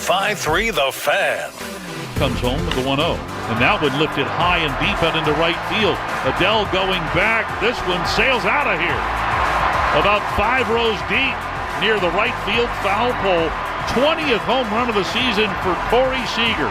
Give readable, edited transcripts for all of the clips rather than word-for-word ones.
105.3 The Fan. Comes home with the 1-0. And that one lifted high and deep out into right field. Adele going back. This one sails out of here. About 5 rows deep near the right field foul pole. 20th home run of the season for Corey Seager.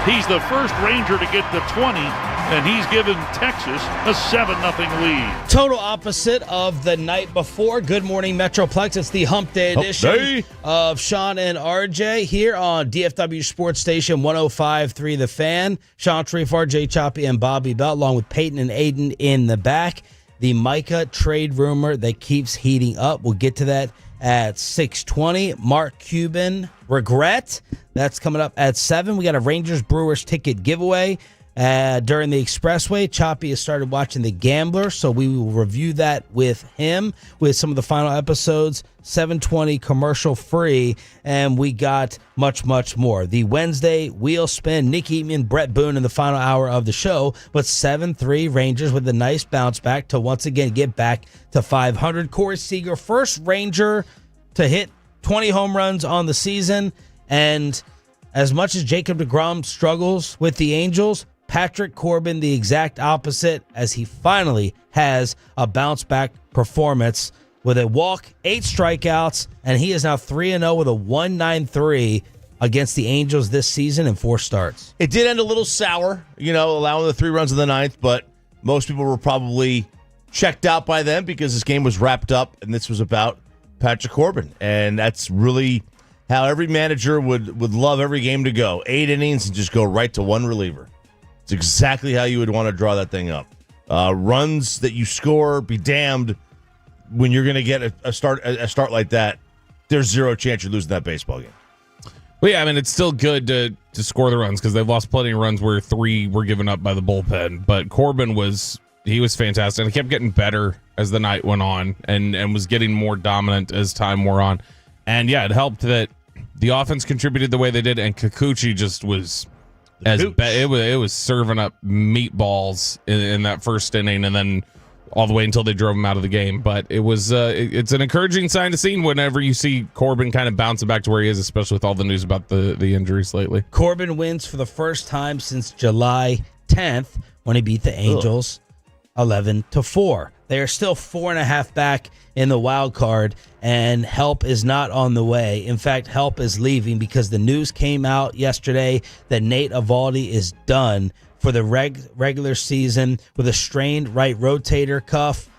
He's the first Ranger to get to 20, and he's given Texas a 7-0 lead. Total opposite of the night before. Good morning, Metroplex. It's the Hump Day edition of Sean and RJ here on DFW Sports Station 105.3 The Fan. Sean Sharif, RJ Choppy, and Bobby Belt, along with Peyton and Aiden in the back. The Micah trade rumor that keeps heating up. We'll get to that at 6:20. Mark Cuban regret. That's coming up at 7. We got a Rangers-Brewers ticket giveaway during the Expressway. Choppy has started watching The Gambler, so we will review that with him with some of the final episodes. 7:20 commercial free, and we got much, much more. The Wednesday wheel spin, Nick Eatman, Brett Boone in the final hour of the show, but 7-3 Rangers with a nice bounce back to once again get back to 500. Corey Seager, first Ranger to hit 20 home runs on the season, and as much as Jacob deGrom struggles with the Angels, Patrick Corbin the exact opposite, as he finally has a bounce-back performance with a walk, 8 strikeouts, and he is now 3-0 with a 1.93 against the Angels this season in 4 starts. It did end a little sour, allowing the 3 runs in the 9th, but most people were probably checked out by then because this game was wrapped up, and this was about Patrick Corbin, and that's really how every manager would love every game to go. 8 innings and just go right to one reliever. It's exactly how you would want to draw that thing up. Runs that you score, be damned, when you're going to get a start like that, there's zero chance you're losing that baseball game. Well, yeah, I mean, it's still good to score the runs because they've lost plenty of runs where 3 were given up by the bullpen. But Corbin was fantastic, and he kept getting better as the night went on and was getting more dominant as time wore on. And yeah, it helped that the offense contributed the way they did, and Kikuchi just was it was serving up meatballs in that first inning, and then all the way until they drove him out of the game. But it was it's an encouraging sign to see whenever you see Corbin kind of bouncing back to where he is, especially with all the news about the injuries lately. Corbin wins for the first time since July 10th when he beat the Angels 11-4. They are still 4.5 back in the wild card, and help is not on the way. In fact, help is leaving because the news came out yesterday that Nate Avaldi is done for the regular season with a strained right rotator cuff.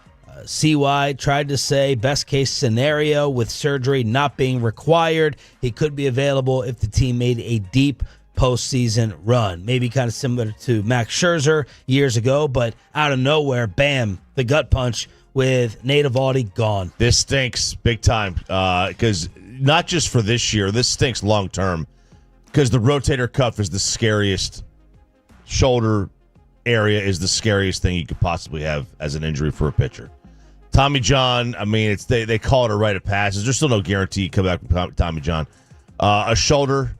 CY tried to say best case scenario with surgery not being required. He could be available if the team made a deep postseason run. Maybe kind of similar to Max Scherzer years ago, but out of nowhere, bam, the gut punch with Nate Eovaldi gone. This stinks big time because not just for this year, this stinks long term because the rotator cuff is the scariest. Shoulder area is the scariest thing you could possibly have as an injury for a pitcher. Tommy John, I mean, they call it a rite of passage. There's still no guarantee you come back from Tommy John. A shoulder,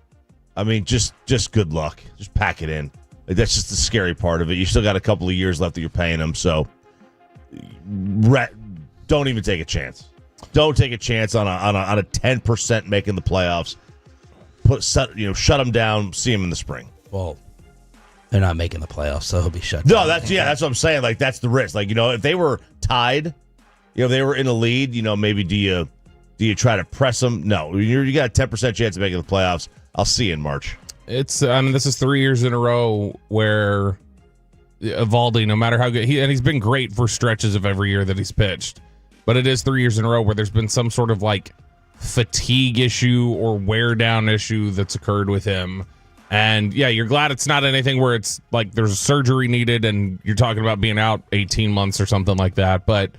I mean, just good luck. Just pack it in. Like, that's just the scary part of it. You still got a couple of years left that you're paying them, so don't even take a chance. Don't take a chance on a 10% making the playoffs. Shut them down. See them in the spring. Well, they're not making the playoffs, so he'll be shut down. No, that's what I'm saying. Like, that's the risk. Like, if they were tied, if they were in a lead, maybe do you try to press them? No, you got a 10% chance of making the playoffs. I'll see you in March. This is 3 years in a row where Eovaldi, no matter how good he's been great for stretches of every year that he's pitched, but it is 3 years in a row where there's been some sort of like fatigue issue or wear down issue that's occurred with him. And yeah, you're glad it's not anything where it's like there's surgery needed and you're talking about being out 18 months or something like that. But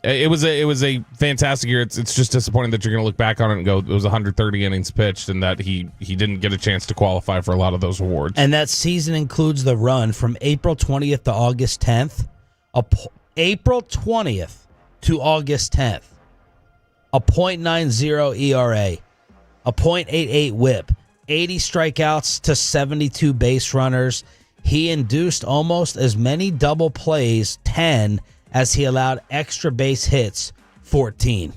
it was a fantastic year. It's just disappointing that you're going to look back on it and go, it was 130 innings pitched and that he didn't get a chance to qualify for a lot of those awards. And that season includes the run from April 20th to August 10th. April 20th to August 10th. A .90 ERA. A .88 whip. 80 strikeouts to 72 base runners. He induced almost as many double plays, 10, as he allowed extra base hits, 14.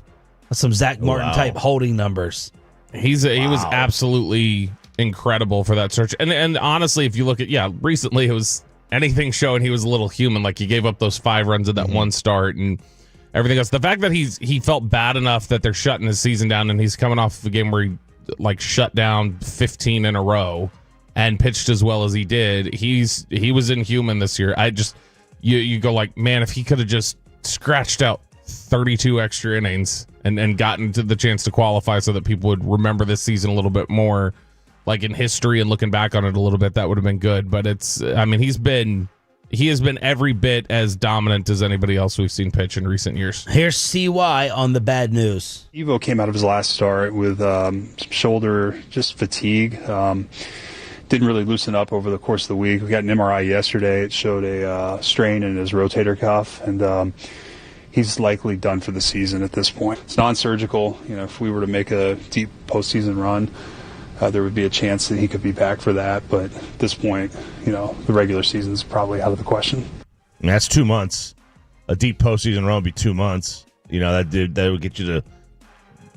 That's some Zach Martin type holding numbers. He was absolutely incredible for that search. And honestly, if you look at, recently it was anything showing he was a little human. Like, he gave up those 5 runs at that one start and everything else. The fact that he felt bad enough that they're shutting his season down, and he's coming off a game where he shut down 15 in a row and pitched as well as he did. He was inhuman this year. You go like, man, if he could have just scratched out 32 extra innings and gotten to the chance to qualify so that people would remember this season a little bit more, like in history and looking back on it a little bit, that would have been good. But he has been every bit as dominant as anybody else we've seen pitch in recent years. Here's CY on the bad news. Evo came out of his last start with some shoulder just fatigue. Didn't really loosen up over the course of the week. We got an MRI yesterday. It showed a strain in his rotator cuff, and he's likely done for the season at this point. It's non-surgical. If we were to make a deep postseason run, there would be a chance that he could be back for that. But at this point, the regular season is probably out of the question. And that's 2 months. A deep postseason run would be 2 months. That would get you to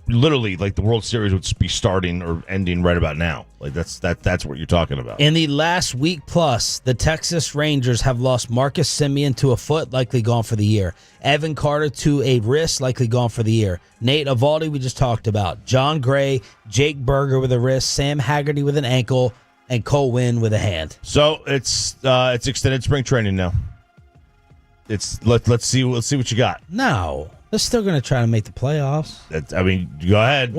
literally, like, the World Series would be starting or ending right about now. Like, that's what you're talking about. In the last week plus, the Texas Rangers have lost Marcus Semien to a foot, likely gone for the year. Evan Carter to a wrist, likely gone for the year. Nate Avaldi, we just talked about. John Gray, Jake Berger with a wrist, Sam Haggerty with an ankle, and Cole Winn with a hand. So it's extended spring training now. Let's see what you got. No. They're still going to try to make the playoffs. Go ahead.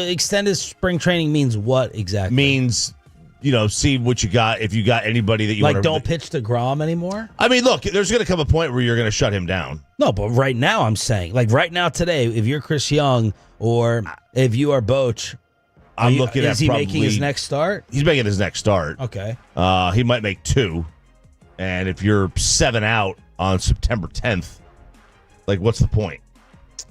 Extended spring training means what exactly? Means, see what you got. If you got anybody that you want to... don't pitch to Grom anymore? Look, there's going to come a point where you're going to shut him down. No, but right now I'm saying, like right now today, if you're Chris Young or if you are Boch, is he making his next start? He's making his next start. Okay. He might make 2. And if you're 7 out on September 10th, like, what's the point?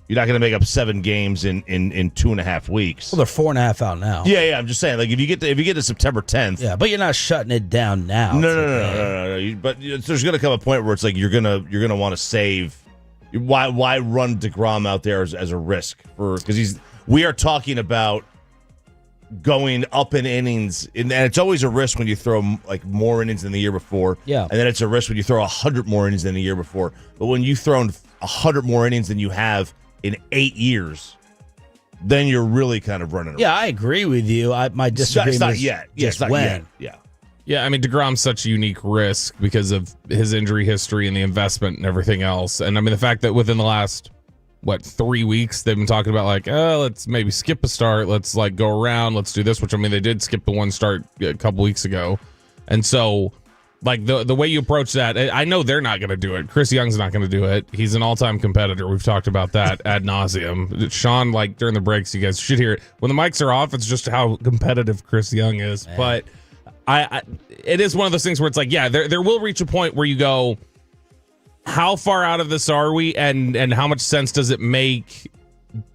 You're not going to make up 7 games in 2.5 weeks. Well, they're 4.5 out now. Yeah. I'm just saying, like, if you get to September 10th. Yeah, but you're not shutting it down now. No. But there's going to come a point where it's like you're gonna want to save. Why run DeGrom out there as a risk because we are talking about going up in innings, and it's always a risk when you throw like more innings than the year before. Yeah, and then it's a risk when you throw 100 more innings than the year before. But when you've thrown 100 more innings than you have in 8 years, then you're really kind of running around. Yeah, I agree with you. My disagreement it's not is yet. Just it's not when. Yet. Yeah, DeGrom's such a unique risk because of his injury history and the investment and everything else. And the fact that within the last 3 weeks they've been talking about like, let's maybe skip a start, let's like go around, let's do this, which they did skip the one start a couple weeks ago. And so like the way you approach that, I know they're not going to do it. Chris Young's not going to do it. He's an all-time competitor. We've talked about that ad nauseum. Sean, like during the breaks, you guys should hear it. When the mics are off, it's just how competitive Chris Young is. Man. But it is one of those things where it's like, yeah, there will reach a point where you go, how far out of this are we, and how much sense does it make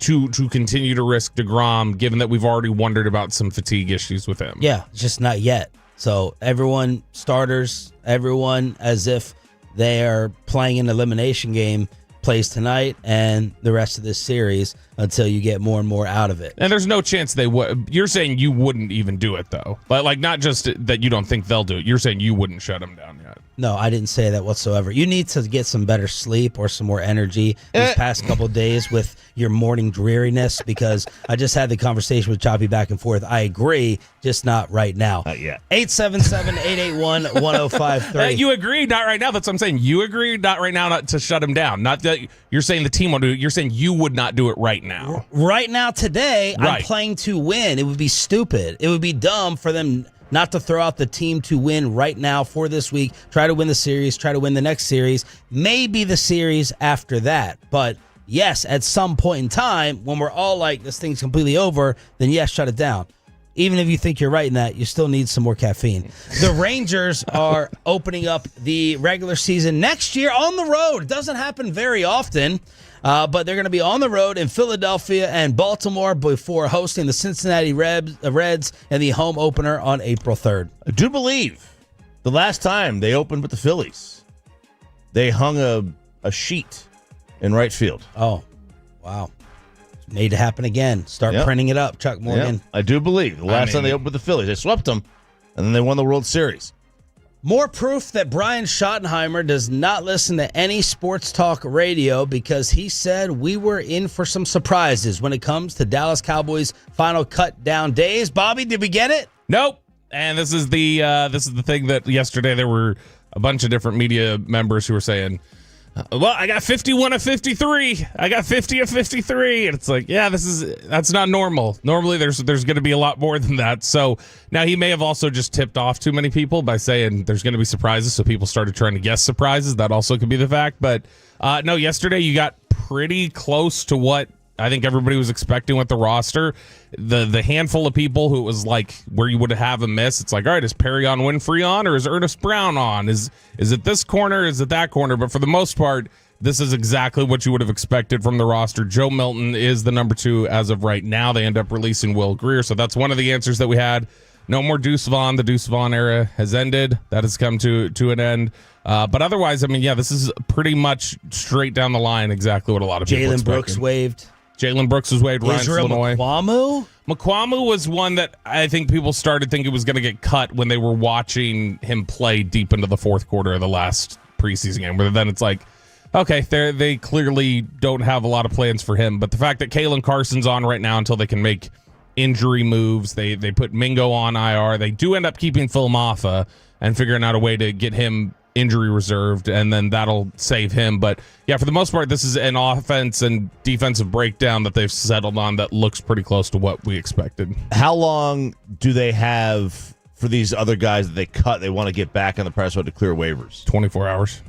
to continue to risk DeGrom, given that we've already wondered about some fatigue issues with him? Yeah, just not yet. So everyone, starters, everyone as if they are playing an elimination game, plays tonight and the rest of this series until you get more and more out of it. And there's no chance they would. You're saying you wouldn't even do it, though. Like not just that you don't think they'll do it. You're saying you wouldn't shut them down yet. No, I didn't say that whatsoever. You need to get some better sleep or some more energy these past couple of days with your morning dreariness, because I just had the conversation with Choppy back and forth. I agree, just not right now. Not yet. 877-881-1053. You agree, not right now. That's what I'm saying. You agree, not right now, not to shut him down. Not that you're saying the team won't do it. You're saying you would not do it right now. Right now, today, right. I'm playing to win. It would be stupid. It would be dumb for them not to throw out the team to win right now for this week. Try to win the series. Try to win the next series. Maybe the series after that. But yes, at some point in time, when we're all like, this thing's completely over, then yes, shut it down. Even if you think you're right in that, you still need some more caffeine. The Rangers are opening up the regular season next year on the road. It doesn't happen very often, but they're going to be on the road in Philadelphia and Baltimore before hosting the Cincinnati Reds in the home opener on April 3rd. I do believe the last time they opened with the Phillies, they hung a sheet in right field. Oh, wow. made it happen again. Start printing it up, Chuck Morgan. Yep. I do believe. The last time they opened with the Phillies, they swept them, and then they won the World Series. More proof that Brian Schottenheimer does not listen to any sports talk radio because he said we were in for some surprises when it comes to Dallas Cowboys' final cut down days. Bobby, did we get it? Nope. And this is the thing that yesterday there were a bunch of different media members who were saying, well, I got 51 of 53. I got 50 of 53. And it's like, yeah, that's not normal. Normally there's going to be a lot more than that. So now he may have also just tipped off too many people by saying there's going to be surprises. So people started trying to guess surprises. That also could be the fact. But no, yesterday you got pretty close to what I think everybody was expecting with the roster. The handful of people who it was like where you would have a miss, it's like, all right, is Perrion Winfrey on or is Ernest Brown on? Is it this corner? Is it that corner? But for the most part, this is exactly what you would have expected from the roster. Joe Milton is the number 2 as of right now. They end up releasing Will Greer. So that's one of the answers that we had. No more Deuce Vaughn. The Deuce Vaughn era has ended. That has come to an end. But otherwise, I mean, yeah, this is pretty much straight down the line exactly what a lot of people expected. Jalen Brooks waived. Jalen Brooks was waived. Ryan Israel Flournoy. McQuamu was one that I think people started thinking was going to get cut when they were watching him play deep into the fourth quarter of the last preseason game. Where then it's like, okay, they clearly don't have a lot of plans for him. But the fact that Kalen Carson's on right now until they can make injury moves, they put Mingo on IR. They do end up keeping Phil Maffa and figuring out a way to get him injury reserved, and then that'll save him. But yeah, for the most part, this is an offense and defensive breakdown that they've settled on that looks pretty close to what we expected. How long do they have for these other guys that they cut? They want to get back on the press road to clear waivers. 24 hours.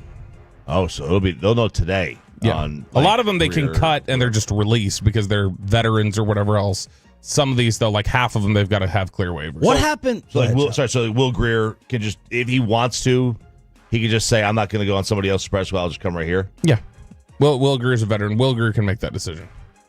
Oh, so they'll know today. Yeah, on, a lot of them they can cut and they're just released because they're veterans or whatever else. Some of these though, like half of them, they've got to have clear waivers. What happened? So Will Greer can just, if he wants to, he can just say, I'm not going to go on somebody else's press, well, I'll just come right here. Yeah. Will Greer's a veteran. Will Greer can make that decision.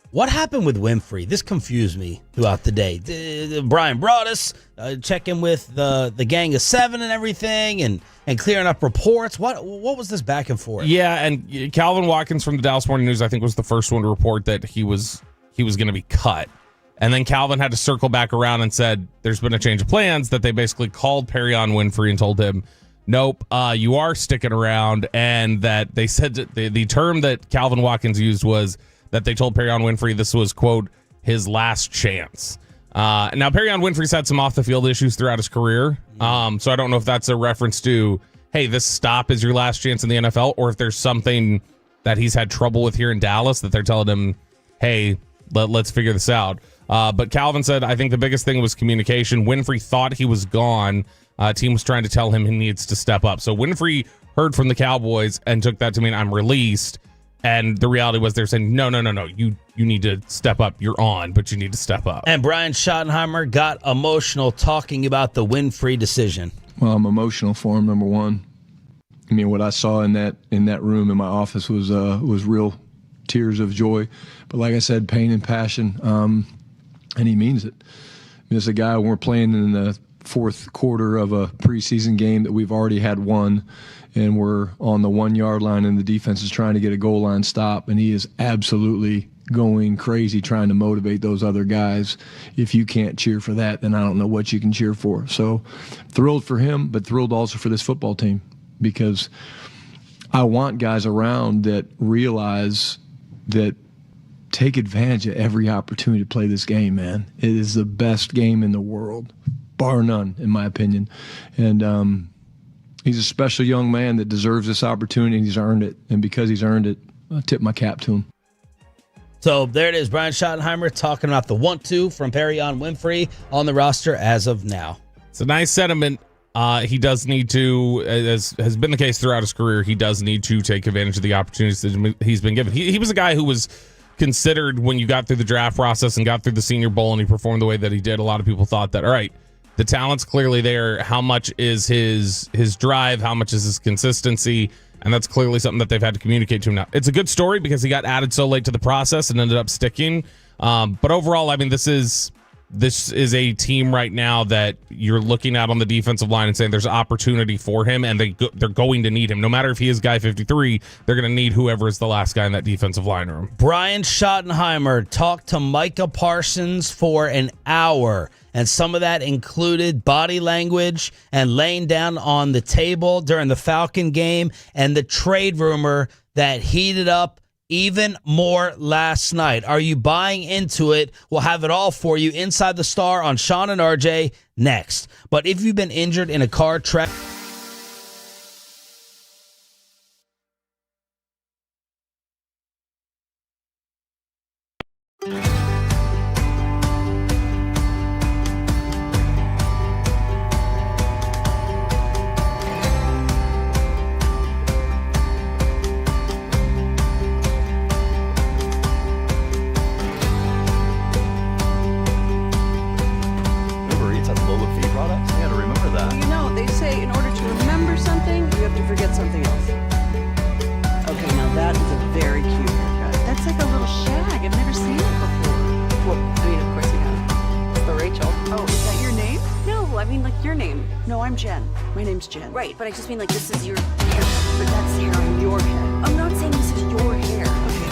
What happened with Winfrey? This confused me throughout the day. Brian brought us checking with the gang of 7 and everything and clearing up reports. What was this back and forth? Yeah, and Calvin Watkins from the Dallas Morning News, I think, was the first one to report that he was going to be cut. And then Calvin had to circle back around and said there's been a change of plans, that they basically called Perrion Winfrey and told him, nope, you are sticking around, and that they said that the term that Calvin Watkins used was that they told Perrion Winfrey this was, quote, his last chance. Now, Perrion Winfrey's had some off-the-field issues throughout his career, so I don't know if that's a reference to, hey, this stop is your last chance in the NFL, or if there's something that he's had trouble with here in Dallas that they're telling him, hey, let's figure this out. But Calvin said, I think the biggest thing was communication. Winfrey thought he was gone. Team was trying to tell him he needs to step up. So Winfrey heard from the Cowboys and took that to mean I'm released. And the reality was they're saying, no. You need to step up. You're on, but you need to step up. And Brian Schottenheimer got emotional talking about the Winfrey decision. Well, I'm emotional for him, number one. I mean, what I saw in that room in my office was real tears of joy. But like I said, pain and passion, and he means it. I mean, it's a guy, when we're playing in the fourth quarter of a preseason game that we've already had won, and we're on the 1 yard line and the defense is trying to get a goal line stop, and he is absolutely going crazy trying to motivate those other guys. If you can't cheer for that, then I don't know what you can cheer for. So thrilled for him, but thrilled also for this football team, because I want guys around that realize that take advantage of every opportunity to play this game, man. It is the best game in the world, bar none, in my opinion. And he's a special young man that deserves this opportunity, and he's earned it. And because he's earned it, I tip my cap to him. So there it is, Brian Schottenheimer talking about the want-to from Perrion Winfrey on the roster as of now. It's a nice sentiment. He does need to, as has been the case throughout his career, he does need to take advantage of the opportunities that he's been given. He was a guy who was considered when you got through the draft process and got through the Senior Bowl and he performed the way that he did. A lot of people thought that, all right, the talent's clearly there. How much is his drive? How much is his consistency? And that's clearly something that they've had to communicate to him now. It's a good story because he got added so late to the process and ended up sticking. But overall, I mean, this is this is a team right now that you're looking at on the defensive line and saying there's opportunity for him, and they're going to need him. No matter if he is guy 53, they're going to need whoever is the last guy in that defensive line room. Brian Schottenheimer talked to Micah Parsons for an hour, and some of that included body language and laying down on the table during the Falcon game and the trade rumor that heated up even more last night. Are you buying into it? We'll have it all for you inside the Star on Sean and RJ next. But if you've been injured in a car crash, Uber Eats has low fee products. You got to remember that. You know, they say in order to remember something, you have to forget something else. Okay, now that is a very cute haircut. That's like a little shag. I've never seen it before. Well, I mean, of course you have. It's the Rachel. Oh, is that your name? No, I mean like your name. No, I'm Jen. My name's Jen. Right, but I just mean like this is your hair, but that's hair on your head. I'm not saying this is your hair. Okay.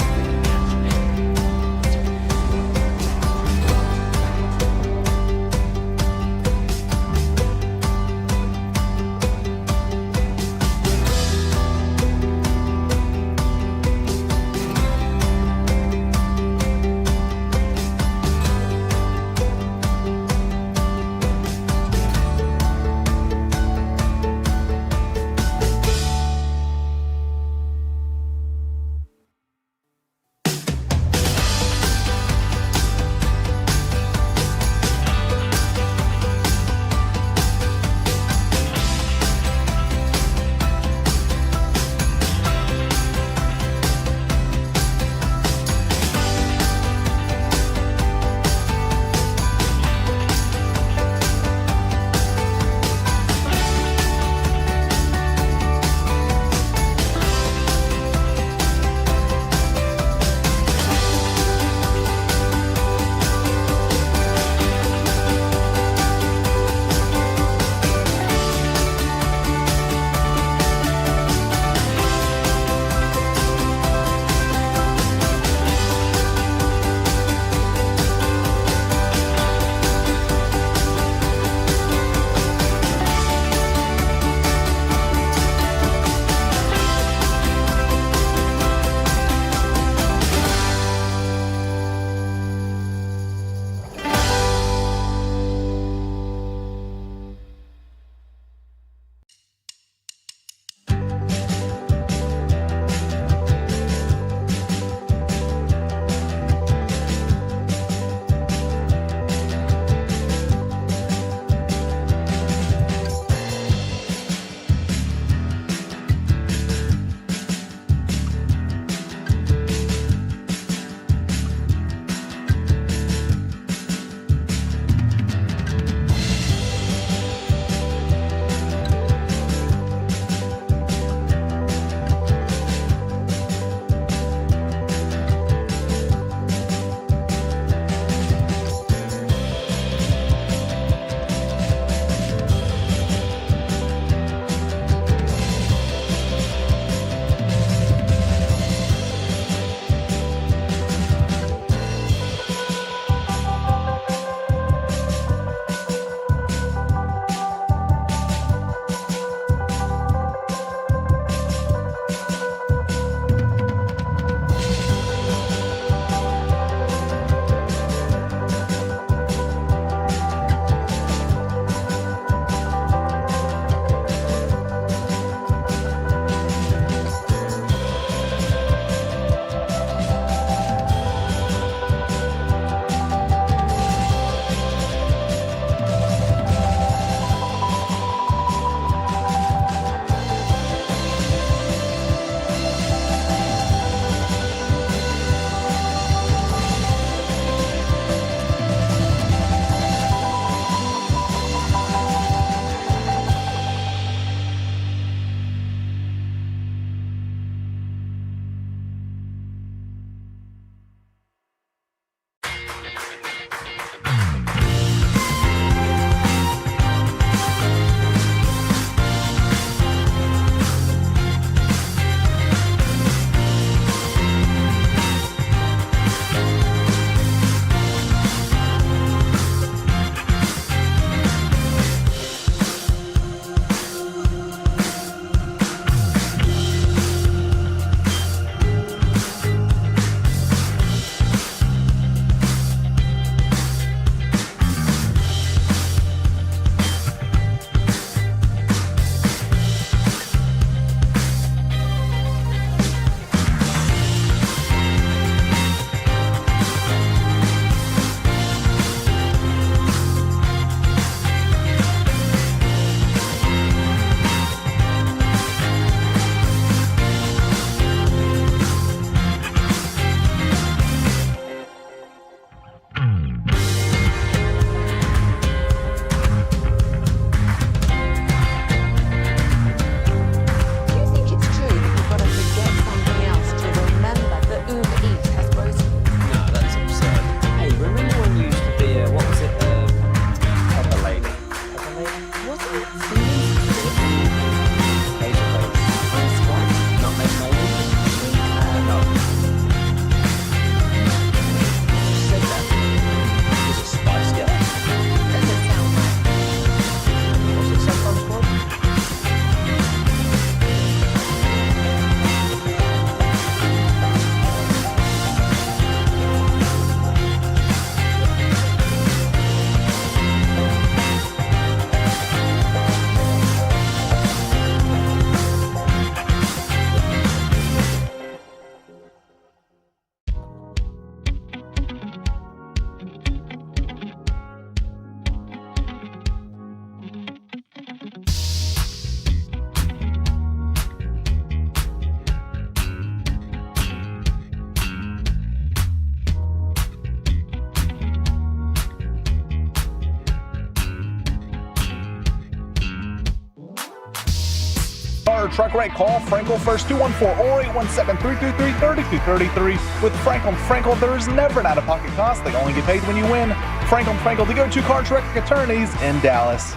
truck rate, call Frankel first 214 or 817-333-3233. With Frankel & Frankel, there is never an out-of-pocket cost. They only get paid when you win. Frankel & Frankel, the go-to car director attorneys in Dallas.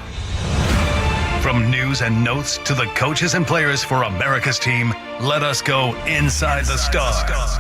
From news and notes to the coaches and players for America's team, let us go inside the stars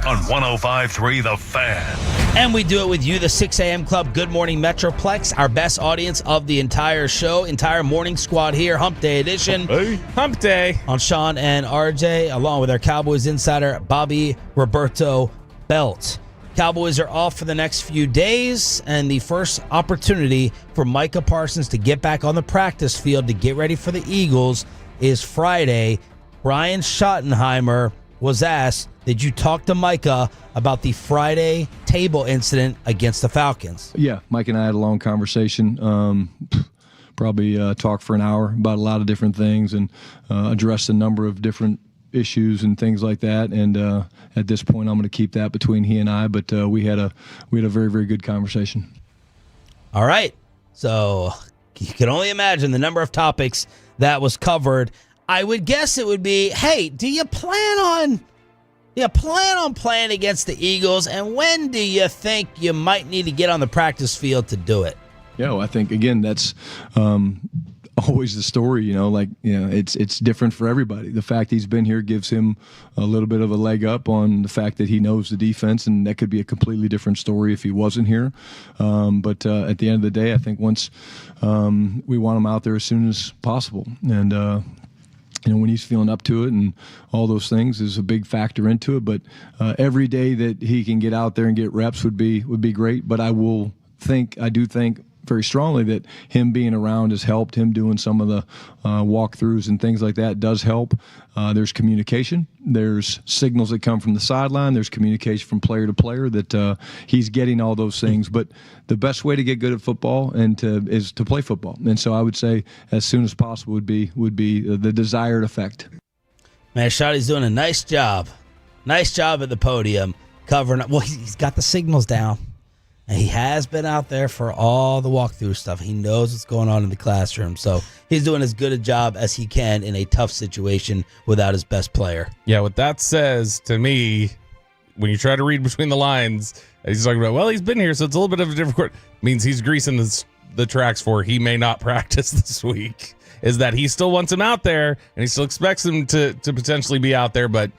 on 105.3 The Fan. And we do it with you, the 6 a.m. Club. Good Morning Metroplex, our best audience of the entire show, entire morning squad here, Hump Day edition. Hey. Hump Day. On Sean and RJ, along with our Cowboys insider, Bobby Roberto Belt. Cowboys are off for the next few days, and the first opportunity for Micah Parsons to get back on the practice field to get ready for the Eagles is Friday. Brian Schottenheimer was asked, did you talk to Micah about the Friday table incident against the Falcons? Yeah, Mike and I had a long conversation. Probably talked for an hour about a lot of different things and addressed a number of different issues and things like that. And at this point, I'm going to keep that between he and I. But we had a very, very good conversation. All right. So you can only imagine the number of topics that was covered. I would guess it would be, hey, do you plan on playing against the Eagles? And when do you think you might need to get on the practice field to do it? Yeah, well, I think, again, that's always the story, it's different for everybody. The fact he's been here gives him a little bit of a leg up on the fact that he knows the defense, and that could be a completely different story if he wasn't here. But at the end of the day, I think once we want him out there as soon as possible. And when he's feeling up to it and all those things is a big factor into it. But every day that he can get out there and get reps would be great. But I do think very strongly that him being around has helped. Him doing some of the walkthroughs and things like that does help. There's communication. There's signals that come from the sideline. There's communication from player to player that he's getting all those things. But the best way to get good at football is to play football. And so I would say as soon as possible would be the desired effect. Man, Shotty's doing a nice job. Nice job at the podium covering. Well, he's got the signals down. And he has been out there for all the walkthrough stuff. He knows what's going on in the classroom. So he's doing as good a job as he can in a tough situation without his best player. Yeah, what that says to me, when you try to read between the lines, he's talking about, well, he's been here, so it's a little bit of a different court. Means he's greasing the tracks for he may not practice this week. Is that he still wants him out there, and he still expects him to potentially be out there, but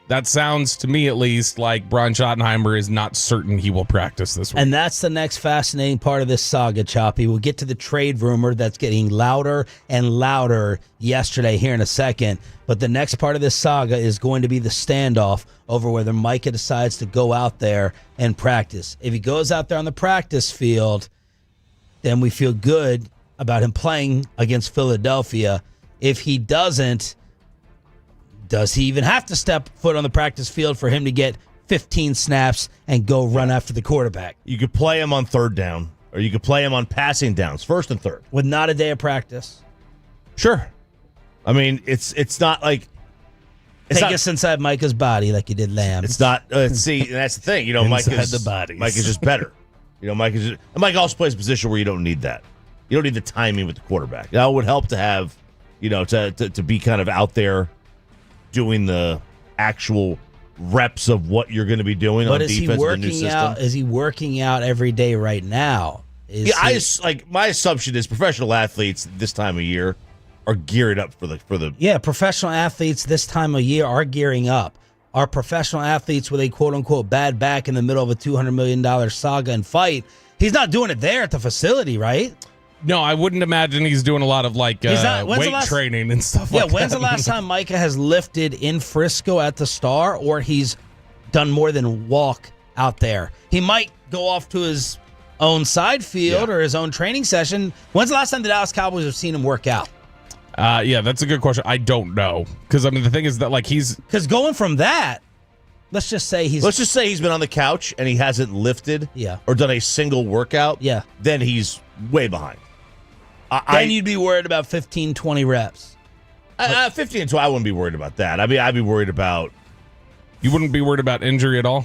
that sounds to me, at least, like Brian Schottenheimer is not certain he will practice this week. And that's the next fascinating part of this saga, Choppy. We'll get to the trade rumor that's getting louder and louder yesterday here in a second. But the next part of this saga is going to be the standoff over whether Micah decides to go out there and practice. If he goes out there on the practice field, then we feel good about him playing against Philadelphia. If he doesn't, does he even have to step foot on the practice field for him to get 15 snaps and go run after the quarterback? You could play him on third down, or you could play him on passing downs, first and third. With not a day of practice? Sure. I mean, it's not like... Take us inside Micah's body like you did Lamb. It's not... see, that's the thing. Micah's just better. Mike also plays a position where you don't need that. You don't need the timing with the quarterback. Now, it would help to have, to be kind of out there doing the actual reps of what you're going to be doing on defense in the new system. Is he working out every day right now? My assumption is professional athletes this time of year are geared up for the. Yeah, professional athletes this time of year are gearing up. Are professional athletes with a quote unquote bad back in the middle of a $200 million saga and fight? He's not doing it there at the facility, right? No, I wouldn't imagine he's doing a lot of weight training and stuff like that. Yeah, when's the last time Micah has lifted in Frisco at the Star, or he's done more than walk out there? He might go off to his own side field or his own training session. When's the last time the Dallas Cowboys have seen him work out? Yeah, that's a good question. I don't know. Because, the thing is that, Because going from that, let's just say he's been on the couch and he hasn't lifted or done a single workout. Yeah. Then he's way behind. Then you'd be worried about 15, 20 reps. 15 and 20, I wouldn't be worried about that. I'd be worried about... You wouldn't be worried about injury at all?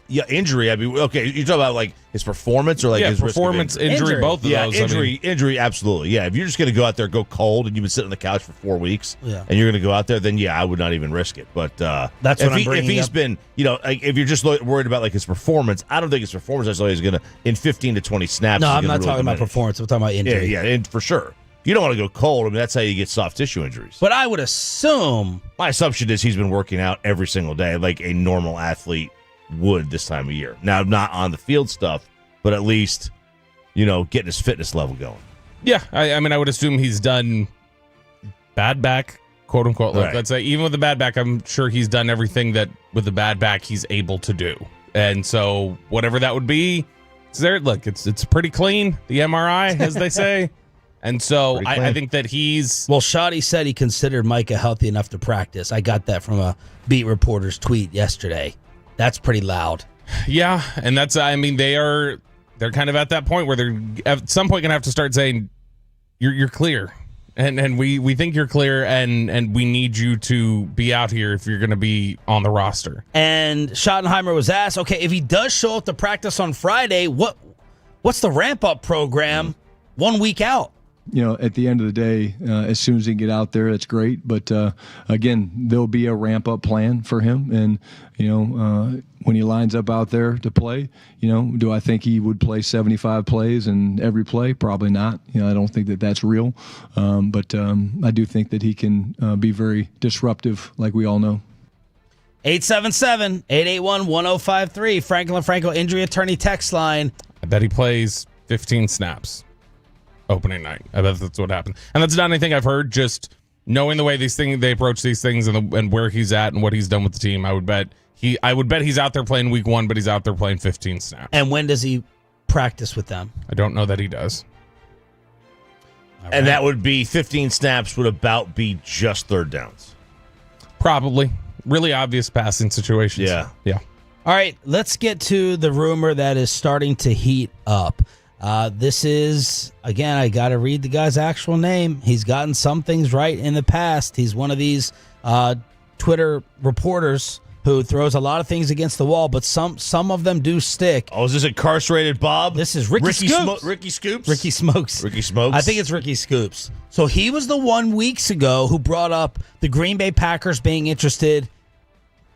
injury. I mean, okay, you talk about like his performance or like his performance, risk of injury, both of those. Injury, absolutely. Yeah, if you're just going to go out there, go cold, and you've been sitting on the couch for 4 weeks, and you're going to go out there, then I would not even risk it. But that's what I'm bringing if he's up. been, like, if you're just worried about like his performance, I don't think his performance necessarily is going to in 15 to 20 snaps. No, I'm not really talking about performance. I'm talking about injury. Yeah, and for sure. You don't want to go cold. I mean, that's how you get soft tissue injuries. But I would assume. My assumption is he's been working out every single day like a normal athlete would this time of year. Now, not on the field stuff, but at least, getting his fitness level going. Yeah, I mean, I would assume he's done bad back, quote unquote. Like, let's say, even with the bad back, I'm sure he's done everything that with the bad back he's able to do. And so, whatever that would be, it's there. Look, it's pretty clean, the MRI, as they say. And so I think that he's... Well, Shoddy said he considered Micah healthy enough to practice. I got that from a beat reporter's tweet yesterday. That's pretty loud. Yeah, and that's, I mean, they're kind of at that point where they're at some point going to have to start saying, you're clear. And we think you're clear, and we need you to be out here if you're going to be on the roster. And Schottenheimer was asked, okay, if he does show up to practice on Friday, what's the ramp-up program 1 week out? At the end of the day, as soon as he can get out there, that's great. But again, there'll be a ramp-up plan for him. And, when he lines up out there to play, do I think he would play 75 plays in every play? Probably not. I don't think that that's real. But I do think that he can be very disruptive, like we all know. 877-881-1053, Franklin Franco injury attorney text line. I bet he plays 15 snaps. Opening night. I bet that's what happened. And that's not anything I've heard, just knowing the way they approach these things and where he's at and what he's done with the team. I would bet he's out there playing week 1, but he's out there playing 15 snaps. And when does he practice with them? I don't know that he does. And that would be 15 snaps would about be just third downs. Probably. Really obvious passing situations. Yeah. All right, let's get to the rumor that is starting to heat up. This is, again, I got to read the guy's actual name. He's gotten some things right in the past. He's one of these Twitter reporters who throws a lot of things against the wall, but some of them do stick. Oh, is this incarcerated Bob? This is Ricky Scoops. Ricky Scoops? Ricky Smokes. Ricky Smokes? I think it's Ricky Scoops. So he was the one weeks ago who brought up the Green Bay Packers being interested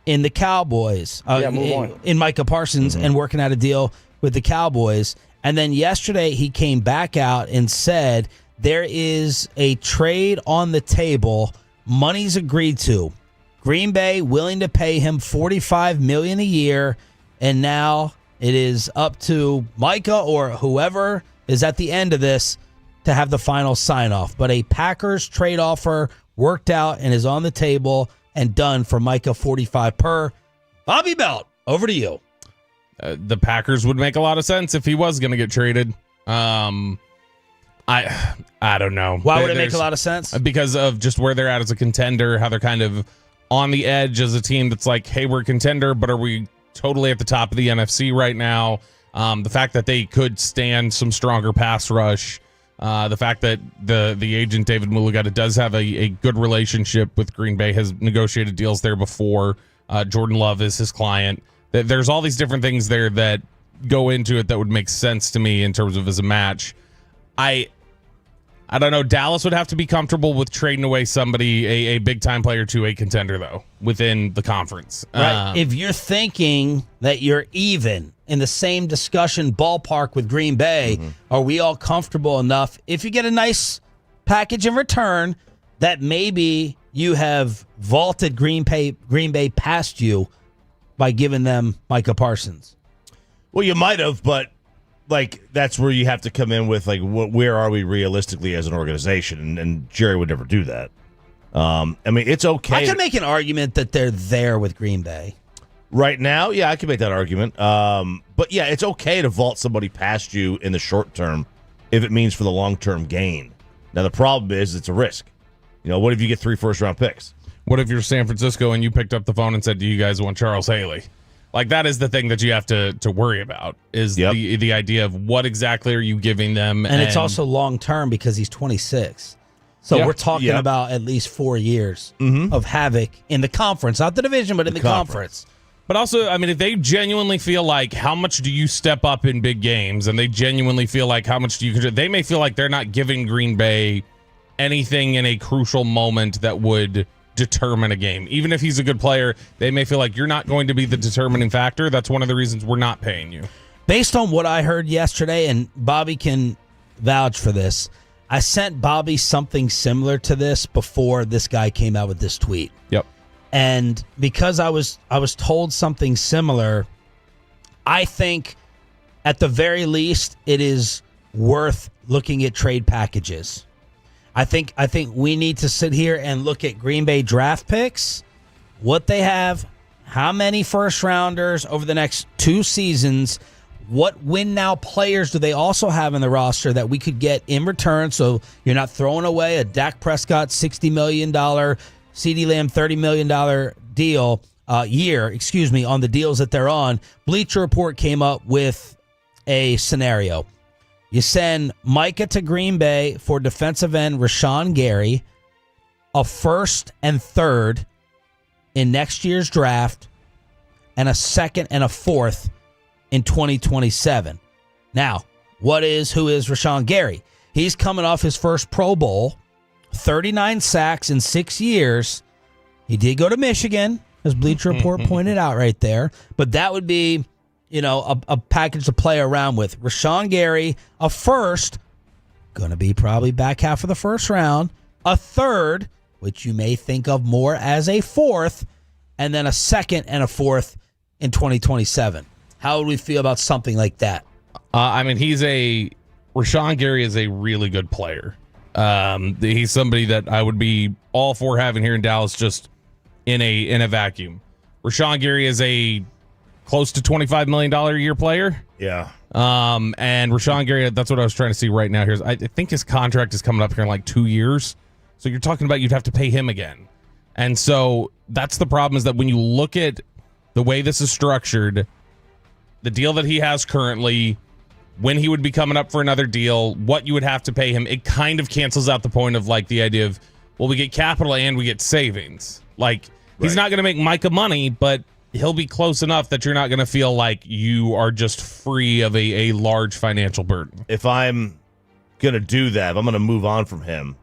in the Cowboys. In Micah Parsons and working out a deal with the Cowboys. And then yesterday he came back out and said there is a trade on the table. Money's agreed to. Green Bay willing to pay him $45 million a year, and now it is up to Micah or whoever is at the end of this to have the final sign-off. But a Packers trade offer worked out and is on the table and done for Micah, $45 per. Bobby Belt, over to you. The Packers would make a lot of sense if he was going to get traded. I don't know. Why would it make a lot of sense? Because of just where they're at as a contender, how they're kind of on the edge as a team that's like, hey, we're a contender, but are we totally at the top of the NFC right now? The fact that they could stand some stronger pass rush. The fact that the agent David Mulugeta does have a good relationship with Green Bay, has negotiated deals there before. Jordan Love is his client. There's all these different things there that go into it that would make sense to me in terms of as a match. I don't know. Dallas would have to be comfortable with trading away somebody, a big-time player to a contender, though, within the conference. Right. If you're thinking that you're even in the same discussion ballpark with Green Bay, are we all comfortable enough, if you get a nice package in return, that maybe you have vaulted Green Bay past you by giving them Micah Parsons? Well, you might have, but that's where you have to come in with where are we realistically as an organization, and Jerry would never do that. I mean, it's okay. I can make an argument that they're there with Green Bay right now. Yeah, I can make that argument. But yeah, it's okay to vault somebody past you in the short term if it means for the long term gain. Now the problem is it's a risk. What if you get 3 first-round picks? What if you're San Francisco and you picked up the phone and said, do you guys want Charles Haley? That is the thing that you have to worry about, is the idea of what exactly are you giving them. And it's also long-term because he's 26. So we're talking about at least 4 years of havoc in the conference. Not the division, but in the conference. But also, I mean, if they genuinely feel like how much do you step up in big games, and they genuinely feel like how much do you contribute, they may feel like they're not giving Green Bay anything in a crucial moment that would determine a game. Even if he's a good player, they may feel like you're not going to be the determining factor. That's one of the reasons we're not paying you. Based on what I heard yesterday, and Bobby can vouch for this, I sent Bobby something similar to this before this guy came out with this tweet. Yep. And because I was told something similar, I think at the very least it is worth looking at trade packages. I think we need to sit here and look at Green Bay draft picks, what they have, how many first rounders over the next 2 seasons, what win now players do they also have in the roster that we could get in return, so you're not throwing away a Dak Prescott $60 million, CeeDee Lamb $30 million year on the deals that they're on. Bleacher Report came up with a scenario. You send Micah to Green Bay for defensive end Rashawn Gary, a first and third in next year's draft, and a second and a fourth in 2027. Now, who is Rashawn Gary? He's coming off his first Pro Bowl, 39 sacks in 6 years. He did go to Michigan, as Bleacher Report pointed out right there, but that would be, a package to play around with. Rashawn Gary, a first, going to be probably back half of the first round, a third, which you may think of more as a fourth, and then a second and a fourth in 2027. How would we feel about something like that? Rashawn Gary is a really good player. He's somebody that I would be all for having here in Dallas, just in a vacuum. Rashawn Gary is a close to $25 million a year player. Yeah. And Rashawn Gary, that's what I was trying to see right now. I think his contract is coming up here in like 2 years. So you're talking about you'd have to pay him again. And so that's the problem, is that when you look at the way this is structured, the deal that he has currently, when he would be coming up for another deal, what you would have to pay him, it kind of cancels out the point of like the idea of, well, we get capital and we get savings. Like, he's not going to make Micah money, but he'll be close enough that you're not going to feel like you are just free of a large financial burden. If I'm going to do that, if I'm going to move on from him,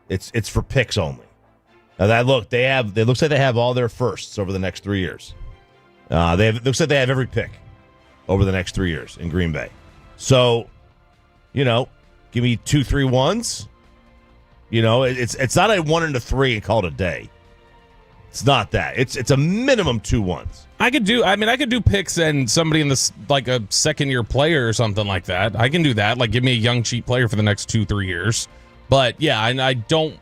it's for picks only. Now that it looks like they have all their firsts over the next 3 years. It looks like they have every pick over the next 3 years in Green Bay. So, give me 2, 3 ones. It's not a 1 and a 3 and call it a day. It's not that. It's a minimum 2 ones. I could do picks and somebody in this, like a second-year player or something like that. I can do that. Like, give me a young, cheap player for the next 2-3 years. But, yeah, I don't...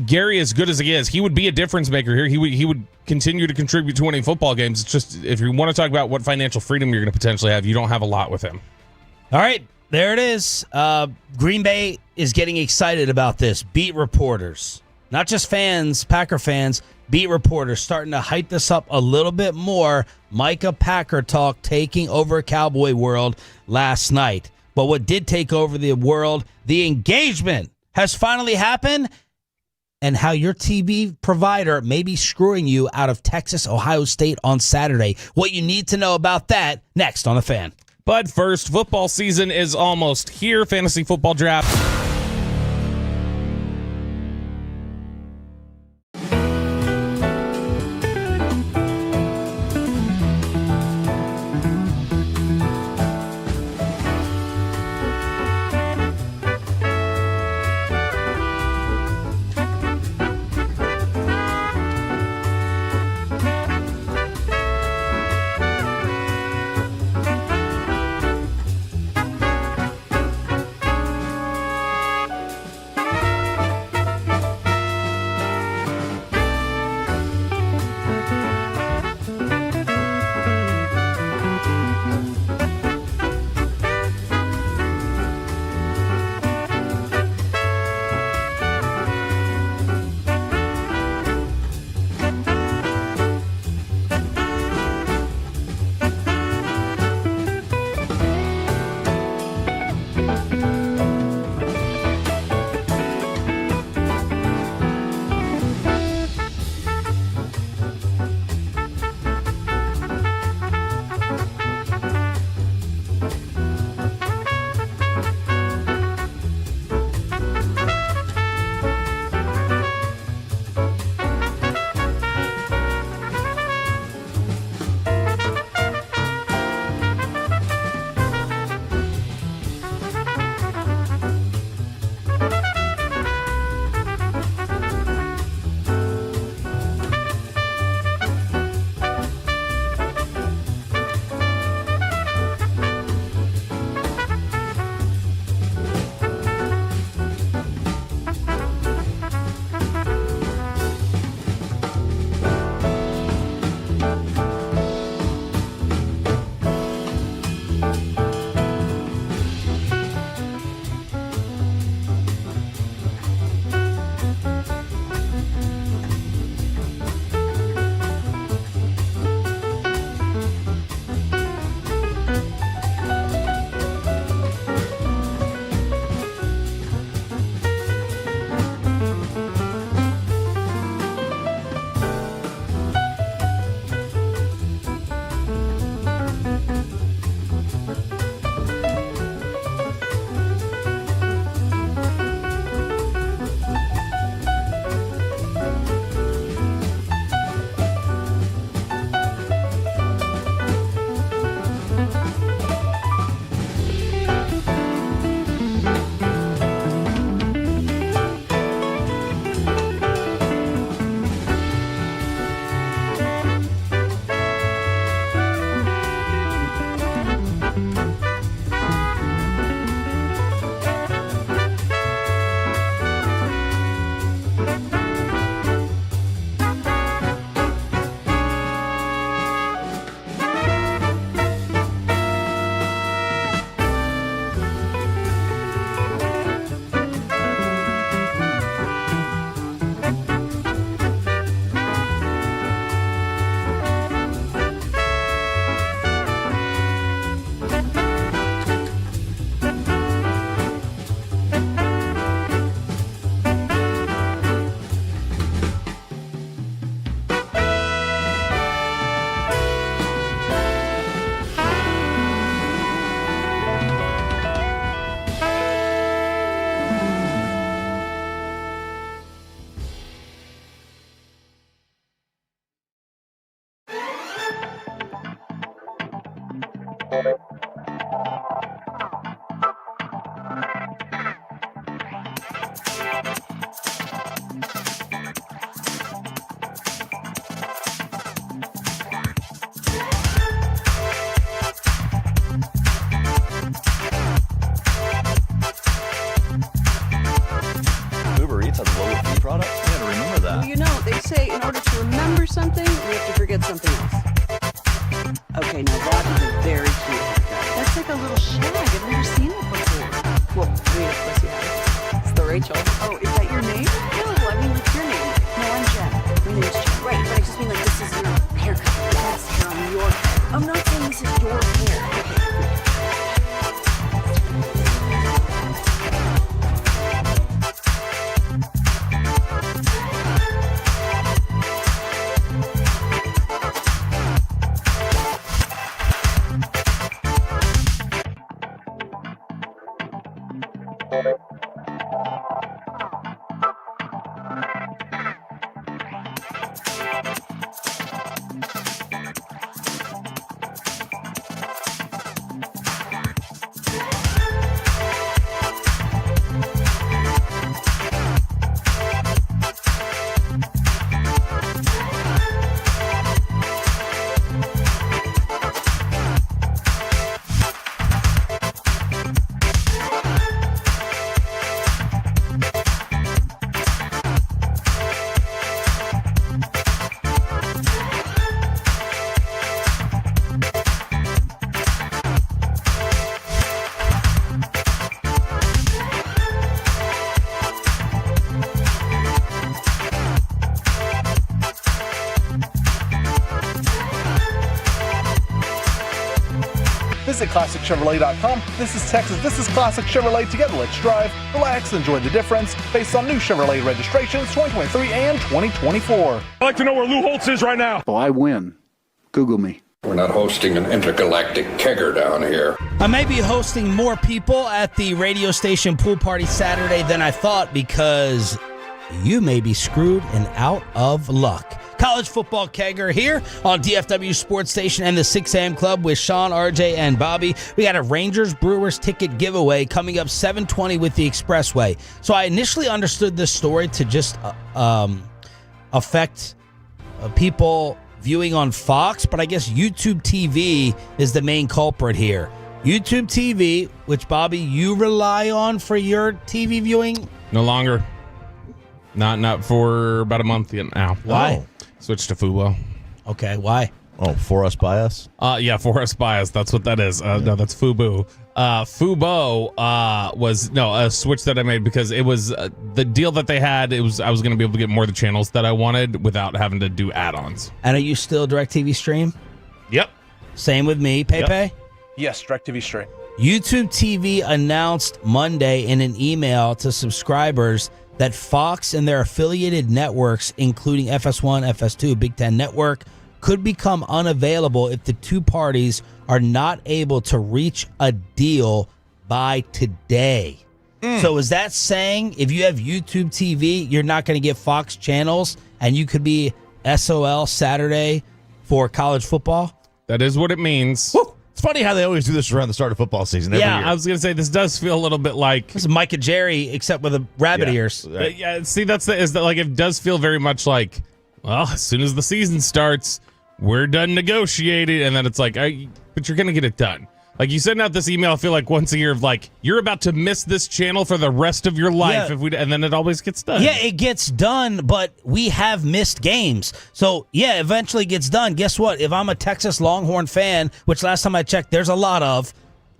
Gary, as good as he is, he would be a difference maker here. He would continue to contribute to winning football games. It's just, if you want to talk about what financial freedom you're going to potentially have, you don't have a lot with him. All right, there it is. Green Bay is getting excited about this. Beat reporters, not just fans, Packer fans, beat reporters starting to hype this up a little bit more. Micah Packer talk taking over Cowboy world last night. But what did take over the world, the engagement has finally happened, and how your TV provider may be screwing you out of Texas, Ohio State on Saturday. What you need to know about that next on The Fan. But first, football season is almost here. Fantasy football draft. something, you have to forget something else. Okay, now that is a very cute haircut. That's like a little shag. I've never seen it before. Well, of course you have. It's the Rachel. Oh, is that your name? No, I mean, what's your name? No, I'm Jen. My name's Jen. Right, but I just mean like this is your haircut. That's hair on your head. I'm not saying this is your hair. Okay. Visit ClassicChevrolet.com. This is Texas. This is Classic Chevrolet. Together, let's drive, relax, enjoy the difference based on new Chevrolet registrations 2023 and 2024. I'd like to know where Lou Holtz is right now. Oh, I win. Google me. We're not hosting an intergalactic kegger down here. I may be hosting more people at the radio station pool party Saturday than I thought because you may be screwed and out of luck. College football kegger here on DFW Sports Station and the 6 a.m. Club with Sean, RJ, and Bobby. We got a Rangers-Brewers ticket giveaway coming up 7:20 with the Expressway. So I initially understood this story to just affect people viewing on Fox, but I guess YouTube TV is the main culprit here. YouTube TV, which, Bobby, you rely on for your TV viewing? No longer. Not for about a month now. Why? Switched to Fubo. Okay, why? Oh, For Us by Us? Yeah, For Us by Us. That's what that is. No, that's Fubo. Fubo was a switch that I made because it was the deal that they had. I was going to be able to get more of the channels that I wanted without having to do add-ons. And are you still DirecTV Stream? Yep. Same with me. Pepe? Yep. Yes, DirecTV Stream. YouTube TV announced Monday in an email to subscribers that Fox and their affiliated networks, including FS1, FS2, Big Ten Network, could become unavailable if the two parties are not able to reach a deal by today. So is that saying if you have YouTube TV, you're not going to get Fox channels and you could be SOL Saturday for college football? That is what it means. Woo! It's funny how they always do this around the start of football season every year. I was going to say, this does feel a little bit like... This is Mike and Jerry, except with the rabbit ears. Right. Yeah, see, it does feel very much like, well, as soon as the season starts, we're done negotiating. And then it's like, but you're going to get it done. Like, you send out this email, I feel like once a year of like, you're about to miss this channel for the rest of your life. And then it always gets done. Yeah, it gets done, but we have missed games. So, yeah, eventually gets done. Guess what? If I'm a Texas Longhorn fan, which last time I checked, there's a lot of,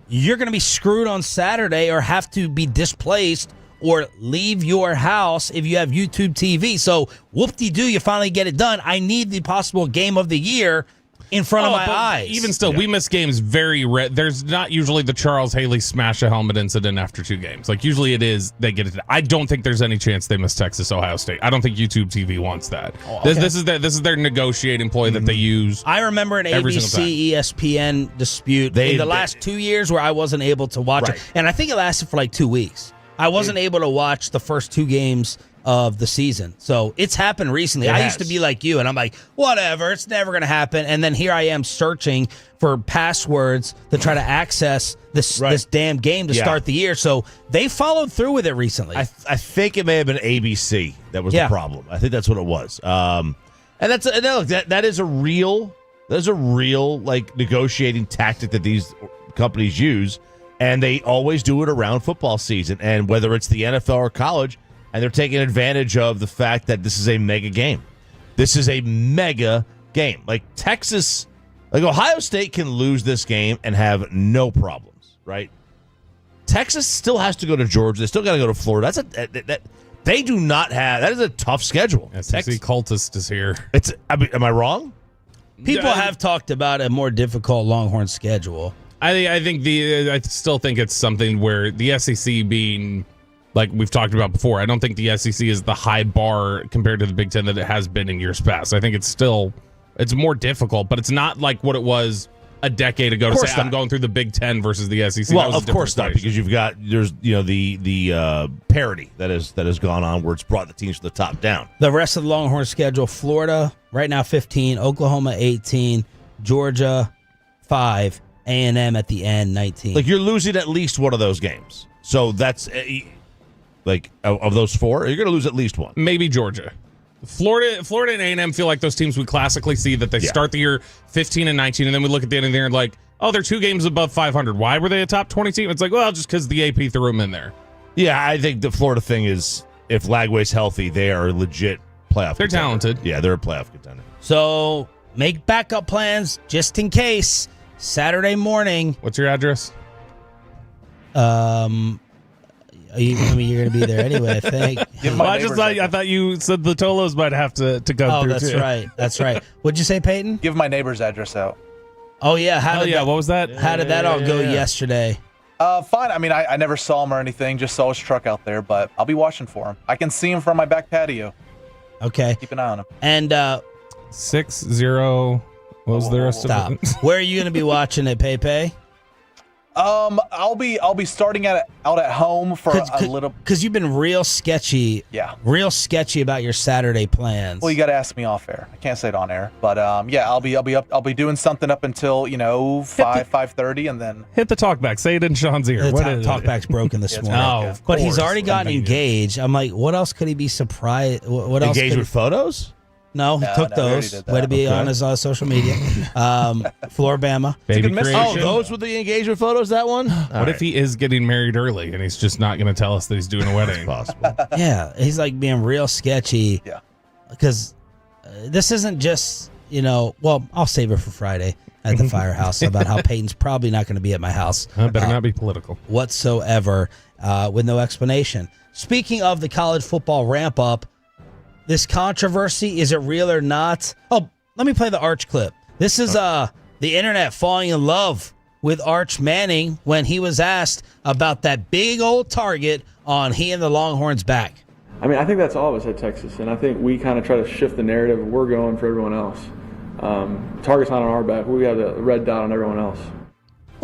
you're going to be screwed on Saturday or have to be displaced or leave your house if you have YouTube TV. So, whoop-de-doo, you finally get it done. I need the possible game of the year in front of my eyes. Even still, we miss games very rare. There's not usually the Charles Haley smash a helmet incident after 2 games. Like, usually it is, they get it. I don't think there's any chance they miss Texas, Ohio State. I don't think YouTube TV wants that. Oh, okay. This is their negotiating ploy that they use. I remember an ABC ESPN dispute in the last 2 years where I wasn't able to watch it. And I think it lasted for like 2 weeks. I wasn't able to watch the first 2 games of the season. So it's happened recently. I used to be like you, and I'm like, whatever, it's never going to happen. And then here I am searching for passwords to try to access this damn game to start the year. So they followed through with it recently. I think it may have been ABC that was the problem. I think that's what it was. And that is a real like negotiating tactic that these companies use, and they always do it around football season. And whether it's the NFL or college, and they're taking advantage of the fact that this is a mega game. This is a mega game. Like Texas, like Ohio State can lose this game and have no problems, right? Texas still has to go to Georgia. They still got to go to Florida. They do not have. That is a tough schedule. SEC cultist is here. Am I wrong? People have talked about a more difficult Longhorn schedule. I still think it's something where the SEC being, like we've talked about before, I don't think the SEC is the high bar compared to the Big Ten that it has been in years past. I think it's more difficult, but it's not like what it was a decade ago to say I'm going through the Big Ten versus the SEC. Well, of course not, because there's the parity that has gone on where it's brought the teams from the top down. The rest of the Longhorn schedule: Florida right now 15, Oklahoma 18, Georgia 5, A&M at the end 19. Like you're losing at least one of those games. So that's like of those 4, you're going to lose at least one. Maybe Georgia. Florida and A&M feel like those teams we classically see that they start the year 15 and 19, and then we look at the end of the year and like, oh, they're 2 games above 500. Why were they a top 20 team? It's like, well, just because the AP threw them in there. Yeah, I think the Florida thing is if Lagway's healthy, they are legit playoff. They're contender. talented. Yeah, they're a playoff contender. So make backup plans just in case. Saturday morning. What's your address? You're going to be there anyway, I think. I thought you said the Tolos might have to go through. Oh, that's too. right. That's right. What'd you say, Peyton? Give my neighbor's address out. Oh, yeah. What was that? How did that all go yesterday? Fine. I mean, I never saw him or anything. Just saw his truck out there, but I'll be watching for him. I can see him from my back patio. Okay. Keep an eye on him. And 6-0. What was the rest of it? Where are you going to be watching it, Pepe? I'll be starting out at home for a little. Because you've been real sketchy. Yeah. Real sketchy about your Saturday plans. Well, you got to ask me off air. I can't say it on air, but yeah, I'll be doing something up until 5:30, and then hit the talkback. Say it in Sean's ear. The talkback's broken this morning. Oh, but he's already gotten engaged. I'm like, what else could he be surprised? What else? Engaged with photos? No, he took those. Way to be on his social media. Floribama. Baby creation. Oh, those were the engagement photos, that one? What if he is getting married early and he's just not going to tell us that he's doing a wedding? Possible. Yeah, he's like being real sketchy. Yeah. Because this isn't just, well, I'll save it for Friday at the firehouse about how Peyton's probably not going to be at my house. Better not be political. Whatsoever, with no explanation. Speaking of the college football ramp up, this controversy, is it real or not? Oh, let me play the Arch clip. This is the internet falling in love with Arch Manning when he was asked about that big old target on he and the Longhorns' back. I mean, I think that's all of us at Texas, and I think we kind of try to shift the narrative. We're going for everyone else. Target's not on our back. We have the red dot on everyone else.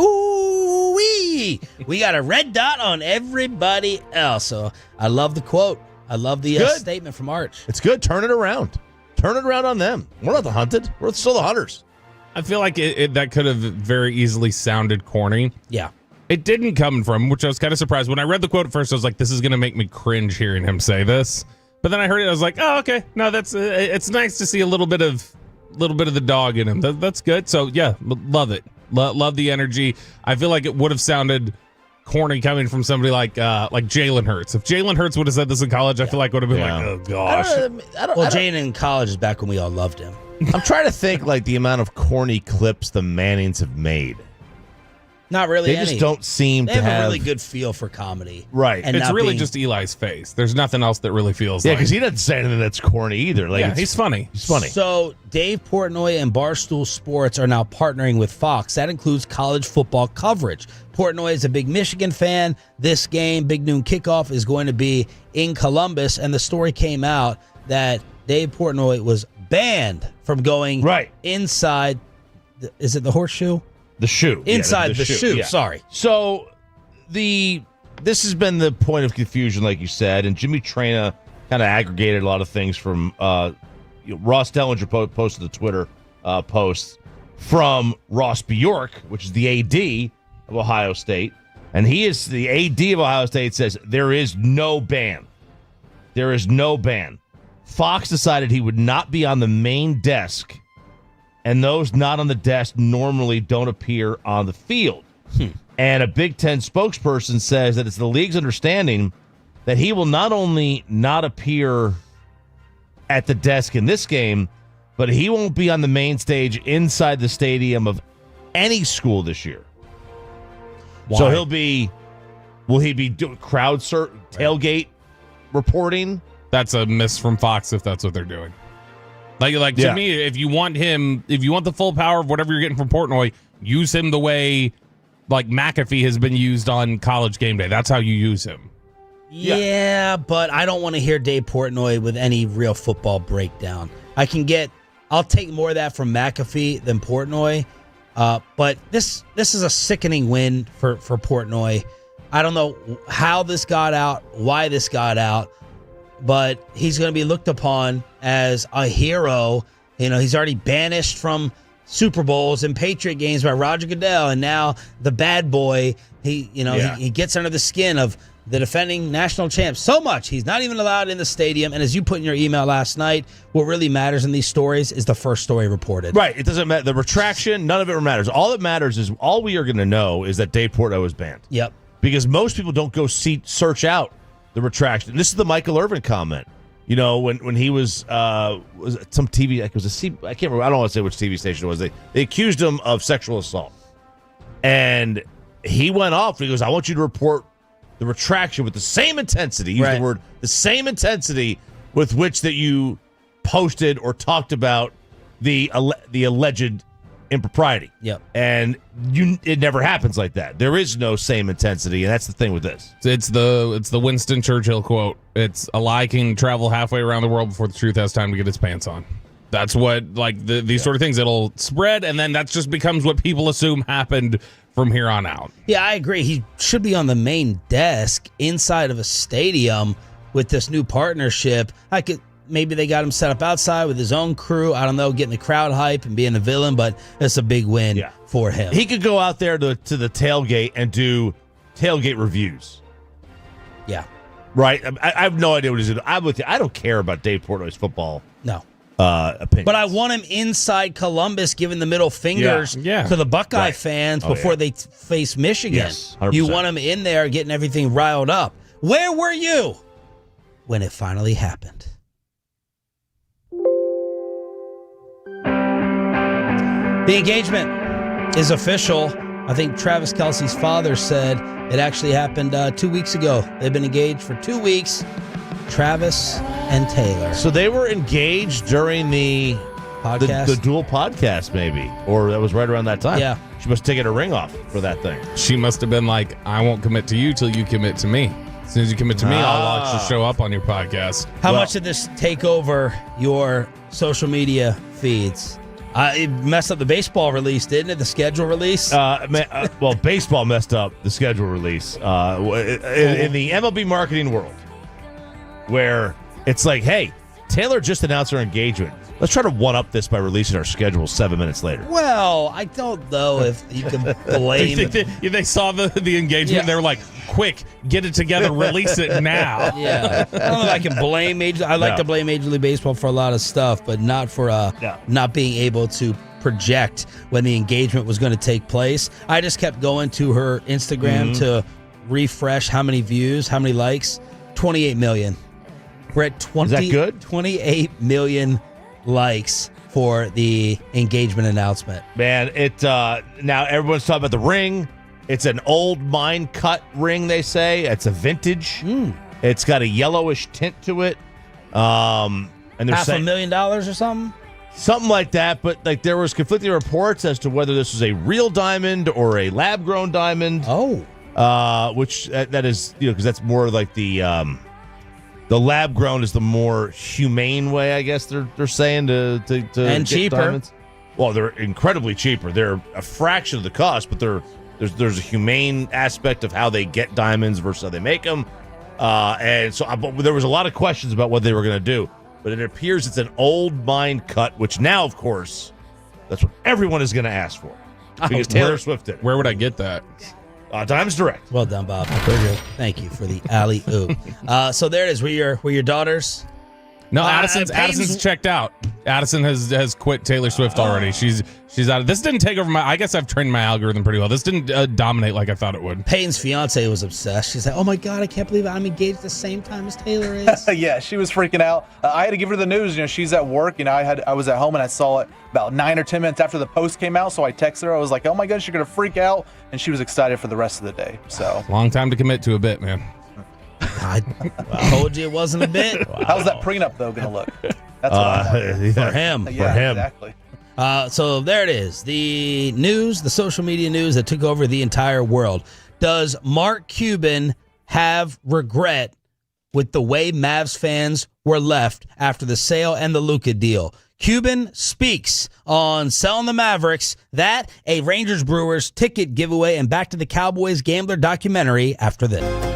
Ooh-wee! We got a red dot on everybody else. So I love the quote. I love the statement from Arch. It's good. Turn it around. Turn it around on them. We're not the hunted. We're still the hunters. I feel like that could have very easily sounded corny. Yeah. It didn't come from him, which I was kind of surprised. When I read the quote at first, I was like, this is going to make me cringe hearing him say this. But then I heard it, I was like, oh, okay. No, that's it's nice to see a little bit of the dog in him. That's good. So, yeah, love it. Love the energy. I feel like it would have sounded corny coming from somebody like Jalen Hurts. If Jalen Hurts would have said this in college, I feel like it would have been like, oh, gosh. Jalen in college is back when we all loved him. I'm trying to think like the amount of corny clips the Mannings have made. Not really. They just don't seem to have a really good feel for comedy. Right. And it's really just Eli's face. There's nothing else that really feels like. Yeah, because he doesn't say anything that's corny either. Like, he's funny. He's funny. So Dave Portnoy and Barstool Sports are now partnering with Fox. That includes college football coverage. Portnoy is a big Michigan fan. This game, Big Noon Kickoff, is going to be in Columbus. And the story came out that Dave Portnoy was banned from going inside. Is it the horseshoe? The shoe. Inside the shoe. Sorry. So this has been the point of confusion, like you said, and Jimmy Traina kind of aggregated a lot of things from Ross Dellinger posted the Twitter post from Ross Bjork, which is the AD of Ohio State, and he is the AD of Ohio State, says there is no ban. There is no ban. Fox decided he would not be on the main desk, and those not on the desk normally don't appear on the field. And a Big Ten spokesperson says that it's the league's understanding that he will not only not appear at the desk in this game, but he won't be on the main stage inside the stadium of any school this year. Why? So will he be doing tailgate reporting? That's a miss from Fox if that's what they're doing. Like to me, if you want the full power of whatever you're getting from Portnoy, use him the way like McAfee has been used on College Game Day. That's how you use him. Yeah, but I don't want to hear Dave Portnoy with any real football breakdown. I'll take more of that from McAfee than Portnoy. But this is a sickening win for Portnoy. I don't know how this got out, why this got out, but he's going to be looked upon as a hero. You know, he's already banished from Super Bowls and Patriot games by Roger Goodell, and now the bad boy, he gets under the skin of the defending national champ so much he's not even allowed in the stadium. And as you put in your email last night, what really matters in these stories is the first story reported. Right. It doesn't matter. The retraction, none of it matters. All that matters is all we are going to know is that Dave Portnoy was banned. Yep. Because most people don't go search out the retraction. This is the Michael Irvin comment. You know, when he was it some TV, like it was I can't remember. I don't want to say which TV station it was. They accused him of sexual assault, and he went off. And he goes, "I want you to report the retraction with the same intensity." Use the word the same intensity with which that you posted or talked about the alleged impropriety. Yep. And it never happens like that. There is no same intensity, and that's the thing with this. It's the Winston Churchill quote. It's a lie can travel halfway around the world before the truth has time to get its pants on. That's what, like, these sort of things, it'll spread, and then that just becomes what people assume happened from here on out. Yeah, I agree. He should be on the main desk inside of a stadium with this new partnership. Maybe they got him set up outside with his own crew. I don't know, getting the crowd hype and being a villain, but it's a big win for him. He could go out there to the tailgate and do tailgate reviews. Yeah. Right? I have no idea what he's doing. I'm with you. I don't care about Dave Portnoy's football opinions. But I want him inside Columbus giving the middle fingers to the Buckeye fans before they face Michigan. Yes, 100%. You want him in there getting everything riled up. Where were you when it finally happened? The engagement is official. I think Travis Kelce's father said it actually happened 2 weeks ago. They've been engaged for 2 weeks, Travis and Taylor. So they were engaged during the podcast, the dual podcast, maybe, or that was right around that time. Yeah. She must have taken a ring off for that thing. She must have been like, I won't commit to you till you commit to me. As soon as you commit to me, I'll actually show up on your podcast. How much did this take over your social media feeds? It messed up the baseball release, didn't it? The schedule release? Well, baseball messed up the schedule release in the MLB marketing world, where it's like, hey, Taylor just announced her engagement. Let's try to one-up this by releasing our schedule 7 minutes later. Well, I don't know if you can blame... they saw the engagement, they were like, quick, get it together, release it now. Yeah. I don't know if I can blame I like to blame Major League Baseball for a lot of stuff, but not for not being able to project when the engagement was going to take place. I just kept going to her Instagram to refresh how many views, how many likes. 28 million. We're at 20. Is that good? 28 million likes for the engagement announcement. Man, now everyone's talking about the ring. It's an old mine cut ring, they say. It's a vintage. It's got a yellowish tint to it. And they're saying $500,000 or something? Something like that, but like there was conflicting reports as to whether this was a real diamond or a lab-grown diamond. Which that is, because that's more like the lab-grown is the more humane way, I guess they're saying to and get cheaper. Diamonds. Well, they're incredibly cheaper. They're a fraction of the cost, but there's a humane aspect of how they get diamonds versus how they make them. And so there was a lot of questions about what they were going to do. But it appears it's an old mine cut, which now, of course, that's what everyone is going to ask for. Because Taylor Swift did. Where would I get that? Dimes Direct. Well done, Bob. Thank you for the alley-oop. So there it is. Were your daughters? No, Addison's checked out. Addison has quit Taylor Swift already. She's out of this. Didn't take over I guess I've trained my algorithm pretty well. This didn't dominate like I thought it would. Peyton's fiance was obsessed. She's like, "Oh my God, I can't believe I'm engaged at the same time as Taylor is." Yeah, she was freaking out. I had to give her the news. She's at work. I was at home and I saw it about 9 or 10 minutes after the post came out. So I texted her. I was like, "Oh my goodness, you're gonna freak out," and she was excited for the rest of the day. So long time to commit to a bit, man. I told you it wasn't a bit. Wow. How's that prenup though gonna look? That's what I want. For him. Yeah, for him. Exactly. So there it is. The news, the social media news that took over the entire world. Does Mark Cuban have regret with the way Mavs fans were left after the sale and the Luka deal? Cuban speaks on selling the Mavericks, that, a Rangers-Brewers ticket giveaway, and back to the Cowboys Gambler documentary after this.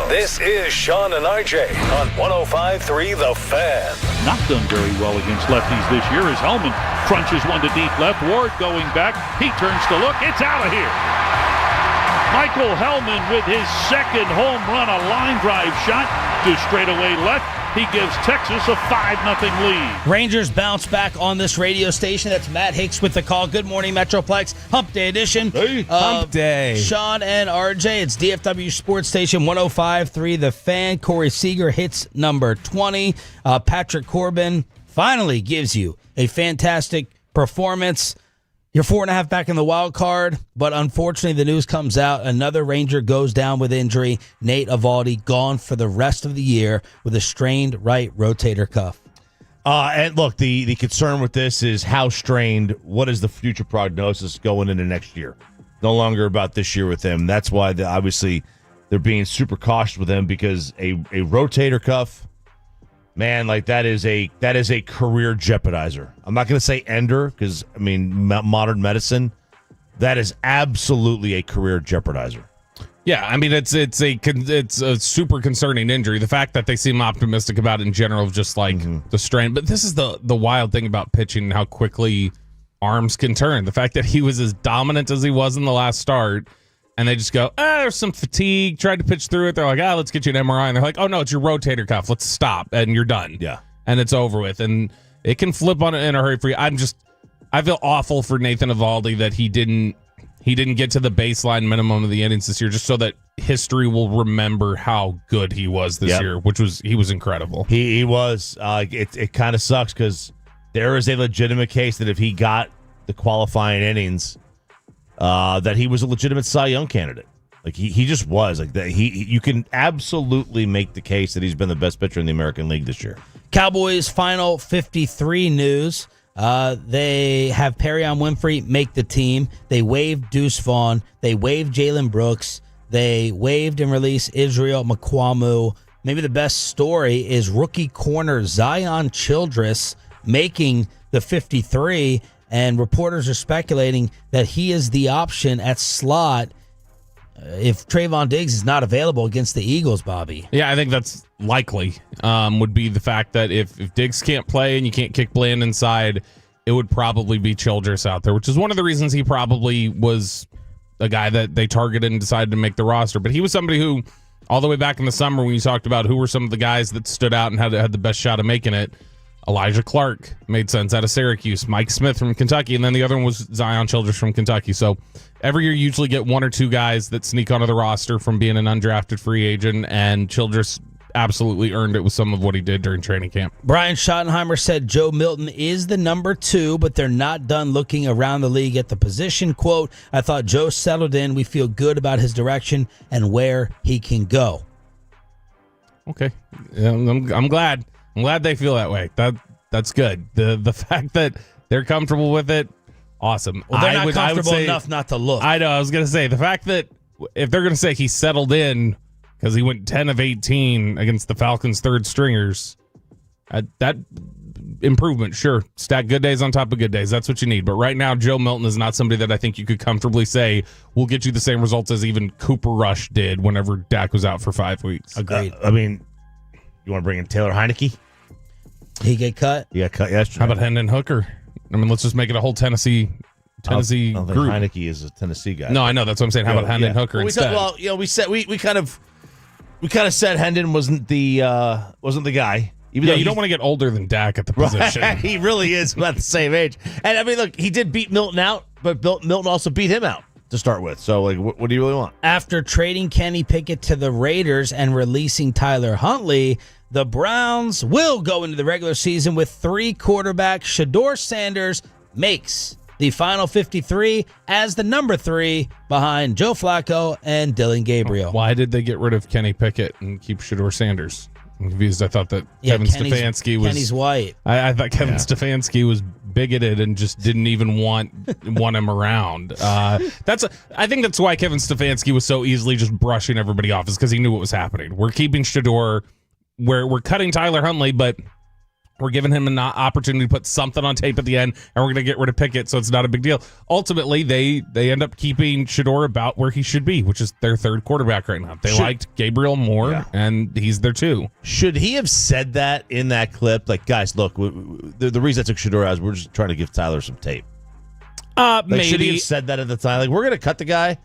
This is Sean and RJ on 105.3 The Fan. Not done very well against lefties this year as Helman crunches one to deep left. Ward going back. He turns to look. It's out of here. Michael Helman with his second home run, a line drive shot to straightaway left. He gives Texas a 5-0 lead. Rangers bounce back on this radio station. That's Matt Hicks with the call. Good morning, Metroplex. Hump Day edition. Hump Day. Sean and RJ. It's DFW Sports Station 105.3 The Fan. Corey Seager hits number 20. Patrick Corbin finally gives you a fantastic performance. You're 4.5 back in the wild card, but unfortunately the news comes out. Another Ranger goes down with injury. Nate Avaldi gone for the rest of the year with a strained right rotator cuff. And look, the concern with this is how strained, what is the future prognosis going into next year? No longer about this year with him. That's why obviously they're being super cautious with him, because a rotator cuff, man, like that is a career jeopardizer. I'm not going to say ender, because I mean modern medicine, that is absolutely a career jeopardizer. Yeah, I mean it's a super concerning injury. The fact that they seem optimistic about it in general of just like the strain, but this is the wild thing about pitching and how quickly arms can turn. The fact that he was as dominant as he was in the last start, and they just go, there's some fatigue, tried to pitch through it. They're like, let's get you an MRI. And they're like, oh, no, it's your rotator cuff. Let's stop. And you're done. Yeah. And it's over with. And it can flip on it in a hurry for you. I feel awful for Nathan Avaldi that he didn't get to the baseline minimum of the innings this year, just so that history will remember how good he was this year, he was incredible. He was. It kind of sucks because there is a legitimate case that if he got the qualifying innings, that he was a legitimate Cy Young candidate. Like he just was like that. You can absolutely make the case that he's been the best pitcher in the American League this year. Cowboys final 53 news. They have Perrion Winfrey make the team. They waived Deuce Vaughn. They waived Jalen Brooks. They waived and released Israel Makwamu. Maybe the best story is rookie corner Zion Childress making the 53. And reporters are speculating that he is the option at slot if Trayvon Diggs is not available against the Eagles, Bobby. Yeah, I think that's likely. Would be the fact that if Diggs can't play and you can't kick Bland inside, it would probably be Childress out there, which is one of the reasons he probably was a guy that they targeted and decided to make the roster. But he was somebody who, all the way back in the summer when you talked about who were some of the guys that stood out and had the best shot of making it, Elijah Clark made sense out of Syracuse, Mike Smith from Kentucky, and then the other one was Zion Childress from Kentucky. So every year you usually get one or two guys that sneak onto the roster from being an undrafted free agent, and Childress absolutely earned it with some of what he did during training camp. Brian Schottenheimer said Joe Milton is the number 2, but they're not done looking around the league at the position. Quote, I thought Joe settled in. We feel good about his direction and where he can go. Okay. I'm glad. I'm glad they feel that way. That's good. The fact that they're comfortable with it, awesome. Well, they're not comfortable enough not to look. I know. I was going to say, the fact that if they're going to say he settled in because he went 10 of 18 against the Falcons' third stringers, that improvement, sure. Stack good days on top of good days. That's what you need. But right now, Joe Milton is not somebody that I think you could comfortably say will get you the same results as even Cooper Rush did whenever Dak was out for 5 weeks. Agreed. I mean, you want to bring in Taylor Heineke? He get cut? Yeah, cut yesterday. How about Hendon Hooker? I mean, let's just make it a whole Tennessee I don't think group. Heineke is a Tennessee guy. No, I know. That's what I'm saying. How about Hendon Hooker instead? We kind of said Hendon wasn't the guy. Even though you don't want to get older than Dak at the position. Right, he really is about the same age. And I mean, look, he did beat Milton out, but Milton also beat him out to start with. So, like, what do you really want? After trading Kenny Pickett to the Raiders and releasing Tyler Huntley, the Browns will go into the regular season with 3 quarterbacks. Shedeur Sanders makes the final 53 as the number 3 behind Joe Flacco and Dylan Gabriel. Why did they get rid of Kenny Pickett and keep Shedeur Sanders? I'm confused. I thought that Kevin Stefanski was... Kenny's white. I thought Kevin Stefanski was bigoted and just didn't even want him around. I think that's why Kevin Stefanski was so easily just brushing everybody off, is because he knew what was happening. We're keeping Shedeur. We're cutting Tyler Huntley, but We're giving him an opportunity to put something on tape at the end, and we're going to get rid of Pickett, so it's not a big deal. Ultimately, they end up keeping Shedeur about where he should be, which is their third quarterback right now. They liked Gabriel more, and he's there too. Should he have said that in that clip? Like, guys, look, the reason I took Shedeur out is we're just trying to give Tyler some tape. Maybe. Should he have said that at the time? Like, we're going to cut the guy.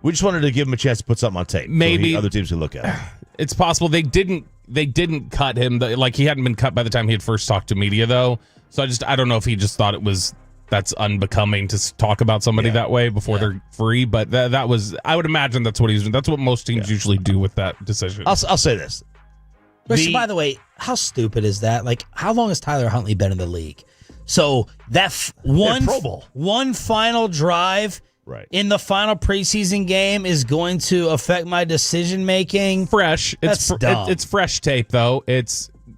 We just wanted to give him a chance to put something on tape. Maybe so other teams can look at it. It's possible they didn't cut him. Like, he hadn't been cut by the time he had first talked to media, though. So I don't know if he just thought that's unbecoming to talk about somebody that way before they're free. But that was, I would imagine that's what he's doing. That's what most teams usually do with that decision. I'll say this. Which, by the way, how stupid is that? Like, how long has Tyler Huntley been in the league? So that one final drive in the final preseason game is going to affect my decision making. Fresh. It's fresh tape, though.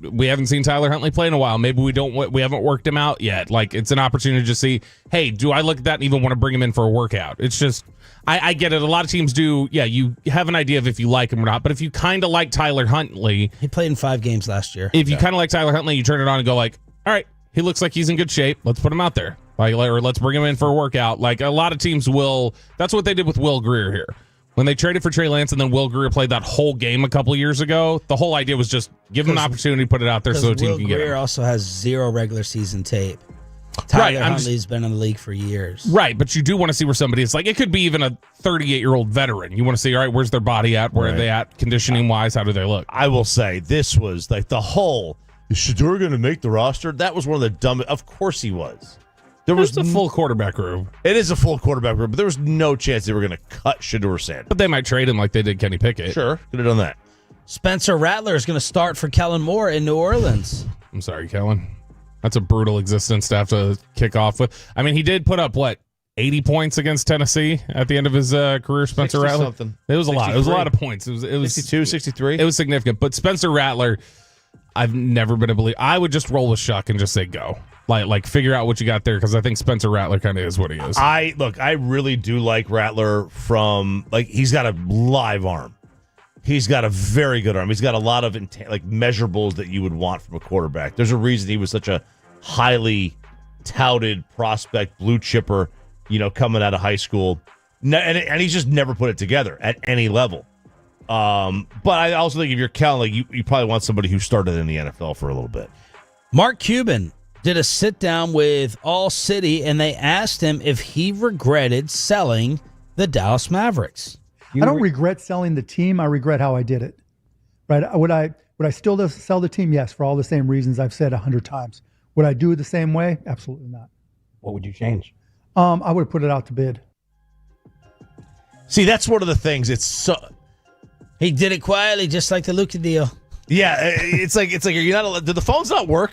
We haven't seen Tyler Huntley play in a while. Maybe we haven't worked him out yet. Like, it's an opportunity to just see, hey, do I look at that and even want to bring him in for a workout? It's just, I get it. A lot of teams do. Yeah, you have an idea of if you like him or not. But if you kind of like Tyler Huntley, he played in 5 games last year. If you kind of like Tyler Huntley, you turn it on and go like, all right, he looks like he's in good shape. Let's put him out there. Or let's bring him in for a workout. Like, a lot of teams will. That's what they did with Will Grier here. When they traded for Trey Lance and then Will Grier played that whole game a couple years ago, the whole idea was just give him an opportunity, put it out there so the team can get him. Will Grier also has 0 regular season tape. Tyler Huntley's been in the league for years. Right, but you do want to see where somebody is. Like, it could be even a 38-year-old veteran. You want to see, all right, where's their body at? Where are they at conditioning-wise? How do they look? I will say, this was like the whole, is Shedeur going to make the roster? That was one of the dumbest. Of course he was. There was a full quarterback room. It is a full quarterback room, but there was no chance they were going to cut Shedeur Sanders. But they might trade him like they did Kenny Pickett. Sure, could have done that. Spencer Rattler is going to start for Kellen Moore in New Orleans. I'm sorry, Kellen. That's a brutal existence to have to kick off with. I mean, he did put up, 80 points against Tennessee at the end of his career, Spencer Rattler? Something. It was a lot. It was a lot of points. It was 62, 63. It was significant. But Spencer Rattler, I've never been a believer. I would just roll with Shuck and just say go. Like figure out what you got there, because I think Spencer Rattler kind of is what he is. I really do like Rattler from, he's got a live arm. He's got a very good arm. He's got a lot of measurables that you would want from a quarterback. There's a reason he was such a highly touted prospect, blue chipper, coming out of high school. And he's just never put it together at any level. But I also think if you're counting, you probably want somebody who started in the NFL for a little bit. Mark Cuban did a sit-down with All City, and they asked him if he regretted selling the Dallas Mavericks. I don't regret selling the team. I regret how I did it. Right? Would I still sell the team? Yes, for all the same reasons I've said 100 times. Would I do it the same way? Absolutely not. What would you change? I would have put it out to bid. See, that's one of the things. He did it quietly, just like the Luka deal. Yeah, it's like you're not. Did the phones not work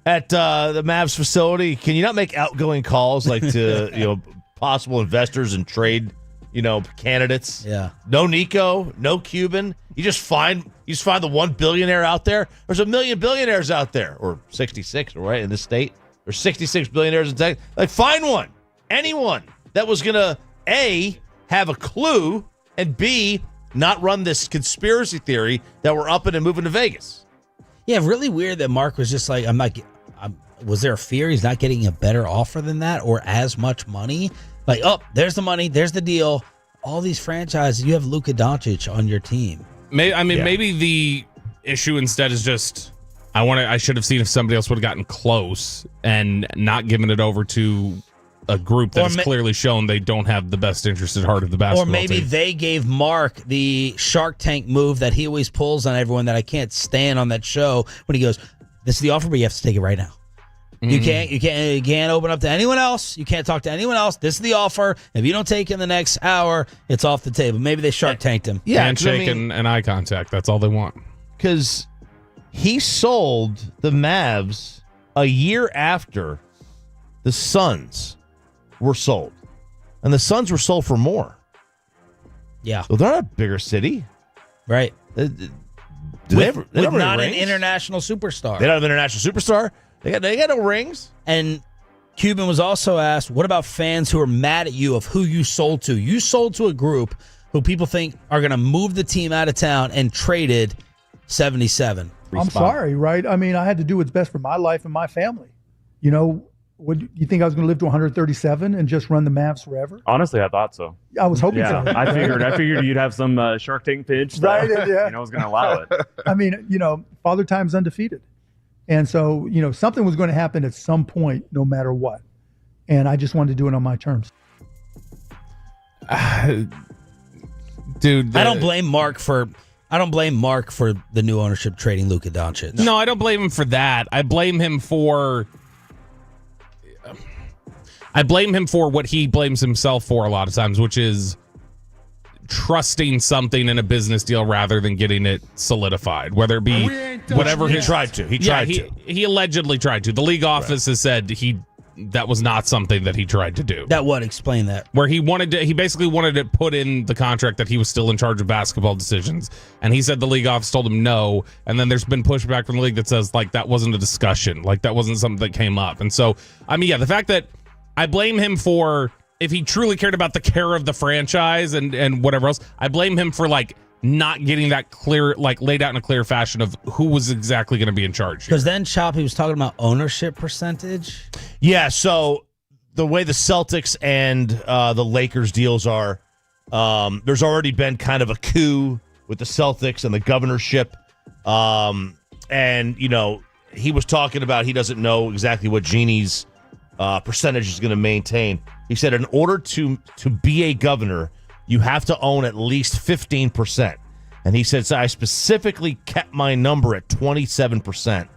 at the Mavs facility? Can you not make outgoing calls to possible investors and trade candidates? Yeah. No Nico, no Cuban. You just find the one billionaire out there. There's a million billionaires out there, or 66, right, in this state. There's 66 billionaires in Texas. Find one, anyone that was gonna A, have a clue, and B, not run this conspiracy theory that we're upping and moving to Vegas. Yeah, really weird that Mark was just like, was there a fear he's not getting a better offer than that or as much money? There's the money, there's the deal. All these franchises, you have Luka Doncic on your team. Maybe the issue instead is just I should have seen if somebody else would have gotten close and not given it over to a group that has clearly shown they don't have the best interest at heart of the basketball team. Or maybe they gave Mark the Shark Tank move that he always pulls on everyone that I can't stand on that show when he goes, this is the offer, but you have to take it right now. You can't open up to anyone else. You can't talk to anyone else. This is the offer. If you don't take it in the next hour, it's off the table. Maybe they Shark Tanked him. Yeah, handshake and eye contact. That's all they want. Because he sold the Mavs a year after the Suns were sold. And the Suns were sold for more. Yeah. So they're not a bigger city. Right. With not an international superstar. They don't have an international superstar. They got no rings. And Cuban was also asked, what about fans who are mad at you of who you sold to? You sold to a group who people think are going to move the team out of town and traded 77. I'm sorry, right? I mean, I had to do what's best for my life and my family. You know, would you think I was going to live to 137 and just run the Mavs forever? Honestly, I thought so. I was hoping so. I figured you'd have some Shark Tank pitch. Right, yeah. I was going to allow it. I mean, you know, Father Time's undefeated. And so, you know, something was going to happen at some point, no matter what. And I just wanted to do it on my terms. Dude, I don't blame Mark for the new ownership trading Luka Doncic. No, I don't blame him for that. I blame him for what he blames himself for a lot of times, which is trusting something in a business deal rather than getting it solidified, whether it be whatever he tried to. He allegedly tried to. The league office has said that was not something that he tried to do. That would explain that. Where he basically wanted to put in the contract that he was still in charge of basketball decisions. And he said the league office told him no. And then there's been pushback from the league that says, like, that wasn't a discussion. Like, that wasn't something that came up. And so, I mean, yeah, the fact that I blame him for, if he truly cared about the care of the franchise and whatever else, I blame him for, like, not getting that clear, like, laid out in a clear fashion of who was exactly going to be in charge. Because then Choppy was talking about ownership percentage. Yeah, so the way the Celtics and the Lakers deals are, there's already been kind of a coup with the Celtics and the governorship. And, you know, he was talking about he doesn't know exactly what Genie's percentage is going to maintain. He said in order to be a governor, you have to own at least 15%. And he said, so I specifically kept my number at 27%,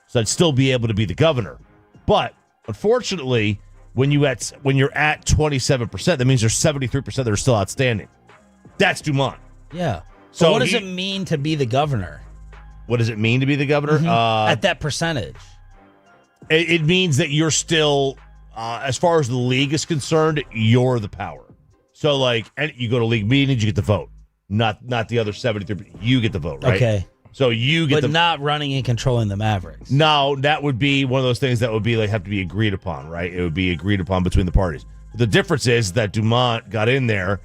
so I'd still be able to be the governor. But unfortunately, when you're at 27%, that means there's 73% that are still outstanding. That's Dumont. Yeah. So what does it mean to be the governor? What does it mean to be the governor? Mm-hmm. At that percentage. It means that you're still, as far as the league is concerned, you're the power. So, like, you go to league meetings, you get the vote. Not the other 73%. You get the vote, right? Okay. So you get but not running and controlling the Mavericks. No, that would be one of those things that would be like have to be agreed upon, right? It would be agreed upon between the parties. But the difference is that Dumont got in there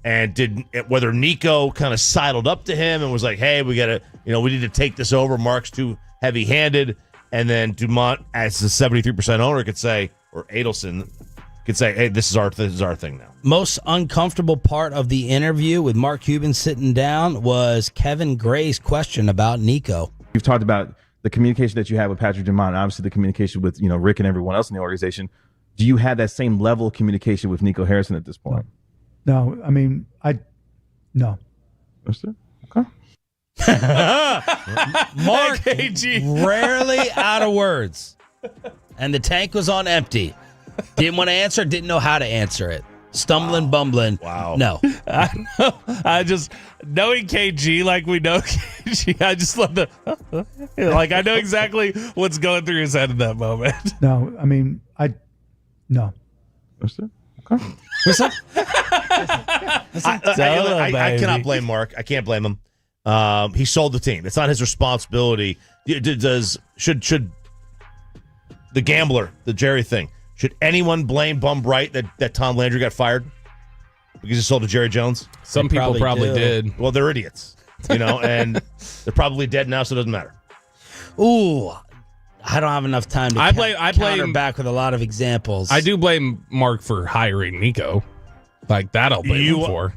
and whether Nico kind of sidled up to him and was like, hey, we need to take this over. Mark's too heavy-handed. And then Dumont, as the 73% owner, could say, or Adelson could say, hey, this is our thing now. Most uncomfortable part of the interview with Mark Cuban sitting down was Kevin Gray's question about Nico. You've talked about the communication that you had with Patrick Dumont, obviously the communication with Rick and everyone else in the organization. Do you have that same level of communication with Nico Harrison at this point? No, I mean, no. Understood? Okay. Mark rarely out of words, and the tank was on empty. Didn't want to answer, didn't know how to answer it. Stumbling, bumbling. Wow. No. I know. I just, knowing KG like we know KG, I just love like, I know exactly what's going through his head in that moment. No, I mean, no. Understood? Okay. What's up? I cannot blame Mark. I can't blame him. He sold the team. It's not his responsibility. Should the gambler, the Jerry thing, should anyone blame Bum Bright that Tom Landry got fired because he sold to Jerry Jones? Some people probably did. Well, they're idiots, and they're probably dead now, so it doesn't matter. Ooh, I don't have enough time to counter back with a lot of examples. I do blame Mark for hiring Nico. Like, that I'll blame him for.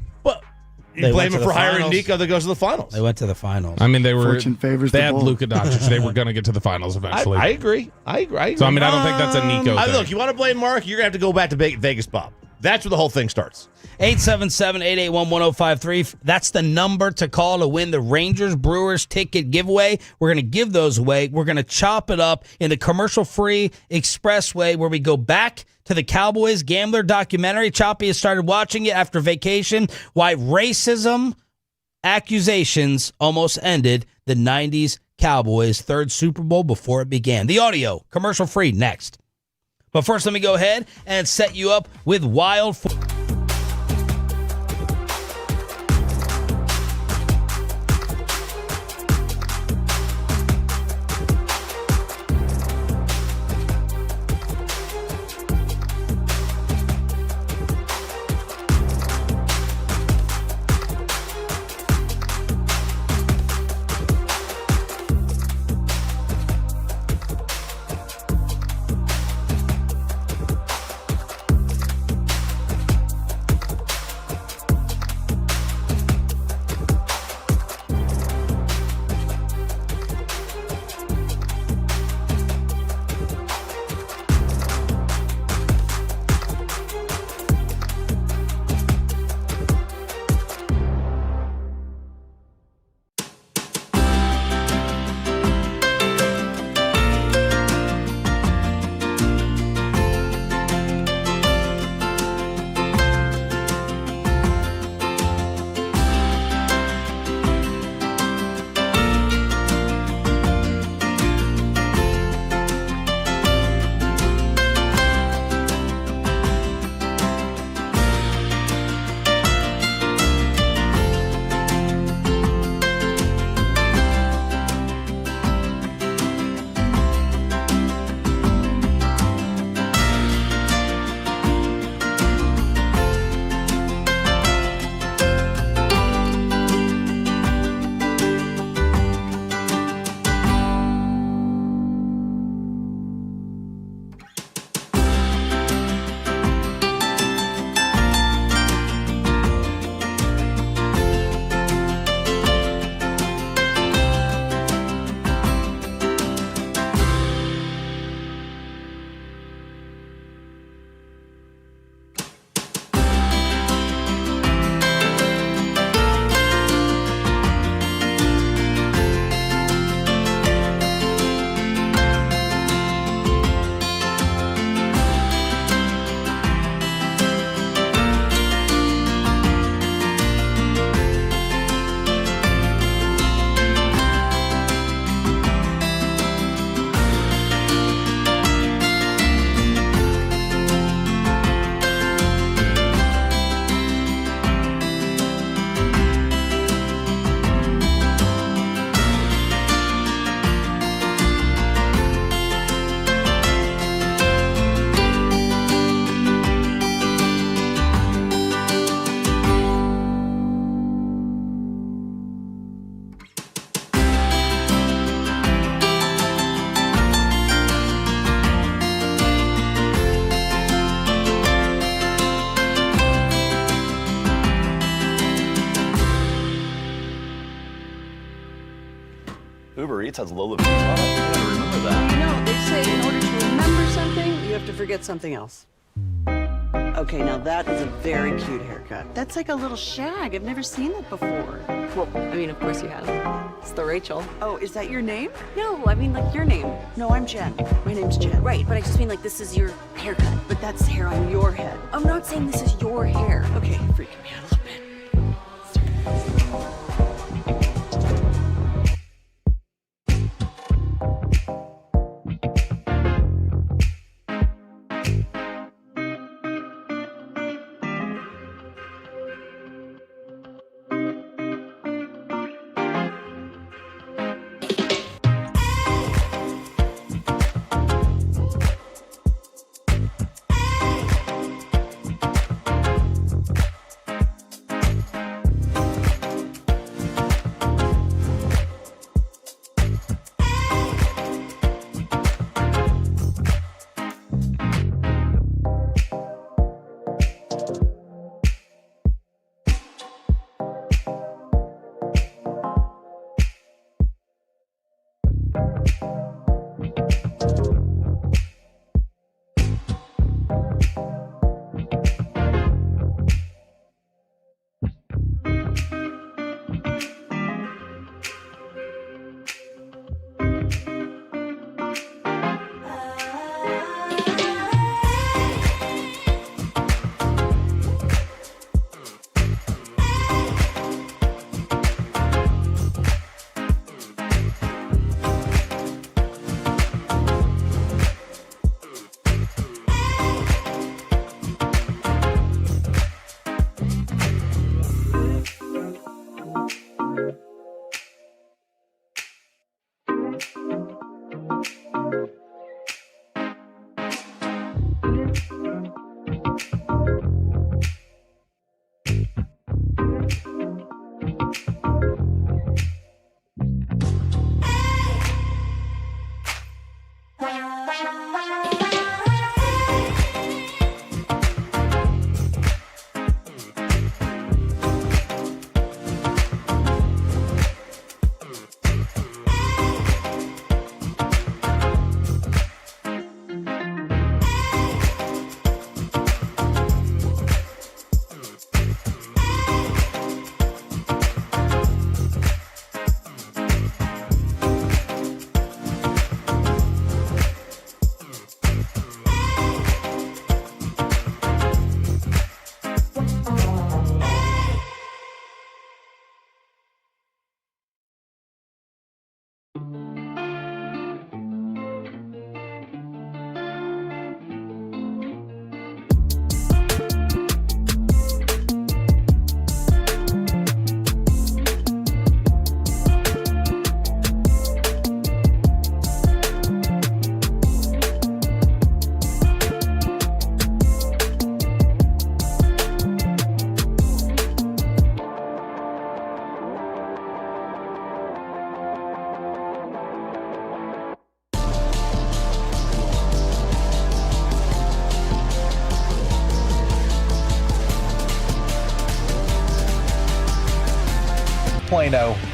You blame him for hiring Nico that goes to the finals. They went to the finals. I mean, they the had Luka Doncic. They were going to get to the finals eventually. I agree. So, I mean, I don't think that's a Nico thing. Look, you want to blame Mark, you're going to have to go back to Vegas Bob. That's where the whole thing starts. 877-881-1053. That's the number to call to win the Rangers-Brewers ticket giveaway. We're going to give those away. We're going to chop it up in the commercial-free expressway where we go back to the Cowboys Gambler documentary. Choppy has started watching it after vacation. Why racism accusations almost ended the 90s Cowboys' third Super Bowl before it began. The audio, commercial-free, next. But first, let me go ahead and set you up with Wild. Uber Eats has low-level products. You gotta remember that. No, they say in order to remember something, you have to forget something else. Okay, now that is a very cute haircut. That's like a little shag. I've never seen that before. Well, I mean, of course you have. It's the Rachel. Oh, is that your name? No, I mean like your name. No, I'm Jen. My name's Jen. Right, but I just mean like this is your haircut. But that's the hair on your head. I'm not saying this is your hair. Okay, freaking me out a little bit.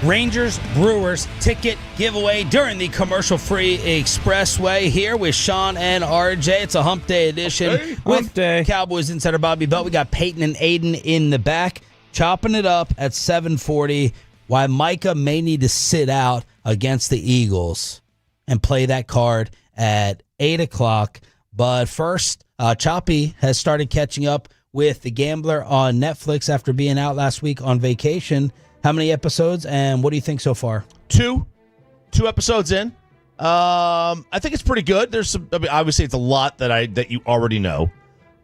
Rangers Brewers ticket giveaway during the commercial-free Expressway here with Sean and RJ. It's a hump day edition with Cowboys insider Bobby Belt. We got Peyton and Aiden in the back, chopping it up at 7:40. Why Micah may need to sit out against the Eagles and play that card at 8 o'clock. But first, Choppy has started catching up with The Gambler on Netflix after being out last week on vacation. How many episodes, and what do you think so far? Two episodes in. I think it's pretty good. There's some. I mean, obviously, it's a lot that you already know.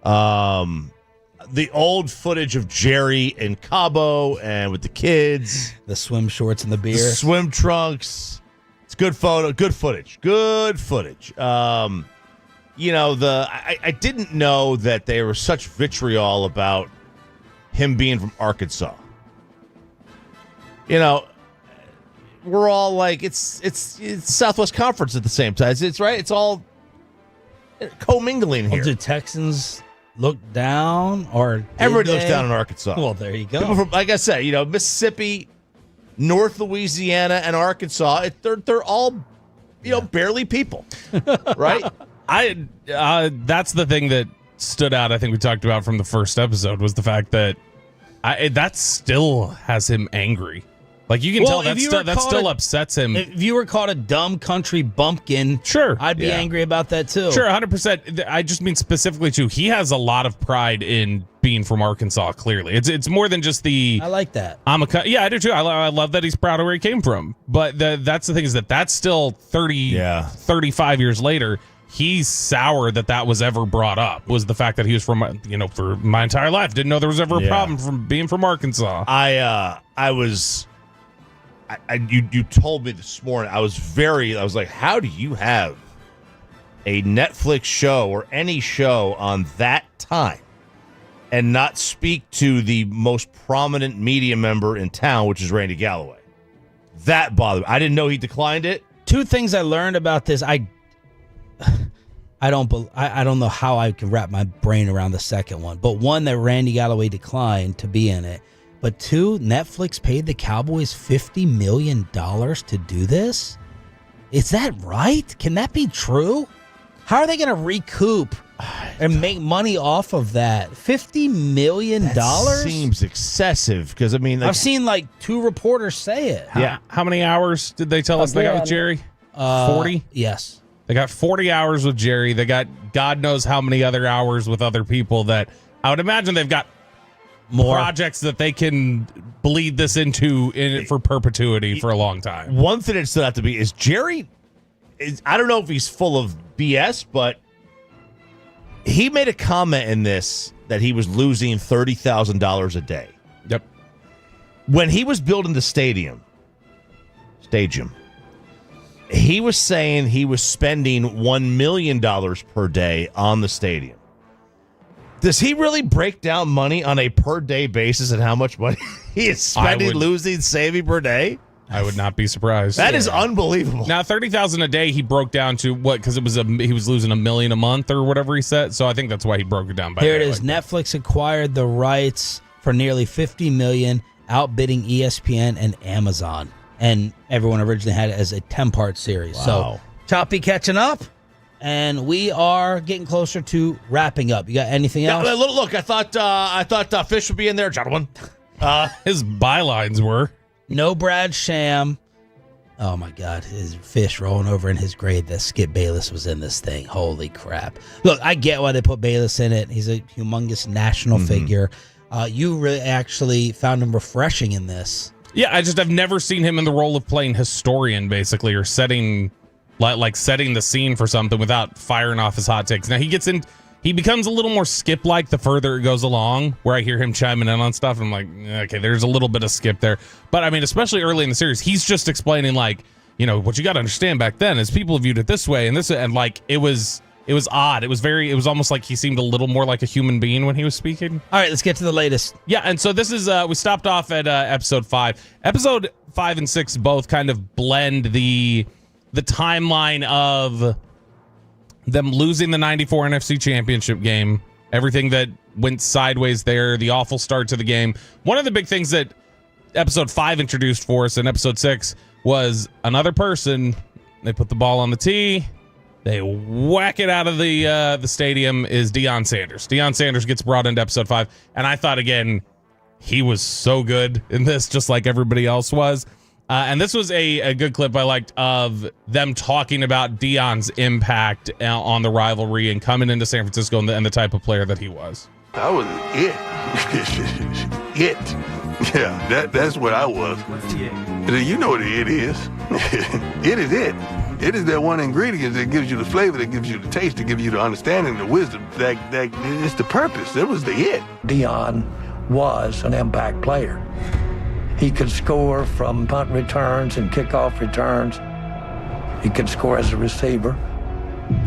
The old footage of Jerry in Cabo and with the kids, the swim shorts and the beer, the swim trunks. It's good photo, good footage, good footage. You know, I didn't know that there was such vitriol about him being from Arkansas. You know, we're all like, it's Southwest Conference at the same time. It's right. It's all commingling here. Do Texans look down, or everybody looks down in Arkansas? Well, there you go. People from, like I said, you know, Mississippi, North Louisiana and Arkansas, they're all, barely people, right? That's the thing that stood out. I think we talked about from the first episode was the fact that that still has him angry. Like you can tell that still upsets him. If you were called a dumb country bumpkin, sure, I'd be angry about that too. Sure, 100%. I just mean specifically too. He has a lot of pride in being from Arkansas. Clearly, it's more than just the. I like that. I do too. I love that he's proud of where he came from. But that's the thing is that's still 35 years later. He's sour that was ever brought up. Was the fact that he was from for my entire life didn't know there was ever a problem from being from Arkansas. You told me this morning. I was like, how do you have a Netflix show or any show on that time and not speak to the most prominent media member in town, which is Randy Galloway? That bothered me. I didn't know he declined it. Two things I learned about this. I don't know how I can wrap my brain around the second one, but one, that Randy Galloway declined to be in it. But two, Netflix paid the Cowboys $50 million to do this? Is that right? Can that be true? How are they going to recoup and make money off of that? $50 million? That seems excessive because, I've seen like two reporters say it. How many hours did they tell us they got with Jerry? 40? Yes. They got 40 hours with Jerry. They got God knows how many other hours with other people that I would imagine they've got more projects that they can bleed this into for perpetuity for a long time. One thing that stood out to me is Jerry, I don't know if he's full of BS, but he made a comment in this that he was losing $30,000 a day. Yep. When he was building the stadium, he was saying he was spending $1 million per day on the stadium. Does he really break down money on a per day basis and how much money he is spending, losing, saving per day? I would not be surprised. That is unbelievable. Now, $30,000 a day, he broke down to what? Because he was losing $1 million a month or whatever he said. So I think that's why he broke it down. Here it is. Like Netflix acquired the rights for nearly $50 million, outbidding ESPN and Amazon. And everyone originally had it as a 10-part series. Wow. So choppy catching up. And we are getting closer to wrapping up. You got anything else? Look, I thought Fish would be in there, gentlemen. His bylines were no Brad Sham. Oh my God, his Fish rolling over in his grave that Skip Bayless was in this thing. Holy crap! Look, I get why they put Bayless in it. He's a humongous national figure. You really actually found him refreshing in this. Yeah, I've never seen him in the role of playing historian, basically, or setting the scene for something without firing off his hot takes. Now he becomes a little more Skip-like the further it goes along, where I hear him chiming in on stuff. And I'm like, okay, there's a little bit of Skip there. But especially early in the series, he's just explaining what you got to understand back then is people viewed it this way and this, and it was odd. It was almost like he seemed a little more like a human being when he was speaking. All right, let's get to the latest. Yeah, and so this is we stopped off at episode 5. Episode 5 and 6 both kind of blend the timeline of them losing the 94 NFC Championship game, everything that went sideways there, the awful start to the game. One of the big things that episode 5 introduced for us in episode 6 was another person. They put the ball on the tee. They whack it out of the stadium is Deion Sanders. Deion Sanders gets brought into episode 5. And I thought, again, he was so good in this, just like everybody else was. And this was a good clip I liked of them talking about Deion's impact on the rivalry and coming into San Francisco and the type of player that he was. I was it. Yeah, that's what I was. You know what it is. It is it. It is that one ingredient that gives you the flavor, that gives you the taste, that gives you the understanding, the wisdom. That it's the purpose. That was the it. Deion was an impact player. He could score from punt returns and kickoff returns. He could score as a receiver.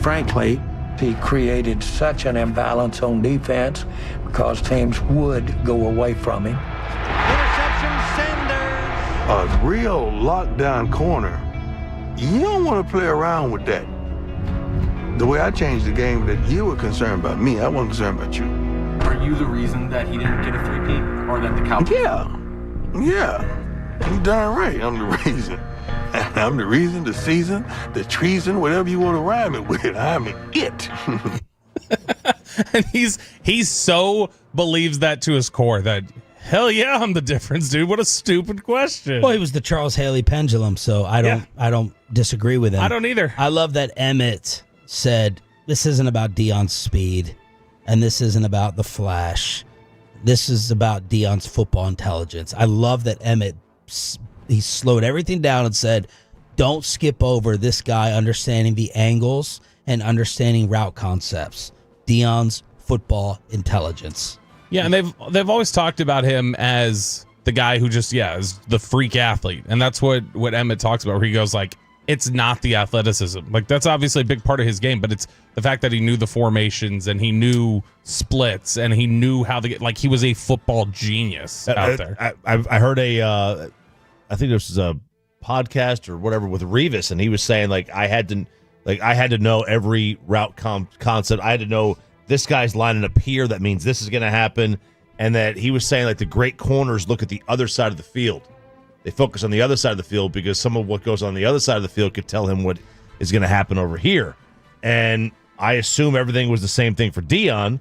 Frankly, he created such an imbalance on defense because teams would go away from him. Interception, Sanders. A real lockdown corner. You don't want to play around with that. The way I changed the game, that you were concerned about me, I wasn't concerned about you. Are you the reason that he didn't get a 3-peat or that the Cowboys? Yeah. You darn right, I'm the reason. I'm the reason, the season, the treason, whatever you want to rhyme it with. I'm it. And he's so believes that to his core that, hell yeah, I'm the difference, dude. What a stupid question. Well, he was the Charles Haley pendulum, so I don't disagree with him. I don't either. I love that Emmett said, this isn't about Deion's speed, and this isn't about the flash. This is about Deion's football intelligence. I love that Emmett, he slowed everything down and said, don't skip over this guy understanding the angles and understanding route concepts. Deion's football intelligence. Yeah, and they've always talked about him as the guy who just, is the freak athlete. And that's what Emmett talks about, where he goes like, it's not the athleticism. Like, that's obviously a big part of his game, but it's the fact that he knew the formations and he knew splits and he knew how to get, like, he was a football genius out there. I heard I think this was a podcast or whatever with Revis, and he was saying, like, I had to know every route concept. I had to know this guy's lining up here. That means this is going to happen. And that he was saying, like, the great corners look at the other side of the field. They focus on the other side of the field because some of what goes on the other side of the field could tell him what is going to happen over here. And I assume everything was the same thing for Deion,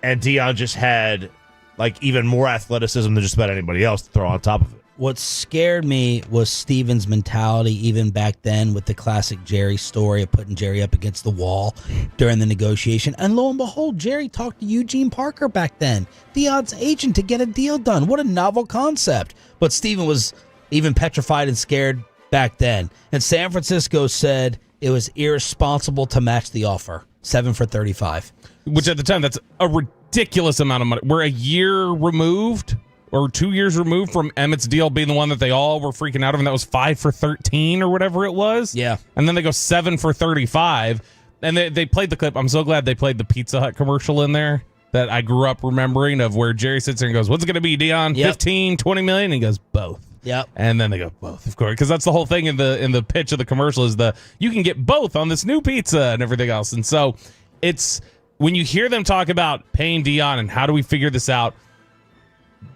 and Deion just had, like, even more athleticism than just about anybody else to throw on top of it. What scared me was Steven's mentality even back then with the classic Jerry story of putting Jerry up against the wall during the negotiation. And lo and behold, Jerry talked to Eugene Parker back then, Deion's agent, to get a deal done. What a novel concept. But Steven was even petrified and scared back then. And San Francisco said it was irresponsible to match the offer. 7 for $35. Which at the time, that's a ridiculous amount of money. We're a year removed or 2 years removed from Emmett's deal being the one that they all were freaking out of, and that was 5 for $13 or whatever it was. Yeah. And then they go 7 for $35. And they played the clip. I'm so glad they played the Pizza Hut commercial in there that I grew up remembering, of where Jerry sits there and goes, what's it going to be, Deion? 15, 20 million? And he goes, both. Yep. And then they go, both, of course. Because that's the whole thing in the pitch of the commercial is you can get both on this new pizza and everything else. And so it's, when you hear them talk about paying Deion and how do we figure this out,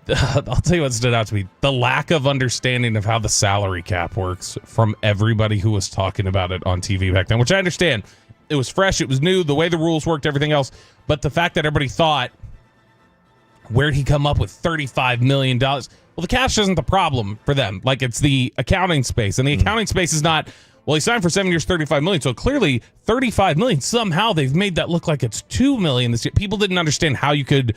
I'll tell you what stood out to me. The lack of understanding of how the salary cap works from everybody who was talking about it on TV back then, which I understand. It was fresh. It was new. The way the rules worked, everything else. But the fact that everybody thought, where'd he come up with $35 million? Well, the cash isn't the problem for them. Like, it's the accounting space. And the accounting space is not, well, he signed for 7 years, $35 million. So clearly $35 million, somehow they've made that look like it's $2 million this year. People didn't understand how you could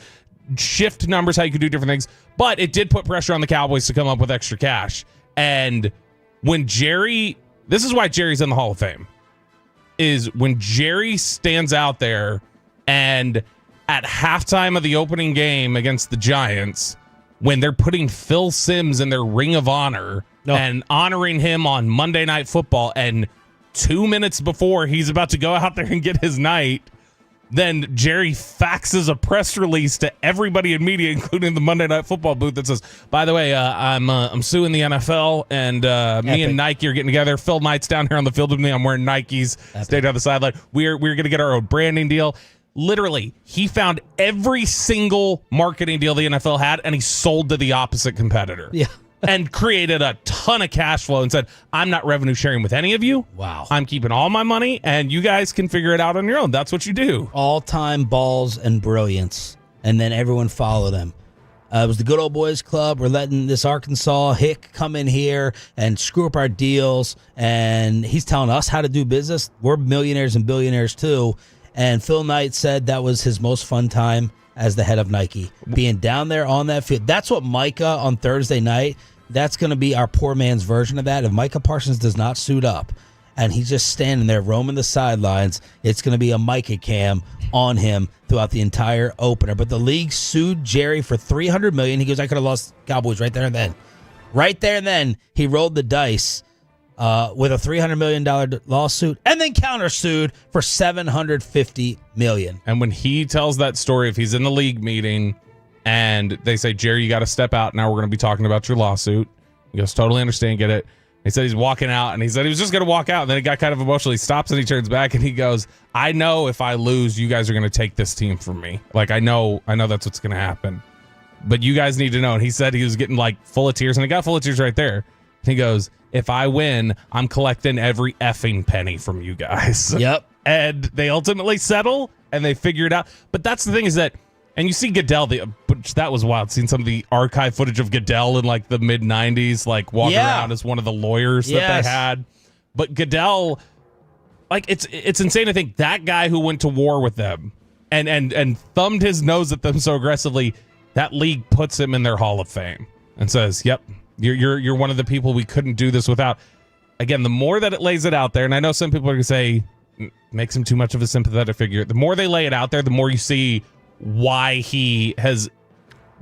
shift numbers, how you could do different things. But it did put pressure on the Cowboys to come up with extra cash. And when Jerry, this is why Jerry's in the Hall of Fame, is when Jerry stands out there and at halftime of the opening game against the Giants, when they're putting Phil Simms in their Ring of Honor and honoring him on Monday Night Football, and 2 minutes before he's about to go out there and get his night, then Jerry faxes a press release to everybody in media, including the Monday Night Football booth, that says, by the way, I'm suing the NFL, and me and Nike are getting together. Phil Knight's down here on the field with me. I'm wearing Nikes. Stayed on the sideline. We're going to get our own branding deal. Literally, he found every single marketing deal the NFL had, and he sold to the opposite competitor. Yeah. And created a ton of cash flow and said, I'm not revenue sharing with any of you. Wow. I'm keeping all my money, and you guys can figure it out on your own. That's what you do. All-time balls and brilliance. And then everyone followed him. It was the good old boys club. We're letting this Arkansas hick come in here and screw up our deals. And he's telling us how to do business. We're millionaires and billionaires too. And Phil Knight said that was his most fun time as the head of Nike, being down there on that field. That's what Micah on Thursday night, that's going to be our poor man's version of that. If Micah Parsons does not suit up and he's just standing there roaming the sidelines, it's going to be a Micah cam on him throughout the entire opener. But the league sued Jerry for $300 million. He goes, I could have lost Cowboys right there and then. Right there and then, he rolled the dice with a $300 million lawsuit, and then countersued for $750 million. And when he tells that story, if he's in the league meeting and they say, Jerry, you got to step out now, we're going to be talking about your lawsuit. He goes, totally understand, get it. He said he's walking out, and he said he was just going to walk out, and then he got kind of emotional. He stops and he turns back and he goes, I know if I lose, you guys are going to take this team from me. Like, I know that's what's going to happen. but you guys need to know. And he said he was getting like full of tears, and he got full of tears right there. He goes, if I win, I'm collecting every effing penny from you guys. Yep. And they ultimately settle, and they figure it out. But that's the thing is that, and you see Goodell, which that was wild, seeing some of the archive footage of Goodell in like the mid-90s, like walking around as one of the lawyers that they had. But Goodell, like it's insane to think that guy who went to war with them and thumbed his nose at them so aggressively, that league puts him in their Hall of Fame and says, yep, you're one of the people we couldn't do this without. Again, the more that it lays it out there, and I know some people are going to say, makes him too much of a sympathetic figure. The more they lay it out there, the more you see why he has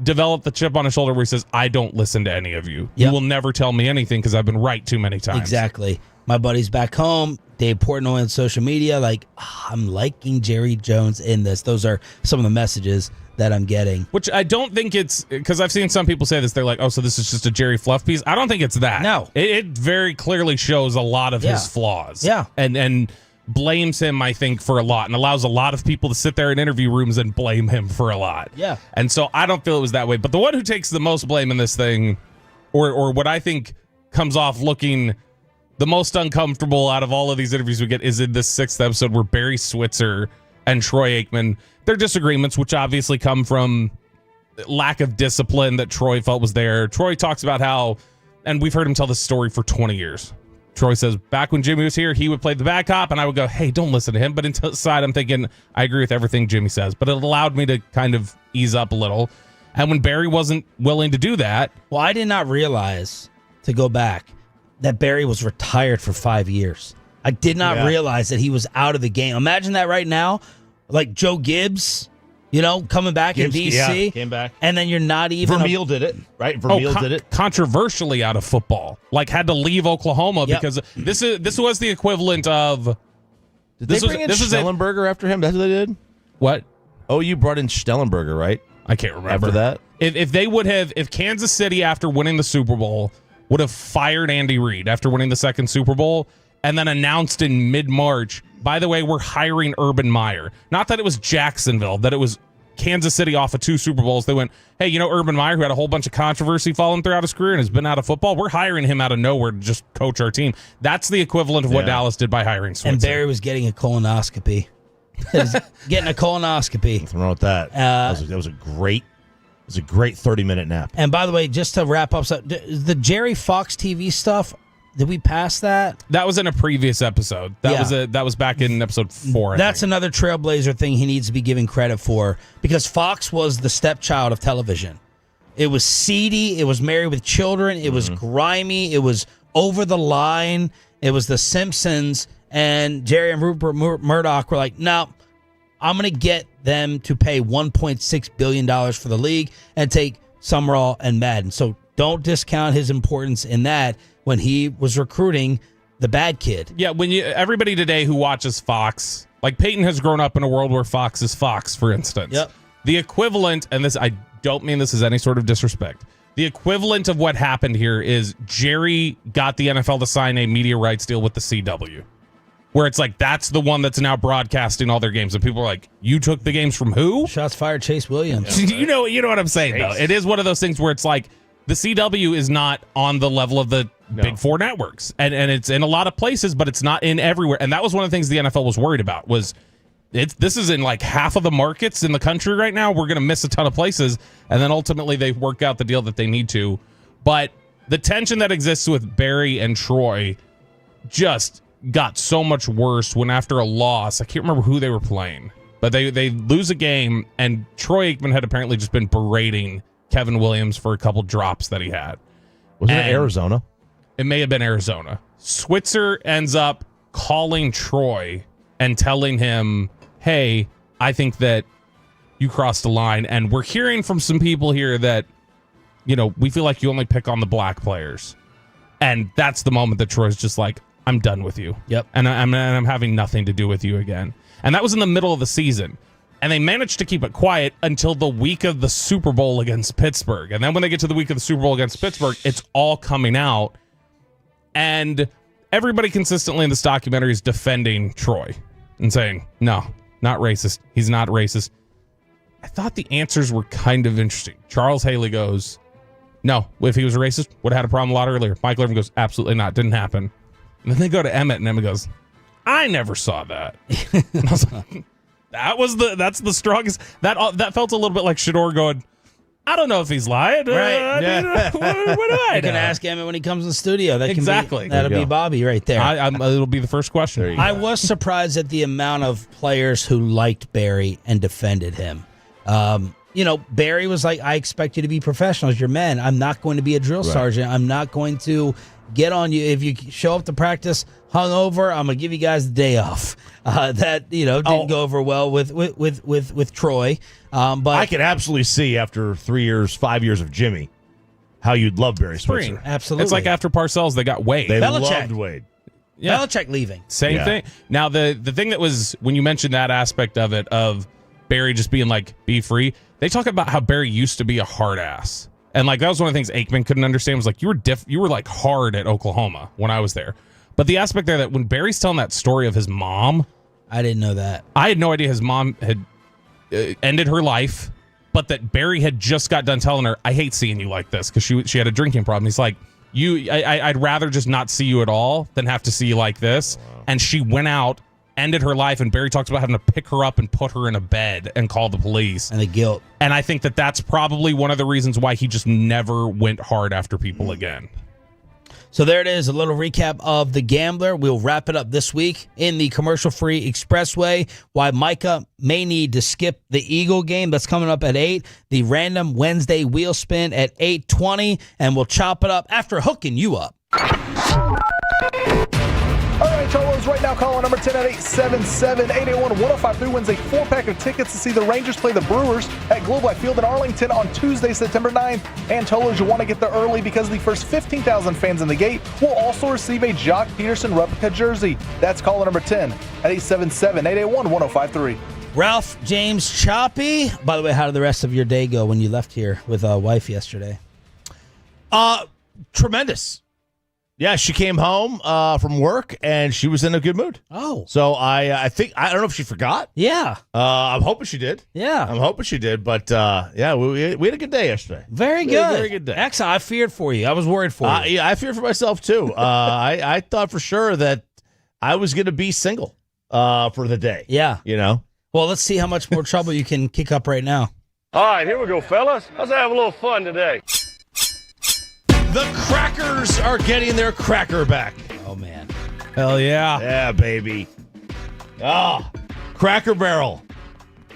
developed the chip on his shoulder where he says, I don't listen to any of you. You will never tell me anything because I've been right too many times. Exactly. My buddies back home, Dave Portnoy on social media, like, I'm liking Jerry Jones in this. Those are some of the messages that I'm getting. Which I don't think it's, because I've seen some people say this, they're like, oh, so this is just a Jerry Fluff piece. I don't think it's that. No. It very clearly shows a lot of his flaws. Yeah. And blames him, I think, for a lot, and allows a lot of people to sit there in interview rooms and blame him for a lot. Yeah. And so I don't feel it was that way. But the one who takes the most blame in this thing, or what I think comes off looking the most uncomfortable out of all of these interviews we get, is in this 6th episode where Barry Switzer and Troy Aikman, their disagreements, which obviously come from lack of discipline that Troy felt was there. Troy talks about how, and we've heard him tell this story for 20 years. Troy says, back when Jimmy was here, he would play the bad cop, and I would go, hey, don't listen to him. But inside, I'm thinking, I agree with everything Jimmy says. But it allowed me to kind of ease up a little. And when Barry wasn't willing to do that. Well, I did not realize, to go back, that Barry was retired for 5 years. I did not realize that he was out of the game. Imagine that right now, like Joe Gibbs, coming back in D.C. Yeah, came back. And then you're not even... Vermeil did it, right? Vermeil did it. Controversially out of football. Like, had to leave Oklahoma because this was the equivalent of... Did they bring in Stellenberger after him? That's what they did? What? Oh, you brought in Stellenberger, right? I can't remember. After that? If Kansas City, after winning the Super Bowl, would have fired Andy Reid after winning the second Super Bowl and then announced in mid-March, by the way, we're hiring Urban Meyer. Not that it was Jacksonville, that it was Kansas City off of 2 Super Bowls. They went, hey, Urban Meyer, who had a whole bunch of controversy following throughout his career and has been out of football, we're hiring him out of nowhere to just coach our team. That's the equivalent of what Dallas did by hiring Switzer. And Barry was getting a colonoscopy. Getting a colonoscopy. What's wrong with that? That was a great 30-minute nap. And by the way, just to wrap up, the Jerry Fox TV stuff, did we pass that? That was in a previous episode. That was back in episode 4. That's another trailblazer thing he needs to be given credit for, because Fox was the stepchild of television. It was seedy. It was Married with Children. It was grimy. It was over the line. It was The Simpsons. And Jerry and Rupert Murdoch were like, no, I'm going to get them to pay $1.6 billion for the league and take Summerall and Madden. So don't discount his importance in that when he was recruiting the bad kid. Yeah, everybody today who watches Fox, like Peyton has grown up in a world where Fox is Fox, for instance. Yep. The equivalent, and this, I don't mean this as any sort of disrespect, the equivalent of what happened here is Jerry got the NFL to sign a media rights deal with the CW. Where it's like, that's the one that's now broadcasting all their games. And people are like, you took the games from who? Shots fired, Chase Williams. You know what I'm saying, though. It is one of those things where it's like, the CW is not on the level of the big 4 networks. And it's in a lot of places, but it's not in everywhere. And that was one of the things the NFL was worried about, was this is in like half of the markets in the country right now. We're going to miss a ton of places. And then ultimately they work out the deal that they need to. But the tension that exists with Barry and Troy just got so much worse when, after a loss, I can't remember who they were playing, but they lose a game, and Troy Aikman had apparently just been berating Kevin Williams for a couple drops that he had. Was it Arizona? It may have been Arizona. Switzer ends up calling Troy and telling him, hey, I think that you crossed the line, and we're hearing from some people here that, we feel like you only pick on the black players. And that's the moment that Troy's just like, I'm done with you. Yep. And I'm having nothing to do with you again. And that was in the middle of the season. And they managed to keep it quiet until the week of the Super Bowl against Pittsburgh. And then when they get to the week of the Super Bowl against Pittsburgh, it's all coming out. And everybody consistently in this documentary is defending Troy and saying, no, not racist. He's not racist. I thought the answers were kind of interesting. Charles Haley goes, no, if he was a racist, would have had a problem a lot earlier. Michael Irvin goes, absolutely not, didn't happen. And then they go to Emmett, and Emmett goes, I never saw that. And I was like, that's the strongest. That felt a little bit like Shador going, I don't know if he's lying. Right. What do I You can know? ask Emmett when he comes in the studio. Exactly. That'll be Bobby right there. It'll be the first question. I was surprised at the amount of players who liked Barry and defended him. Barry was like, I expect you to be professionals. You're men. I'm not going to be a drill sergeant. I'm not going to get on you. If you show up to practice hungover, I'm going to give you guys the day off. That didn't go over well with Troy. But I could absolutely see after 5 years of Jimmy how you'd love Barry Switzer. Absolutely. It's like after Parcells, they got Wade. They Belichick. loved Wade. Yeah. Belichick leaving. Same thing. Now, the thing that was, when you mentioned that aspect of it, of Barry just being like, be free, they talk about how Barry used to be a hard ass. And like, that was one of the things Aikman couldn't understand, was like, you were like hard at Oklahoma when I was there. But the aspect there that when Barry's telling that story of his mom, I didn't know that. I had no idea his mom had ended her life, but that Barry had just got done telling her, I hate seeing you like this, because she had a drinking problem. He's like, I'd rather just not see you at all than have to see you like this. Wow. And she went out, ended her life, and Barry talks about having to pick her up and put her in a bed and call the police. And the guilt. And I think that that's probably one of the reasons why he just never went hard after people again. So there it is, a little recap of The Gambler. We'll wrap it up this week in the commercial-free Expressway, why Micah may need to skip the Eagle game. That's coming up at 8. The random Wednesday wheel spin at 8:20, and we'll chop it up after hooking you up. All right, Cholos, right now, call number 10 at 877-881-1053 wins a 4-pack of tickets to see the Rangers play the Brewers at Globe Life Field in Arlington on Tuesday, September 9th. And Cholos, you want to get there early because the first 15,000 fans in the gate will also receive a Jock Peterson replica jersey. That's caller number 10 at 877-881-1053. Ralph James Choppy. By the way, how did the rest of your day go when you left here with a wife yesterday? Tremendous. Yeah, she came home from work, and she was in a good mood. Oh. So I think, I don't know if she forgot. Yeah. I'm hoping she did. Yeah. I'm hoping she did. But, yeah, we had a good day yesterday. Very good. Very good day. Excellent. I feared for you. I was worried for you. Yeah, I feared for myself, too. I thought for sure that I was going to be single for the day. Yeah. Well, let's see how much more trouble you can kick up right now. All right, here we go, fellas. Let's have a little fun today. The Crackers are getting their cracker back. Oh, man. Hell yeah. Yeah, baby. Cracker Barrel.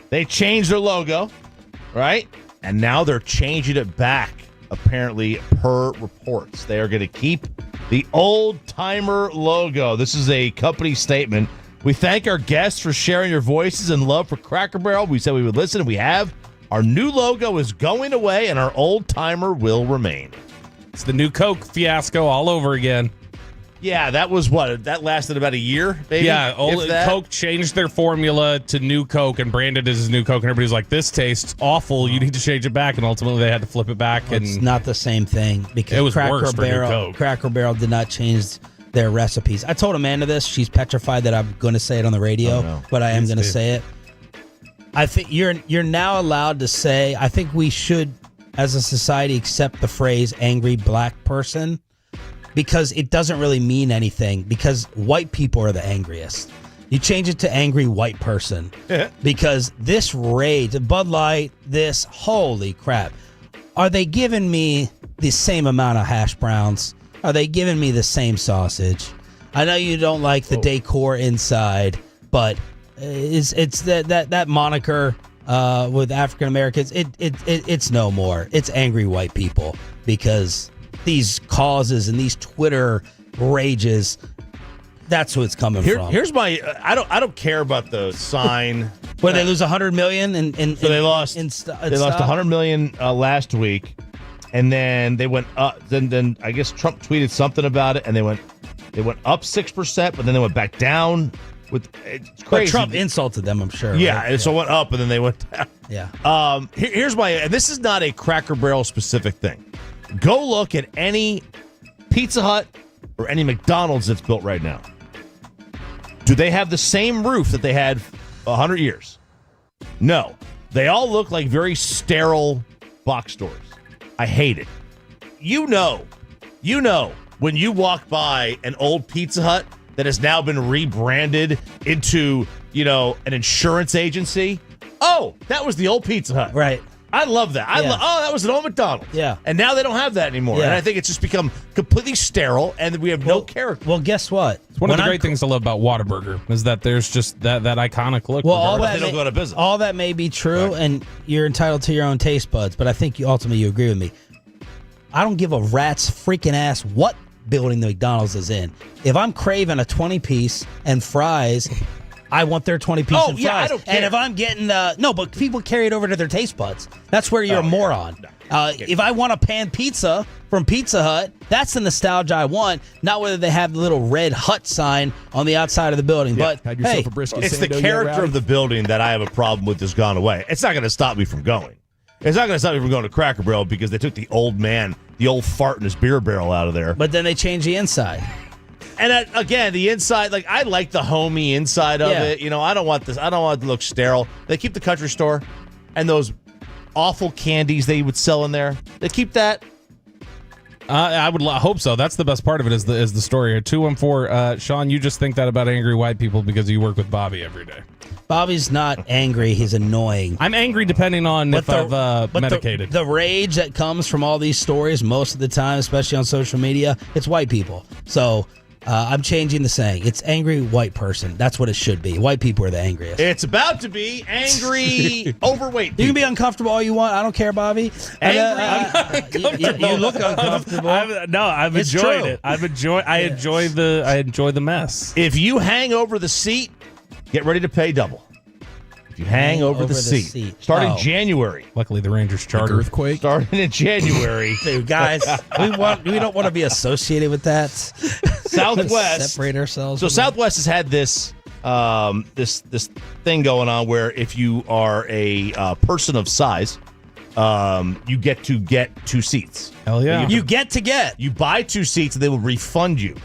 They changed their logo, right? And now they're changing it back, apparently, per reports. They are going to keep the old-timer logo. This is a company statement. We thank our guests for sharing your voices and love for Cracker Barrel. We said we would listen, and we have. Our new logo is going away, and our old-timer will remain. It's the new Coke fiasco all over again. Yeah, that was what? That lasted about a year, maybe? Yeah, Coke changed their formula to New Coke and branded it as New Coke, and everybody's like, this tastes awful. You need to change it back, and ultimately they had to flip it back. It's not the same thing because it was worse for New Coke. Cracker Barrel did not change their recipes. I told Amanda this. She's petrified that I'm going to say it on the radio, but I am going to say it. I think you're now allowed to say, I think we should, as a society, accept the phrase angry black person because it doesn't really mean anything because white people are the angriest. You change it to angry white person because this rage, Bud Light, this, holy crap. Are they giving me the same amount of hash browns? Are they giving me the same sausage? I know you don't like the decor inside, but it's that moniker with African Americans. It's no more. It's angry white people because these causes and these Twitter rages. That's who it's coming from. Here's my. I don't care about the sign. Where they lose $100 million so they lost. They lost $100 million last week, and then they went up. Then I guess Trump tweeted something about it, and they went up 6%, but then they went back down. It's crazy. But Trump insulted them, I'm sure. Yeah, right? and so it went up, and then they went down. Yeah. Here's my. And this is not a Cracker Barrel specific thing. Go look at any Pizza Hut or any McDonald's that's built right now. Do they have the same roof that they had 100 years? No. They all look like very sterile box stores. I hate it. You know, when you walk by an old Pizza Hut that has now been rebranded into, an insurance agency. Oh, that was the old Pizza Hut. Right. I love that. That was an old McDonald's. Yeah. And now they don't have that anymore. Yeah. And I think it's just become completely sterile, and we have no character. Well, guess what? It's one of the great things I love about Whataburger is that there's just that iconic look. Well, they don't go out of business. All that may be true, and you're entitled to your own taste buds, but I think ultimately you agree with me. I don't give a rat's freaking ass what building the McDonald's is in. If I'm craving a 20-piece and fries, I want their 20-piece and fries. I don't care. And if I'm getting but people carry it over to their taste buds. That's where you're a moron. If I want a pan pizza from Pizza Hut, that's the nostalgia I want, not whether they have the little red Hut sign on the outside of the building. Yeah. But hey, it's the character of the building that I have a problem with has gone away. It's not going to stop me from going. It's not going to stop me from going to Cracker Barrel because they took the old man, the old fart in his beer barrel out of there. But then they changed the inside. And again, the inside, I like the homey inside of it. I don't want this. I don't want it to look sterile. They keep the country store and those awful candies they would sell in there. They keep that. I would hope so. That's the best part of it is the story. 214, Sean, you just think that about angry white people because you work with Bobby every day. Bobby's not angry. He's annoying. I'm angry depending on if I've medicated. The rage that comes from all these stories most of the time, especially on social media, it's white people. So I'm changing the saying. It's angry white person. That's what it should be. White people are the angriest. It's about to be angry overweight people. You can be uncomfortable all you want. I don't care, Bobby. You look uncomfortable. I've It's enjoyed true. it. I enjoy the mess. If you hang over the seat, get ready to pay double. If you hang over the seat. Starting January. Luckily, the Rangers charter. Earthquake. Starting in January. Dude, guys, we don't want to be associated with that. Southwest. Separate ourselves. So Southwest has had this this thing going on where if you are a person of size, you get to get 2 seats. Hell yeah. You get to get. You buy 2 seats and they will refund you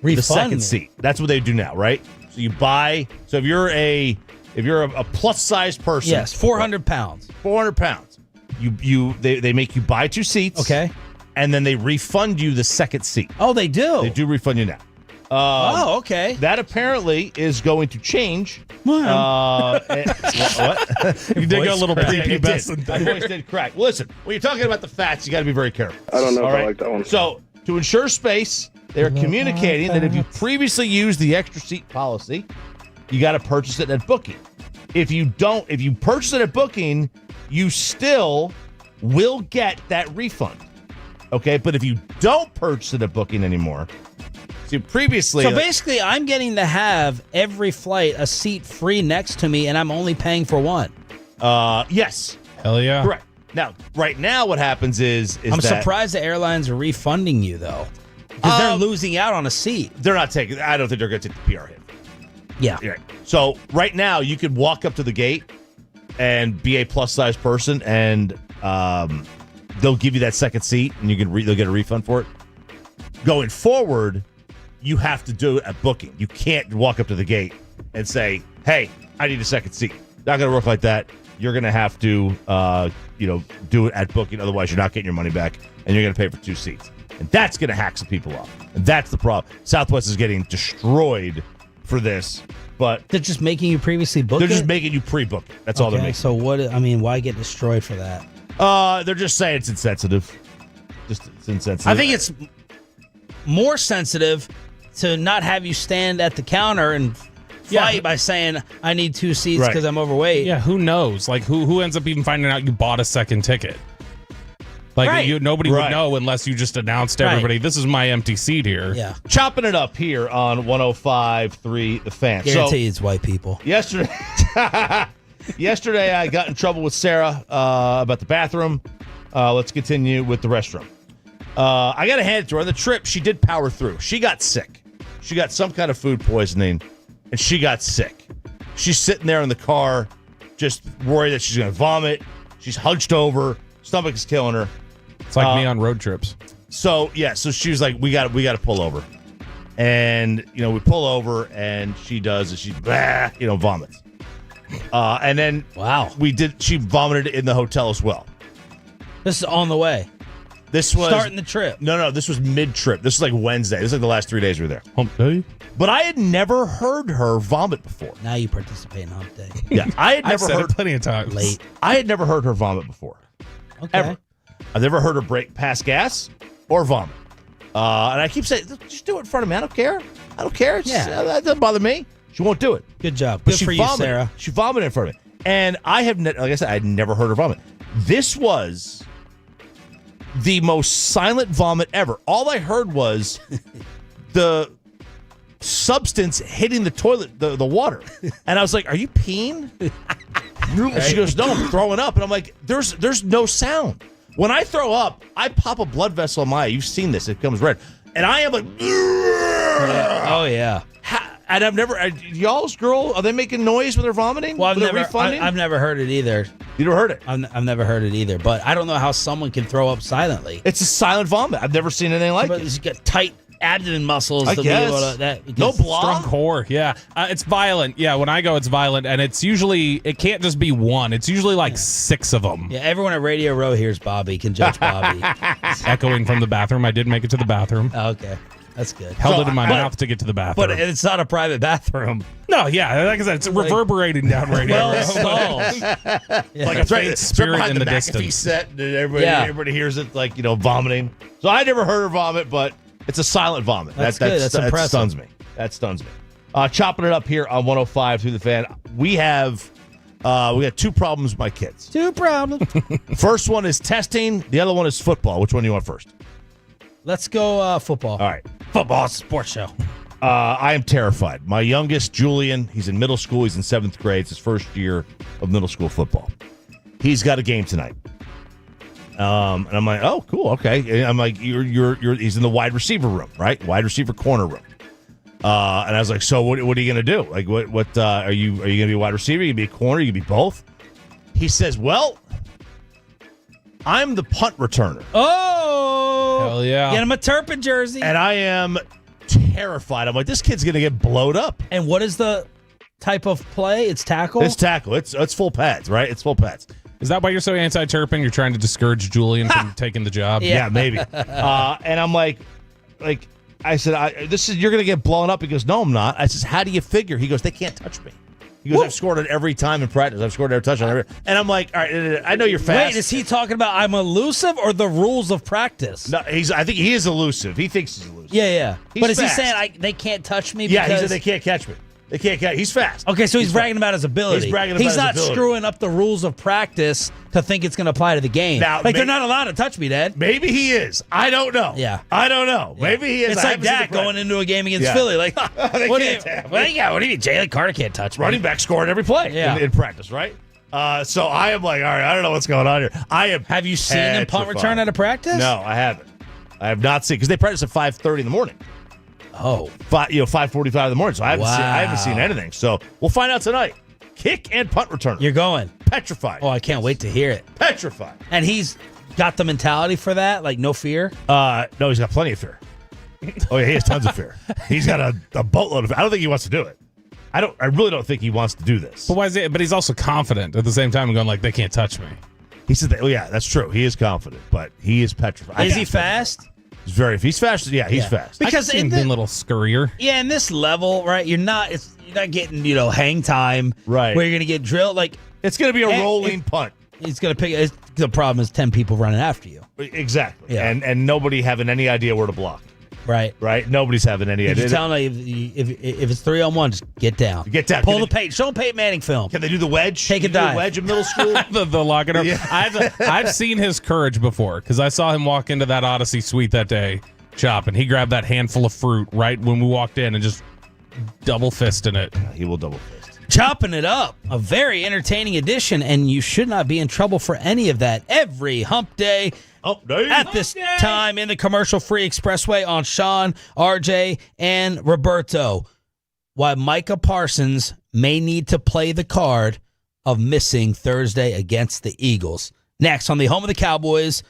the second seat. That's what they do now, right? So you buy. So if you're a plus size person, yes, 400 pounds. 400 pounds. They make you buy 2 seats. Okay. And then they refund you the second seat. Oh, they do. They do refund you now. Okay. That apparently is going to change. What? You did go a little prepubescent. My voice did crack. Listen, when you're talking about the fats, you got to be very careful. I don't know All if I right? like that one. So to ensure space, they're communicating that if you previously used the extra seat policy, you got to purchase it at booking. If you purchase it at booking, you still will get that refund. Okay, but if you don't purchase it at booking anymore, see previously. So basically, I'm getting to have every flight a seat free next to me, and I'm only paying for one. Yes. Hell yeah. Correct. Now, right now, what happens is I'm that surprised the airlines are refunding you though, because they're losing out on a seat. they're not taking. I don't think they're going to take the PR hit. Yeah. Right. So right now, you could walk up to the gate and be a plus size person, and they'll give you that second seat, and you can they'll get a refund for it. Going forward, you have to do it at booking. You can't walk up to the gate and say, "Hey, I need a second seat." Not going to work like that. You're going to have to, do it at booking. Otherwise, you're not getting your money back, and you're going to pay for 2 seats, and that's going to hack some people off. And that's the problem. Southwest is getting destroyed for this, but They're just making you previously book they're it? just making you pre-book it. That's all they're making. So why get destroyed for that? They're just saying it's insensitive. Just it's insensitive. I think it's more sensitive to not have you stand at the counter and fight by saying I need 2 seats because I'm overweight. Yeah, who knows? Like who ends up even finding out you bought a second ticket? Like nobody would know unless you just announced to everybody, this is my empty seat here. Yeah. Chopping it up here on 105.3 The Fan. Guarantee it's white people. Yesterday, I got in trouble with Sarah about the bathroom. Let's continue with the restroom. I got to hand it to her. On the trip, she did power through. She got sick. She got some kind of food poisoning, and she got sick. She's sitting there in the car, just worried that she's going to vomit. She's hunched over. Stomach is killing her. It's like me on road trips. So she was like, we got to pull over. And, we pull over, and she does, and she, vomits. And then she vomited in the hotel as well. This is on the way. This was starting the trip. No, this was mid-trip. This was like Wednesday. This is like the last 3 days we were there. Hump day. But I had never heard her vomit before. Now you participate in hump day. Yeah, I had never said heard it plenty of times. Late. I had never heard her vomit before. Okay. Ever. I've never heard her break past gas or vomit. And I keep saying, just do it in front of me. I don't care. That doesn't bother me. She won't do it. Good job. But Good she for you, vomited. Sarah. She vomited in front of me. And I have, like I said, I had never heard her vomit. This was the most silent vomit ever. All I heard was the substance hitting the toilet, the water. And I was like, are you peeing? She goes, no, I'm throwing up. And I'm like, there's no sound. When I throw up, I pop a blood vessel in my eye. You've seen this. It becomes red. And I am like, Oh, yeah. and I've never, y'all's girl, are they making noise when they're vomiting? Well, I've never heard it either. You never heard it? I've never heard it either, but I don't know how someone can throw up silently. It's a silent vomit. I've never seen anything like it. It's got tight abdomen muscles. I to guess. Be able to, that, No blah? Strong core, yeah. It's violent. Yeah, when I go, it's violent, and it's usually, it can't just be one. It's usually like 6 of them. Yeah, everyone at Radio Row hears Bobby, can judge Bobby. Echoing from the bathroom. I did make it to the bathroom. Okay, that's good. Held it in my mouth to get to the bathroom. But it's not a private bathroom. No, yeah, like I said, it's reverberating down Radio Well Row. stalled. Like a faint spirit in the McAfee distance. set, and everybody hears it, like, vomiting. So I never heard her vomit, but it's a silent vomit. That's good. That's impressive. That stuns me. That stuns me. Chopping it up here on 105 through the fan. We got 2 problems with my kids. 2 problems. First one is testing. The other one is football. Which one do you want first? Let's go football. All right. Football sports show. I am terrified. My youngest, Julian, he's in middle school. He's in 7th grade. It's his first year of middle school football. He's got a game tonight. And I'm like, oh, cool, okay. And I'm like, he's in the wide receiver room, right? Wide receiver corner room. And I was like, so what are you gonna do? Like, what are you gonna be a wide receiver? Are you gonna be a corner? Are you gonna be both? He says, well, I'm the punt returner. Oh, hell yeah! Get him a Turpin jersey. And I am terrified. I'm like, this kid's gonna get blowed up. And what is the type of play? It's tackle. It's tackle. It's full pads, right? It's full pads. Is that why you're so anti-Turpin? You're trying to discourage Julian from taking the job? Yeah, maybe. And I'm like, I said, you're going to get blown up. He goes, no, I'm not. I says, how do you figure? He goes, they can't touch me. He goes, I've scored it every time in practice. I've scored every touchdown. And I'm like, all right, I know you're fast. Wait, is he talking about I'm elusive or the rules of practice? No, I think he is elusive. He thinks he's elusive. Yeah. But is he saying they can't touch me? Yeah, he because said they can't catch me. They can't catch. He's fast. Okay, so he's bragging about his ability. He's bragging about his not ability. screwing up the rules of practice to think it's going to apply to the game. Now, they're not allowed to touch me, Dad. Maybe he is. I don't know. Yeah. I don't know. Yeah. Maybe he is. It's like Dak going into a game against Philly. Like, what do you mean? Jalen Carter can't touch me. Running back scoring every play in practice, right? So I am like, all right, I don't know what's going on here. Have you seen him punt return out of practice? No, I haven't. I have not seen, because they practice at 5:30 in the morning. Oh, 5:45 in the morning. So I haven't seen anything. So we'll find out tonight. Kick and punt returner. You're going. Petrified. Oh, I can't wait to hear it. Petrified. And he's got the mentality for that, like no fear. No, he's got plenty of fear. Oh yeah, he has tons of fear. He's got a boatload of fear. I don't think he wants to do it. I really don't think he wants to do this. But why is it? But he's also confident at the same time, going like, they can't touch me. He said that. Oh yeah, that's true. He is confident, but he is petrified. Is he fast? He's fast. Yeah, he's fast. Because in the little scurrier. Yeah, in this level, right? You're not getting hang time, right? Where you're gonna get drilled. Like it's gonna be a rolling punt. He's gonna pick. The problem is 10 people running after you. Exactly. Yeah. And nobody having any idea where to block. Right. Nobody's having any idea. You're telling them if it's 3-on-1, just get down. Get down. Pull the Peyton. Show them Peyton Manning film. Can they do the wedge? Take a dive. The wedge in middle school. the lock it up. Yeah. I've seen his courage before because I saw him walk into that Odyssey suite that day, Chop, and he grabbed that handful of fruit right when we walked in and just double fisting it. Yeah, he will double fist. Chopping it up. A very entertaining edition, and you should not be in trouble for any of that. Every hump day. At this time in the commercial-free expressway on Sean, RJ, and Roberto, why Micah Parsons may need to play the card of missing Thursday against the Eagles. Next on the home of the Cowboys,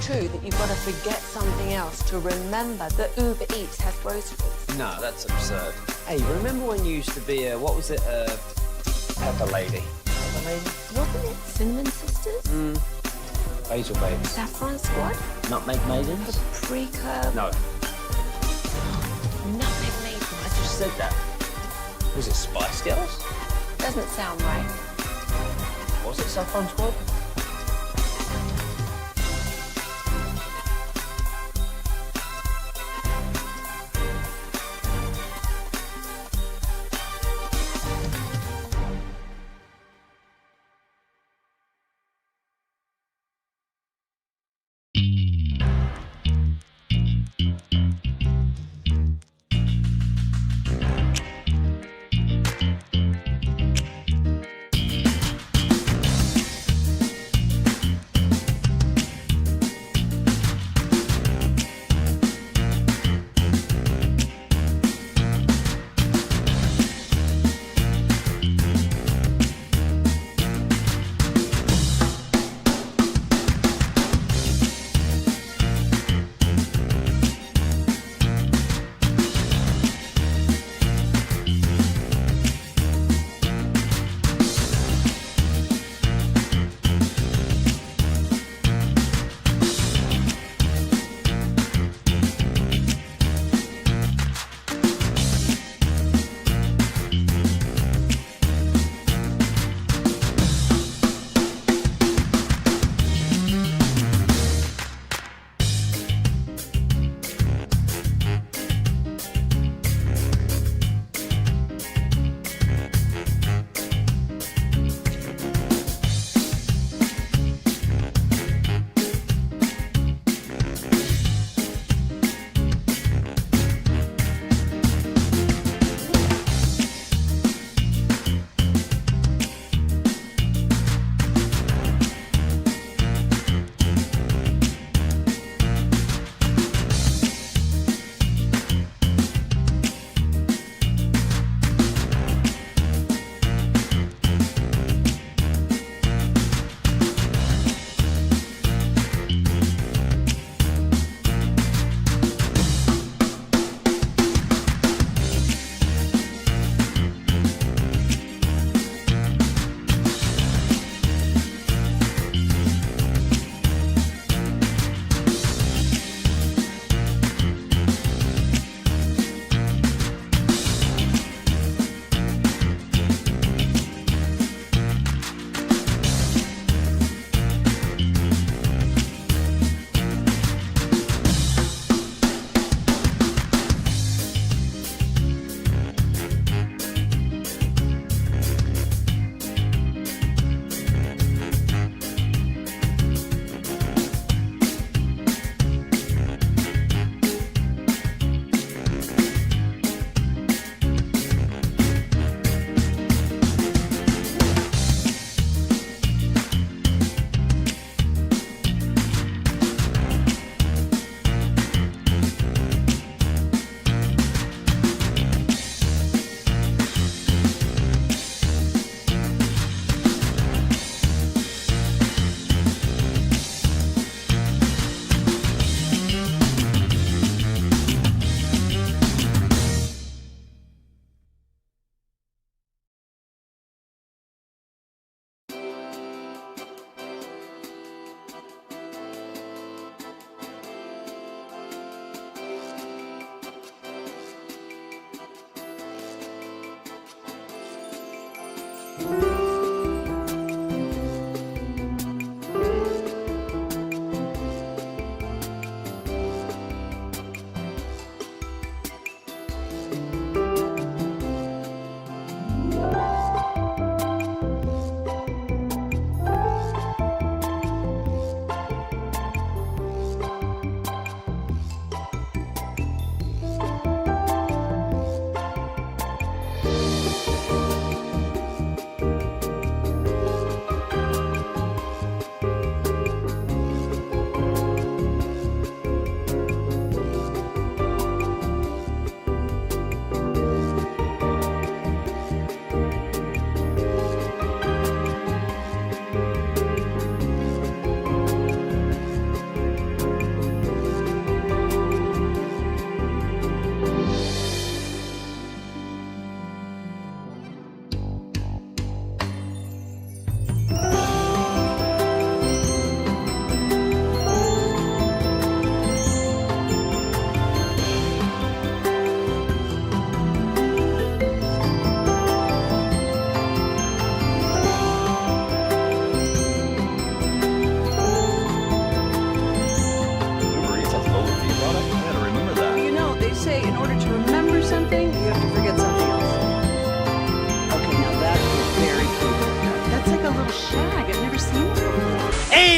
true that you've got to forget something else to remember that Uber Eats has groceries? No, that's absurd. Hey, remember when you used to be a, what was it, Pepper Lady? Pepper Lady? Wasn't it Cinnamon Sisters? Basil Babies. Saffron Squad? Nutmeg Maidens? Pre-curb? No. Nutmeg Maidens. I just said that. Was it Spice Girls? Doesn't sound right. Was it Saffron Squad?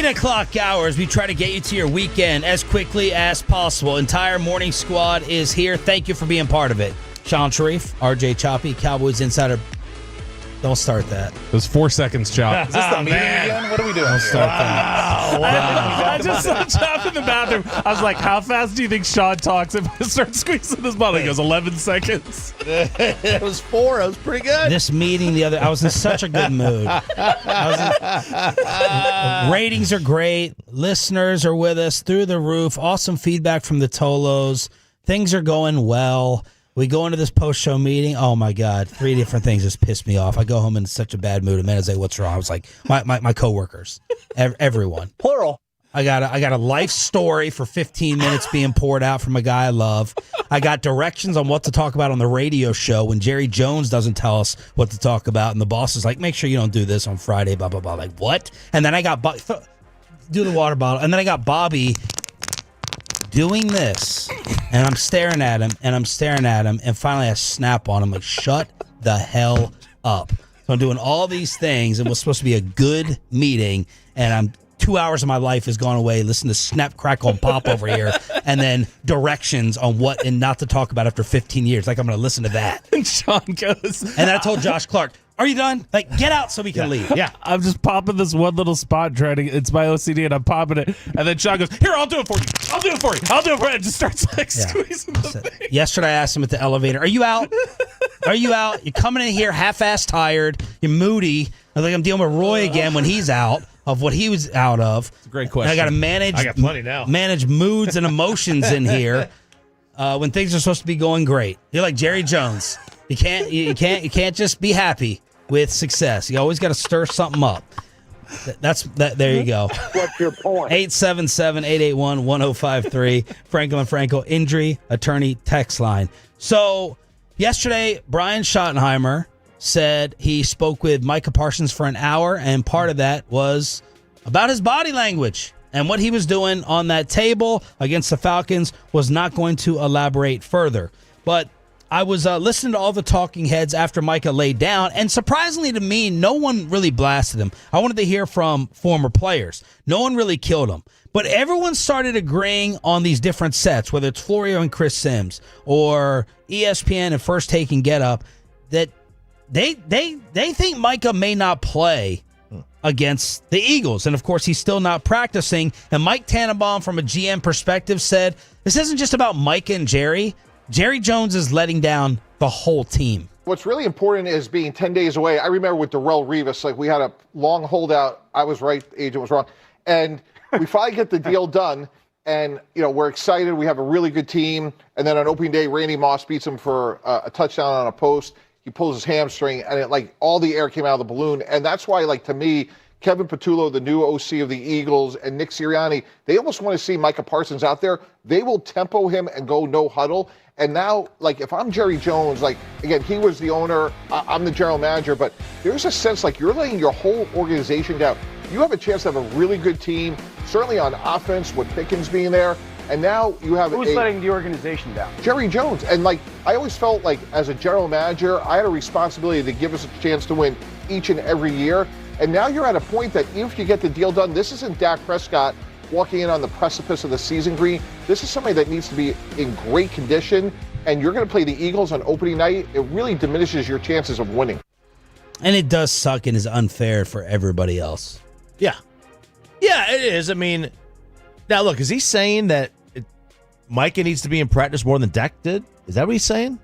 o'clock hours, we try to get you to your weekend as quickly as possible. Entire morning squad is here. Thank you for being part of it. Sean Sharif, RJ Choppy, Cowboys Insider. Don't start that. It was 4 seconds, Chop. Is this the meeting again? What are we doing? Don't start that. I just saw Chop in the bathroom. I was like, how fast do you think Sean talks if I start squeezing this bottle? He goes, 11 seconds. It was 4. It was pretty good. This meeting I was in such a good mood. Ratings are great. Listeners are with us through the roof. Awesome feedback from the Tolos. Things are going well. We go into this post-show meeting. Oh, my God. 3 different things just pissed me off. I go home in such a bad mood. And man, I say, what's wrong? I was like, my coworkers, everyone. Plural. I got a life story for 15 minutes being poured out from a guy I love. I got directions on what to talk about on the radio show when Jerry Jones doesn't tell us what to talk about. And the boss is like, make sure you don't do this on Friday, blah, blah, blah. Like, what? And then I got, do the water bottle. And then I got Bobby doing this, and I'm staring at him, and finally I snap on him, like, shut the hell up. So I'm doing all these things, and it was supposed to be a good meeting, and I'm 2 hours of my life has gone away, listen to snap, crackle, and pop over here, and then directions on what and not to talk about after 15 years. Like, I'm going to listen to that. And Sean goes, and then I told Josh Clark, are you done? Like, get out so we can leave. Yeah. I'm just popping this one little spot it's my OCD, and I'm popping it. And then Sean goes, here, I'll do it for you. I'll do it for you. And just starts like squeezing the thing. Yesterday I asked him at the elevator, are you out? Are you out? You're coming in here half-assed tired. You're moody. I think I'm dealing with Roy again when he's out of what he was out of. It's a great question. And I got to I got plenty now. manage moods and emotions in here when things are supposed to be going great. You're like Jerry Jones. You can't just be happy with success. You always got to stir something up. There you go. What's your point? 877-881-1053. Franklin Franco injury attorney text line. So yesterday, Brian Schottenheimer said he spoke with Micah Parsons for an hour, and part of that was about his body language. And what he was doing on that table against the Falcons was not going to elaborate further. But I was listening to all the talking heads after Micah laid down, and surprisingly to me, no one really blasted him. I wanted to hear from former players. No one really killed him. But everyone started agreeing on these different sets, whether it's Florio and Chris Sims or ESPN and First Take and Get Up, that they think Micah may not play against the Eagles. And, of course, he's still not practicing. And Mike Tannenbaum, from a GM perspective, said, this isn't just about Micah and Jerry. Jerry Jones is letting down the whole team. What's really important is being 10 days away. I remember with Darrelle Revis, like we had a long holdout. I was right, the agent was wrong. And we finally get the deal done. And, we're excited. We have a really good team. And then on opening day, Randy Moss beats him for a touchdown on a post. He pulls his hamstring, and all the air came out of the balloon. And that's why, to me, Kevin Patullo, the new OC of the Eagles, and Nick Sirianni, they almost want to see Micah Parsons out there. They will tempo him and go no huddle. And now, if I'm Jerry Jones, again, he was the owner, I'm the general manager, but there's a sense you're laying your whole organization down. You have a chance to have a really good team, certainly on offense with Pickens being there. And now you have Who's letting the organization down? Jerry Jones. And I always felt as a general manager, I had a responsibility to give us a chance to win each and every year. And now you're at a point that even if you get the deal done, this isn't Dak Prescott walking in on the precipice of the season green. This is somebody that needs to be in great condition. And you're going to play the Eagles on opening night. It really diminishes your chances of winning. And it does suck and is unfair for everybody else. Yeah. Yeah, it is. I mean, now look, is he saying that Micah needs to be in practice more than Dak did? Is that what he's saying?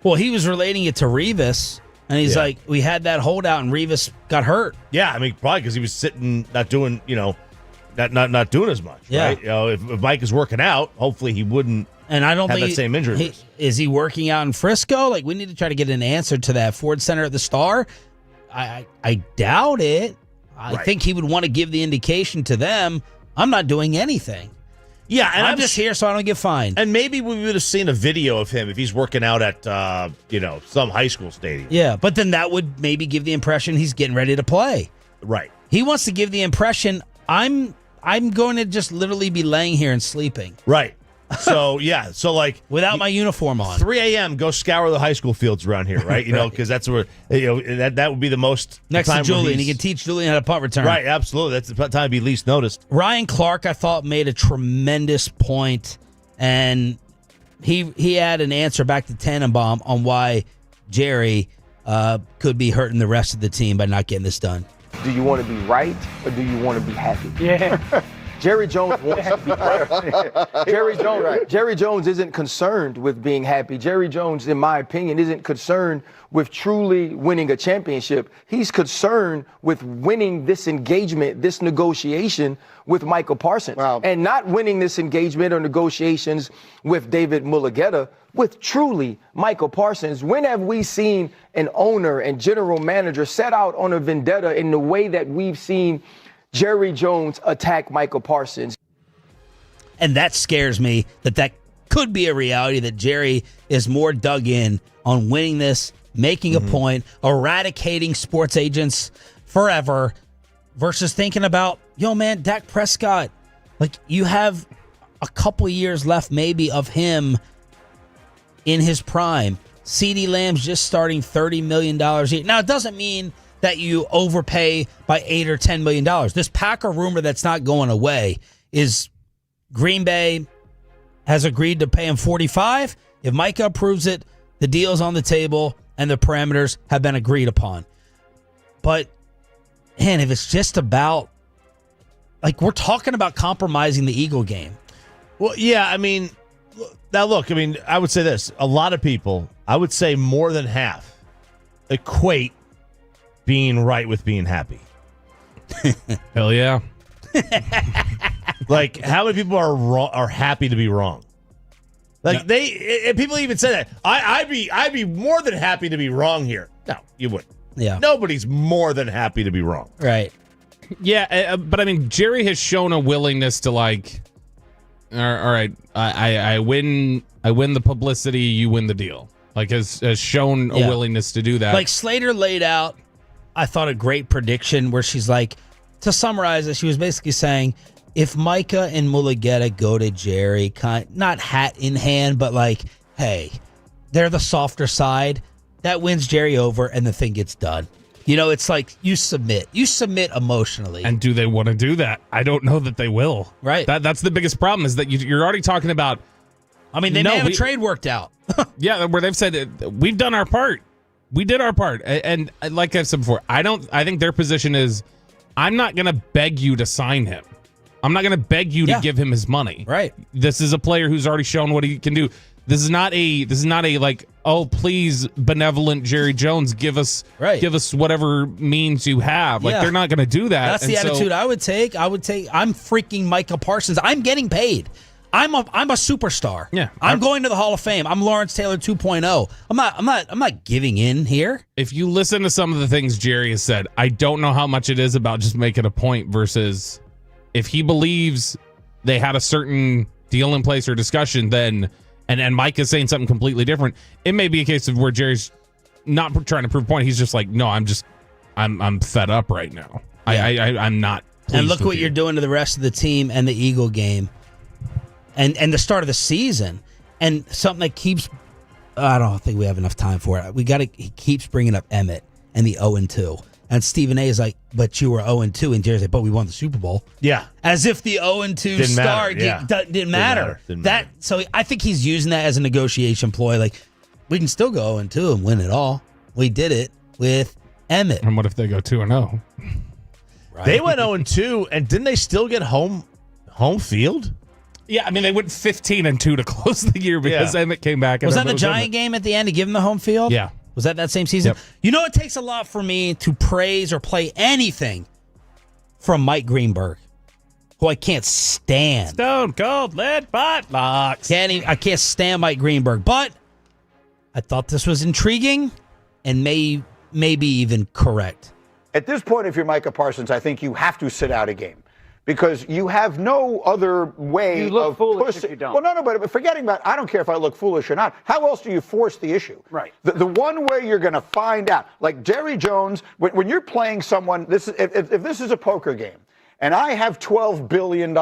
Well, he was relating it to Revis, and he's like, we had that holdout, and Revis got hurt. Yeah, I mean, probably because he was sitting, not doing, not doing as much, right? If Mike is working out, hopefully he wouldn't and I don't have think that same injury. Is he working out in Frisco? We need to try to get an answer to that. Ford Center at the Star? I doubt it. I think he would want to give the indication to them, I'm not doing anything. Yeah, and I'm just here so I don't get fined. And maybe we would have seen a video of him if he's working out at, some high school stadium. Yeah, but then that would maybe give the impression he's getting ready to play. Right. He wants to give the impression I'm going to just literally be laying here and sleeping. Right. So, yeah. So, like. Without my uniform on. 3 a.m., go scour the high school fields around here, right? You know, because that's where, that would be the most. Next to Julian. He can teach Julian how to punt return. Right, absolutely. That's the time to be least noticed. Ryan Clark, I thought, made a tremendous point, and he had an answer back to Tannenbaum on why Jerry could be hurting the rest of the team by not getting this done. Do you want to be right or do you want to be happy? Yeah. Jerry Jones wants to be right. Jerry Jones isn't concerned with being happy. Jerry Jones, in my opinion, isn't concerned with truly winning a championship. He's concerned with winning this engagement, this negotiation with Micah Parsons. Wow. And not winning this engagement or negotiations with David Mulligeta, with truly Micah Parsons. When have we seen an owner and general manager set out on a vendetta in the way that we've seen Jerry Jones attack Micah Parsons? And that scares me that could be a reality, that Jerry is more dug in on winning this, making a point, eradicating sports agents forever, versus thinking about, yo, man, Dak Prescott, like, you have a couple years left maybe of him in his prime. CeeDee Lamb's just starting $30 million a year. Now, it doesn't mean that you overpay by $8 or $10 million. This Packer rumor that's not going away is Green Bay has agreed to pay him $45. If Micah approves it, the deal's on the table and the parameters have been agreed upon. But, man, if it's just about, like, we're talking about compromising the Eagle game. Well, yeah, I mean, now look, I mean, I would say this. A lot of people, I would say more than half, equate being right with being happy. Hell yeah. Like, how many people are happy to be wrong? Like, people even say that. I'd be more than happy to be wrong here. No, you wouldn't. Yeah. Nobody's more than happy to be wrong. Right. Yeah, but I mean, Jerry has shown a willingness to, like, all right, I win the publicity, you win the deal. Like, has shown a willingness to do that. Like, Slater laid out, I thought, a great prediction where she's like, to summarize it, she was basically saying, if Micah and Mulligeta go to Jerry, not hat in hand, but like, hey, they're the softer side, that wins Jerry over and the thing gets done. You know, it's like you submit emotionally. And do they want to do that? I don't know that they will. Right. That's the biggest problem, is that you're already talking about. I mean, they may have a trade worked out. Yeah, where they've said, we've done our part. We did our part. And like I've said before, I think their position is, I'm not going to beg you to sign him. I'm not going to beg you to give him his money. Right. This is a player who's already shown what he can do. This is not a like, oh, please, benevolent Jerry Jones, give us whatever means you have. Like, they're not going to do that. That's the attitude I would take. I'm freaking Micah Parsons. I'm getting paid. I'm a superstar. Yeah. I'm going to the Hall of Fame. I'm Lawrence Taylor 2.0. I'm not giving in here. If you listen to some of the things Jerry has said, I don't know how much it is about just making a point versus if he believes they had a certain deal in place or discussion, then and Mike is saying something completely different, it may be a case of where Jerry's not trying to prove a point. He's just like, no, I'm fed up right now. Yeah. I'm not. And look what you're doing to the rest of the team and the Eagle game, and the start of the season, and something that keeps. I don't think we have enough time for it. He keeps bringing up Emmett and the 0-2. And Stephen A is like, but you were 0-2. And Jerry's like, but we won the Super Bowl. Yeah. As if the 0-2 start didn't matter. So I think he's using that as a negotiation ploy. Like, we can still go 0-2 and win it all. We did it with Emmett. And what if they go 2-0? Right. They went 0-2, and didn't they still get home field? Yeah, I mean, they went 15-2 to close the year because Emmett came back. Was that the Giant game at the end to give him the home field? Yeah. Was that same season? Yep. You know, it takes a lot for me to praise or play anything from Mike Greenberg, who I can't stand. Stone Cold Lead Pot Locks. I can't stand Mike Greenberg, but I thought this was intriguing and maybe even correct. At this point, if you're Micah Parsons, I think you have to sit out a game. Because you have no other way you look of foolish pushing. if you don't. Well, no, but forgetting about, I don't care if I look foolish or not. How else do you force the issue? Right. The one way you're going to find out, like Jerry Jones, when you're playing someone, if this is a poker game, and I have $12 billion,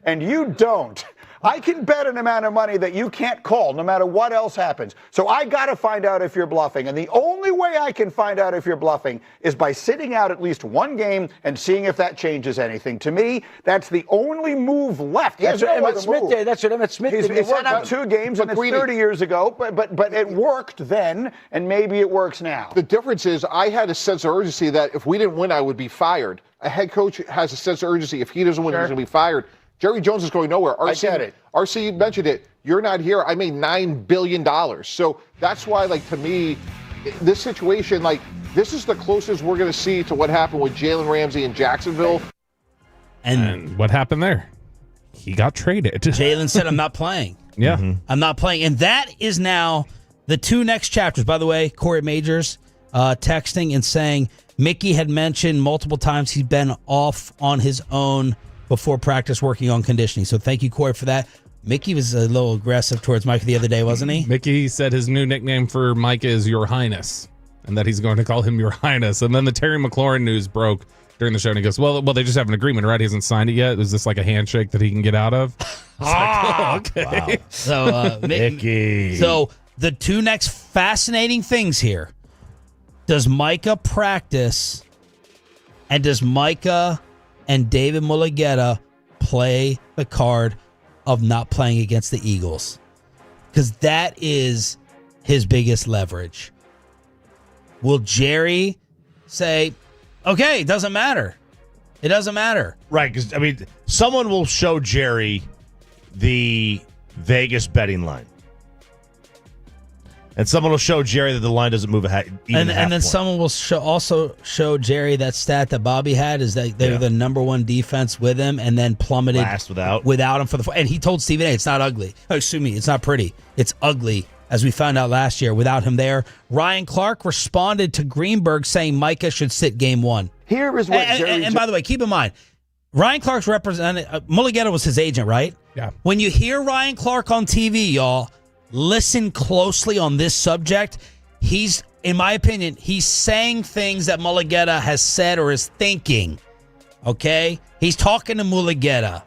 and you don't, I can bet an amount of money that you can't call no matter what else happens. So I got to find out if you're bluffing. And the only way I can find out if you're bluffing is by sitting out at least one game and seeing if that changes anything. To me, that's the only move left. That's what Emmett Smith did. That's what Emmett Smith did. He sat out 2 games, and it's 30 years ago, but it worked then, and maybe it works now. The difference is I had a sense of urgency that if we didn't win, I would be fired. A head coach has a sense of urgency. If he doesn't win, he's going to be fired. Jerry Jones is going nowhere. I get it. RC mentioned it. You're not here. I made $9 billion. So that's why, to me, this situation, this is the closest we're going to see to what happened with Jalen Ramsey in Jacksonville. And what happened there? He got traded. Jalen said, I'm not playing. Yeah. Mm-hmm. I'm not playing. And that is now the 2 next chapters. By the way, Corey Majors texting and saying Mickey had mentioned multiple times he's been off on his own before practice working on conditioning. So thank you, Corey, for that. Mickey was a little aggressive towards Micah the other day, wasn't he? Mickey said his new nickname for Micah is Your Highness, and that he's going to call him Your Highness. And then the Terry McLaurin news broke during the show, and he goes, well, they just have an agreement, right? He hasn't signed it yet. Is this like a handshake that he can get out of? Okay. Wow. So, Mickey. So the 2 next fascinating things here. Does Micah practice, and does Micah and David Mulugheta play the card of not playing against the Eagles? Because that is his biggest leverage. Will Jerry say, okay, it doesn't matter? It doesn't matter. Right, because, someone will show Jerry the Vegas betting line. And someone will show Jerry that the line doesn't move ahead. And then someone will also show Jerry that stat that Bobby had is that they're the number 1 defense with him, and then plummeted last without him for the. And he told Stephen A. it's not ugly. Oh, excuse me, it's not pretty. It's ugly, as we found out last year without him there. Ryan Clark responded to Greenberg saying Micah should sit game 1. Here is what Jerry. And by the way, keep in mind, Ryan Clark's represented. Mulugheta was his agent, right? Yeah. When you hear Ryan Clark on TV, y'all, listen closely on this subject. He's, in my opinion, he's saying things that Mulugheta has said or is thinking. Okay? He's talking to Mulugheta,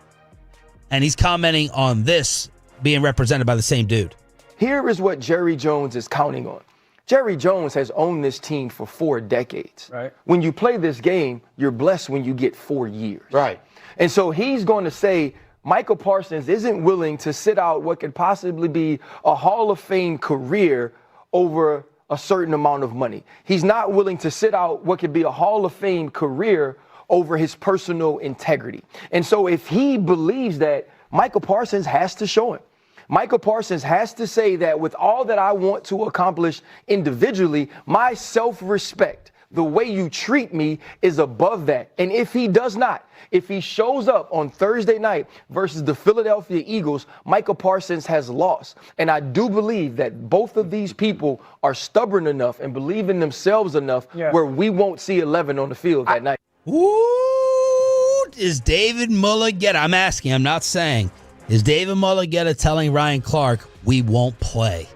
and he's commenting on this being represented by the same dude. Here is what Jerry Jones is counting on. Jerry Jones has owned this team for 4 decades. Right. When you play this game, you're blessed when you get 4 years. Right. And so he's going to say, Micah Parsons isn't willing to sit out what could possibly be a Hall of Fame career over a certain amount of money. He's not willing to sit out what could be a Hall of Fame career over his personal integrity. And so if he believes that, Micah Parsons has to show him. Micah Parsons has to say that with all that I want to accomplish individually, my self-respect, the way you treat me is above that. And if he does not, if he shows up on Thursday night versus the Philadelphia Eagles, Micah Parsons has lost. And I do believe that both of these people are stubborn enough and believe in themselves enough where we won't see 11 on the field that night. Ooh, is David Mulugheta, I'm asking, I'm not saying, is David Mulugheta telling Ryan Clark we won't play?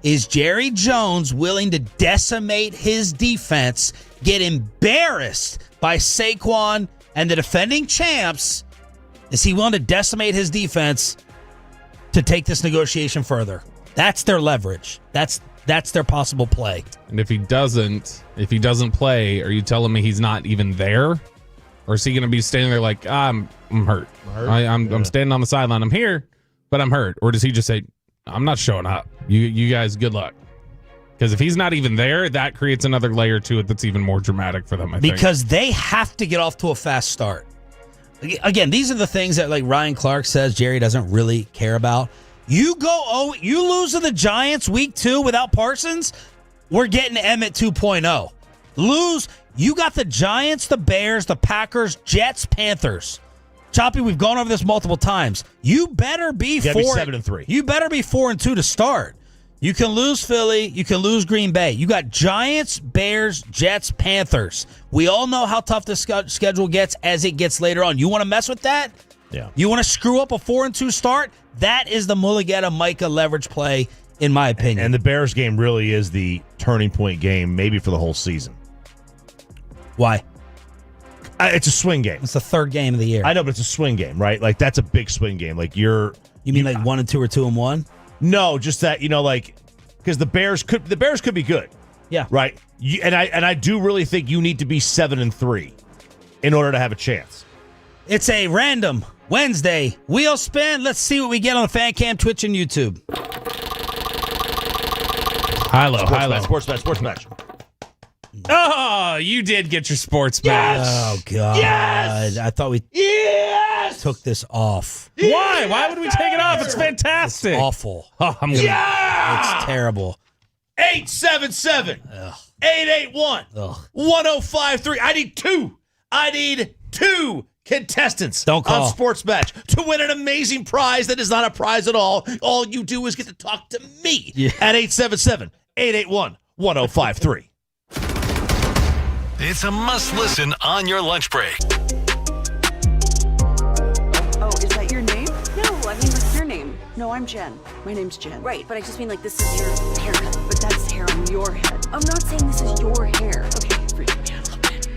Is Jerry Jones willing to decimate his defense, get embarrassed by Saquon and the defending champs? Is he willing to decimate his defense to take this negotiation further? That's their leverage. That's their possible play. And if he doesn't play, are you telling me he's not even there? Or is he going to be standing there like, I'm hurt. I'm standing on the sideline. I'm here, but I'm hurt. Or does he just say, I'm not showing up. You guys, good luck. Because if he's not even there, that creates another layer to it that's even more dramatic for them, I think. Because they have to get off to a fast start. Again, these are the things that, like Ryan Clark says, Jerry doesn't really care about. You lose to the Giants week 2 without Parsons, we're getting Emmett 2.0. Lose, you got the Giants, the Bears, the Packers, Jets, Panthers. Choppy, we've gone over this multiple times. You better be 7-3. You better be 4-2 to start. You can lose Philly. You can lose Green Bay. You got Giants, Bears, Jets, Panthers. We all know how tough the schedule gets as it gets later on. You want to mess with that? Yeah. You want to screw up a 4-2 start? That is the Mulugheta Micah leverage play, in my opinion. And the Bears game really is the turning point game, maybe for the whole season. Why? It's a swing game. It's the third game of the year. I know, but it's a swing game, right? Like, that's a big swing game. Like, You mean like 1-2 or 2-1? No, just that, because the Bears could be good. Yeah. Right? And I do really think you need to be 7-3 in order to have a chance. It's a random Wednesday wheel spin. Let's see what we get on the Fan Cam, Twitch, and YouTube. High-low. Sports match. Oh, you did get your sports match. Oh, God. Yes! I thought we took this off. Why? Why would we take it off? It's fantastic. It's awful. Oh, It's terrible. 877-881-1053. I need two contestants Don't call. on Sports Match to win an amazing prize that is not a prize at all. All you do is get to talk to me at 877-881-1053. It's a must-listen on your lunch break. Oh, is that your name? No, I mean, what's your name? No, I'm Jen. My name's Jen. Right, but I just mean like this is your haircut. But that's hair on your head. I'm not saying this is your hair. Okay, forgive me a little bit.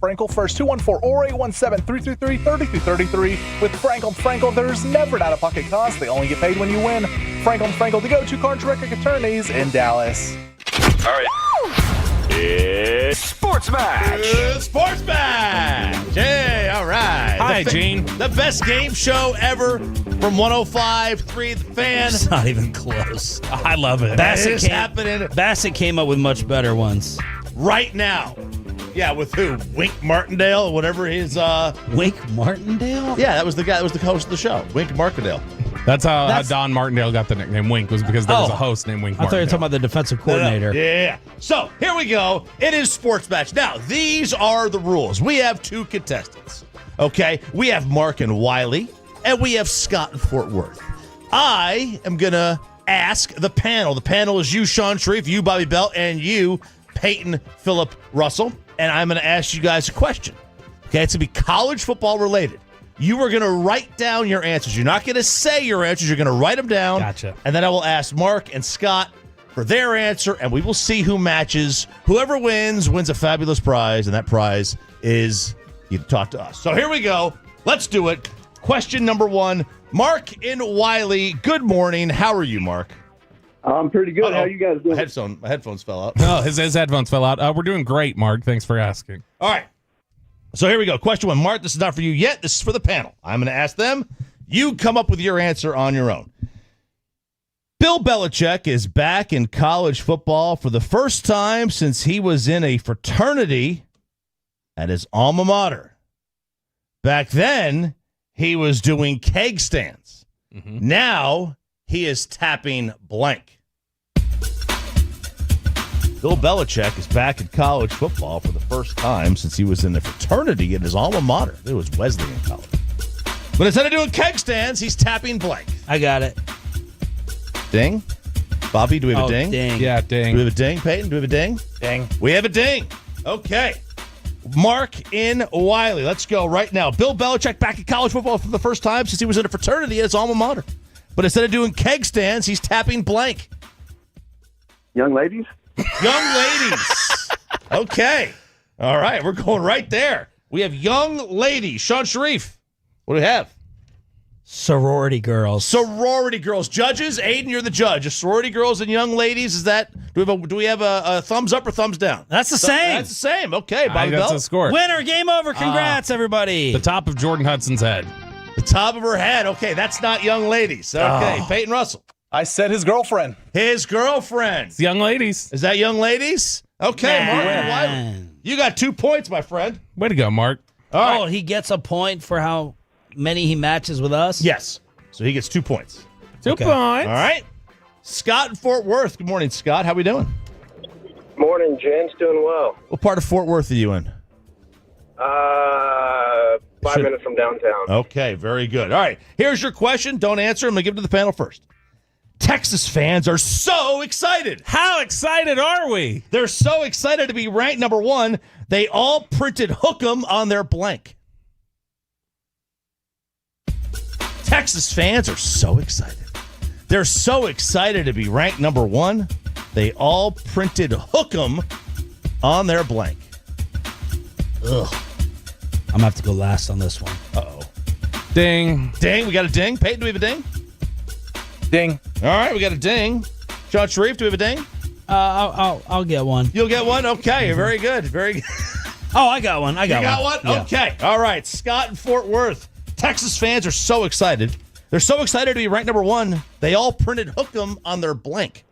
Frankel. First 214 or 817-333-3333. With Frankel Frankel, there's never an out-of-pocket cost. They only get paid when you win. Frankel Frankel, the go-to car director attorneys in Dallas. All right. It's Sports Match. Sports Match. Hey, all right. Hi, Gene. The best game show ever from 105.3 The Fan. It's not even close. I love it. Bassett came up with much better ones. Right now. Yeah, with who? Wink Martindale, or whatever his Wink Martindale? Yeah, that was the guy that was the host of the show. Wink Martindale. That's how Don Martindale got the nickname Wink, was because there was a host named Wink I thought you were Martindale. talking about the defensive coordinator. Yeah. So here we go. It is Sports Match. Now, these are the rules. We have two contestants. Okay? We have Mark and Wiley, and we have Scott in Fort Worth. I am going to ask the panel. The panel is you, Sean Sharif, you, Bobby Bell, and you, Peyton Phillip Russell. And I'm going to ask you guys a question. Okay? It's going to be college football related. You are going to write down your answers. You're not going to say your answers. You're going to write them down. Gotcha. And then I will ask Mark and Scott for their answer, and we will see who matches. Whoever wins a fabulous prize, and that prize is you talk to us. So here we go. Let's do it. Question number one. Mark in Wiley, good morning. How are you, Mark? I'm pretty good. How you guys doing? My headphones fell out. No, his headphones fell out. We're doing great, Mark. Thanks for asking. All right. So here we go. Question one. Mark, this is not for you yet. This is for the panel. I'm going to ask them. You come up with your answer on your own. Bill Belichick is back in college football for the first time since he was in a fraternity at his alma mater. Back then, he was doing keg stands. Now, he is tapping blank. Bill Belichick is back in college football for the first time since he was in a fraternity at his alma mater. It was Wesleyan College. But instead of doing keg stands, he's tapping blank. I got it. Ding? Bobby, do we have a ding? Ding. Yeah, ding. Do we have a ding, Peyton? Do we have a ding? Ding. We have a ding. Okay. Mark in Wiley. Let's go right now. Bill Belichick back in college football for the first time since he was in a fraternity at his alma mater. But instead of doing keg stands, he's tapping blank. Young ladies? Young ladies. Okay. All right. We're going right there. We have young ladies. Sean Sharif. What do we have? Sorority girls. Sorority girls. Judges, Aiden, you're the judge. Sorority girls and young ladies, is that, do we have a thumbs up or thumbs down? That's the same. That's the same. Okay, Bobby That's Bell. a score. Winner, game over. Congrats, everybody. The top of Jordan Hudson's head. The top of her head. Okay, that's not young ladies. Okay, Peyton Russell. I said his girlfriend. His girlfriend. It's young ladies. Is that young ladies? Okay, Mark. Man. You got 2 points, my friend. Way to go, Mark. All right. Oh, he gets a point for how many he matches with us? Yes. So he gets 2 points. 2 points. All right. Scott in Fort Worth. Good morning, Scott. How we doing? Morning, gents. Doing well. What part of Fort Worth are you in? 5 minutes from downtown. Okay, very good. All right, here's your question. Don't answer. I'm going to give it to the panel first. Texas fans are so excited. How excited are we? They're so excited to be ranked number one, they all printed Hook'em on their blank. Texas fans are so excited. They're so excited to be ranked number one, they all printed Hook'em on their blank. Ugh. I'm going to have to go last on this one. Uh-oh. Ding. Ding. We got a ding. Peyton, do we have a ding? Ding. All right, we got a ding. Sean Sharif, do we have a ding? I'll get one. You'll get one? Okay, very good. Very good. Oh, I got one. You got one? Yeah. Okay. All right, Scott in Fort Worth. Texas fans are so excited. They're so excited to be ranked number one, they all printed Hook'em on their blank.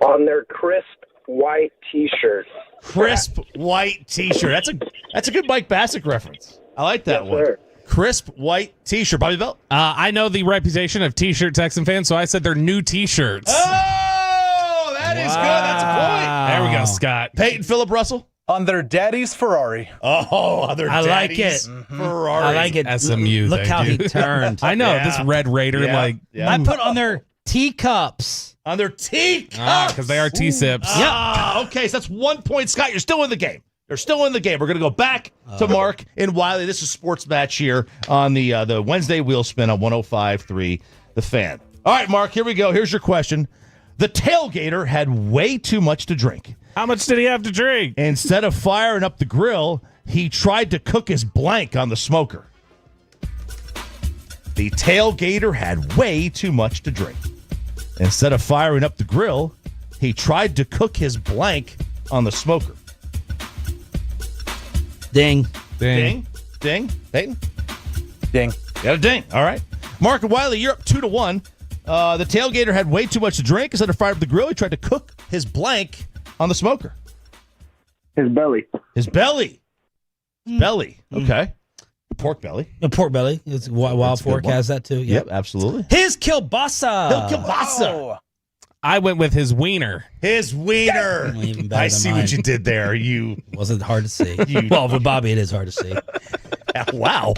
On their crisp white T-shirt. Crisp white T-shirt. That's a good Mike Bassick reference. I like that one. Sir. Crisp white T-shirt. Bobby Bell? I know the reputation of T-shirt Texan fans, so I said they're new T-shirts. Oh, that is good. That's a point. There we go, Scott. Peyton Phillip Russell? On their daddy's Ferrari. Oh, on their I like daddy's it. Ferrari. I like it. SMU. Look how he turned. I know, Yeah. this Red Raider, Yeah. I put on their teacups. On their teacups. because they are T-sips. Okay, so that's 1 point. Scott, you're still in the game. You're still in the game. We're going to go back to Mark in Wiley. This is Sports Match here on the Wednesday wheel spin on 105.3 The Fan. All right, Mark, here we go. Here's your question. The tailgater had way too much to drink. How much did he have to drink? Instead of firing up the grill, he tried to cook his blank on the smoker. The tailgater had way too much to drink. Instead of firing up the grill, he tried to cook his blank on the smoker. Ding. Ding. Ding. Peyton? Ding. Got a ding. All right. Mark and Wiley, you're up 2-1. The tailgater had way too much to drink. Instead of firing up the grill, he tried to cook his blank on the smoker. His belly. His belly. Belly. Okay. Pork belly. A pork belly. It's Wild Fork has that too. Yep, absolutely. His kielbasa. Kielbasa. I went with his wiener. His wiener. Even better I than see mine. what you did there. You wasn't hard to see. Well, with Bobby, it is hard to see. Wow.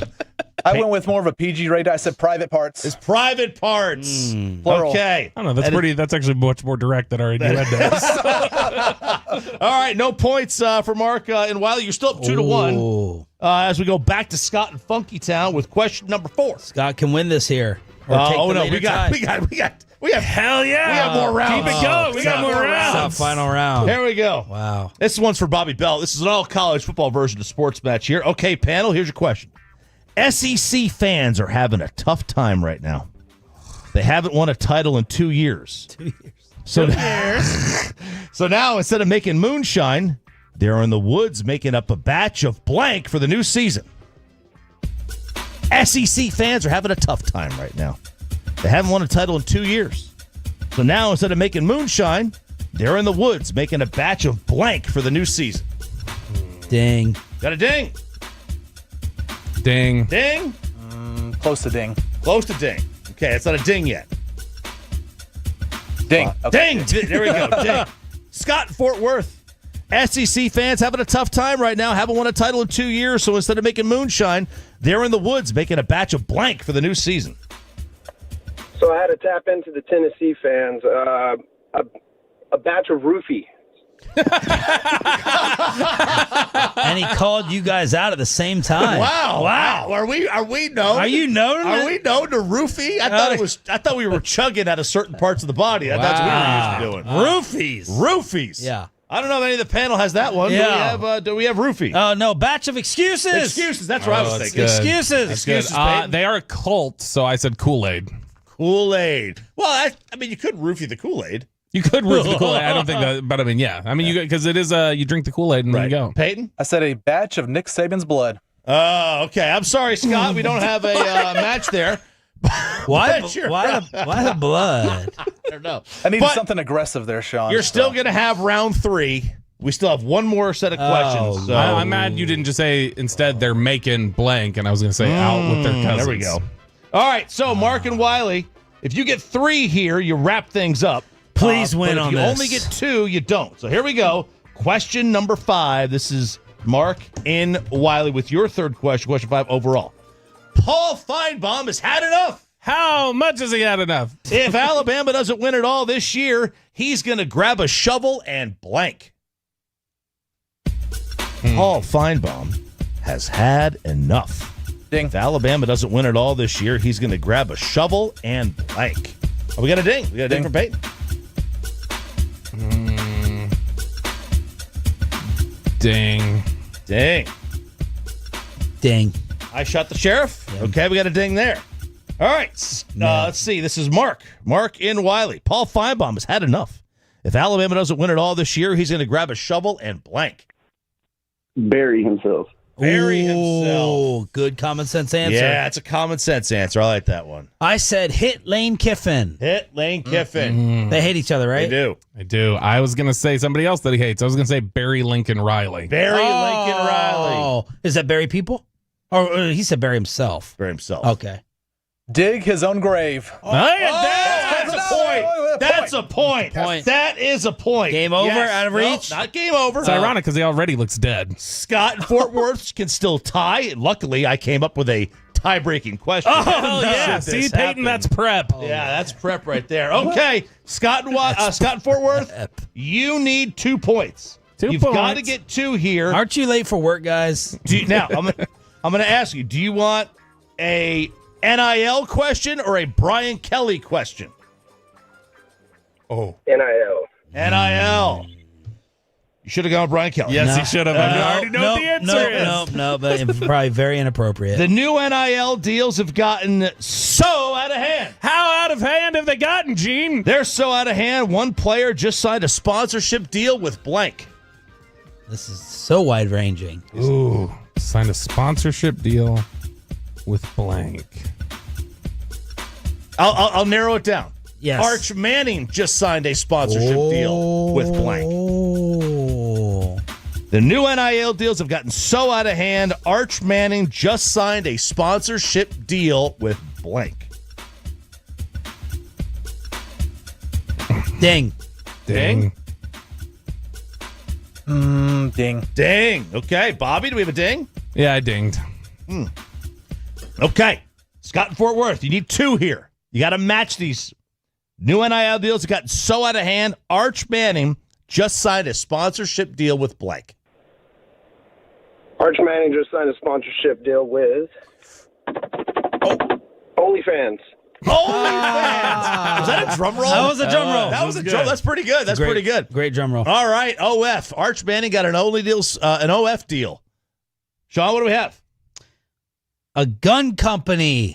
I went with more of a PG rating. I said private parts. It's private parts. Plural. Okay. I don't know. That's actually much more direct than our innuendos. All right. No points for Mark and Wiley. You're still up 2-1. As we go back to Scott and Funky Town with question number 4. Scott can win this here. Or take Oh the no, lead we or got tie. Hell yeah. We have more rounds. Keep it going. We got more rounds. Final round. There we go. Wow. This one's for Bobby Bell. This is an all-college football version of Sports Match here. Okay, panel, here's your question. SEC fans are having a tough time right now. They haven't won a title in 2 years. 2 years. So now, instead of making moonshine, they're in the woods making up a batch of blank for the new season. SEC fans are having a tough time right now. They haven't won a title in 2 years. So now, instead of making moonshine, they're in the woods making a batch of blank for the new season. Ding. Got a ding. Ding. Ding. Close to ding. Close to ding. Okay, it's not a ding yet. Ding. Okay. Ding. There we go. Ding. Scott in Fort Worth. SEC fans having a tough time right now. Haven't won a title in 2 years, so instead of making moonshine, they're in the woods making a batch of blank for the new season. So I had to tap into the Tennessee fans. A batch of roofie. And he called you guys out at the same time. Wow. Are we known? Are you known? Are we known to roofie? I thought we were chugging out of certain parts of the body. That's what we were used to doing. Roofies. Yeah. I don't know if any of the panel has that one. Yeah. Do we have roofie? Oh, no. Batch of excuses. Excuses. That's what I was thinking. Excuses. Excuses, Peyton. They are a cult, so I said Kool-Aid. Kool-Aid. Well, I mean, you could roofie the Kool-Aid. You could roof the Kool-Aid. I don't think that, but I mean, yeah. I mean, because it is you drink the Kool-Aid and then you go. Peyton? I said a batch of Nick Saban's blood. Oh, okay. I'm sorry, Scott. We don't have a match there. Why the blood? I don't know. I needed something aggressive there, Sean. You're still going to have round 3. We still have one more set of questions. So. I'm mad you didn't just say instead they're making blank, and I was going to say out with their cousins. There we go. All right, so Mark and Wiley, if you get 3 here, you wrap things up. Please win on this. this. If you only get 2, you don't. So here we go. Question number 5. This is Mark and Wiley with your third question, question 5 overall. Paul Feinbaum has had enough. How much has he had enough? If Alabama doesn't win it all this year, he's going to grab a shovel and blank. Paul Feinbaum has had enough. Ding. If Alabama doesn't win it all this year, he's going to grab a shovel and blank. Oh, we got a ding. We got a ding for Peyton. Ding. Ding. Ding. I shot the sheriff. Yeah. Okay, we got a ding there. All right. Let's see. This is Mark. Mark in Wiley. Paul Feinbaum has had enough. If Alabama doesn't win it all this year, he's going to grab a shovel and blank. Bury himself. Bury himself. Good common sense answer. Yeah, it's a common sense answer. I like that one. I said hit Lane Kiffin. Hit Lane Kiffin. They hate each other, right? They do. I was going to say somebody else that he hates. I was going to say Barry Lincoln Riley. Barry Lincoln Riley. Oh, is that Barry people? Or he said Barry himself. Barry himself. Okay. Dig his own grave. That's a point. That's a point. That is a point. Game over, out of reach? No, not game over. It's ironic because he already looks dead. Scott and Fort Worth can still tie. Luckily, I came up with a tie-breaking question. Oh, yeah. See, Peyton, that's prep. Yeah, that's prep right there. Okay, Scott and Fort Worth, you need 2 points. You've got to get 2 here. Aren't you late for work, guys? Now, I'm going to ask you, do you want a NIL question or a Brian Kelly question? NIL. NIL. You should have gone with Brian Kelly. Yes, he should have. I already know what the answer is. No, but it's probably very inappropriate. The new NIL deals have gotten so out of hand. How out of hand have they gotten, Gene? They're so out of hand. One player just signed a sponsorship deal with blank. This is so wide-ranging. Ooh, signed a sponsorship deal with blank. I'll narrow it down. Yes. Arch Manning just signed a sponsorship deal with blank. The new NIL deals have gotten so out of hand. Arch Manning just signed a sponsorship deal with blank. Ding. Ding. Ding. Ding. Okay, Bobby, do we have a ding? Yeah, I dinged. Okay. Scott in Fort Worth, you need 2 here. You got to match these. New NIL deals have gotten so out of hand. Arch Manning just signed a sponsorship deal with blank. Arch Manning just signed a sponsorship deal with OnlyFans. OnlyFans. Was that a drum roll? That was a drum roll. That was a drum. That's pretty good. That's pretty good. Great drum roll. All right, OF. Arch Manning got an OF deal. Sean, what do we have? A gun company.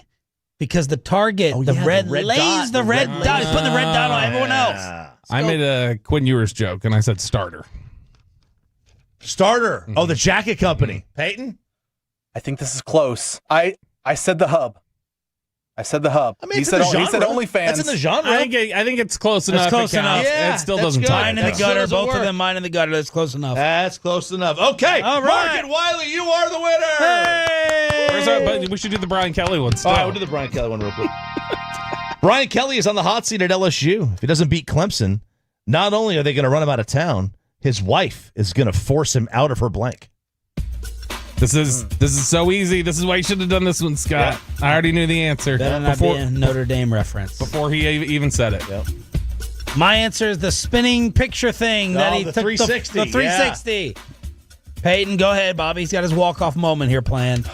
Because the target, the red dot. He's putting the red dot on everyone else. I made a Quinn Ewers joke, and I said starter. Starter. Oh, the jacket company. Peyton? I think this is close. I said the hub. I mean, he said OnlyFans. That's in the genre. I think it's close enough. It's close enough. Yeah, it still doesn't tie. Mine in the gutter. Both of them mine in the gutter. That's close enough. That's close enough. Okay. All right. Mark and Wiley, you are the winner. Hey! But we should do the Brian Kelly one still. All right, we'll do the Brian Kelly one real quick. Brian Kelly is on the hot seat at LSU. If he doesn't beat Clemson, not only are they going to run him out of town, his wife is going to force him out of her blank. This is so easy. This is why you should have done this one, Scott. Yeah. I already knew the answer. Better not be a Notre Dame reference. Before he even said it. Yep. My answer is the spinning picture thing that he the took 360. The 360. Yeah. Peyton, go ahead, Bobby. He's got his walk-off moment here planned.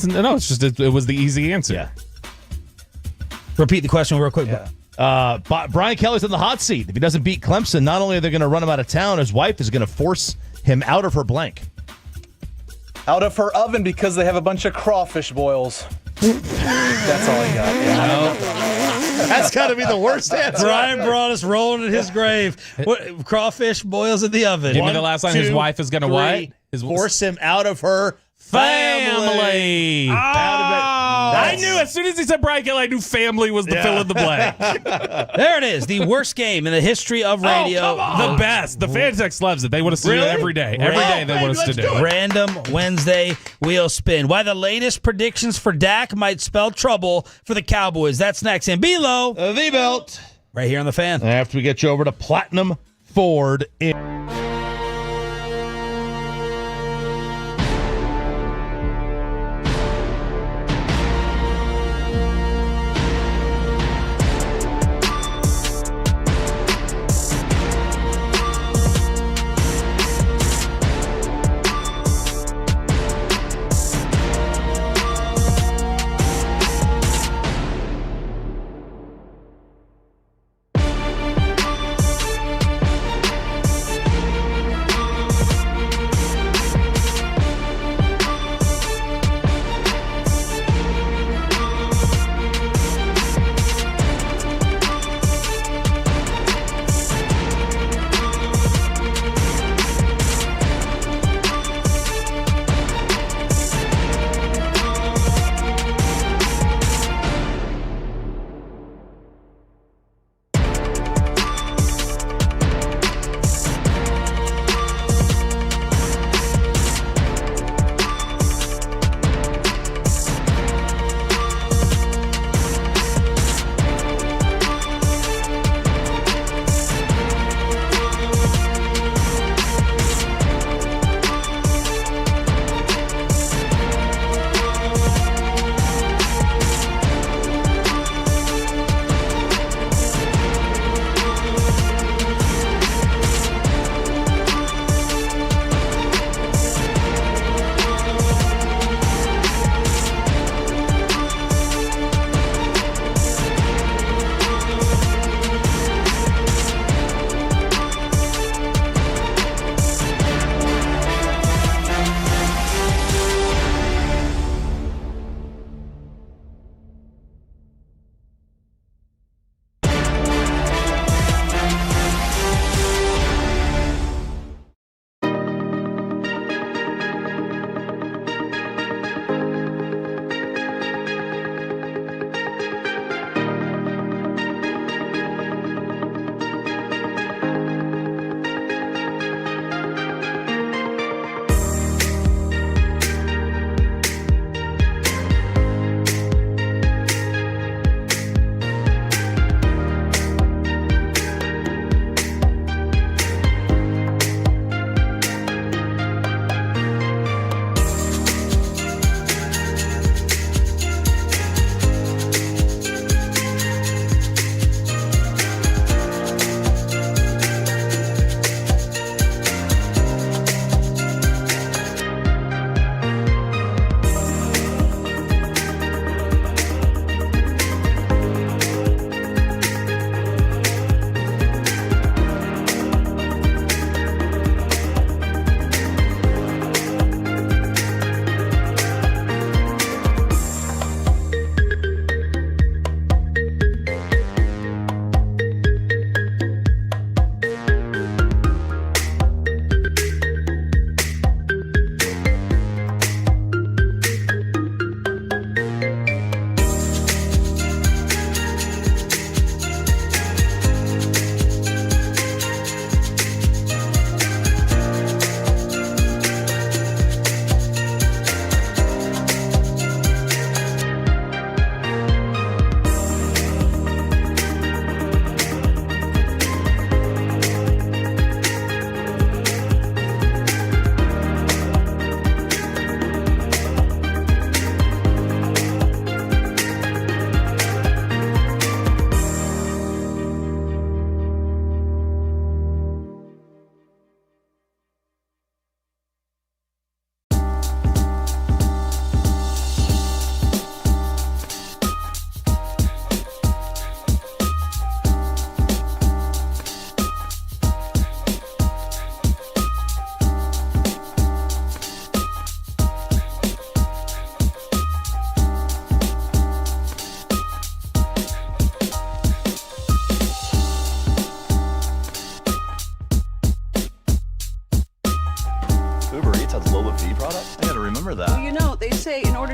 No, it's just it was the easy answer. Yeah. Repeat the question real quick. Yeah. Brian Kelly's on the hot seat. If he doesn't beat Clemson, not only are they going to run him out of town, his wife is going to force him out of her blank. Out of her oven because they have a bunch of crawfish boils. That's all I got. Yeah. That's got to be the worst answer. Brian brought us rolling in his grave. What, crawfish boils in the oven. Give me the last line. His wife is going to what? Force him out of her family. I knew as soon as he said Brian Kelly, I knew family was the fill in the blank. There it is. The worst game in the history of radio. The best. The fan text loves it. They want us to do it every day. Every day they want us to do it. Random Wednesday wheel spin. Why the latest predictions for Dak might spell trouble for the Cowboys. That's next. And below the belt. Right here on the Fan. After we get you over to Platinum Ford in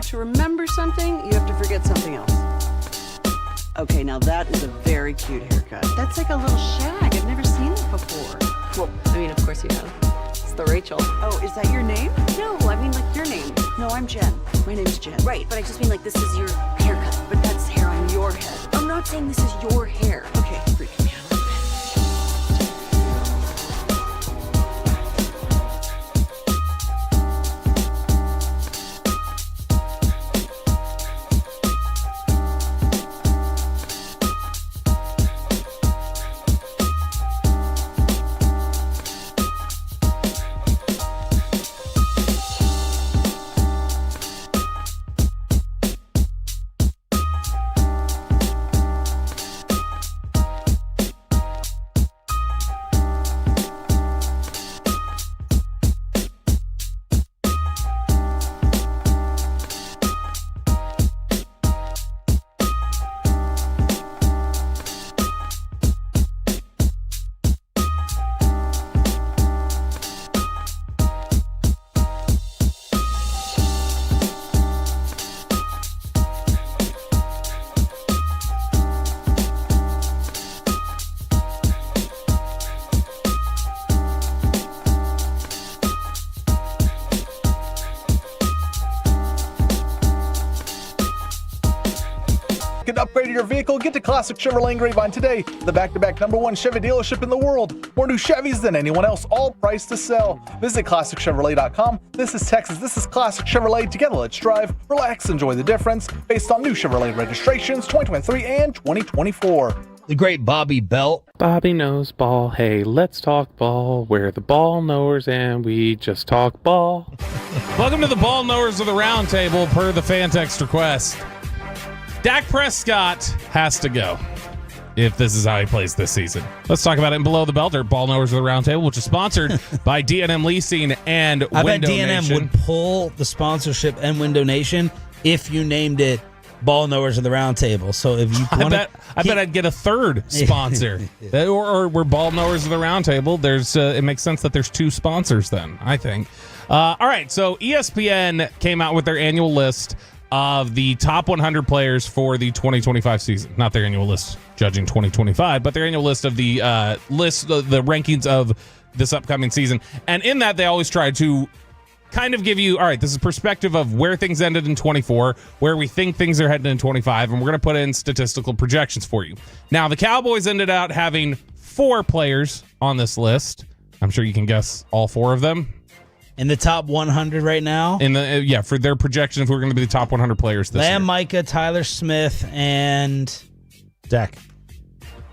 order to remember something, you have to forget something else. Okay, now that is a very cute haircut. That's like a little shag. I've never seen it before. Well, I mean, of course you have. It's the Rachel. Oh, is that your name? No, I mean like your name. No, I'm Jen. My name's Jen. Right, but I just mean like this is your haircut. But that's hair on your head. I'm not saying this is your hair. Okay, freak me out a little bit. Upgrade your vehicle, get to Classic Chevrolet in Grapevine today, the back-to-back #1 Chevy dealership in the world. More new Chevys than anyone else, all priced to sell. Visit ClassicChevrolet.com. This is Texas. This is Classic Chevrolet. Together, let's drive, relax, enjoy the difference. Based on new Chevrolet registrations 2023 and 2024. The great Bobby Belt. Bobby knows ball. Hey, let's talk ball. We're the ball knowers and we just talk ball. Welcome to the ball knowers of the round table per the fan text request. Dak Prescott has to go if this is how he plays this season. Let's talk about it in Below the Belt, or Ball Knowers of the Roundtable, which is sponsored by D&M Leasing and I Window bet D&M Nation. would pull the sponsorship and Window Nation if you named it Ball Knowers of the Roundtable. So if you want I bet I'd get a third sponsor. or we're Ball Knowers of the Roundtable. There's it makes sense that there's two sponsors then, I think. All right, so ESPN came out with their annual list of the top 100 players for the 2025 season. Not their annual list judging 2025, but their annual list of the the rankings of this upcoming season. And in that, they always try to kind of give you, all right, this is perspective of where things ended in 24, where we think things are heading in 25, and we're going to put in statistical projections for you. Now, the Cowboys ended out having 4 players on this list. I'm sure you can guess all 4 of them. In the top 100 right now? In the for their projection, if we're going to be the top 100 players this year. Micah, Tyler Smith, and Dak.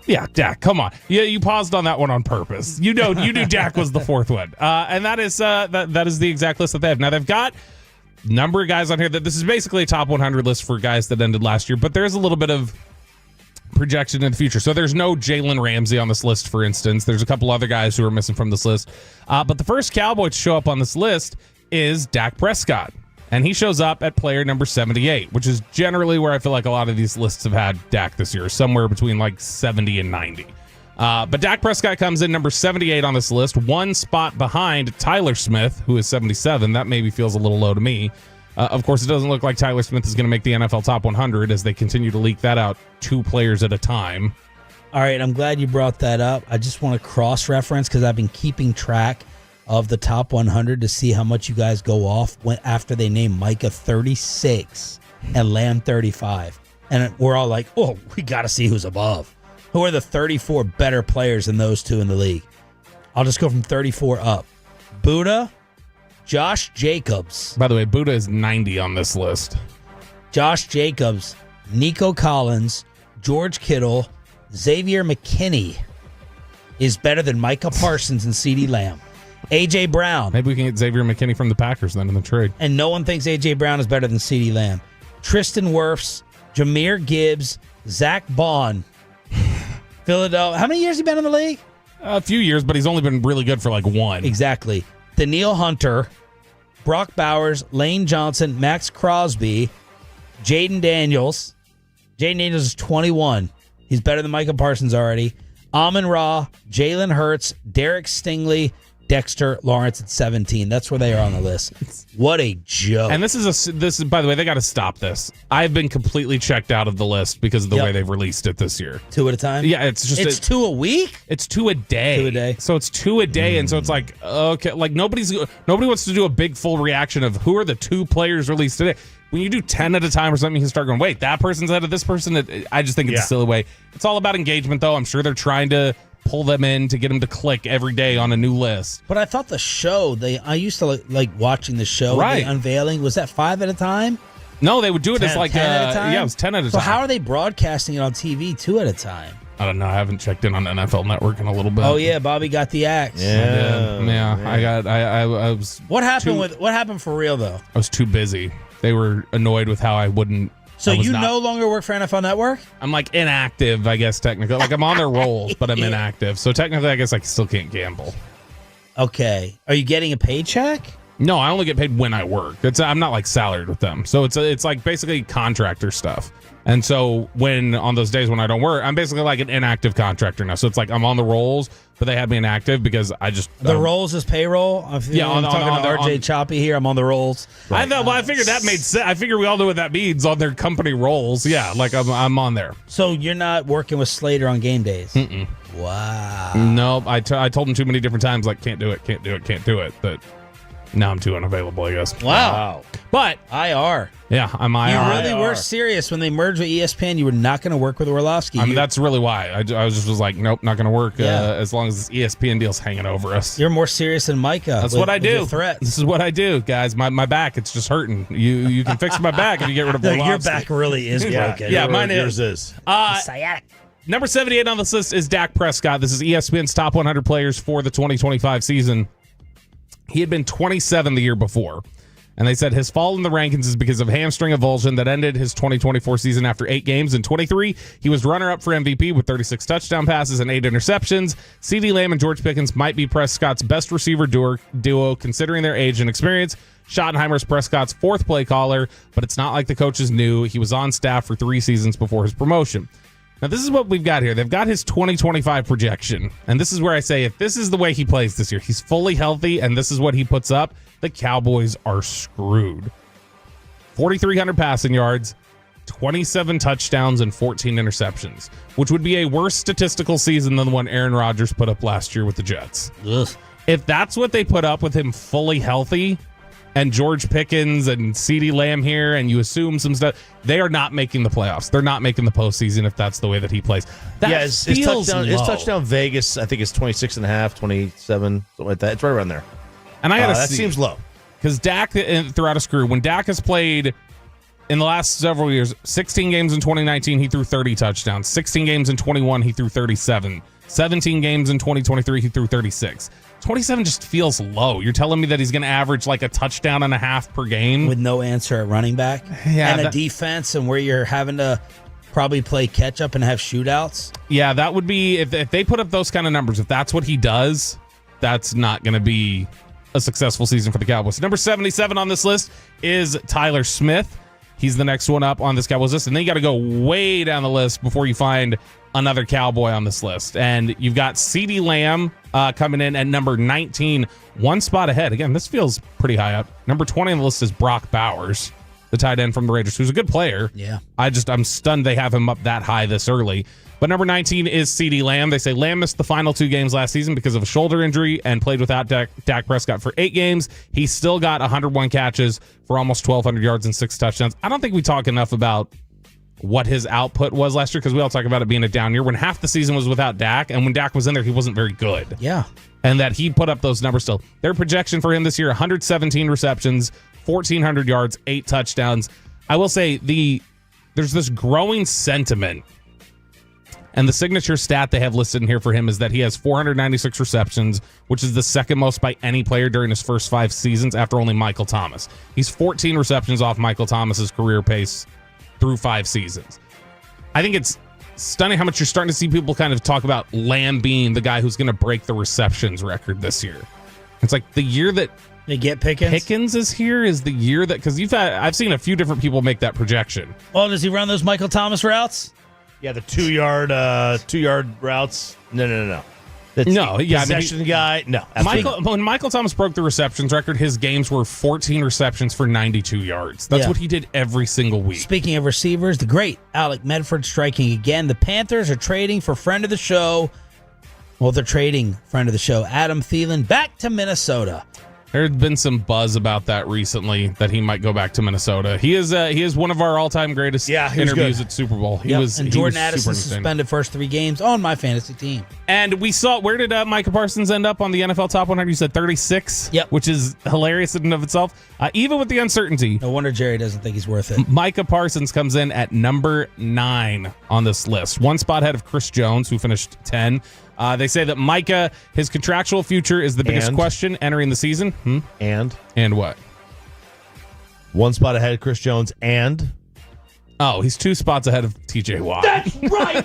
Yeah, Dak. Come on. Yeah, you paused on that one on purpose. You knew Dak was the 4th one. And that is that is the exact list that they have. Now they've got a number of guys on here that this is basically a top 100 list for guys that ended last year, but there's a little bit of projection in the future. So there's no Jalen Ramsey on this list, for instance. There's a couple other guys who are missing from this list. But the first Cowboy to show up on this list is Dak Prescott. And he shows up at player number 78, which is generally where I feel like a lot of these lists have had Dak this year, somewhere between like 70 and 90. But Dak Prescott comes in number 78 on this list, one spot behind Tyler Smith, who is 77. That maybe feels a little low to me. Of course, it doesn't look like Tyler Smith is going to make the NFL top 100 as they continue to leak that out 2 players at a time. All right, I'm glad you brought that up. I just want to cross-reference because I've been keeping track of the top 100 to see how much you guys go off after they name Micah 36 and Lamb 35. And we're all like, oh, we got to see who's above. Who are the 34 better players than those two in the league? I'll just go from 34 up. Buddha, Josh Jacobs. By the way, Buddha is 90 on this list. Josh Jacobs, Nico Collins, George Kittle, Xavier McKinney is better than Micah Parsons and CeeDee Lamb. A.J. Brown. Maybe we can get Xavier McKinney from the Packers then in the trade. And no one thinks A.J. Brown is better than CeeDee Lamb. Tristan Wirfs, Jahmyr Gibbs, Zach Bond. Philadelphia. How many years has he been in the league? A few years, but he's only been really good for like 1. Exactly. Daniil Hunter, Brock Bowers, Lane Johnson, Max Crosby, Jaden Daniels. Jaden Daniels is 21. He's better than Micah Parsons already. Amon-Ra, Jalen Hurts, Derek Stingley, Dexter Lawrence at 17. That's where they are on the list. What a joke. And this is by the way, they got to stop this. I've been completely checked out of the list because of the way they've released it this year. 2 at a time? Yeah, it's 2 a week? It's 2 a day. 2 a day. So it's 2 a day, and so it's like, okay, like nobody wants to do a big full reaction of who are the 2 players released today. When you do 10 at a time or something, you can start going, wait, that person's ahead of this person. I just think it's a silly way. It's all about engagement, though. I'm sure they're trying to pull them in to get them to click every day on a new list. But I thought the show, I used to like watching the show, right? The unveiling, was that 5 at a time? No, they would do it 10, as like 10 at a time? Yeah, it was 10 at a time. So how are they broadcasting it on TV 2 at a time? I don't know. I haven't checked in on NFL Network in a little bit. Oh yeah, Bobby got the axe. I was. What happened for real though? I was too busy. They were annoyed with how I wouldn't. So you no longer work for NFL Network? I'm like inactive, I guess, technically. Like I'm on their rolls, but I'm inactive. So technically, I guess I still can't gamble. Okay. Are you getting a paycheck? No, I only get paid when I work. I'm not like salaried with them. So it's like basically contractor stuff. And so when on those days when I don't work, I'm basically like an inactive contractor now. So it's like I'm on the rolls, but they had me inactive because I just the rolls is payroll. I'm talking to RJ Choppy here. I'm on the rolls. Right. I figured that made sense. I figured we all know what that means on their company rolls. Yeah, like I'm on there. So you're not working with Slater on game days. Mm-mm. Wow. No, I told him too many different times like can't do it. But now I'm too unavailable, I guess. Wow. But IR. Yeah, I'm IR. You really were serious when they merged with ESPN. You were not going to work with Orlovsky. I mean, that's really why. I was like, nope, not going to work as long as this ESPN deal's hanging over us. You're more serious than Micah. That's what I do. Threats. This is what I do, guys. My back, it's just hurting. You can fix my back if you get rid of Orlovsky. Your back really is broken. Yeah, mine is. Yours is. Sciatic. Number 78 on this list is Dak Prescott. This is ESPN's top 100 players for the 2025 season. He had been 27 the year before. And they said his fall in the rankings is because of hamstring avulsion that ended his 2024 season after 8 games. In 23, he was runner-up for MVP with 36 touchdown passes and 8 interceptions. CeeDee Lamb and George Pickens might be Prescott's best receiver duo considering their age and experience. Schottenheimer's Prescott's 4th play caller, but it's not like the coaches knew. He was on staff for 3 seasons before his promotion. Now, this is what we've got here. They've got his 2025 projection. And this is where I say, if this is the way he plays this year, he's fully healthy, and this is what he puts up, the Cowboys are screwed. 4,300 passing yards, 27 touchdowns, and 14 interceptions, which would be a worse statistical season than the one Aaron Rodgers put up last year with the Jets. Ugh. If that's what they put up with him fully healthy, and George Pickens and CeeDee Lamb here, and you assume some stuff, they are not making the playoffs. They're not making the postseason if that's the way that he plays. That his touchdown Vegas, I think, is 26.5, 27, something like that. It's right around there. And I gotta that see, seems low. Because Dak, throughout his career, when Dak has played in the last several years, 16 games in 2019, he threw 30 touchdowns. 16 games in 21, he threw 37. 17 games in 2023, he threw 36. 27 just feels low. You're telling me that he's going to average like a touchdown and a half per game? With no answer at running back? Yeah, and a defense and where you're having to probably play catch up and have shootouts? Yeah, that would be, if they put up those kind of numbers, if that's what he does, that's not going to be a successful season for the Cowboys. Number 77 on this list is Tyler Smith. He's the next one up on this Cowboys list. And then you got to go way down the list before you find another Cowboy on this list. And you've got CeeDee Lamb coming in at number 19, one spot ahead. Again, this feels pretty high up. Number 20 on the list is Brock Bowers, the tight end from the Raiders, who's a good player. Yeah. I'm stunned they have him up that high this early. But number 19 is CeeDee Lamb. They say Lamb missed the final 2 games last season because of a shoulder injury and played without Dak Prescott for 8 games. He still got 101 catches for almost 1,200 yards and 6 touchdowns. I don't think we talk enough about what his output was last year because we all talk about it being a down year when half the season was without Dak, and when Dak was in there, he wasn't very good. Yeah. And that he put up those numbers still. Their projection for him this year, 117 receptions, 1,400 yards, 8 touchdowns. I will say there's this growing sentiment, and the signature stat they have listed in here for him is that he has 496 receptions, which is the second most by any player during his first 5 seasons after only Michael Thomas. He's 14 receptions off Michael Thomas's career pace through 5 seasons. I think it's stunning how much you're starting to see people kind of talk about Lamb being the guy who's going to break the receptions record this year. It's like the year that they get Pickens is here is the year that, because I've seen a few different people make that projection. Oh, does he run those Michael Thomas routes? Yeah, the 2-yard routes. No. possession guy. No, when Michael Thomas broke the receptions record, his games were 14 receptions for 92 yards. That's what he did every single week. Speaking of receivers, the great Alec Medford striking again. The Panthers are trading for friend of the show. Well, they're trading friend of the show, Adam Thielen, back to Minnesota. There's been some buzz about that recently, that he might go back to Minnesota. He is one of our all-time greatest interviews at Super Bowl. And Jordan Addison suspended first 3 games on my fantasy team. And we saw, where did Micah Parsons end up on the NFL Top 100? You said 36? Yep. Which is hilarious in and of itself. Even with the uncertainty. No wonder Jerry doesn't think he's worth it. Micah Parsons comes in at number 9 on this list. 1 spot ahead of Chris Jones, who finished 10. They say that Micah, his contractual future is the biggest question entering the season. And what? 1 spot ahead of Chris Jones and... Oh, he's 2 spots ahead of TJ Watt. That's right!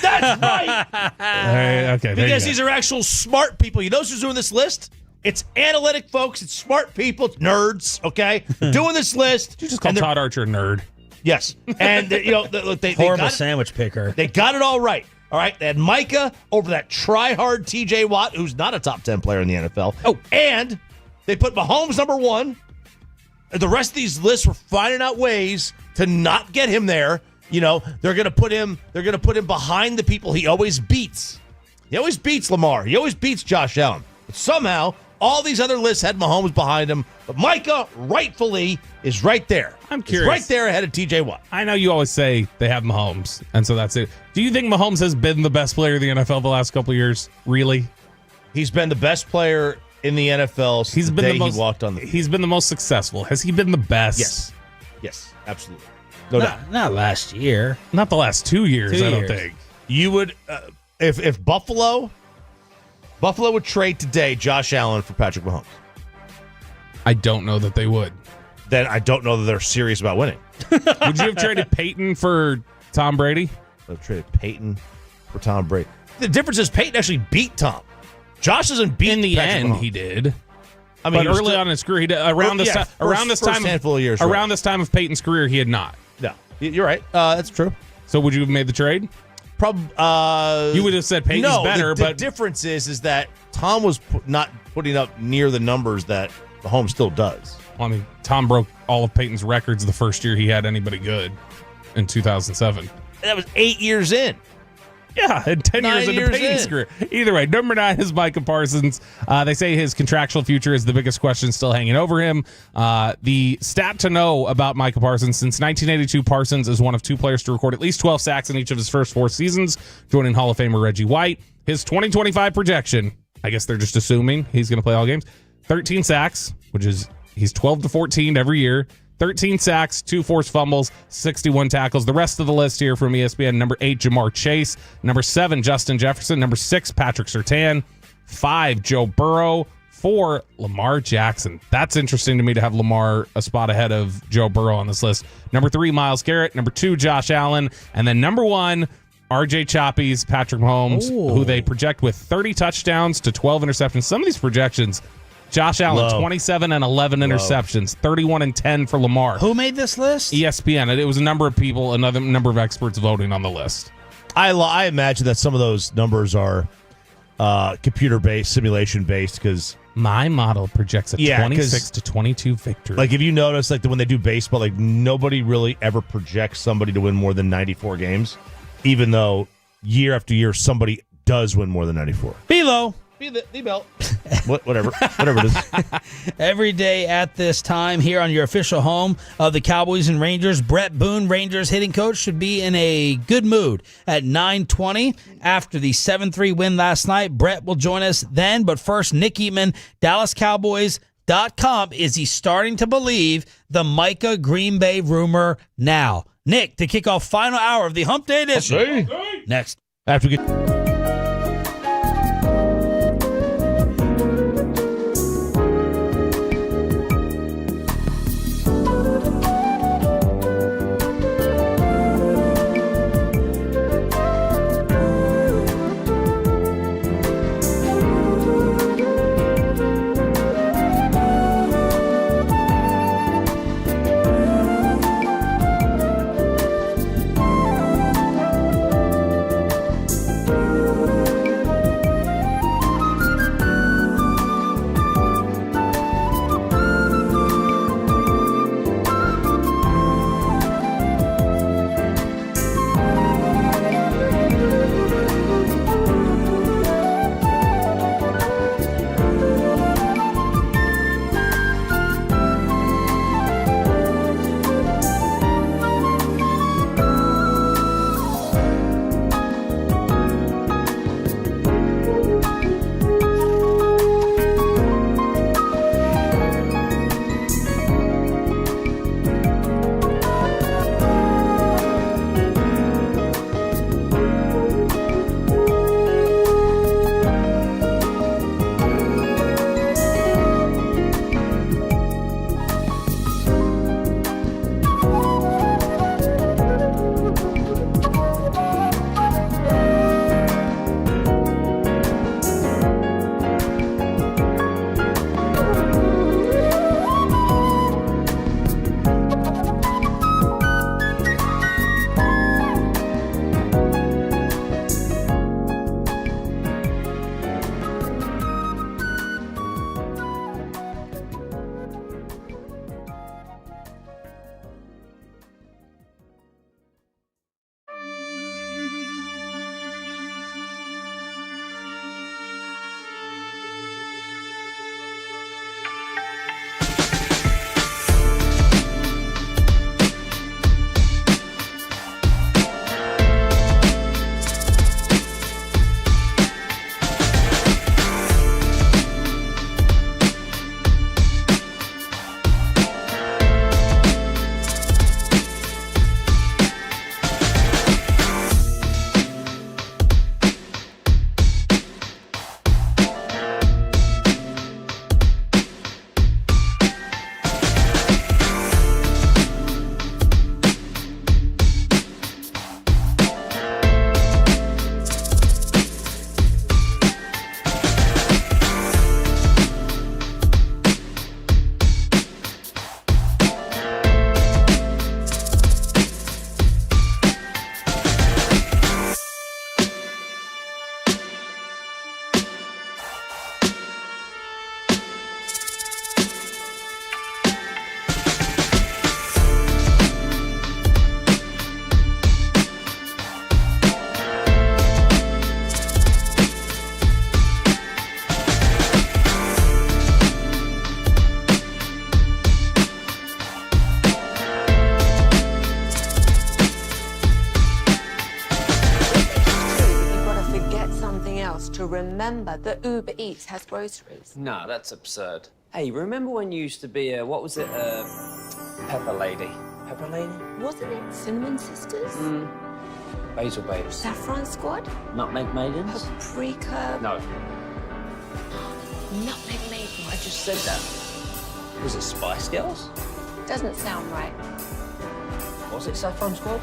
That's right! Okay, because these are actual smart people. You know who's doing this list? It's analytic folks. It's smart people. It's nerds, okay? Doing this list. You just call Todd Archer a nerd. Yes. And, they horrible got sandwich picker. They got it all right. All right, they had Micah over that try-hard TJ Watt, who's not a top 10 player in the NFL. Oh, and they put Mahomes number 1. The rest of these lists were finding out ways to not get him there. You know, they're going to put him behind the people he always beats. He always beats Lamar. He always beats Josh Allen. But somehow, all these other lists had Mahomes behind him. But Micah, rightfully, is right there. I'm curious. He's right there ahead of TJ Watt. I know you always say they have Mahomes, and so that's it. Do you think Mahomes has been the best player in the NFL the last couple of years? Really? He's been the best player in the NFL since the day he walked on the field. He's been the most successful. Has he been the best? Yes, absolutely. No doubt. Not last year. Not the last 2 years, I don't think. You would, if Buffalo would trade today Josh Allen for Patrick Mahomes. I don't know that they would. Then I don't know that they're serious about winning. Would you have traded Peyton for Tom Brady? I've traded Peyton for Tom Brady. The difference is Peyton actually beat Tom. Josh doesn't beat in the Patrick end. Mahomes. He did. I mean, but early on in his career, he did. Around this time, handful of years. Around this time of Peyton's career, he had not. No, you're right. That's true. So would you have made the trade? Probably. You would have said Peyton's better. The but difference is that Tom was not putting up near the numbers that Mahomes still does. I mean, Tom broke all of Peyton's records the first year he had anybody good in 2007. That was 8 years in. Yeah, and 10 years into Peyton's in. career. Either way, number 9 is Micah Parsons. They say his contractual future is the biggest question still hanging over him. The stat to know about Micah Parsons, since 1982, Parsons is one of 2 players to record at least 12 sacks in each of his first 4 seasons, joining Hall of Famer Reggie White. His 2025 projection, I guess they're just assuming he's going to play all games, 13 sacks, which is he's 12 to 14 every year. 13 sacks, 2 forced fumbles, 61 tackles. The rest of the list here from ESPN: number 8, Jamar Chase; number 7, Justin Jefferson; number 6, Patrick Surtain; 5, Joe Burrow; 4, Lamar Jackson. That's interesting to me to have Lamar a spot ahead of Joe Burrow on this list. Number 3, Myles Garrett; number 2, Josh Allen; and then number 1, RJ Choppy's Patrick Mahomes, who they project with 30 touchdowns to 12 interceptions. Some of these projections, Josh Allen, 27 and 11 interceptions, 31 and 10 for Lamar. Who made this list? ESPN. It was a number of people, another number of experts voting on the list. I imagine that some of those numbers are computer-based, simulation-based, because my model projects a 26 to 22 victory. Like if you notice, like when they do baseball, like nobody really ever projects somebody to win more than 94 games, even though year after year somebody does win more than 94. Below. The belt. Whatever it is. Every day at this time here on your official home of the Cowboys and Rangers, Brett Boone, Rangers hitting coach, should be in a good mood at 9:20 after the 7-3 win last night. Brett will join us then, but first, Nick Eatman, DallasCowboys.com. Is he starting to believe the Micah Green Bay rumor now? Nick, to kick off final hour of the Hump Day edition. Okay. Next. After we get... else to remember that Uber Eats has groceries. No, that's absurd. Hey, remember when you used to be a, what was it, Pepper Lady? Pepper Lady? Wasn't it Cinnamon Sisters? Basil Babes. Saffron Squad? Nutmeg Maidens? Paprika? No. Nutmeg Maiden. I just said that. Was it Spice Girls? Doesn't sound right. Was it Saffron Squad?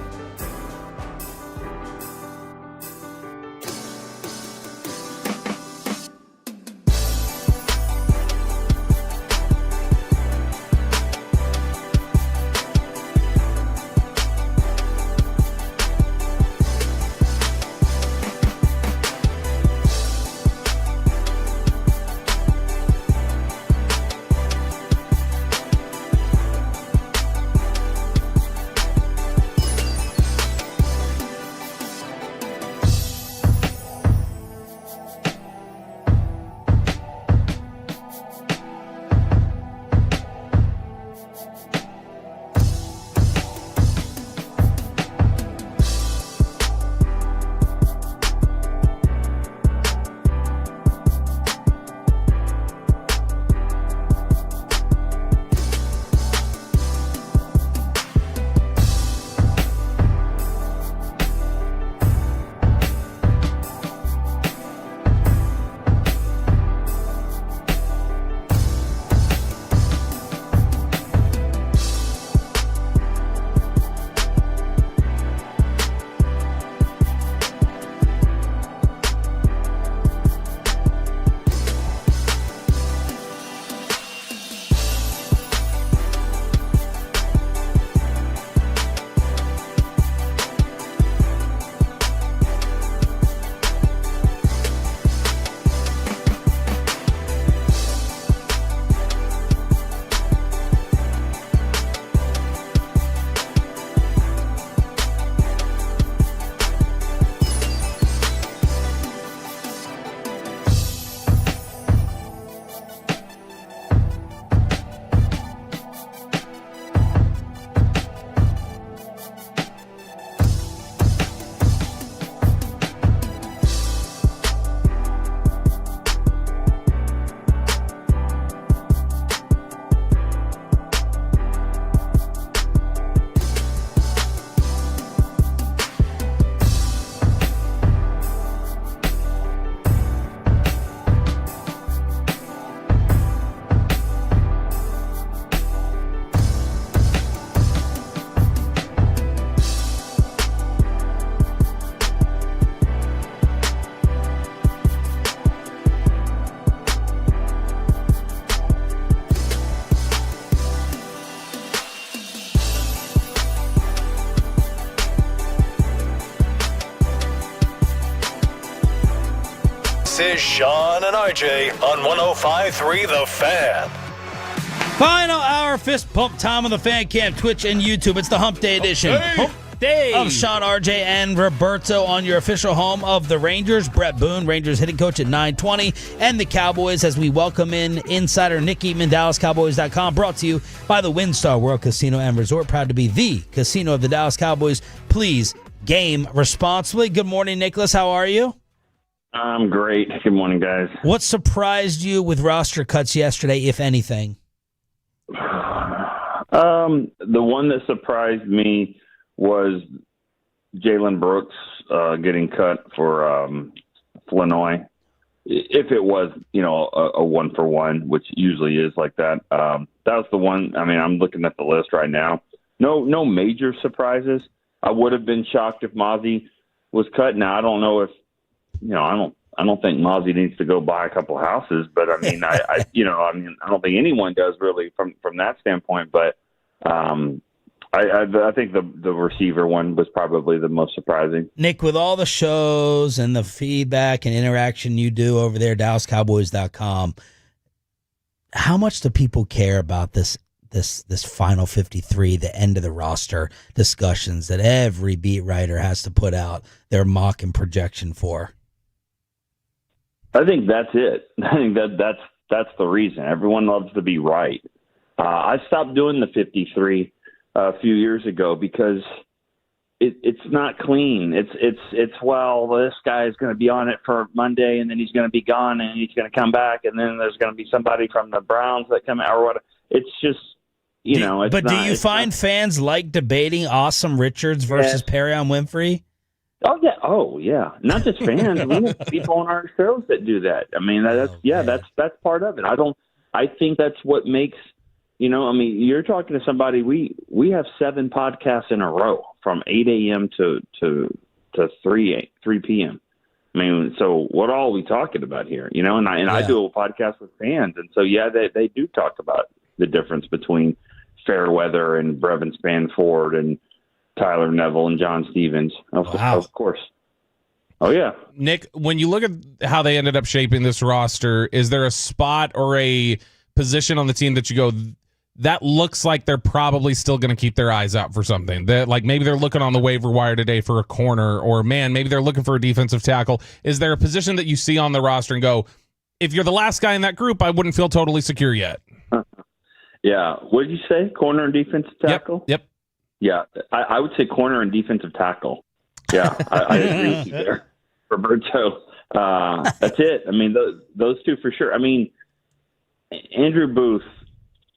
This is Sean and RJ on 105.3 The Fan. Final hour fist pump time on the Fan Cam, Twitch, and YouTube. It's the Hump Day edition. Hump Day of Sean, RJ, and Roberto on your official home of the Rangers. Brett Boone, Rangers hitting coach at 920, and the Cowboys as we welcome in insider Nick Eatman, DallasCowboys.com, brought to you by the WinStar World Casino and Resort. Proud to be the casino of the Dallas Cowboys. Please game responsibly. Good morning, Nicholas. How are you? I'm great. Good morning, guys. What surprised you with roster cuts yesterday, if anything? The one that surprised me was Jalen Brooks getting cut for Illinois. If it was, a 1-for-1, which usually is like that, that was the one. I mean, I'm looking at the list right now. No major surprises. I would have been shocked if Mozzie was cut. Now, I don't know if, I don't think Mozzie needs to go buy a couple houses, but I mean, I don't think anyone does really from that standpoint. But I think the receiver one was probably the most surprising. Nick, with all the shows and the feedback and interaction you do over there, DallasCowboys.com, how much do people care about this final 53, the end of the roster discussions that every beat writer has to put out their mock and projection for? I think that's it. I think that's the reason. Everyone loves to be right. I stopped doing the 53 a few years ago because it's not clean. It's well, this guy is going to be on it for Monday, and then he's going to be gone, and he's going to come back, and then there's going to be somebody from the Browns that come out or whatever. It's just, you know. It's but not, do you find fans like debating Awesome Richards versus Perrion Winfrey? Oh yeah. Not just fans. We have people on our shows that do that. I mean, that's part of it. I think that's what makes. You know, I mean, you're talking to somebody. We have 7 podcasts in a row from 8 a.m. to 3 p.m. I mean, so what all are we talking about here? You know, and I do a podcast with fans, and so they do talk about the difference between Fairweather and Brevin Spanford and Tyler Neville and John Stevens. Of course. Oh yeah, Nick. When you look at how they ended up shaping this roster, is there a spot or a position on the team that you go, that looks like they're probably still going to keep their eyes out for something? That, like, maybe they're looking on the waiver wire today for a corner, or man, maybe they're looking for a defensive tackle. Is there a position that you see on the roster and go, if you're the last guy in that group, I wouldn't feel totally secure yet? Yeah. What did you say? Corner and defensive tackle? Yep. Yeah, I would say corner and defensive tackle. Yeah, I agree with you there, Roberto. That's it. I mean, those two for sure. I mean, Andrew Booth.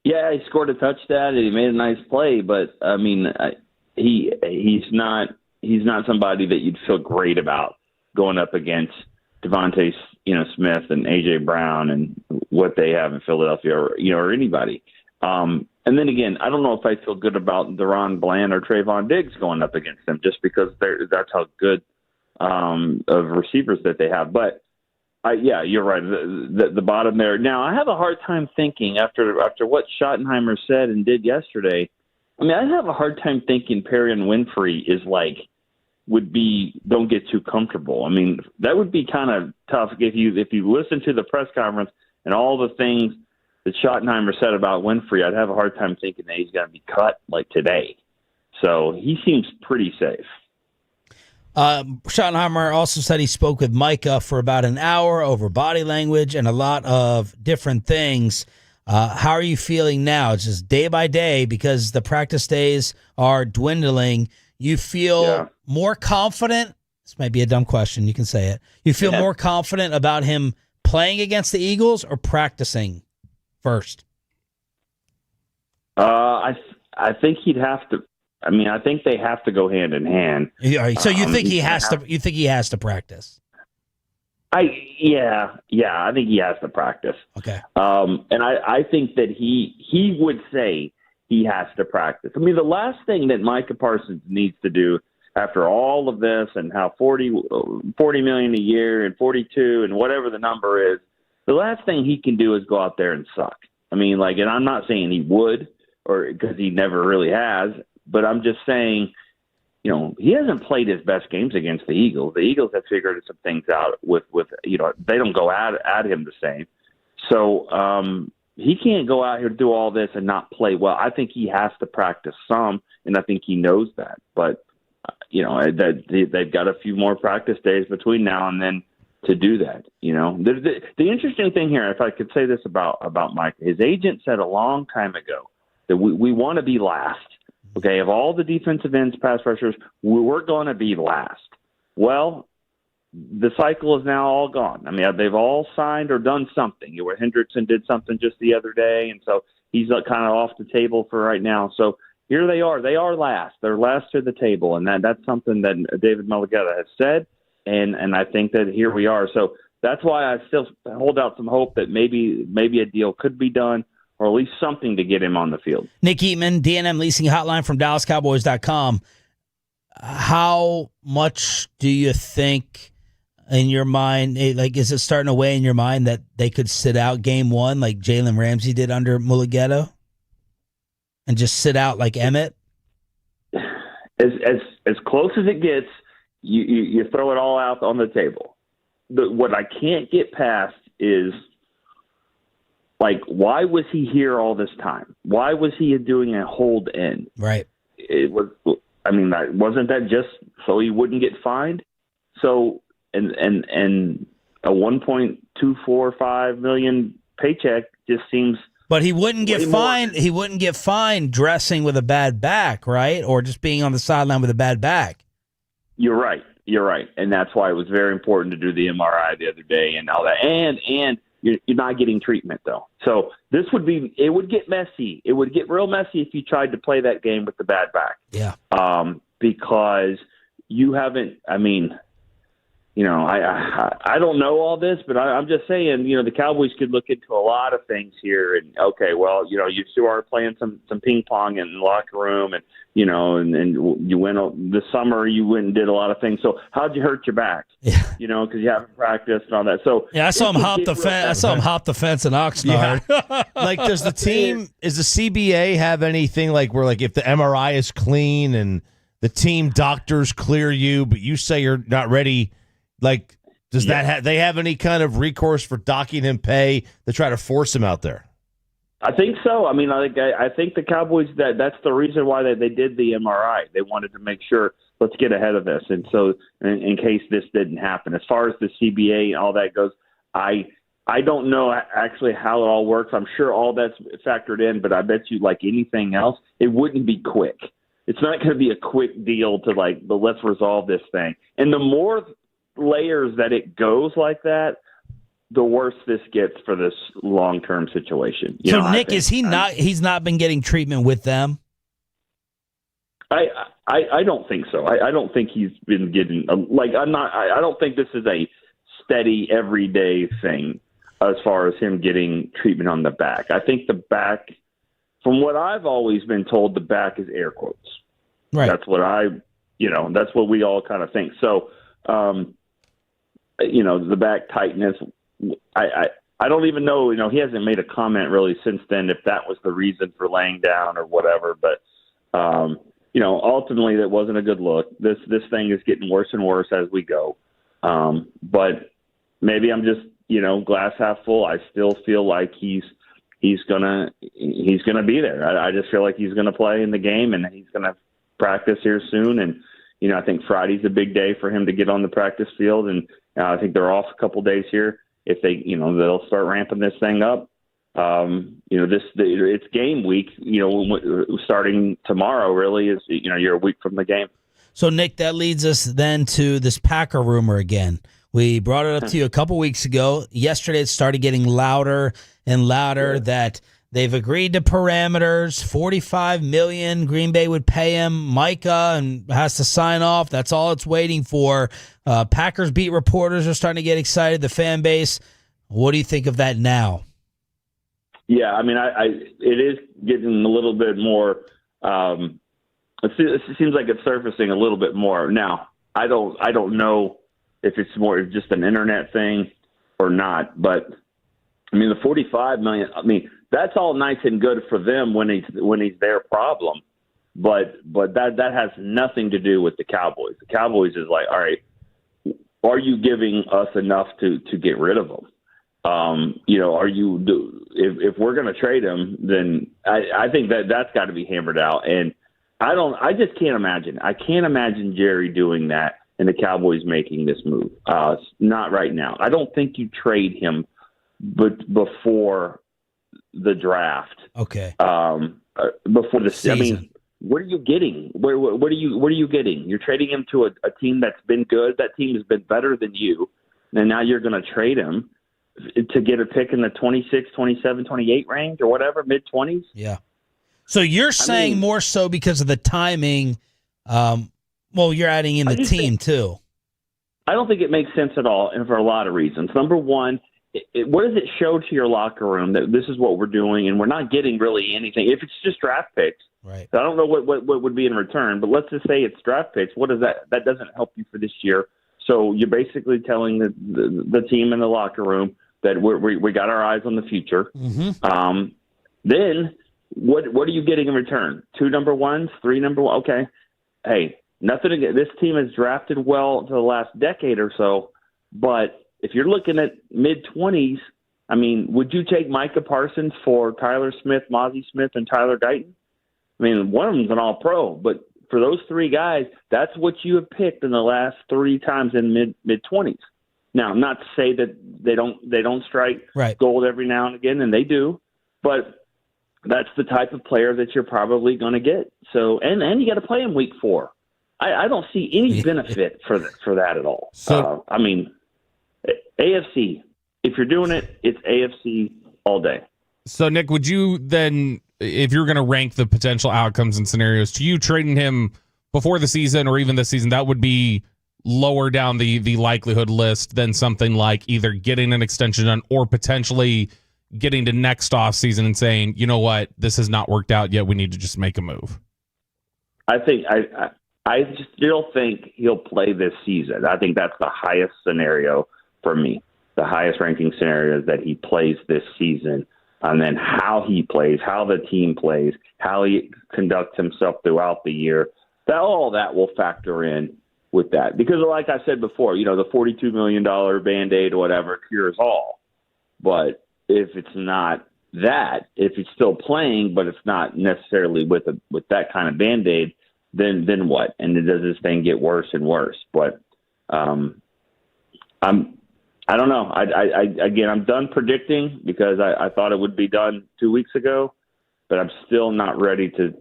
Yeah, he scored a touchdown and he made a nice play, but I mean, he's not somebody that you'd feel great about going up against Devontae, Smith and AJ Brown and what they have in Philadelphia, or anybody. And then again, I don't know if I feel good about Deron Bland or Trayvon Diggs going up against them, just because that's how good of receivers that they have. But you're right. The bottom there. Now, I have a hard time thinking after what Schottenheimer said and did yesterday. I mean, I have a hard time thinking Perrion Winfrey don't get too comfortable. I mean, that would be kind of tough if you listen to the press conference and all the things that Schottenheimer said about Winfrey. I'd have a hard time thinking that he's going to be cut like today. So he seems pretty safe. Schottenheimer also said he spoke with Micah for about an hour over body language and a lot of different things. How are you feeling now? It's just day by day, because the practice days are dwindling. You feel more confident? This might be a dumb question. You can say it. You feel more confident about him playing against the Eagles or practicing first? I think he'd have to. I mean, I think they have to go hand in hand. So you think he has to? You think he has to practice? I think he has to practice. Okay. And I think that he would say he has to practice. I mean, the last thing that Micah Parsons needs to do after all of this and how $40 million a year and 42 and whatever the number is, the last thing he can do is go out there and suck. I mean, and I'm not saying he would, or because he never really has. But I'm just saying, he hasn't played his best games against the Eagles. The Eagles have figured some things out with they don't go at him the same. So he can't go out here and do all this and not play well. I think he has to practice some, and I think he knows that. But, they've got a few more practice days between now and then to do that. The interesting thing here, if I could say this about Mike, his agent said a long time ago that we want to be last. Okay, of all the defensive ends, pass rushers, we're going to be last. Well, the cycle is now all gone. I mean, they've all signed or done something. Hendrickson did something just the other day, and so he's kind of off the table for right now. So here they are. They are last. They're last to the table, and that's something that David Mulligetta has said, and I think that here we are. So that's why I still hold out some hope that maybe a deal could be done, or at least something to get him on the field. Nick Eatman, D&M Leasing Hotline from DallasCowboys.com. How much do you think in your mind, is it starting to weigh in your mind that they could sit out game one like Jalen Ramsey did under Mulligetta and just sit out like Emmett? As close as it gets, you throw it all out on the table. What I can't get past is, why was he here all this time? Why was he doing a hold in? Right. Wasn't that just so he wouldn't get fined? So, and a $1.245 million paycheck just seems. But he wouldn't get fined. He wouldn't get fined dressing with a bad back, right? Or just being on the sideline with a bad back. You're right. And that's why it was very important to do the MRI the other day and all that. And you're not getting treatment, though. So it would get messy. It would get real messy if you tried to play that game with the bad back. Yeah. Because you haven't, I don't know all this, but I'm just saying, the Cowboys could look into a lot of things here. And, okay, well, you still are playing some ping pong in the locker room and you went this summer, you went and did a lot of things. So how'd you hurt your back? Yeah. Because you haven't practiced and all that. So yeah, I saw him hop the fence. I saw him hop the fence in Oxnard. Yeah. Like, does the CBA have anything like where, like, if the MRI is clean and the team doctors clear you, but you say you're not ready, like, does that they have any kind of recourse for docking him pay to try to force him out there? I think so. I think the Cowboys, that's the reason why they did the MRI. They wanted to make sure, let's get ahead of this. And so in case this didn't happen, as far as the CBA and all that goes, I don't know actually how it all works. I'm sure all that's factored in, but I bet you, like anything else, it wouldn't be quick. It's not going to be a quick deal to but let's resolve this thing. And the more layers that it goes like that, the worse this gets for this long-term situation. So Nick, he's not been getting treatment with them? I don't think so. I don't think he's been getting I don't think this is a steady everyday thing as far as him getting treatment on the back. I think the back, from what I've always been told, the back is air quotes. Right. That's what that's what we all kind of think. So, the back tightness, I don't even know, he hasn't made a comment really since then if that was the reason for laying down or whatever. But, ultimately that wasn't a good look. This thing is getting worse and worse as we go. But maybe I'm just, glass half full. I still feel like he's gonna be there. I just feel like he's gonna play in the game and he's gonna practice here soon. And, I think Friday's a big day for him to get on the practice field. And I think they're off a couple days here. If they, they'll start ramping this thing up. It's game week, starting tomorrow really is, you're a week from the game. So Nick, that leads us then to this Packer rumor again. We brought it up to you a couple weeks ago. Yesterday it started getting louder and louder that they've agreed to parameters. $45 million Green Bay would pay him. Micah and has to sign off. That's all it's waiting for. Packers beat reporters are starting to get excited. The fan base. What do you think of that now? Yeah, it is getting a little bit more. It seems like it's surfacing a little bit more now. I don't know if it's more just an internet thing or not, but the $45 million. That's all nice and good for them when he's their problem, but that has nothing to do with the Cowboys. The Cowboys is like, all right, are you giving us enough to get rid of them? If we're going to trade him, then I think that's got to be hammered out. And I just can't imagine. I can't imagine Jerry doing that and the Cowboys making this move. Not right now. I don't think you trade him, but before the draft. Okay. Before the season. What are you getting? What are you getting? You're trading him to a team that's been good. That team has been better than you. And now you're going to trade him to get a pick in the 26, 27, 28 range or whatever, mid-20s? Yeah. So you're saying more so because of the timing. You're adding in the team, too. I don't think it makes sense at all, and for a lot of reasons. Number one, what does it show to your locker room that this is what we're doing and we're not getting really anything? If it's just draft picks, right? I don't know what would be in return, but let's just say it's draft picks. What does that? That doesn't help you for this year. So you're basically telling the team in the locker room that we got our eyes on the future. Mm-hmm. Then what are you getting in return? 2 number ones, 3 number one. Okay, hey, nothing again. This team has drafted well for the last decade or so, but if you're looking at mid-20s, would you take Micah Parsons for Tyler Smith, Mozzie Smith, and Tyler Guyton? One of them's an all-pro, but for those 3 guys, that's what you have picked in the last 3 times in mid-20s. Now, not to say that they don't strike right. gold every now and again, and they do, but that's the type of player that you're probably going to get. So, and you got to play him week 4. I don't see any benefit for that at all. So, I mean, AFC. If you're doing it, it's AFC all day. So, Nick, would you then, if you're going to rank the potential outcomes and scenarios, to you trading him before the season or even this season, that would be lower down the likelihood list than something like either getting an extension done or potentially getting to next off season and saying, you know what, this has not worked out yet. We need to just make a move. I think I still think he'll play this season. I think that's the highest scenario for me. The highest ranking scenario is that he plays this season, and then how he plays, how the team plays, how he conducts himself throughout the year. All that will factor in with that. Because like I said before, the $42 million Band-Aid or whatever cures all. But if it's not that, if he's still playing, but it's not necessarily with that kind of Band-Aid, then what? And does this thing get worse and worse? But I don't know. I'm done predicting because I thought it would be done 2 weeks ago, but I'm still not ready to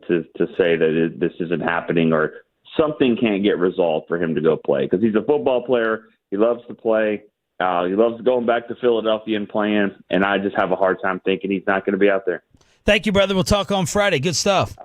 say that this isn't happening or something can't get resolved for him to go play because he's a football player. He loves to play. He loves going back to Philadelphia and playing, and I just have a hard time thinking he's not going to be out there. Thank you, brother. We'll talk on Friday. Good stuff.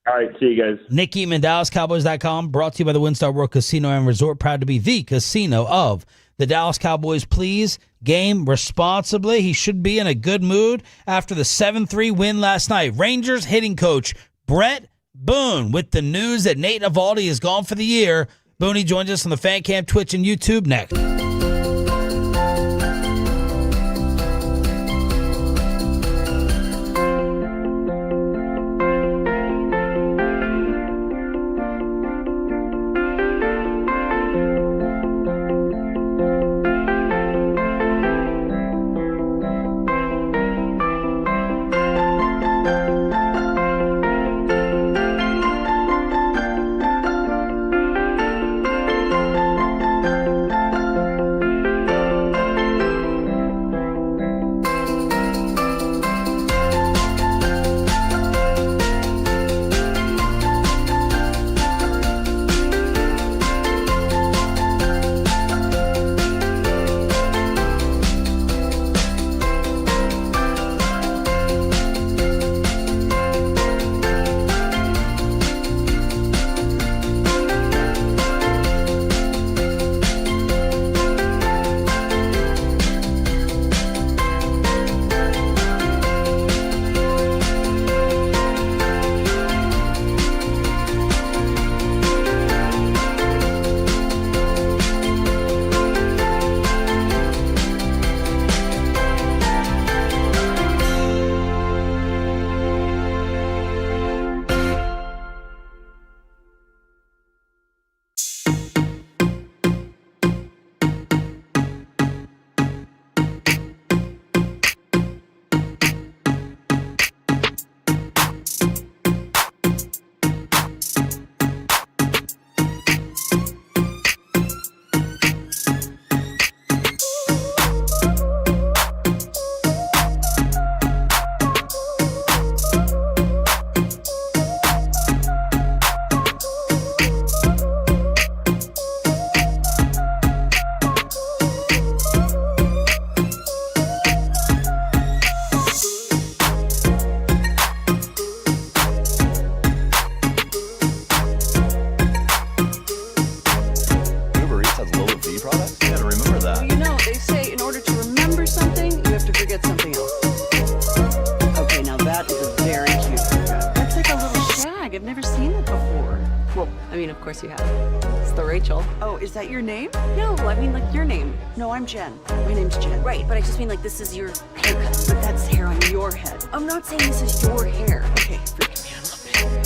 All right, see you guys. Nick Eatman, DallasCowboys.com, brought to you by the WinStar World Casino and Resort, proud to be the casino of the Dallas Cowboys. Please game responsibly. He should be in a good mood after the 7-3 win last night. Rangers hitting coach Brett Boone with the news that Nate Avaldi is gone for the year. Booney joins us on the Fan Cam, Twitch, and YouTube next. You have. It's the Rachel. Oh, is that your name? No, I mean like your name. No, I'm Jen. My name's Jen. Right, but I just mean like this is your haircut. But that's hair on your head. I'm not saying this is your hair. Okay, freaking me out a little bit.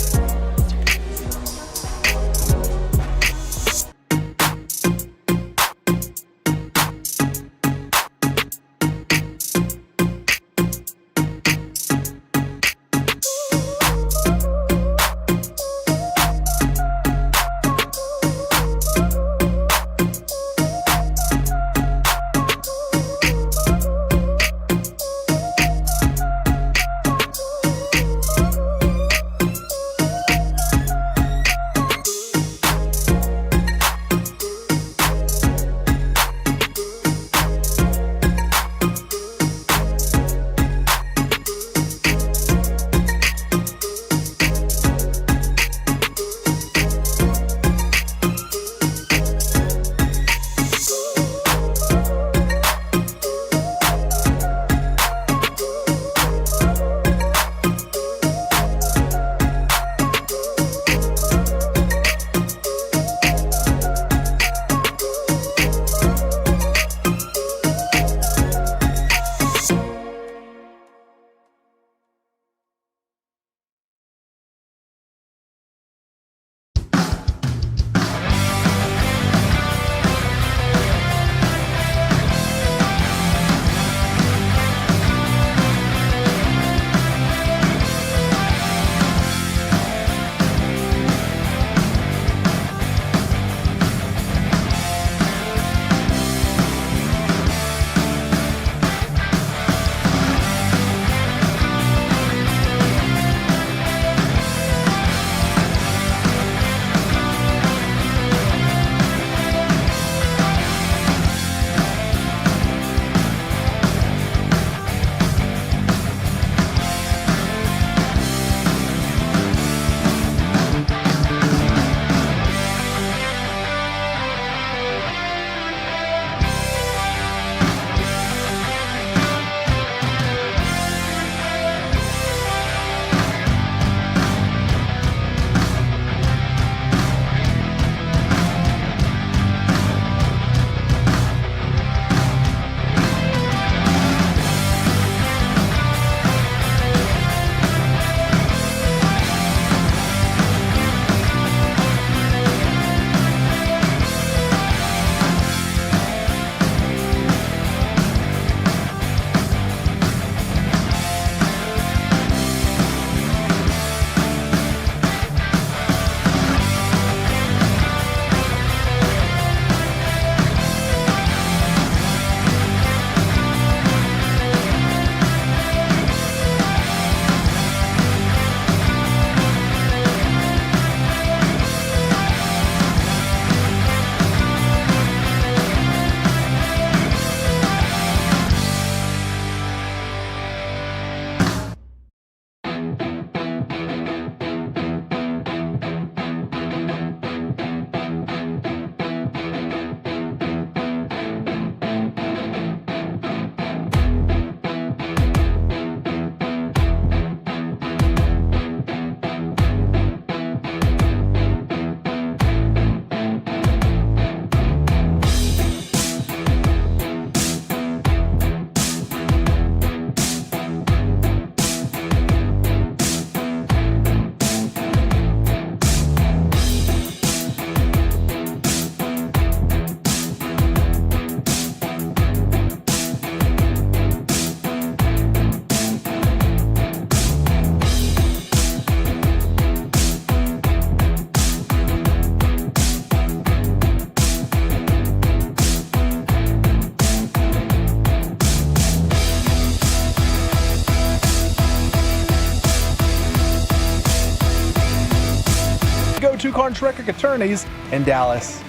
French record attorneys in Dallas.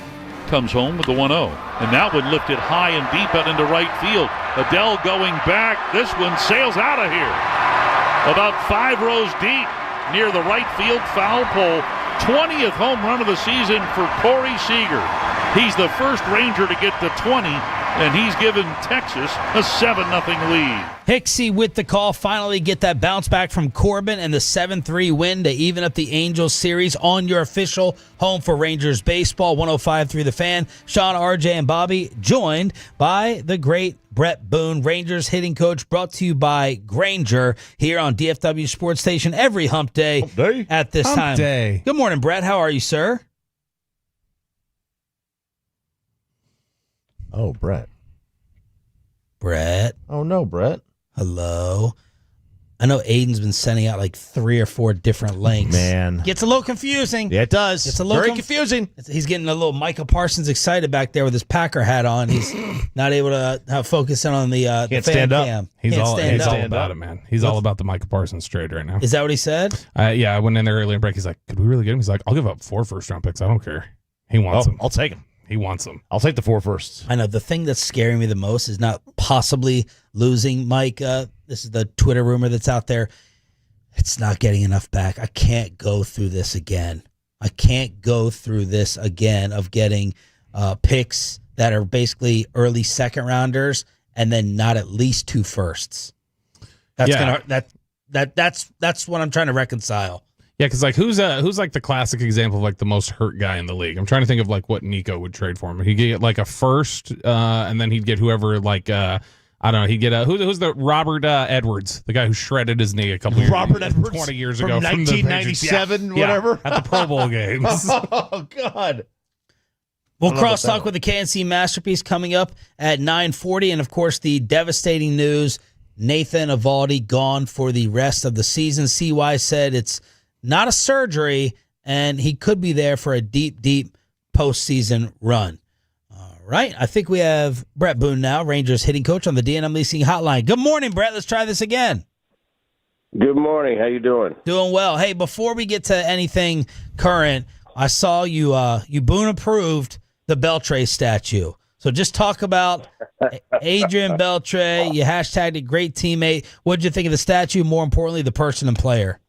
Comes home with the 1-0. And that one lifted high and deep out into right field. Adele going back. This one sails out of here. About 5 rows deep near the right field foul pole. 20th home run of the season for Corey Seager. He's the first Ranger to get to 20, and he's given Texas a 7-0 lead. Hicksy with the call. Finally get that bounce back from Corbin and the 7-3 win to even up the Angels series on your official home for Rangers baseball. 105.3 The Fan. Sean, RJ, and Bobby joined by the great Brett Boone, Rangers hitting coach, brought to you by Granger here on DFW Sports Station every hump day, at this time. Good morning, Brett. How are you, sir? Oh, Brett. Brett. Oh, no, Brett. Hello. I know Aiden's been sending out like 3 or 4 different links. Man. Gets a little confusing. Yeah, it does. It's a little very confusing. He's getting a little Micah Parsons excited back there with his Packer hat on. He's not able to focus in on the Can't the fan stand up. cam. He's Can't all stand up. about it, man. He's all about the Micah Parsons trade right now. Is that what he said? Yeah, I went in there early in break. He's like, could we really get him? He's like, I'll give up 4 first-round picks. I don't care. He wants them. I'll take him. He wants them. I'll take the 4 firsts. I know. The thing that's scaring me the most is not possibly losing Micah. This is the Twitter rumor that's out there. It's not getting enough back. I can't go through this again. I can't go through this again of getting picks that are basically early second rounders and then not at least 2 firsts. That's what I'm trying to reconcile. Yeah, because like who's like the classic example of like the most hurt guy in the league? I'm trying to think of like what Nico would trade for him. He'd get like a first, and then he'd get whoever like I don't know. He'd get who's the Robert Edwards, the guy who shredded his knee a couple Edwards 20 years from ago, 1997, whatever, at the Pro Bowl games. Oh God. We'll cross-talk with the KNC Masterpiece coming up at 9:40, and of course the devastating news: Nathan Avaldi gone for the rest of the season. CY said it's not a surgery, and he could be there for a deep, deep postseason run. All right, I think we have Brett Boone now, Rangers hitting coach on the D&M Leasing Hotline. Good morning, Brett. Let's try this again. Good morning. How you doing? Doing well. Hey, before we get to anything current, I saw you Boone approved the Beltre statue. So just talk about Adrian Beltre. You hashtagged it, great teammate. What did you think of the statue? More importantly, the person and player.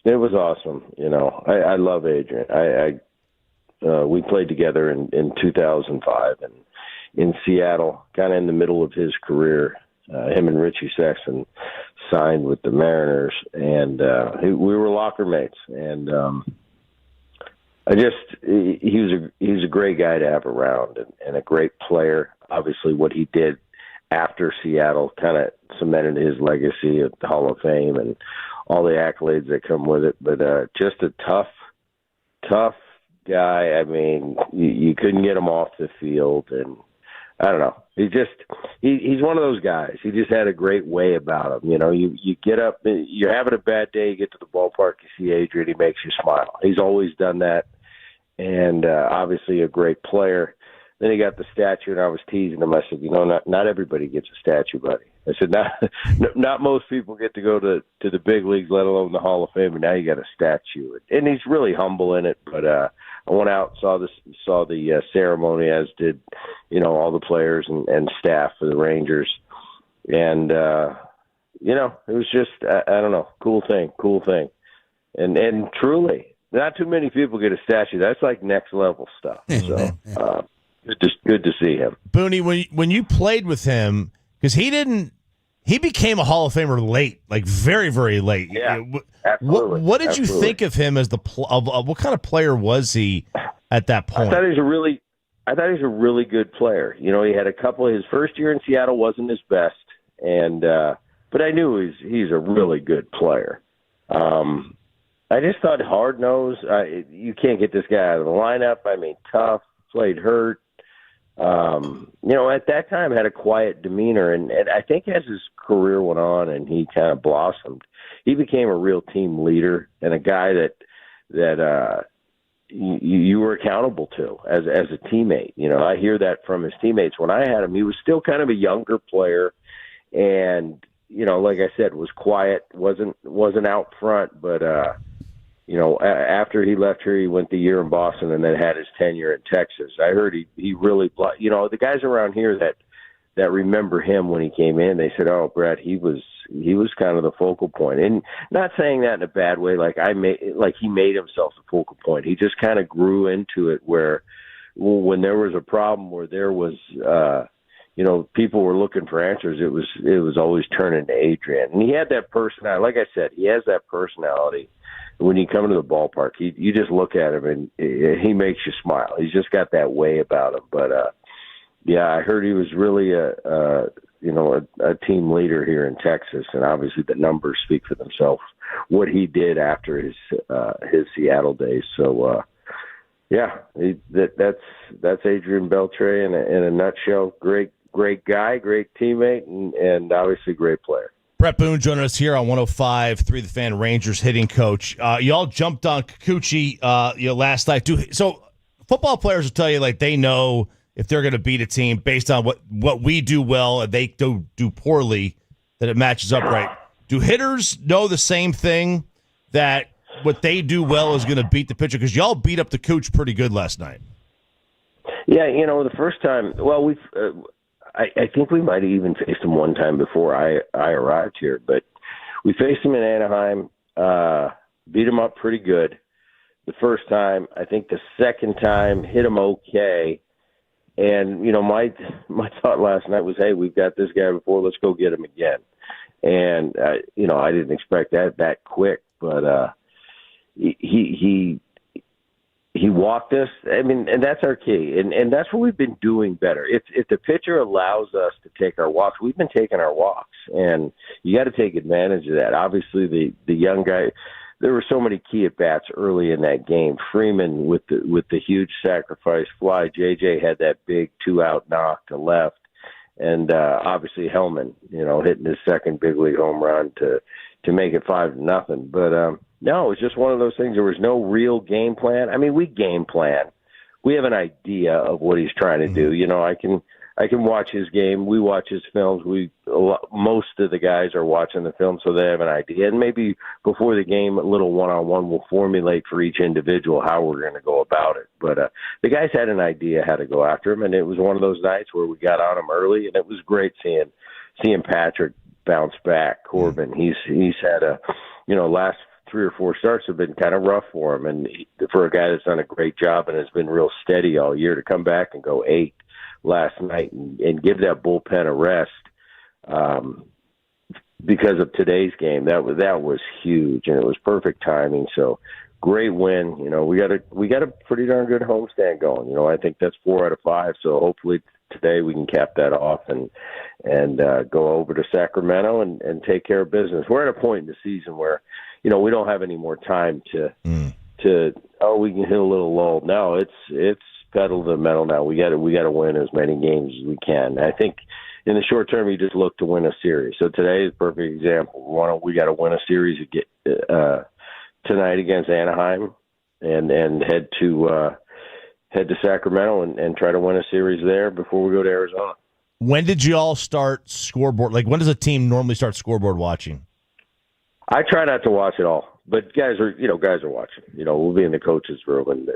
It was awesome. You know, I love Adrian. We played together in 2005 and in Seattle, kind of in the middle of his career. Him and Richie Sexton signed with the Mariners, and we were locker mates. And he was a great guy to have around and a great player. Obviously, what he did after Seattle kind of cemented his legacy at the Hall of Fame and all the accolades that come with it, but just a tough guy. I mean, you couldn't get him off the field, and I don't know. He's one of those guys. He just had a great way about him. You know, you get up, you're having a bad day, you get to the ballpark, you see Adrian, he makes you smile. He's always done that, and obviously a great player. Then he got the statue, and I was teasing him. I said, you know, not everybody gets a statue, buddy. I said, not most people get to go to the big leagues, let alone the Hall of Fame, and now you got a statue. And he's really humble in it. But I went out and saw the ceremony, as did, you know, all the players and staff for the Rangers. And you know, it was just I don't know, cool thing. And truly, not too many people get a statue. That's like next level stuff. So. Good to see him. Booney, when you played with him, because he became a Hall of Famer late, like very, very late. Yeah, absolutely. What did you think of him as what kind of player was he at that point? I thought he was a really good player. You know, he had his first year in Seattle wasn't his best, and but I knew he's a really good player. I just thought hard-nosed. You can't get this guy out of the lineup. I mean, tough, played hurt. You know, at that time had a quiet demeanor, and I think as his career went on and he kind of blossomed, he became a real team leader and a guy that you were accountable to as a teammate. You know, I hear that from his teammates. When I had him, he was still kind of a younger player, and you know, like I said, was quiet, wasn't out front, but after he left here, he went the year in Boston and then had his tenure in Texas. I heard he really, the guys around here that remember him when he came in, they said, "Oh, Brett, he was kind of the focal point." And not saying that in a bad way, like he made himself the focal point. He just kind of grew into it where when there was a problem, where there was, people were looking for answers, it was always turning to Adrian. And he had that personality. Like I said, he has that personality. When you come to the ballpark, you just look at him and he makes you smile. He's just got that way about him. But I heard he was really a team leader here in Texas, and obviously the numbers speak for themselves. What he did after his Seattle days. So that's Adrian Beltre in a nutshell. Great guy, great teammate, and obviously great player. Brett Boone joining us here on 105.3 The Fan, Rangers hitting coach. Y'all jumped on Kikuchi last night. So football players will tell you, like, they know if they're going to beat a team based on what we do well and they do poorly, that it matches up right. Do hitters know the same thing, that what they do well is going to beat the pitcher? Because y'all beat up the coach pretty good last night. Yeah, the first time, I think we might have even faced him one time before I arrived here, but we faced him in Anaheim, beat him up pretty good the first time. I think the second time hit him okay. And, my thought last night was, hey, we've got this guy before, let's go get him again. And, I didn't expect that quick, but he walked us. I mean, and that's our key. And that's what we've been doing better. If the pitcher allows us to take our walks, we've been taking our walks. And you got to take advantage of that. Obviously, the young guy, there were so many key at-bats early in that game. Freeman with the huge sacrifice fly. JJ had that big 2-out knock to left. And obviously Helman, hitting his second big league home run to make it 5-0. But no, it was just one of those things. There was no real game plan. I mean, we game plan. We have an idea of what he's trying to do. I can watch his game. We watch his films. Most of the guys are watching the film, so they have an idea. And maybe before the game, a little one-on-one will formulate for each individual how we're going to go about it. But the guys had an idea how to go after him, and it was one of those nights where we got on him early, and it was great seeing Patrick bounce back. Corbin, he's had last 3 or 4 starts have been kind of rough for him, and for a guy that's done a great job and has been real steady all year, to come back and go 8 last night and give that bullpen a rest because of today's game, that was huge, and it was perfect timing. So great win. We got a pretty darn good homestand going. I think that's 4 out of 5. So hopefully today we can cap that off and go over to Sacramento and take care of business. We're at a point in the season where we don't have any more time to we can hit a little lull. No, it's pedal to the metal now. We got to win as many games as we can. I think in the short term, you just look to win a series. So today is a perfect example. We got to win a series tonight against Anaheim, and head to Sacramento and try to win a series there before we go to Arizona. When did you all start scoreboard? Like, when does a team normally start scoreboard watching? I try not to watch it all, but guys are watching. We'll be in the coach's room and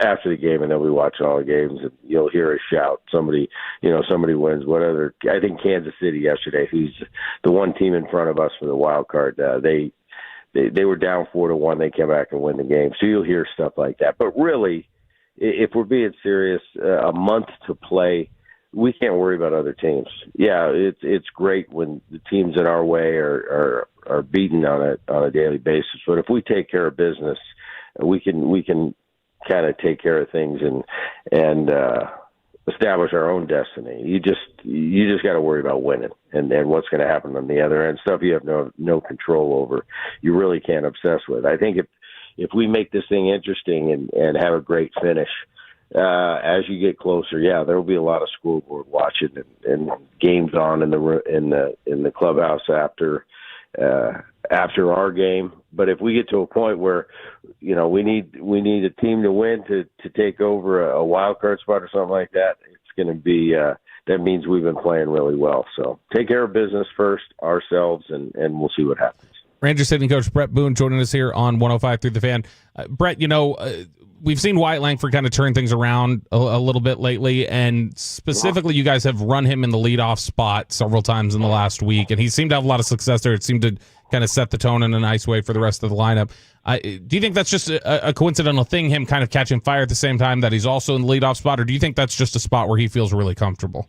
after the game, and then we watch all the games, and you'll hear a shout. Somebody wins. Whatever. I think Kansas City yesterday, who's the one team in front of us for the wild card, they were down 4-1. They came back and win the game. So you'll hear stuff like that. But really, if we're being serious, a month to play, we can't worry about other teams. Yeah, it's great when the teams in our way are beaten on a daily basis. But if we take care of business, we can kind of take care of things and establish our own destiny. You just got to worry about winning and what's going to happen on the other end. Stuff you have no control over, you really can't obsess with. I think if we make this thing interesting and have a great finish, as you get closer, there will be a lot of scoreboard watching and games on in the clubhouse after our game. But if we get to a point where we need a team to win to take over a wild card spot or something like that, it's going to be that means we've been playing really well. So take care of business first, ourselves, and we'll see what happens. Rangers hitting coach Brett Boone joining us here on 105.3 The Fan. Brett, we've seen Wyatt Langford kind of turn things around a little bit lately, and specifically you guys have run him in the leadoff spot several times in the last week, and he seemed to have a lot of success there. It seemed to kind of set the tone in a nice way for the rest of the lineup. Do you think that's just a coincidental thing, him kind of catching fire at the same time that he's also in the leadoff spot, or do you think that's just a spot where he feels really comfortable?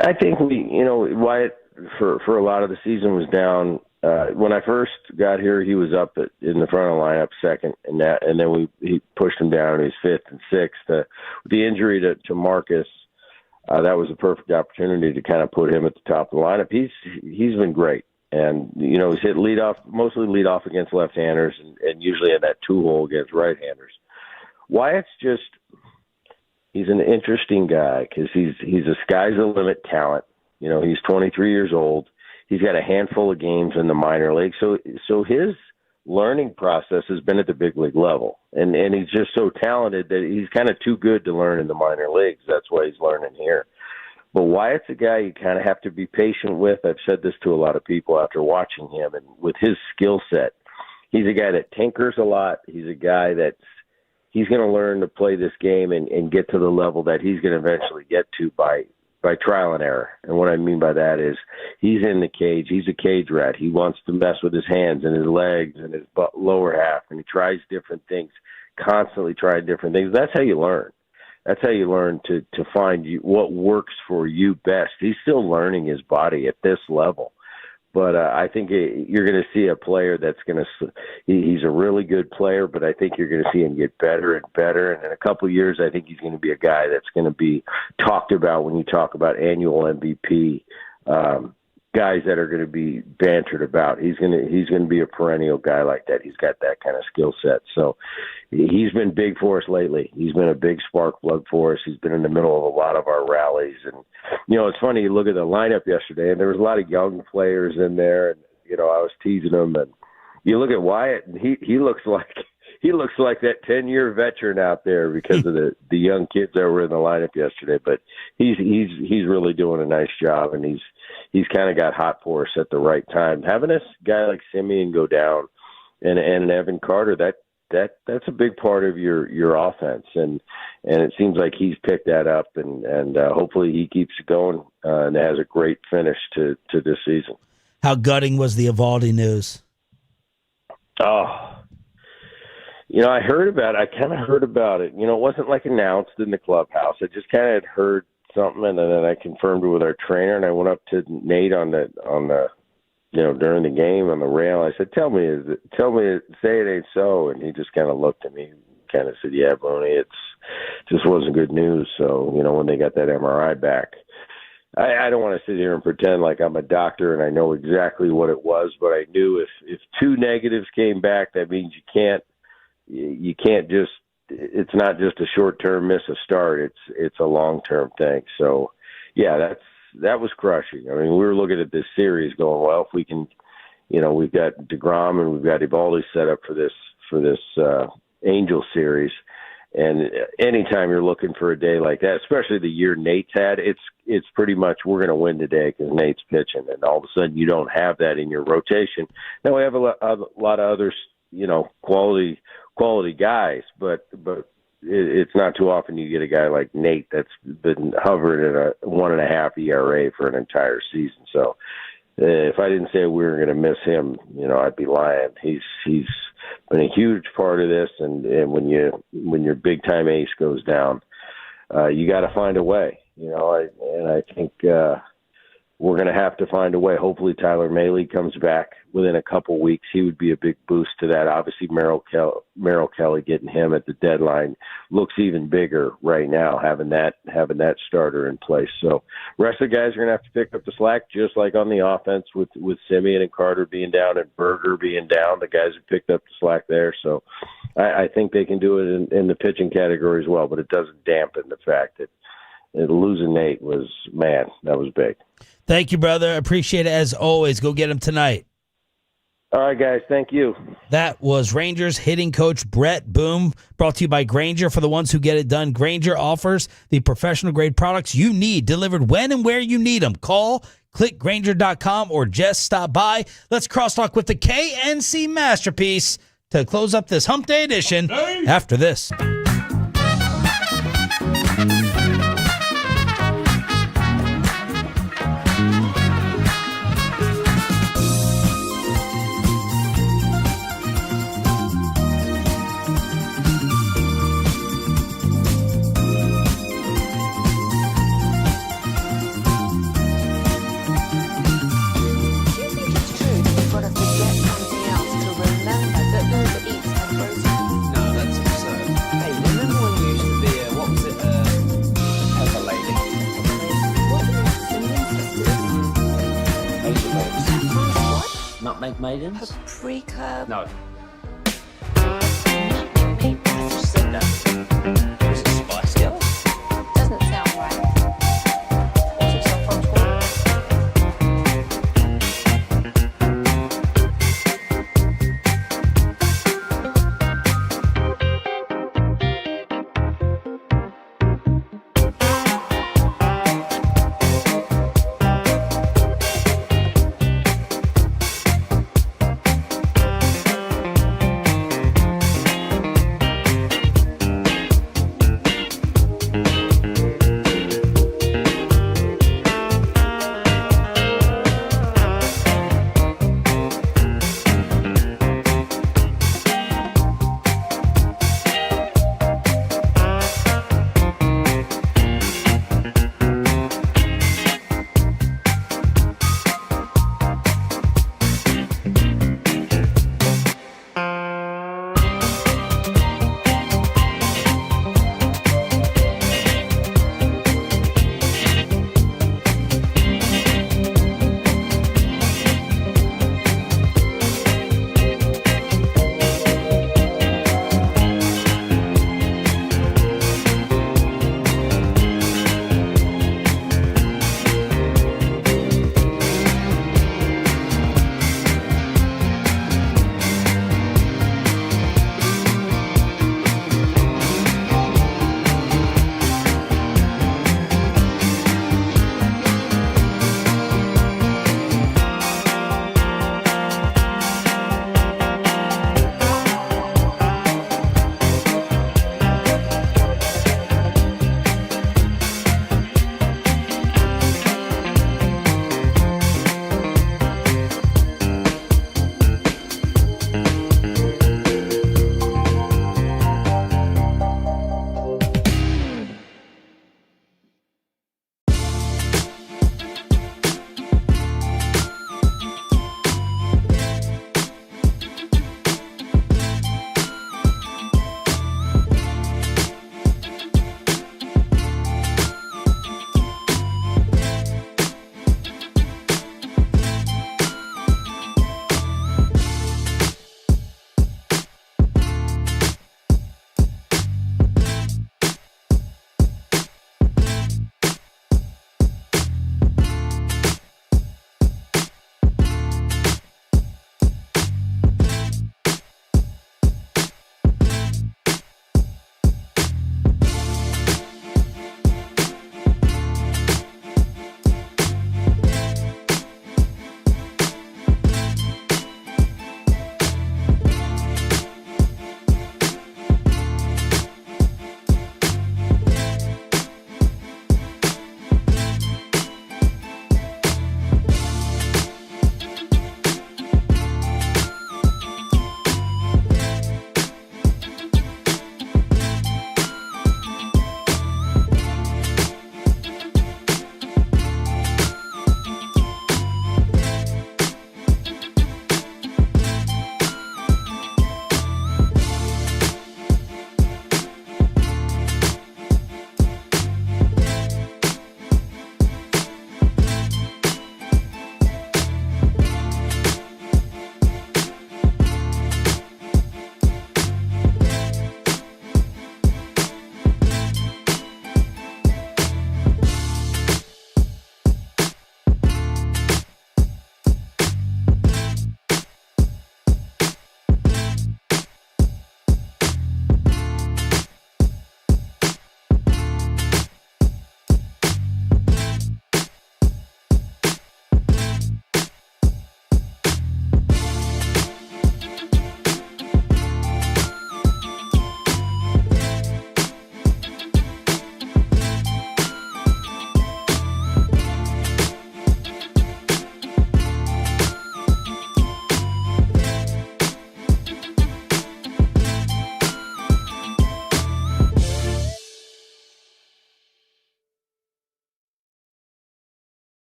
I think Wyatt for a lot of the season was down. When I first got here, he was up in the front of the lineup second, and then he pushed him down. He was fifth and sixth. The injury to Marcus, that was a perfect opportunity to kind of put him at the top of the lineup. He's been great, and he's hit mostly leadoff against left-handers, and usually in that two-hole against right-handers. Wyatt's he's an interesting guy because he's a sky's the limit talent. He's 23 years old. He's got a handful of games in the minor league. So his learning process has been at the big league level. And he's just so talented that he's kind of too good to learn in the minor leagues. That's why he's learning here. But Wyatt's a guy you kind of have to be patient with. I've said this to a lot of people after watching him. And with his skill set, he's a guy that tinkers a lot. He's a guy he's going to learn to play this game and get to the level that he's going to eventually get to by trial and error. And what I mean by that is he's in the cage. He's a cage rat. He wants to mess with his hands and his legs and his lower half, and he tries different things, constantly trying different things. That's how you learn. That's how you learn to find what works for you best. He's still learning his body at this level. But I think you're going to see a player that's going to – he's a really good player, but I think you're going to see him get better and better. And in a couple of years, I think he's going to be a guy that's going to be talked about when you talk about annual MVP, guys that are going to be bantered about. He's going to be a perennial guy like that. He's got that kind of skill set. So he's been big for us lately. He's been a big spark plug for us. He's been in the middle of a lot of our rallies. And, it's funny, you look at the lineup yesterday, and there was a lot of young players in there. And, I was teasing them. And you look at Wyatt, and he looks like that 10-year veteran out there because of the young kids that were in the lineup yesterday. But he's really doing a nice job, and he's kind of got hot for us at the right time. Having this guy like Simeon go down and Evan Carter, that's a big part of your offense, and it seems like he's picked that up, and hopefully he keeps it going and has a great finish to this season. How gutting was the Avaldi news? Oh, I heard about it. I kind of heard about it. It wasn't like announced in the clubhouse. I just kind of had heard something, and then I confirmed it with our trainer, and I went up to Nate on the during the game on the rail. I said, tell me, say it ain't so. And he just kind of looked at me and kind of said, yeah, Boney, it's just wasn't good news. So, when they got that MRI back, I don't want to sit here and pretend like I'm a doctor and I know exactly what it was, but I knew if two negatives came back, that means you can't just, it's not just a short-term miss a start. It's a long-term thing. So, yeah, that was crushing. I mean, we were looking at this series going, well, if we can, we've got DeGrom and we've got Evaldi set up for this Angel series. And anytime you're looking for a day like that, especially the year Nate's had, it's pretty much we're going to win today because Nate's pitching. And all of a sudden you don't have that in your rotation. Now we have a lot of other, quality guys, but it's not too often you get a guy like Nate that's been hovering at a 1.5 ERA for an entire season. So if I didn't say we were going to miss him, I'd be lying. He's been a huge part of this, and when your big time ace goes down, you got to find a way. I think we're going to have to find a way. Hopefully Tyler Mahle comes back within a couple weeks. He would be a big boost to that. Obviously Merrill Kelly getting him at the deadline looks even bigger right now, having that starter in place. So rest of the guys are going to have to pick up the slack, just like on the offense with Simeon and Carter being down and Berger being down. The guys have picked up the slack there. So I think they can do it in the pitching category as well, but it doesn't dampen the fact that losing Nate was, man, that was big. Thank you, brother. Appreciate it as always. Go get him tonight. All right, guys. Thank you. That was Rangers hitting coach Brett Boone, brought to you by Grainger. For the ones who get it done, Grainger offers the professional-grade products you need delivered when and where you need them. Call, Click Grainger.com or just stop by. Let's crosstalk with the KNC Masterpiece to close up this Hump Day edition after this. Nutmeg maidens? Paprika. No. Is it spicy? Doesn't sound right. What's it sometimes called?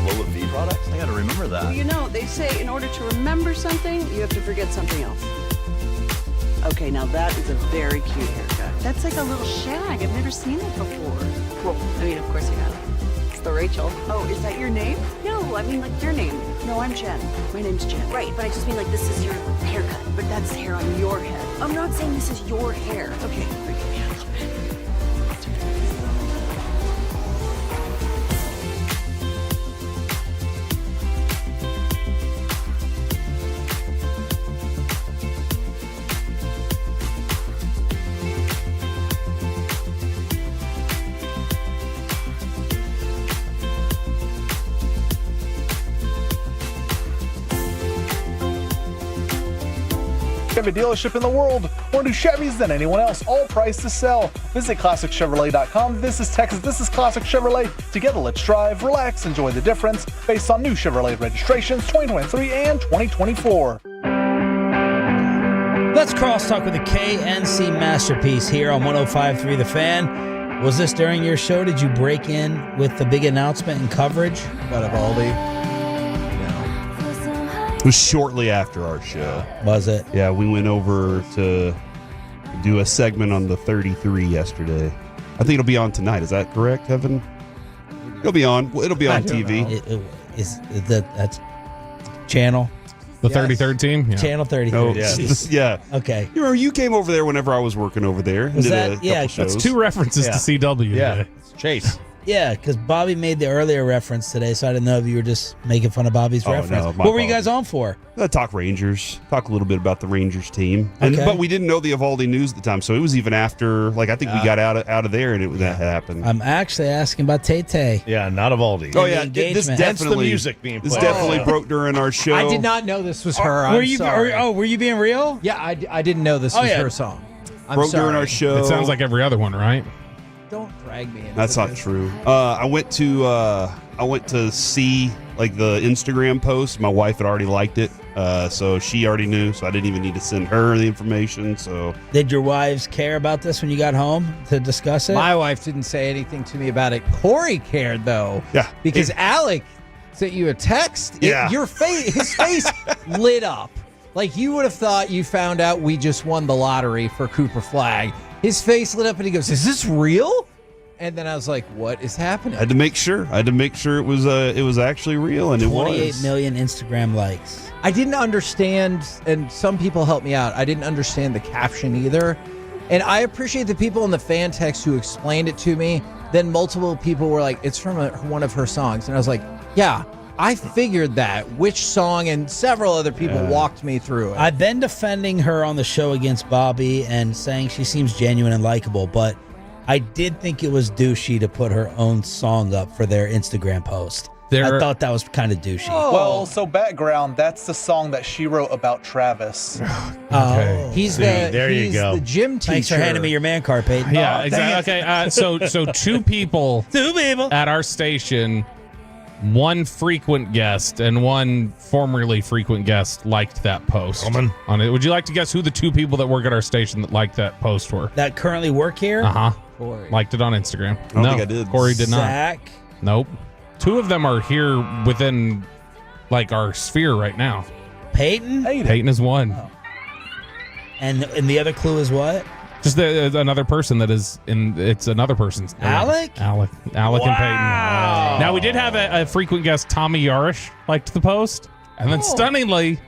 low of V products? I got to remember that. Well, you know, they say in order to remember something, you have to forget something else. Okay, now that is a very cute haircut. That's like a little shag. I've never seen it before. Well, I mean, of course you have. It's the Rachel. Oh, is that your name? No, I mean like your name. No, I'm Jen. My name's Jen. Right, but I just mean like this is your haircut. But that's hair on your head. I'm not saying this is your hair. Okay, forgive me a little bit. Chevy dealership in the world. More new Chevys than anyone else. All price to sell. Visit ClassicChevrolet.com. This is Texas. This is Classic Chevrolet. Together, let's drive, relax, enjoy the difference based on new Chevrolet registrations 2023 and 2024. Let's crosstalk with the KNC masterpiece here on 105.3 The Fan. Was this during your show? Did you break in with the big announcement and coverage about Avaldi? It was shortly after our show. Was it? Yeah, we went over to do a segment on the 33 yesterday. I think it'll be on tonight. Is that correct, Kevin? It'll be on. It'll be on TV. Is that's channel? The 33rd team? Yeah. Channel 33. No, Yeah. yeah. Okay. You remember you came over there whenever I was working over there. Was did that- a couple yeah, shows. That's two references to CW. Yeah. today. Chase. Yeah, because Bobby made the earlier reference today, so I didn't know if you were just making fun of Bobby's Oh, reference. no, my What were you fault. guys on for? Talk Rangers. Talk a little bit about the Rangers team. Okay. But we didn't know the Avaldi news at the time, so it was even after. Like I think we got out of there, and that happened. I'm actually asking about Tay-Tay. Yeah, not Avaldi. Oh yeah, the this engagement. definitely Hence the music being This played. definitely broke during our show. I did not know this was her. I'm Were you? sorry. Were you being real? Yeah, I didn't know this was her song. I'm broke sorry. during our show. It sounds like every other one, right? Don't drag me into That's not this. true. I went to see like the Instagram post. My wife had already liked it, so she already knew. So I didn't even need to send her the information. So Did your wives care about this when you got home to discuss it? My wife didn't say anything to me about it. Corey cared though. Yeah. Because Alec sent you a text. Yeah. His face lit up. Like you would have thought you found out we just won the lottery for Cooper Flag. His face lit up and he goes, "Is this real?" And then I was like, "What is happening?" I had to make sure. it was actually real, and it 28 was. million Instagram likes. I didn't understand, and some people helped me out. I didn't understand the caption either. And I appreciate the people in the fan text who explained it to me. Then multiple people were like, "It's from one of her songs." And I was like, "Yeah, I figured that." Which song? And several other people walked me through it. I've been defending her on the show against Bobby and saying she seems genuine and likable, but I did think it was douchey to put her own song up for their Instagram post. I thought that was kind of douchey. Well, so background, that's the song that she wrote about Travis. Oh, he's there you go. the gym teacher. Thanks for handing me your man card, Peyton. Yeah, Oh, exactly. Okay, so two people at our station, one frequent guest and one formerly frequent guest liked that post on it. Would you like to guess who the two people that work at our station that liked that post were? That currently work here? Corey. Liked it on Instagram. I don't think I did. Corey did not. Zach. Nope. Two of them are here within like our sphere right now. Peyton? Peyton is one. Oh. And the other clue is what? Just another person that is in. It's another person's. Alec? Alec and Peyton. Now we did have a frequent guest, Tommy Yarish, liked the post, and then stunningly,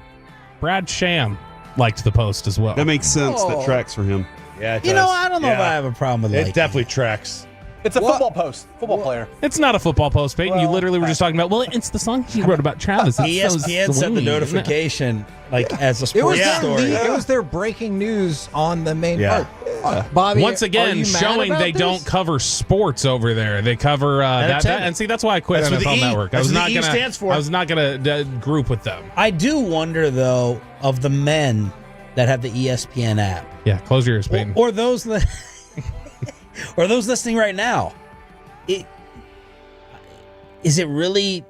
Brad Sham liked the post as well. That makes sense. That tracks for him. Yeah, it You know, does. I don't know if I have a problem with It liking. definitely tracks. It's a football post. Football player. It's not a football post, Peyton. you literally were just talking about. Well, it's the song he wrote about Travis. It's so ESPN sent the sweet. notification like as a It was, sports story. it was their breaking news on the main part. Bobby, Once are again, you mad showing about they this? don't cover sports over there. They cover that, and see that's why I quit That's what NFL the E- Network. that's what the E stands for. I was not gonna group with them. I do wonder though of the men that have the ESPN app, Yeah, close your ears, Peyton. or those or those listening right now. Is it really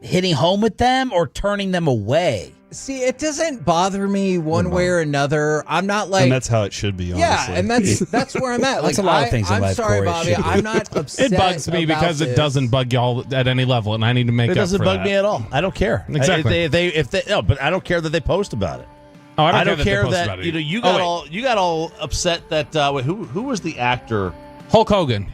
hitting home with them or turning them away? See, it doesn't bother me one way or another. I'm not like, and that's how it should be. Honestly. yeah, and that's where I'm at. That's Like, a lot of things in I'm life, sorry, Corey, Bobby. should be. I'm not upset. It bugs me because it doesn't bug y'all at any level, and I need to make It up doesn't for bug that. me at all. I don't care. Exactly. No, but I don't care that they post about it. Oh, I I don't don't care care that that they post about it. you got all upset that who was the actor? Hulk Hogan.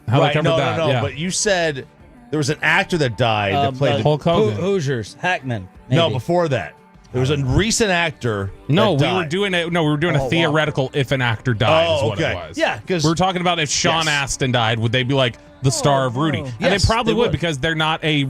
How they Right, covered no, that? no, no. Yeah. But you said there was an actor that died that played Hulk Hogan. Hoosiers, Hackman. No, maybe. before that, there was a recent actor. No, that we were died. doing a wow. theoretical if an actor died is Oh, what okay. it was. Yeah, 'cause- we were talking about if Sean Yes. Astin died, would they be like the star of Rudy? And Yes, they probably they would would. because they're not a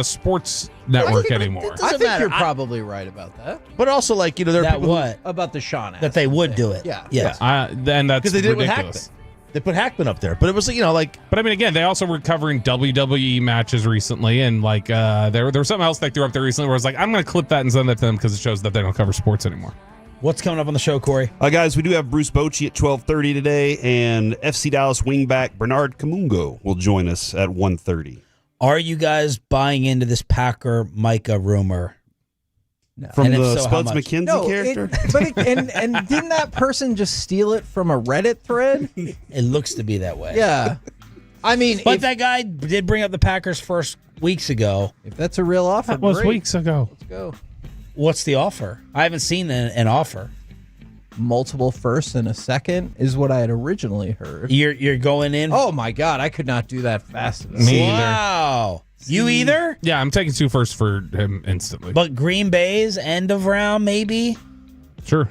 sports network anymore. I think you're matter. probably right about that. But also, like there are That people who- what? About the Sean That they would do it. Yeah. Yes. Then that's because they did it with Hackman. ridiculous. They put Hackman up there, but it was like But I mean, again, they also were covering WWE matches recently, and like there was something else they threw up there recently where I was like, I'm going to clip that and send that to them because it shows that they don't cover sports anymore. What's coming up on the show, Corey? Guys, we do have Bruce Bochy at 12:30 today, and FC Dallas wingback Bernard Kamungo will join us at 1:30. Are you guys buying into this Packer Micah rumor? No. From And if the so, how Spuds much? McKenzie character? And didn't that person just steal it from a Reddit thread? It looks to be that way. Yeah. I mean, But if, that guy did bring up the Packers first weeks ago. if that's a real offer, That was great. weeks ago. Let's go. What's the offer? I haven't seen an offer. Multiple firsts and a second is what I had originally heard. You're going in. Oh my God, I could not do that fast enough. Me either. Wow. You either? Yeah, I'm taking 2 firsts for him instantly. But Green Bay's end of round, maybe? Sure.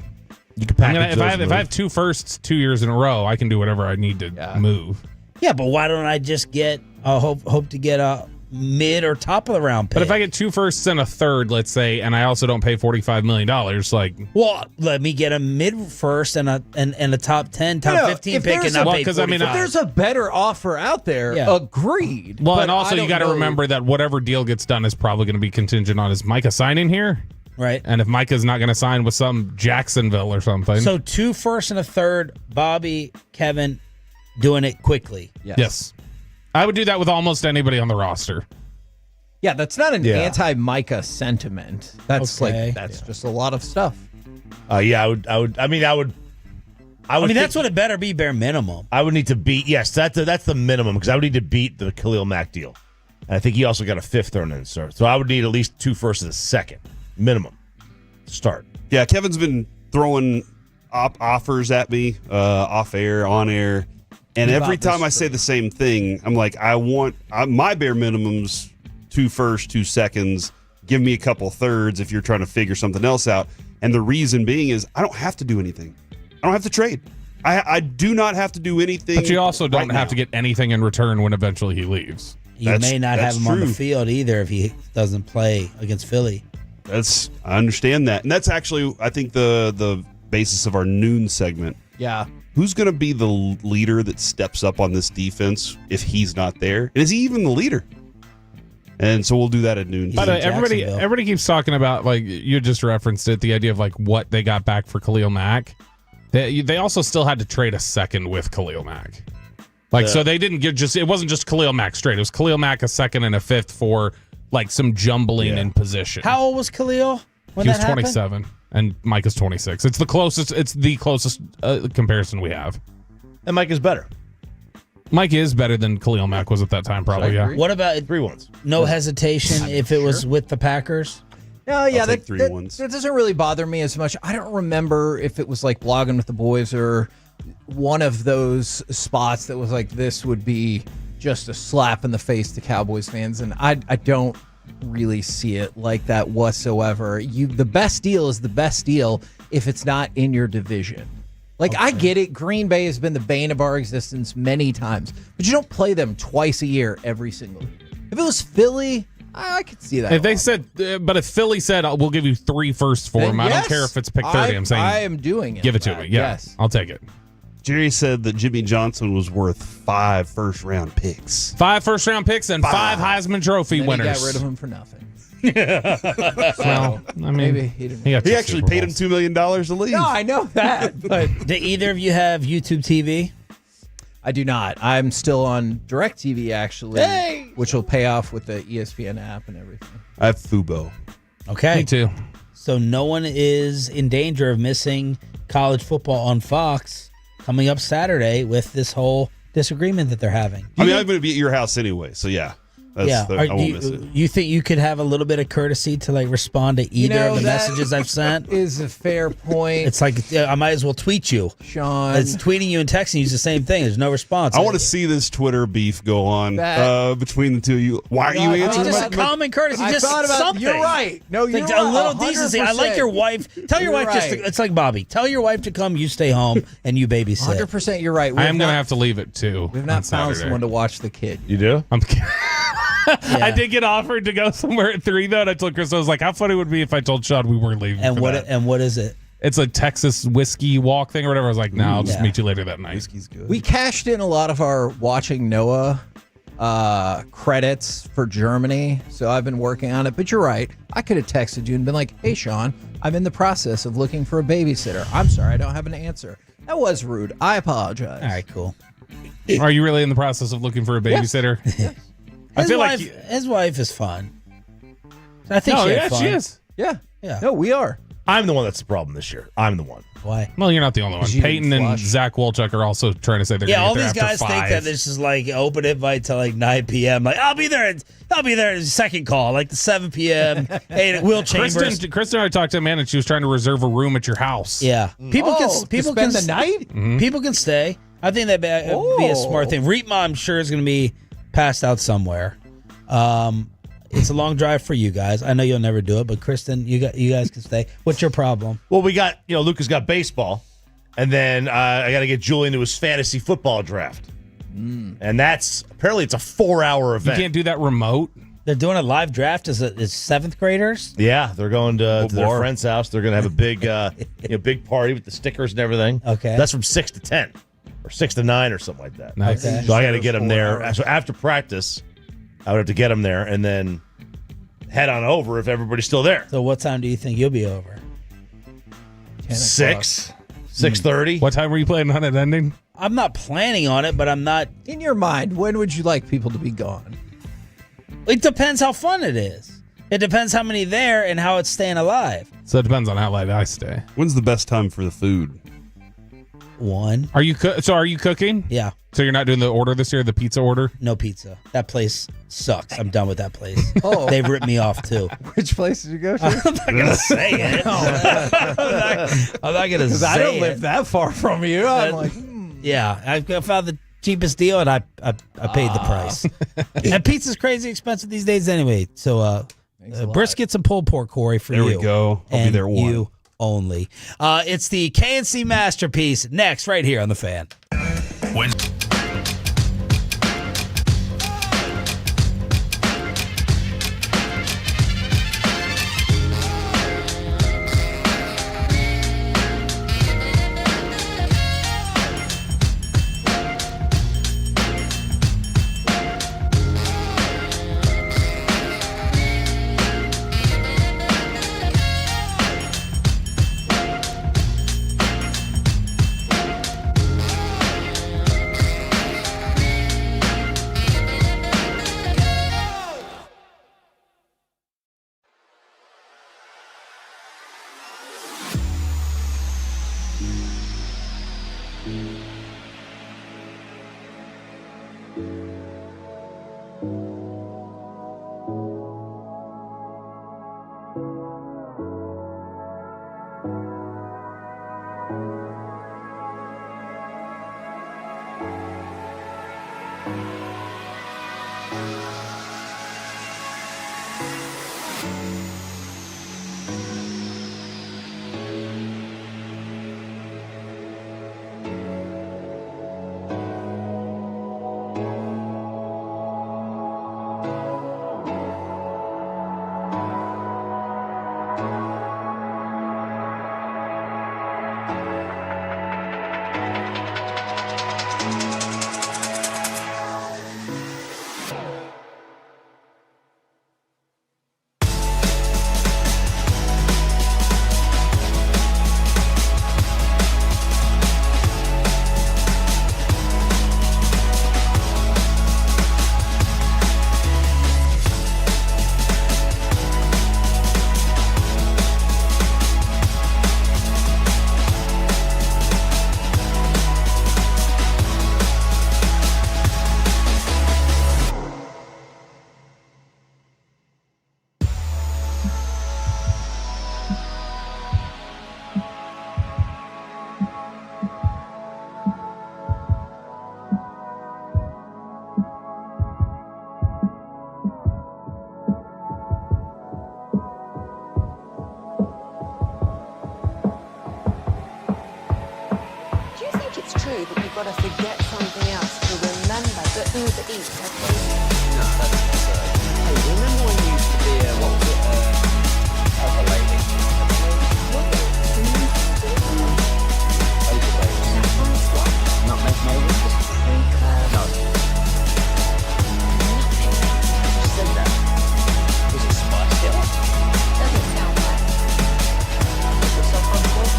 you can I package mean, if those I have 2 firsts 2 years in a row, I can do whatever I need to move. Yeah, but why don't I just get hope to get a mid or top of the round pick? But if I get 2 firsts and a third, let's say, and I also don't pay $45 million, like, well, let me get a mid first and a top 10, top 15 if pick there's and not a- pay because, I mean, 45. If there's a better offer out there, Yeah. agreed. well, But and also I you don't got to know- remember that whatever deal gets done is probably going to be contingent on is Micah signing here, right. and if Micah's not going to sign with some Jacksonville or something, So 2 firsts and a third, Bobby, Kevin, doing it quickly. yes, I would do that with almost anybody on the roster. Yeah, that's not an Yeah. anti-Micah sentiment. That's Okay. that's just a lot of stuff. yeah, I would. I mean, I mean, that's what it better be, bare minimum. I would need to beat. Yes, that's the minimum because I would need to beat the Khalil Mack deal. And I think he also got a 5th thrown in, sir. So I would need at least 2 firsts and a second minimum to start. Yeah, Kevin's been throwing offers at me off air, on air, and What every about this time I say the same thing, I'm like, my bare minimum's 2 firsts, 2 seconds. Give me a couple thirds if you're trying to figure something else out. And the reason being is I don't have to do anything. I don't have to trade. I do not have to do anything. But you also don't right have now. to get anything in return when eventually he leaves. You may not have that's him on the true. field either if he doesn't play against Philly. I understand that, and that's actually I think the basis of our noon segment. Yeah. Who's going to be the leader that steps up on this defense if he's not there? And is he even the leader? And so we'll do that at noon. By the way, Jacksonville. everybody keeps talking about, like you just referenced it, the idea of like what they got back for Khalil Mack. They also still had to trade a second with Khalil Mack. Like, so they didn't get it wasn't just Khalil Mack straight. It was Khalil Mack a second and a 5th for like some jumbling in position. How old was Khalil when he was that happened? 27 and Mike is 26. It's the closest comparison we have. And Mike is better. Mike is better than Khalil Mack was at that time, probably. Yeah. What about 3-1s? no hesitation if it was with the Packers? No, yeah, I'll take that, 3 that, ones. that doesn't really bother me as much. I don't remember if it was like blogging with the boys or one of those spots that was like this would be just a slap in the face to Cowboys fans, and I don't really see it like that whatsoever. The best deal is the best deal if it's not in your division. Like, I get it. Green Bay has been the bane of our existence many times, but you don't play them twice a year every single year. If it was Philly, I could see that. If they said, but if Philly said, we'll give you 3 firsts for him, I don't care if it's pick 30. I'm saying I am doing it. give it to me. Yeah, Yes. I'll take it. Jerry said that Jimmy Johnson was worth 5 first-round picks. 5 first-round picks and 5 Heisman Trophy And then winners. He got rid of him for nothing. Well, I mean, maybe he didn't. got He two actually Super paid him Bowls. $2 million to leave. No, I know that, but Do either of you have YouTube TV? I do not. I'm still on DirecTV actually, which will pay off with the ESPN app and everything. I have Fubo. Okay. Me too. So no one is in danger of missing college football on Fox coming up Saturday with this whole disagreement that they're having. I mean, I'm going to be at your house anyway, so yeah. I won't miss it. You think you could have a little bit of courtesy to like respond to either of the messages I've sent? Is a fair point. It's like I might as well tweet you. Sean. It's tweeting you and texting you is the same thing. There's no response. I want to see this Twitter beef go on between the two of you. Why are you answering? Just a common courtesy. I Just thought about, something. You're right. No, you're like right. a little decency. I like your wife. Tell your wife just. It's like Bobby. Tell your wife to come. You stay home and you babysit. 100%. You're right. I am going to have to leave it too. We've not found someone to watch the kid. You do? I'm kidding. I did get offered to go somewhere at 3 though, and I told Chris, I was like, "How funny would it be if I told Sean we weren't leaving?" And for what? that. And what is it? It's a Texas whiskey walk thing or whatever. I was like, "No, I'll just meet you later that night." Whiskey's good. We cashed in a lot of our watching Noah credits for Germany, so I've been working on it. But you're right. I could have texted you and been like, "Hey, Sean, I'm in the process of looking for a babysitter. I'm sorry, I don't have an answer." That was rude. I apologize. All right, cool. Are you really in the process of looking for a babysitter? Yes. I feel like his wife is fun. I think she had fun. she is. Yeah. Yeah. No, we are. I'm the one that's the problem this year. I'm the one. Why? Well, you're not the only one. You Peyton didn't and flush. Zach Wolchuk are also trying to say they're Yeah, going all to get these there guys after think 5. that this is like open invite till like 9 p.m. Like I'll be there at the second call, like the 7 p.m. Hey, Will Chambers. Kristen and I talked to Amanda, and she was trying to reserve a room at your house. Yeah, people can spend the night. Mm-hmm. People can stay. I think that'd be a smart thing. Reetma, I'm sure, is going to be passed out somewhere. It's a long drive for you guys. I know you'll never do it, but Kristen, you guys can stay. What's your problem? Well, we got, Luca's got baseball, and then I got to get Julian to his fantasy football draft. And apparently it's a 4-hour You event. can't do that remote. They're doing a live draft as seventh graders. Yeah, they're going to their friend's house. They're going to have a big, big party with the stickers and everything. Okay. That's from 6 to 10 or 6 to 9 or something like that. Nice. Okay. So I got to get them there. So after practice, I would have to get them there and then head on over if everybody's still there. So what time do you think you'll be over? 6, 6:30. What time were you planning on it ending? I'm not planning on it, but I'm not. In your mind, when would you like people to be gone? It depends how fun it is. It depends how many there and how it's staying alive. So it depends on how late I stay. When's the best time for the food? 1. Are you cooking? Yeah. So you're not doing the order this year, the pizza order? No pizza. That place sucks. I'm done with that place. Oh. They've ripped me off too. Which place did you go to? I'm not gonna say it. I'm not gonna say it. I don't live that far from you. I'm like, yeah, I found the cheapest deal and I paid the price. And pizza's crazy expensive these days anyway. So briskets and pulled pork, Corey, for There you. we go. I'll and be there one. you only. It's the KNC Masterpiece next, right here on the Fan. you've got to forget something else to remember the Uber Eats, okay? No, that's hey, remember when you used to be what was it? Other lady. Nutmeg maiden? No. You said that. Was it Spice Girl? Doesn't sound right. Was it Saffron Girl?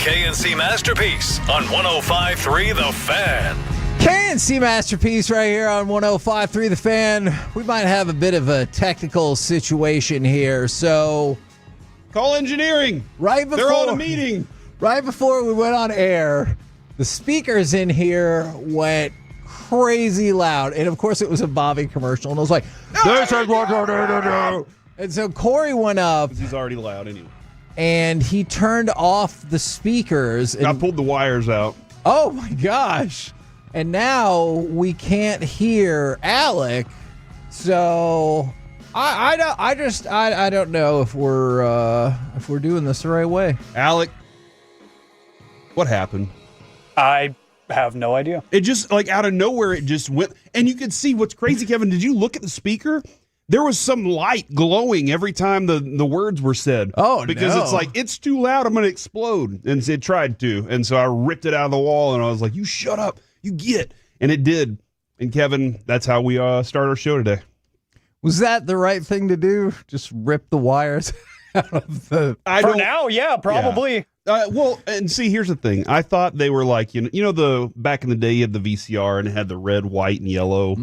KNC Masterpiece on 105.3 The Fan. KNC Masterpiece right here on 105.3 The Fan. We might have a bit of a technical situation here, so call engineering. Right before, they're on a meeting. Right before we went on air, the speakers in here went crazy loud, and of course it was a Bobby commercial, and I was like, "This is what no." And so Corey went up. He's already loud anyway. And he turned off the speakers. I pulled the wires out. Oh my gosh! And now we can't hear Alec. So I don't know if we're doing this the right way. Alec, What happened? I have no idea. It just, like, out of nowhere, it just went. And you could see what's crazy, Kevin. Did you look at the speaker? There was some light glowing every time the words were said. Oh, because no. it's like, it's too loud, I'm going to explode. And it tried to. And so I ripped it out of the wall, and I was like, you shut up. You get. And it did. And, Kevin, that's how we start our show today. Was that the right thing to do? Just rip the wires out of the... For now, yeah, probably. Yeah. Well, and see, here's the thing. I thought they were like, the back in the day, you had the VCR and it had the red, white, and yellow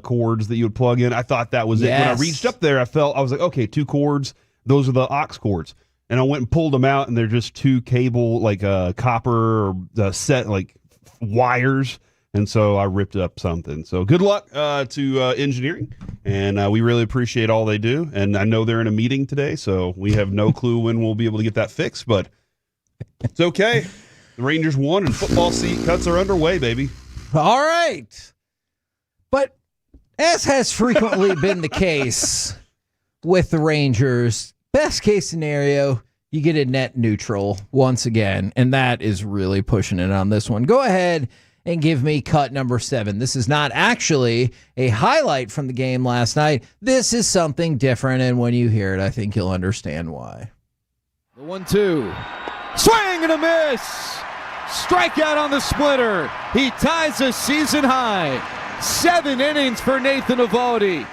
cords that you would plug in. I thought that was it. When I reached up there, I was like, okay, 2 cords. Those are the aux cords. And I went and pulled them out, and they're just 2 cable, like copper or set, like wires. And so I ripped up something. So good luck to engineering, and we really appreciate all they do. And I know they're in a meeting today, so we have no clue when we'll be able to get that fixed, but it's okay. The Rangers won, and football seat cuts are underway, baby. All right. But as has frequently been the case with the Rangers, best case scenario, you get a net neutral once again, and that is really pushing it on this one. Go ahead and give me cut number 7. This is not actually a highlight from the game last night. This is something different, and when you hear it, I think you'll understand why. The 1-2. Swing and a miss! Strikeout on the splitter. He ties a season high. 7 innings for Nathan Avaldi.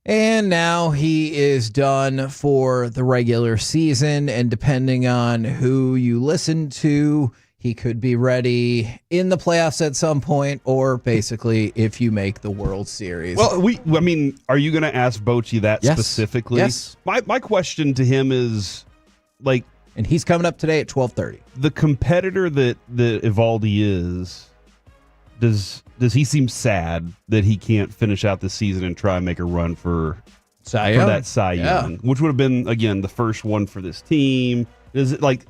And now he is done for the regular season, and depending on who you listen to, he could be ready in the playoffs at some point, or basically if you make the World Series. Well, are you going to ask Bochy that specifically? Yes. My question to him is, like... And he's coming up today at 12:30. The competitor that Avaldi is, does he seem sad that he can't finish out the season and try and make a run for that Cy Young, which would have been, again, the first one for this team? Is it like...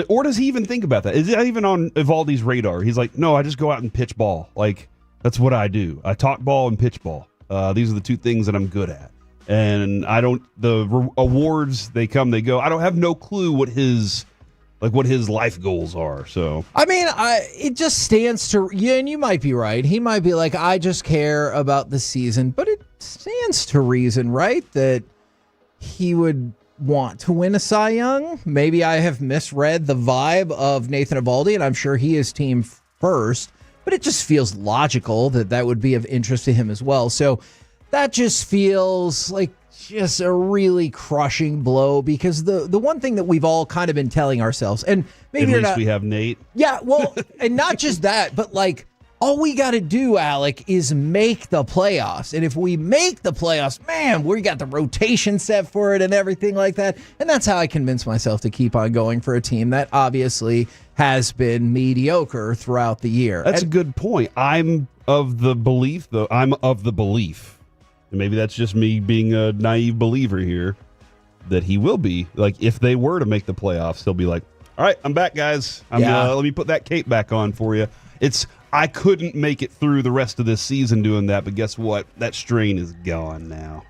Or does he even think about that? Is it even on Evaldi's radar? He's like, no, I just go out and pitch ball. Like, that's what I do. I talk ball and pitch ball. These are the 2 things that I'm good at. And awards, they come, they go. I don't have no clue what his life goals are. So it just stands to, and you might be right. He might be like, I just care about the season, but it stands to reason, right? That he would want to win a Cy Young. Maybe I have misread the vibe of Nathan Avaldi, and I'm sure he is team first, but it just feels logical that would be of interest to him as well. So that just feels like just a really crushing blow, because the one thing that we've all kind of been telling ourselves, and maybe at least we have Nate. Yeah, well, and not just that, but like, all we got to do, Alec, is make the playoffs. And if we make the playoffs, man, we got the rotation set for it and everything like that. And that's how I convince myself to keep on going for a team that obviously has been mediocre throughout the year. That's a good point. I'm of the belief, and maybe that's just me being a naive believer here, that he will be. Like, if they were to make the playoffs, he'll be like, all right, I'm back, guys. Let me put that cape back on for you. I couldn't make it through the rest of this season doing that, but guess what? That strain is gone now.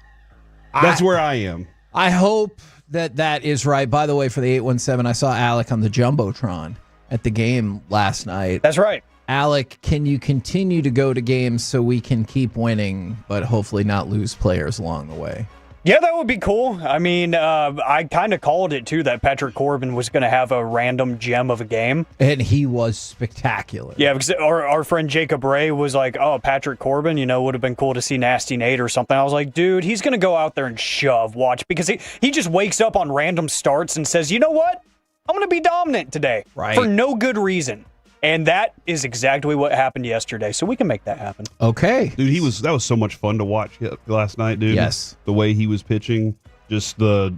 That's where I am. I hope that is right. By the way, for the 817, I saw Alec on the Jumbotron at the game last night. That's right. Alec, can you continue to go to games so we can keep winning, but hopefully not lose players along the way? Yeah, that would be cool. I mean, I kind of called it, too, that Patrick Corbin was going to have a random gem of a game. And he was spectacular. Yeah, because our friend Jacob Ray was like, oh, Patrick Corbin, would have been cool to see Nasty Nate or something. I was like, dude, he's going to go out there and shove, watch. Because he just wakes up on random starts and says, you know what? I'm going to be dominant today. Right. For no good reason. And that is exactly what happened yesterday, so we can make that happen. Okay. Dude, that was so much fun to watch last night, dude. Yes. The way he was pitching, just the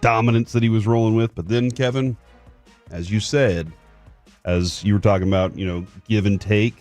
dominance that he was rolling with. But then, Kevin, as you said, as you were talking about, give and take,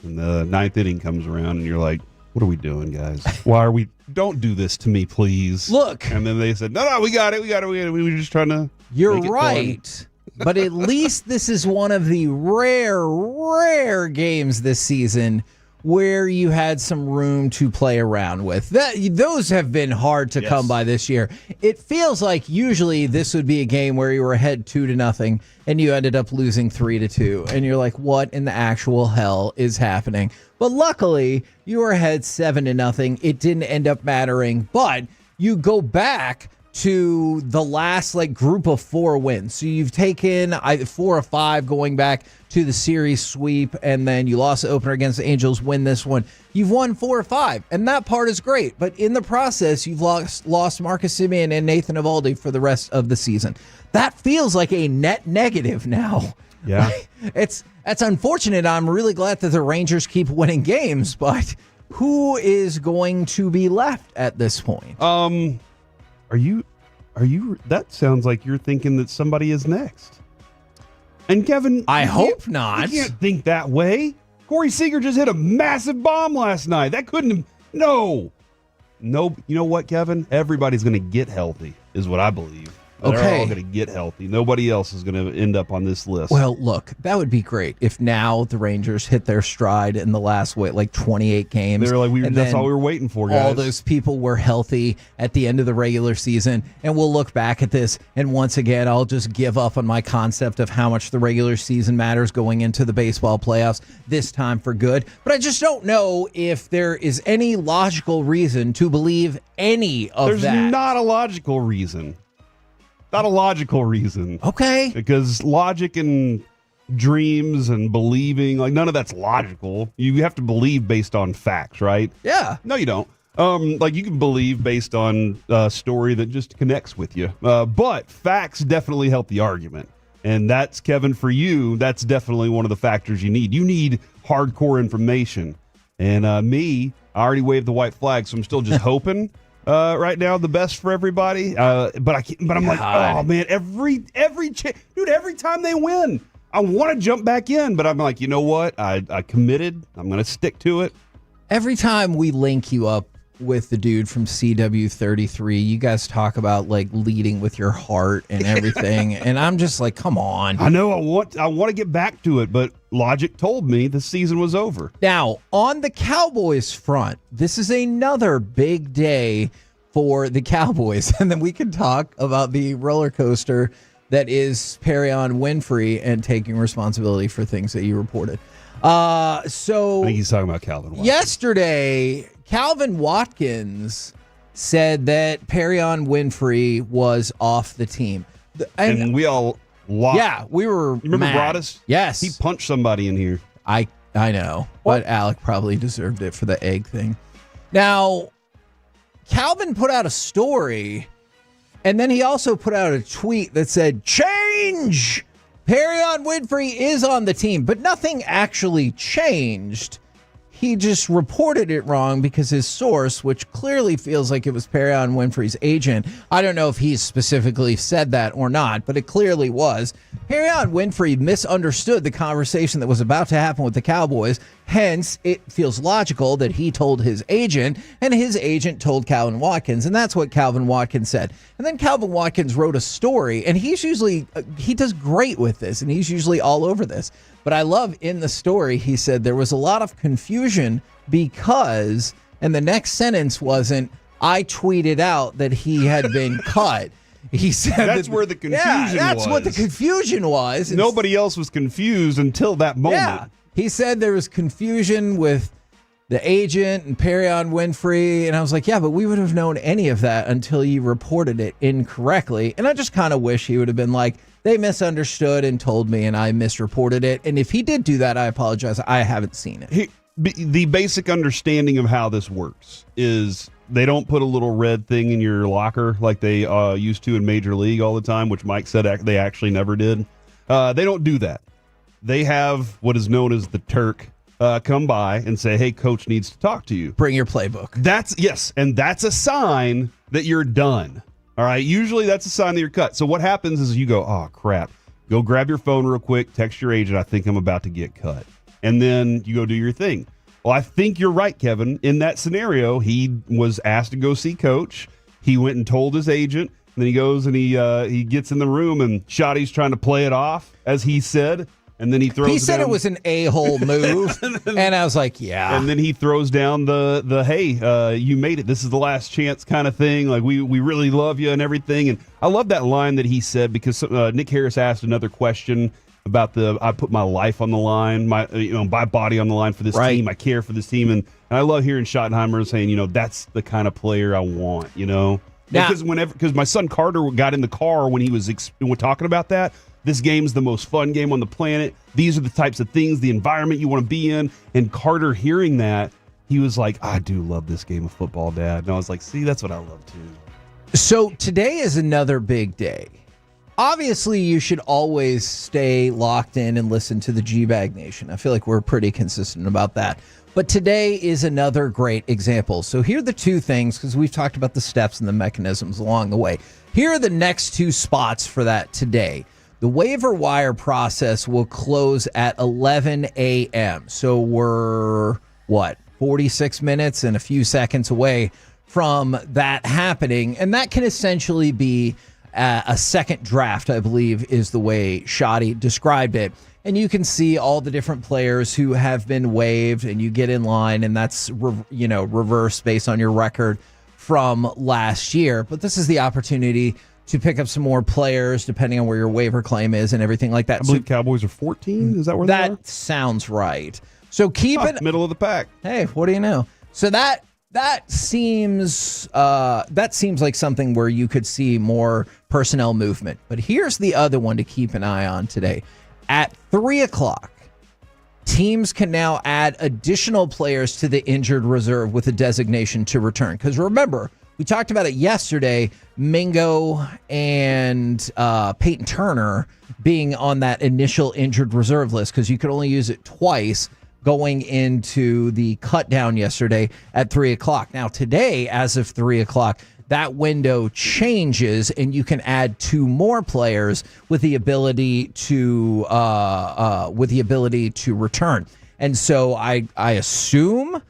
and the 9th inning comes around, and you're like, what are we doing, guys? Why are we... Don't do this to me, please. Look. And then they said, no, we got it. We were just trying to... You're right. But at least this is one of the rare games this season where you had some room to play around with. Those have been hard to come by this year. It feels like usually this would be a game where you were ahead 2-0 and you ended up losing 3-2. And you're like, what in the actual hell is happening? But luckily, you were ahead 7-0. It didn't end up mattering. But you go back to the last group of 4 wins. So you've taken 4 or 5 going back to the series sweep, and then you lost the opener against the Angels, win this one. You've won 4 or 5, and that part is great. But in the process, you've lost Marcus Semien and Nathan Avaldi for the rest of the season. That feels like a net negative now. Yeah. That's unfortunate. I'm really glad that the Rangers keep winning games, but who is going to be left at this point? Are you that sounds like you're thinking that somebody is next. And Kevin, I hope not. You can't think that way. Corey Seager just hit a massive bomb last night. That couldn't have, no. You know what, Kevin? Everybody's going to get healthy is what I believe. They're all going to get healthy. Nobody else is going to end up on this list. Well, look, that would be great if now the Rangers hit their stride in the last 28 games. They were like, that's all we were waiting for, guys. All those people were healthy at the end of the regular season, and we'll look back at this, and once again, I'll just give up on my concept of how much the regular season matters going into the baseball playoffs, this time for good. But I just don't know if there is any logical reason to believe any of that. There's not a logical reason. Not a logical reason. Okay. Because logic and dreams and believing, none of that's logical. You have to believe based on facts, right? Yeah. No, you don't. You can believe based on a story that just connects with you. But facts definitely help the argument. And that's, Kevin, for you, that's definitely one of the factors you need. You need hardcore information. And I already waved the white flag, so I'm still just hoping right now the best for everybody. But I'm like, oh man, every time they win, I want to jump back in, but I'm like, you know what? I committed. I'm going to stick to it. Every time we link you up with the dude from CW33, you guys talk about leading with your heart and everything, and I'm just like, come on. I know I want to get back to it, but logic told me the season was over. Now, on the Cowboys front, this is another big day for the Cowboys, and then we can talk about the roller coaster that is Perion Winfrey and taking responsibility for things that you reported. I think he's talking about Calvin Watkins. Yesterday, Calvin Watkins said that Perion Winfrey was off the team. And we all lost. Yeah, we were You remember mad. Broadus? Yes. He punched somebody in here. I know, but Alec probably deserved it for the egg thing. Now, Calvin put out a story, and then he also put out a tweet that said, change! Perion Winfrey is on the team, but nothing actually changed. He just reported it wrong because his source, which clearly feels like it was Perion Winfrey's agent, I don't know if he specifically said that or not, but it clearly was. Perion Winfrey misunderstood the conversation that was about to happen with the Cowboys. Hence, it feels logical that he told his agent, and his agent told Calvin Watkins, and that's what Calvin Watkins said. And then Calvin Watkins wrote a story, and he does great with this, and he's usually all over this. But I love in the story, he said there was a lot of confusion because, and the next sentence wasn't, I tweeted out that he had been cut. He said that's where the confusion was. That's what the confusion was. Nobody else was confused until that moment. Yeah. He said there was confusion with the agent and Perion Winfrey. And I was like, yeah, but we would have known any of that until you reported it incorrectly. And I just kind of wish he would have been like, they misunderstood and told me and I misreported it. And if he did do that, I apologize. I haven't seen it. The basic understanding of how this works is they don't put a little red thing in your locker like they used to in Major League all the time, which Mike said they actually never did. They don't do that. They have what is known as the Turk come by and say, hey, coach needs to talk to you. Bring your playbook. And that's a sign that you're done. All right. Usually that's a sign that you're cut. So what happens is you go, oh, crap. Go grab your phone real quick. Text your agent. I think I'm about to get cut. And then you go do your thing. Well, I think you're right, Kevin. In that scenario, he was asked to go see coach. He went and told his agent. And then he goes and he gets in the room and Shotty's trying to play it off, as he said. And then he throws. He said down, it was an a-hole move, and I was like, yeah. And then he throws down the hey, you made it. This is the last chance kind of thing. Like we really love you and everything. And I love that line that he said because Nick Harris asked another question about I put my life on the line, my body on the line for this team. I care for this team, and I love hearing Schottenheimer saying, that's the kind of player I want. Because my son Carter got in the car when he was talking about that. This game's the most fun game on the planet. These are the types of things, the environment you want to be in. And Carter hearing that, he was like, I do love this game of football, Dad. And I was like, see, that's what I love too. So today is another big day. Obviously, you should always stay locked in and listen to the G-Bag Nation. I feel like we're pretty consistent about that. But today is another great example. So here are the two things, because we've talked about the steps and the mechanisms along the way. Here are the next two spots for that today. The waiver wire process will close at 11 a.m. So we're, 46 minutes and a few seconds away from that happening. And that can essentially be a second draft, I believe, is the way Shotty described it. And you can see all the different players who have been waived, and you get in line, and that's reversed based on your record from last year. But this is the opportunity to pick up some more players depending on where your waiver claim is and everything like that. I believe Cowboys are 14. Is that where they are? That sounds right. So keep it middle of the pack. Hey, what do you know? So that seems like something where you could see more personnel movement. But here's the other one to keep an eye on today. At 3:00, teams can now add additional players to the injured reserve with a designation to return. Because remember, we talked about it yesterday, Mingo and Peyton Turner being on that initial injured reserve list because you could only use it twice going into the cut down yesterday at 3:00. Now today, as of 3:00, that window changes and you can add two more players with the ability to return. And so I assume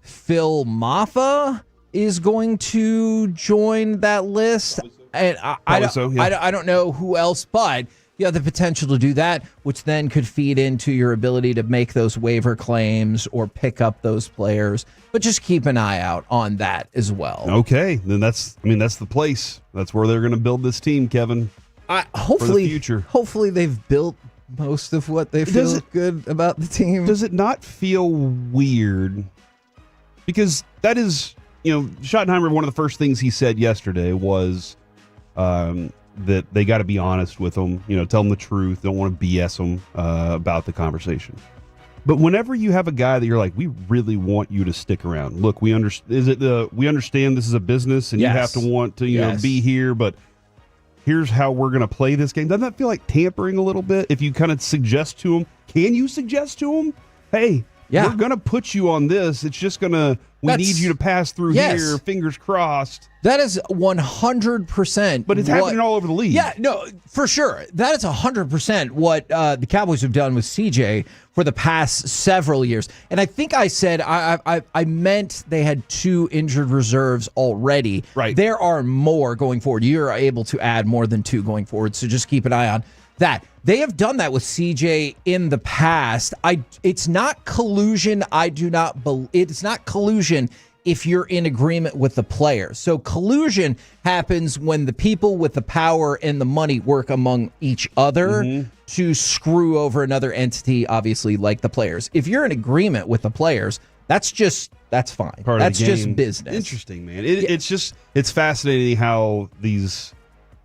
Phil Maffa is going to join that list. And I don't know who else, but you have the potential to do that, which then could feed into your ability to make those waiver claims or pick up those players. But just keep an eye out on that as well. Okay, then that's the place. That's where they're going to build this team, Kevin. Hopefully, for the future. Hopefully they've built most of what they feel good about the team. Does it not feel weird? Because that is, Schottenheimer, one of the first things he said yesterday was that they got to be honest with them, tell them the truth. Don't want to BS them about the conversation. But whenever you have a guy that you're like, we really want you to stick around. Look, we understand this is a business and you have to want to be here, but here's how we're going to play this game. Doesn't that feel like tampering a little bit? If you kind of suggest to them, can you suggest to them, hey, we're going to put you on this. It's just going to, we need you to pass through here, fingers crossed. That is 100%. But it's happening all over the league. Yeah, no, for sure. That is 100% what the Cowboys have done with CJ for the past several years. And I think I said, I meant they had two injured reserves already. Right. There are more going forward. You're able to add more than two going forward. So just keep an eye on that. They have done that with CJ in the past. It's not collusion. It's not collusion if you're in agreement with the player. So collusion happens when the people with the power and the money work among each other to screw over another entity, obviously, like the players. If you're in agreement with the players, that's fine. That's just business. Interesting, man. It's fascinating how these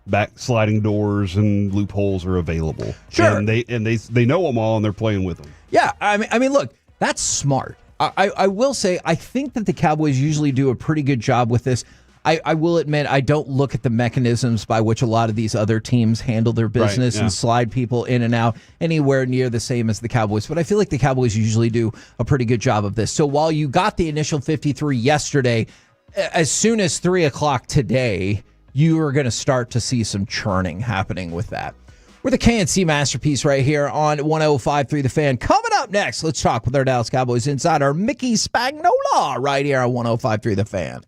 backsliding doors and loopholes are available. Sure. And they know them all and they're playing with them. Yeah. I mean, look, that's smart. I will say, I think that the Cowboys usually do a pretty good job with this. I will admit, I don't look at the mechanisms by which a lot of these other teams handle their business and slide people in and out anywhere near the same as the Cowboys. But I feel like the Cowboys usually do a pretty good job of this. So while you got the initial 53 yesterday, as soon as 3:00 today, you are going to start to see some churning happening with that. We're the KNC Masterpiece right here on 105.3 The Fan. Coming up next, let's talk with our Dallas Cowboys insider, Mickey Spagnola, right here on 105.3 The Fan.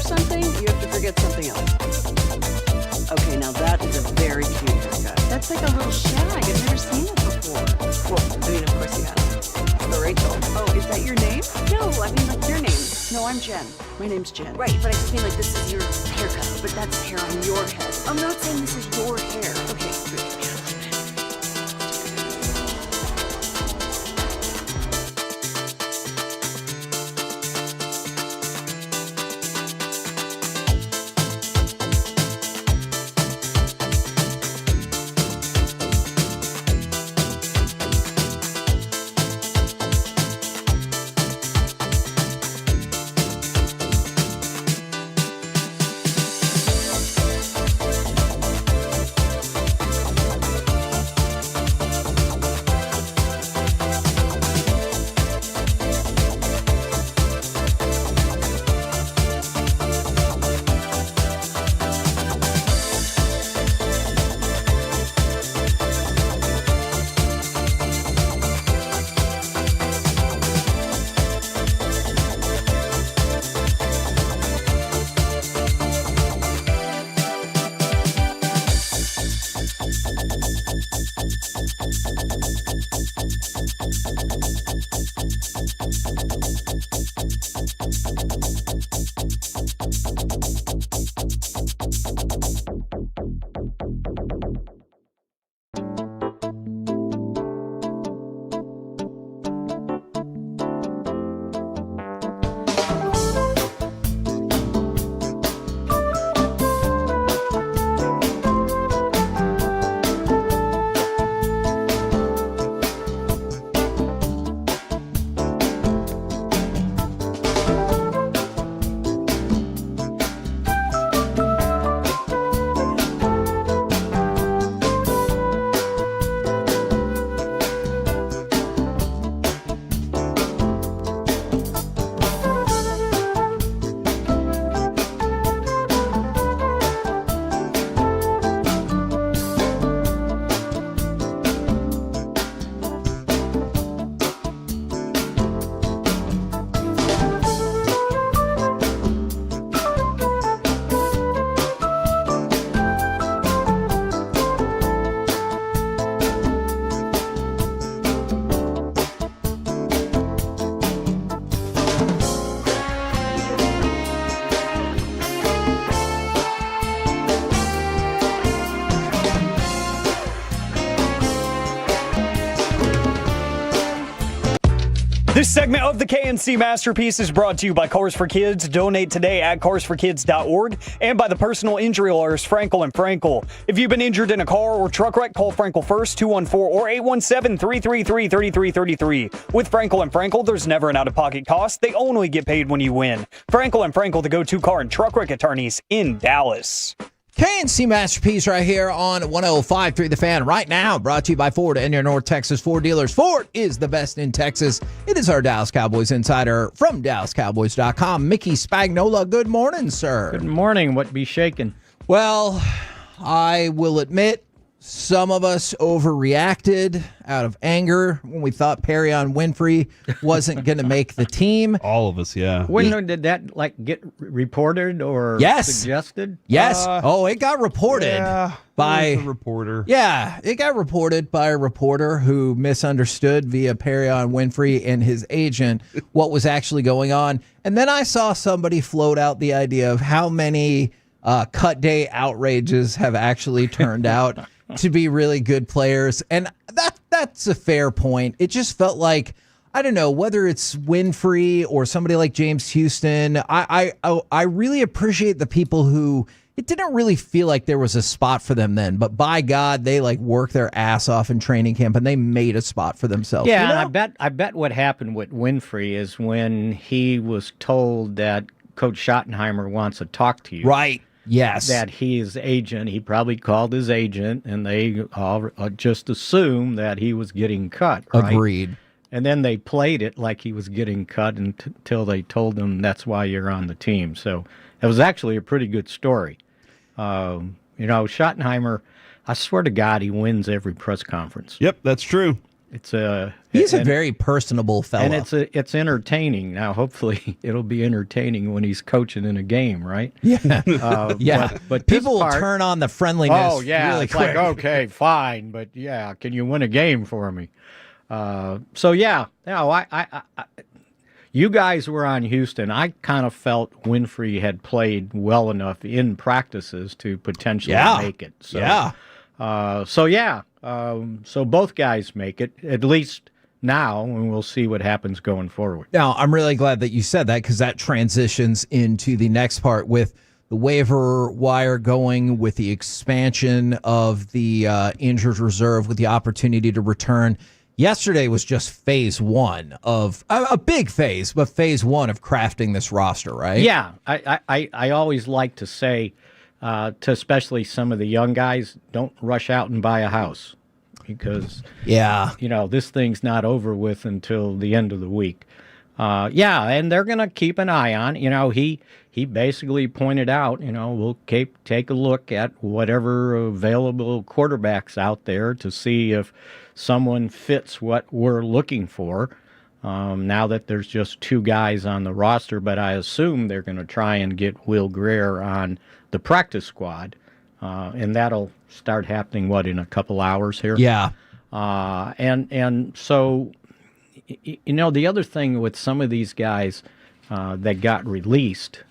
something, you have to forget something else. Okay, now that is a very cute haircut. That's like a little shag. I've never seen it before. Well, I mean, of course you have. So Rachel. Oh, is that your name? No, I mean like your name. No, I'm Jen. My name's Jen. Right, but I just mean like this is your haircut, but that's hair on your head. I'm not saying this is your hair. Okay, good. This segment of the KNC Masterpiece is brought to you by Cars for Kids. Donate today at carsforkids.org and by the personal injury lawyers Frankel and Frankel. If you've been injured in a car or truck wreck, call Frankel first, 214 or 817-333-3333. With Frankel and Frankel, there's never an out-of-pocket cost. They only get paid when you win. Frankel and Frankel, the go-to car and truck wreck attorneys in Dallas. KNC Masterpiece right here on 105.3 The Fan right now, brought to you by Ford and your North Texas Ford dealers. Ford is the best in Texas. It is our Dallas Cowboys insider from DallasCowboys.com, Mickey Spagnola. Good morning, sir. Good morning. What be shaking? Well, I will admit some of us overreacted out of anger when we thought Perrion Winfrey wasn't going to make the team. All of us, yeah. When did that get reported or suggested? Yes. It got reported by a reporter. Yeah, it got reported by a reporter who misunderstood via Perrion Winfrey and his agent what was actually going on. And then I saw somebody float out the idea of how many cut day outrages have actually turned out to be really good players. And that's a fair point. It just felt like, I don't know, whether it's Winfrey or somebody like James Houston, I really appreciate the people who, it didn't really feel like there was a spot for them then, but by God, they worked their ass off in training camp and they made a spot for themselves. Yeah, you know? And I bet what happened with Winfrey is when he was told that Coach Schottenheimer wants to talk to you. Right. Yes. That his agent, he probably called his agent, and they all just assumed that he was getting cut. Right? Agreed. And then they played it like he was getting cut until they told him that's why you're on the team. So it was actually a pretty good story. Schottenheimer, I swear to God, he wins every press conference. Yep, that's true. It's a He's a very personable fellow. and it's entertaining. Now, hopefully, it'll be entertaining when he's coaching in a game, right? Yeah, yeah. But people this will part- turn on the friendliness. Oh yeah, really it's quick. like okay, fine, but yeah, can you win a game for me? So yeah, no, I you guys were on Houston. I kind of felt Winfrey had played well enough in practices to potentially make it. So, so both guys make it, at least now, and we'll see what happens going forward. Now, I'm really glad that you said that because that transitions into the next part with the waiver wire going, with the expansion of the injured reserve, with the opportunity to return. Yesterday was just phase one of a big phase, but phase one of crafting this roster, right? Yeah, I always like to say to especially some of the young guys, don't rush out and buy a house because this thing's not over with until the end of the week. And they're going to keep an eye on. He basically pointed out, we'll take a look at whatever available quarterbacks out there to see if someone fits what we're looking for. Now that there's just two guys on the roster, but I assume they're going to try and get Will Greer on the practice squad, and that'll start happening, in a couple hours here? Yeah. And so, the other thing with some of these guys that got released,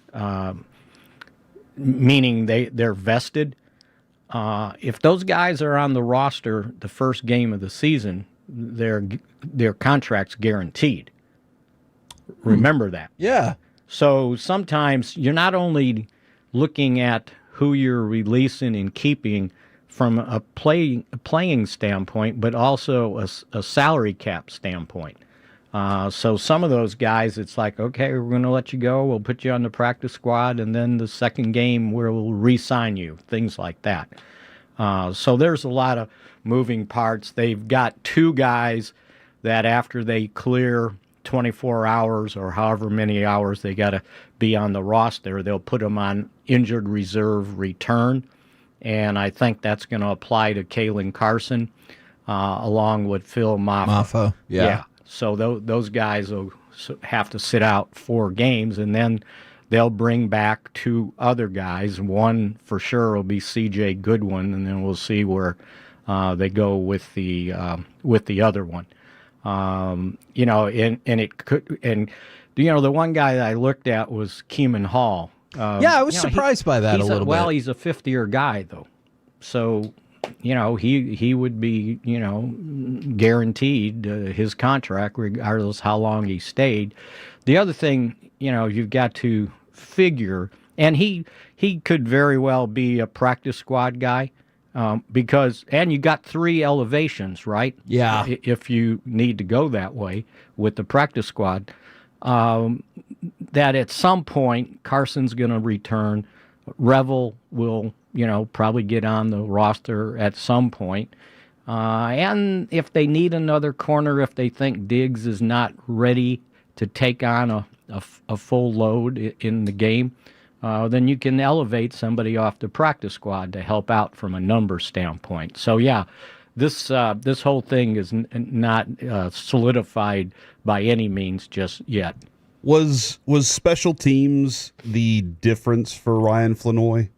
meaning they're vested, if those guys are on the roster the first game of the season, their contract's guaranteed. Remember that. Yeah. So sometimes you're not only looking at who you're releasing and keeping from a playing standpoint, but also a salary cap standpoint. So some of those guys, it's like, okay, we're going to let you go. We'll put you on the practice squad, and then the second game we'll re-sign you, things like that. So there's a lot of moving parts. They've got two guys that after they clear 24 hours or however many hours they got to be on the roster, they'll put them on injured reserve return. And I think that's going to apply to Kalen Carson along with Phil Maffa. Yeah. So those guys will have to sit out 4 games, and then they'll bring back 2 other guys. One for sure will be C.J. Goodwin, and then we'll see where they go with the other one. The one guy that I looked at was Keeman Hall. I was surprised by that a little bit. Well, he's a fifth-year guy, though. So, he would be, guaranteed his contract regardless how long he stayed. The other thing, you've got to figure, and he could very well be a practice squad guy because you got 3 elevations, right? Yeah. If you need to go that way with the practice squad. That at some point Carson's going to return. Revel will, probably get on the roster at some point. And if they need another corner, if they think Diggs is not ready to take on a full load in the game, then you can elevate somebody off the practice squad to help out from a number standpoint. So, this whole thing is not solidified by any means just yet. Was special teams the difference for Ryan Flanoy?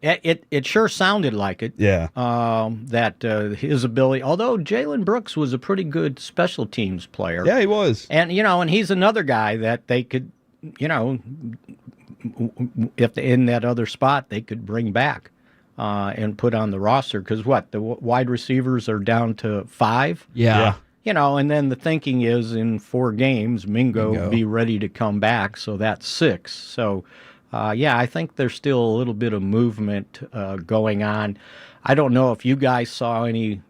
It sure sounded like it. Yeah. That his ability, although Jalen Brooks was a pretty good special teams player. Yeah, he was. And and he's another guy that they could, if in that other spot they could bring back and put on the roster because the wide receivers are down to 5. Yeah. And then the thinking is in 4 games, Mingo will be ready to come back, so that's 6. So, I think there's still a little bit of movement going on. I don't know if you guys saw any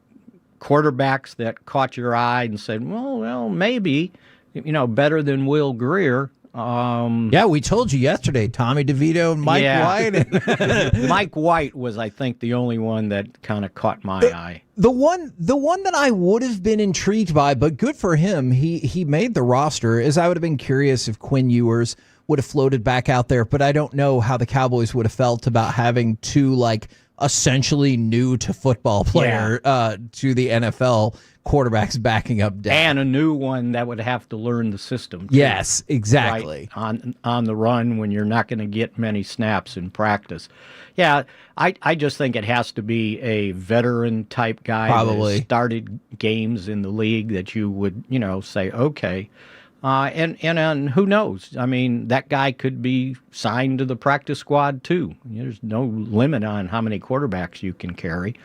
quarterbacks that caught your eye and said, well, maybe, better than Will Greer. We told you yesterday, Tommy DeVito and Mike White. Mike White was, I think, the only one that kind of caught my eye. The one that I would have been intrigued by, but good for him, he made the roster, is I would have been curious if Quinn Ewers would have floated back out there, but I don't know how the Cowboys would have felt about having 2 essentially new to football player to the NFL quarterbacks backing up Dak. And a new one that would have to learn the system. Too, Yes, exactly. Right? On the run when you're not going to get many snaps in practice. Yeah, I just think it has to be a veteran type guy Probably. that started games in the league that you would, say, okay. And who knows? I mean, that guy could be signed to the practice squad too. There's no limit on how many quarterbacks you can carry.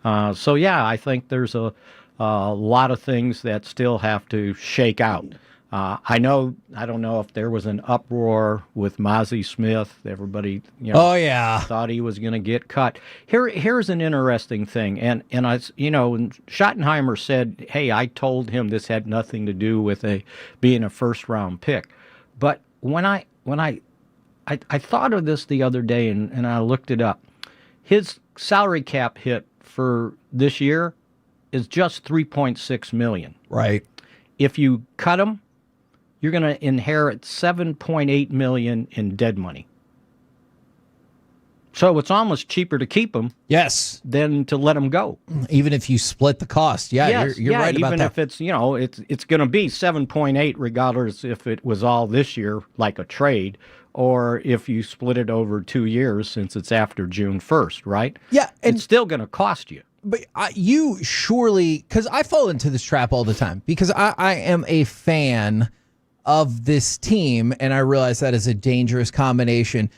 So yeah, I think there's a lot of things that still have to shake out. I don't know if there was an uproar with Mozzie Smith. Everybody, Oh, yeah. thought he was going to get cut. Here's an interesting thing, and Schottenheimer said, "Hey, I told him this had nothing to do with being a first round pick." But when I thought of this the other day and I looked it up, his salary cap hit for this year is just $3.6 million. Right. If you cut him, you're going to inherit $7.8 million in dead money. So it's almost cheaper to keep him, yes, than to let him go. Even if you split the cost, Yes, you're right about even that. if it's it's going to be 7.8 regardless if it was all this year like a trade or if you split it over 2 years since it's after June 1st, right? Yeah, and it's still going to cost you. But you surely, because I fall into this trap all the time, because I am a fan of this team, and I realize that is a dangerous combination.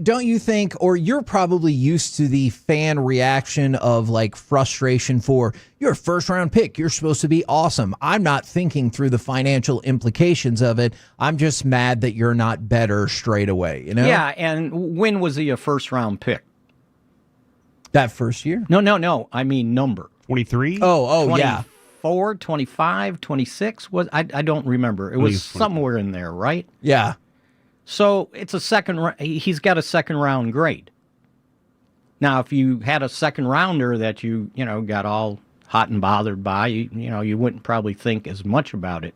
Don't you think, or you're probably used to the fan reaction of like frustration for you're a first round pick, you're supposed to be awesome. I'm not thinking through the financial implications of it. I'm just mad that you're not better straight away, Yeah, and when was he a first round pick? That first year? No. I mean number. 23? Oh, yeah. 24, 25, 26? I don't remember. It was somewhere in there, right? Yeah. So it's he's got a second round grade. Now, if you had a second rounder that you got all hot and bothered by, you wouldn't probably think as much about it.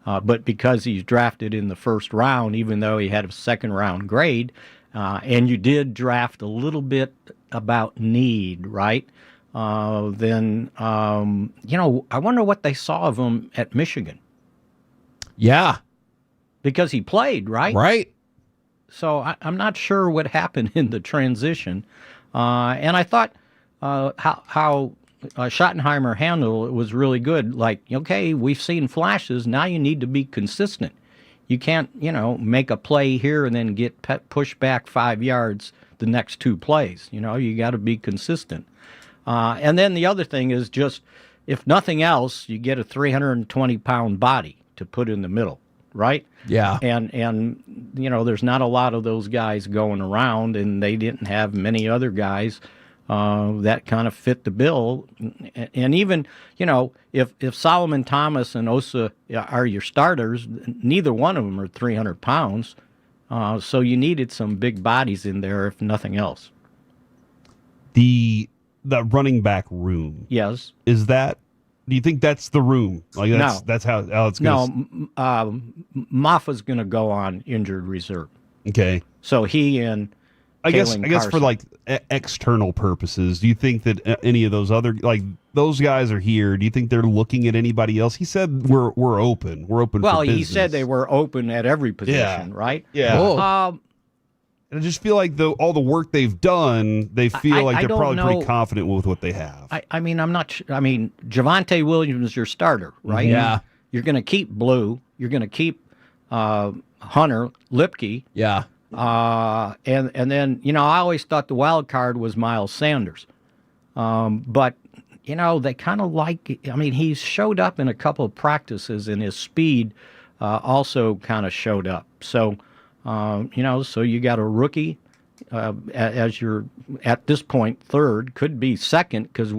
But because he's drafted in the first round, even though he had a second round grade, and you did draft a little bit about need, right? Then, I wonder what they saw of him at Michigan. Yeah. Because he played, right? Right. So I'm not sure what happened in the transition. And I thought how Schottenheimer handled it was really good. Like, okay, we've seen flashes. Now you need to be consistent. You can't, make a play here and then get pushed back 5 yards the next two plays. You got to be consistent. And then the other thing is just, if nothing else, you get a 320-pound body to put in the middle, right? Yeah. And there's not a lot of those guys going around, and they didn't have many other guys that kind of fit the bill. And even, if Solomon Thomas and Osa are your starters, neither one of them are 300 pounds. So you needed some big bodies in there, if nothing else. The running back room. Yes. Do you think that's the room? Like that's how it's going. No, Maffa's going to go on injured reserve. Okay. So he and I guess Carson. for like external purposes, do you think that any of those other those guys are here? Do you think they're looking at anybody else? He said we're open. We're open. Well, for business. he said they were open at every position, right? Yeah. And I just feel like all the work they've done, they feel like they're probably pretty confident with what they have. I'm not. Javonte Williams is your starter, right? Yeah. You're going to keep Blue. You're going to keep Hunter Lipke. Yeah. And then I always thought the wild card was Miles Sanders, but they kind of he's showed up in a couple of practices, and his speed also kind of showed up. So. So you got a rookie as you're at this point third, could be second, because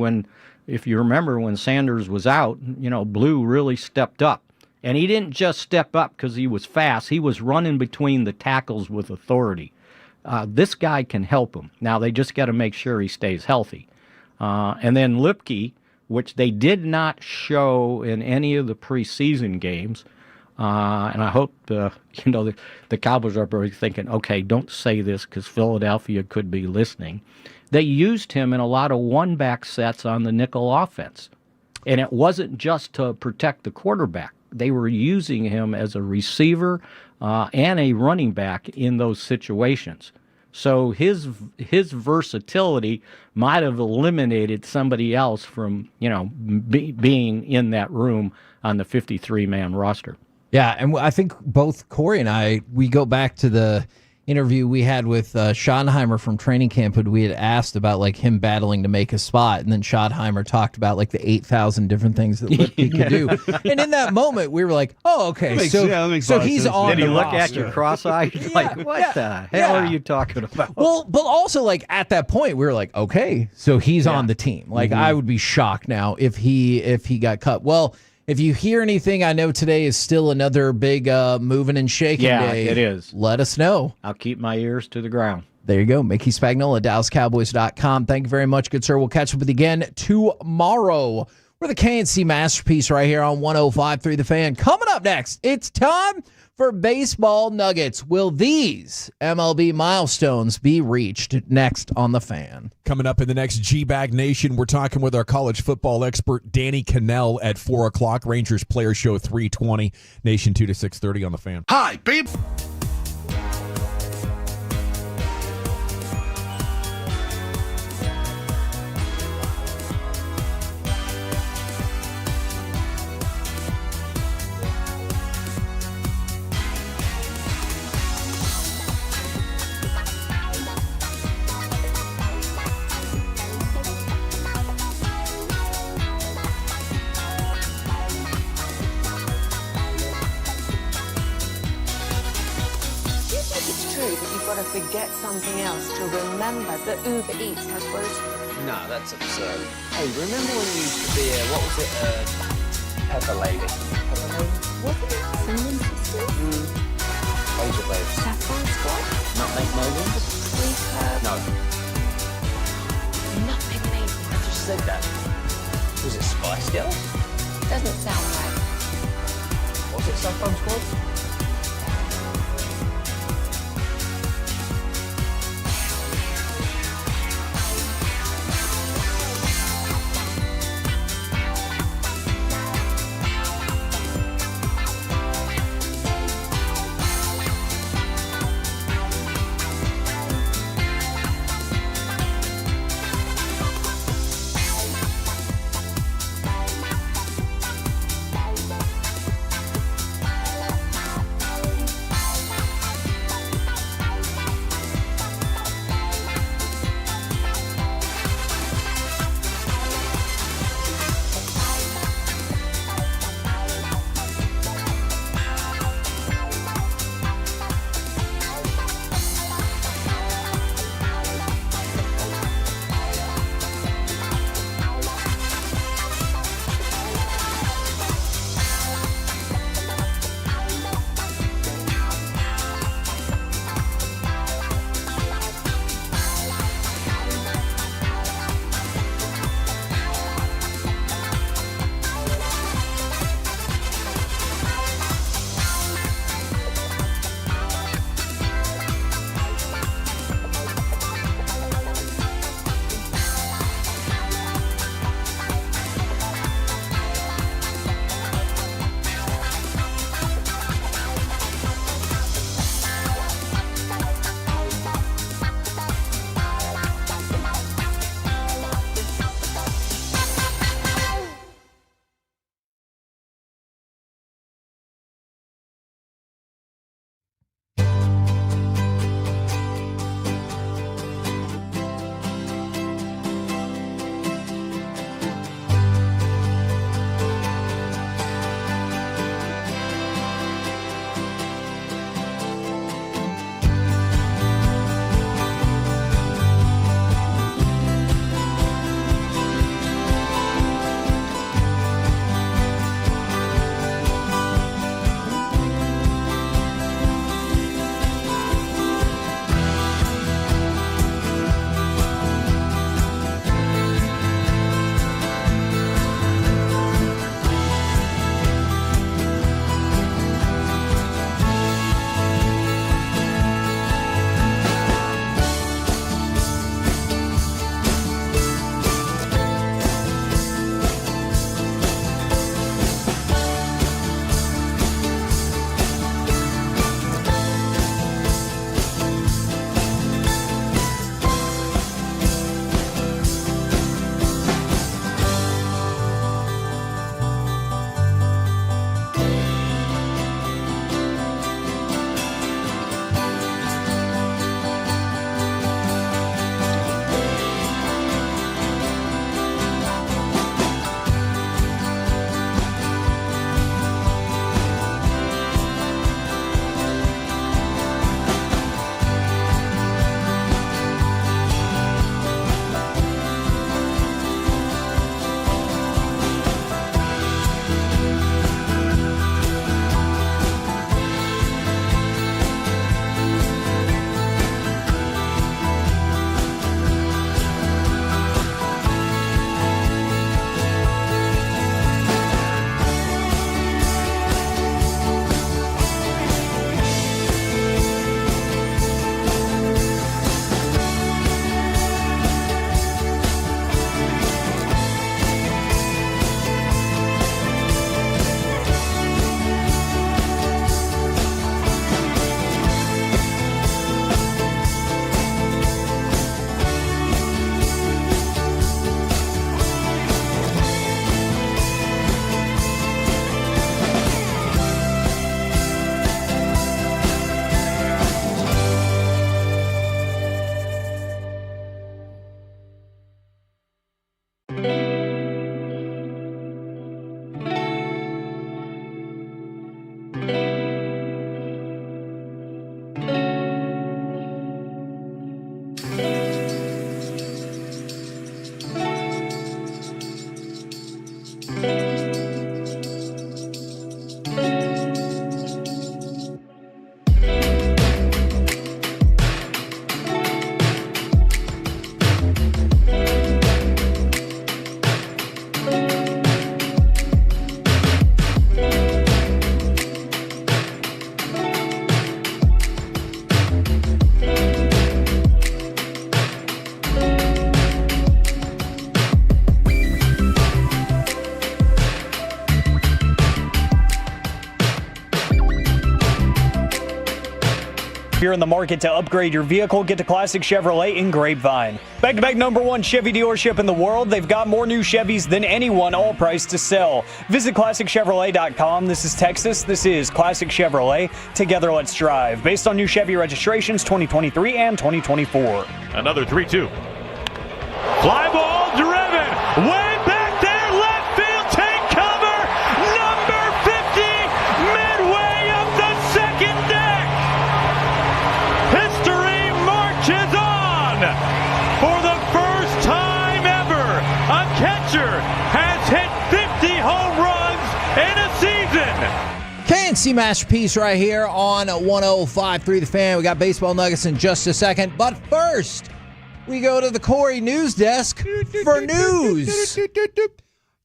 if you remember when Sanders was out, Blue really stepped up. And he didn't just step up because he was fast. He was running between the tackles with authority. This guy can help him. Now they just got to make sure he stays healthy. And then Lipke, which they did not show in any of the preseason games, and I hope, the Cowboys are probably thinking, okay, don't say this because Philadelphia could be listening. They used him in a lot of one-back sets on the nickel offense. And it wasn't just to protect the quarterback. They were using him as a receiver and a running back in those situations. So his versatility might have eliminated somebody else from, being in that room on the 53-man roster. Yeah, and I think both Corey and I, we go back to the interview we had with Schottenheimer from training camp, and we had asked about like him battling to make a spot, and then Schottenheimer talked about like the 8,000 different things that Lipke could do. And in that moment, we were like, "Oh, okay, so he's on Did the he look roster." at you cross-eyed? Like, what the hell are you talking about? Well, but also like at that point, we were like, "Okay, so he's on the team." Like I would be shocked now if he got cut. Well, if you hear anything, I know today is still another big moving and shaking day. Yeah, it is. Let us know. I'll keep my ears to the ground. There you go. Mickey Spagnola, DallasCowboys.com. Thank you very much, good sir. We'll catch up with you again tomorrow. We're the KNC Masterpiece right here on 105.3 The Fan. Coming up next, it's time for Baseball Nuggets. Will these MLB milestones be reached? Next on The Fan. Coming up in the next G-Bag Nation, we're talking with our college football expert, Danny Cannell, at 4 o'clock. Rangers Player Show 320. Nation 2 to 6:30 on The Fan. Hi, babe. Forget something else to remember that Uber Eats has groceries. No, that's absurd. Hey, remember when you used to be what was it, Pepper Lady? Pepper Lady? Wasn't it Cinnamon Sisters? Razor Blades. Saffron Squad? Nutmeg Maidens? Sweet Herb? No. Nutmeg Maidens. I just said that. Was it Spice Girls? Doesn't sound right. Was it Saffron Squad? you're in the market to upgrade your vehicle, get to Classic Chevrolet in Grapevine. Back-to-back #1 Chevy dealership in the world. They've got more new Chevys than anyone, all priced to sell. Visit ClassicChevrolet.com. This is Texas. This is Classic Chevrolet. Together, let's drive. Based on new Chevy registrations 2023 and 2024. Another 3-2. Fly ball driven. Way back there. Left field. Take cover. Number 50. Midway up the second deck. History marches on. For the first time ever, a catcher has hit 50 home runs in a season. KNC Masterpiece right here on 105.3 The Fan. We got baseball nuggets in just a second. But first, we go to the Corey News Desk for news.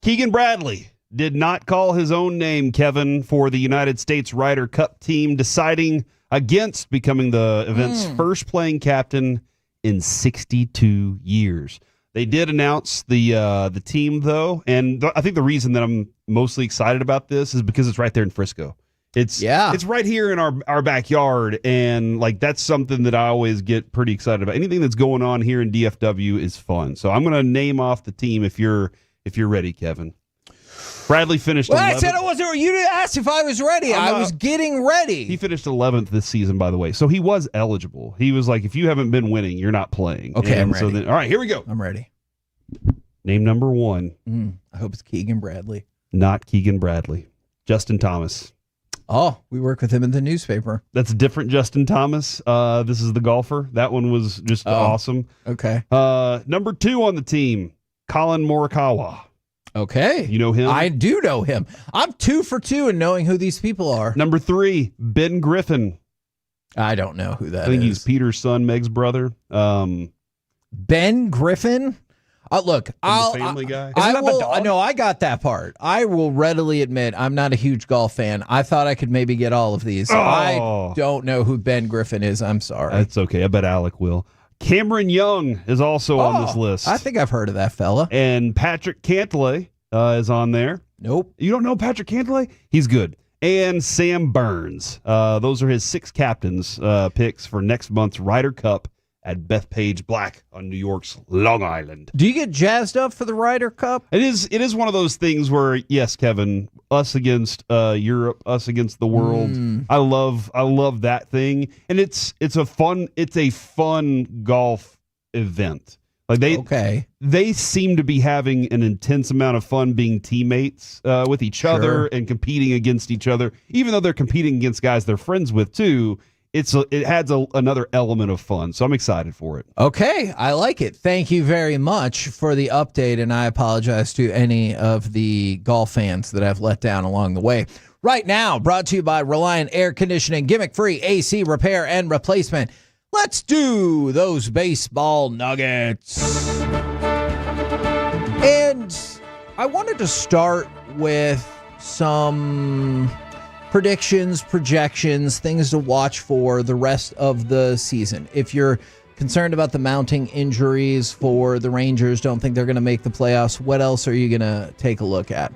Keegan Bradley did not call his own name, Kevin, for the United States Ryder Cup team, deciding against becoming the event's first playing captain in 62 years. They did announce the team, though, and I think the reason that I'm mostly excited about this is because it's right there in Frisco. It's right here in our backyard, and like that's something that I always get pretty excited about. Anything that's going on here in DFW is fun. So I'm going to name off the team if you're ready, Kevin. Bradley finished. Well, 11th. I said I wasn't. You asked if I was ready. I was getting ready. He finished 11th this season, by the way, so he was eligible. He was like, if you haven't been winning, you're not playing. Okay, and I'm ready. So then, all right, here we go. I'm ready. Name number 1. I hope it's Keegan Bradley. Not Keegan Bradley. Justin Thomas. Oh, we work with him in the newspaper. That's a different Justin Thomas. This is the golfer. That one was just awesome. Okay. Number 2 on the team, Colin Morikawa. Okay. You know him? I do know him. I'm 2 for 2 in knowing who these people are. Number 3, Ben Griffin. I don't know who that is. I think he's Peter's son, Meg's brother. Ben Griffin? Look, Family Guy. No, I got that part. I will readily admit I'm not a huge golf fan. I thought I could maybe get all of these. I don't know who Ben Griffin is. I'm sorry. That's okay. I bet Alec will. Cameron Young is also on this list. I think I've heard of that fella. And Patrick Cantlay is on there. Nope. You don't know Patrick Cantlay? He's good. And Sam Burns. Those are his 6 captains picks for next month's Ryder Cup at Bethpage Black on New York's Long Island. Do you get jazzed up for the Ryder Cup? It is one of those things where, yes, Kevin, us against Europe, us against the world. I love that thing, and it's a fun golf event. Like they seem to be having an intense amount of fun being teammates with each other and competing against each other, even though they're competing against guys they're friends with too. It adds another element of fun, so I'm excited for it. Okay, I like it. Thank you very much for the update, and I apologize to any of the golf fans that I've let down along the way. Right now, brought to you by Reliant Air Conditioning, gimmick-free AC repair and replacement. Let's do those baseball nuggets. And I wanted to start with some predictions, projections, things to watch for the rest of the season. If you're concerned about the mounting injuries for the Rangers, don't think they're going to make the playoffs, what else are you going to take a look at?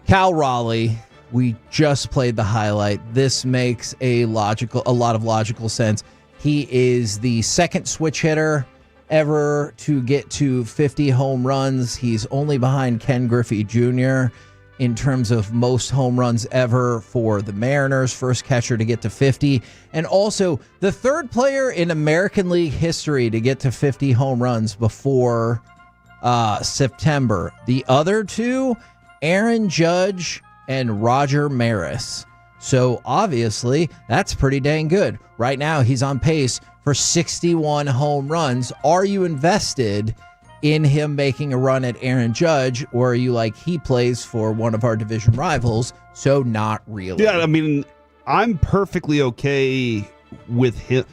Cal Raleigh, we just played the highlight. This makes a lot of logical sense. He is the second switch hitter ever to get to 50 home runs. He's only behind Ken Griffey Jr. in terms of most home runs ever for the Mariners, first catcher to get to 50, and also the third player in American League history to get to 50 home runs before September. The other two, Aaron Judge and Roger Maris. So obviously, that's pretty dang good. Right now, he's on pace for 61 home runs. Are you invested in him making a run at Aaron Judge, or are you like, he plays for one of our division rivals, so not really? Yeah, I mean, I'm perfectly okay with him.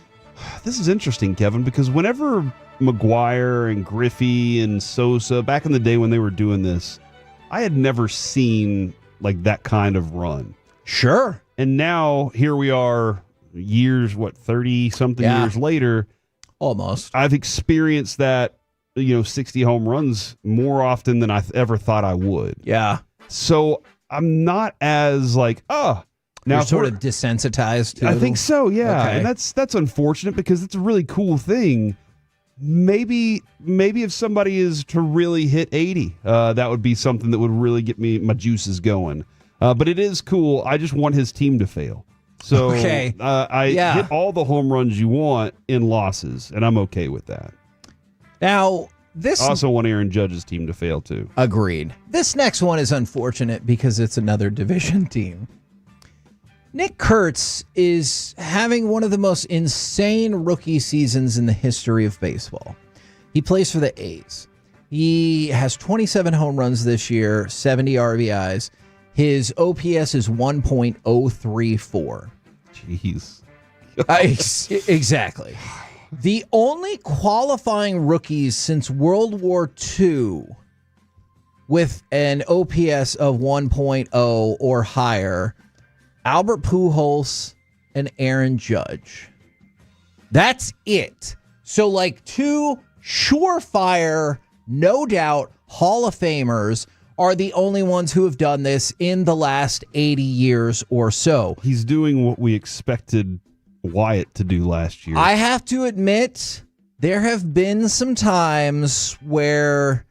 This is interesting, Kevin, because whenever McGuire and Griffey and Sosa, back in the day when they were doing this, I had never seen like that kind of run. Sure. And now here we are years, 30-something years later. Almost. I've experienced that, 60 home runs more often than I ever thought I would. Yeah. So I'm not as like, You're sort of desensitized to I think so, yeah. Okay. And that's unfortunate because it's a really cool thing. Maybe if somebody is to really hit 80, that would be something that would really get my juices going. But it is cool. I just want his team to fail. So Okay. hit all the home runs you want in losses, and I'm okay with that. Now, this I also want Aaron Judge's team to fail too. Agreed. This next one is unfortunate because it's another division team. Nick Kurtz is having one of the most insane rookie seasons in the history of baseball. He plays for the A's. He has 27 home runs this year, 70 RBIs. His OPS is 1.034. Jeez. Exactly. The only qualifying rookies since World War II with an OPS of 1.0 or higher, Albert Pujols and Aaron Judge. That's it. So like two surefire, no doubt, Hall of Famers are the only ones who have done this in the last 80 years or so. He's doing what we expected Wyatt to do last year. I have to admit, there have been some times where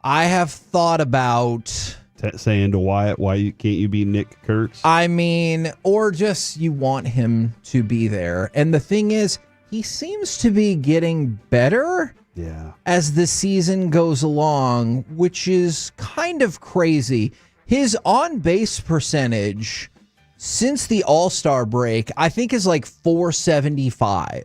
I have thought about saying to Wyatt, can't you be Nick Kurtz? I mean, or just you want him to be there. And the thing is, he seems to be getting better as the season goes along, which is kind of crazy. His on-base percentage since the All-Star break, I think is like 475.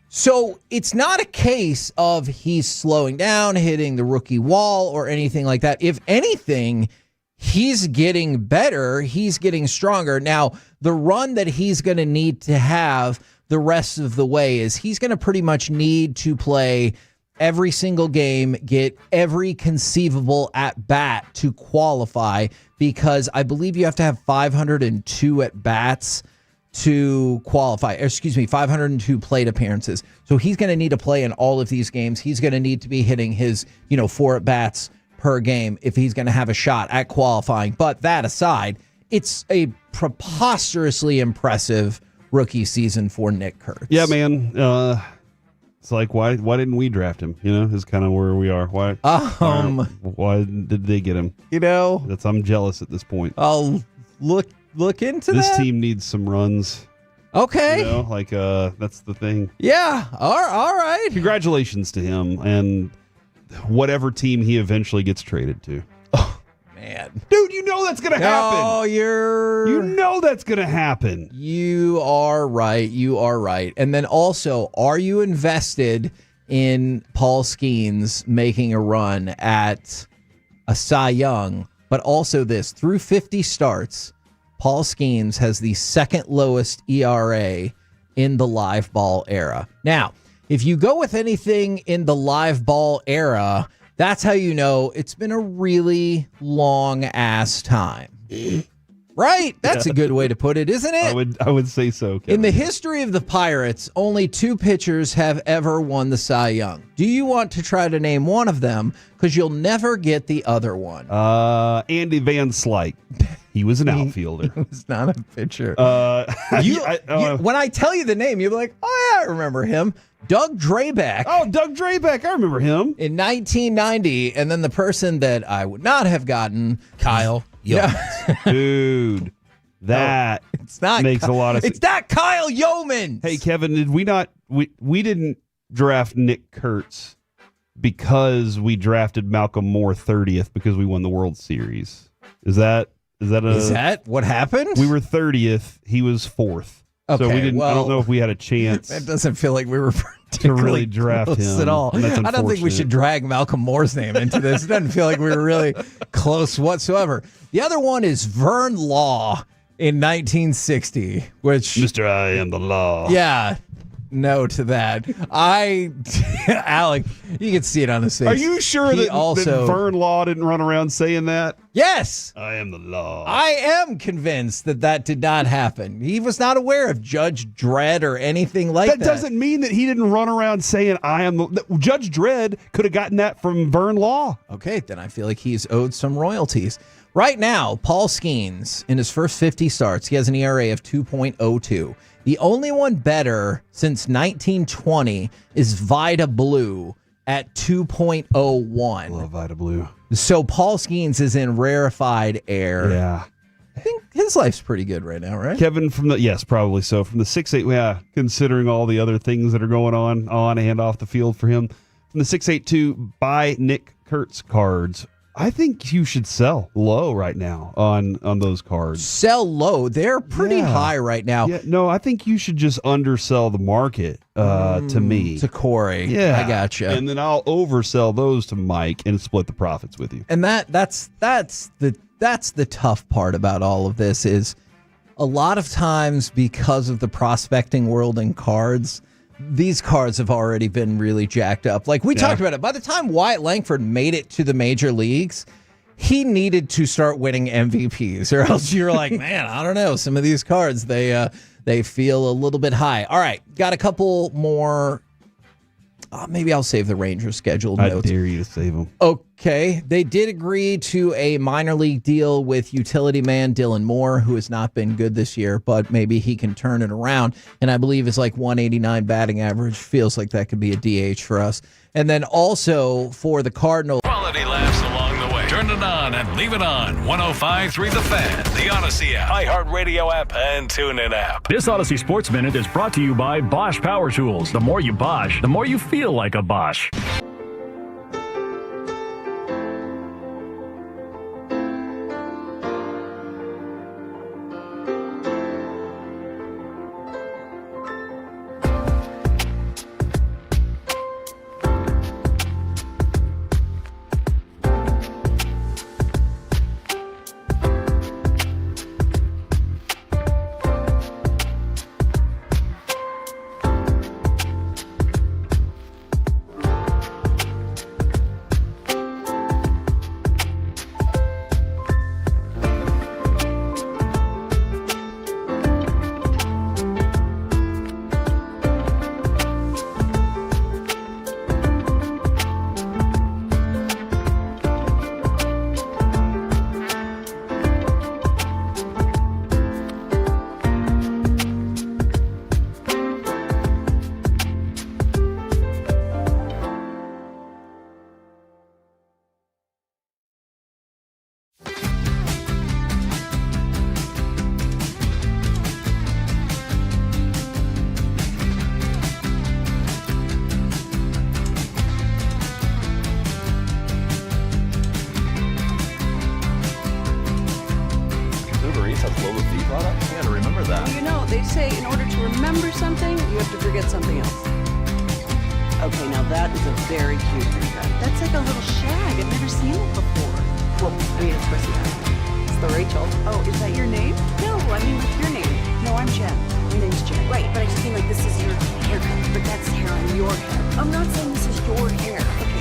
So it's not a case of he's slowing down, hitting the rookie wall or anything like that. If anything, he's getting better. He's getting stronger. Now, the run that he's going to need to have the rest of the way is he's going to pretty much need to play every single game, get every conceivable at bat to qualify, because I believe you have to have 502 at bats to qualify. 502 plate appearances. So he's going to need to play in all of these games. He's going to need to be hitting his, 4 at bats per game if he's going to have a shot at qualifying. But that aside, it's a preposterously impressive rookie season for Nick Kurtz. Yeah, man. It's like, why didn't we draft him? Is kind of where we are. Why did they get him? I'm jealous at this point. I'll look into this that. team needs some runs. Okay. That's the thing. Yeah. All right. Congratulations to him and whatever team he eventually gets traded to. Oh, man. Dude, that's going to happen. Oh, that's going to happen. You are right. And then also, are you invested in Paul Skeens making a run at a Cy Young? But also this, through 50 starts, Paul Skeens has the second lowest ERA in the live ball era. Now, if you go with anything in the live ball era, that's how you know it's been a really long ass time. Right? That's a good way to put it, isn't it? I would say so, Kevin. In the history of the Pirates, only 2 pitchers have ever won the Cy Young. Do you want to try to name one of them? Because you'll never get the other one. Andy Van Slyke. He was an outfielder. He was not a pitcher. When I tell you the name, you'll be like, oh, yeah, I remember him. Doug Drabek. Oh, Doug Drabek. I remember him. In 1990. And then the person that I would not have gotten, Kyle Yeomans. Dude, that it's not makes a lot of sense. It's not Kyle Yeomans. Hey, Kevin, did we not? We didn't draft Nick Kurtz because we drafted Malcolm Moore 30th because we won the World Series. Is that what happened? We were 30th. He was 4th. Okay, so we didn't. well, I don't know if we had a chance. It doesn't feel like we were to really draft close him at all. I don't think we should drag Malcolm Moore's name into this. It doesn't feel like we were really close whatsoever. The other one is Vern Law in 1960, which Mr. I am the law. Yeah. No to that. Alec, you can see it on his face. Are you sure that Vern Law didn't run around saying that? Yes. I am the law. I am convinced that did not happen. He was not aware of Judge Dredd or anything like that. That doesn't mean that he didn't run around saying I am the Judge Dredd could have gotten that from Vern Law. Okay, then I feel like he's owed some royalties. Right now, Paul Skeens, in his first 50 starts, he has an ERA of 2.02. The only one better since 1920 is Vida Blue at 2.01. Love Vida Blue. So Paul Skeens is in rarefied air. Yeah. I think his life's pretty good right now, right? Kevin yes, probably so. From the 6'8", yeah, considering all the other things that are going on and off the field for him. From the 682, buy Nick Kurtz cards. I think you should sell low right now on those cards. Sell low. They're pretty high right now. Yeah, no, I think you should just undersell the market to me. To Corey. Yeah. I gotcha. And then I'll oversell those to Mike and split the profits with you. And that's the tough part about all of this is a lot of times because of the prospecting world in cards, these cards have already been really jacked up. Like we talked about it. By the time Wyatt Langford made it to the major leagues, he needed to start winning MVPs, or else you're like, man, I don't know. Some of these cards, they feel a little bit high. All right, got a couple more. Maybe I'll save the Rangers schedule notes. I dare you to save them. Okay. They did agree to a minor league deal with utility man Dylan Moore, who has not been good this year, but maybe he can turn it around. And I believe it's like 189 batting average. Feels like that could be a DH for us. And then also for the Cardinals. Quality laughs along the way. Turn it on and leave it on. 105.3 The Fan, the Odyssey app, iHeartRadio app, and TuneIn app. This Odyssey Sports Minute is brought to you by Bosch Power Tools. The more you Bosch, the more you feel like a Bosch. They say in order to remember something, you have to forget something else. Okay, now that is a very cute haircut. That's like a little shag. I've never seen it before. Well, I mean, of course you have. It's the Rachel. Oh, is that your name? No, I mean like your name. No, I'm Jen. My name's Jen. Right, but I just mean like this is your haircut, but that's hair on your head. I'm not saying this is your hair. Okay.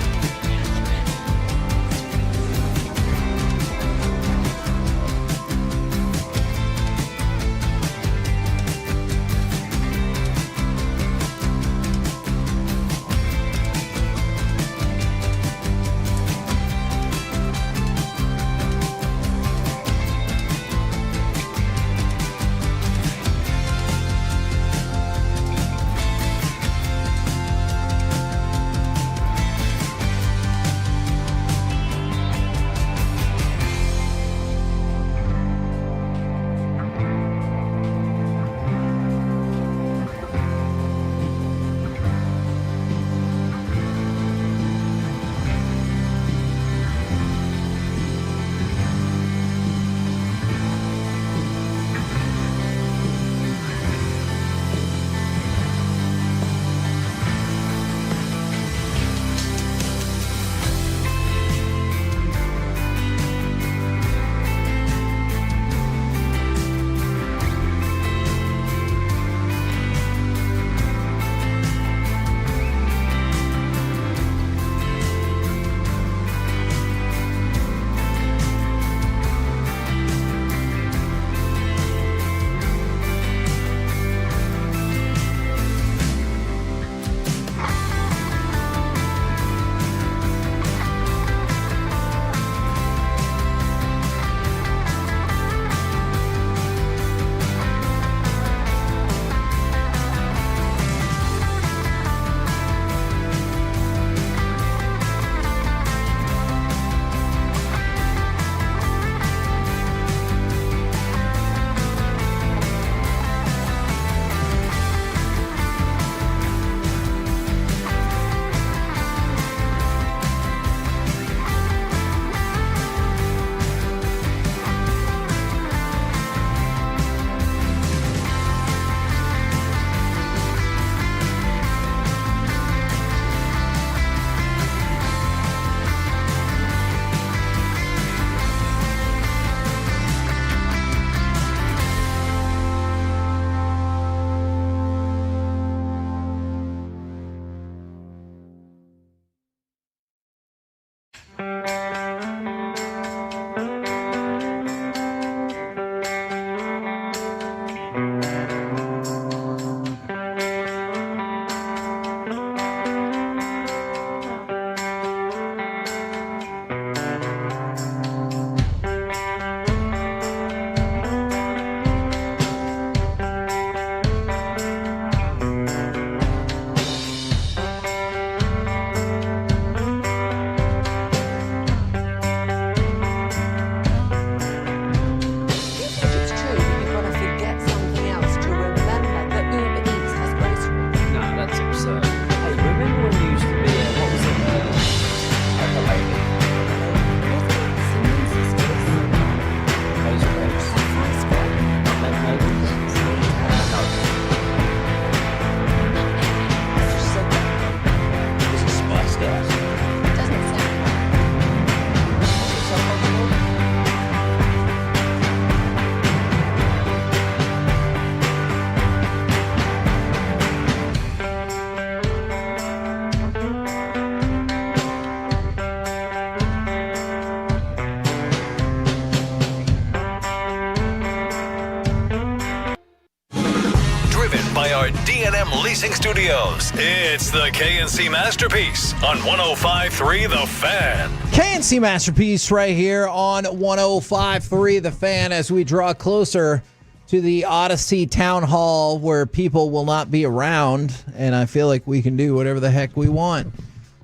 KRL-FM Leasing Studios. It's the KNC Masterpiece on 105.3 The Fan. KNC Masterpiece right here on 105.3 The Fan as we draw closer to the Odyssey Town Hall where people will not be around, and I feel like we can do whatever the heck we want.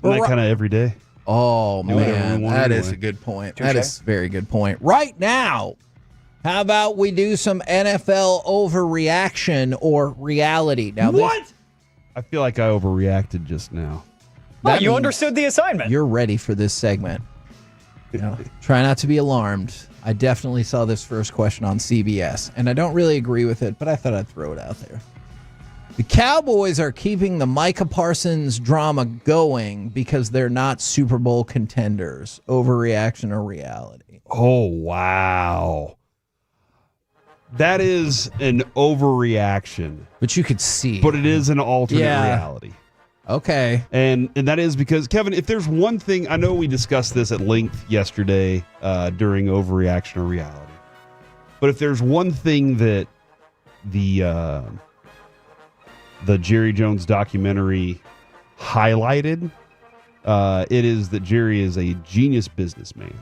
Isn't that kind of every day? Oh, man, that is anyway. a good point. Touché. That is a very good point. Right now, how about we do some NFL overreaction or reality? Now, What? I feel like I overreacted just now. Well, you understood the assignment. You're ready for this segment. You know, try not to be alarmed. I definitely saw this first question on CBS, and I don't really agree with it, but I thought I'd throw it out there. The Cowboys are keeping the Micah Parsons drama going because they're not Super Bowl contenders. Overreaction or reality? Oh, wow. That is an overreaction. But you could see. But it is an alternate reality. Okay. And that is because, Kevin, if there's one thing, I know we discussed this at length yesterday during overreaction or reality, but if there's one thing that the Jerry Jones documentary highlighted, it is that Jerry is a genius businessman.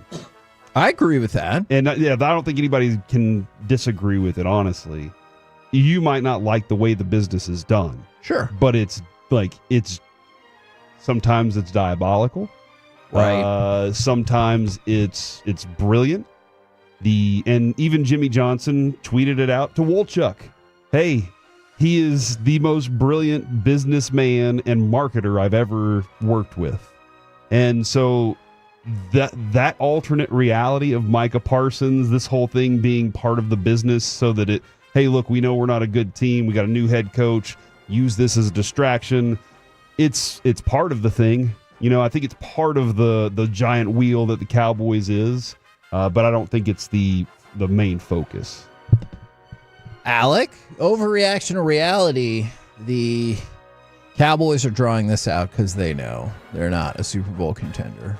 I agree with that. And I don't think anybody can disagree with it, honestly. You might not like the way the business is done. Sure. But sometimes it's diabolical. Right. Sometimes it's brilliant. And even Jimmy Johnson tweeted it out to Wolchuk. Hey, he is the most brilliant businessman and marketer I've ever worked with. And so that alternate reality of Micah Parsons, this whole thing being part of the business so that hey, look, we know we're not a good team. We got a new head coach. Use this as a distraction. It's part of the thing. You know, I think it's part of the giant wheel that the Cowboys is, but I don't think it's the main focus. Alec, overreaction or reality? The Cowboys are drawing this out because they know they're not a Super Bowl contender.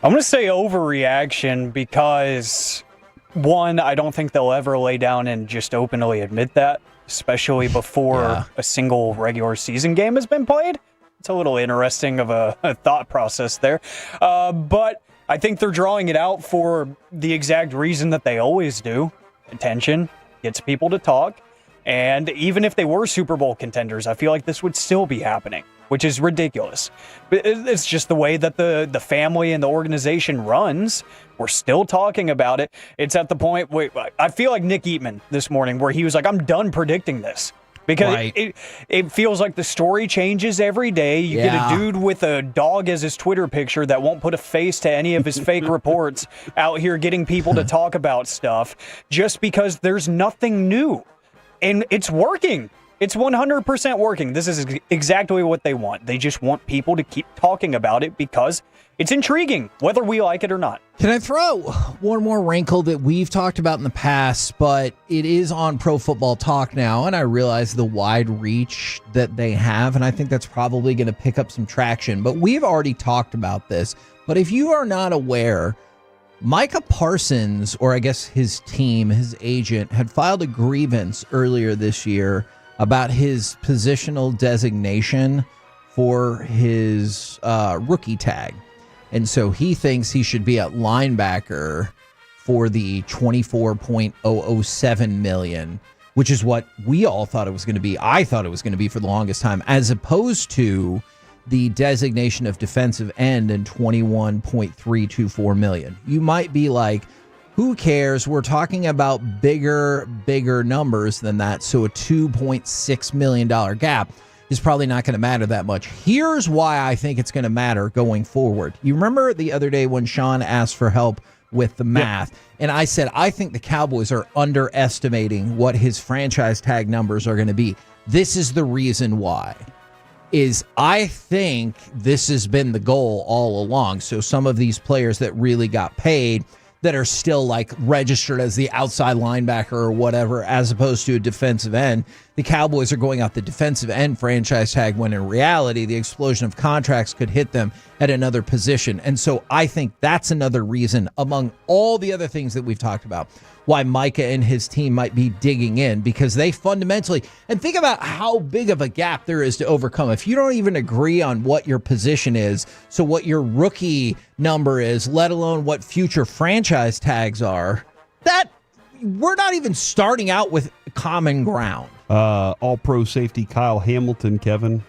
I'm going to say overreaction because, one, I don't think they'll ever lay down and just openly admit that, especially before a single regular season game has been played. It's a little interesting of a thought process there. But I think they're drawing it out for the exact reason that they always do. Attention gets people to talk. And even if they were Super Bowl contenders, I feel like this would still be happening, which is ridiculous. But it's just the way that the family and the organization runs. We're still talking about it. It's at the point where I feel like Nick Eatman this morning, where he was like, I'm done predicting this. Because it feels like the story changes every day. You get a dude with a dog as his Twitter picture that won't put a face to any of his fake reports out here getting people to talk about stuff just because there's nothing new. And it's working. It's 100% working. This is exactly what they want. They just want people to keep talking about it because it's intriguing, whether we like it or not. Can I throw one more wrinkle that we've talked about in the past, but it is on Pro Football Talk now, and I realize the wide reach that they have, and I think that's probably going to pick up some traction. But we've already talked about this. But if you are not aware, Micah Parsons, or I guess his team, his agent, had filed a grievance earlier this year about his positional designation for his rookie tag. And so he thinks he should be at linebacker for the $24.007 million, which is what we all thought it was going to be. I thought it was going to be for the longest time, as opposed to the designation of defensive end in $21.324 million. You might be like, who cares? We're talking about bigger numbers than that. So a $2.6 million gap is probably not going to matter that much. Here's why I think it's going to matter going forward. You remember the other day when Sean asked for help with the math, and I said, I think the Cowboys are underestimating what his franchise tag numbers are going to be. This is the reason why. Is I think this has been the goal all along. So some of these players that really got paid that are still like registered as the outside linebacker or whatever, as opposed to a defensive end, the Cowboys are going out the defensive end franchise tag, when in reality, the explosion of contracts could hit them at another position. And so I think that's another reason, among all the other things that we've talked about, why Micah and his team might be digging in, because they fundamentally, and think about how big of a gap there is to overcome. If you don't even agree on what your position is, so what your rookie number is, let alone what future franchise tags are, that we're not even starting out with common ground. All-pro safety Kyle Hamilton, Kevin,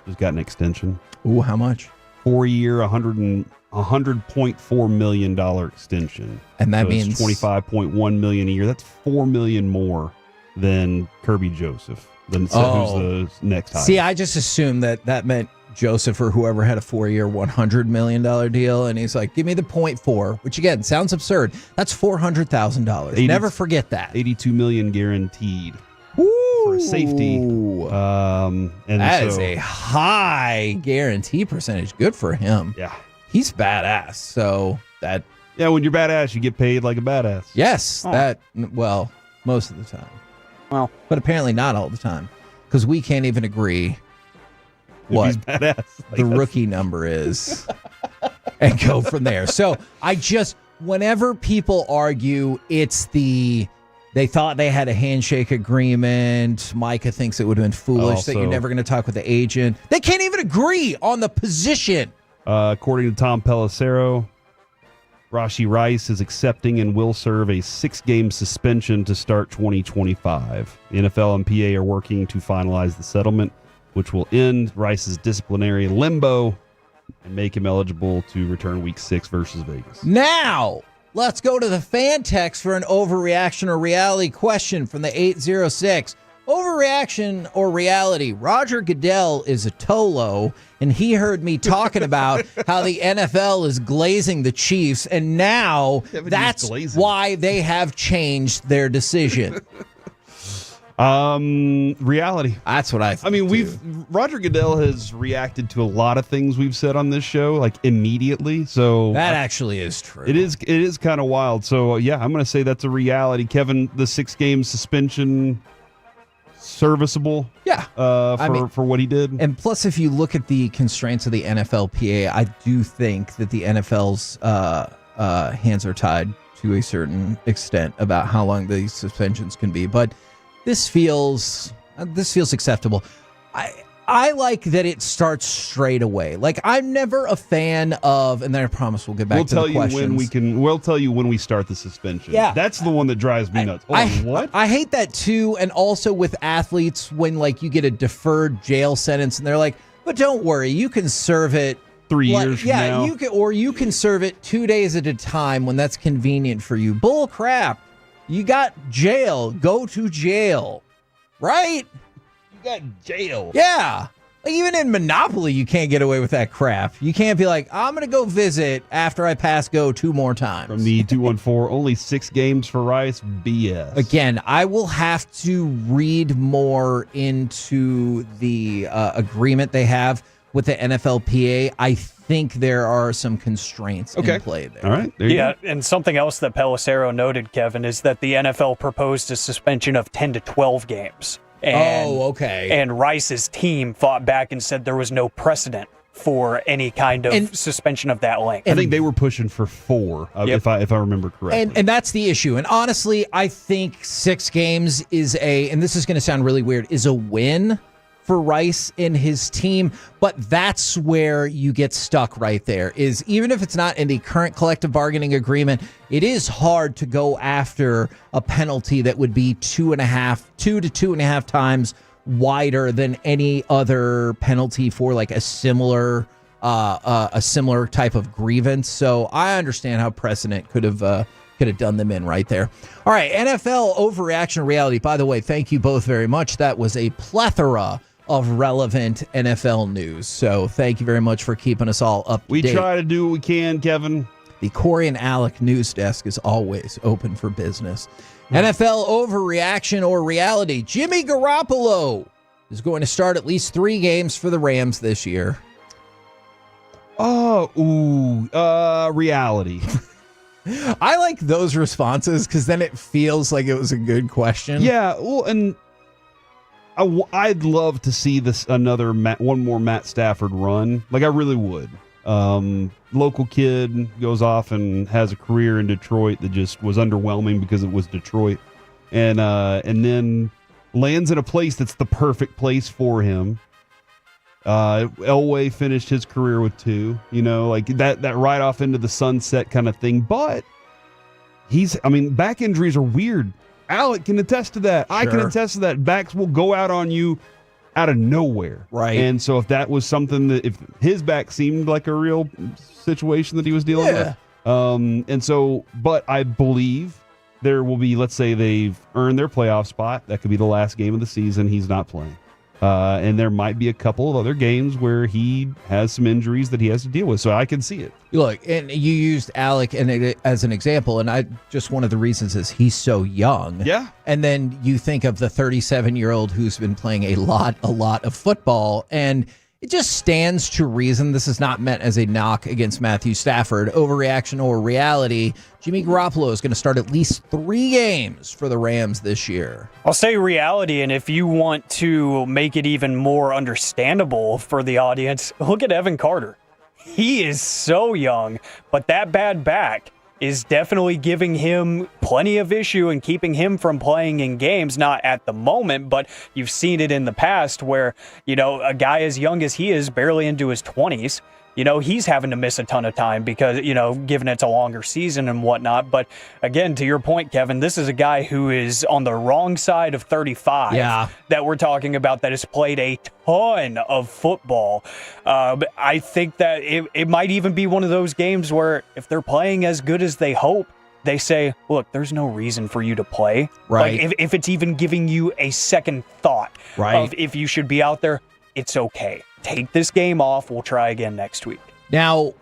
has got an extension. Ooh, how much? 4-year, $100.4 million extension. And that so means it's $25.1 million a year. That's $4 million more than Kirby Joseph. Who's the next hire. See, I just assumed that meant Joseph or whoever had a 4-year, $100 million deal. And he's like, give me the 0.4, which again, sounds absurd. That's $400,000. Never forget that. $82 million guaranteed. For a safety. And that is a high guarantee percentage. Good for him. Yeah. He's badass. So that. Yeah, when you're badass, you get paid like a badass. Yes. Well, most of the time. Well, but apparently not all the time, because we can't even agree what he's badass. the rookie number is and go from there. So whenever people argue they thought they had a handshake agreement, Micah thinks it would have been foolish that you're never going to talk with the agent. They can't even agree on the position. According to Tom Pelissero, Rashee Rice is accepting and will serve a 6-game suspension to start 2025. The NFL and PA are working to finalize the settlement, which will end Rice's disciplinary limbo and make him eligible to return Week 6 versus Vegas. Now, let's go to the fan text for an overreaction or reality question from the 806. Overreaction or reality? Roger Goodell is a Tolo, and he heard me talking about how the NFL is glazing the Chiefs, and now that's why they have changed their decision. Reality. That's what I think. I mean, Roger Goodell has reacted to a lot of things we've said on this show, like immediately. So that actually is true. It is kind of wild. So yeah, I'm going to say that's a reality. Kevin, the 6-game suspension, serviceable. Yeah. For what he did. And plus, if you look at the constraints of the NFLPA, I do think that the NFL's hands are tied to a certain extent about how long these suspensions can be. But this feels acceptable. I like that it starts straight away. Like, I'm never a fan of, and then I promise we'll get back to the questions. We'll tell you when we start the suspension. Yeah. That's the one that drives me nuts. What? I hate that too, and also with athletes when like you get a deferred jail sentence and they're like, but don't worry, you can serve it 3 years from now. You can serve it 2 days at a time when that's convenient for you. Bull crap. You got jail. Go to jail. Right? You got jail. Yeah. Like even in Monopoly, you can't get away with that crap. You can't be like, I'm going to go visit after I pass go 2 more times. From the 214, only 6 games for Rice. BS. Again, I will have to read more into the agreement they have with the NFLPA. I think there are some constraints in play there. All right. There you go. And something else that Pelissero noted, Kevin, is that the NFL proposed a suspension of 10 to 12 games. And, And Rice's team fought back and said there was no precedent for any kind of suspension of that length. I think they were pushing for 4, if I remember correctly. And that's the issue. And honestly, I think 6 games is and this is going to sound really weird, is a win for Rice and his team, but that's where you get stuck right there, is even if it's not in the current collective bargaining agreement, it is hard to go after a penalty that would be 2 to 2.5 times wider than any other penalty for like a similar type of grievance. So I understand how precedent could have done them in right there. All right, NFL overreaction reality. By the way, thank you both very much. That was a plethora of relevant NFL news. So thank you very much for keeping us all up to date. We try to do what we can, Kevin. The Corey and Alec news desk is always open for business. NFL overreaction or reality. Jimmy Garoppolo is going to start at least 3 games for the Rams this year. Reality. I like those responses because then it feels like it was a good question. Yeah, well, and I'd love to see one more Matt Stafford run. Like, I really would. Local kid goes off and has a career in Detroit that just was underwhelming because it was Detroit, and then lands in a place that's the perfect place for him. Elway finished his career with 2, like that right off into the sunset kind of thing. But back injuries are weird. Alec can attest to that. I can attest to that. Backs will go out on you out of nowhere. Right. And so if that was something that, if his back seemed like a real situation that he was dealing with. But I believe there will be, let's say they've earned their playoff spot. That could be the last game of the season. He's not playing. And there might be a couple of other games where he has some injuries that he has to deal with. So I can see it. Look, and you used Alec as an example, and one of the reasons is he's so young. Yeah. And then you think of the 37-year-old who's been playing a lot of football, and it just stands to reason. This is not meant as a knock against Matthew Stafford. Overreaction or reality, Jimmy Garoppolo is going to start at least 3 games for the Rams this year. I'll say reality, and if you want to make it even more understandable for the audience, look at Evan Carter. He is so young, but that bad back is definitely giving him plenty of issue and keeping him from playing in games, not at the moment, but you've seen it in the past where, a guy as young as he is, barely into his 20s, he's having to miss a ton of time because, given it's a longer season and whatnot. But again, to your point, Kevin, this is a guy who is on the wrong side of 35 that we're talking about, that has played a ton of football. I think that it might even be one of those games where if they're playing as good as they hope, they say, look, there's no reason for you to play. Right. Like if it's even giving you a second thought of if you should be out there, it's okay. Take this game off. We'll try again next week. Now,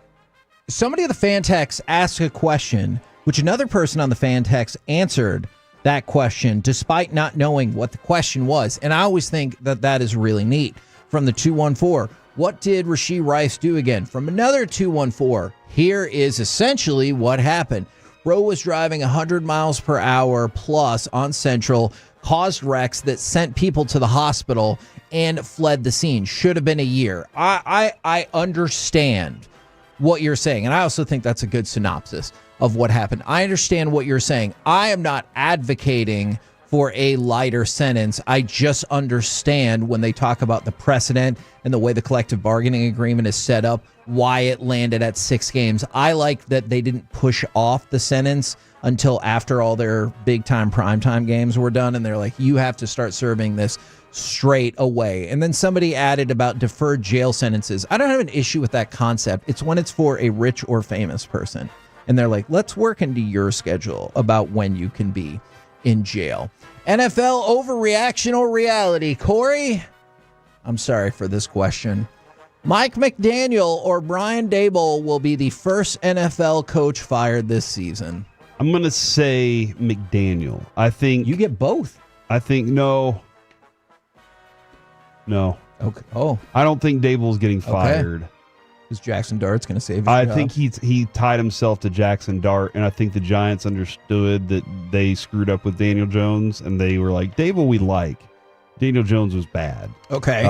somebody at the fan text asked a question, which another person on the fan text answered that question despite not knowing what the question was. And I always think that is really neat. From the 214, what did Rashee Rice do again? From another 214, here is essentially what happened. Rowe was driving 100 miles per hour plus on Central, caused wrecks that sent people to the hospital, and fled the scene. Should have been a year. I understand what you're saying, and I also think that's a good synopsis of what happened. I understand what you're saying. I am not advocating for a lighter sentence. I just understand when they talk about the precedent and the way the collective bargaining agreement is set up, why it landed at 6 games. I like that they didn't push off the sentence until after all their big-time primetime games were done, and they're like, you have to start serving this straight away. And then somebody added about deferred jail sentences. I don't have an issue with that concept. It's when it's for a rich or famous person. And they're like, let's work into your schedule about when you can be in jail. NFL overreaction or reality? Corey, I'm sorry for this question. Mike McDaniel or Brian Daboll will be the first NFL coach fired this season. I'm going to say McDaniel. I think... You get both. I think no. Okay. Oh. I don't think Daboll's getting fired. Is Jackson Dart's going to save his I job? think he tied himself to Jackson Dart, and I think the Giants understood that they screwed up with Daniel Jones, and they were like, Daboll we like. Daniel Jones was bad. Okay.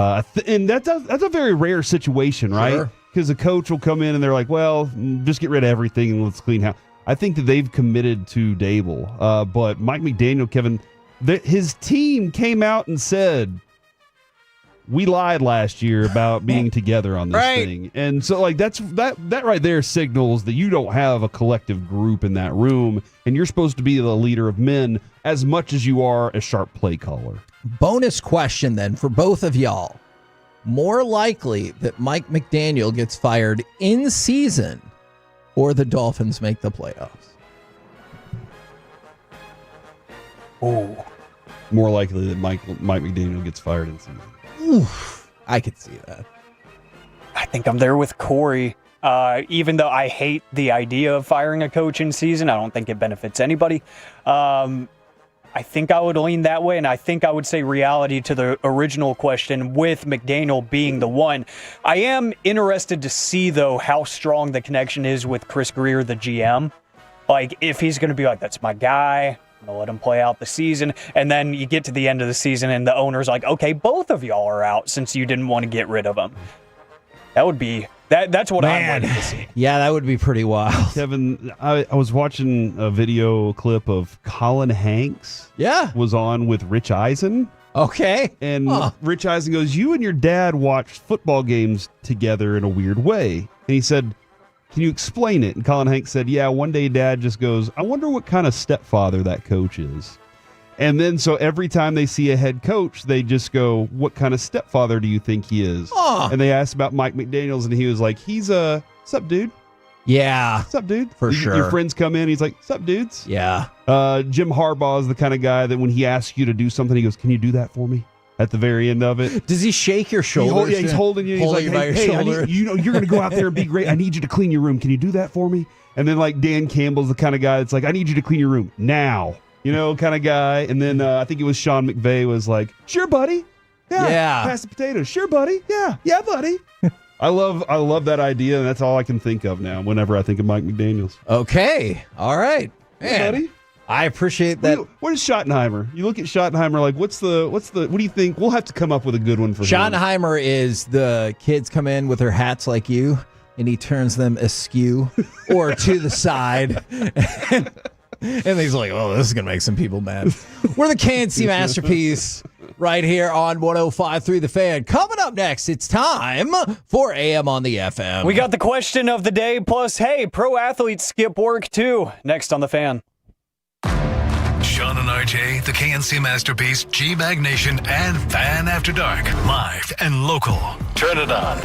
And that's a very rare situation, right? Because the coach will come in and they're like, well, just get rid of everything and let's clean house. I think that they've committed to Daboll. But Mike McDaniel, Kevin, his team came out and said, we lied last year about being together on this thing. And so like that right there signals that you don't have a collective group in that room, and you're supposed to be the leader of men as much as you are a sharp play caller. Bonus question then for both of y'all. More likely that Mike McDaniel gets fired in season or the Dolphins make the playoffs? Oh. More likely that Mike McDaniel gets fired in season. Oof, I could see that. I think I'm there with Corey. Even though I hate the idea of firing a coach in season, I don't think it benefits anybody. I think I would lean that way, and I think I would say reality to the original question, with McDaniel being the one. I am interested to see, though, how strong the connection is with Chris Greer, the GM. Like, if he's going to be like, that's my guy, going to let him play out the season. And then you get to the end of the season and the owner's like, okay, both of y'all are out since you didn't want to get rid of him. That would be that's what I'm waiting to see. Yeah, that would be pretty wild. Kevin, I was watching a video clip of Colin Hanks. Yeah. Was on with Rich Eisen. Okay. And Rich Eisen goes, you and your dad watched football games together in a weird way. And he said, can you explain it? And Colin Hanks said, yeah, one day Dad just goes, I wonder what kind of stepfather that coach is. And then so every time they see a head coach, they just go, what kind of stepfather do you think he is? And they asked about Mike McDaniels, and he was like, he's a, sup, dude? Yeah. Sup, dude? For sure. Your friends come in, he's like, sup, dudes? Yeah. Jim Harbaugh is the kind of guy that when he asks you to do something, he goes, can you do that for me? At the very end of it. Does he shake your shoulder? He's holding you. He's like, hey, I need, you're going to go out there and be great. I need you to clean your room. Can you do that for me? And then like Dan Campbell's the kind of guy that's like, I need you to clean your room now. Kind of guy. And then I think it was Sean McVay was like, sure, buddy. Yeah. Pass the potatoes. Sure, buddy. Yeah, buddy. I love that idea, and that's all I can think of now whenever I think of Mike McDaniels. Okay. All right. Man. Hey, buddy. I appreciate that. What is Schottenheimer? You look at Schottenheimer like, what do you think? We'll have to come up with a good one for him. Schottenheimer is the kids come in with their hats like you, and he turns them askew or to the side. And he's like, oh, this is going to make some people mad. We're the KNC Masterpiece right here on 105.3 The Fan. Coming up next, it's time for AM on the FM. We got the question of the day, plus, hey, pro athletes skip work too. Next on The Fan. Sean and RJ, the KNC Masterpiece, G-Bag Nation, and Fan After Dark. Live and local. Turn it on.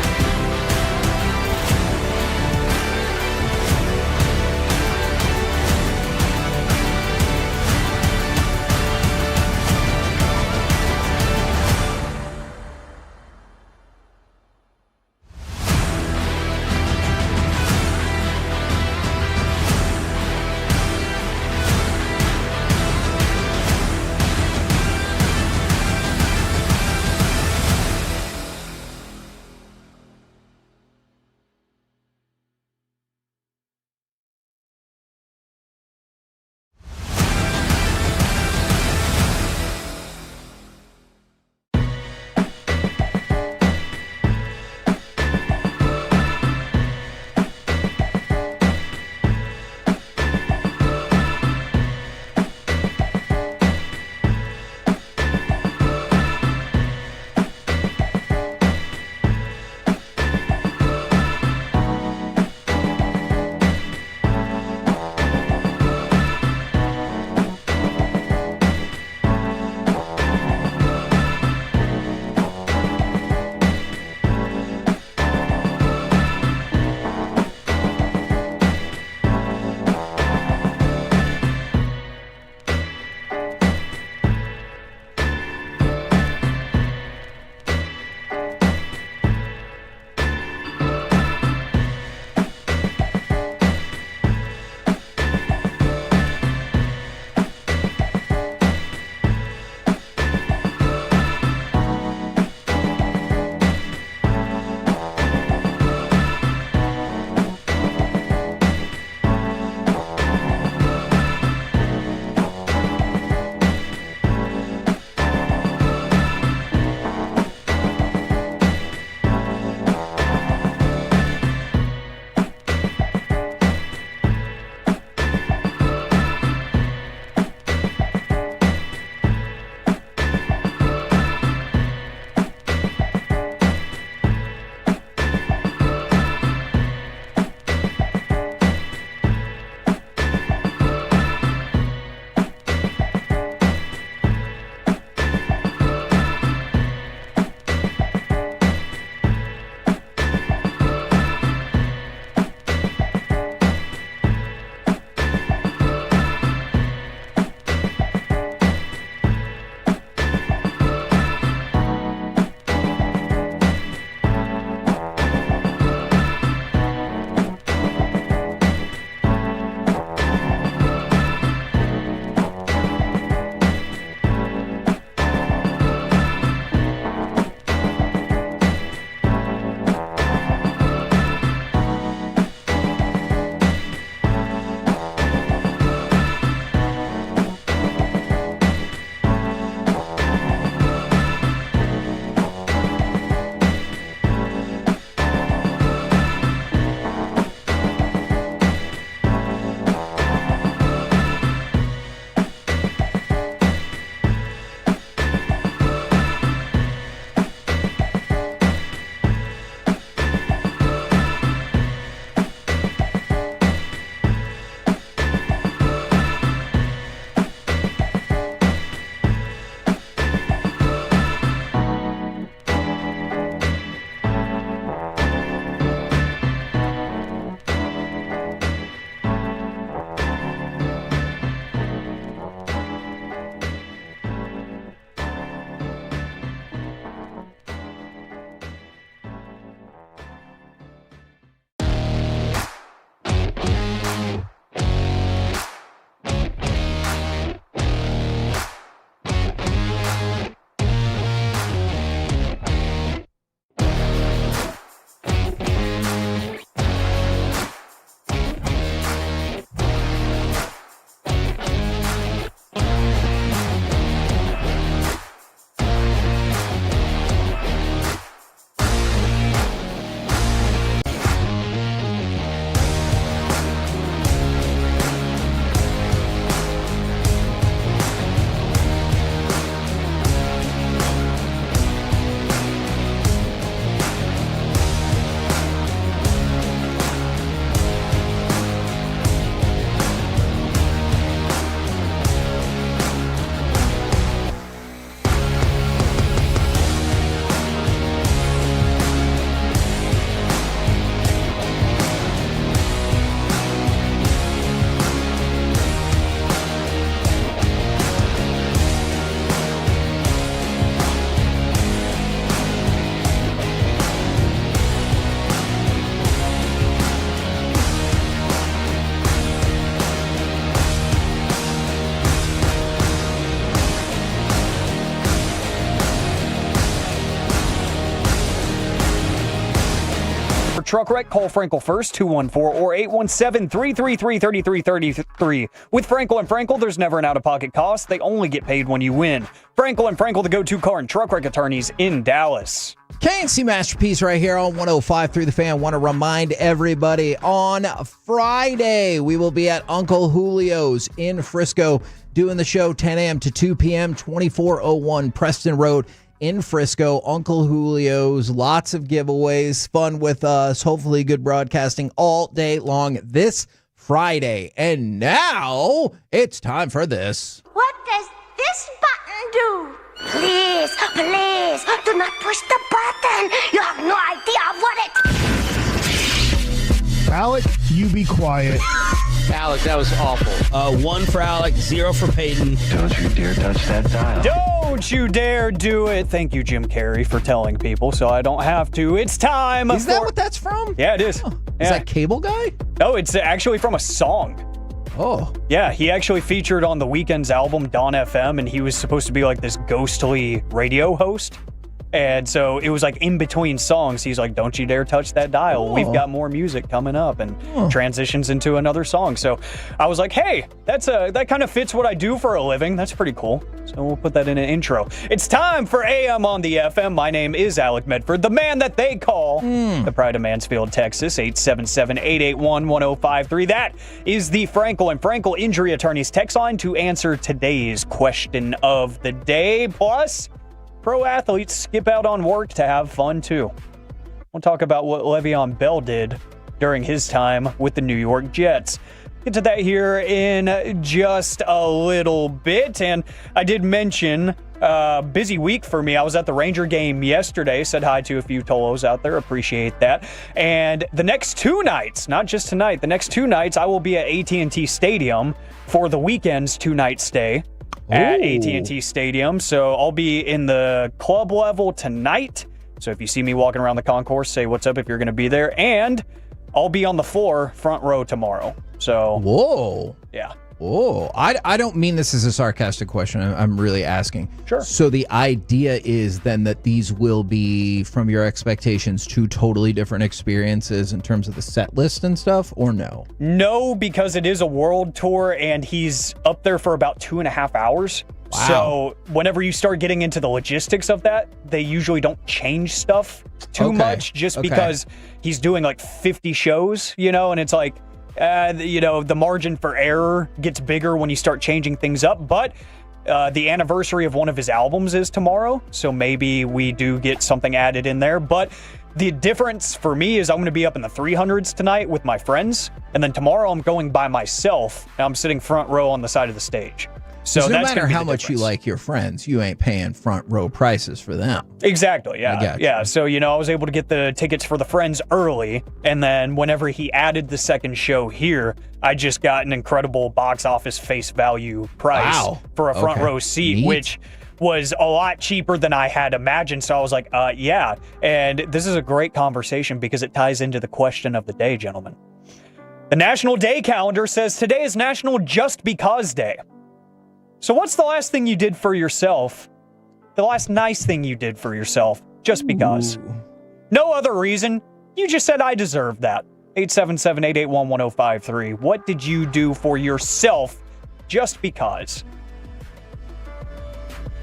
truck wreck, call Frankel first, 214 or 817-333-3333. With Frankel and Frankel, there's never an out-of-pocket cost. They only get paid when you win. Frankel and Frankel, the go-to car and truck wreck attorneys in Dallas. KNC Masterpiece right here on 105.3 The Fan. Want to remind everybody on Friday, we will be at Uncle Julio's in Frisco doing the show 10 a.m. to 2 p.m., 2401 Preston Road in Frisco. Uncle Julio's, lots of giveaways, fun with us, hopefully good broadcasting all day long this Friday. And now it's time for this. What does this button do? Please, please, do not push the button. You have no idea what it... Alec, you be quiet. Alec, that was awful. 1 for Alec, 0 for Peyton. Don't you dare touch that dial. Don't you dare do it. Thank you, Jim Carrey, for telling people so I don't have to. It's time. Is that what that's from? Yeah, it is. Oh, yeah. Is that Cable Guy? No, it's actually from a song. Oh. Yeah, he actually featured on The Weeknd's album, Dawn FM, and he was supposed to be like this ghostly radio host. And so it was like in between songs, he's like, don't you dare touch that dial. Oh. We've got more music coming up, and transitions into another song. So I was like, hey, that kind of fits what I do for a living. That's pretty cool. So we'll put that in an intro. It's time for AM on the FM. My name is Alec Medford, the man that they call the Pride of Mansfield, Texas, 877-881-1053. That is the Frankel and Frankel Injury Attorneys text line to answer today's question of the day. Plus, pro athletes skip out on work to have fun, too. We'll talk about what Le'Veon Bell did during his time with the New York Jets. Get to that here in just a little bit. And I did mention busy week for me. I was at the Ranger game yesterday. Said hi to a few Tolos out there. Appreciate that. And the next 2 nights, not just tonight, the next 2 nights, I will be at AT&T Stadium for the weekend's 2-night stay at AT&T Stadium. So I'll be in the club level tonight. So if you see me walking around the concourse, say what's up if you're going to be there. And I'll be on the floor, front row tomorrow. So, whoa. Yeah. Whoa. I don't mean this as a sarcastic question. I'm really asking. Sure. So the idea is then that these will be, from your expectations, 2 totally different experiences in terms of the set list and stuff, or no? No, because it is a world tour and he's up there for about 2.5 hours. Wow. So whenever you start getting into the logistics of that, they usually don't change stuff too much just because he's doing like 50 shows, and it's like, the margin for error gets bigger when you start changing things up. But the anniversary of one of his albums is tomorrow, so maybe we do get something added in there. But the difference for me is I'm going to be up in the 300s tonight with my friends, and then tomorrow I'm going by myself, and I'm sitting front row on the side of the stage. So no that's matter how much difference. you like your friends, you ain't paying front row prices for them. Exactly, yeah. I got you. Yeah, so, I was able to get the tickets for the friends early, and then whenever he added the second show here, I just got an incredible box office face value price for a front row seat, which was a lot cheaper than I had imagined. So I was like, yeah. And this is a great conversation because it ties into the question of the day, gentlemen. The National Day calendar says today is National Just Because Day. So what's the last thing you did for yourself? The last nice thing you did for yourself, just because? No other reason. You just said I deserve that. 877-881-1053. What did you do for yourself just because?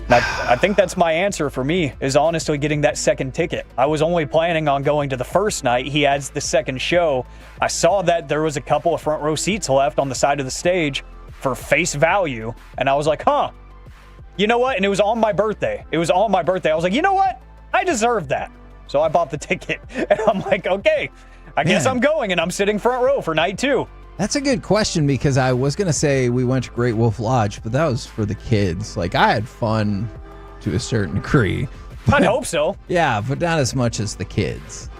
I think that's my answer for me, is honestly getting that second ticket. I was only planning on going to the first night. He adds the second show. I saw that there was a couple of front row seats left on the side of the stage for face value, and I was like, you know what? And it was on my birthday. I was like, you know what? I deserve that. So I bought the ticket, and I'm like, okay, I guess I'm going, and I'm sitting front row for night 2. That's a good question, because I was going to say we went to Great Wolf Lodge, but that was for the kids. Like, I had fun to a certain degree. I'd hope so. Yeah, but not as much as the kids.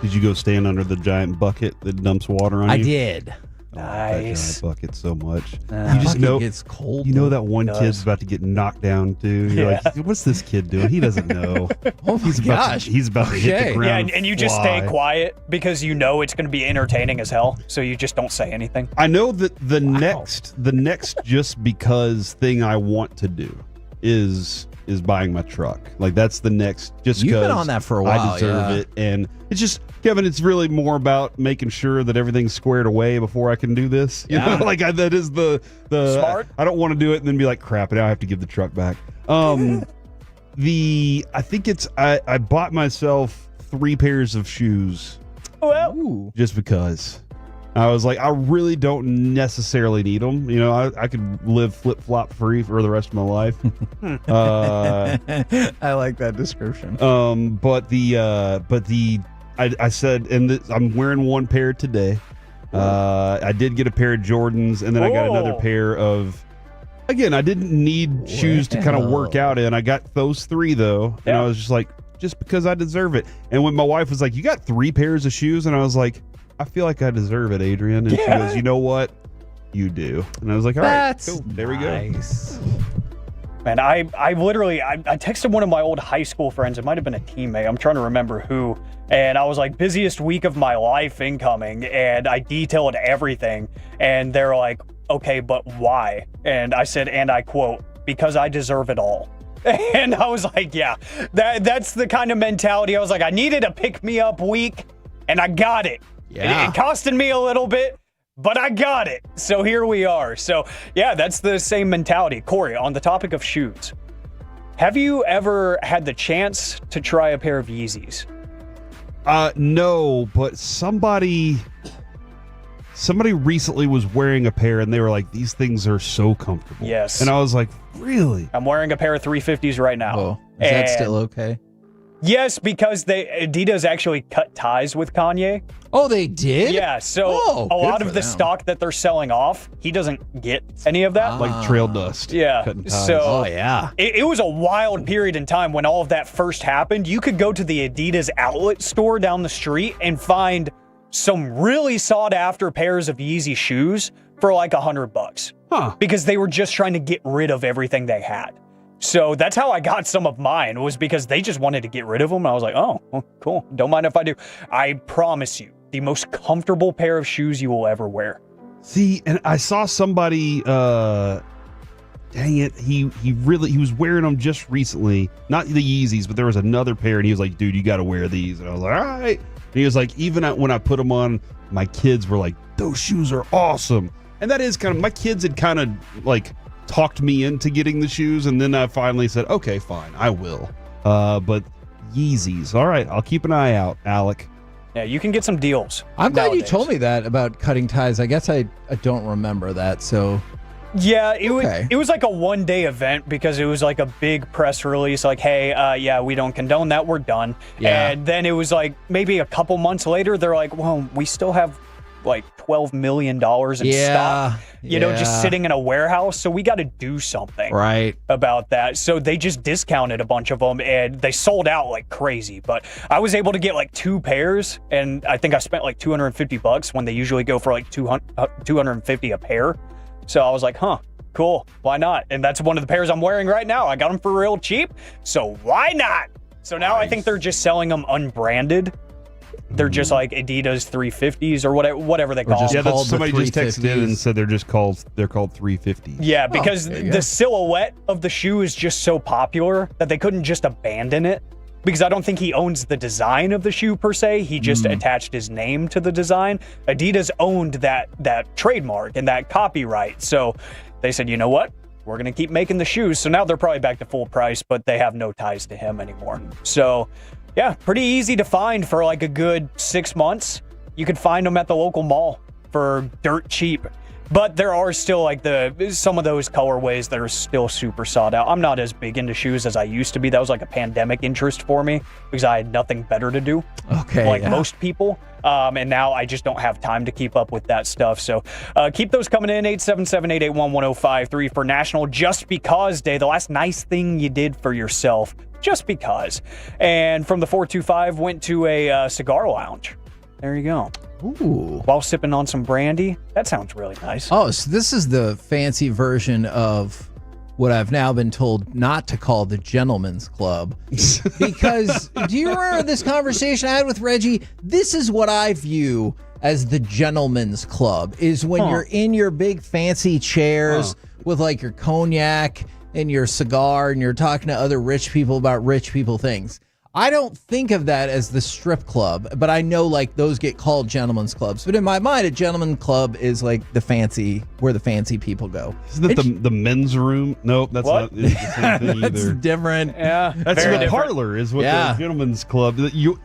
Did you go stand under the giant bucket that dumps water on you? I did. Nice. That giant bucket so much. You just know it gets cold. You know that one kid's about to get knocked down too. You're like, what's this kid doing? He doesn't know. Oh my gosh. He's about to hit the ground. Yeah, and you just stay quiet because you know it's going to be entertaining as hell. So you just don't say anything. I know that the next just because thing I want to do is is buying my truck. Like that's the next. Just You've been because on that for a while. I deserve it, and it's just Kevin. It's really more about making sure that everything's squared away before I can do this. You know, like that is the Smart. I don't want to do it and then be like, crap, now I have to give the truck back. I think it's I bought myself 3 pairs of shoes. Well, just because. I was like, I really don't necessarily need them. You know, I could live flip-flop free for the rest of my life. I like that description. I said, and I'm wearing 1 pair today. I did get a pair of Jordans, and then I got another pair of. Again, I didn't need shoes to kind of work out in. I got those 3 though, and I was just like, just because I deserve it. And when my wife was like, "You got 3 pairs of shoes," and I was like, I feel like I deserve it, Adrian. And she goes, you know what? You do. And I was like, all right, cool. There we go. Man, I literally texted one of my old high school friends. It might have been a teammate. I'm trying to remember who. And I was like, busiest week of my life incoming. And I detailed everything. And they're like, okay, but why? And I said, and I quote, because I deserve it all. And I was like, yeah, that's the kind of mentality. I was like, I needed a pick-me-up week, and I got it. Yeah. It costed me a little bit, but I got it. So here we are. So, yeah, that's the same mentality. Corey, on the topic of shoes, have you ever had the chance to try a pair of Yeezys? No, but somebody recently was wearing a pair, and they were like, these things are so comfortable. Yes. And I was like, really? I'm wearing a pair of 350s right now. Oh, is that still okay? Yes, because Adidas actually cut ties with Kanye. Oh, they did? Yeah, so a lot of the stock that they're selling off, he doesn't get any of that. Like trail dust. Yeah. Cutting ties. So yeah. It was a wild period in time when all of that first happened. You could go to the Adidas outlet store down the street and find some really sought after pairs of Yeezy shoes for like $100. Huh. Because they were just trying to get rid of everything they had. So that's how I got some of mine, was because they just wanted to get rid of them. I was like, oh, well, cool. Don't mind if I do. I promise you, the most comfortable pair of shoes you will ever wear. See, and I saw somebody, dang it, he was wearing them just recently. Not the Yeezys, but there was another pair, and he was like, dude, you got to wear these. And I was like, all right. And he was like, even when I put them on, my kids were like, those shoes are awesome. And that is kind of, my kids had kind of like talked me into getting the shoes, and then I finally said, okay, fine, I will. But Yeezys, all right, I'll keep an eye out, Alec. Yeah, you can get some deals. I'm glad nowadays. you told me that about cutting ties. I guess I don't remember that, so... Yeah, it was like a one-day event because it was like a big press release, like, hey, yeah, we don't condone that, we're done. Yeah. And then it was like maybe a couple months later, they're like, well, we still have like $12 million in stock, just sitting in a warehouse. So we got to do something about that. So they just discounted a bunch of them and they sold out like crazy. But I was able to get like 2 pairs, and I think I spent like $250 when they usually go for like $250 a pair. So I was like, huh, cool. Why not? And that's one of the pairs I'm wearing right now. I got them for real cheap. So why not? So now I think they're just selling them unbranded. They're just like Adidas 350s or whatever they call them. Yeah, somebody just texted in and said they're called 350s. Yeah, because the silhouette of the shoe is just so popular that they couldn't just abandon it. Because I don't think he owns the design of the shoe per se. He just attached his name to the design. Adidas owned that trademark and that copyright. So they said, you know what? We're going to keep making the shoes. So now they're probably back to full price, but they have no ties to him anymore. So yeah, pretty easy to find for like a good 6 months. You could find them at the local mall for dirt cheap. But there are still like some of those colorways that are still super sought out. I'm not as big into shoes as I used to be. That was like a pandemic interest for me because I had nothing better to do. Okay. Like most people. And now I just don't have time to keep up with that stuff. So keep those coming in, 877-881-1053 for National Just Because Day. The last nice thing you did for yourself, just because. And from the 425 went to a cigar lounge. There you go. Ooh. While sipping on some brandy. That sounds really nice. Oh, so this is the fancy version of what I've now been told not to call the gentleman's club. Because do you remember this conversation I had with Reggie? This is what I view as the gentleman's club, is when you're in your big fancy chairs with like your cognac and your cigar and you're talking to other rich people about rich people things. I don't think of that as the strip club, but I know like those get called gentlemen's clubs. But in my mind, a gentleman club is like where the fancy people go. Isn't it the men's room? Nope, that's not the same thing That's either. different. Yeah, That's the parlor is what the gentleman's club.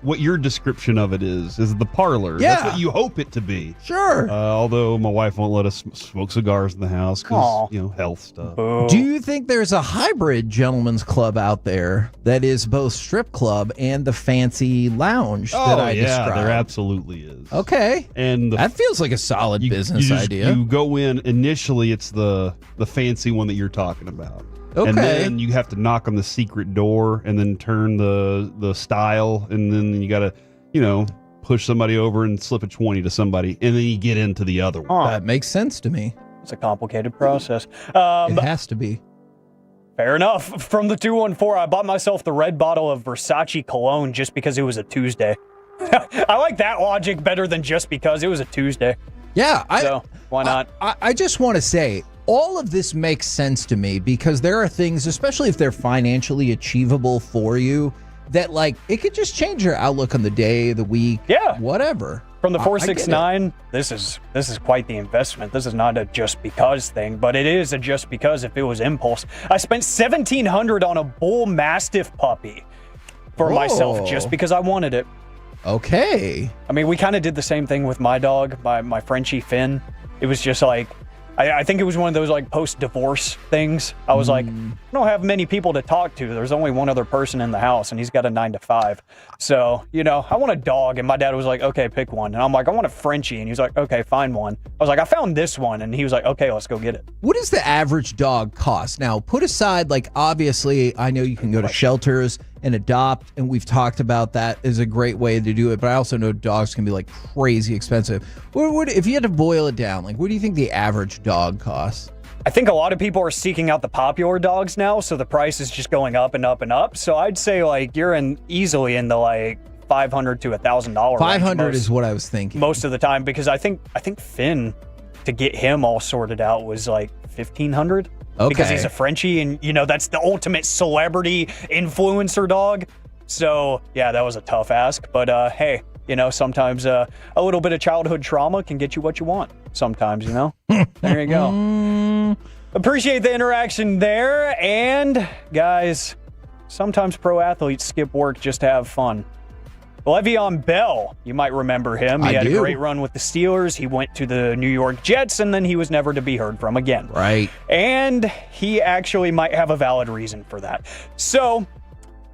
What your description of it is the parlor. Yeah. That's what you hope it to be. Sure. Although my wife won't let us smoke cigars in the house because health stuff. Do you think there's a hybrid gentleman's club out there that is both strip club and the fancy lounge that I described? There absolutely is. Okay. And that feels like a solid business idea. You go in initially, it's the fancy one that you're talking about. Okay. And then you have to knock on the secret door and then turn the style, and then you got to, push somebody over and slip a 20 to somebody, and then you get into the other one. That makes sense to me. It's a complicated process. It has to be. Fair enough. From the 214, I bought myself the red bottle of Versace cologne just because it was a Tuesday. I like that logic better than just because it was a Tuesday. Yeah. So, why not? I just want to say, all of this makes sense to me because there are things, especially if they're financially achievable for you, that like it could just change your outlook on the day, the week, whatever. From the 469, this is quite the investment. This is not a just because thing, but it is a just because if it was impulse. I spent $1,700 on a bull mastiff puppy for myself just because I wanted it. Okay. I mean, we kind of did the same thing with my dog, my Frenchie Finn. It was just like, I think it was one of those like post-divorce things. I was like, I don't have many people to talk to. There's only one other person in the house, and he's got a 9 to 5. So, I want a dog. And my dad was like, okay, pick one. And I'm like, I want a Frenchie. And he was like, okay, find one. I was like, I found this one. And he was like, okay, let's go get it. What does the average dog cost? Now, put aside, like, obviously, I know you can go to shelters and adopt, and we've talked about that is a great way to do it, but I also know dogs can be like crazy expensive. What if you had to boil it down, like what do you think the average dog costs? I think a lot of people are seeking out the popular dogs now, so the price is just going up and up and up. So I'd say like you're easily in the like $500 to $1,000 $500 is what I was thinking most of the time, because I think Finn, to get him all sorted out, was like $1,500. Okay. Because he's a Frenchie, and that's the ultimate celebrity influencer dog. So yeah, that was a tough ask, but hey, sometimes a little bit of childhood trauma can get you what you want. Sometimes, there you go. Appreciate the interaction there, and guys, sometimes pro athletes skip work just to have fun. Le'Veon Bell, you might remember him. He had a great run with the Steelers. He went to the New York Jets, and then he was never to be heard from again. Right. And he actually might have a valid reason for that. So,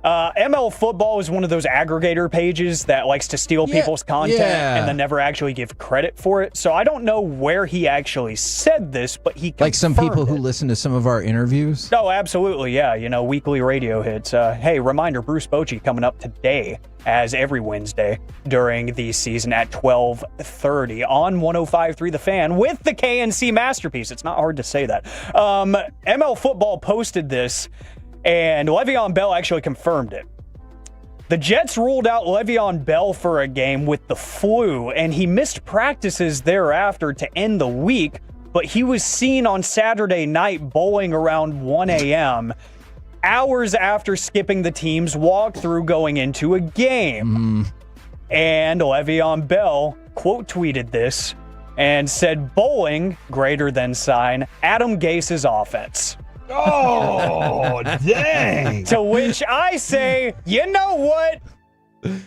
ML Football is one of those aggregator pages that likes to steal people's content and then never actually give credit for it. So I don't know where he actually said this, but he like some people who confirmed it. listen to some of our interviews. Oh, absolutely, yeah. Weekly radio hits. Hey, reminder: Bruce Bochy coming up today, as every Wednesday during the season at 12:30 on 105.3 The Fan with the KNC masterpiece. It's not hard to say that. ML Football posted this, and Le'Veon Bell actually confirmed it. The Jets ruled out Le'Veon Bell for a game with the flu, and he missed practices thereafter to end the week, but he was seen on Saturday night bowling around 1 a.m., hours after skipping the team's walkthrough going into a game. And Le'Veon Bell quote tweeted this and said, bowling, greater than sign, Adam Gase's offense. Oh, dang. To which I say, you know what?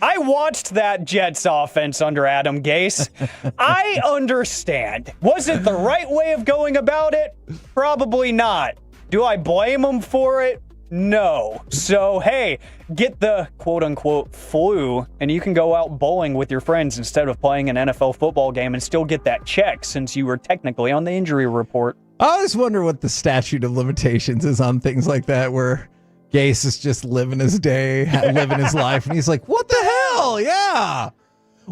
I watched that Jets offense under Adam Gase. I understand. Was it the right way of going about it? Probably not. Do I blame him for it? No. So, hey, get the quote-unquote flu, and you can go out bowling with your friends instead of playing an NFL football game and still get that check since you were technically on the injury report. I always wonder what the statute of limitations is on things like that, where Gase is just living his day, living his life, and he's like, what the hell? Yeah.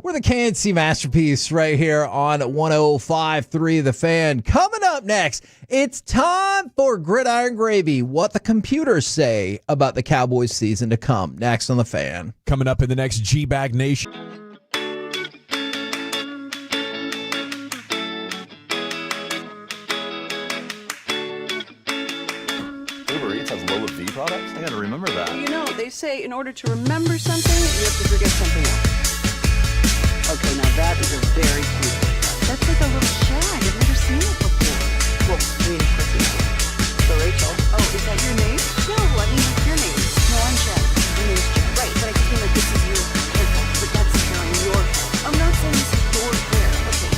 We're the KNC masterpiece right here on 105.3 The Fan. Coming up next, it's time for Gridiron Gravy, what the computers say about the Cowboys season to come. Next on The Fan. Coming up in the next G-Bag Nation. Oh, I got to remember that. You know, they say in order to remember something, you have to forget something else. Okay, now that is a very cute haircut. That's like a little shag. I've never seen it before. Well, I mean, of course you know. So Rachel. Oh, is that your name? No, I mean, it's your name. No, I'm Jen. Your name's Jen. Right, but I just mean like this is your haircut. But that's hair on your head. I'm not saying this is your hair. Okay.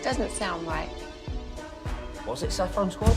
Doesn't sound right. Was it Saffron Squad?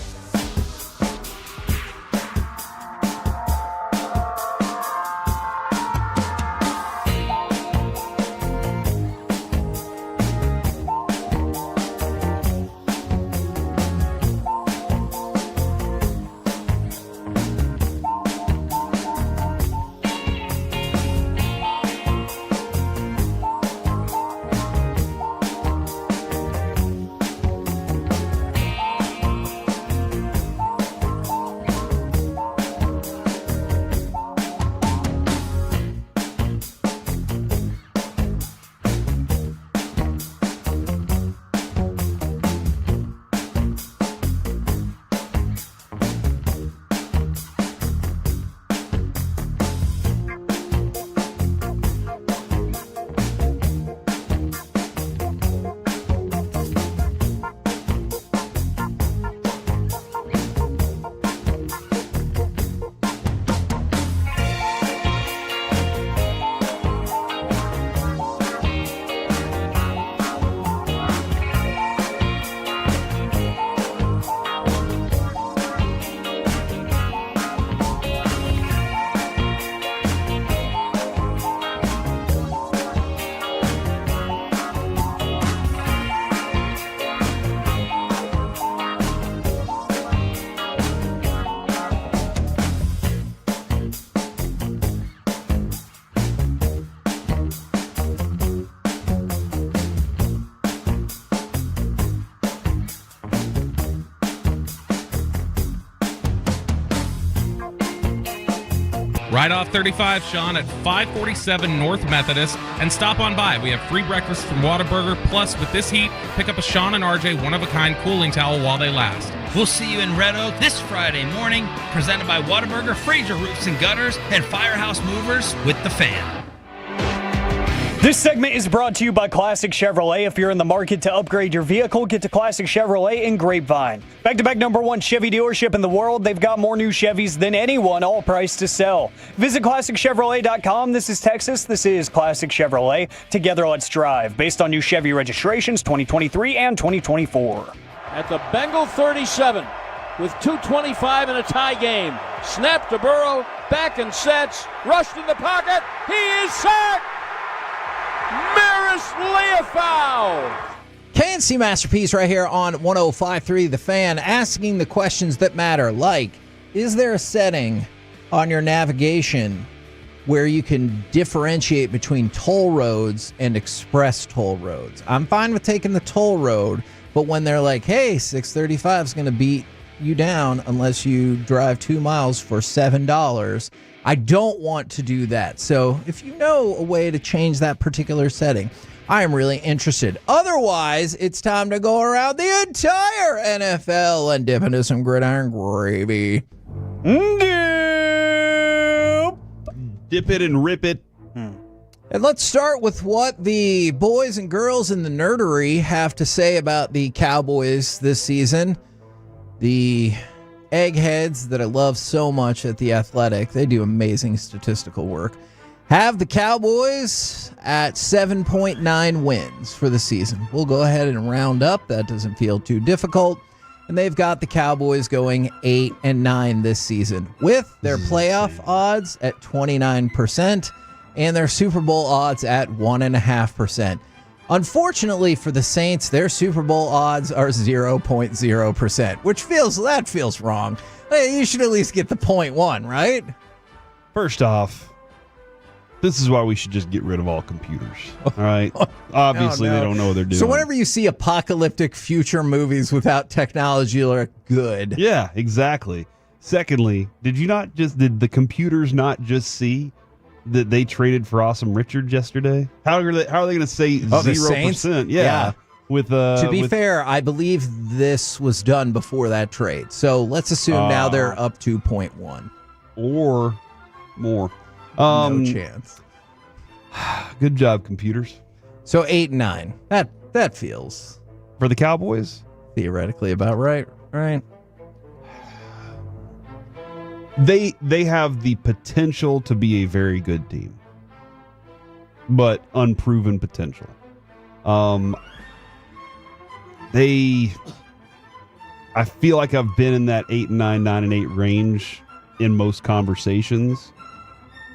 Right off 35, Sean, at 547 North Methodist, and stop on by. We have free breakfast from Whataburger. Plus, with this heat, pick up a Sean and RJ one-of-a-kind cooling towel while they last. We'll see you in Red Oak this Friday morning, presented by Whataburger, Fraser Roofs and Gutters, and Firehouse Movers with the Fan. This segment is brought to you by Classic Chevrolet. If you're in the market to upgrade your vehicle, get to Classic Chevrolet in Grapevine. Back-to-back #1 Chevy dealership in the world. They've got more new Chevys than anyone, all priced to sell. Visit ClassicChevrolet.com. This is Texas. This is Classic Chevrolet. Together, let's drive. Based on new Chevy registrations 2023 and 2024. At the Bengal 37 with 2:25 in a tie game. Snap to Burrow, back and sets, rushed in the pocket. He is sacked! Maris Leofow! KNC Masterpiece right here on 105.3 The Fan, asking the questions that matter, like, is there a setting on your navigation where you can differentiate between toll roads and express toll roads? I'm fine with taking the toll road, but when they're like, hey, 635 is going to beat you down unless you drive 2 miles for $7, I don't want to do that. So if you know a way to change that particular setting, I am really interested. Otherwise, it's time to go around the entire NFL and dip into some gridiron gravy. Dip it and rip it. And let's start with what the boys and girls in the nerdery have to say about the Cowboys this season. The eggheads that I love so much at The Athletic, they do amazing statistical work, have the Cowboys at 7.9 wins for the season. We'll go ahead and round up. That doesn't feel too difficult. And they've got the Cowboys going 8-9 this season, with their playoff odds at 29% and their Super Bowl odds at 1.5%. Unfortunately for the Saints, their Super Bowl odds are 0.0%, which feels wrong. Hey, you should at least get the 0.1, right? First off, this is why we should just get rid of all computers. All right. Obviously, They don't know what they're doing. So whenever you see apocalyptic future movies without technology, you're like, good. Yeah, exactly. Secondly, did the computers not just see that they traded for Awesome Richard yesterday? How are they going to say 0%? Yeah. To be fair, I believe this was done before that trade. So let's assume now they're up to 0.1 or more. No chance. Good job, computers. So 8-9. That feels for the Cowboys theoretically about right. Right. They have the potential to be a very good team, but unproven potential. I feel like I've been in that 8-9, 9-8 range in most conversations.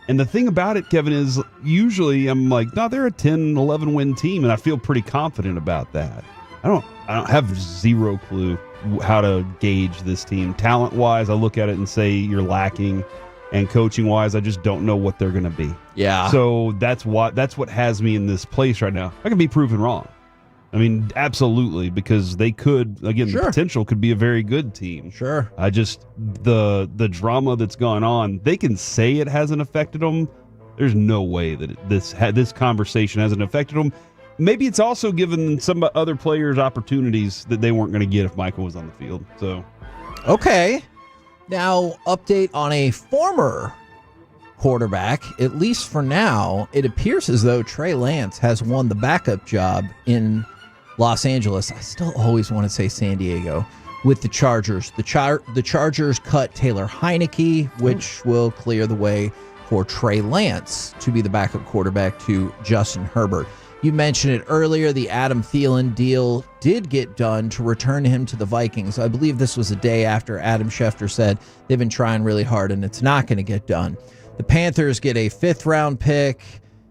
And the thing about it, Kevin, is usually I'm like, no, they're a 10, 11 win team, and I feel pretty confident about that. I don't have zero clue how to gauge this team. Talent-wise, I look at it and say you're lacking, and coaching-wise, I just don't know what they're going to be. Yeah. So that's what has me in this place right now. I can be proven wrong. I mean, absolutely, because they could, again, the potential could be a very good team. Sure. I just, the drama that's gone on, they can say it hasn't affected them. There's no way that this conversation hasn't affected them. Maybe it's also given some other players opportunities that they weren't going to get if Michael was on the field. So, okay. Now, update on a former quarterback. At least for now, it appears as though Trey Lance has won the backup job in Los Angeles. I still always want to say San Diego with the Chargers. The Chargers cut Taylor Heineke, which will clear the way for Trey Lance to be the backup quarterback to Justin Herbert. You mentioned it earlier, the Adam Thielen deal did get done to return him to the Vikings. I believe this was a day after Adam Schefter said they've been trying really hard and it's not going to get done. The Panthers get a 5th-round pick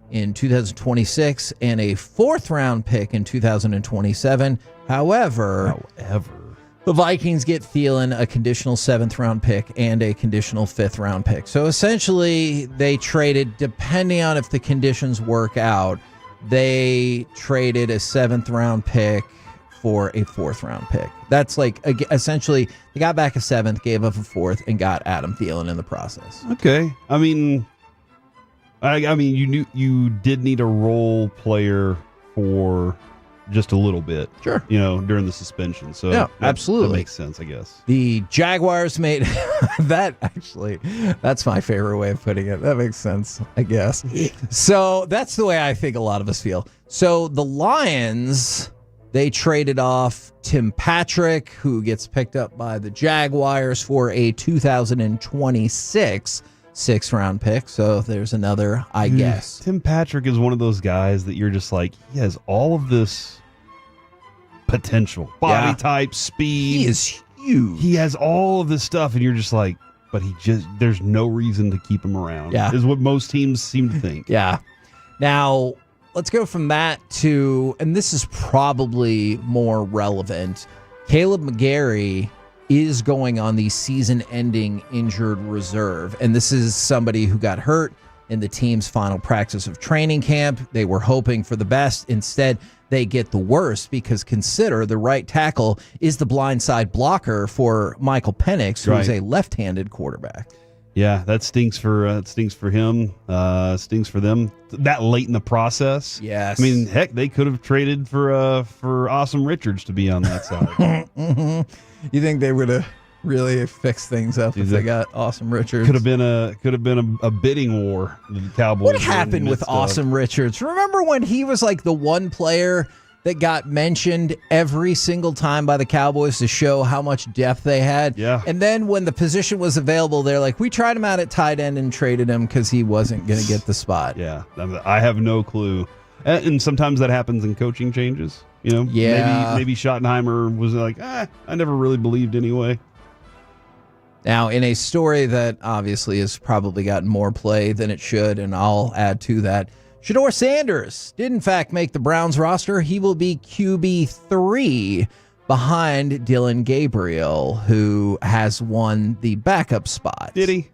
in 2026 and a 4th-round pick in 2027. However, the Vikings get Thielen, a conditional 7th-round pick, and a conditional 5th-round pick. So essentially, they traded, depending on if the conditions work out, they traded a 7th-round pick for a 4th-round pick. That's like essentially they got back a 7th, gave up a 4th, and got Adam Thielen in the process. Okay, I mean, you did need a role player for just a little bit, sure, during the suspension. So yeah, absolutely, that makes sense, I guess. The Jaguars made that actually. That's my favorite way of putting it. That makes sense, I guess. So that's the way I think a lot of us feel. So the Lions, they traded off Tim Patrick, who gets picked up by the Jaguars for a 2026 6th-round pick. So there's another, I guess. Tim Patrick is one of those guys that you're just like, he has all of this potential, body type, speed. He is huge. He has all of this stuff, and you're just like, but there's no reason to keep him around. Yeah. Is what most teams seem to think. Yeah. Now, let's go from that to, and this is probably more relevant, Caleb McGarry is going on the season-ending injured reserve. And this is somebody who got hurt in the team's final practice of training camp. They were hoping for the best. Instead, they get the worst because consider the right tackle is the blindside blocker for Michael Penix, who is a left-handed quarterback. Yeah, that stinks for him. Stinks for them. That late in the process. Yes. I mean, heck, they could have traded for Awesome Richards to be on that side. Mm-hmm. You think they would have really fixed things up if they got Awesome Richards? Could have been a bidding war. The Cowboys. What happened with Awesome Richards? Remember when he was like the one player that got mentioned every single time by the Cowboys to show how much depth they had? Yeah. And then when the position was available, they're like, we tried him out at tight end and traded him because he wasn't going to get the spot. Yeah. I have no clue. And sometimes that happens in coaching changes. Yeah. Maybe Schottenheimer was like, I never really believed anyway. Now, in a story that obviously has probably gotten more play than it should, and I'll add to that, Shedeur Sanders did in fact make the Browns roster. He will be QB3 behind Dylan Gabriel, who has won the backup spot. Did he?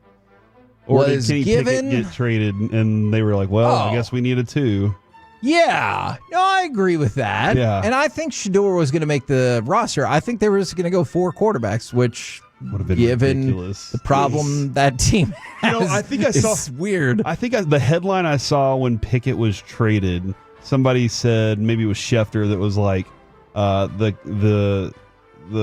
Or did Kenny Pickett get traded and they were like, well, I guess we needed 2. Yeah, no, I agree with that. Yeah. And I think Shedeur was going to make the roster. I think they were just going to go 4 quarterbacks, which would have been given ridiculous. The problem that team has, I think I saw weird. I think the headline I saw when Pickett was traded, somebody said, maybe it was Schefter, that was like, the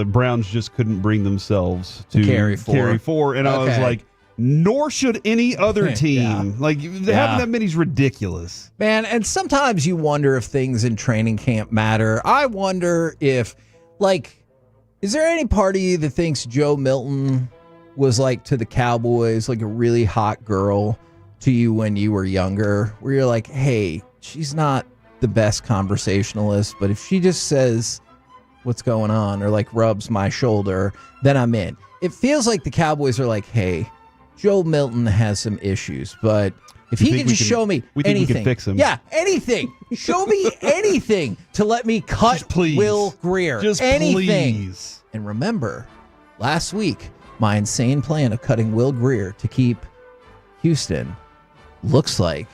Browns just couldn't bring themselves to carry 4. And I was like, nor should any other team. Yeah. Like, having that many is ridiculous. Man, and sometimes you wonder if things in training camp matter. I wonder if, is there any part of you that thinks Joe Milton was to the Cowboys, a really hot girl to you when you were younger, where you're like, hey, she's not the best conversationalist, but if she just says what's going on or rubs my shoulder, then I'm in. It feels like the Cowboys are like, hey, Joe Milton has some issues, but if he can just show me anything, we can fix him. Yeah, anything. Show me anything to let me cut Will Grier. Just anything. please. And remember, last week, my insane plan of cutting Will Grier to keep Houston looks like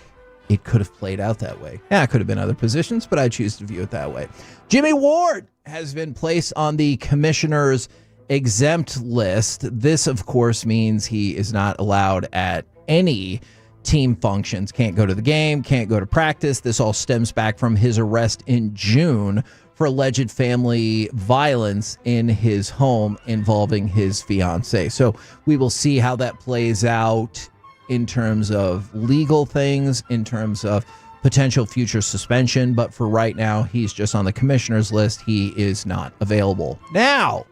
it could have played out that way. Yeah, it could have been other positions, but I choose to view it that way. Jimmy Ward has been placed on the commissioner's exempt list. This, of course, means he is not allowed at any team functions, can't go to the game, can't go to practice. This all stems back from his arrest in June for alleged family violence in his home involving his fiance. So we will see how that plays out in terms of legal things, in terms of potential future suspension. But for right now, he's just on the commissioner's list. He is not available. Now,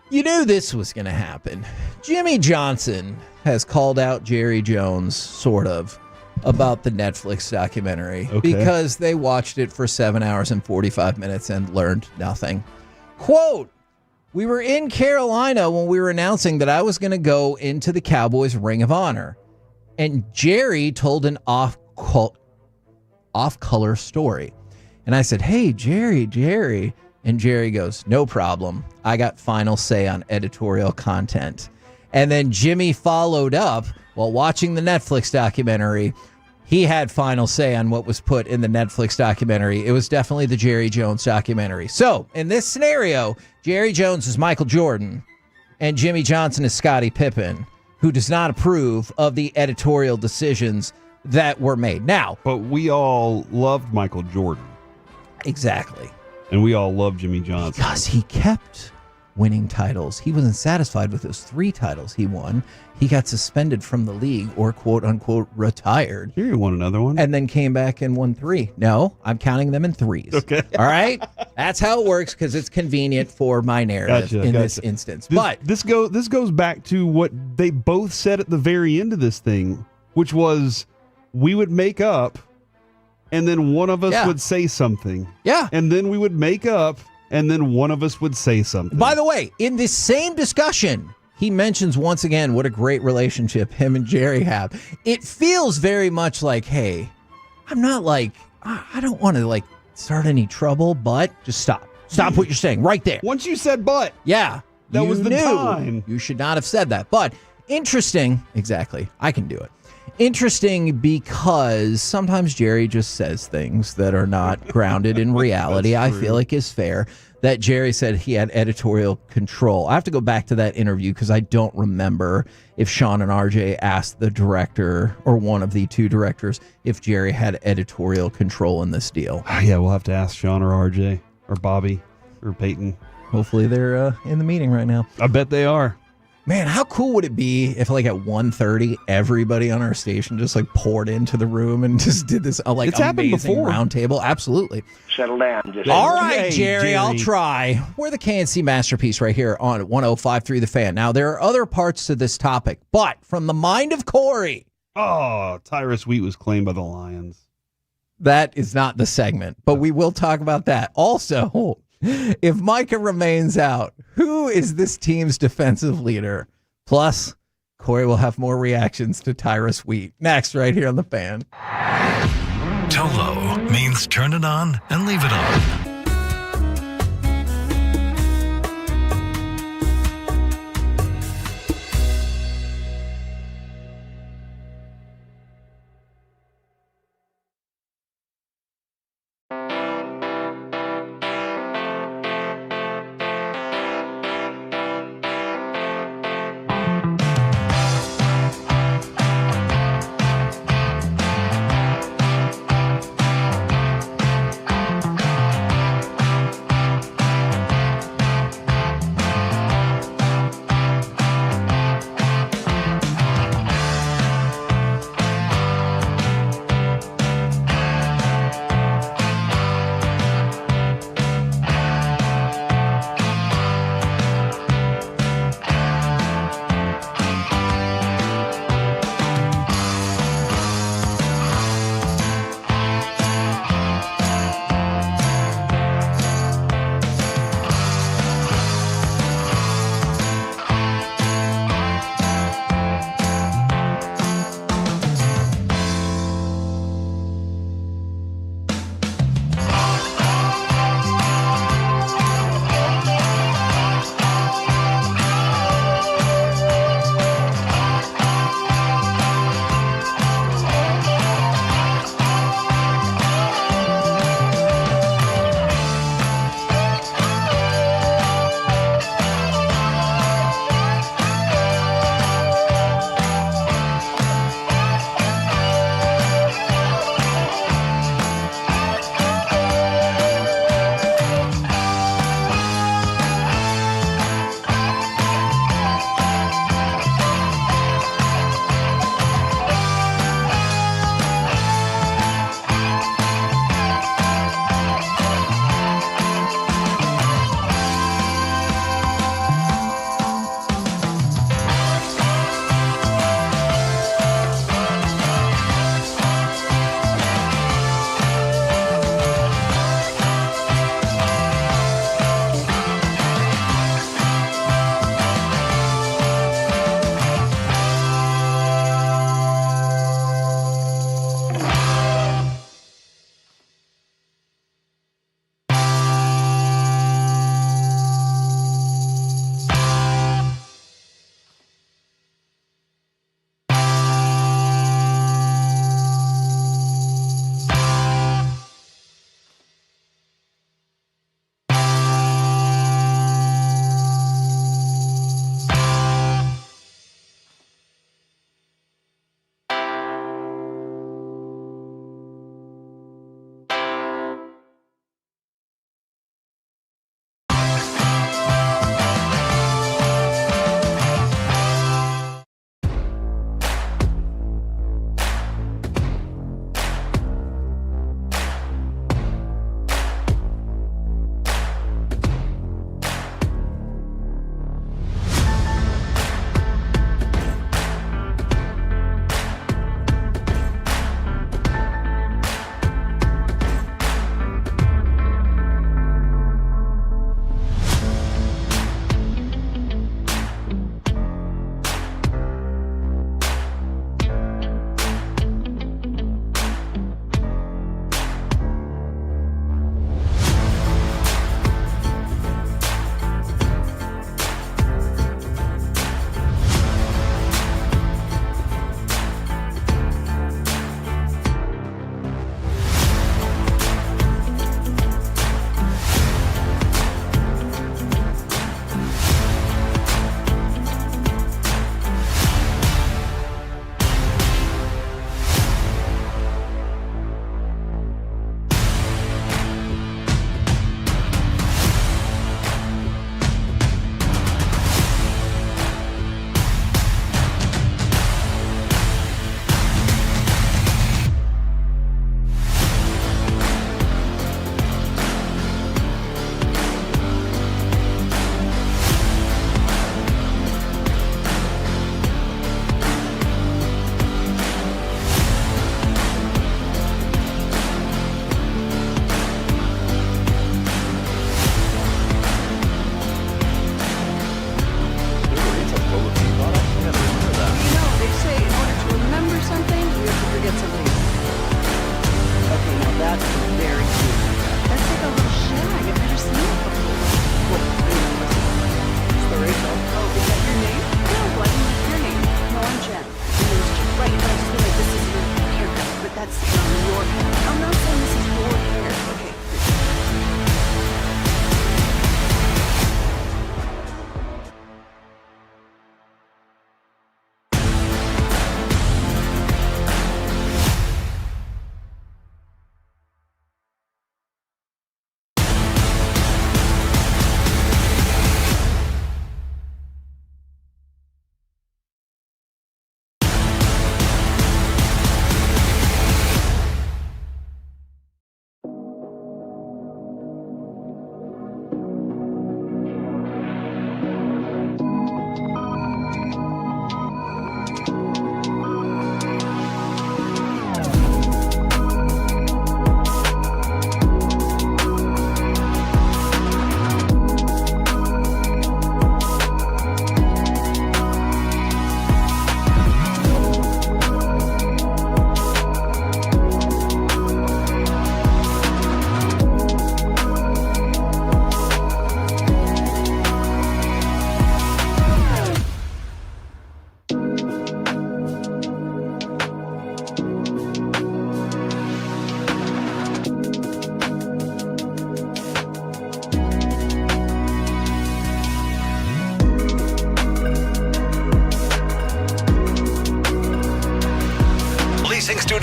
you knew this was going to happen. Jimmy Johnson has called out Jerry Jones, sort of, about the Netflix documentary because they watched it for 7 hours and 45 minutes and learned nothing. Quote, we were in Carolina when we were announcing that I was going to go into the Cowboys Ring of Honor. And Jerry told an off-color story. And I said, hey, Jerry. And Jerry goes, no problem. I got final say on editorial content. And then Jimmy followed up while watching the Netflix documentary. he had final say on what was put in the Netflix documentary. It was definitely the Jerry Jones documentary. So, in this scenario, Jerry Jones is Michael Jordan, and Jimmy Johnson is Scottie Pippen, who does not approve of the editorial decisions that were made. Now, but we all loved Michael Jordan. Exactly. And we all loved Jimmy Johnson. Because he kept winning titles. He wasn't satisfied with those 3 titles he won. He got suspended from the league or quote-unquote retired. Here, you won another one. And then came back and won 3. No, I'm counting them in 3s. Okay. All right? That's how it works because it's convenient for my narrative in this instance. But this goes back to what they both said at the very end of this thing, which was we would make up and then one of us would say something. Yeah. And then we would make up and then one of us would say something. By the way, in this same discussion, he mentions once again what a great relationship him and Jerry have. It feels very much like, hey, I'm not like, I don't want to like start any trouble, but just stop. Stop what you're saying right there. Once you said but. Yeah. That was the knew time. You should not have said that. But interesting. Exactly. I can do it. Interesting because sometimes Jerry just says things that are not grounded in reality. I feel like is fair that Jerry said he had editorial control. I have to go back to that interview because I don't remember if Sean and RJ asked the director or one of the 2 directors if Jerry had editorial control in this deal. Yeah, we'll have to ask Sean or RJ or Bobby or Peyton. Hopefully they're in the meeting right now. I bet they are. Man, how cool would it be if, like, at 1:30, everybody on our station just, like, poured into the room and just did this, like, it's happened amazing before. round table? Absolutely. Settle down. All right, Jerry, I'll try. We're the KNC Masterpiece right here on 105.3 The Fan. Now, there are other parts to this topic, but from the mind of Corey. Oh, Tyrus Wheat was claimed by the Lions. That is not the segment, but we will talk about that. Also, if Micah remains out, who is this team's defensive leader? Plus, Corey will have more reactions to Tyrus Wheat. Next, right here on The Fan. Tolo means turn it on and leave it on.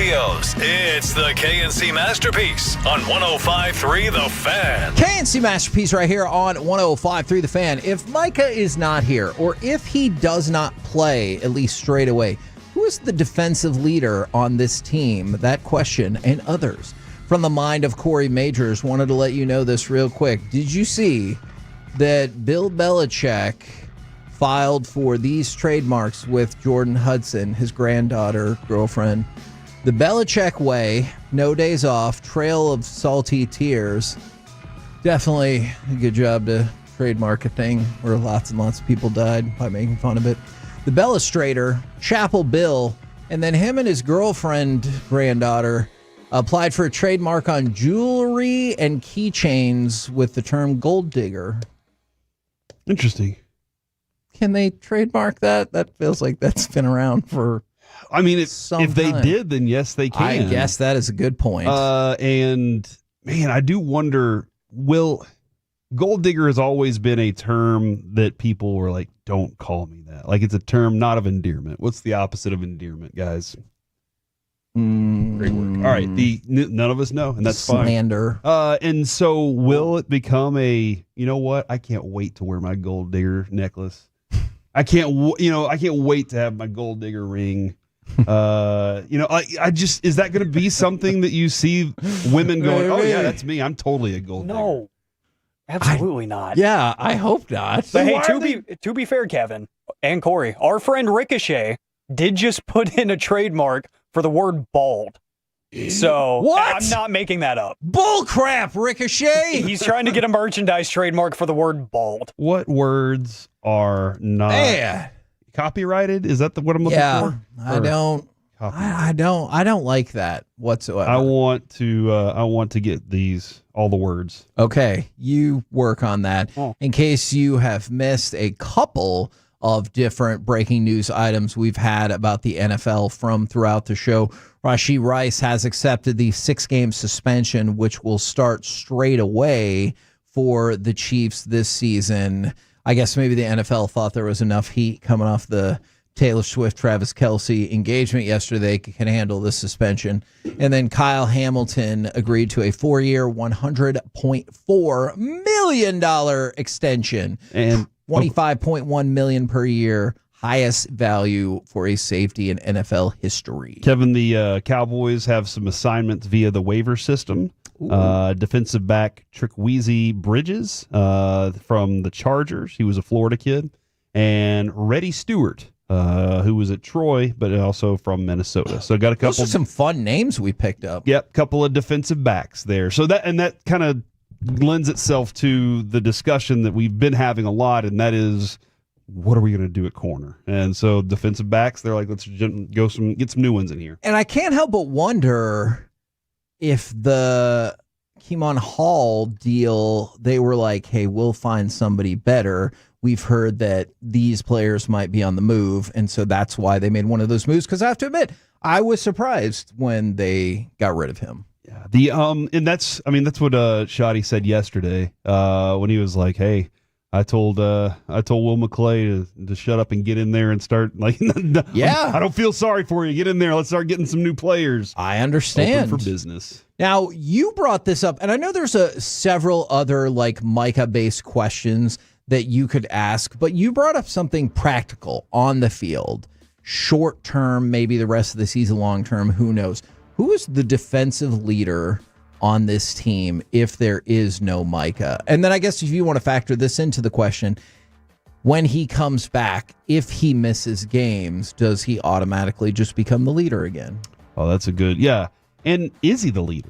studios, it's the KNC Masterpiece on 105.3 The Fan. KNC Masterpiece right here on 105.3 The Fan. If Micah is not here, or if he does not play, at least straight away, who is the defensive leader on this team? That question and others from the mind of Corey Majors. Wanted to let you know this real quick. Did you see that Bill Belichick filed for these trademarks with Jordan Hudson, his granddaughter, girlfriend? The Belichick way, no days off, trail of salty tears. Definitely a good job to trademark a thing where lots and lots of people died by making fun of it. The Bellustrator, Chapel Bill, and then him and his girlfriend, granddaughter, applied for a trademark on jewelry and keychains with the term gold digger. Interesting. Can they trademark that? That feels like that's been around for if they did, then yes, they can. I guess that is a good point. And, man, I do wonder, gold digger has always been a term that people were like, don't call me that. Like, it's a term not of endearment. What's the opposite of endearment, guys? Great work. All right, none of us know, and that's slander. Fine. And so, will it become you know what? I can't wait to wear my gold digger necklace. I can't wait to have my gold digger ring. I just, is that going to be something that you see women going, oh yeah, that's me. I'm totally a gold digger. No, absolutely not. Yeah, I hope not. But hey, to be fair, Kevin and Corey, our friend Ricochet did just put in a trademark for the word bald. So what? I'm not making that up. Bull crap, Ricochet. He's trying to get a merchandise trademark for the word bald. What words are not copyrighted? Is that what I'm looking for? I don't like that whatsoever. I want to get all the words. Okay, you work on that. In case you have missed a couple of different breaking news items we've had about the NFL from throughout the show. Rashee Rice has accepted the 6-game suspension, which will start straight away for the Chiefs this season. I guess maybe the NFL thought there was enough heat coming off the Taylor Swift, Travis Kelce engagement yesterday can handle this suspension. And then Kyle Hamilton agreed to a 4-year, $100.4 million extension. And $25.1 million per year, highest value for a safety in NFL history. Kevin, the Cowboys have some assignments via the waiver system. Defensive back Trickweezy Bridges from the Chargers. He was a Florida kid. And Reddy Stewart, who was at Troy, but also from Minnesota. So got a couple. Those are some fun names we picked up. Yep, couple of defensive backs there. So that kind of lends itself to the discussion that we've been having a lot, and that is, what are we going to do at corner? And so defensive backs, they're like, let's get some new ones in here. And I can't help but wonder if the Keemon Hall deal, they were like, hey, we'll find somebody better. We've heard that these players might be on the move, and so that's why they made one of those moves. Because I have to admit, I was surprised when they got rid of him. Yeah, and that's what Shoddy said yesterday when he was like, "Hey, I told Will McClay to shut up and get in there and start I don't feel sorry for you. Get in there. Let's start getting some new players. I understand. Open for business." Now you brought this up, and I know there's several other like Micah-based questions that you could ask, but you brought up something practical on the field, short term, maybe the rest of the season, long term. Who knows? Who is the defensive leader on this team if there is no Micah? And then I guess if you want to factor this into the question, when he comes back, if he misses games, does he automatically just become the leader again? Oh, that's a good, yeah. And is he the leader?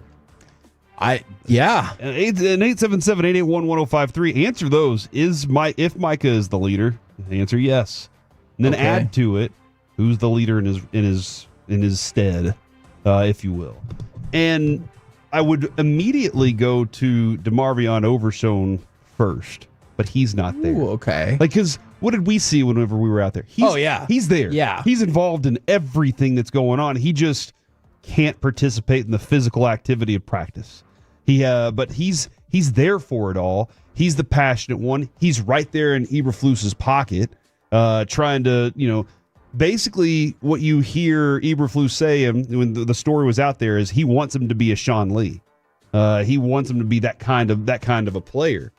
Yeah. 877-881-1053. Answer those. If Micah is the leader, answer yes. And then add to it, who's the leader in his stead, if you will. And I would immediately go to DeMarvion Overshown first, but he's not there. Ooh, okay. Because what did we see whenever we were out there? He's there. Yeah. He's involved in everything that's going on. He just can't participate in the physical activity of practice. But he's there for it all. He's the passionate one. He's right there in Eberflus's pocket, trying to, basically what you hear Eberflus say when the story was out there is he wants him to be a Sean Lee. He wants him to be that kind of a player,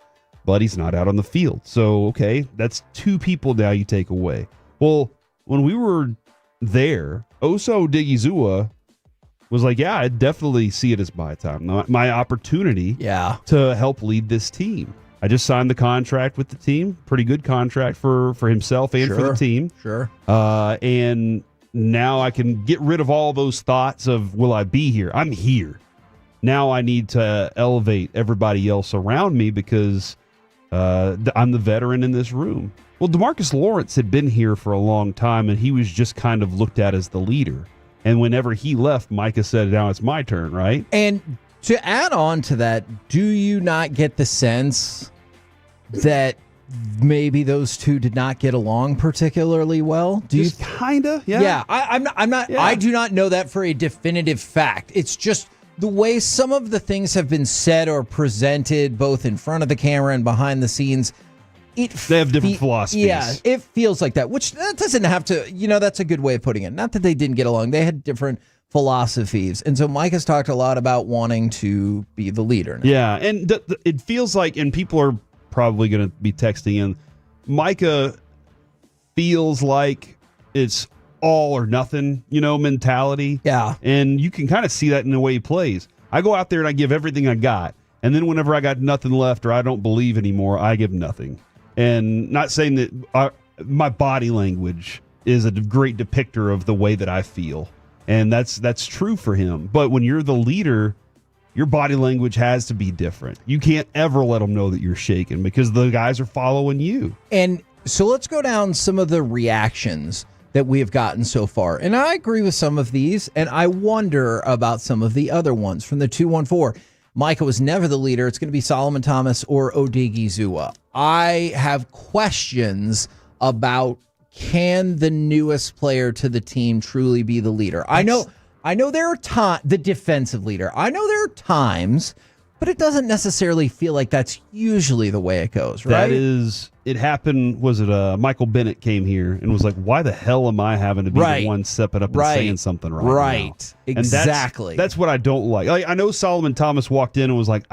but he's not out on the field. So, okay, that's two people now you take away. Well, when we were there, Oso Odigizua was like, yeah, I definitely see it as my time, my opportunity to help lead this team. I just signed the contract with the team, pretty good contract for himself and for the team. Sure. And now I can get rid of all those thoughts of, will I be here? I'm here. Now I need to elevate everybody else around me because I'm the veteran in this room. Well, DeMarcus Lawrence had been here for a long time, and he was just kind of looked at as the leader. And whenever he left, Micah said, now it's my turn, right? And to add on to that, do you not get the sense that maybe those two did not get along particularly well? Do you kinda? Yeah. Yeah. I'm not. Yeah. I do not know that for a definitive fact. It's just the way some of the things have been said or presented, both in front of the camera and behind the scenes. They have different philosophies. Yeah, it feels like that, which that doesn't have to, that's a good way of putting it. Not that they didn't get along. They had different philosophies. And so Mike has talked a lot about wanting to be the leader now. Yeah, and it feels like, and people are probably going to be texting in, Micah feels like it's all or nothing, mentality. Yeah. And you can kind of see that in the way he plays. I go out there and I give everything I got. And then whenever I got nothing left or I don't believe anymore, I give nothing. And not saying that my body language is a great depictor of the way that I feel. And that's true for him. But when you're the leader, your body language has to be different. You can't ever let them know that you're shaking because the guys are following you. And so let's go down some of the reactions that we have gotten so far. And I agree with some of these, and I wonder about some of the other ones. From the 214, Micah was never the leader. It's going to be Solomon Thomas or Odigizua. I have questions about, can the newest player to the team truly be the leader? I know there are the defensive leader. I know there are times, but it doesn't necessarily feel like that's usually the way it goes, right? It happened, Michael Bennett came here and was like, why the hell am I having to be the one stepping up and saying something right now? Exactly. And that's what I don't like. I know Solomon Thomas walked in and was like,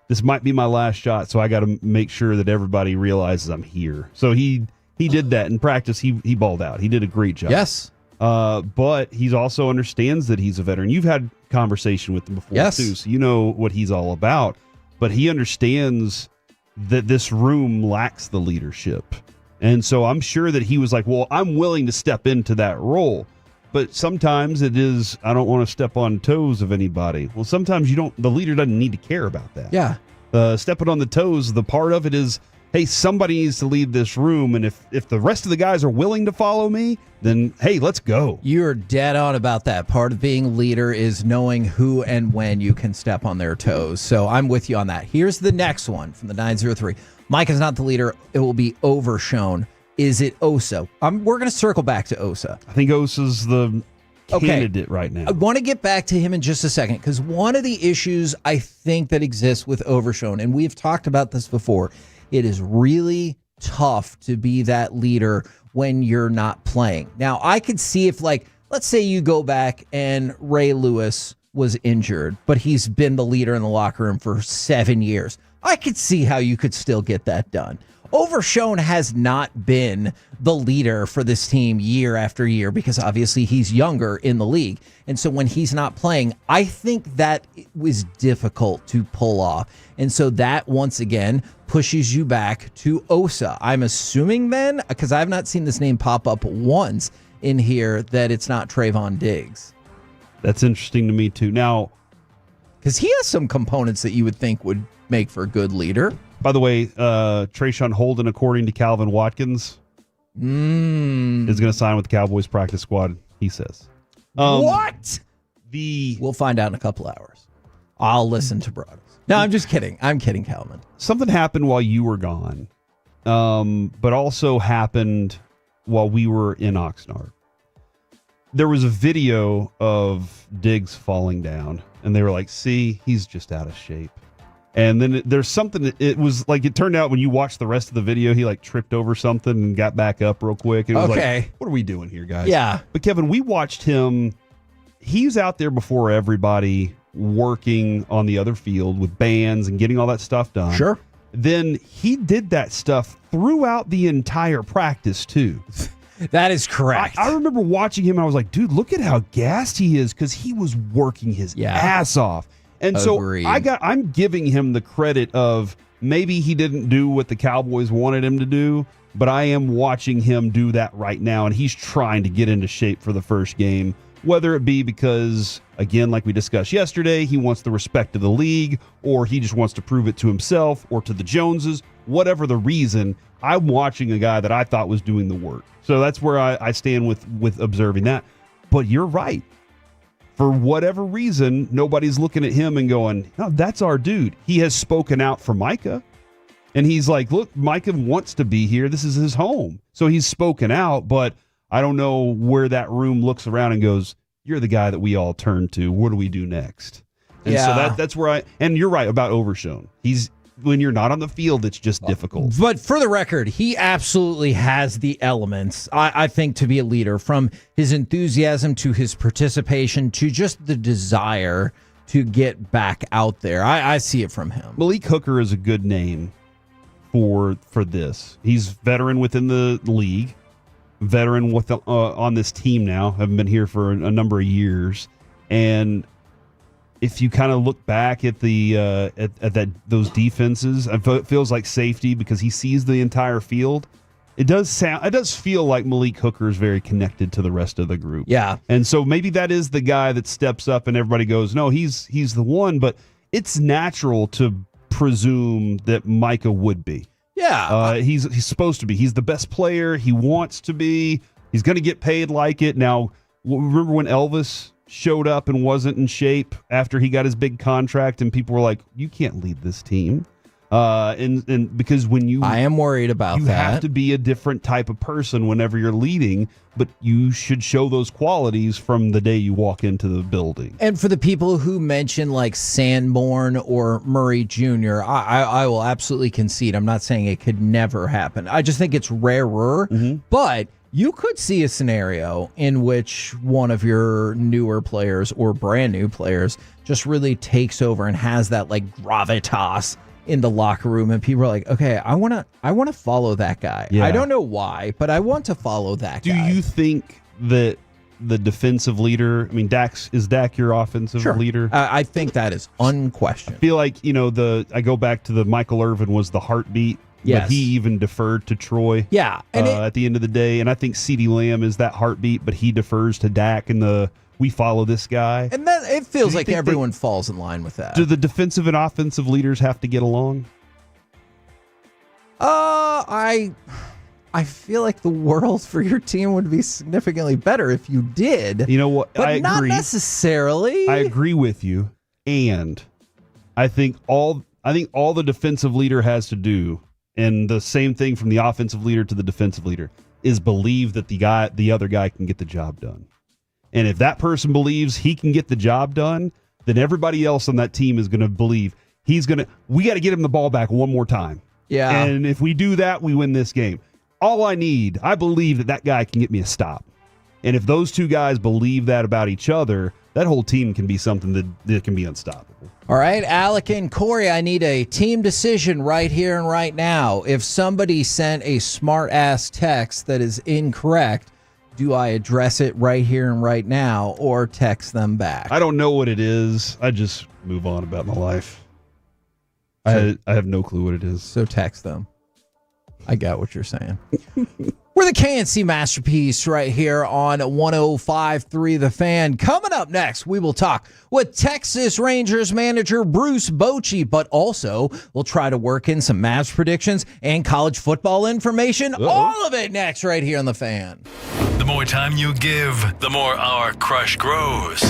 this might be my last shot, so I got to make sure that everybody realizes I'm here. So he did that in practice. He balled out. He did a great job. Yes. But he also understands that he's a veteran. You've had conversation with him before too, so you know what he's all about. But he understands that this room lacks the leadership. And so I'm sure that he was like, well, I'm willing to step into that role. But sometimes it is, I don't want to step on toes of anybody. Well, sometimes the leader doesn't need to care about that. Yeah. Stepping on the toes, the part of it is, hey, somebody needs to lead this room. And if the rest of the guys are willing to follow me, then, hey, let's go. You're dead on about that. Part of being leader is knowing who and when you can step on their toes. So I'm with you on that. Here's the next one from the 903. Mike is not the leader. It will be overshown. Is it Osa? We're going to circle back to Osa. I think Osa's the candidate right now. I want to get back to him in just a second because one of the issues I think that exists with overshown, and we've talked about this before, it is really tough to be that leader when you're not playing. Now, I could see if, let's say you go back and Ray Lewis was injured, but he's been the leader in the locker room for 7 years. I could see how you could still get that done. Overshown has not been the leader for this team year after year because obviously he's younger in the league. And so when he's not playing, I think that was difficult to pull off. And so that, once again, pushes you back to Osa. I'm assuming then, because I've not seen this name pop up once in here, that it's not Trayvon Diggs. That's interesting to me, too. Now, because he has some components that you would think would make for a good leader. By the way, Trayshawn Holden, according to Calvin Watkins, is going to sign with the Cowboys practice squad, he says. What? We'll find out in a couple hours. I'll listen to Broadus. No, I'm just kidding. I'm kidding, Helman. Something happened while you were gone, but also happened while we were in Oxnard. There was a video of Diggs falling down, and they were like, see, he's just out of shape. And then there's something, it was like, it turned out when you watch the rest of the video, he like tripped over something and got back up real quick. It was like, what are we doing here, guys? Yeah. But Kevin, we watched him. He's out there before everybody working on the other field with bands and getting all that stuff done. Sure. Then he did that stuff throughout the entire practice too. That is correct. I remember watching him and I was like, dude, look at how gassed he is because he was working his ass off. And Agreed. so I'm giving him the credit of maybe he didn't do what the Cowboys wanted him to do, but I am watching him do that right now, and he's trying to get into shape for the first game, whether it be because, again, like we discussed yesterday, he wants the respect of the league, or he just wants to prove it to himself or to the Joneses, whatever the reason. I'm watching a guy that I thought was doing the work. So that's where I stand with observing that. But you're right. For whatever reason, nobody's looking at him and going, "Oh, that's our dude." He has spoken out for Micah. And he's like, look, Micah wants to be here. This is his home. So he's spoken out, but I don't know where that room looks around and goes, you're the guy that we all turn to. What do we do next? And so that's where and you're right about Overshown. When you're not on the field, it's just difficult. But for the record, he absolutely has the elements, I think, to be a leader, from his enthusiasm to his participation to just the desire to get back out there. I see it from him. Malik Hooker is a good name for this. He's veteran within the league, veteran with on this team now. Haven't been here for a number of years, and if you kind of look back at the those defenses, it feels like safety because he sees the entire field. It does feel like Malik Hooker is very connected to the rest of the group. Yeah, and so maybe that is the guy that steps up and everybody goes, no, he's the one. But it's natural to presume that Micah would be. Yeah, he's supposed to be. He's the best player. He wants to be. He's going to get paid like it. Now, remember when Elvis showed up and wasn't in shape after he got his big contract, and people were like, "You can't lead this team," and because I am worried about you have to be a different type of person whenever you're leading, but you should show those qualities from the day you walk into the building. And for the people who mention like Sanborn or Murray Jr., I will absolutely concede. I'm not saying it could never happen. I just think it's rarer, but you could see a scenario in which one of your newer players or brand new players just really takes over and has that like gravitas in the locker room, and people are like, okay, I want to follow that guy. Yeah. I don't know why, but I want to follow that guy. Do you think that the defensive leader, I mean, is Dak your offensive leader? I think that is unquestioned. I feel like, I go back to the Michael Irvin was the heartbeat. Yes. But he even deferred to Troy. Yeah. And at the end of the day, and I think CeeDee Lamb is that heartbeat, but he defers to Dak and we follow this guy. And that it feels like everyone falls in line with that. Do the defensive and offensive leaders have to get along? I feel like the world for your team would be significantly better if you did. You know what? But I not agree. necessarily. I agree with you. And I think all the defensive leader has to do, and the same thing from the offensive leader to the defensive leader, is believe that the other guy can get the job done. And if that person believes he can get the job done, then everybody else on that team is going to believe we got to get him the ball back one more time. Yeah. And if we do that, we win this game. I believe that guy can get me a stop. And if those two guys believe that about each other, that whole team can be something that can be unstoppable. All right, Alec and Corey, I need a team decision right here and right now. If somebody sent a smart-ass text that is incorrect, do I address it right here and right now or text them back? I don't know what it is. I just move on about my life. I have no clue what it is. So text them. I got what you're saying. We're the KNC Masterpiece right here on 105.3 The Fan. Coming up next, we will talk with Texas Rangers manager Bruce Bochy, but also we'll try to work in some Mavs predictions and college football information. All of it next right here on The Fan. The more time you give, the more our crush grows.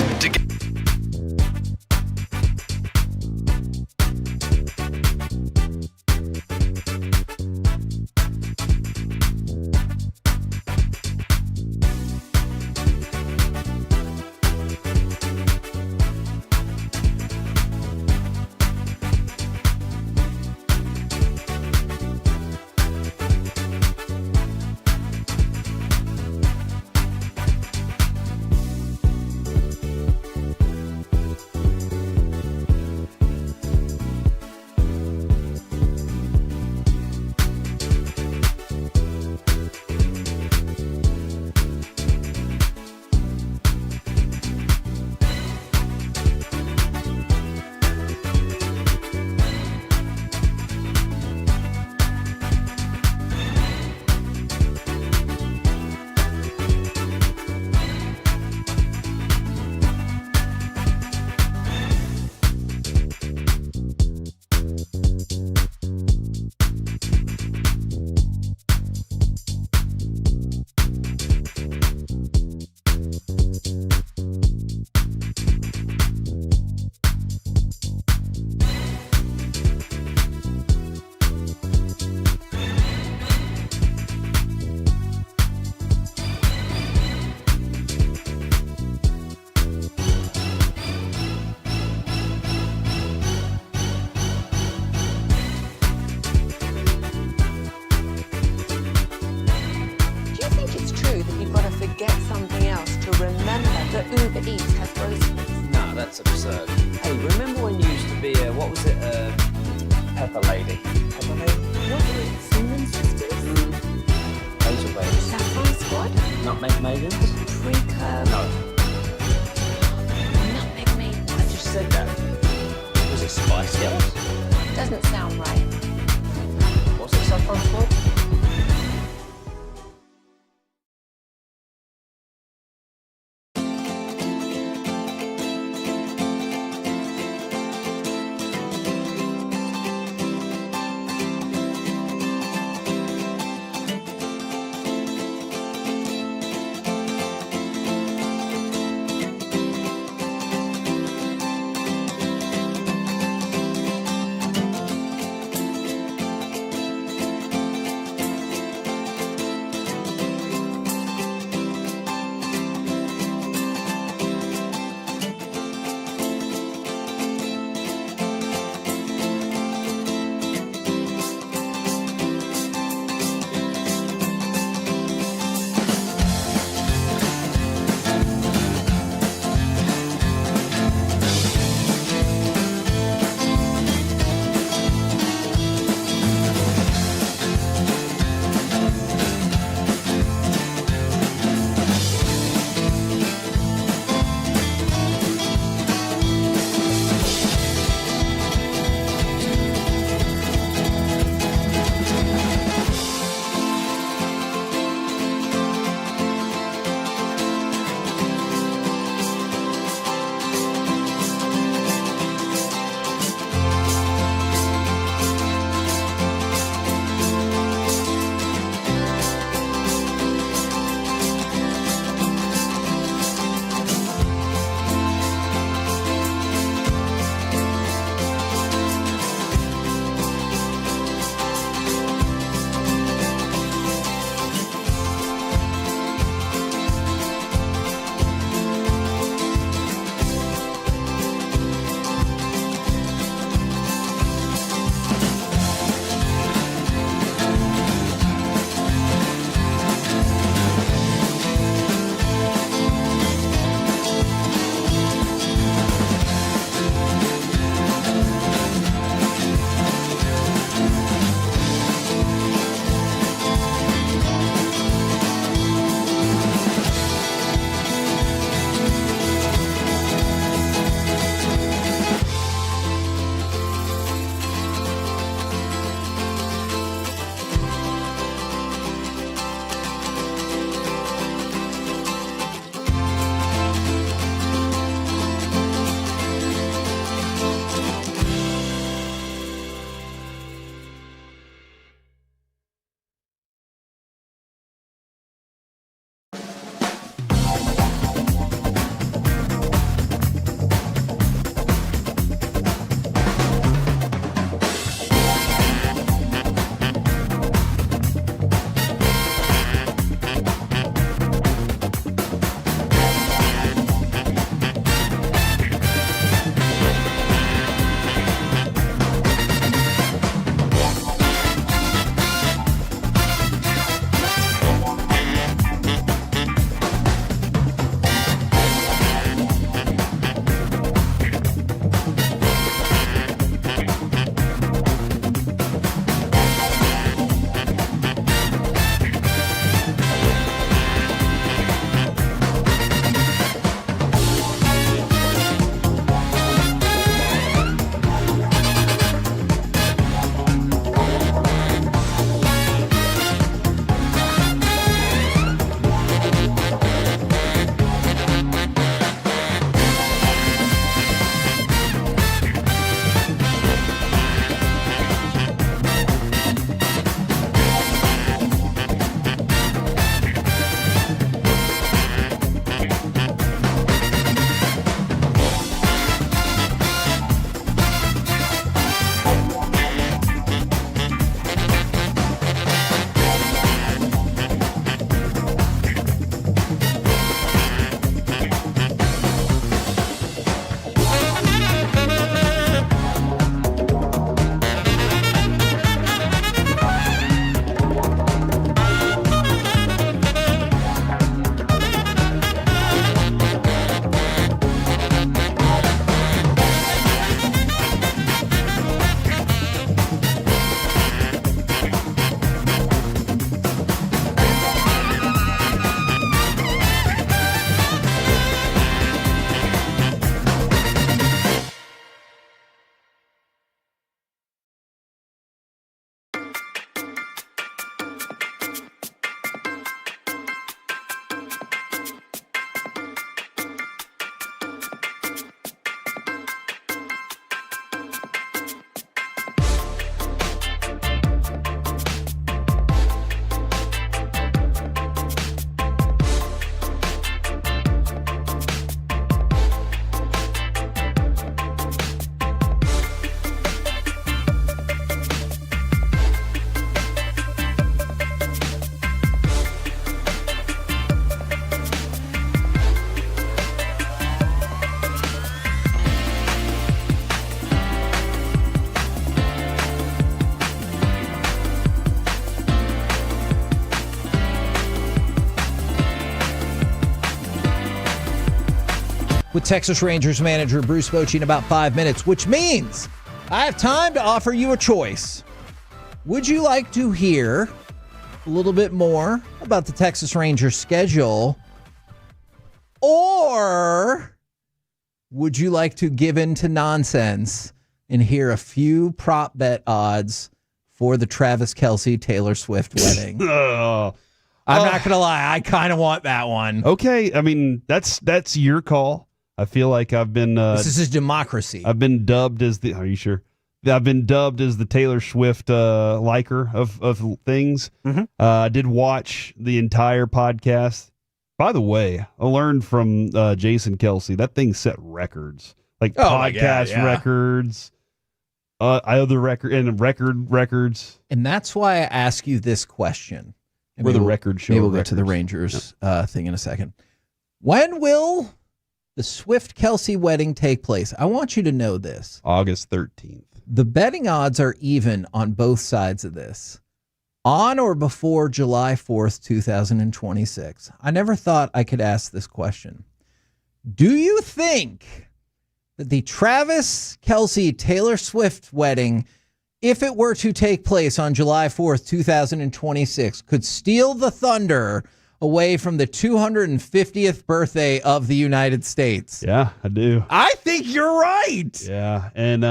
That's absurd. Hey, remember when you used to be what was it? Pepper Lady. Pepper Lady? What were it? Cinnamon Sisters? Hazel Baby. Saffron Squad? Nutmeg Maidens? Pre-curve? No. Nutmeg Maidens? I just said that. Was it Spice Girls? Doesn't sound right. Was it Saffron Squad? with Texas Rangers manager Bruce Bochy in about 5 minutes, which means I have time to offer you a choice. Would you like to hear a little bit more about the Texas Rangers schedule, or would you like to give in to nonsense and hear a few prop bet odds for the Travis Kelce Taylor Swift wedding? I'm not going to lie. I kind of want that one. Okay. I mean, that's your call. I feel like I've been... this is democracy. I've been dubbed as the... Are you sure? I've been dubbed as the Taylor Swift liker of things. Mm-hmm. I did watch the entire podcast. By the way, I learned from Jason Kelce, that thing set records. Like podcast records, other records. And that's why I ask you this question. We're the record show. Maybe we'll get to the Rangers thing in a second. When will the Swift-Kelce wedding take place? I want you to know this. August 13th. The betting odds are even on both sides of this. On or before July 4th, 2026. I never thought I could ask this question. Do you think that the Travis Kelce Taylor Swift wedding, if it were to take place on July 4th, 2026, could steal the thunder away from the 250th birthday of the United States? Yeah, I do. I think you're right. Yeah, and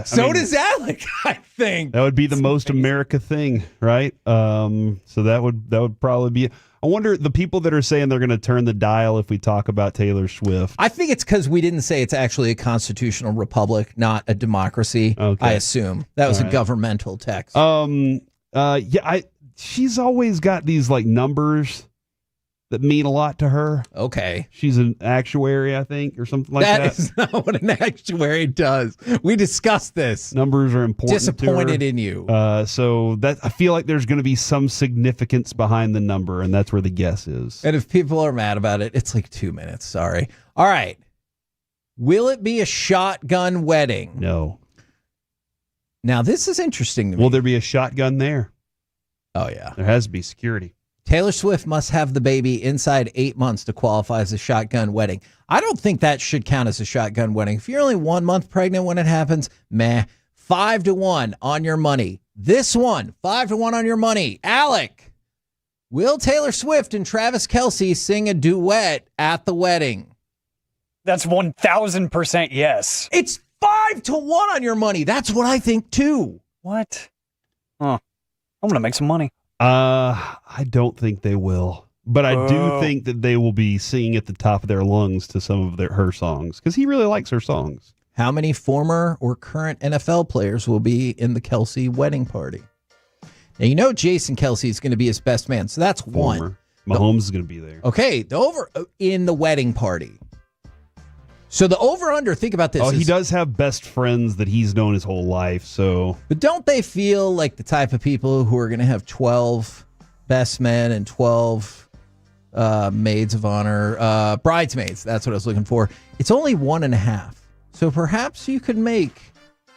so does Alec, I think. That would be the most America thing, right? So that would probably be... I wonder, the people that are saying they're going to turn the dial if we talk about Taylor Swift. I think it's because we didn't say it's actually a constitutional republic, not a democracy. Okay. I assume that was a governmental text. She's always got these like numbers that mean a lot to her. Okay. She's an actuary, I think, or something like that. That is not what an actuary does. We discussed this. Numbers are important. Disappointed to her. in you. So that I feel like there's going to be some significance behind the number, and that's where the guess is. And if people are mad about it, it's like 2 minutes. Sorry. All right. Will it be a shotgun wedding? No. Now, this is interesting to me. Will there be a shotgun there? Oh, yeah. There has to be security. Taylor Swift must have the baby inside 8 months to qualify as a shotgun wedding. I don't think that should count as a shotgun wedding. If you're only 1 month pregnant when it happens, meh. 5-1 on your money. This one, 5-1 on your money. Alec, will Taylor Swift and Travis Kelce sing a duet at the wedding? That's 1,000% yes. It's 5-1 on your money. That's what I think too. What? Oh, I'm going to make some money. I don't think they will, but I do think that they will be singing at the top of their lungs to some of her songs because he really likes her songs. How many former or current NFL players will be in the Kelce wedding party? Now, you know Jason Kelce is going to be his best man, so that's one. Mahomes is going to be there. Okay, the over in the wedding party. So the over-under, think about this. Oh, he does have best friends that he's known his whole life, so... But don't they feel like the type of people who are going to have 12 best men and 12 maids of honor, bridesmaids, that's what I was looking for. It's only 1.5. So perhaps you could make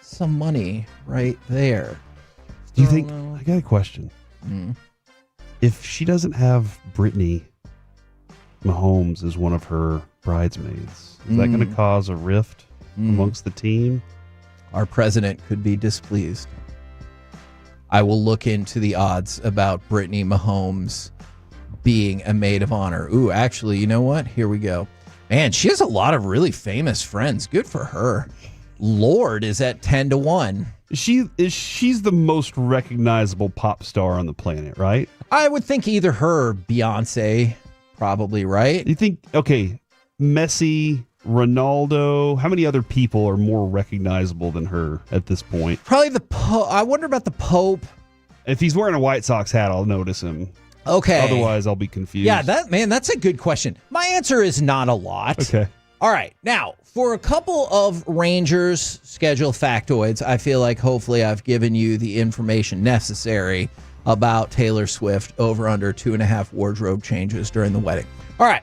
some money right there. Do you think... I got a question. If she doesn't have Brittany Mahomes as one of her bridesmaids, is that going to cause a rift amongst the team? Our president could be displeased. I will look into the odds about Brittany Mahomes being a maid of honor. Ooh, actually, you know what? Here we go. Man, she has a lot of really famous friends. Good for her. Lord is at 10-1. She's the most recognizable pop star on the planet, right? I would think either her or Beyonce, probably, right? You think, okay, Messi, Ronaldo, how many other people are more recognizable than her at this point? Probably the Pope. I wonder about the Pope. If he's wearing a White Sox hat, I'll notice him. Okay. Otherwise, I'll be confused. Yeah, that's a good question. My answer is not a lot. Okay. All right. Now, for a couple of Rangers schedule factoids, I feel like hopefully I've given you the information necessary about Taylor Swift over under 2.5 wardrobe changes during the wedding. All right.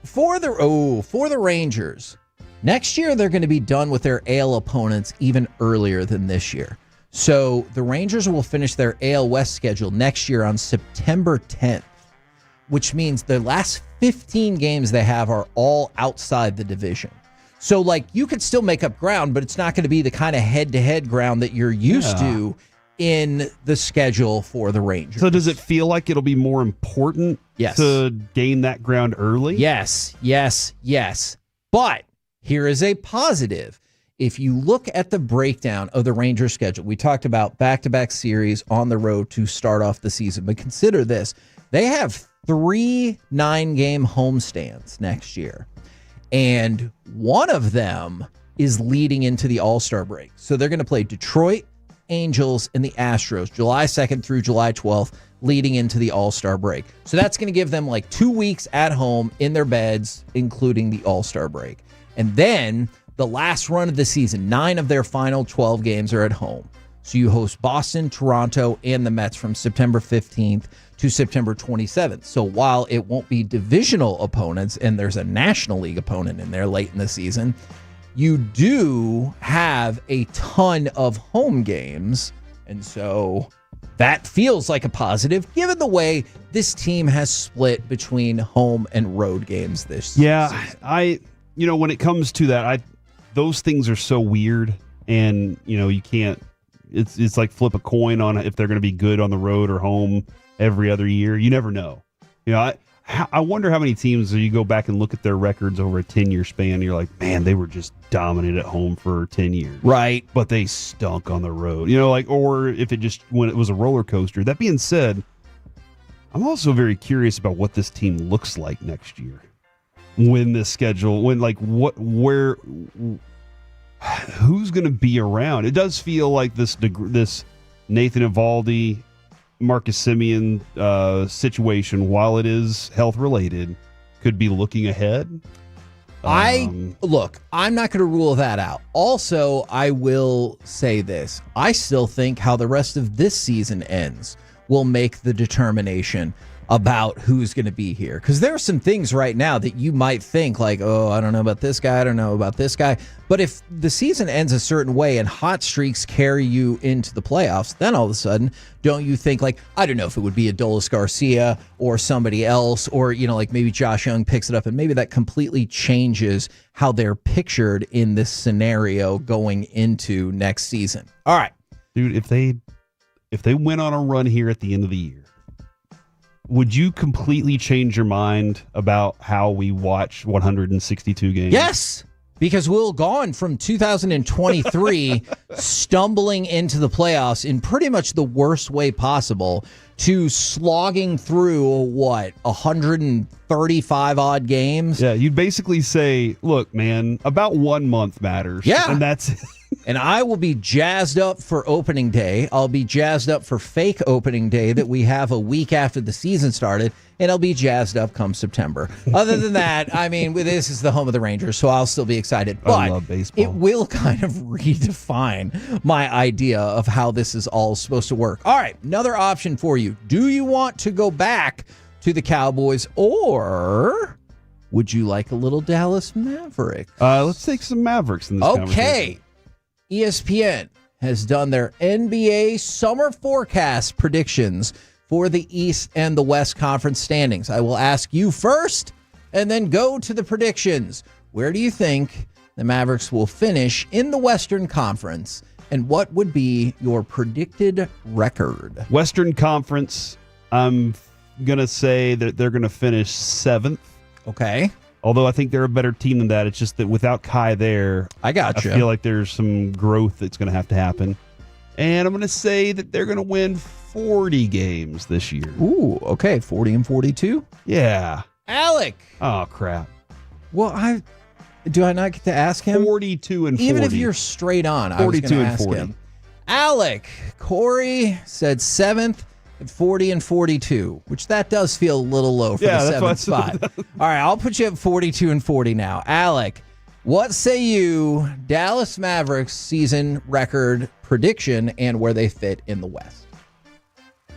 For the Rangers, next year they're going to be done with their AL opponents even earlier than this year. So the Rangers will finish their AL West schedule next year on September 10th. which means the last 15 games they have are all outside the division. So, like, you could still make up ground, but it's not going to be the kind of head-to-head ground that you're used to in the schedule for the Rangers. So does it feel like it'll be more important to gain that ground early? Yes. But here is a positive. If you look at the breakdown of the Rangers schedule, we talked about back-to-back series on the road to start off the season, but consider this. They have 3 9-game homestands next year, and one of them is leading into the All-Star break. So they're going to play Detroit, Angels, and the Astros July 2nd through July 12th, leading into the All-Star break. So that's going to give them like 2 weeks at home in their beds, including the All-Star break. And then the last run of the season, 9 of their final 12 games are at home. So you host Boston, Toronto, and the Mets from September 15th to September 27th. So while it won't be divisional opponents, and there's a National League opponent in there late in the season, you do have a ton of home games. And so that feels like a positive, given the way this team has split between home and road games this season. When it comes to that, those things are so weird, and you can't. It's like flip a coin on if they're going to be good on the road or home every other year. You never know. I wonder how many teams, you go back and look at their records over a 10-year span, and you're like, man, they were just dominant at home for 10 years. Right. But they stunk on the road. Or if when it was a roller coaster. That being said, I'm also very curious about what this team looks like next year. Who's going to be around? It does feel like this Nathan Avaldi, Marcus Semien situation, while it is health related, could be looking ahead. I'm not going to rule that out. Also, I will say this. I still think how the rest of this season ends will make the determination about who's going to be here. Because there are some things right now that you might think like, oh, I don't know about this guy. I don't know about this guy. But if the season ends a certain way and hot streaks carry you into the playoffs, then all of a sudden, don't you think like, I don't know if it would be Adolis Garcia or somebody else, or, like maybe Josh Young picks it up, and maybe that completely changes how they're pictured in this scenario going into next season. All right. Dude, if they went on a run here at the end of the year, would you completely change your mind about how we watch 162 games? Yes, because we'll gone from 2023 stumbling into the playoffs in pretty much the worst way possible to slogging through 135 odd games. Yeah, you'd basically say, look, man, about 1 month matters. Yeah. And that's it. And I will be jazzed up for opening day. I'll be jazzed up for fake opening day that we have a week after the season started, and I'll be jazzed up come September. Other than that, this is the home of the Rangers, so I'll still be excited. But I love baseball. It will kind of redefine my idea of how this is all supposed to work. All right, another option for you. Do you want to go back to the Cowboys, or would you like a little Dallas Mavericks? Let's take some Mavericks in this conversation. Okay. ESPN has done their NBA summer forecast predictions for the East and the West Conference standings. I will ask you first and then go to the predictions. Where do you think the Mavericks will finish in the Western Conference, and what would be your predicted record? Western Conference, I'm going to say that they're going to finish 7th. Okay. Although I think they're a better team than that. It's just that without Kai there, I feel like there's some growth that's going to have to happen. And I'm going to say that they're going to win 40 games this year. Ooh, okay. 40 and 42? Yeah. Alec. Oh, crap. Well, do I not get to ask him? 42 and 40. Even if you're straight on, I was going to ask him. Alec, Corey said 7th. At 40 and 42, which that does feel a little low for the 7th spot. All right, I'll put you at 42 and 40 now. Alec, what say you, Dallas Mavericks season record prediction and where they fit in the West?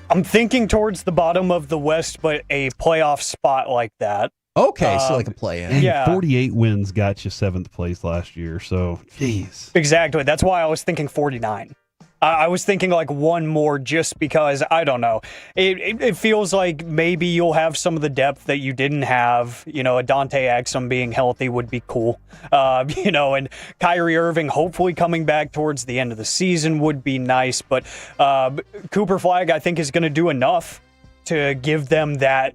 I'm thinking towards the bottom of the West, but a playoff spot like that. Okay, so like a play-in. Yeah. 48 wins got you 7th place last year, so jeez. Exactly. That's why I was thinking 49. I was thinking like one more just because, I don't know. It feels like maybe you'll have some of the depth that you didn't have. A Dante Exum being healthy would be cool. And Kyrie Irving hopefully coming back towards the end of the season would be nice. But Cooper Flagg, I think, is going to do enough to give them that,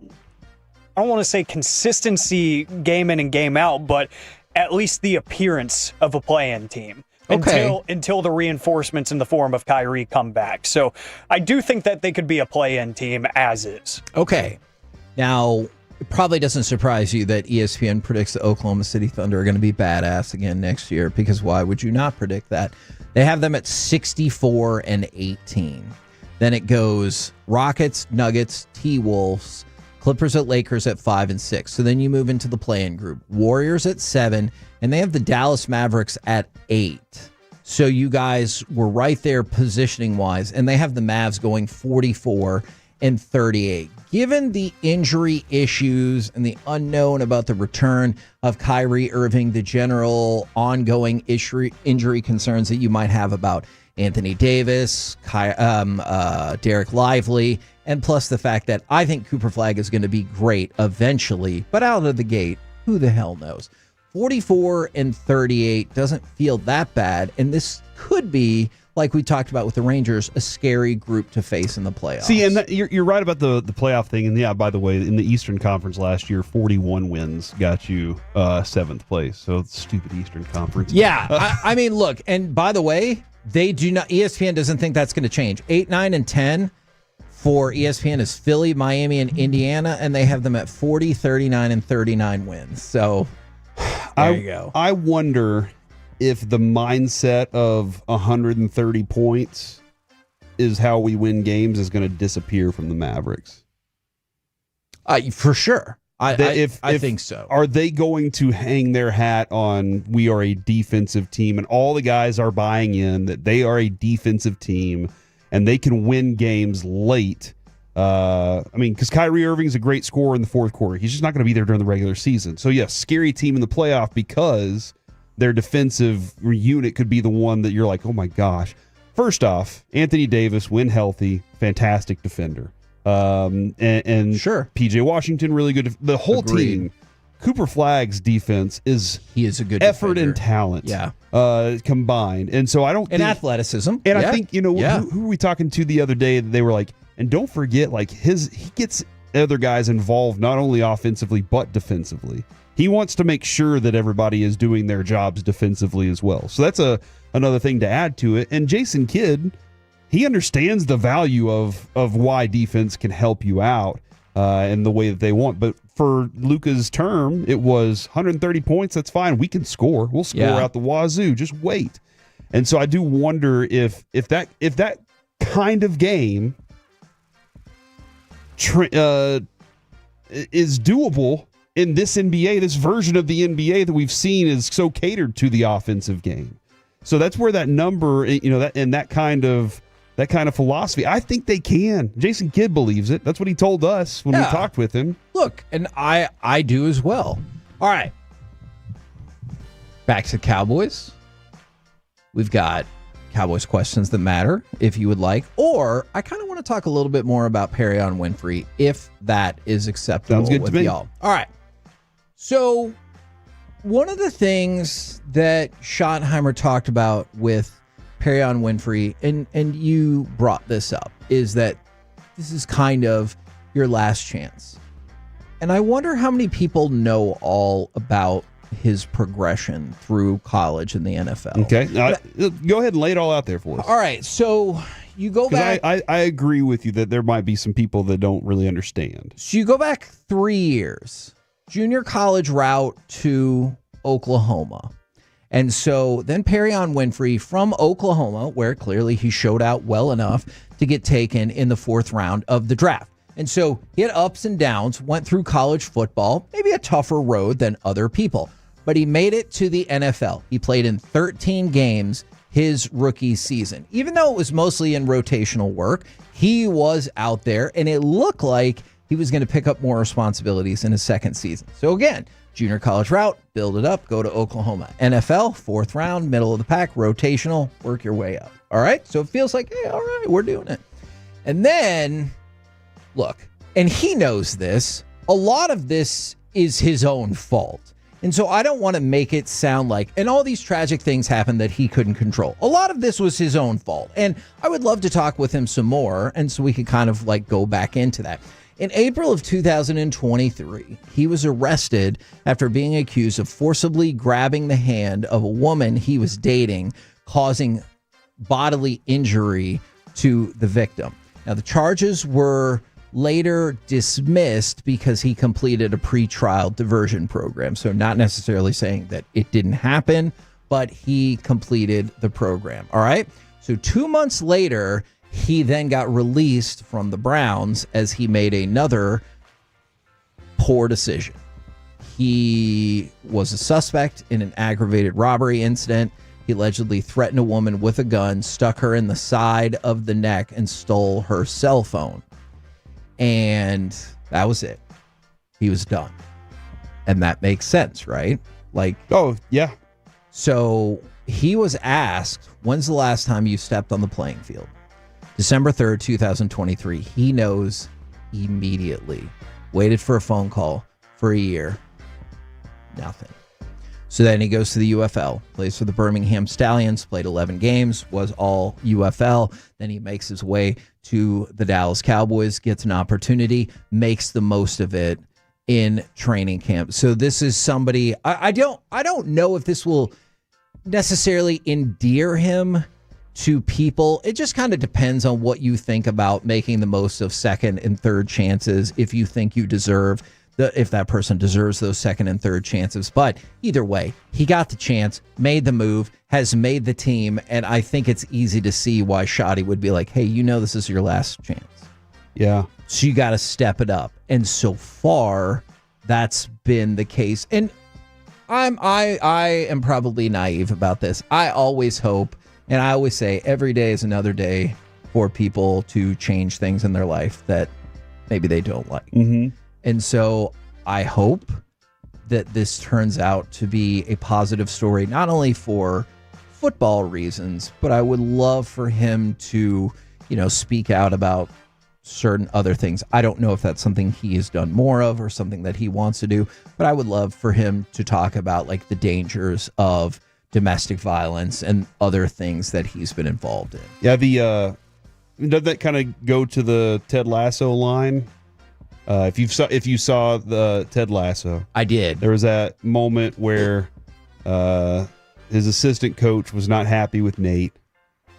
I don't want to say consistency game in and game out, but at least the appearance of a play-in team. Until the reinforcements in the form of Kyrie come back. So I do think that they could be a play-in team as is. Okay. Now, it probably doesn't surprise you that ESPN predicts the Oklahoma City Thunder are going to be badass again next year, because why would you not predict that? They have them at 64-18. Then it goes Rockets, Nuggets, T-Wolves, Clippers at Lakers at 5-6. So then you move into the play-in group. Warriors at 7, and they have the Dallas Mavericks at 8. So you guys were right there positioning-wise, and they have the Mavs going 44-38. Given the injury issues and the unknown about the return of Kyrie Irving, the general ongoing injury concerns that you might have about Anthony Davis, Derek Lively, and plus the fact that I think Cooper Flagg is going to be great eventually, but out of the gate, who the hell knows? 44-38 doesn't feel that bad, and this could be, like we talked about with the Rangers, a scary group to face in the playoffs. See, and you're right about the playoff thing. And yeah, by the way, in the Eastern Conference last year, 41 wins got you 7th place. So stupid Eastern Conference. Yeah, I mean, look, and by the way, they do not. ESPN doesn't think that's going to change. 8, 9, and 10 for ESPN is Philly, Miami, and Indiana, and they have them at 40, 39, and 39 wins. So there you go. I wonder if the mindset of 130 points is how we win games is going to disappear from the Mavericks. For sure. I think so. Are they going to hang their hat on we are a defensive team, and all the guys are buying in that they are a defensive team and they can win games late? Because Kyrie Irving's a great scorer in the fourth quarter. He's just not going to be there during the regular season. So, yes, scary team in the playoff because their defensive unit could be the one that you're like, oh, my gosh. First off, Anthony Davis, when healthy, fantastic defender. And sure, PJ Washington, really good. The whole team, Cooper Flagg's defense he is a good effort defender. And talent, combined. And so I don't think, athleticism. And I think who were we talking to the other day? They were like, and don't forget, like he gets other guys involved not only offensively but defensively. He wants to make sure that everybody is doing their jobs defensively as well. So that's another thing to add to it. And Jason Kidd, he understands the value of why defense can help you out in the way that they want. But for Luka's term, it was 130 points. That's fine. We can score. We'll score out the wazoo. Just wait. And so I do wonder if that kind of game is doable in this NBA. This version of the NBA that we've seen is so catered to the offensive game. So that's where that number, that kind of philosophy, I think they can. Jason Kidd believes it. That's what he told us when we talked with him. Look, and I do as well. All right. Back to Cowboys. We've got Cowboys questions that matter, if you would like. Or I kind of want to talk a little bit more about Perion Winfrey, if that is acceptable. Sounds good with to me. y'all. All right. So one of the things that Schottenheimer talked about with Perion Winfrey, and you brought this up, is that this is kind of your last chance. And I wonder how many people know all about his progression through college and the NFL. Okay. Go ahead and lay it all out there for us. All right. So you go back. I agree with you that there might be some people that don't really understand. So you go back 3 years, junior college route to Oklahoma. And so then Perion Winfrey from Oklahoma, where clearly he showed out well enough to get taken in the 4th round of the draft. And so he had ups and downs, went through college football, maybe a tougher road than other people, but he made it to the NFL. He played in 13 games his rookie season. Even though it was mostly in rotational work, he was out there, and it looked like he was going to pick up more responsibilities in his second season. So again, junior college route, build it up, go to Oklahoma. NFL, 4th round, middle of the pack, rotational, work your way up. All right? So it feels like, hey, all right, we're doing it. And then, look, and he knows this, a lot of this is his own fault. And so I don't want to make it sound like, and all these tragic things happened that he couldn't control. A lot of this was his own fault. And I would love to talk with him some more, and so we could kind of like go back into that. In April of 2023, he was arrested after being accused of forcibly grabbing the hand of a woman he was dating, causing bodily injury to the victim. Now, the charges were later dismissed because he completed a pretrial diversion program. So not necessarily saying that it didn't happen, but he completed the program. All right. So 2 months later, he then got released from the Browns as he made another poor decision. He was a suspect in an aggravated robbery incident. He allegedly threatened a woman with a gun, stuck her in the side of the neck, and stole her cell phone. And that was it. He was done. And that makes sense, right? Like, oh, yeah. So he was asked, when's the last time you stepped on the playing field? December 3rd, 2023. He knows immediately. Waited for a phone call for a year. Nothing. So then he goes to the UFL, plays for the Birmingham Stallions, played 11 games, was all UFL. Then he makes his way to the Dallas Cowboys, gets an opportunity, makes the most of it in training camp. So this is somebody, I don't know if this will necessarily endear him to people. It just kind of depends on what you think about making the most of second and third chances, if you think you deserve if that person deserves those second and third chances. But either way, he got the chance, made the move, has made the team, and I think it's easy to see why Shotty would be like, hey, this is your last chance. Yeah. So you got to step it up. And so far, that's been the case. And I am probably naive about this. I always hope, and I always say every day is another day for people to change things in their life that maybe they don't like. Mm-hmm. And so I hope that this turns out to be a positive story, not only for football reasons, but I would love for him to, speak out about certain other things. I don't know if that's something he has done more of or something that he wants to do, but I would love for him to talk about like the dangers of domestic violence and other things that he's been involved in. Yeah, does that kind of go to the Ted Lasso line? If you saw the Ted Lasso, I did. There was that moment where his assistant coach was not happy with Nate,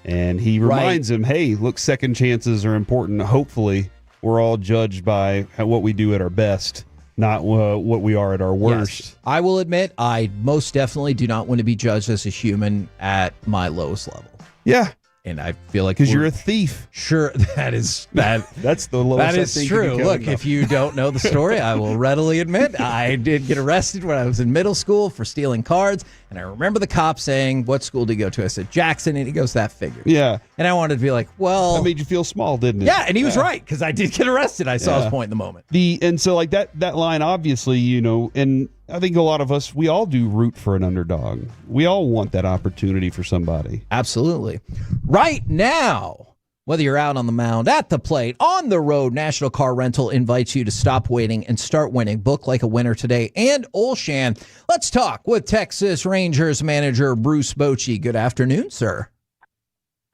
and he reminds him, "Hey, look, second chances are important. Hopefully, we're all judged by what we do at our best, not what we are at our worst." Yes. I will admit, I most definitely do not want to be judged as a human at my lowest level. Yeah. And I feel like because you're a thief. Sure, that's the lowest. That is true. Look, if you don't know the story, I will readily admit I did get arrested when I was in middle school for stealing cards, and I remember the cop saying, "What school did you go to?" I said, "Jackson," and he goes, "That figures." Yeah. And I wanted to be like, "Well," that made you feel small, didn't it? Yeah, and he was right because I did get arrested. I saw his point in the moment. And so like that line, obviously, and I think a lot of us, we all do root for an underdog. We all want that opportunity for somebody. Absolutely. Right now, whether you're out on the mound, at the plate, on the road, National Car Rental invites you to stop waiting and start winning. Book like a winner today. And Olshan, let's talk with Texas Rangers manager Bruce Bochy. Good afternoon, sir.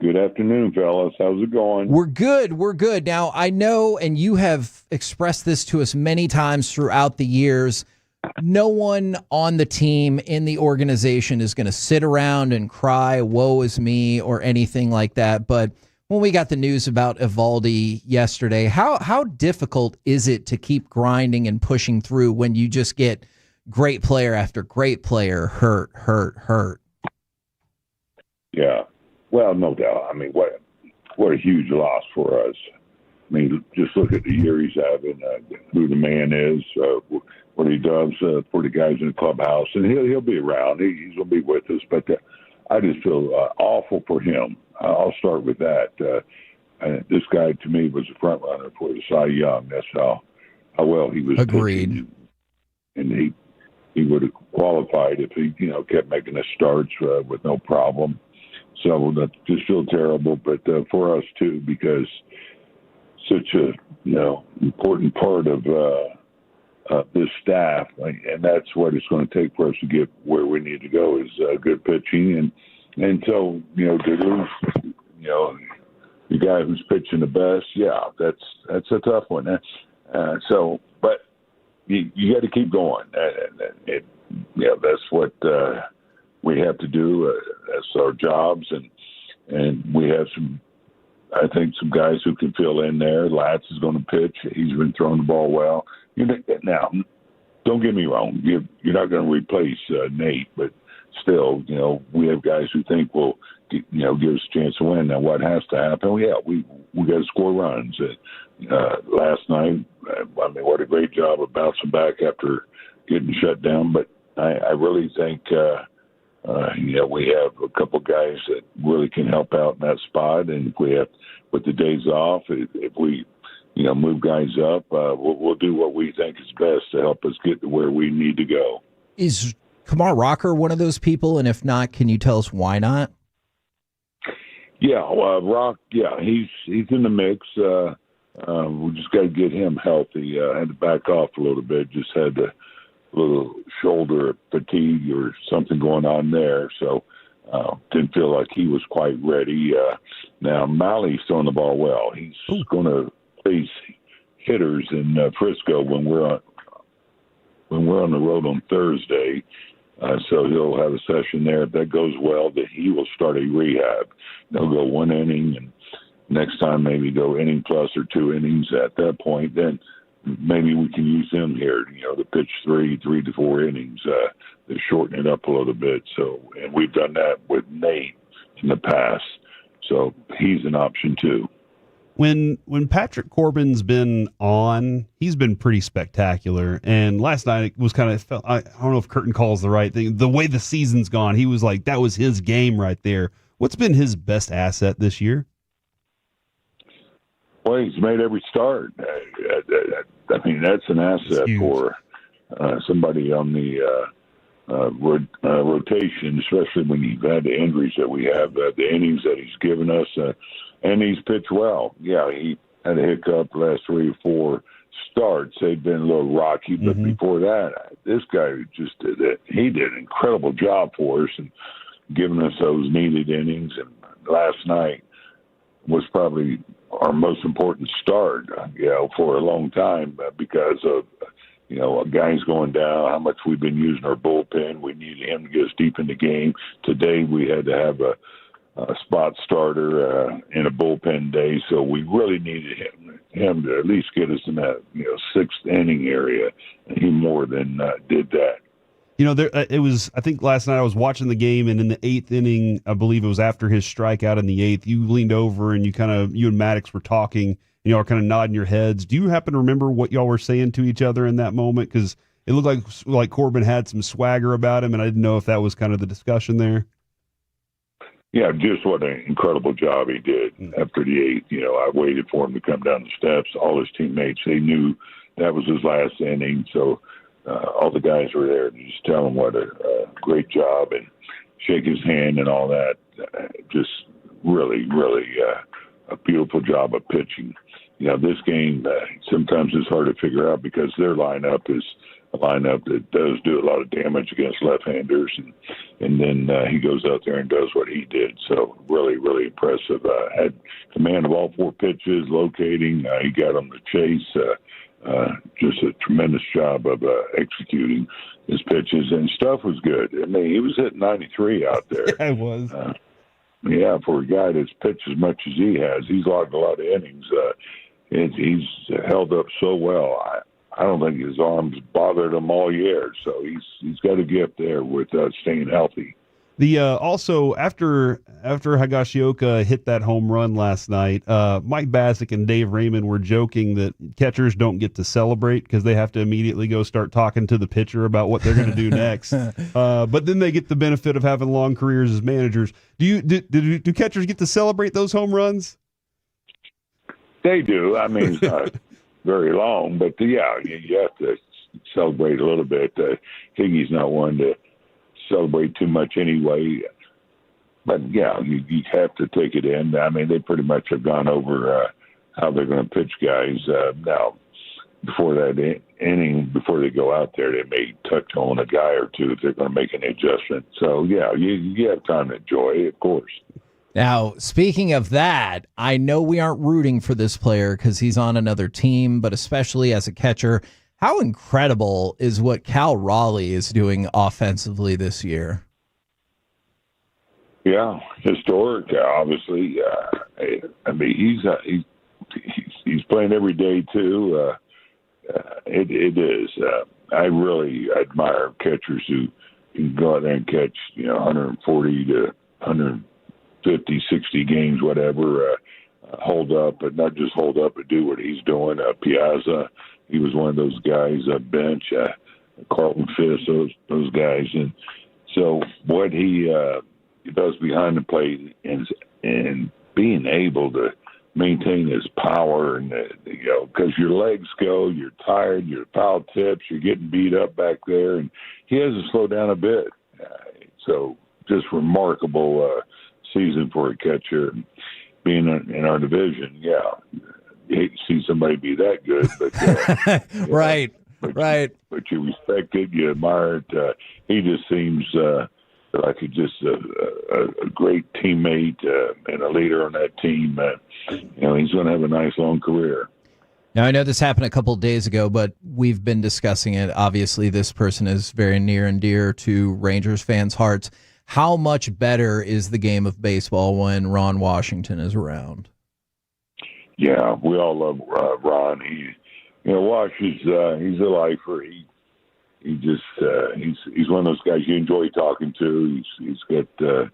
Good afternoon, fellas. How's it going? We're good. We're good. Now, I know, and you have expressed this to us many times throughout the years, no one on the team, in the organization, is going to sit around and cry, woe is me, or anything like that. But when we got the news about Avaldi yesterday, how difficult is it to keep grinding and pushing through when you just get great player after great player hurt? Yeah. Well, no doubt. I mean, what a huge loss for us. I mean, just look at the year he's having, who the man is, what he does for the guys in the clubhouse, and he'll be around. He's going to be with us. But I just feel awful for him. I'll start with that. This guy, to me, was a front runner for the Cy Young. That's how how well he was Agreed. pitching. And he would have qualified if he, kept making the starts with no problem. So that just feel terrible, but for us too, because such a important part of this staff, and that's what it's going to take for us to get where we need to go is good pitching, and so to lose the guy who's pitching the best, that's a tough one. But you got to keep going. That's what we have to do. That's our jobs, and we have some guys who can fill in there. Latz is going to pitch. He's been throwing the ball well. Now, don't get me wrong. You're not going to replace Nate, but still, we have guys who think will give us a chance to win. Now, what has to happen? We got to score runs. Last night, what a great job of bouncing back after getting shut down. But I really think we have a couple guys that really can help out in that spot, and if we have with the days off, if we move guys up, we'll do what we think is best to help us get to where we need to go. Is Kamar Rocker one of those people? And if not, can you tell us why not? Yeah, Rock. Yeah, he's in the mix. We just got to get him healthy. Had to back off a little bit. Just had a little shoulder fatigue or something going on there. So didn't feel like he was quite ready. Now Malley's throwing the ball well. He's going to face hitters in Frisco when we're on the road on Thursday. So he'll have a session there. If that goes well, then he will start a rehab. They'll go one inning, and next time maybe go inning plus or 2 innings. At that point, then maybe we can use him here, to pitch 3 to 4 innings, to shorten it up a little bit. So, and we've done that with Nate in the past. So he's an option too. When Patrick Corbin's been on, he's been pretty spectacular. And last night it was kind of, I don't know if curtain call is the right thing. The way the season's gone, he was like, that was his game right there. What's been his best asset this year? Well, he's made every start. That's an asset for somebody on the rotation, especially when you've had the injuries that we have, the innings that he's given us, and he's pitched well. Yeah, he had a hiccup the last 3 or 4 starts. They've been a little rocky, but before that, this guy just did it. He did an incredible job for us and giving us those needed innings. And last night was probably our most important start, for a long time because of, guys going down, how much we've been using our bullpen. We needed him to get us deep in the game. Today we had to have a spot starter in a bullpen day, so we really needed him to at least get us in that 6th inning area, and he more than did that. It was, I think last night I was watching the game, and in the 8th inning, I believe it was after his strikeout in the 8th, you leaned over and you and Maddox were talking, and y'all were kind of nodding your heads. Do you happen to remember what y'all were saying to each other in that moment? Because it looked like Corbin had some swagger about him, and I didn't know if that was kind of the discussion there. Yeah, just what an incredible job he did after the 8th. I waited for him to come down the steps. All his teammates, they knew that was his last inning, so all the guys were there to just tell him what a great job and shake his hand and all that. Just really, really a beautiful job of pitching. This game sometimes is hard to figure out because their lineup is a lineup that does do a lot of damage against left-handers, and then he goes out there and does what he did. So really, really impressive. Had command of all 4 pitches, locating. He got them to chase. Just a tremendous job of executing his pitches, and stuff was good. I mean, he was hitting 93 out there. Yeah, it was. For a guy that's pitched as much as he has, he's logged a lot of innings. He's held up so well. I don't think his arms bothered him all year, so he's got a gift there with staying healthy. The also after Higashioka hit that home run last night, Mike Bassick and Dave Raymond were joking that catchers don't get to celebrate because they have to immediately go start talking to the pitcher about what they're going to do next. But then they get the benefit of having long careers as managers. Do catchers get to celebrate those home runs? They do. I mean, very long. But yeah, you have to celebrate a little bit. Higgy's not one to celebrate too much anyway. But yeah, you have to take it in. I mean, they pretty much have gone over how they're going to pitch guys now. Before that inning, before they go out there, they may touch on a guy or two if they're going to make any adjustment. So yeah, you have time to enjoy it, of course. Now, speaking of that, I know we aren't rooting for this player because he's on another team, but especially as a catcher, how incredible is what Cal Raleigh is doing offensively this year? Yeah, historic, obviously. I mean, he's playing every day too. It is. I really admire catchers who can go out there and catch 140 to 150, 60 games, whatever. Hold up, but not just hold up, but do what he's doing. Piazza, he was one of those guys. Bench, Carlton Fisk, those guys, and so what he does behind the plate and being able to maintain his power and because your legs go, you're tired, your foul tips, you're getting beat up back there, and he hasn't slowed down a bit. So just remarkable season for a catcher. Being in our division, you hate to see somebody be that good, but right. But you respect it, you admire it. He just seems like he's just a great teammate and a leader on that team. He's going to have a nice long career. Now, I know this happened a couple of days ago, but we've been discussing it. Obviously, this person is very near and dear to Rangers fans' hearts. How much better is the game of baseball when Ron Washington is around? Yeah, we all love Ron. Wash is he's a lifer. He's one of those guys you enjoy talking to. He's got a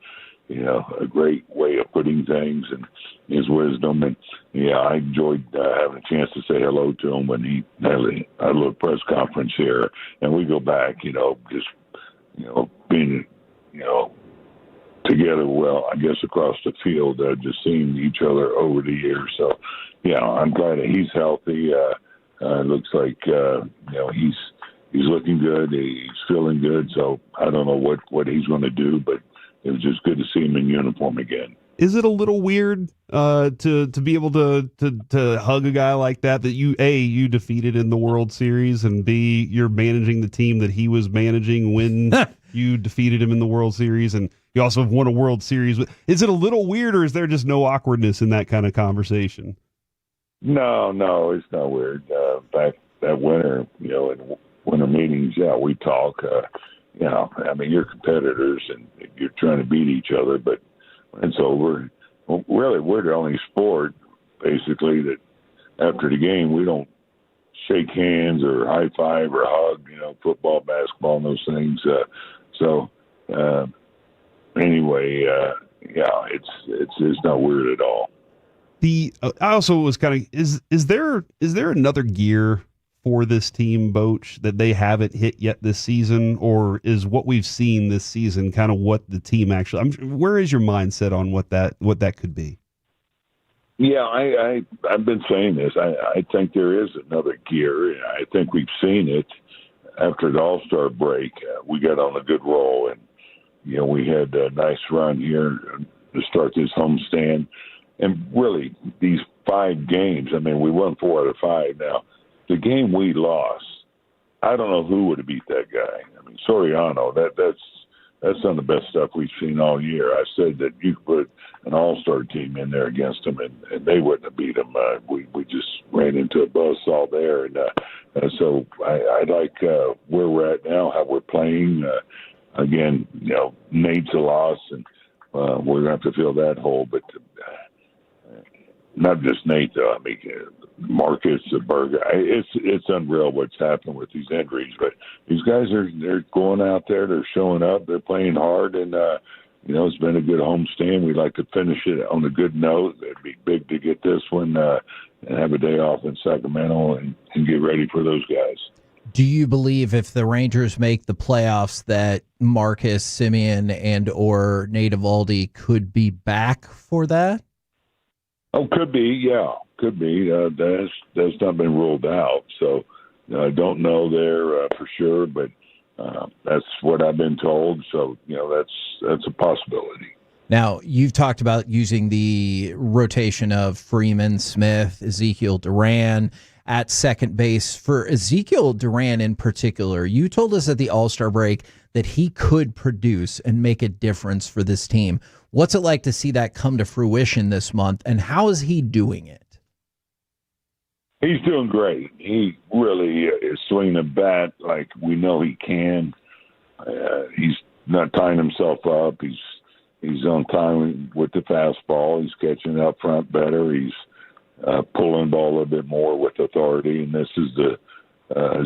great way of putting things and his wisdom. And I enjoyed having a chance to say hello to him when he had a little press conference here. And we go back, being together, I guess across the field, just seeing each other over the years. So, I'm glad that he's healthy. It looks like, he's looking good. He's feeling good. So I don't know what he's going to do, but it was just good to see him in uniform again. Is it a little weird to be able to hug a guy like that you defeated in the World Series, and B, you're managing the team that he was managing when you defeated him in the World Series, and you also have won a World Series? Is it a little weird, or is there just no awkwardness in that kind of conversation? No, it's not weird. Back that winter, in winter meetings, we talk. You're competitors and you're trying to beat each other, but when it's over, really, we're the only sport, basically, that after the game, we don't shake hands or high five or hug, football, basketball, and those things. Anyway, it's not weird at all. I also was kind of, is there another gear for this team, Boch, that they haven't hit yet this season, or is what we've seen this season kind of what the team actually? Where is your mindset on what that could be? Yeah, I've been saying this. I think there is another gear. I think we've seen it after the All-Star break. We got on a good roll, and we had a nice run here to start this homestand. And really, these 5 games, we won 4 out of 5 now. The game we lost, I don't know who would have beat that guy. Soriano, that's some of the best stuff we've seen all year. I said that you could put an all-star team in there against them, and they wouldn't have beat them. We just ran into a buzzsaw there. And so I like where we're at now, how we're playing. Again, Nate's a loss, and we're going to have to fill that hole. But not just Nate, though. Marcus, Berger. It's unreal what's happened with these injuries. But these guys they're going out there. They're showing up. They're playing hard, and it's been a good homestand. We'd like to finish it on a good note. It'd be big to get this one and have a day off in Sacramento and get ready for those guys. Do you believe if the Rangers make the playoffs that Marcus Semien and or Nate Avaldi could be back for that? Oh, could be, yeah, could be. That's not been ruled out. So I don't know there for sure, but that's what I've been told. So that's a possibility. Now, you've talked about using the rotation of Freeman, Smith, Ezekiel Duran at second base. For Ezekiel Duran in particular, you told us at the All-Star break that he could produce and make a difference for this team. What's it like to see that come to fruition this month, and how is he doing it? He's doing great. He really is swinging the bat like we know he can. He's not tying himself up. He's on time with the fastball. He's catching up front better. He's pulling the ball a little bit more with authority. And this is the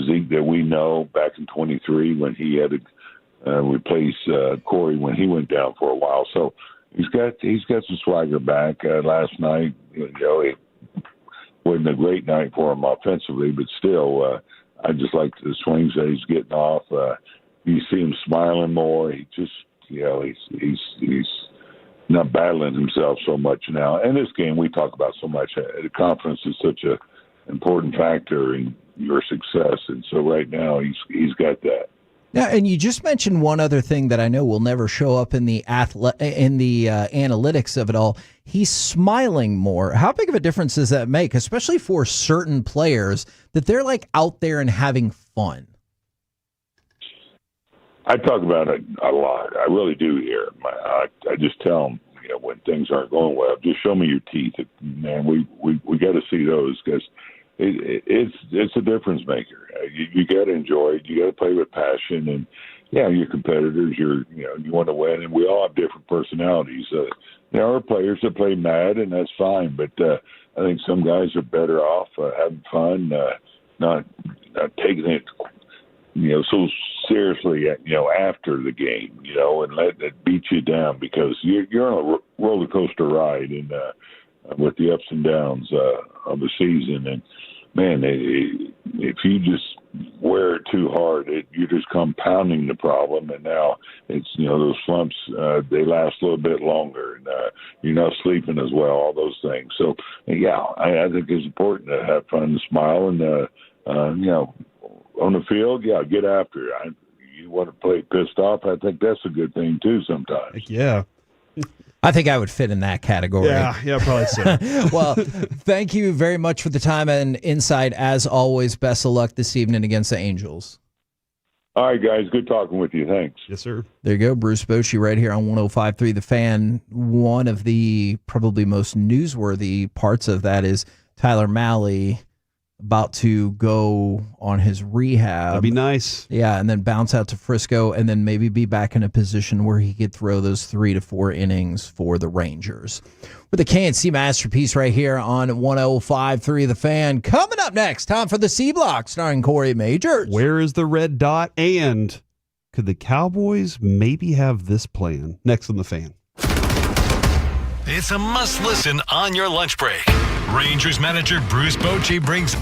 Zeke that we know back in 23 when he had to replace Corey when he went down for a while. So he's got some swagger back. Last night, it wasn't a great night for him offensively, but still, I just like the swings that he's getting off. You see him smiling more. He just, he's not battling himself so much now. And this game we talk about so much. The confidence is such a important factor in your success, and so right now he's got that. Yeah, and you just mentioned one other thing that I know will never show up in the analytics of it all. He's smiling more. How big of a difference does that make, especially for certain players that they're like out there and having fun? I talk about it a lot. I really do here. I just tell them, when things aren't going well, just show me your teeth. Man, we got to see those because it's a difference maker. You got to enjoy it. You got to play with passion, and your competitors. You want to win, and we all have different personalities. There are players that play mad, and that's fine. But I think some guys are better off having fun, not taking it so seriously, after the game, and letting it beat you down because you're on a roller coaster ride and with the ups and downs of the season. And man, if you just wear it too hard, you're just compounding the problem. And now it's those slumps they last a little bit longer, and you're not sleeping as well. All those things. So I think it's important to have fun and smile, and on the field, get after it. You want to play pissed off, I think that's a good thing, too, sometimes. Yeah. I think I would fit in that category. Yeah, probably so. Well, thank you very much for the time and insight. As always, best of luck this evening against the Angels. All right, guys. Good talking with you. Thanks. Yes, sir. There you go. Bruce Bochy right here on 105.3 The Fan. One of the probably most newsworthy parts of that is Tyler Mahle about to go on his rehab. That'd be nice. Yeah, and then bounce out to Frisco and then maybe be back in a position where he could throw those 3 to 4 innings for the Rangers. With the KNC Masterpiece right here on 105.3 The Fan. Coming up next, time for the C Block starring Corey Majors. Where is the red dot? And could the Cowboys maybe have this plan? Next on The Fan. It's a must-listen on your lunch break. Rangers manager Bruce Bochy brings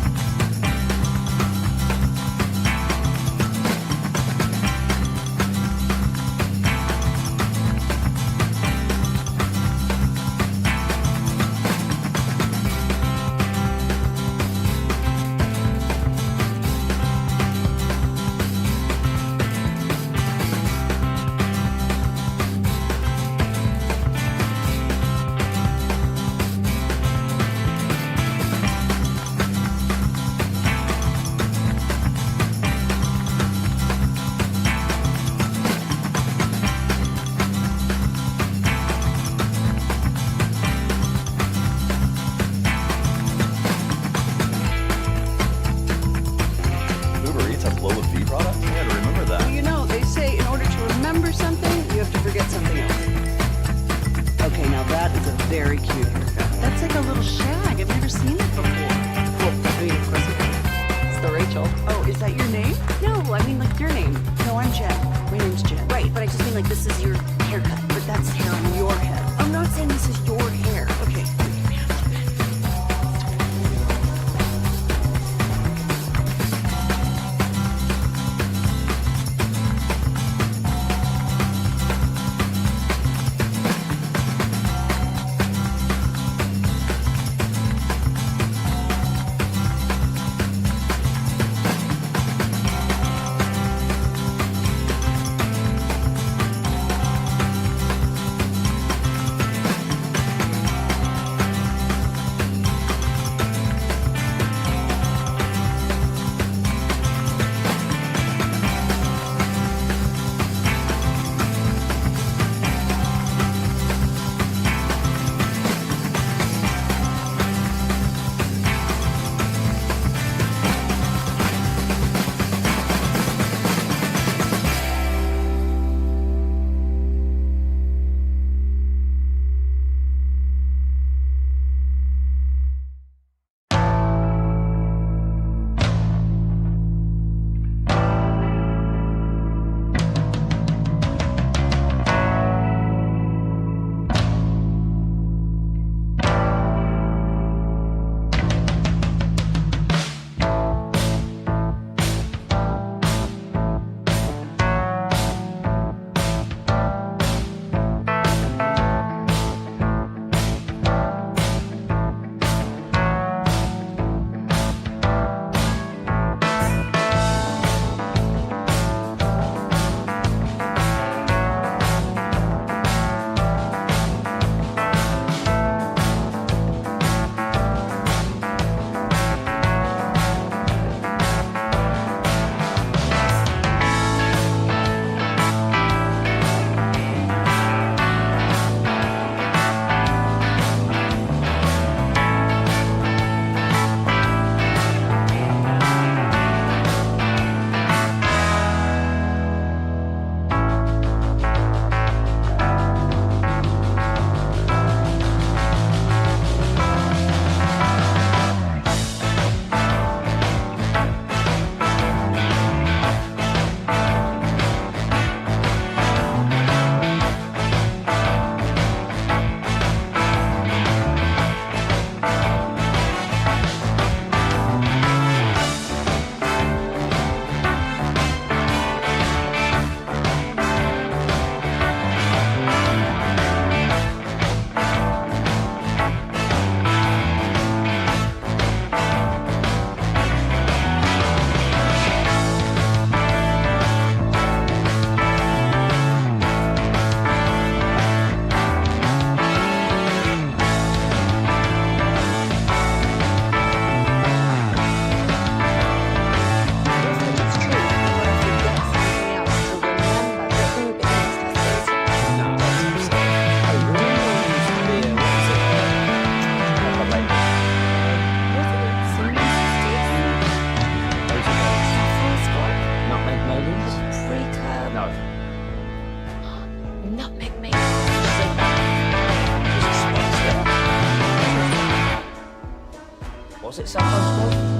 stuff?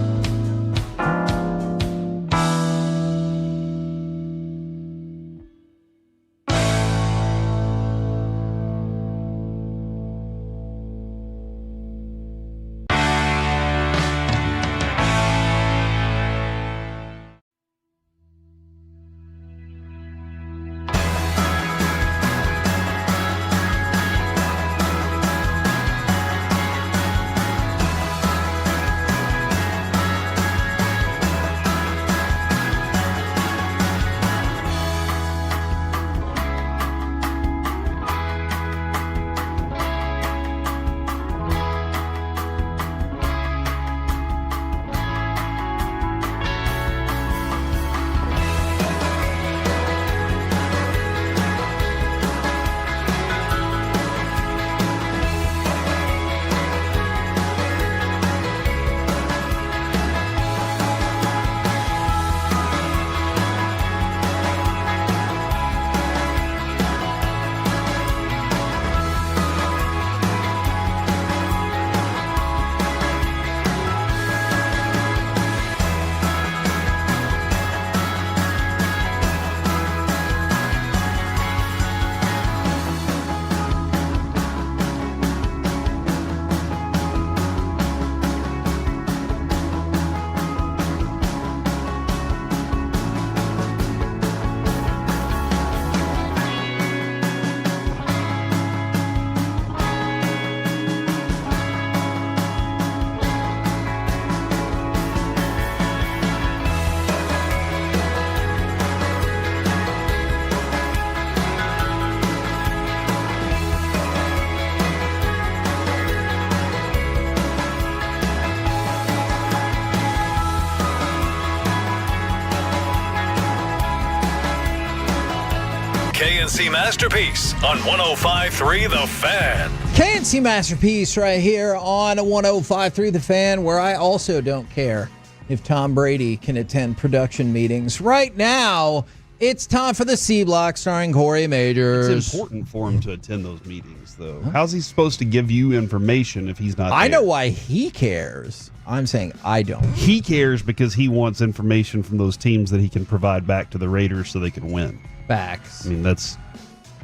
KNC Masterpiece on 105.3 The Fan. KNC Masterpiece right here on 105.3 The Fan, where I also don't care if Tom Brady can attend production meetings. Right now, it's time for the C Block starring Corey Majors. It's important for him to attend those meetings, though. How's he supposed to give you information if he's not I there? know why he cares. I'm saying I don't. He cares because he wants information from those teams that he can provide back to the Raiders so they can win. Facts. I mean, that's...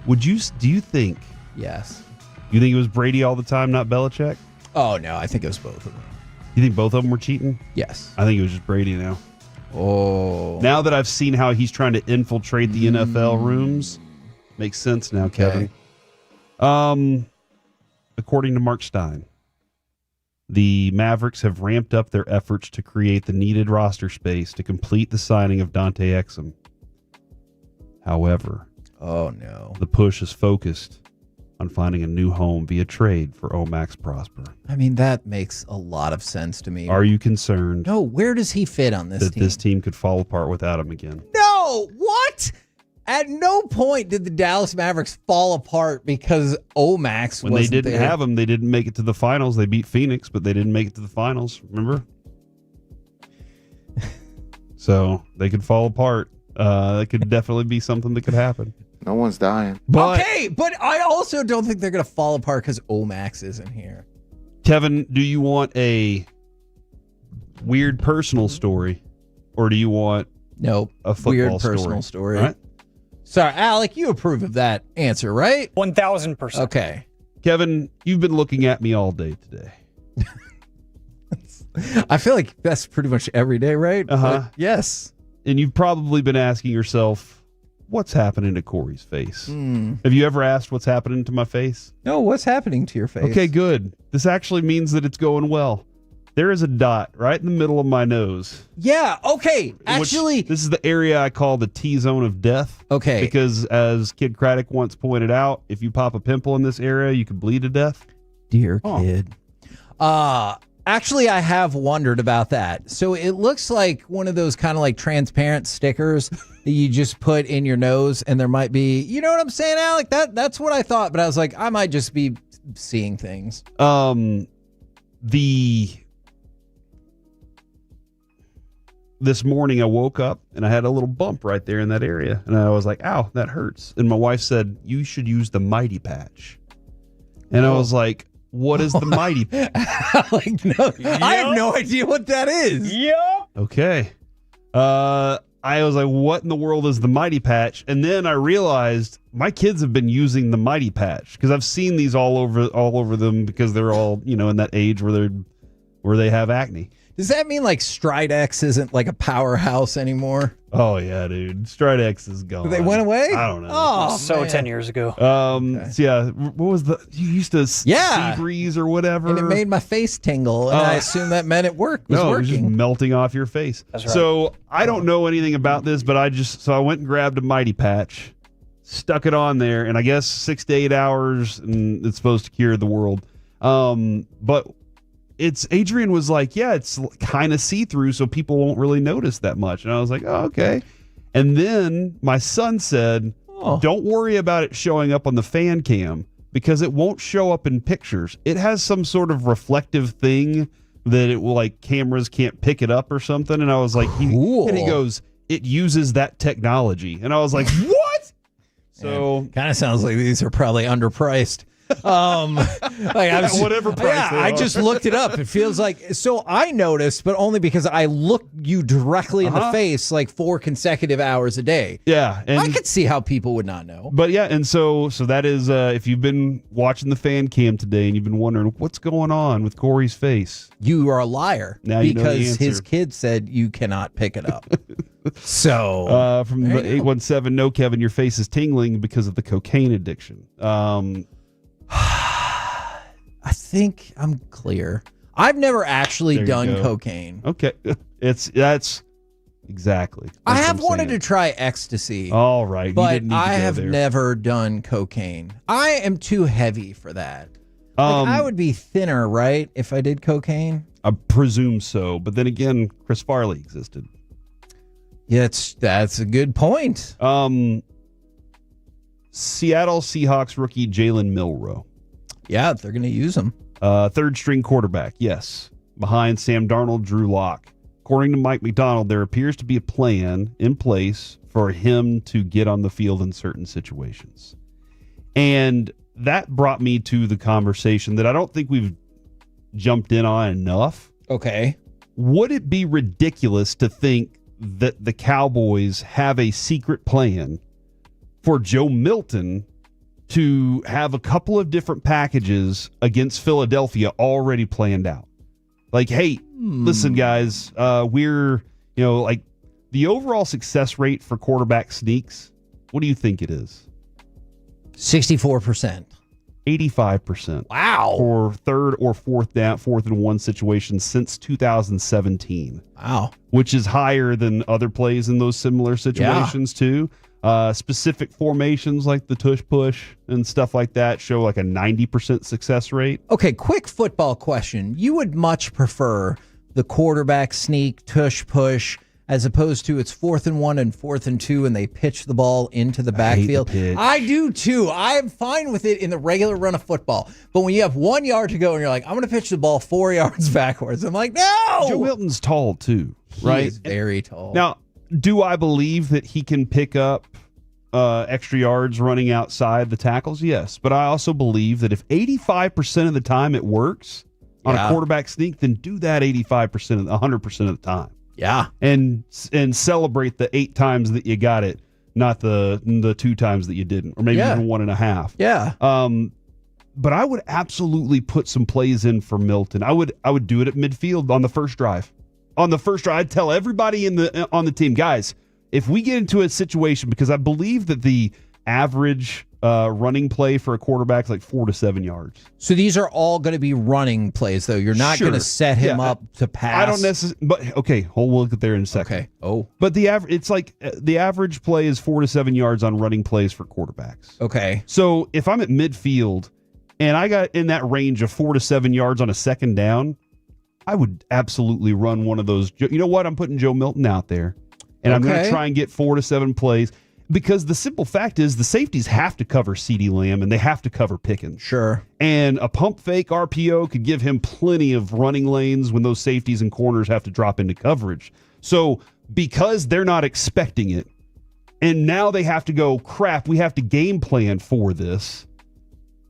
Do you think... Yes. You think it was Brady all the time, not Belichick? Oh, no, I think it was both of them. You think both of them were cheating? Yes. I think it was just Brady now. Oh. Now that I've seen how he's trying to infiltrate the NFL rooms, makes sense now, Okay. Kevin. According to Mark Stein, the Mavericks have ramped up their efforts to create the needed roster space to complete the signing of Dante Exum. However, oh no, the push is focused on finding a new home via trade for Omax Prosper. I mean, that makes a lot of sense to me. Are you concerned? No, where does he fit on this that team? this team could fall apart without him again? No, what? At no point did the Dallas Mavericks fall apart because Omax When wasn't they didn't there. have him, they didn't make it to the finals. They beat Phoenix, but they didn't make it to the finals. Remember? So they could fall apart. That could definitely be something that could happen. No one's dying. But Okay, but I also don't think they're going to fall apart because Omax isn't here. Kevin, do you want a weird personal story, or do you want Nope. a football Weird personal story. All right? Sorry, Alec, you approve of that answer, right? 1,000%. Okay. Kevin, you've been looking at me all day today. I feel like that's pretty much every day, right? Uh-huh. But yes. And you've probably been asking yourself, what's happening to Corey's face? Have you ever asked what's happening to my face? No, what's happening to your face? Okay, good. This actually means that it's going well. There is a dot right in the middle of my nose. Yeah, okay. Actually, this is the area I call the T-zone of death. Okay. Because as Kid Craddock once pointed out, if you pop a pimple in this area, you could bleed to death. Dear kid. Actually, I have wondered about that. So it looks like one of those kind of like transparent stickers that you just put in your nose, and there might be, you know what I'm saying, Alec? That's what I thought, but I was like, I might just be seeing things. This morning I woke up and I had a little bump right there in that area, and I was like, ow, that hurts. And my wife said, you should use the Mighty Patch. And I was like, what is the Mighty Patch? I have no idea what that is. Yep. Okay. I was like, what in the world is the Mighty Patch? And then I realized my kids have been using the Mighty Patch because I've seen these all over them because they're all, in that age where they have acne. Does that mean like Stridex isn't like a powerhouse anymore? Oh yeah, dude. Stridex is gone. They went away? I don't know. Oh, so man. 10 years ago. So yeah, what was you used to sea breeze or whatever? And it made my face tingle, and I assumed that meant it was it was working. just melting off your face. That's right. So I don't know anything about this, but I went and grabbed a Mighty Patch, stuck it on there, and I guess 6 to 8 hours, and it's supposed to cure the world. But Adrian was like, yeah, it's kind of see-through, so people won't really notice that much. And I was like, oh, okay. And then my son said, don't worry about it showing up on the fan cam because it won't show up in pictures. It has some sort of reflective thing that it will, like, cameras can't pick it up or something. And I was like, cool. And he goes, it uses that technology. And I was like, what? So kind of sounds like these are probably underpriced. Whatever price they I are. just looked it up. It feels like so I noticed, but only because I looked you directly in the face like 4 consecutive hours a day. Yeah, and I could see how people would not know. But yeah, and so that is if you've been watching the fan cam today and you've been wondering what's going on with Corey's face, you are a liar. Now you know the because his answer. kid said you cannot pick it up. So from the 817, no, Kevin, your face is tingling because of the cocaine addiction. I think I'm clear. I've never actually There you done go. cocaine. Okay, that's exactly. I have wanted to try ecstasy. All right, you but didn't need to I go have there. never done cocaine. I am too heavy for that. I would be thinner, right, if I did cocaine? I presume so, but then again, Chris Farley existed. Yeah, that's a good point. Seattle Seahawks rookie Jalen Milroe. Yeah, they're going to use him. Third string quarterback, yes. Behind Sam Darnold, Drew Lock. According to Mike McDonald, there appears to be a plan in place for him to get on the field in certain situations. And that brought me to the conversation that I don't think we've jumped in on enough. Okay. Would it be ridiculous to think that the Cowboys have a secret plan for Joe Milton to have a couple of different packages against Philadelphia already planned out? Like, hey, listen, guys, we're, like the overall success rate for quarterback sneaks, what do you think it is? 64%. 85%. Wow. For third or fourth and one situations since 2017. Wow. Which is higher than other plays in those similar situations too. Specific formations like the tush push and stuff like that show like a 90% success rate. Okay, quick football question. You would much prefer the quarterback sneak, tush push, as opposed to it's 4th and 1 and 4th and 2 and they pitch the ball into the backfield? I do too. I'm fine with it in the regular run of football. But when you have 1 yard to go and you're like, I'm going to pitch the ball 4 yards backwards, I'm like, no! Joe Milton's tall too, right? He is very tall. Now, do I believe that he can pick up extra yards running outside the tackles? Yes. But I also believe that if 85% of the time it works on a quarterback sneak, then do that 100% of the time. Yeah. And celebrate the 8 times that you got it, not the 2 times that you didn't, or maybe even 1.5. Yeah. But I would absolutely put some plays in for Milton. I would do it at midfield on the first drive. On the first drive, I'd tell everybody on the team, guys, if we get into a situation, because I believe that the average running play for a quarterback is like 4 to 7 yards. So these are all going to be running plays, though. You're not going to set him up to pass. I don't necessarily. But okay, we'll get there in a second. Okay. Oh. But the average play is 4 to 7 yards on running plays for quarterbacks. Okay. So if I'm at midfield and I got in that range of 4 to 7 yards on a second down, I would absolutely run one of those. You know what? I'm putting Joe Milton out there, and I'm going to try and get 4 to 7 plays. Because the simple fact is the safeties have to cover CeeDee Lamb and they have to cover Pickens. Sure. And a pump fake RPO could give him plenty of running lanes when those safeties and corners have to drop into coverage. So because they're not expecting it, and now they have to go, crap, we have to game plan for this,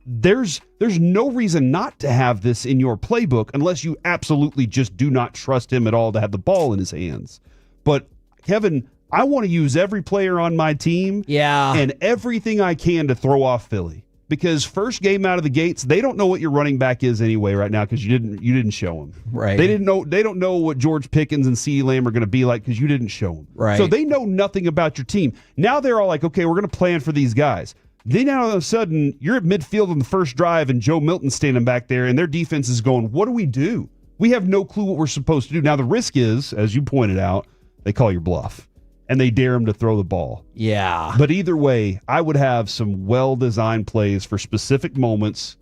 there's no reason not to have this in your playbook unless you absolutely just do not trust him at all to have the ball in his hands. But Kevin, I want to use every player on my team and everything I can to throw off Philly. Because first game out of the gates, they don't know what your running back is anyway right now because you didn't show them. Right. They don't know what George Pickens and CeeDee Lamb are going to be like because you didn't show them. Right. So they know nothing about your team. Now they're all like, okay, we're going to plan for these guys. Then all of a sudden, you're at midfield on the first drive and Joe Milton's standing back there and their defense is going, what do we do? We have no clue what we're supposed to do. Now the risk is, as you pointed out, they call your bluff. And they dare him to throw the ball. Yeah. But either way, I would have some well-designed plays for specific moments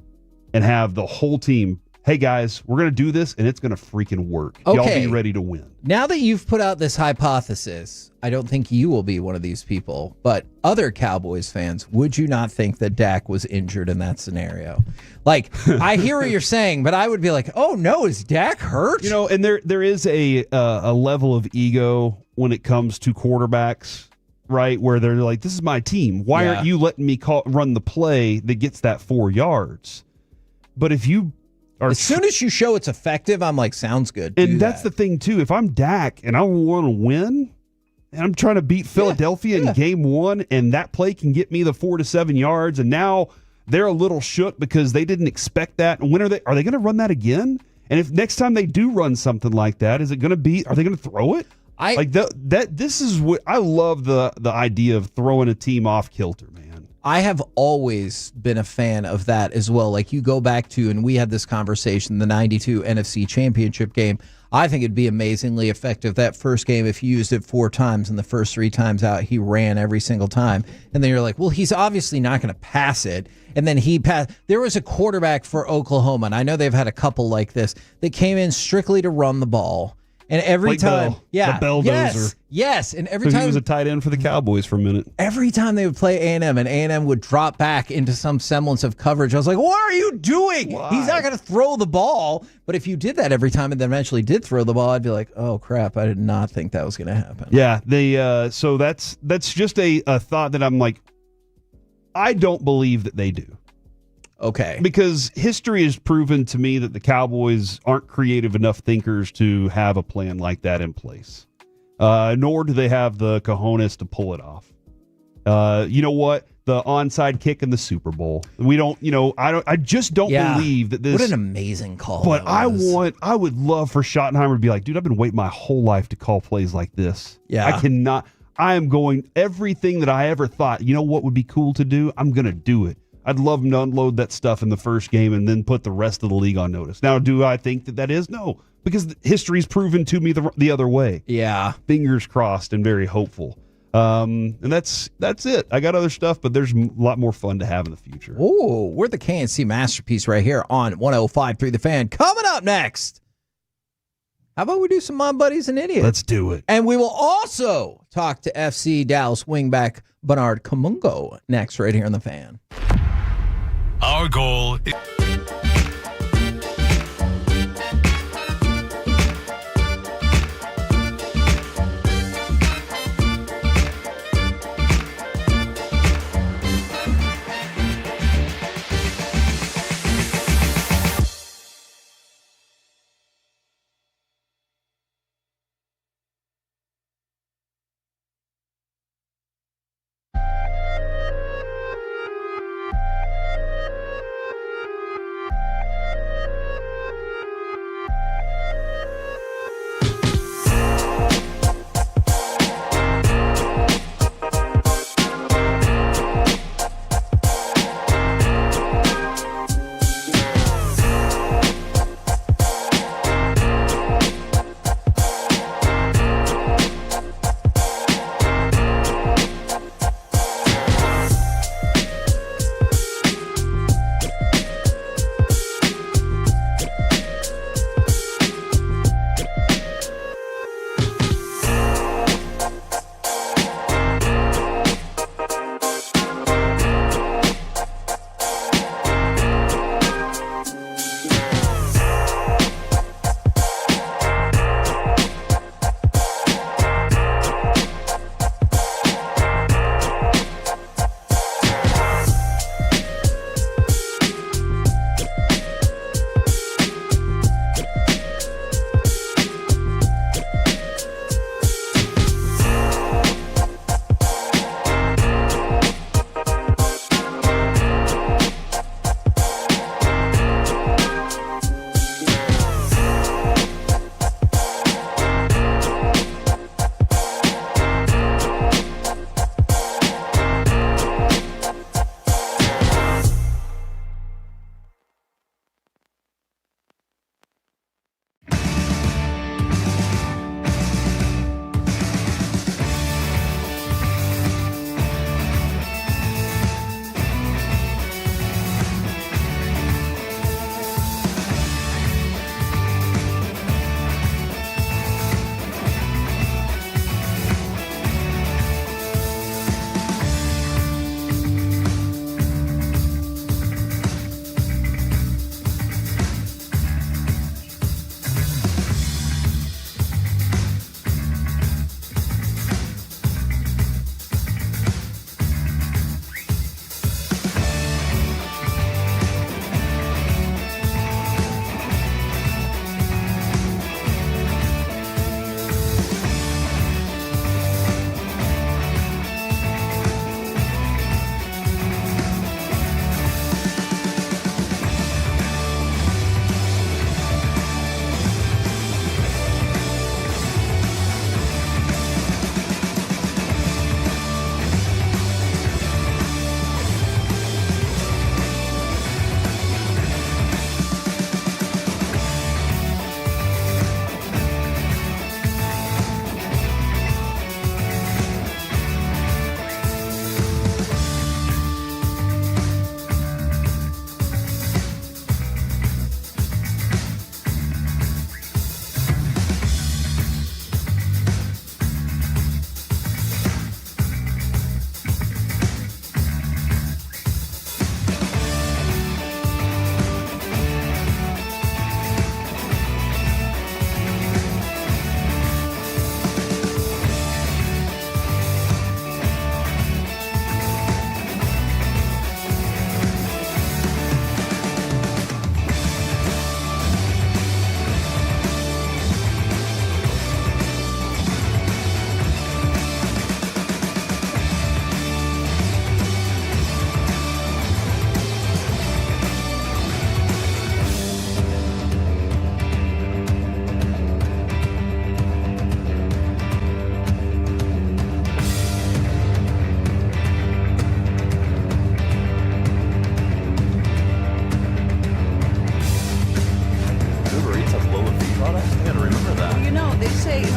and have the whole team, hey, guys, we're going to do this, and it's going to freaking work. Okay. Y'all be ready to win. Now that you've put out this hypothesis, I don't think you will be one of these people, but other Cowboys fans, would you not think that Dak was injured in that scenario? Like, I hear what you're saying, but I would be like, oh, no, is Dak hurt? You know, and there is a level of ego when it comes to quarterbacks, right, where they're like, this is my team. Why aren't you letting me run the play that gets that 4 yards? But if you are... As soon as you show it's effective, I'm like, sounds good. And that's the thing, too. If I'm Dak and I want to win, and I'm trying to beat Philadelphia in game 1, and that play can get me the 4 to 7 yards, and now they're a little shook because they didn't expect that. And when are they going to run that again? And if next time they do run something like that, are they going to throw it? This is what I love, the idea of throwing a team off kilter, man. I have always been a fan of that as well. Like you go back to, and we had this conversation, the 92 NFC Championship game. I think it'd be amazingly effective that first game if you used it 4 times and the first 3 times out he ran every single time. And then you're like, well, he's obviously not going to pass it. And then he passed. There was a quarterback for Oklahoma, and I know they've had a couple like this, that came in strictly to run the ball. And every time, the Belldozer. Yes, and every time he was a tight end for the Cowboys for a minute. Every time they would play A&M, and A&M would drop back into some semblance of coverage, I was like, what are you doing? Why? He's not going to throw the ball. But if you did that every time and then eventually did throw the ball, I'd be like, oh, crap, I did not think that was going to happen. Yeah, so that's just a thought that I'm like, I don't believe that they do. Okay. Because history has proven to me that the Cowboys aren't creative enough thinkers to have a plan like that in place. Nor do they have the cojones to pull it off. You know what? The onside kick in the Super Bowl. We don't, I just don't believe that this. What an amazing call. But I would love for Schottenheimer to be like, dude, I've been waiting my whole life to call plays like this. Yeah. I am going everything that I ever thought, you know what would be cool to do? I'm going to do it. I'd love them to unload that stuff in the first game and then put the rest of the league on notice. Now, do I think that is? No, because history's proven to me the other way. Yeah. Fingers crossed and very hopeful. And that's it. I got other stuff, but there's a lot more fun to have in the future. Oh, we're the KNC Masterpiece right here on 105.3 The Fan. Coming up next, how about we do some Mob Buddies and Idiots? Let's do it. And we will also talk to FC Dallas wingback Bernard Kamungo next right here on The Fan. Our goal is...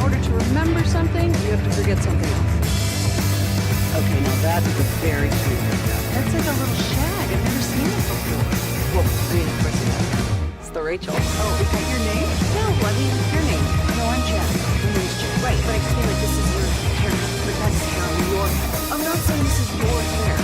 order to remember something, you have to forget something else. Okay, now that is a very cute haircut. That's like a little shag. I've never seen it before. Well, I mean, of course you have. It's the Rachel. Oh, is that your name? No, I mean, your name. No, I'm Jen. My name's Jen. Right, but I just mean like this is your haircut. But that's hair on your head. I'm not saying this is your hair.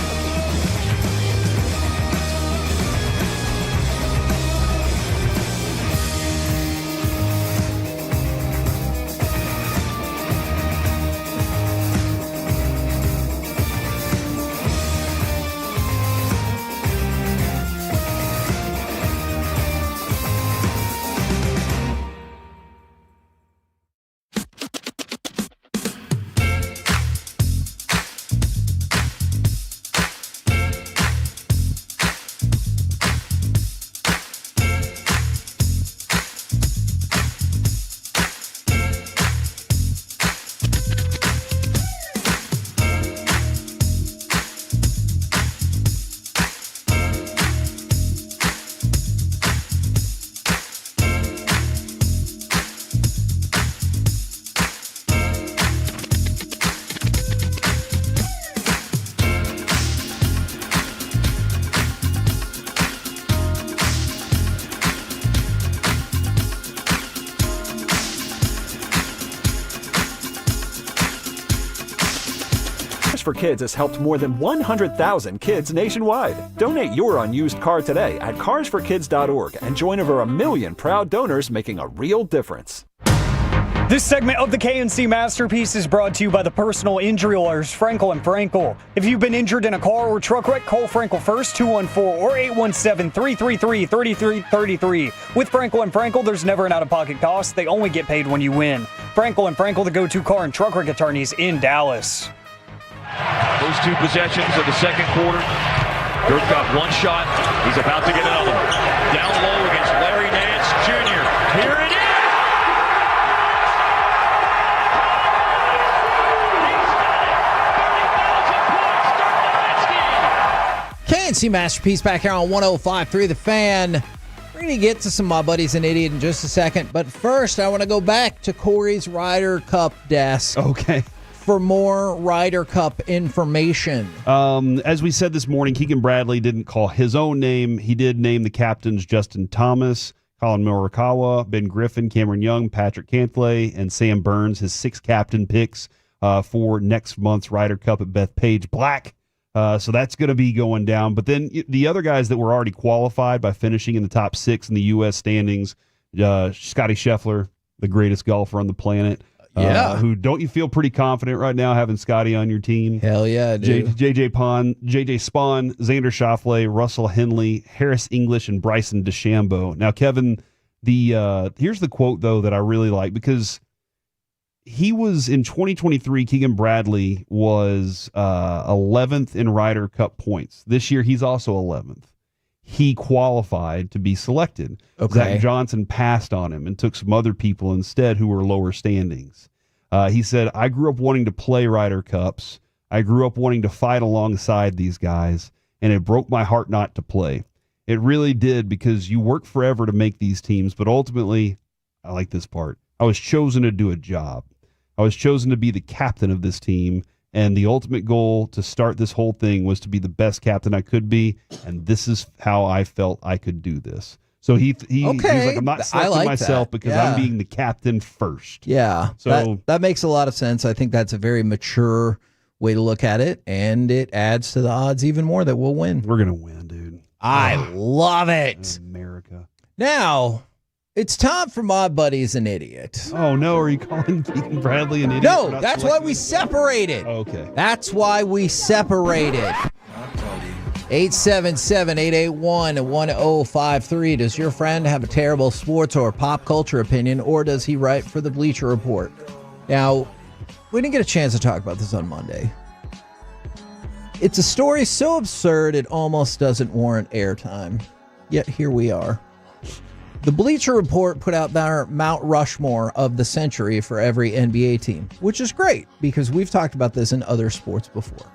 for Kids has helped more than 100,000 kids nationwide. Donate your unused car today at carsforkids.org and join over 1 million proud donors making a real difference. This segment of the KNC Masterpiece is brought to you by the personal injury lawyers Frankel & Frankel. If you've been injured in a car or truck wreck, call Frankel first, 214 or 817-333-3333. With Frankel & Frankel, there's never an out-of-pocket cost. They only get paid when you win. Frankel & Frankel, the go-to car and truck wreck attorneys in Dallas. Those two possessions of the second quarter. Dirk got one shot. He's about to get another one. Down low against Larry Nance Jr. Here it is! KNC Masterpiece back here on 105.3 The Fan. We're going to get to some My Buddy's an Idiot in just a second. But first, I want to go back to Corey's Ryder Cup desk. Okay. For more Ryder Cup information. As we said this morning, Keegan Bradley didn't call his own name. He did name the captains Justin Thomas, Colin Morikawa, Ben Griffin, Cameron Young, Patrick Cantlay, and Sam Burns, his 6 captain picks for next month's Ryder Cup at Bethpage Black. So that's going to be going down. But then the other guys that were already qualified by finishing in the top 6 in the U.S. standings, Scotty Scheffler, the greatest golfer on the planet. Who don't you feel pretty confident right now having Scotty on your team? Hell yeah, dude. JJ Spawn, Xander Schauffele, Russell Henley, Harris English, and Bryson DeChambeau. Now, Kevin, here's the quote, though, that I really like, because he was in 2023, Keegan Bradley was 11th in Ryder Cup points. This year, he's also 11th. He qualified to be selected. Okay. Zach Johnson passed on him and took some other people instead who were lower standings. He said, I grew up wanting to play Ryder Cups. I grew up wanting to fight alongside these guys, and it broke my heart not to play. It really did, because you work forever to make these teams, but ultimately, I like this part, I was chosen to do a job. I was chosen to be the captain of this team, and the ultimate goal to start this whole thing was to be the best captain I could be, and this is how I felt I could do this. So he was like, I'm not selecting myself because I'm being the captain first. Yeah, so that makes a lot of sense. I think that's a very mature way to look at it, and it adds to the odds even more that we'll win. We're going to win, dude. I love it. America. Now, it's time for My Buddy's an Idiot. Oh, no. Are you calling Keegan Bradley an idiot? No, that's why we separated. Okay. That's why we separated. 877-881-1053. Does your friend have a terrible sports or pop culture opinion, or does he write for the Bleacher Report? Now, we didn't get a chance to talk about this on Monday. It's a story so absurd it almost doesn't warrant airtime. Yet here we are. The Bleacher Report put out their Mount Rushmore of the century for every NBA team, which is great because we've talked about this in other sports before.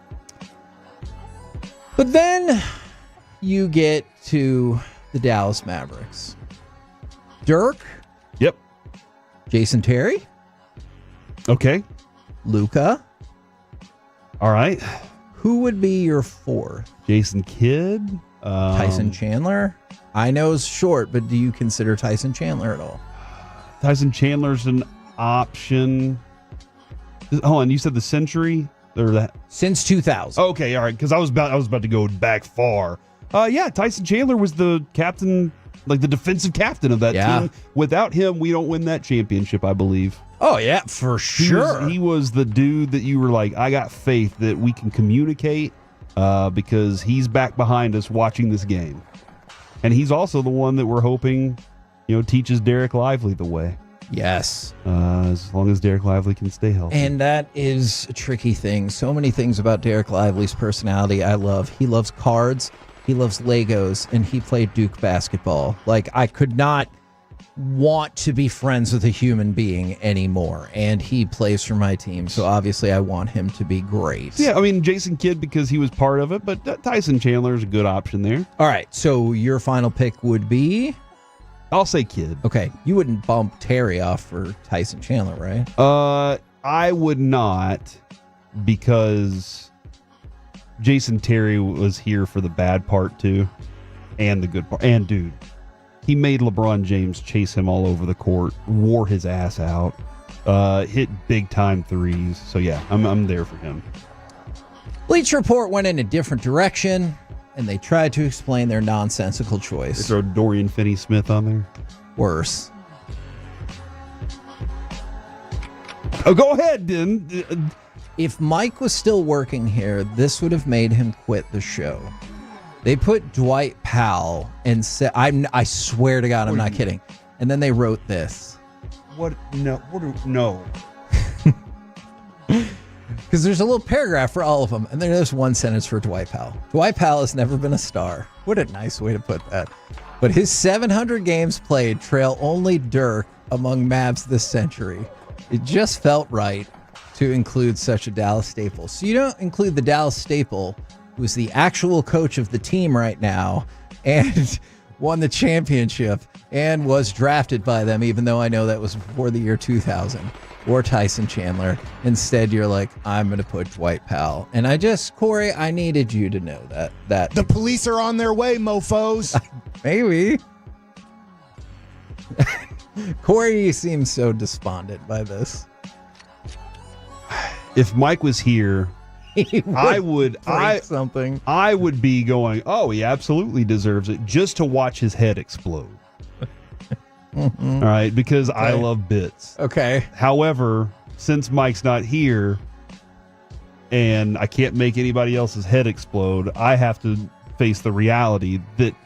But then you get to the Dallas Mavericks. Dirk? Yep. Jason Terry? Okay. Luka. All right. Who would be your fourth? Jason Kidd. Tyson Chandler. I know it's short, but do you consider Tyson Chandler at all? Tyson Chandler's an option. Hold on, you said the century or that since 2000. Okay, all right, because I was about to go back far. Yeah, Tyson Chandler was the captain, like the defensive captain of that team. Without him, we don't win that championship, I believe. Oh yeah, for sure. He was the dude that you were like, I got faith that we can communicate because he's back behind us watching this game, and he's also the one that we're hoping, teaches Derek Lively the way. Yes. As long as Derek Lively can stay healthy. And that is a tricky thing. So many things about Derek Lively's personality I love. He loves cards, he loves Legos, and he played Duke basketball. Like, I could not want to be friends with a human being anymore. And he plays for my team, so obviously I want him to be great. Yeah, I mean, Jason Kidd because he was part of it, but Tyson Chandler is a good option there. All right, so your final pick would be? I'll say Kidd. Okay, you wouldn't bump Terry off for Tyson Chandler, right? I would not, because Jason Terry was here for the bad part too, and the good part. And dude, he made LeBron James chase him all over the court, wore his ass out, hit big time threes. So yeah, I'm there for him. Bleacher Report went in a different direction, and they tried to explain their nonsensical choice. They throw Dorian Finney-Smith on there. Worse. Oh, go ahead, then. If Mike was still working here, this would have made him quit the show. They put Dwight Powell and said, I swear to God, I'm not kidding. And then they wrote this. What? No. No. Because there's a little paragraph for all of them, and then there's one sentence for Dwight Powell. Dwight Powell has never been a star. What a nice way to put that. But his 700 games played trail only Dirk among Mavs this century. It just felt right to include such a Dallas staple. So you don't include the Dallas staple, who's the actual coach of the team right now, and won the championship, and was drafted by them, even though I know that was before the year 2000. Or Tyson Chandler. Instead, you're like, I'm going to put Dwight Powell. And Corey, I needed you to know that. The police are on their way, mofos. Maybe. Corey, you seem so despondent by this. If Mike was here, I would be going, oh, he absolutely deserves it, just to watch his head explode. Mm-hmm. All right, because I love bits. Okay. However, since Mike's not here and I can't make anybody else's head explode, I have to face the reality that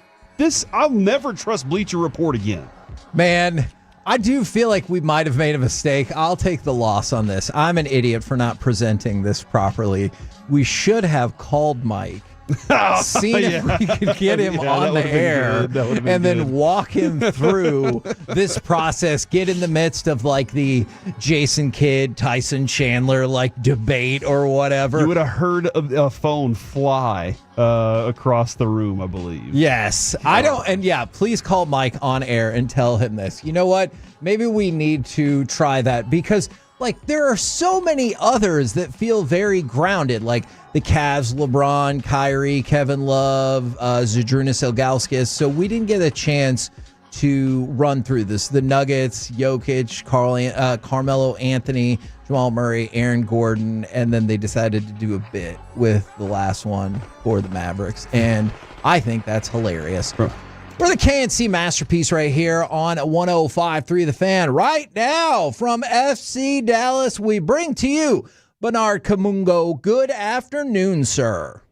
I'll never trust Bleacher Report again. Man, I do feel like we might have made a mistake. I'll take the loss on this. I'm an idiot for not presenting this properly. We should have called Mike. Seen if we could get him on the air and then walk him through this process, get in the midst of like the Jason Kidd, Tyson Chandler like debate or whatever. You would have heard a phone fly across the room, I believe. Yes. Please call Mike on air and tell him this. You know what? Maybe we need to try that, because there are so many others that feel very grounded, like the Cavs, LeBron, Kyrie, Kevin Love, Zydrunas Ilgauskas. So we didn't get a chance to run through this. The Nuggets, Jokic, Carmelo Anthony, Jamal Murray, Aaron Gordon, and then they decided to do a bit with the last one for the Mavericks. And I think that's hilarious. We're the KNC Masterpiece right here on 105.3 The Fan. Right now from FC Dallas, we bring to you Bernard Kamungo. Good afternoon, sir.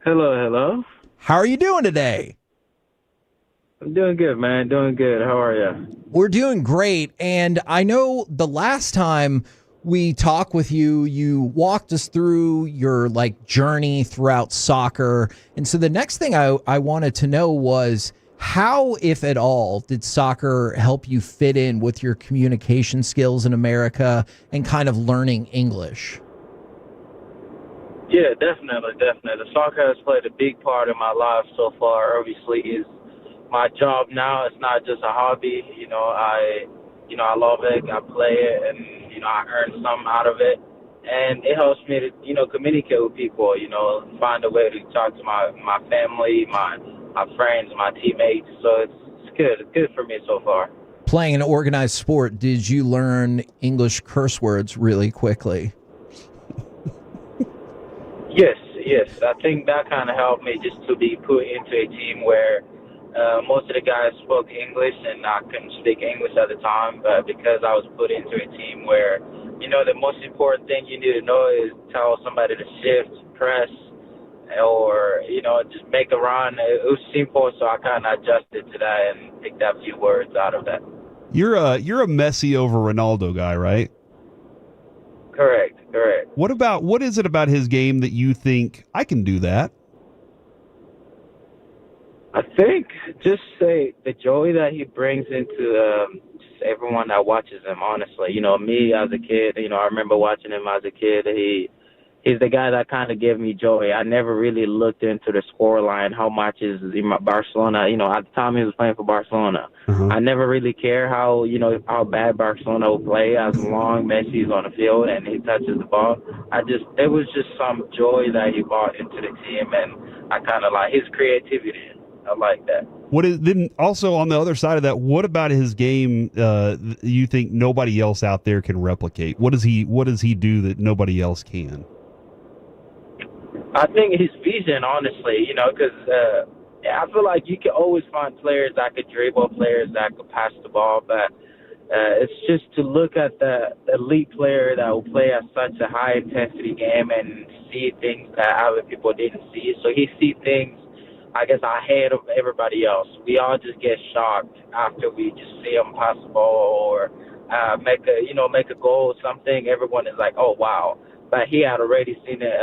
Hello. How are you doing today? I'm doing good, man. Doing good. How are you? We're doing great. And I know the last time we talked with you, you walked us through your journey throughout soccer. And so the next thing I wanted to know was, how, if at all, did soccer help you fit in with your communication skills in America and kind of learning English? Yeah, definitely. Soccer has played a big part in my life so far. Obviously, it's my job now. It's not just a hobby. I I love it. I play it, and I earn something out of it, and it helps me to communicate with people. Find a way to talk to my family, my friends, my teammates. So it's good. It's good for me so far. Playing an organized sport, did you learn English curse words really quickly? Yes. I think that kind of helped me just to be put into a team where most of the guys spoke English and I couldn't speak English at the time. But because I was put into a team where, the most important thing you need to know is tell somebody to shift, press, or, just make a run. It was simple, so I kind of adjusted to that and picked up a few words out of that. You're a Messi over Ronaldo guy, right? Correct. What is it about his game that you think I can do that? I think just say the joy that he brings into just everyone that watches him, honestly. Me as a kid, I remember watching him as a kid. He's the guy that kind of gave me joy. I never really looked into the scoreline, how much is in Barcelona. At the time he was playing for Barcelona. I never really care how bad Barcelona will play as long Messi's on the field and he touches the ball. It was just some joy that he brought into the team, and I kind of like his creativity. I like that. Then also on the other side of that, what about his game you think nobody else out there can replicate? What does he do that nobody else can? I think his vision, honestly, because I feel like you can always find players that could dribble, players that could pass the ball, but it's just to look at the elite player that will play at such a high-intensity game and see things that other people didn't see. So he sees things, I guess, ahead of everybody else. We all just get shocked after we just see him pass the ball or make a goal or something. Everyone is like, oh, wow. But he had already seen it,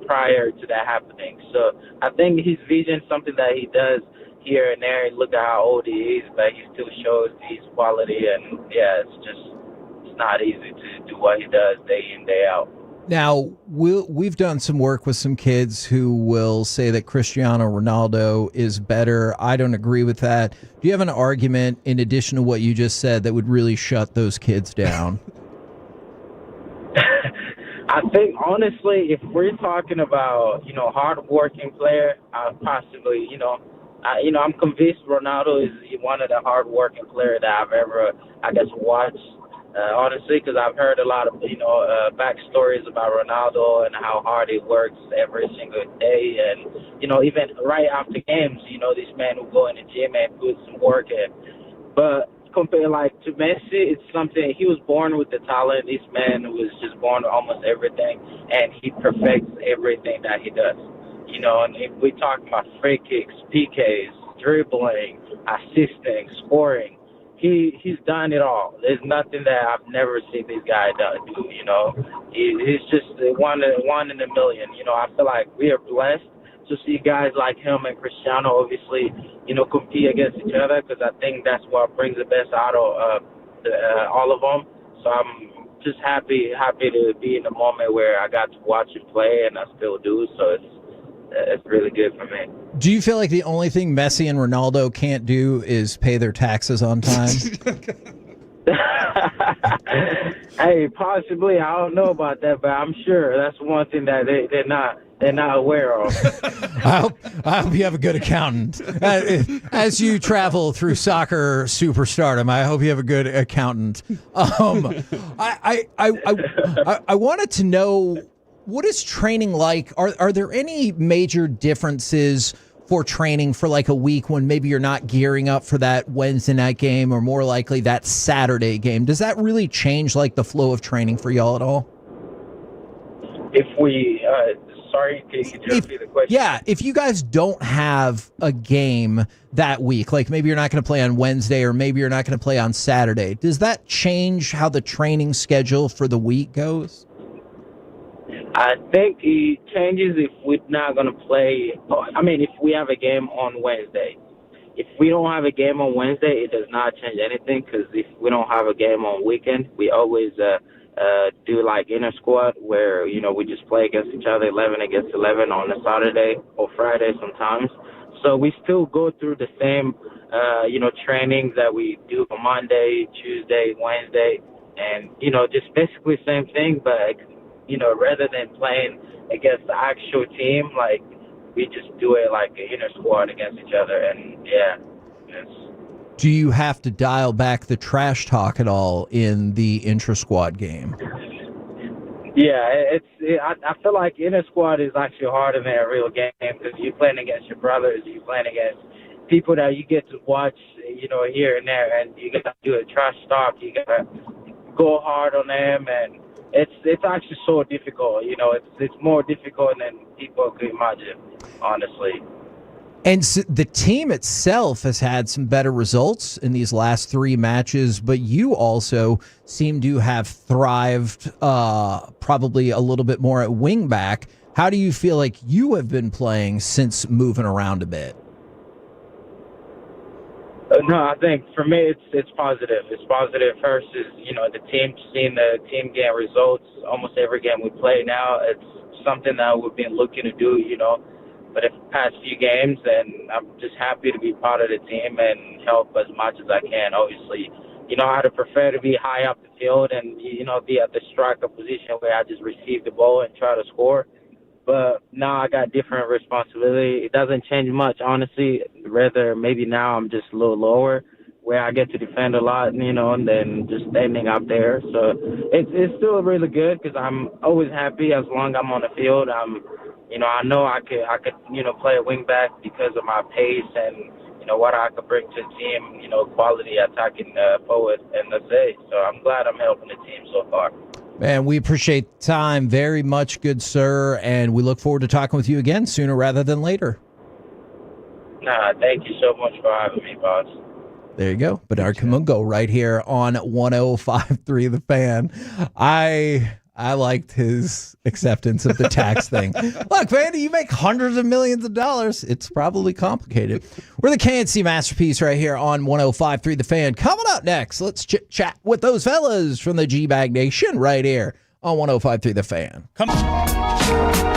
prior to that happening. So I think his vision, something that he does here and there. Look at how old he is, but he still shows his quality. And yeah, it's not easy to do what he does day in, day out. Now, we've done some work with some kids who will say that Cristiano Ronaldo is better. I don't agree with that. Do you have an argument in addition to what you just said that would really shut those kids down? I think, honestly, if we're talking about, hard-working player, possibly, I'm convinced Ronaldo is one of the hard-working players that I've ever, watched. Honestly, because I've heard a lot of, backstories about Ronaldo and how hard he works every single day. And, even right after games, these men who go in the gym and put some work in. But compared to Messi, it's something, he was born with the talent. This man was just born with almost everything, and he perfects everything that he does. And if we talk about free kicks, PKs, dribbling, assisting, scoring, he's done it all. There's nothing that I've never seen this guy do. He's just one in a million. I feel like we are blessed to see guys like him and Cristiano, obviously, compete against each other, because I think that's what brings the best out of all of them. So I'm just happy to be in the moment where I got to watch him play, and I still do. So it's really good for me. Do you feel like the only thing Messi and Ronaldo can't do is pay their taxes on time? Hey, possibly. I don't know about that, but I'm sure that's one thing that they're not aware of. I hope you have a good accountant. As you travel through soccer superstardom, I hope you have a good accountant. I wanted to know, what is training like? Are there any major differences for training for like a week when maybe you're not gearing up for that Wednesday night game, or more likely that Saturday game? Does that really change like the flow of training for y'all at all? If we, sorry, can you repeat the question? Yeah, if you guys don't have a game that week, like maybe you're not going to play on Wednesday, or maybe you're not going to play on Saturday, does that change how the training schedule for the week goes? I think it changes if we're not going to play. If we have a game on Wednesday. If we don't have a game on Wednesday, it does not change anything, because if we don't have a game on weekend, we always do like inner squad where, we just play against each other, 11 against 11 on a Saturday or Friday sometimes. So we still go through the same trainings that we do on Monday, Tuesday, Wednesday, and, just basically same thing, but, rather than playing against the actual team, like, we just do it like an inner squad against each other, and, Do you have to dial back the trash talk at all in the intra-squad game? Yeah, I feel like inner squad is actually harder than a real game because you're playing against your brothers, you're playing against people that you get to watch, here and there, and you got to do a trash talk, you got to go hard on them, and it's actually so difficult. It's more difficult than people could imagine, honestly. And so the team itself has had some better results in these last 3 matches, but you also seem to have thrived probably a little bit more at wingback. How do you feel like you have been playing since moving around a bit? No, I think for me it's positive. It's positive. First is the team, seeing the team get results almost every game we play now. It's something that we've been looking to do. But the past few games, and I'm just happy to be part of the team and help as much as I can. Obviously, I'd prefer to be high up the field and be at the striker position where I just receive the ball and try to score. But now I got different responsibility. It doesn't change much, honestly. Rather, maybe now I'm just a little lower, where I get to defend a lot, and then just standing up there. So it's still really good because I'm always happy as long as I'm on the field. I know I could play a wing back because of my pace and what I could bring to the team. Quality attacking forward, and that's it. So I'm glad I'm helping the team so far. Man, we appreciate the time very much, good sir, and we look forward to talking with you again sooner rather than later. Thank you so much for having me, boss. There you go. Bernard Kamungo right here on 105.3 The Fan. I liked his acceptance of the tax thing. Look, man, you make hundreds of millions of dollars. It's probably complicated. We're the KNC Masterpiece right here on 105.3 The Fan. Coming up next, let's chat with those fellas from the G-Bag Nation right here on 105.3 The Fan. Come on.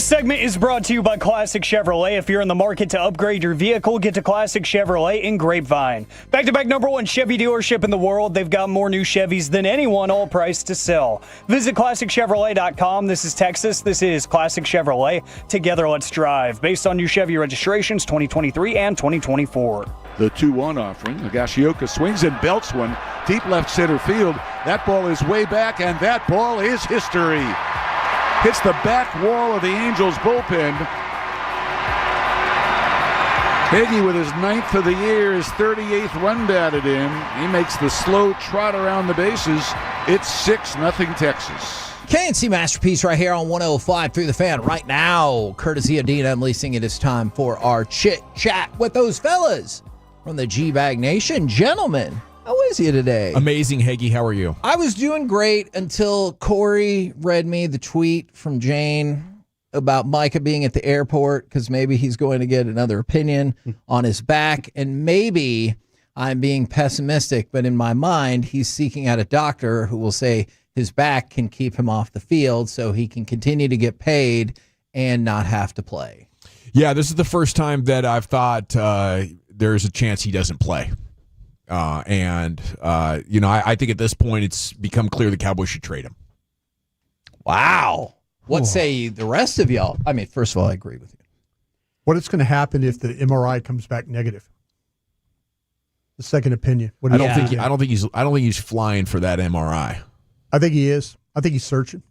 This segment is brought to you by Classic Chevrolet. If you're in the market to upgrade your vehicle, get to Classic Chevrolet in Grapevine. Back-to-back #1 Chevy dealership in the world. They've got more new Chevys than anyone, all priced to sell. Visit ClassicChevrolet.com. This is Texas. This is Classic Chevrolet. Together, let's drive. Based on new Chevy registrations 2023 and 2024. The 2-1 offering. Higashioka swings and belts one deep left center field. That ball is way back, and that ball is history. Hits the back wall of the Angels bullpen. Higgy with his 9th of the year, his 38th run batted in. He makes the slow trot around the bases. It's 6-0 Texas. KNC Masterpiece right here on 105 through the fan right now. Courtesy of Dean Leasing, it is time for our chit chat with those fellas from the G-Bag Nation. Gentlemen, how is you today? Amazing, Hagee. How are you? I was doing great until Corey read me the tweet from Jane about Micah being at the airport because maybe he's going to get another opinion on his back. And maybe I'm being pessimistic, but in my mind, he's seeking out a doctor who will say his back can keep him off the field so he can continue to get paid and not have to play. Yeah, this is the first time that I've thought there's a chance he doesn't play. I think at this point it's become clear the Cowboys should trade him. Wow. What say the rest of y'all? I mean, first of all, I agree with you. What is going to happen if the MRI comes back negative? The second opinion. I don't think he's flying for that MRI. I think he is. I think he's searching.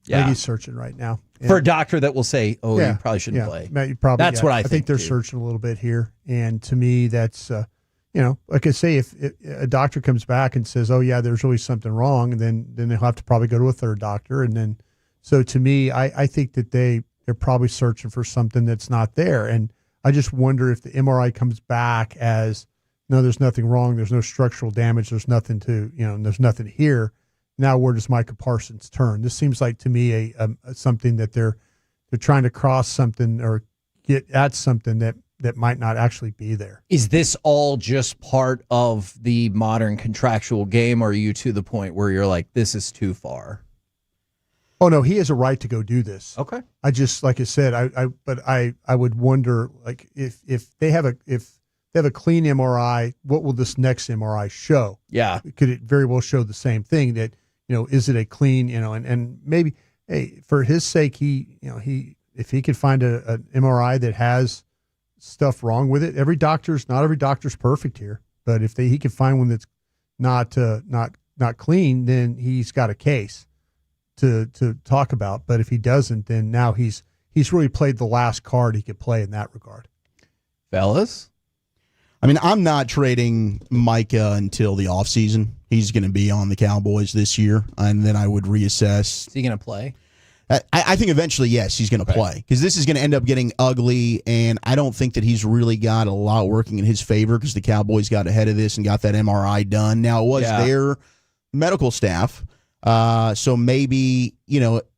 Yeah. I think he's searching right now. Yeah. For a doctor that will say, you probably shouldn't play. That's what I think. I think they're searching a little bit here. And to me, that's, like I say, if a doctor comes back and says, there's really something wrong, and then they'll have to probably go to a third doctor. And then, so to me, I think that they're probably searching for something that's not there. And I just wonder if the MRI comes back as, no, there's nothing wrong. There's no structural damage. There's nothing there's nothing here. Now, where does Micah Parsons turn? This seems like to me a something that they're trying to cross something or get at something that might not actually be there. Is this all just part of the modern contractual game, or are you to the point where you're like, this is too far? Oh no, he has a right to go do this. Okay. I just, like I said, I would wonder, like, if they have a clean MRI, what will this next MRI show? Yeah. Could it very well show the same thing that, is it a clean, and maybe, hey, for his sake, if he could find an MRI that has stuff wrong with it, not every doctor's perfect here, but if he could find one that's not clean, then he's got a case to talk about. But if he doesn't, then now he's really played the last card he could play in that regard. Fellas? I mean, I'm not trading Micah until the offseason. He's going to be on the Cowboys this year, and then I would reassess. Is he going to play? I think eventually, yes, he's going to play, because this is going to end up getting ugly, and I don't think that he's really got a lot working in his favor because the Cowboys got ahead of this and got that MRI done. Now, it was their medical staff, so maybe,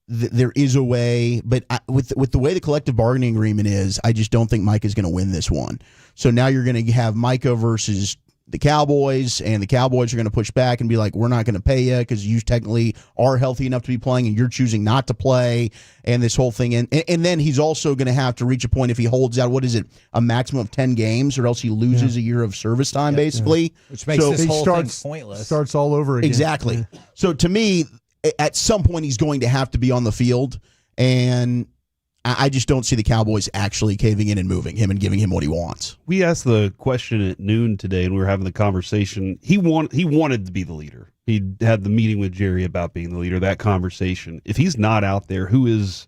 there is a way, but with the way the collective bargaining agreement is, I just don't think Micah's going to win this one. So now you're going to have Micah versus the Cowboys, and the Cowboys are going to push back and be like, we're not going to pay you because you technically are healthy enough to be playing and you're choosing not to play, and this whole thing. And then he's also going to have to reach a point if he holds out, what is it, a maximum of 10 games, or else he loses a year of service time, basically. Which makes this whole thing pointless. Starts all over again. Exactly. So to me, at some point he's going to have to be on the field, and I just don't see the Cowboys actually caving in and moving him and giving him what he wants. We asked the question at noon today, and we were having the conversation. He wanted to be the leader. He had the meeting with Jerry about being the leader, that conversation. If he's not out there, who is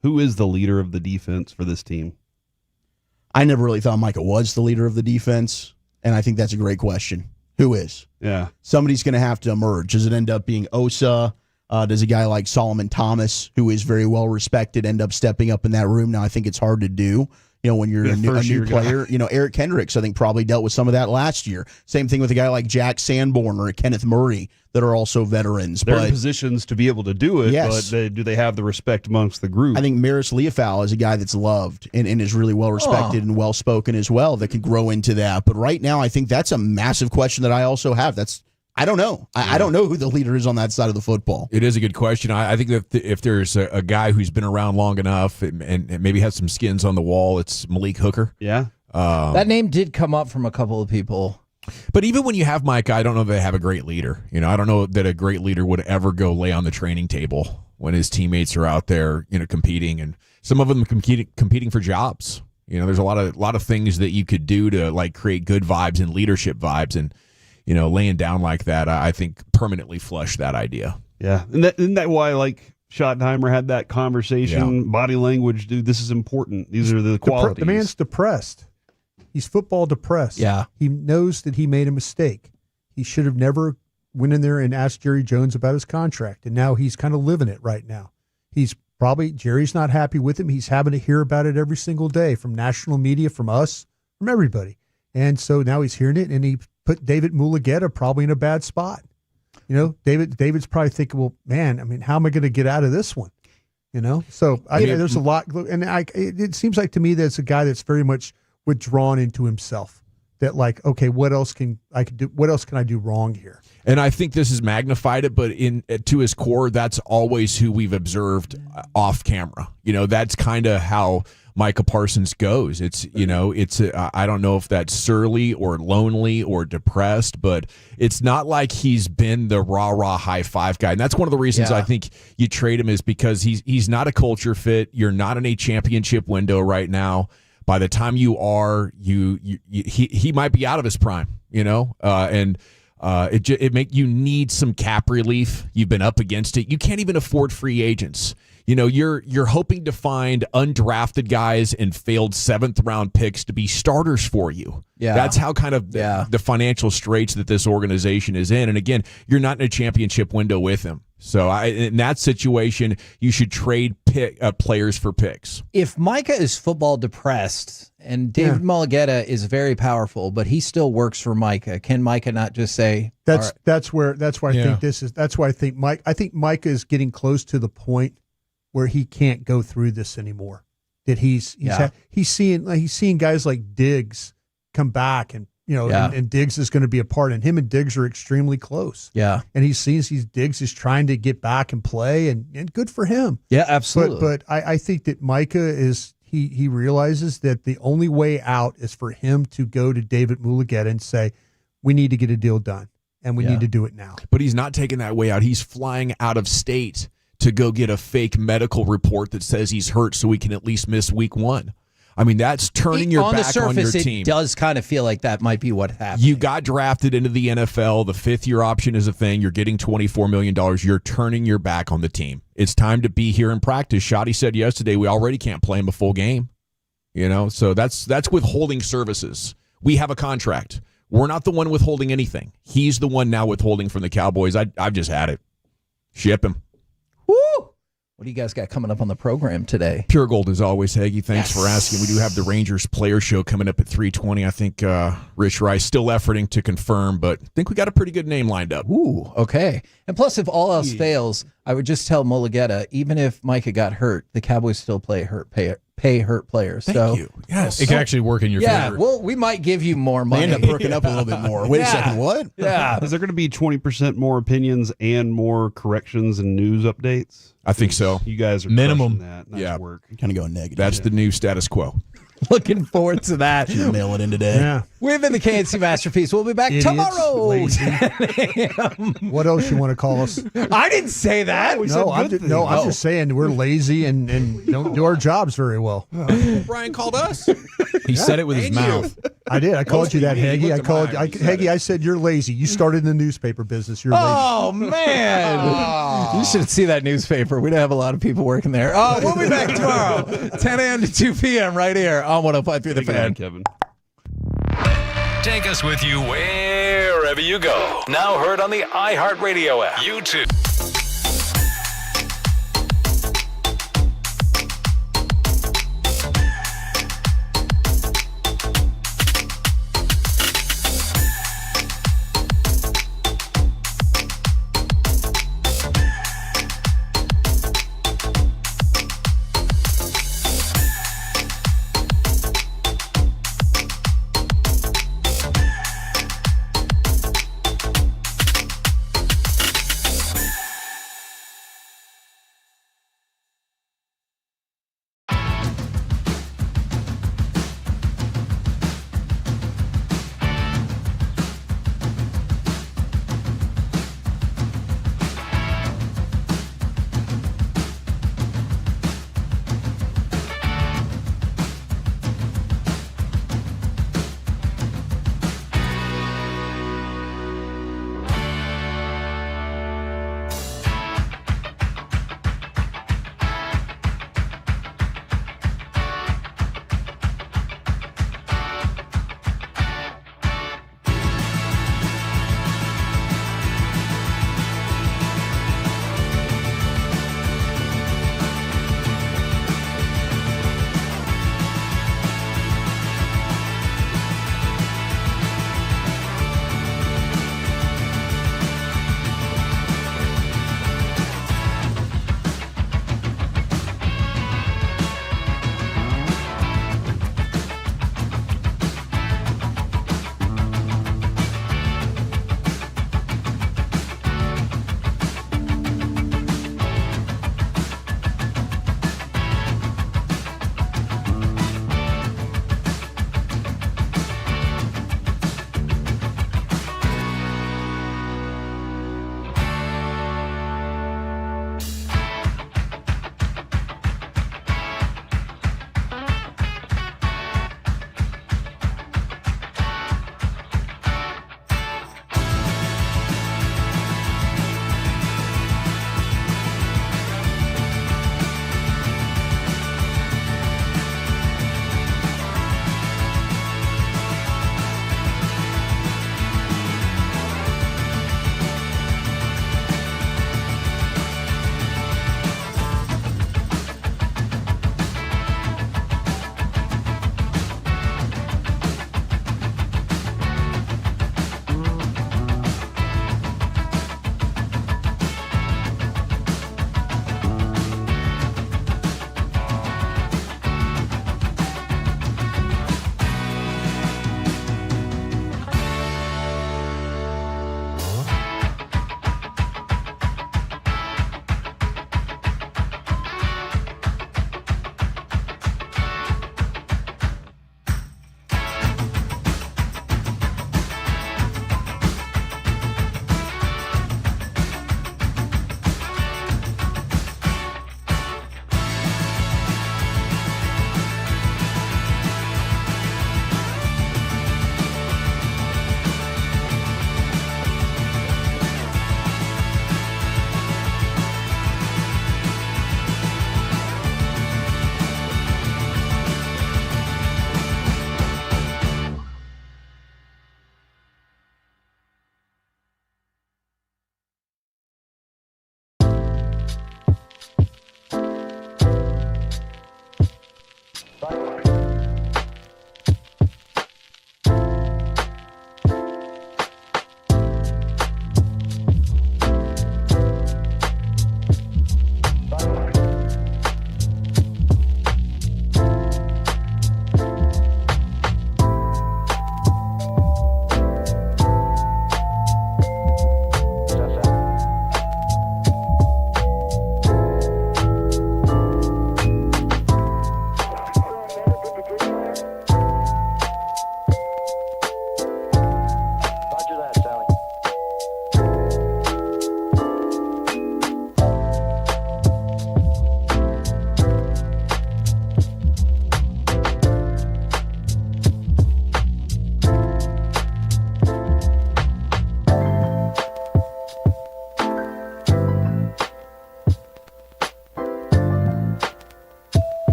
the leader of the defense for this team? I never really thought Micah was the leader of the defense, and I think that's a great question. Who is? Yeah. Somebody's going to have to emerge. Does it end up being Osa? Does a guy like Solomon Thomas, who is very well respected, end up stepping up in that room? Now, I think it's hard to do, when you're a new player. Eric Kendricks, I think, probably dealt with some of that last year. Same thing with a guy like Jack Sanborn or Kenneth Murray that are also veterans. They're in positions to be able to do it, yes. But do they have the respect amongst the group? I think Maris Leofau is a guy that's loved and is really well respected and well spoken as well, that could grow into that. But right now, I think that's a massive question that I also have. I don't know. I don't know who the leader is on that side of the football. It is a good question. I think that if there's a guy who's been around long enough and maybe has some skins on the wall, it's Malik Hooker. Yeah. That name did come up from a couple of people. But even when you have Micah, I don't know if they have a great leader. I don't know that a great leader would ever go lay on the training table when his teammates are out there, competing, and some of them competing for jobs. There's a lot of things that you could do to like create good vibes and leadership vibes, and laying down like that, I think permanently flushed that idea. Yeah, and isn't that why like Schottenheimer had that conversation? Body language, dude. This is important. These are the qualities. The man's depressed. He's football depressed. Yeah. He knows that he made a mistake. He should have never went in there and asked Jerry Jones about his contract, and now he's kind of living it right now. Jerry's not happy with him. He's having to hear about it every single day from national media, from us, from everybody. And so now he's hearing it, and he put David Mulugeta probably in a bad spot. David's probably thinking, well, man, I mean, how am I going to get out of this one? So there's a lot, and it seems like to me that it's a guy that's very much withdrawn into himself. That like, okay, what else can I do? What else can I do wrong here? And I think this has magnified it, but to his core, that's always who we've observed off camera. That's kind of how Micah Parsons goes. It's I don't know if that's surly or lonely or depressed, but it's not like he's been the rah-rah high five guy. And that's one of the reasons I think you trade him, is because he's not a culture fit. You're not in a championship window right now. By the time you are, he might be out of his prime, and you need some cap relief. You've been up against it. You can't even afford free agents. You're hoping to find undrafted guys and failed 7th round picks to be starters for you. Yeah. That's how kind of the financial straits that this organization is in. And again, you're not in a championship window with him. So in that situation, you should trade players for picks. If Micah is football depressed and David Mulugeta is very powerful, but he still works for Micah, can Micah not just say that's why I think Micah is getting close to the point where he can't go through this anymore. That he's seeing guys like Diggs come back, and and Diggs is going to be a part, and him and Diggs are extremely close. Yeah. And he sees Diggs is trying to get back and play, and good for him. Yeah, absolutely. But I think that Micah is he realizes that the only way out is for him to go to David Mulugeta and say, we need to get a deal done, and we need to do it now. But he's not taking that way out. He's flying out of state to go get a fake medical report that says he's hurt so he can at least miss week 1. I mean, that's turning your back on your team. It does kind of feel like that might be what happened. You got drafted into the NFL. The 5th-year option is a thing. You're getting $24 million. You're turning your back on the team. It's time to be here in practice. Shotty said yesterday we already can't play him a full game. So that's withholding services. We have a contract. We're not the one withholding anything. He's the one now withholding from the Cowboys. I've just had it. Ship him. Woo! What do you guys got coming up on the program today? Pure Gold as always, Hagee. Thanks for asking. We do have the Rangers player show coming up at 3:20. I think Rich Rice still efforting to confirm, but I think we got a pretty good name lined up. Ooh, okay. And plus, if all else fails, I would just tell Mulugeta, even if Micah got hurt, the Cowboys still pay hurt players. Thank you. Yes. It can actually work in your favor. Yeah, well, we might give you more money. They end up perking up a little bit more. Wait a second, what? Yeah. Is there going to be 20% more opinions and more corrections and news updates? I think so. You guys are minimum. That. Nice work. Kind of going negative. That's the new status quo. Looking forward to that. Should mail it in today. Yeah. We've been the KNC Masterpiece. We'll be back tomorrow. What else you want to call us? I didn't say that. I'm just saying we're lazy and don't do our jobs very well. Brian called us. He said it with his mouth. I did. I called you that, Hagee. I said you're lazy. You started in the newspaper business. You're lazy. Oh, man. You should see that newspaper. We don't have a lot of people working there. We'll be back tomorrow, 10 a.m. to 2 p.m. right here on 105.3 The Fan. Kevin. Take us with you wherever you go. Now heard on the iHeartRadio app, YouTube.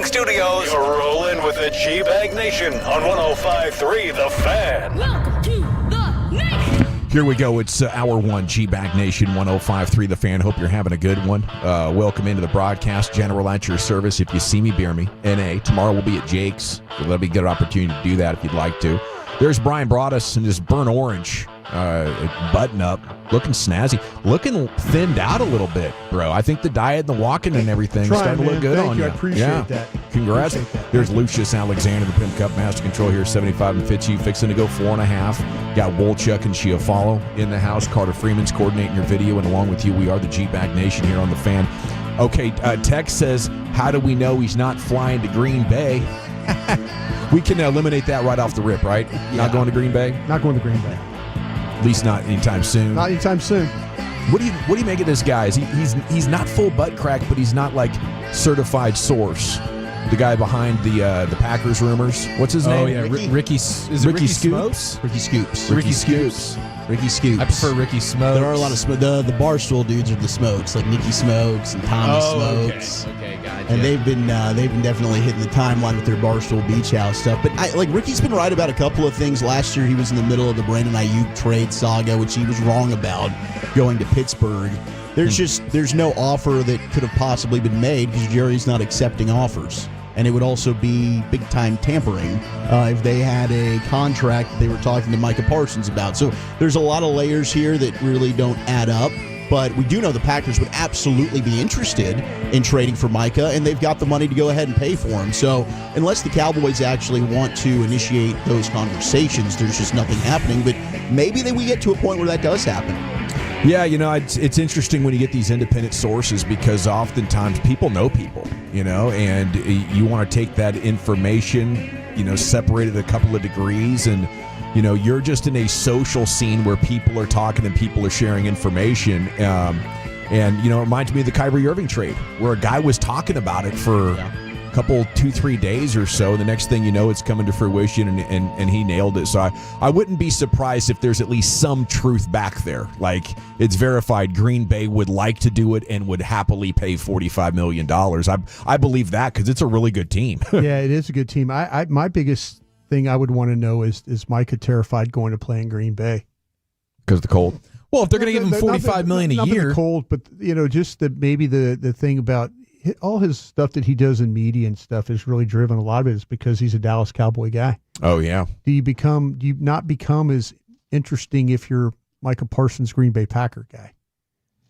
studios. You're rolling with the G-Bag Nation on 105.3 The Fan. Welcome to the nation. Here we go. It's Hour 1, G-Bag Nation, 105.3 The Fan. Hope you're having a good one. Welcome into the broadcast. General at your service. If you see me, beer me. N.A. Tomorrow we'll be at Jake's. So that'll be a good opportunity to do that if you'd like to. There's Brian Broaddus in this burnt orange button up. Looking snazzy. Looking thinned out a little bit, bro. I think the diet and the walking and everything starting to look good on you. I appreciate that. Congrats. Appreciate that. There's Lucius Alexander, the Pimp Cup Master Control here, 75 and Fitchy, fixing to go 4.5. Got Wolchuk and Chiafalo in the house. Carter Freeman's coordinating your video, and along with you, we are the G-Bag Nation here on The Fan. Okay, Tex says, how do we know he's not flying to Green Bay? We can eliminate that right off the rip, right? Yeah. Not going to Green Bay? Not going to Green Bay. At least not anytime soon. Not anytime soon. What do you make of this guy? He's not full butt crack, but he's not like certified source. The guy behind the Packers rumors. What's his name? Oh yeah, Ricky Scoops. Ricky Scoops. Ricky Scoops. I prefer Ricky Smokes. There are a lot of the Barstool dudes are the Smokes, like Nicky Smokes and Tommy Smokes. Okay, gotcha. And they've been definitely hitting the timeline with their Barstool Beach House stuff. But Ricky's been right about a couple of things. Last year he was in the middle of the Brandon Ayuk trade saga, which he was wrong about, going to Pittsburgh. There's no offer that could have possibly been made because Jerry's not accepting offers. And it would also be big-time tampering if they had a contract that they were talking to Micah Parsons about. So there's a lot of layers here that really don't add up. But we do know the Packers would absolutely be interested in trading for Micah, and they've got the money to go ahead and pay for him. So unless the Cowboys actually want to initiate those conversations, there's just nothing happening. But maybe we get to a point where that does happen. Yeah, it's interesting when you get these independent sources because oftentimes people know people, and you want to take that information, separate it a couple of degrees, and you're just in a social scene where people are talking and people are sharing information. And it reminds me of the Kyrie Irving trade where a guy was talking about it for a couple, 2-3 days or so. The next thing you know, it's coming to fruition and he nailed it. So I wouldn't be surprised if there's at least some truth back there. Like it's verified Green Bay would like to do it and would happily pay $45 million. I believe that because it's a really good team. Yeah, it is a good team. My biggest thing I would want to know is Micah terrified going to play in Green Bay? Because of the cold. Well, if they're going to give him $45 million a year. The cold, but just maybe the thing about all his stuff that he does in media and stuff is really driven. A lot of it is because he's a Dallas Cowboy guy. Oh yeah. Do you not become as interesting if you're Micah Parsons, Green Bay Packer guy?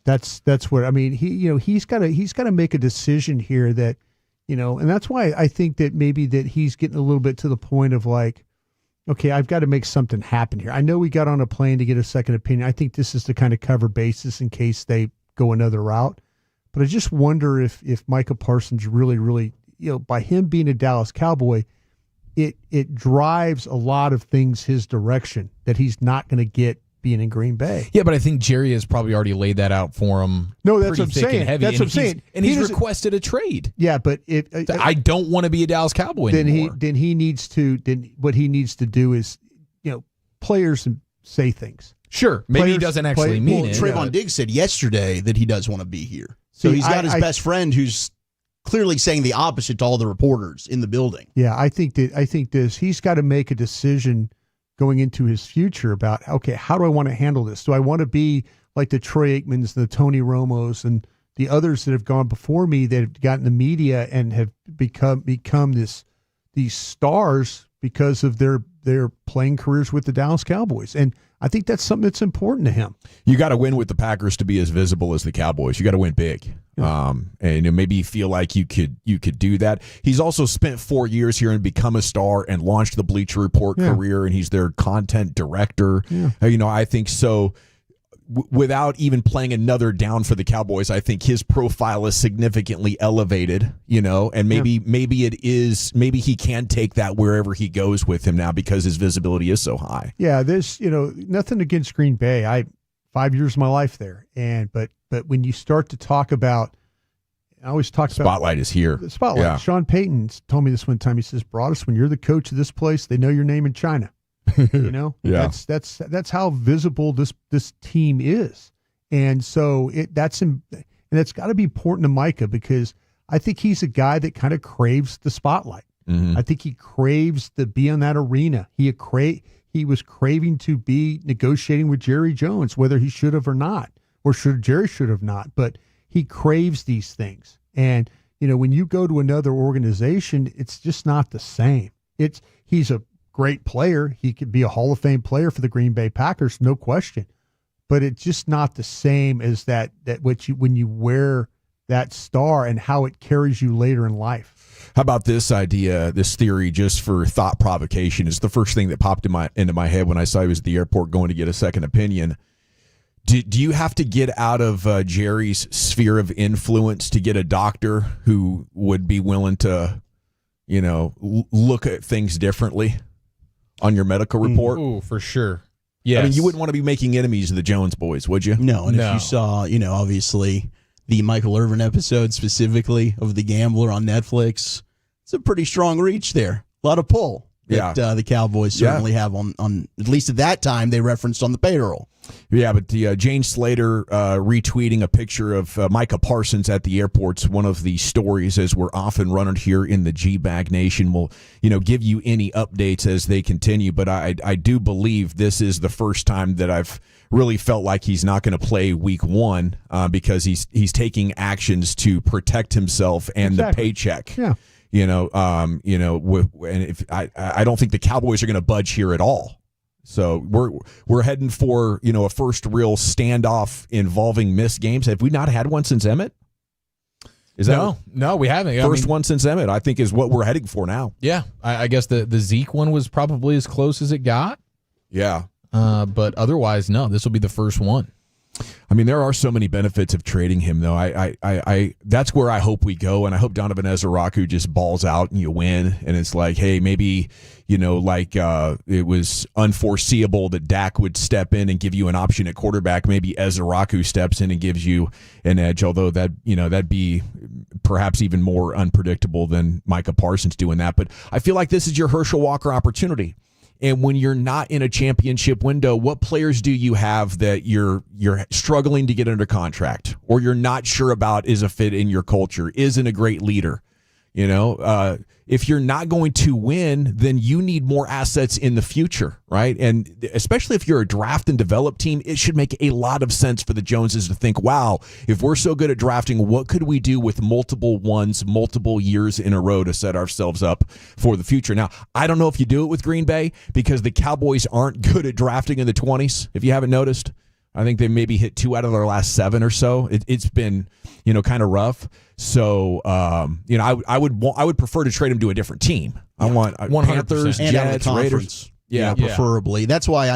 That's what I mean. He's got to make a decision here that, and that's why I think that maybe that he's getting a little bit to the point of like, okay, I've got to make something happen here. I know we got on a plane to get a second opinion. I think this is to kind of cover bases in case they go another route. But I just wonder if Micah Parsons really, by him being a Dallas Cowboy, it drives a lot of things his direction that he's not going to get being in Green Bay. Yeah, but I think Jerry has probably already laid that out for him. No, that's what I'm saying. That's what I'm saying. And he's requested a trade. Yeah, but I don't want to be a Dallas Cowboy anymore. Then what he needs to do is, players say things. Sure, maybe he doesn't actually mean it. Trayvon Diggs said yesterday that he does want to be here. So he's got his best friend who's clearly saying the opposite to all the reporters in the building. Yeah, I think he's got to make a decision going into his future about, okay, how do I want to handle this? Do I want to be like the Troy Aikmans, the Tony Romos, and the others that have gone before me that have gotten the media and have become these stars because of their playing careers with the Dallas Cowboys? And I think that's something that's important to him. You got to win with the Packers to be as visible as the Cowboys. You got to win big. Yeah. And maybe you feel like you could do that. He's also spent 4 years here and become a star and launched the Bleacher Report career, and he's their content director. Yeah. I think so. Without even playing another down for the Cowboys, I think his profile is significantly elevated, and maybe maybe he can take that wherever he goes with him now because his visibility is so high. Yeah, there's, nothing against Green Bay. 5 years of my life there. But when you start to talk about, I always talk about Spotlight is here. The Spotlight. Yeah. Sean Payton told me this one time. He says, Broaddus, when you're the coach of this place, they know your name in China. Yeah. That's how visible this team is, and so that's got to be important to Micah because I think he's a guy that kind of craves the spotlight. I think he craves to be in that arena. He was craving to be negotiating with Jerry Jones, whether he should have or not, or Jerry should have not. But he craves these things. And, when you go to another organization, it's just not the same. He's a great player. He could be a Hall of Fame player for the Green Bay Packers, no question. But it's just not the same as that when you wear that star and how it carries you later in life. How about this idea, this theory, just for thought provocation? It's the first thing that popped into my head when I saw he was at the airport going to get a second opinion. Do you have to get out of Jerry's sphere of influence to get a doctor who would be willing to, look at things differently on your medical report? Ooh, for sure. Yes. I mean, you wouldn't want to be making enemies of the Jones boys, would you? No, and if you saw, obviously the Michael Irvin episode specifically of The Gambler on Netflix, it's a pretty strong reach there. A lot of pull that the Cowboys certainly have on, at least at that time, they referenced on the payroll. Yeah, but the Jane Slater retweeting a picture of Micah Parsons at the airport's one of the stories, as we're often running here in the G-Bag Nation. We'll, give you any updates as they continue. But I do believe this is the first time that I've really felt like he's not going to play week one because he's taking actions to protect himself and the paycheck. Yeah. And if I don't think the Cowboys are going to budge here at all. So we're heading for a first real standoff involving missed games. Have we not had one since Emmett? No, we haven't. First one since Emmett, I think, is what we're heading for now. Yeah, I guess the Zeke one was probably as close as it got. Yeah, but otherwise, no. This will be the first one. I mean, there are so many benefits of trading him, though. I that's where I hope we go, and I hope Donovan Ezeraku just balls out and you win, and it's like, hey, maybe it was unforeseeable that Dak would step in and give you an option at quarterback. Maybe Ezeraku steps in and gives you an edge, although that'd be perhaps even more unpredictable than Micah Parsons doing that. But I feel like this is your Herschel Walker opportunity. And when you're not in a championship window, what players do you have that you're struggling to get under contract, or you're not sure about is a fit in your culture, isn't a great leader? If you're not going to win, then you need more assets in the future, right? And especially if you're a draft and develop team, it should make a lot of sense for the Joneses to think, wow, if we're so good at drafting, what could we do with multiple years in a row to set ourselves up for the future? Now, I don't know if you do it with Green Bay because the Cowboys aren't good at drafting in the 20s, if you haven't noticed. I think they maybe hit 2 out of their last 7 or so. It's been, kind of rough. So, I would prefer to trade him to a different team. I want 100% Panthers, and Jets, Raiders. Yeah, preferably. That's why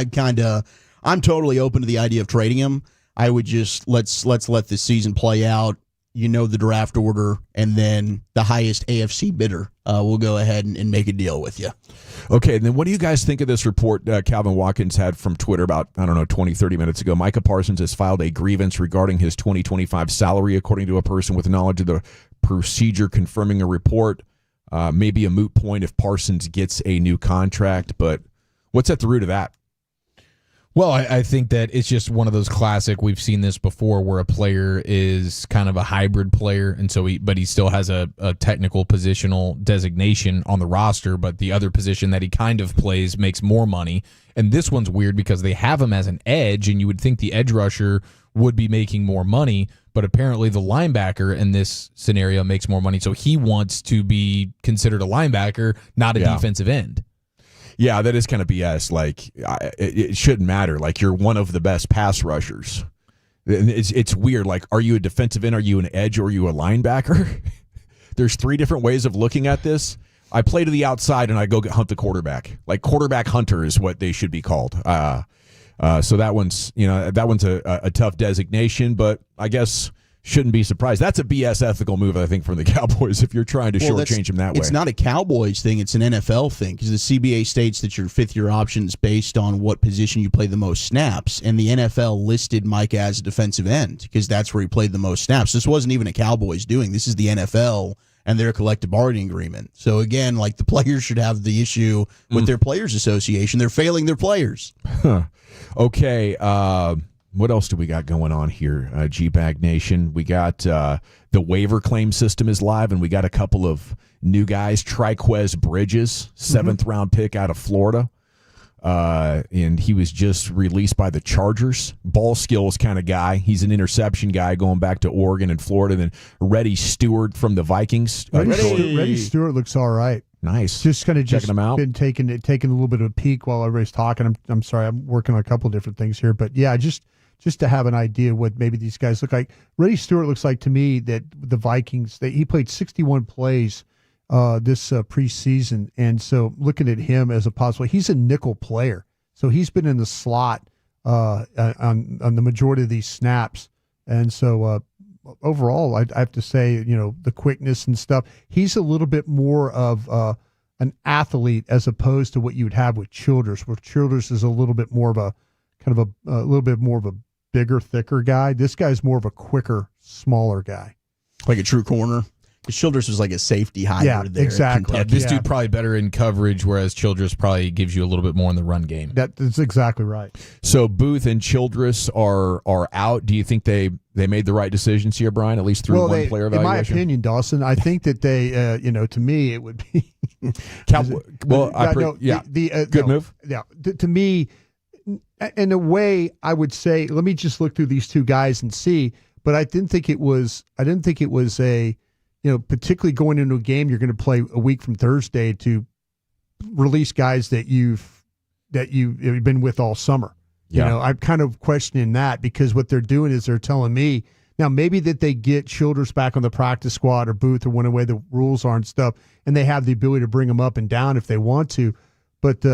I'm totally open to the idea of trading him. I would just let's let this season play out. The draft order, and then the highest AFC bidder will go ahead and make a deal with you. Okay, and then what do you guys think of this report Calvin Watkins had from Twitter about, 20, 30 minutes ago? Micah Parsons has filed a grievance regarding his 2025 salary, according to a person with knowledge of the procedure confirming a report. Maybe a moot point if Parsons gets a new contract, but what's at the root of that? Well, I think that it's just one of those classic, we've seen this before, where a player is kind of a hybrid player, and so he still has a technical positional designation on the roster, but the other position that he kind of plays makes more money. And this one's weird because they have him as an edge, and you would think the edge rusher would be making more money, but apparently the linebacker in this scenario makes more money, so he wants to be considered a linebacker, not a defensive end. Yeah, that is kind of BS. Like, it shouldn't matter. Like, you're one of the best pass rushers. It's weird. Like, are you a defensive end? Are you an edge? Or are you a linebacker? There's 3 different ways of looking at this. I play to the outside and I go hunt the quarterback. Like, quarterback hunter is what they should be called. So that one's a tough designation, but I guess shouldn't be surprised. That's a BS ethical move, I think, from the Cowboys if you're trying to shortchange them that way. It's not a Cowboys thing. It's an NFL thing because the CBA states that your fifth-year option is based on what position you play the most snaps, and the NFL listed Micah as a defensive end because that's where he played the most snaps. This wasn't even a Cowboys doing. This is the NFL and their collective bargaining agreement. So, again, like the players should have the issue with their players association. They're failing their players. Okay, What else do we got going on here, G-Bag Nation? We got the waiver claim system is live, and we got a couple of new guys. Triquez Bridges, 7th-round pick out of Florida. And he was just released by the Chargers. Ball skills kind of guy. He's an interception guy going back to Oregon and Florida. Then Reddy Stewart from the Vikings. Reddy Stewart looks all right. Nice. Just kind of checking him out. Been taking a little bit of a peek while everybody's talking. I'm sorry, I'm working on a couple of different things here, but yeah, just to have an idea what maybe these guys look like. Reddy Stewart looks like to me that the Vikings, he played 61 plays this preseason, and so looking at him as a possible, he's a nickel player, so he's been in the slot on the majority of these snaps, and so overall, I have to say, the quickness and stuff, he's a little bit more of an athlete as opposed to what you would have with Childress, where Childress is a little bit more of a little bit more of a bigger, thicker guy. This guy's more of a quicker, smaller guy, like a true corner. Childress was like a safety hybrid there. Exactly. Yeah, this dude probably better in coverage, whereas Childress probably gives you a little bit more in the run game. That's exactly right. So Booth and Childress are out. Do you think they made the right decisions here, Brian? At least through one player evaluation. In my opinion, Dawson, I think that they, to me, it would be. Good move. Yeah, to me, in a way, I would say, let me just look through these two guys and see. But I didn't think it was a. Particularly going into a game you're going to play a week from Thursday to release guys that you've been with all summer. Yeah. I'm kind of questioning that, because what they're doing is they're telling me now maybe that they get Childress back on the practice squad or Booth or whatever way the rules are and stuff, and they have the ability to bring them up and down if they want to. But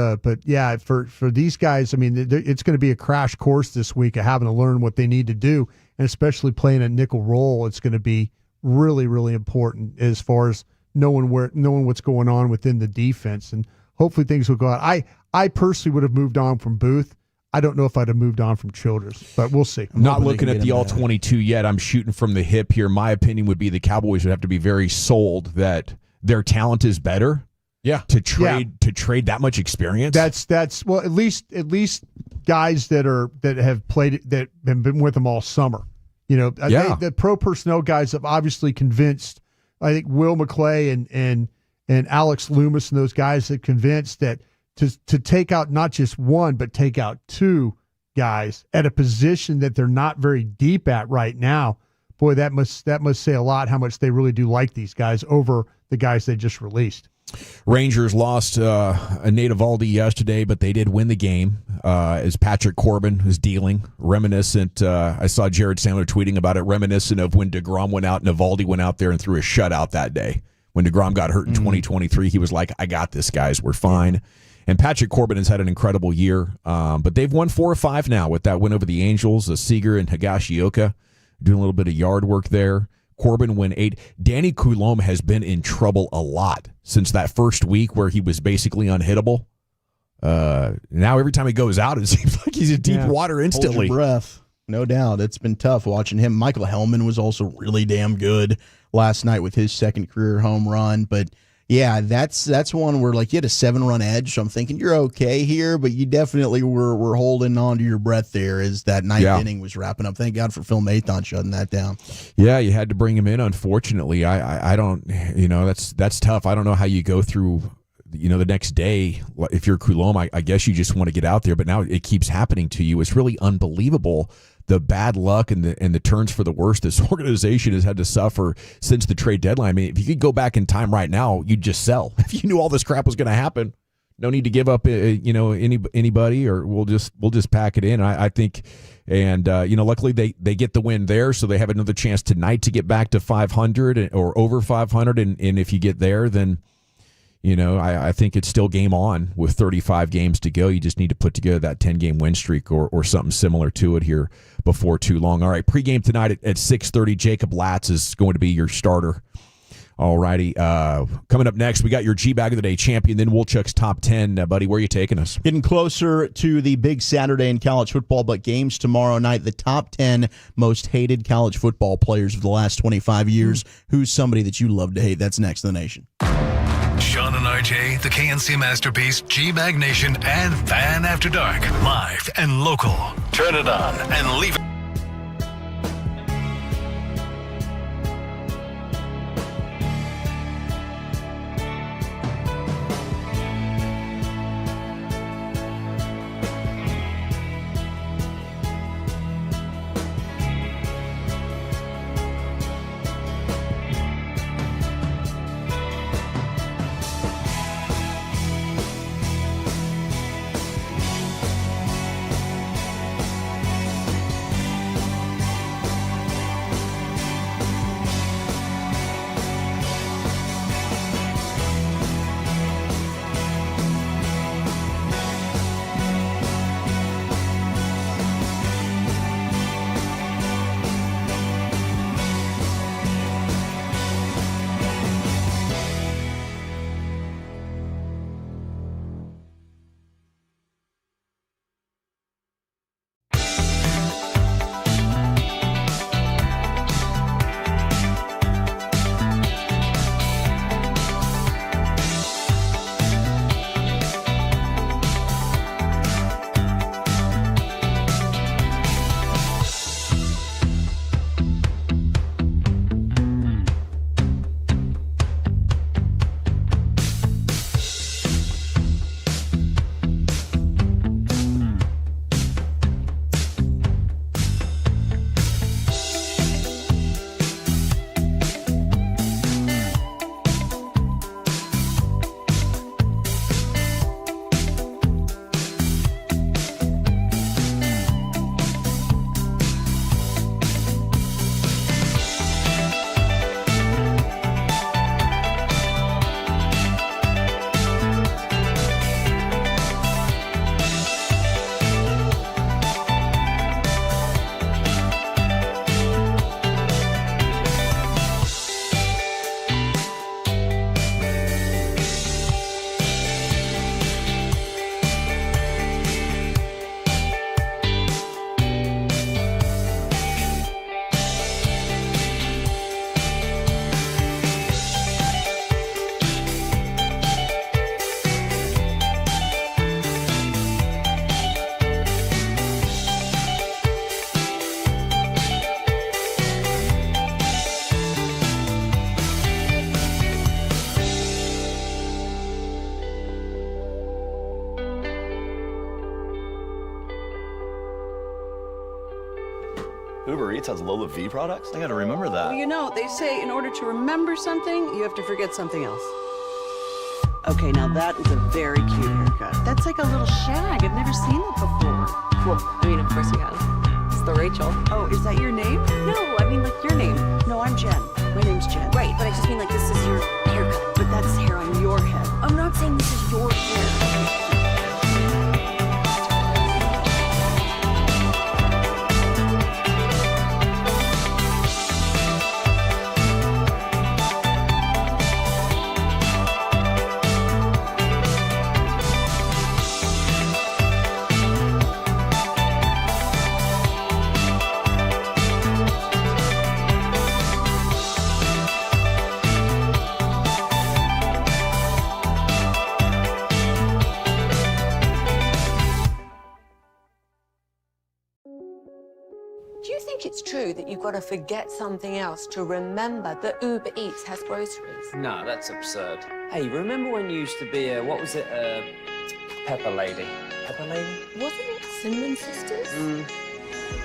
yeah, for these guys, I mean, it's going to be a crash course this week of having to learn what they need to do, and especially playing a nickel role, it's going to be really, really important as far as knowing what's going on within the defense, and hopefully things will go out. I personally would have moved on from Booth. I don't know if I'd have moved on from Childress, but we'll see. I'm not looking at the all-22 yet. I'm shooting from the hip here. My opinion would be the Cowboys would have to be very sold that their talent is better. Yeah. To trade that much experience. That's well, at least guys that have played that have been with them all summer. The pro personnel guys have obviously convinced. I think Will McClay and Alex Loomis and those guys have convinced that to take out not just one but take out two guys at a position that they're not very deep at right now. Boy, that must say a lot how much they really do like these guys over the guys they just released. Rangers lost Nate Avaldi yesterday, but they did win the game as Patrick Corbin was dealing. Reminiscent, I saw Jared Sandler tweeting about it, reminiscent of when DeGrom went out and Avaldi went out there and threw a shutout that day. When DeGrom got hurt in 2023, he was like, I got this, guys. We're fine. And Patrick Corbin has had an incredible year, but they've won 4 or 5 now with that win over the Angels. Seager and Higashioka doing a little bit of yard work there. Corbin win 8. Danny Coulombe has been in trouble a lot since that first week where he was basically unhittable. Now every time he goes out, it seems like he's in deep water instantly. Hold your breath. No doubt. It's been tough watching him. Michael Helman was also really damn good last night with his second career home run. But, yeah, that's one where, like, you had a 7-run edge, so I'm thinking you're okay here, but you definitely were holding on to your breath there as that ninth inning was wrapping up. Thank God for Phil Mathon shutting that down. Yeah, you had to bring him in, unfortunately. I don't, that's tough. I don't know how you go through, the next day. If you're Coulombe, I guess you just want to get out there, but now it keeps happening to you. It's really unbelievable. The bad luck and the turns for the worst this organization has had to suffer since the trade deadline. I mean, if you could go back in time right now, you'd just sell. If you knew all this crap was going to happen, no need to give up, anybody, or we'll just pack it in. I think, and luckily they get the win there, so they have another chance tonight to get back to 500 or over 500. And if you get there, then I think it's still game on with 35 games to go. You just need to put together that 10-game win streak or something similar to it here before too long. All right, pregame tonight at 6:30. Jacob Latz is going to be your starter. All righty. Coming up next, we got your G-Bag of the Day champion, then Wolchuk's Top 10. Buddy, where are you taking us? Getting closer to the big Saturday in college football, but games tomorrow night, the top 10 most hated college football players of the last 25 years. Who's somebody that you love to hate? That's next in the nation. Sean and RJ, the KNC Masterpiece, G-Bag Nation, and Fan After Dark. Live and local. Turn it on and leave it. Uber Eats has Lola V products? I gotta remember that. Well, you know, they say in order to remember something, you have to forget something else. Okay, now that is a very cute haircut. That's like a little shag. I've never seen it before. Well, I mean, of course you have. It's the Rachel. Oh, is that your name? No, I mean like your name. No, I'm Jen. My name's Jen. Right, but I just mean like this is your haircut. But that's hair on your head. I'm not saying this is your hair. It's true that you've got to forget something else to remember that Uber Eats has groceries. No, that's absurd. Hey, remember when you used to be Pepper Lady? Pepper Lady? Wasn't it Cinnamon Sisters?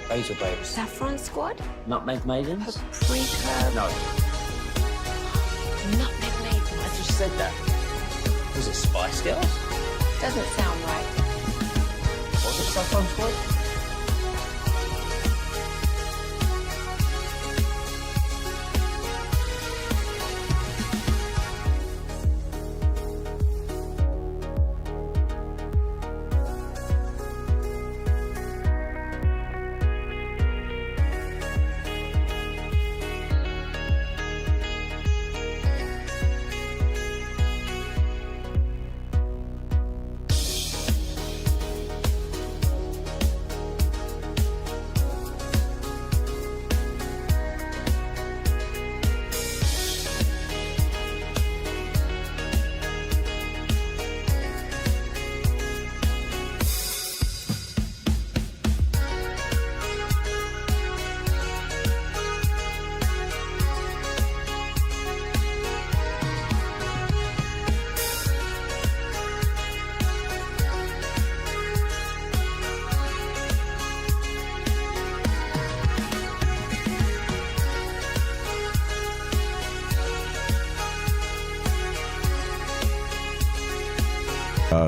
Basil Babes. Saffron Squad? Nutmeg Maidens? Paprika? No. Nutmeg Maidens. I just said that. Was it Spice Girls? Doesn't sound right. Was it Saffron Squad?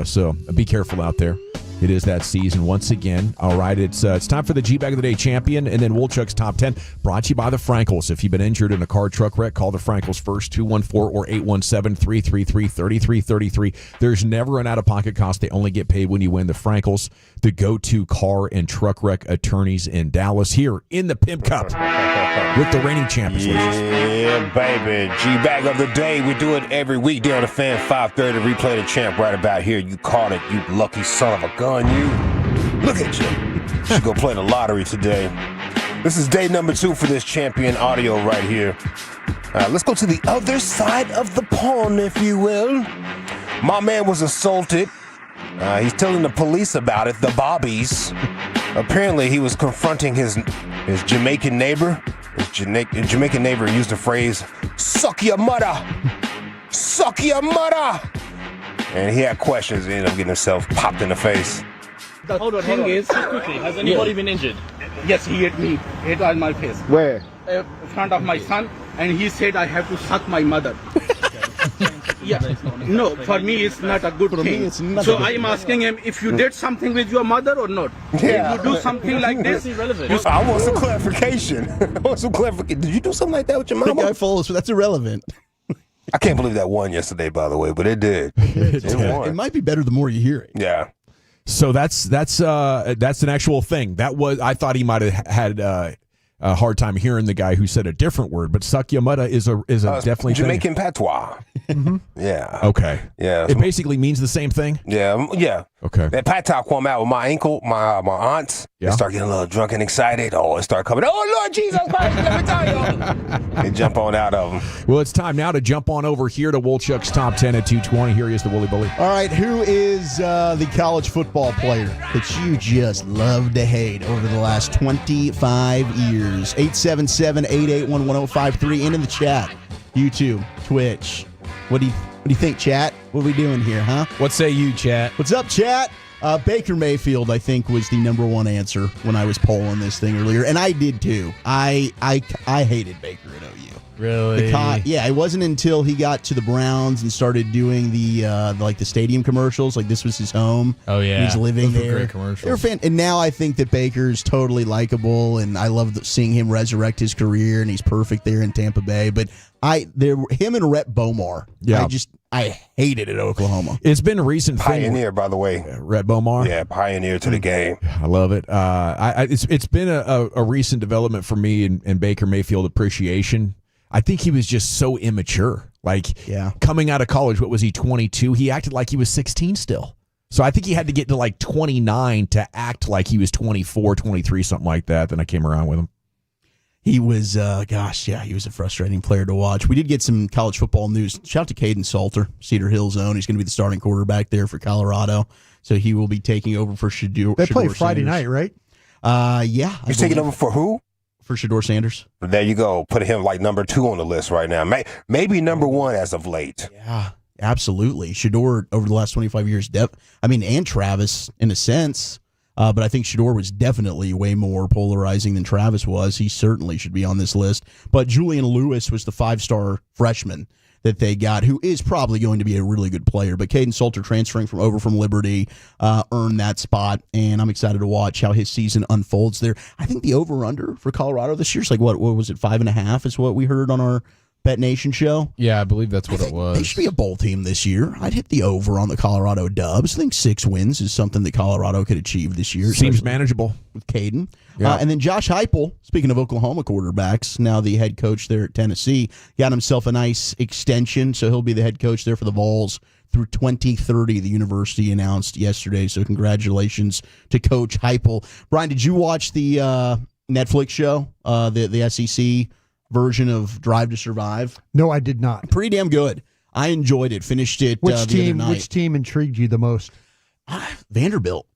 So be careful out there. It is that season once again. All right, it's time for the G-Bag of the Day champion, and then Woolchuck's Top 10, brought to you by the Frankels. If you've been injured in a car truck wreck, call the Frankels first, 214 or 817-333-3333. There's never an out-of-pocket cost. They only get paid when you win. The Frankels, the go-to car and truck wreck attorneys in Dallas, here in the Pimp Cup with the reigning champions. Yeah, baby. G-Bag of the Day. We do it every weekday on the Fan 530 to replay the champ right about here. You caught it, you lucky son of a gun. You look at you. Should go play the lottery today. This is day number 2 for this champion audio right here. Let's go to the other side of the pond, if you will. My man was assaulted. He's telling the police about it, the Bobbies. Apparently, he was confronting his Jamaican neighbor. His Jamaican neighbor used the phrase, "Suck your mother! Suck your mother!" And he had questions and ended up getting himself popped in the face. The thing is, quickly, has anybody been injured? Yes, he hit me. Hit on my face. Where? In front of my son, and he said I have to suck my mother. Yeah. No, for me it's not a good thing. So I am asking him if you did something with your mother or not. Yeah. If you do something like this, I want some clarification. Did you do something like that with your mama? The guy follows, but that's irrelevant. I can't believe that won yesterday, by the way, but it did. It won. It might be better the more you hear it. Yeah. So that's an actual thing. I thought he might have had a hard time hearing the guy who said a different word, but suck your mudda is a definitely Jamaican thing. patois. Yeah. Okay. Yeah. It basically means the same thing. Yeah. Yeah. Okay. That patois come out with my uncle, my aunts. Yeah. They start getting a little drunk and excited. Oh, it start coming. Oh, Lord Jesus Christ, let me tell you. They jump on out of them. Well, it's time now to jump on over here to Woolchuck's Top 10 at 220. Here he is, the Wooly Bully. All right, who is the college football player that you just love to hate over the last 25 years? 877-881-1053 and in the chat. YouTube, Twitch. What do you think, chat? What are we doing here, huh? What say you, chat? What's up, chat? Baker Mayfield, I think, was the number one answer when I was polling this thing earlier, and I did too. I hated Baker at OU. Really? Yeah, it wasn't until he got to the Browns and started doing the stadium commercials. Like, this was his home. Oh yeah, he's living Those were there. Great commercials. They're and now I think that Baker's totally likable, and I love seeing him resurrect his career, and he's perfect there in Tampa Bay. But him and Rhett Bomar. Yeah. I hated it at Oklahoma. It's been a recent Pioneer, by the way. Rhett Bomar. Yeah, pioneer to the game. I love it. It's been a recent development for me in Baker Mayfield appreciation. I think he was just so immature. Coming out of college, what was he, 22? He acted like he was 16 still. So I think he had to get to 29 to act like he was 24, 23, something like that. Then I came around with him. He was, he was a frustrating player to watch. We did get some college football news. Shout out to Caden Salter, Cedar Hill Zone. He's going to be the starting quarterback there for Colorado. So he will be taking over for Shedeur. They play Friday night, right? Yeah. He's taking over for who? For Shedeur Sanders. There you go. Put him number 2 on the list right now. Maybe number 1 as of late. Yeah, absolutely. Shedeur over the last 25 years, and Travis in a sense. But I think Shedeur was definitely way more polarizing than Travis was. He certainly should be on this list. But Julian Lewis was the 5-star freshman that they got, who is probably going to be a really good player. But Caden Salter transferring from Liberty earned that spot, and I'm excited to watch how his season unfolds there. I think the over-under for Colorado this year is what was it, 5.5 is what we heard on our Bet Nation show? Yeah, I believe that's what it was. They should be a bowl team this year. I'd hit the over on the Colorado Dubs. I think 6 wins is something that Colorado could achieve this year. Seems manageable. With Caden. Yeah. And then Josh Heupel, speaking of Oklahoma quarterbacks, now the head coach there at Tennessee, got himself a nice extension, so he'll be the head coach there for the Vols through 2030, the university announced yesterday. So congratulations to Coach Heupel. Brian, did you watch the Netflix show, the SEC version of Drive to Survive? No, I did not. Pretty damn good. I enjoyed it. Finished it the other night. Which team intrigued you the most? Vanderbilt.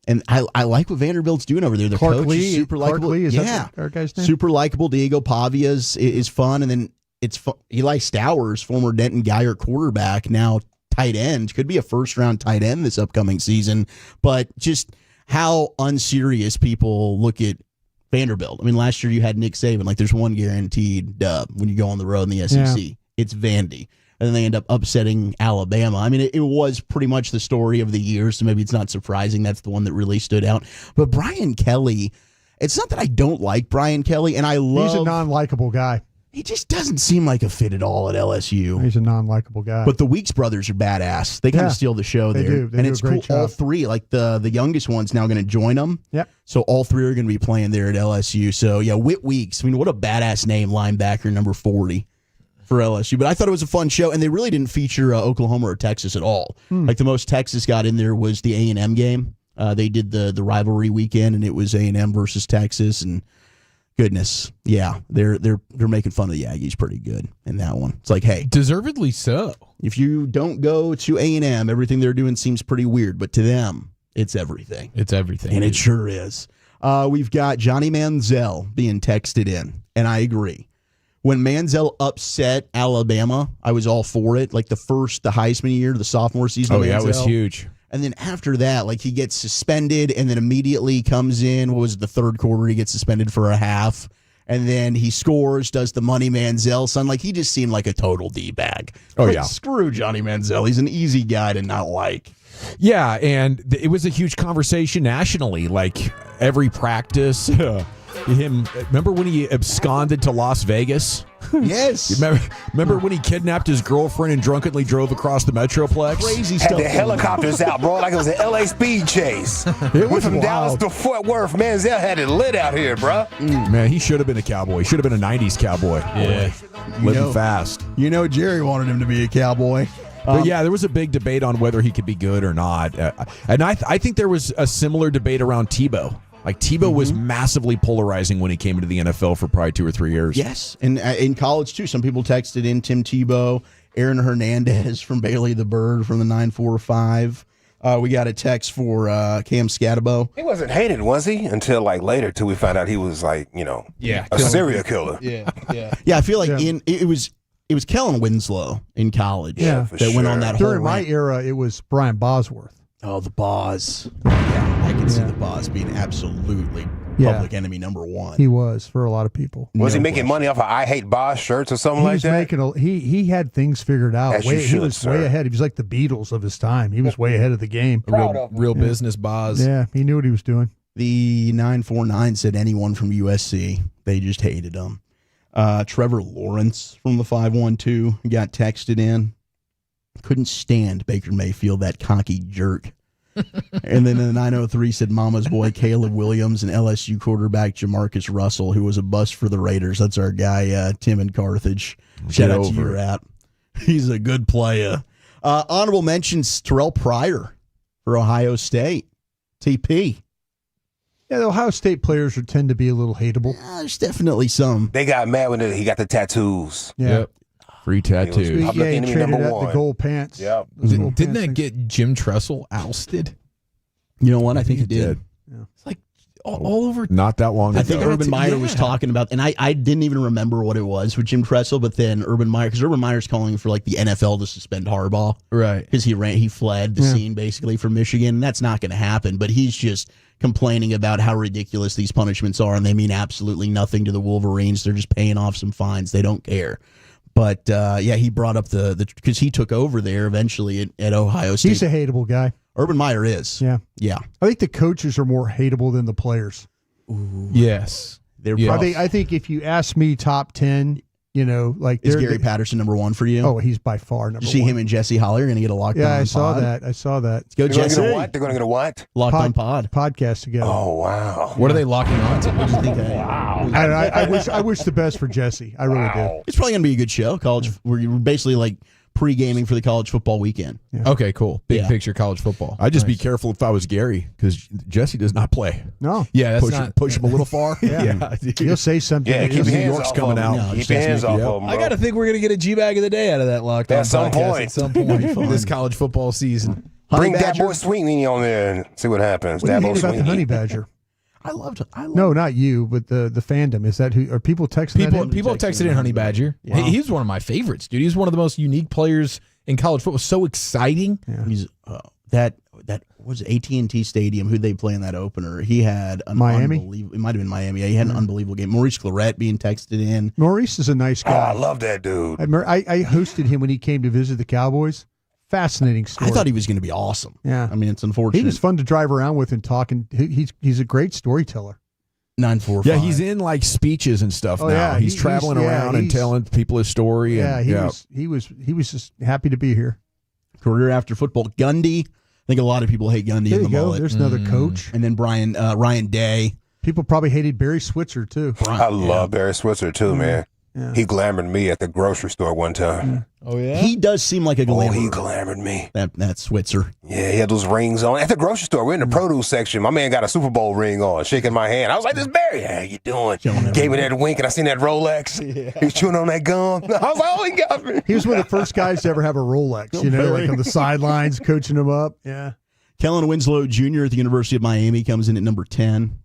And I like what Vanderbilt's doing over there. Their coach is super likable. Is that our guy's name? Super likable. Diego Pavia is fun. And then it's fun. Eli Stowers, former Denton Geyer quarterback, now tight end. Could be a first-round tight end this upcoming season. But just how unserious people look at Vanderbilt. I mean, last year you had Nick Saban. There's one guaranteed dub when you go on the road in the SEC. Yeah. It's Vandy. and then they end up upsetting Alabama. I mean, it was pretty much the story of the year, so maybe it's not surprising that's the one that really stood out. But Brian Kelly, it's not that I don't like Brian Kelly, and I love... He's a non-likable guy. He just doesn't seem like a fit at all at LSU. He's a non-likable guy. But the Weeks brothers are badass. They kind of steal the show they there. do. They and do it's a great cool. All job. three, like the youngest one's now going to join them. Yep. So all three are going to be playing there at LSU. So, yeah, Whit Weeks. I mean, what a badass name, linebacker, number 40 for LSU. But I thought it was a fun show, and they really didn't feature Oklahoma or Texas at all. Like, the most Texas got in there was the A&M game. They did the rivalry weekend, and it was A&M versus Texas, and goodness, yeah, they're making fun of the Aggies pretty good in that one. It's like, hey, deservedly so. If you don't go to A&M, everything they're doing seems pretty weird, but to them, it's everything. It's everything, and it sure is. We've got Johnny Manziel being texted in, and I agree. When Manziel upset Alabama, I was all for it. Like the Heisman year, the sophomore season. Oh yeah, it was huge. And then after that, like he gets suspended and then immediately comes in. What was it, the third quarter? He gets suspended for a half. And then he scores, does the money Manziel son. Like he just seemed like a total D-bag. Oh, Like, yeah. Screw Johnny Manziel. He's an easy guy to not like. Yeah, and it was a huge conversation nationally. Like every practice, remember when he absconded to Las Vegas? Yes. Remember when he kidnapped his girlfriend and drunkenly drove across the Metroplex? Crazy Had the helicopters out, bro, like it was an LA speed chase. It Went from Dallas to Fort Worth. Manziel had it lit out here, bro. Man, he should have been a cowboy. He should have been a 90s cowboy. Yeah. Living fast. You know Jerry wanted him to be a cowboy. But yeah, there was a big debate on whether he could be good or not. And I think there was a similar debate around Tebow. Like Tebow was massively polarizing when he came into the NFL for probably 2 or 3 years. Yes, and in college too. Some people texted in Tim Tebow, Aaron Hernandez from Bailey the Bird from the 945. We got a text for Cam Scatabo. He wasn't hated, was he? Until like later, till we found out he was like, a serial killer. Yeah. I feel like it was Kellen Winslow in college that went on that whole During my rant. era, it was Brian Bosworth. Oh, the Boz. Yeah, I can see the Boz being absolutely public enemy number one. He was for a lot of people. Was he making money off of I Hate Boss shirts or something He like was that? making he had things figured out. As you He should, was sir. way ahead. He was like the Beatles of his time. He was way ahead of the game. Real business Boz. Yeah, he knew what he was doing. The 949 said anyone from USC. They just hated him. Trevor Lawrence from the 512 got texted in. Couldn't stand Baker Mayfield, that cocky jerk. And then the 903 said Mama's boy Caleb Williams and LSU quarterback Jamarcus Russell, who was a bust for the Raiders. That's our guy, Tim in Carthage. Shout out to you, Rat. He's a good player. Honorable mentions Terrell Pryor for Ohio State. TP. Yeah, the Ohio State players tend to be a little hateable. There's definitely some. They got mad when he got the tattoos. Yeah. Yep. Free tattoos. He Public enemy traded number out one. the gold pants. Yep. Those gold Didn't pants that get Jim Tressel ousted? You know what? I think it did. It's like all over. Not that long ago. I think Urban Meyer was talking about, and I didn't even remember what it was with Jim Tressel, but then Urban Meyer, because Urban Meyer's calling for like the NFL to suspend Harbaugh, Right. Because he fled the scene basically from Michigan. And that's not going to happen, but he's just complaining about how ridiculous these punishments are, and they mean absolutely nothing to the Wolverines. They're just paying off some fines. They don't care. But yeah, he brought up the because he took over there eventually at Ohio State. He's a hateable guy. Urban Meyer is. Yeah. Yeah. I think the coaches are more hateable than the players. Yes. They're I think if you ask me top 10, like is Gary Patterson number one for you? Oh, he's by far number Did you see one. him and Jesse Holly are going to get a lockdown Yeah, I saw pod? that. I saw that. Let's go, They're going to Jesse. get a what? They're going to get a what? Lockdown pod. Podcast together. Oh, wow. What are they locking on to? What do you think? Wow. I wish the best for Jesse. I really do. It's probably going to be a good show. We're basically like pre-gaming for the college football weekend. Okay, cool. Big Yeah. picture college football. I'd just be careful if I was Gary, because Jesse does not play. No. Yeah, that's Push him a little far. Yeah. You'll say something. Yeah, keep your New hands York's off coming of out. them. No, Keep just your hands make off it of them, I got to think we're going to get a G-Bag of the day out of that lockdown At some podcast point. At some point this college football season. Bring Honey that Badger? boy Sweetney on there and see what happens. What do you Dabo hate about the Sweetney. honey badger? I loved. No, not you, but the fandom. Is that who? Are people texting that in? People have texted in Honey Badger. Wow. He's one of my favorites, dude. He's one of the most unique players in college football. So exciting. Yeah. He's that that was AT&T Stadium. Who'd they play in that opener? He had an Miami? It might have been Miami. Yeah, he had an unbelievable game. Maurice Clarett being texted in. Maurice is a nice guy. I love that dude. I hosted him when he came to visit the Cowboys. Fascinating story. I thought he was going to be awesome. Yeah. I mean, it's unfortunate. He was fun to drive around with and talk, and he's a great storyteller. 945. Yeah, he's in like speeches and stuff now. Yeah, he's traveling around and telling people his story. Yeah, and, he was just happy to be here. Career after football. Gundy. I think a lot of people hate Gundy There in the you go. mullet. There's another coach. And then Ryan Day. People probably hated Barry Switzer too. I love Barry Switzer too, man. Yeah. He glamored me at the grocery store one time. Oh yeah, he does seem like a glamour. Oh, he glamored me. That Switzer. Yeah, he had those rings on at the grocery store. We're in the produce section. My man got a Super Bowl ring on, shaking my hand. I was like, "This Barry, how you doing?" Gave me that wink, and I seen that Rolex. He was chewing on that gum. I was like, "Oh, he got me." He was one of the first guys to ever have a Rolex. Like on the sidelines, coaching him up. Yeah. Kellen Winslow Jr. at the University of Miami comes in at number 10.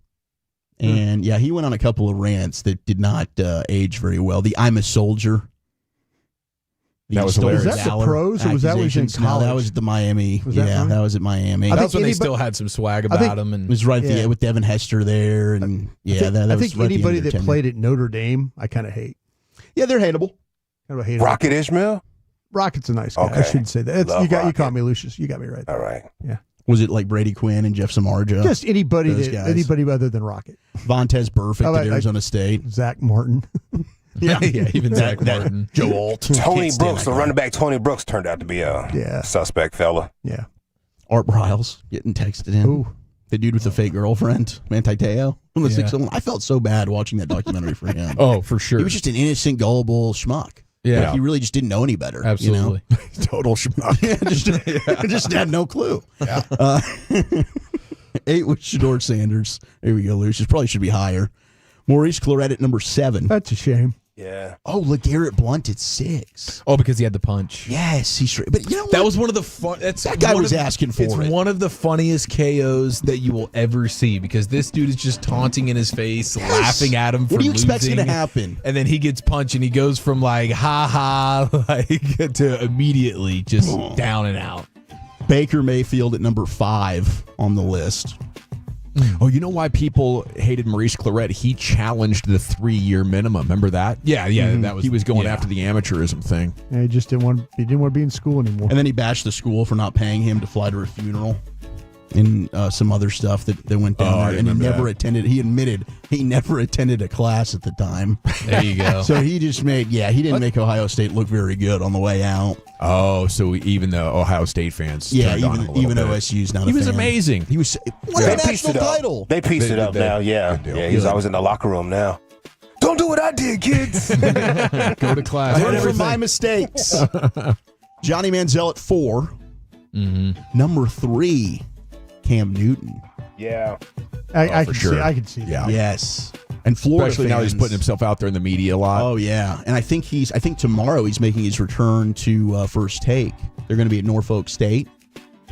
And yeah, he went on a couple of rants that did not age very well. The "I'm a soldier." That was hilarious. Was that the pros, or was that when he was in college? No, that was at the Miami. Was that that was at Miami. That was when they still had some swag about him. And it was right with Devin Hester there, and I think anybody that played at Notre Dame, I kind of hate. Yeah, they're hateable. Kind of hateable. Rocket Ishmael. Rocket's a nice guy. Okay. I shouldn't say that. You caught me, Lucius. You got me right there. All right. Yeah. Was it like Brady Quinn and Jeff Samardzija? Just anybody Those guys. anybody other than Rocket. Vontez Burfict at Arizona State. Zach Martin. Yeah, even Zach Martin. Joe Alt. Tony Brooks, the running back Tony Brooks turned out to be a suspect fella. Yeah. Art Briles getting texted in. Ooh. The dude with the fake girlfriend, Manti Te'o. From the 601. I felt so bad watching that documentary for him. Oh, for sure. He was just an innocent, gullible schmuck. Yeah. Like, he really just didn't know any better. Absolutely. You know? Total schmuck. just had no clue. Yeah. 8 was Shedeur Sanders. There we go, Lucius. Probably should be higher. Maurice Clarett at number 7. That's a shame. Yeah. Oh, LeGarrette Blount at 6. Oh, because he had the punch. Yes, he's straight. But you know what? That was one of the fun. That guy was asking for it. It's one of the funniest KOs that you will ever see because this dude is just taunting in his face, laughing at him for what do you expect's losing. going to happen? And then he gets punched and he goes from like ha ha like to immediately just down and out. Baker Mayfield at number 5 on the list. Oh, you know why people hated Maurice Clarett? He challenged the 3-year minimum. Remember that? Yeah, that was. He was going after the amateurism thing. Yeah, he just didn't want to be in school anymore. And then he bashed the school for not paying him to fly to her funeral and some other stuff that went down there. And he never attended. He admitted he never attended a class at the time. There you go. So he just he didn't make Ohio State look very good on the way out. Oh, so even the Ohio State fans, turned on him a little even bit. OSU's not. He a was fan. amazing. He was won a national title. They pieced it up now. Yeah, he's always in the locker room now. Don't do what I did, kids. Go to class. Learn from my mistakes. Johnny Manziel at 4. Mm-hmm. Number 3, Cam Newton. Yeah. I can see that. Yeah. Yes. And Florida Especially now he's fans- putting himself out there in the media a lot. Oh yeah, and I think tomorrow he's making his return to First Take. They're going to be at Norfolk State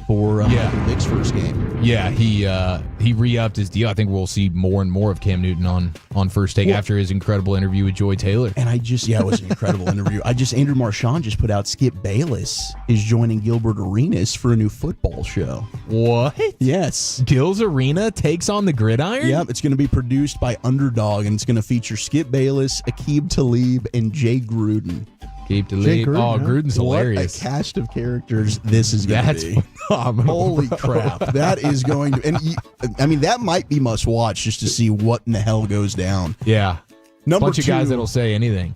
for Michael Vick's first game. Yeah, he re-upped his deal. I think we'll see more and more of Cam Newton on First Take after his incredible interview with Joy Taylor. And it was an incredible interview. Andrew Marchand just put out Skip Bayless is joining Gilbert Arenas for a new football show. What? Yes. Gil's Arena takes on the gridiron? Yep, it's going to be produced by Underdog, and it's going to feature Skip Bayless, Aqib Talib, and Jay Gruden. Gruden's hilarious. What a cast of characters this is going to be. That's phenomenal. Holy crap. That is going to... And that might be must-watch just to see what in the hell goes down. Yeah. Number Bunch 2, of guys that'll say anything.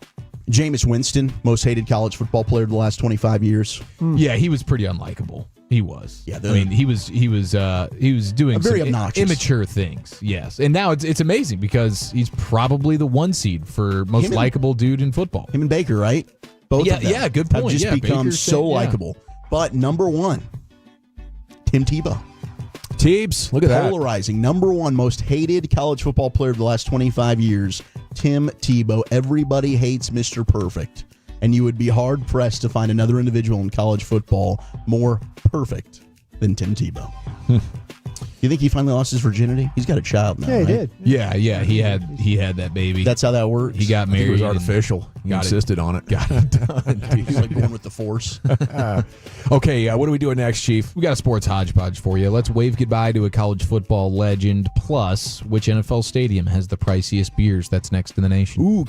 Jameis Winston, most hated college football player of the last 25 years. Yeah, he was pretty unlikable. He was. Yeah, I mean, he was doing very some obnoxious, immature things. Yes, and now it's amazing because he's probably the 1 seed for most likable dude in football. Him and Baker, right? Both of them. Yeah, good point. Have just become Baker's so likable. But number 1, Tim Tebow. Teebs, look at that. Polarizing. Number 1 most hated college football player of the last 25 years, Tim Tebow. Everybody hates Mr. Perfect. And you would be hard-pressed to find another individual in college football more perfect than Tim Tebow. You think he finally lost his virginity? He's got a child now. Yeah, he right? did. Yeah, he had that baby. That's how that works. He got married. It was artificial. He insisted on it. Got it done. He's like born with the force. Okay, what are we doing next, Chief? We got a sports hodgepodge for you. Let's wave goodbye to a college football legend. Plus, which NFL stadium has the priciest beers? That's next in the nation. Ooh.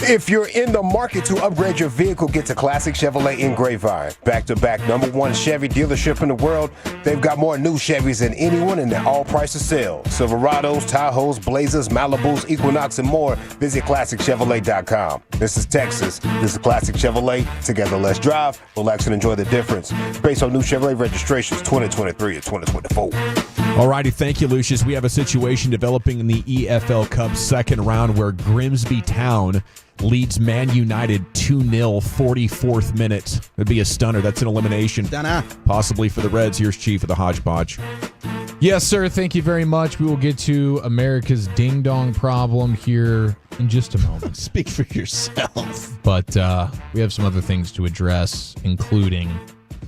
If you're in the market to upgrade your vehicle, get to Classic Chevrolet in Grapevine. Back-to-back #1 Chevy dealership in the world. They've got more new Chevys than anyone, and they're all priced to sell. Silverados, Tahoes, Blazers, Malibus, Equinox, and more. Visit ClassicChevrolet.com. This is Texas. This is Classic Chevrolet. Together, let's drive, relax, and enjoy the difference. Based on new Chevrolet registrations 2023 and 2024. All righty, thank you, Lucius. We have a situation developing in the EFL Cup second round where Grimsby Town leads Man United 2-0, 44th minute. That'd be a stunner. That's an elimination. Possibly for the Reds. Here's Chief of the Hodgepodge. Yes, sir. Thank you very much. We will get to America's ding-dong problem here in just a moment. Speak for yourself. But we have some other things to address, including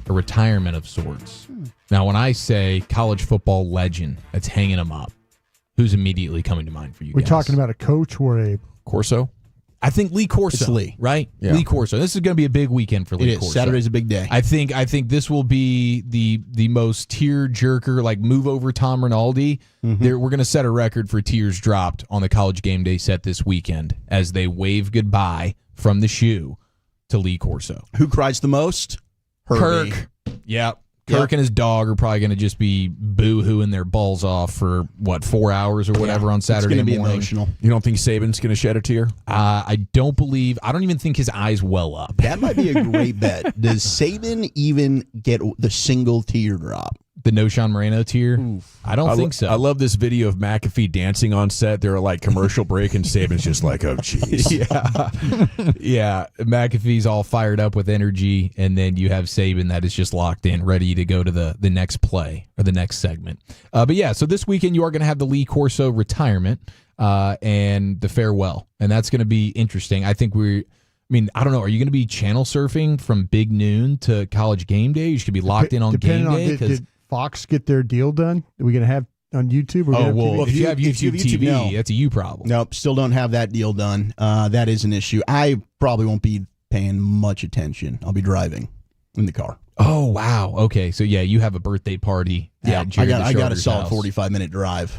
a retirement of sorts. Now, when I say college football legend that's hanging him up, who's immediately coming to mind for you We're guys? talking about a coach or a Corso? I think Lee Corso. It's Lee. Right? Yeah. Lee Corso. This is going to be a big weekend for Lee Corso. Saturday's a big day. I think this will be the most tear jerker, like move over Tom Rinaldi. We're going to set a record for tears dropped on the College Game Day set this weekend as they wave goodbye from the shoe to Lee Corso. Who cries the most? Herbie. Kirk. Yeah. Kirk and his dog are probably going to just be boo-hooing their balls off for, 4 hours or whatever on Saturday it's gonna morning. Be emotional. You don't think Saban's going to shed a tear? I don't even think his eyes well up. That might be a great bet. Does Saban even get the single teardrop? The No Sean Moreno tear? I don't think so. I love this video of McAfee dancing on set. They're like commercial break, and Saban's just like, oh, jeez. Yeah. McAfee's all fired up with energy, and then you have Saban that is just locked in, ready to go to the next play or the next segment. But yeah, so this weekend you are going to have the Lee Corso retirement and the farewell, and that's going to be interesting. I think I don't know. Are you going to be channel surfing from Big Noon to College Game Day? You should be locked in on Game Day. Did Fox get their deal done? Are we going to have on YouTube? Or if you have YouTube TV, that's a you problem. Nope, still don't have that deal done. That is an issue. I probably won't be paying much attention. I'll be driving in the car. Oh, wow. Okay, so yeah, you have a birthday party. Yeah, at Jared I got a Schroeder's solid house. 45-minute drive.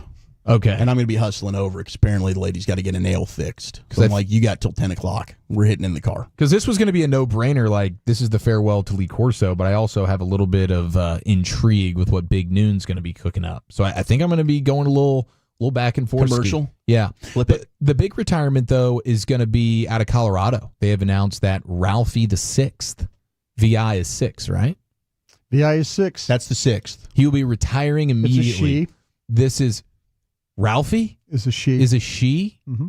Okay. And I'm going to be hustling over because apparently the lady's got to get a nail fixed. So I'm like, you got till 10 o'clock. We're hitting in the car. Because this was going to be a no-brainer, like this is the farewell to Lee Corso, but I also have a little bit of intrigue with what Big Noon's going to be cooking up. So I think I'm going to be going a little back and forth. Commercial? Yeah. Flip it. The big retirement, though, is going to be out of Colorado. They have announced that Ralphie the 6th, VI is 6, right? VI is 6. That's the 6th. He will be retiring immediately. It's a she. This is Ralphie? Is a she. Is a she? Mm-hmm.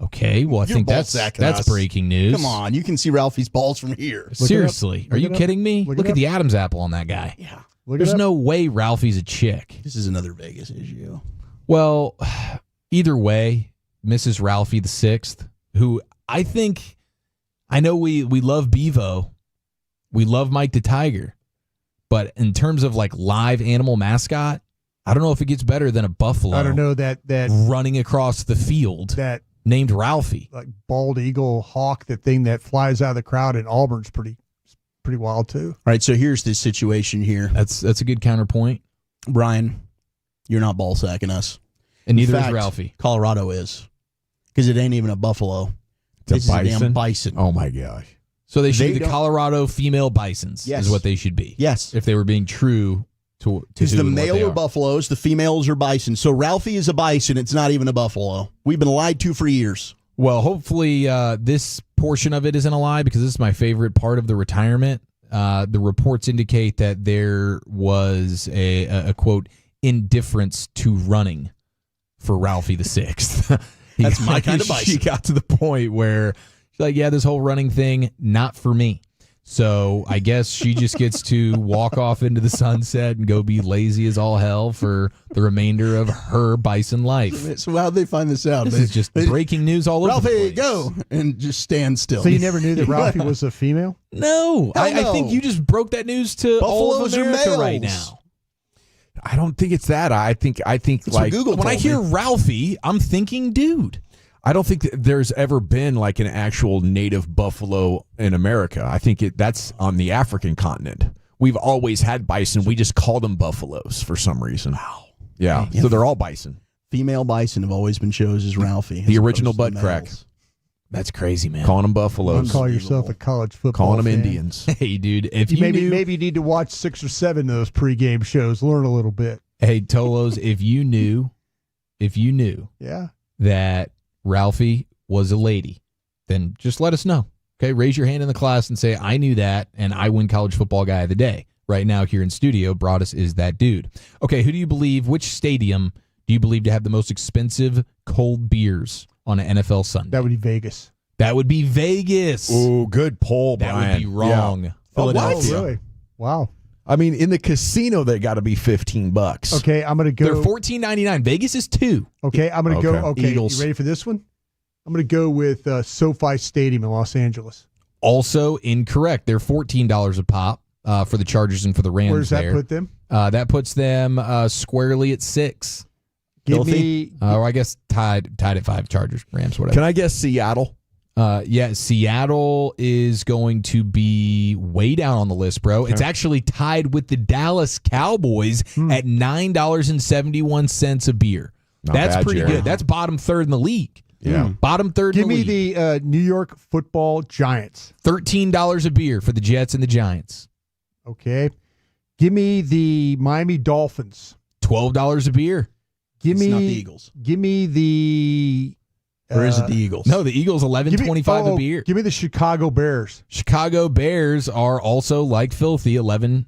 Okay, well, I You're think ball that's sacking us. breaking news. Come on, you can see Ralphie's balls from here. Seriously, are you kidding me? Look at the Adam's apple on that guy. Yeah. There's no way Ralphie's a chick. This is another Vegas issue. Well, either way, Mrs. Ralphie the 6th, who I know we love Bevo, we love Mike the Tiger, but in terms of like live animal mascot, I don't know if it gets better than a buffalo. I don't know that running across the field that named Ralphie. Like bald eagle hawk, the thing that flies out of the crowd in Auburn's pretty wild too. All right, so here's the situation here. That's a good counterpoint. Brian, you're not ball sacking us. And neither In fact, is Ralphie. Colorado is. Because it ain't even a buffalo. It's a bison? a damn bison. Oh my gosh. So they should be the Colorado female bisons Yes. is what they should be. Yes. If they were being true to Because who the and what male they are are. buffaloes, the females are bison. So Ralphie is a bison. It's not even a buffalo. We've been lied to for years. Well, hopefully this portion of it isn't a lie because this is my favorite part of the retirement. The reports indicate that there was a quote, indifference to running for Ralphie the 6th. That's my kind of bison. She got to the point where she's like, yeah, this whole running thing, not for me. So I guess she just gets to walk off into the sunset and go be lazy as all hell for the remainder of her bison life. So how'd they find this out? This is just breaking news all over the Ralphie, place. go! And just stand still. So you never knew that Ralphie was a female? No. I no. think you just broke that news to all of Buffaloes are America males. right now. I don't think it's that. I think That's what like Google When I told hear me. Ralphie, I'm thinking dude. I don't think that there's ever been like an actual native buffalo in America. I think that's on the African continent. We've always had bison. We just call them buffaloes for some reason. Wow. Yeah. So they're all bison. Female bison have always been chosen as Ralphie. The as original opposed to butt crack. males. That's crazy, man. Calling them Buffaloes. Don't call yourself a college football Calling them fan. Indians. Hey, dude, if You you maybe knew, you need to watch 6 or 7 of those pregame shows. Learn a little bit. hey Tolos, if you knew Yeah. that Ralphie was a lady, then just let us know. Okay, raise your hand in the class and say, I knew that, and I win college football guy of the day. Right now here in studio, Broadus is that dude. Okay, which stadium do you believe to have the most expensive cold beers on an NFL Sunday? That would be Vegas. That would be Vegas. Oh, good poll, That Brian. would be wrong. Yeah. Philadelphia. Really? Wow. I mean, in the casino, they got to be $15. Okay, I'm going to They're go. $14.99. Vegas is $2. Okay, I'm going to go. Okay. Okay, Eagles. you ready for this one? I'm going to go with SoFi Stadium in Los Angeles. Also incorrect. They're $14 a pop for the Chargers and for the Rams. Where does that there. put them? That puts them squarely at 6. Give me. Or I guess tied at 5. Chargers, Rams, whatever. Can I guess Seattle? Yeah, Seattle is going to be way down on the list, bro. It's actually tied with the Dallas Cowboys at $9.71 a beer. Not That's bad, pretty Jerry. good. That's bottom third in the league. Yeah. Bottom third Give in the me league. the New York Football Giants. $13 a beer for the Jets and the Giants. Okay. Give me the Miami Dolphins. $12 a beer. It's not the Eagles. Give me the. Or is it the Eagles? No, the Eagles $11.25 a beer. Give me the Chicago Bears. Chicago Bears are also like filthy $11.25.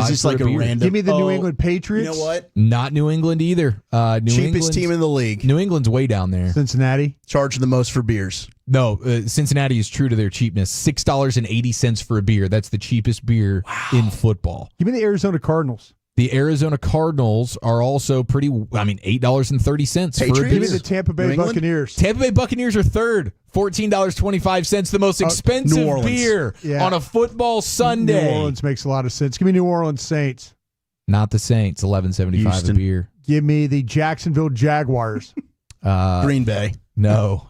Is this for like a beer. random? Give me the New Oh, England Patriots. You know what? Not New England either. Cheapest team in the league. New England's way down there. Cincinnati. Charging the most for beers. No, Cincinnati is true to their cheapness. $6.80 for a beer. That's the cheapest beer in football. Give me the Arizona Cardinals. The Arizona Cardinals are also pretty. I mean, $8.30 for a Give me beer. the Tampa New Bay England? Buccaneers. Tampa Bay Buccaneers are third. $14.25, the most expensive New Orleans. beer Yeah. on a football Sunday. New Orleans makes a lot of sense. Give me New Orleans Saints. Not the Saints. $11.75 a Houston. beer. Give me the Jacksonville Jaguars. Green Bay. No.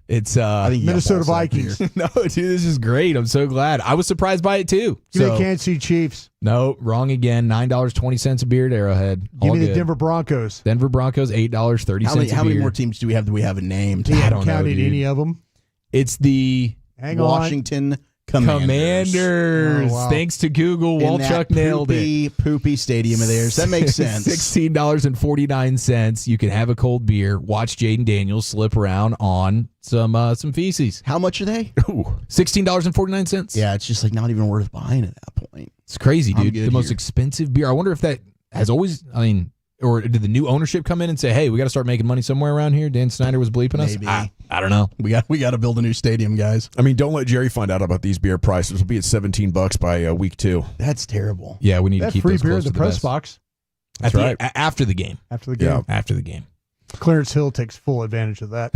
It's I think you got Minnesota balls out Vikings. here. no, dude. This is great. I'm so glad. I was surprised by it too. Give me So- the Kansas City Chiefs. No, wrong again. $9.20 a beer at Arrowhead. Give All me the good. Denver Broncos. Denver Broncos, $8.30 How many, a how many beer. more teams do we have that we haven't named? He I hadn't don't know, counted dude. any of them. It's the Hang on. Washington Commanders. Oh, wow. Thanks to Google, In that Walchuk nailed it. poopy stadium of theirs. That makes sense. $16.49. You can have a cold beer. Watch Jaden Daniels slip around on some feces. How much are they? $16.49. Yeah, it's just like not even worth buying at that point. It's crazy, I'm dude. good The most here. expensive beer. I wonder if that has always. I mean, or did the new ownership come in and say, "Hey, we got to start making money somewhere around here"? Dan Snyder was bleeping us. Maybe. I don't know. We got to build a new stadium, guys. I mean, don't let Jerry find out about these beer prices. We'll be at $17 by week 2. That's terrible. Yeah, we need That to keep free those beer close in the to press vest. box At That's right. After the game. after the game. Yeah. After the game. Clarence Hill takes full advantage of that.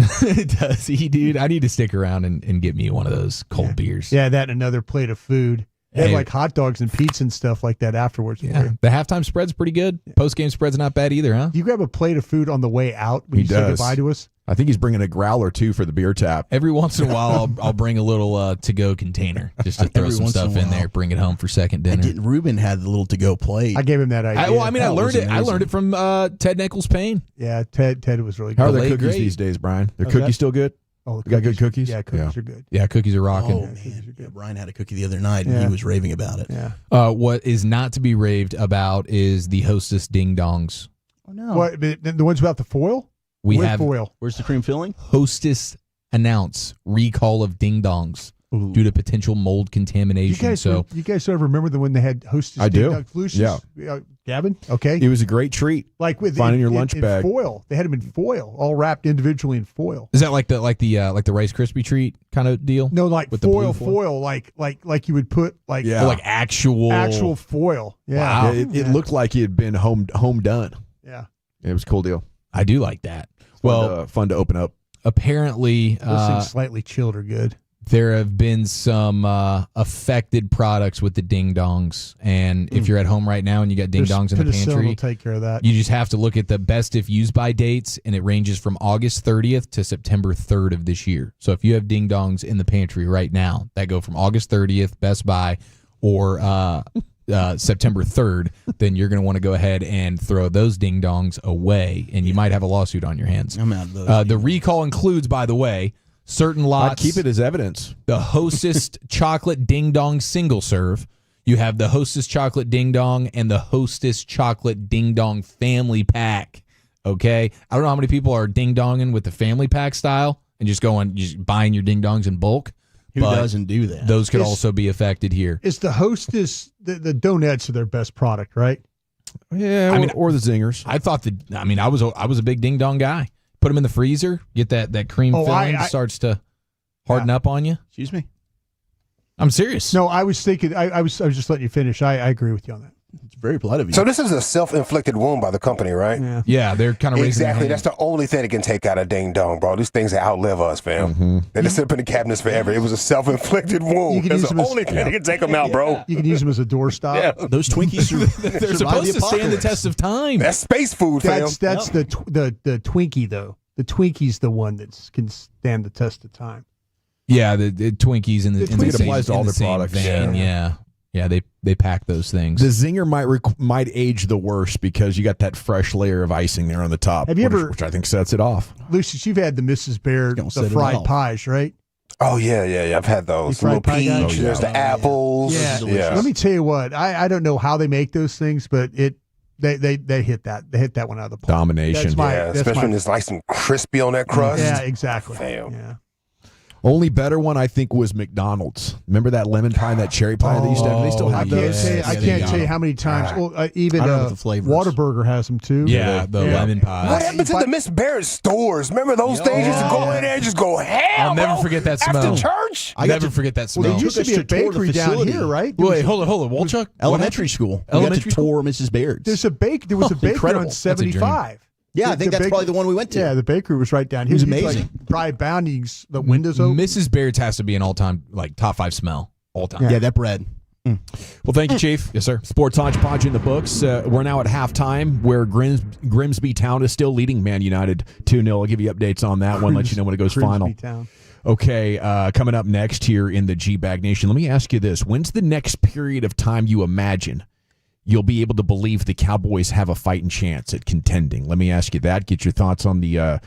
Does he, dude? I need to stick around and get me one of those cold beers. Yeah, that and another plate of food. They had Hey. like hot dogs and pizza and stuff like that afterwards. Yeah. The halftime spread's pretty good. Post game spread's not bad either, huh? You grab a plate of food on the way out when He you say does. goodbye to us. I think he's bringing a growler too for the beer tap. Every once in a while, I'll bring a little to-go container just to throw Every some once in a stuff in while. there, bring it home for second dinner. Ruben had the little to-go plate. I gave him that idea. I That learned was it. I amazing. learned it from Ted Nichols Payne. Yeah, Ted was really good. How are The their late cookies great. these days, Brian? Their How's cookies that? still good? Oh, the You got good cookies? Yeah, cookies Yeah. are good. Yeah, cookies are rocking. Oh, man. Yeah, Brian had a cookie the other night, and Yeah. he was raving about it. Yeah. What is not to be raved about is the Hostess Ding Dongs. Oh, no. What, the ones without the foil? We With have foil. Where's the cream filling? Hostess announce recall of Ding Dongs due to potential mold You contamination. guys, So you guys sort of remember the when they had Hostess I Ding do. Dong Lucius? Gavin? Okay. It was a great treat. Like with Finding your lunch in bag. foil. They had them in foil, all wrapped individually in foil. is that like the Rice Krispie treat kind of deal? No, like With the blue foil, like you would put like Yeah. Oh, like actual foil. Yeah. Wow. Yeah, it looked like he had been home done. Yeah. It was a cool deal. I do like that. Fun to open up. Apparently, Those things slightly chilled are good. there have been some affected products with the Ding Dongs, and if you're at home right now and you got Ding Dongs in the Penicillin pantry, will take care of that. you just have to look at the best if used by dates, and it ranges from August 30th to September 3rd of this year. So if you have Ding Dongs in the pantry right now that go from August 30th, Best Buy, or September 3rd, then you're going to want to go ahead and throw those Ding Dongs away, and you might have a lawsuit on your hands. I'm out of those. The recall includes, by the way, certain lots. I'd keep it as evidence. The Hostess Chocolate Ding Dong single serve. You have the Hostess Chocolate Ding Dong and the Hostess Chocolate Ding Dong family pack. Okay? I don't know how many people are ding donging with the family pack style and just buying your ding dongs in bulk. Who doesn't do that? Those could also be affected here. It's the Hostess, the donuts are their best product, right? Yeah, or the zingers. I thought I was a big ding dong guy. Put them in the freezer, get that cream filling starts to harden up on you. Excuse me? I'm serious. No, I was thinking. I was just letting you finish. I agree with you on that. It's very polite of you. So this is a self-inflicted wound by the company, right? Yeah, they're kind of raising exactly. their That's the only thing that can take out a ding dong, bro. These things that outlive us, fam. They just sit up in the cabinets forever. It was a self-inflicted wound. That's the only thing that can take them out, bro. You can use them as a doorstop. Yeah. Those Twinkies they're supposed to stand the test of time. That's space food, fam. That's the Twinkie though. The Twinkie's the one that can stand the test of time. Yeah, the Twinkies in the same, applies to all in the their same products. vein. Yeah, they pack those things. The zinger might age the worst because you got that fresh layer of icing there on the top. Have you ever- which I think sets it off. Lucius, you've had the Mrs. Baird, Don't the set it fried off. pies, right? Oh, yeah. I've had those. You Little fried pie guy? peach. There's the apples. Yeah. Let me tell you what. I don't know how they make those things, but they hit that. They hit that one out of the park. Domination. Especially when it's nice and crispy on that crust. Yeah, exactly. Fam. Yeah. Only better one I think was McDonald's. Remember that lemon pie and that cherry pie they used to have? They still have those. I can't tell you how many times. Well, even I don't know what the flavor is. Whataburger has them too. Yeah, the lemon pie. What happened to the Miss Barrett stores? Remember those things? You used to go in there and just go ham. I'll never bro. forget that smell. After church? I'll never forget that smell. Well, there used to be a bakery down here, right? Wait, hold on, Wolchuk. Elementary school. Elementary tour Mrs. Baird's. There was a bakery Incredible. on That's a dream. 75. Yeah, I think that's probably the one we went to. Yeah, the bakery was right down here. It was You'd, amazing. Like, dry boundings, the windows open. Mrs. Baird's has to be an all-time, top 5 smell. All time. Yeah, that bread. Well, thank you, Chief. Yes, sir. Sports Hodgepodge in the books. We're now at halftime where Grimsby Town is still leading Man United 2-0. I'll give you updates on that one, let you know when it goes final. Grimsby Town. Okay, coming up next here in the G-Bag Nation, let me ask you this. When's the next period of time you imagine you'll be able to believe the Cowboys have a fighting chance at contending? Let me ask you that. Get your thoughts on the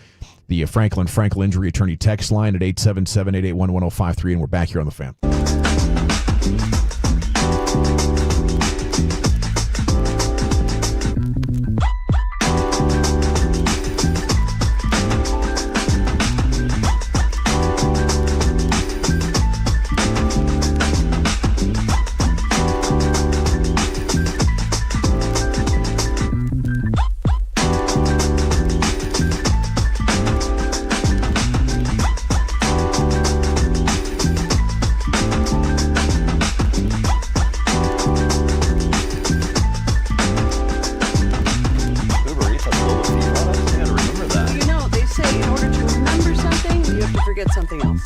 Franklin Injury Attorney text line at 877-881-1053, and we're back here on The Fan. Uber Eats has a little fee product. I gotta remember that. You know, they say in order to remember something, you have to forget something else.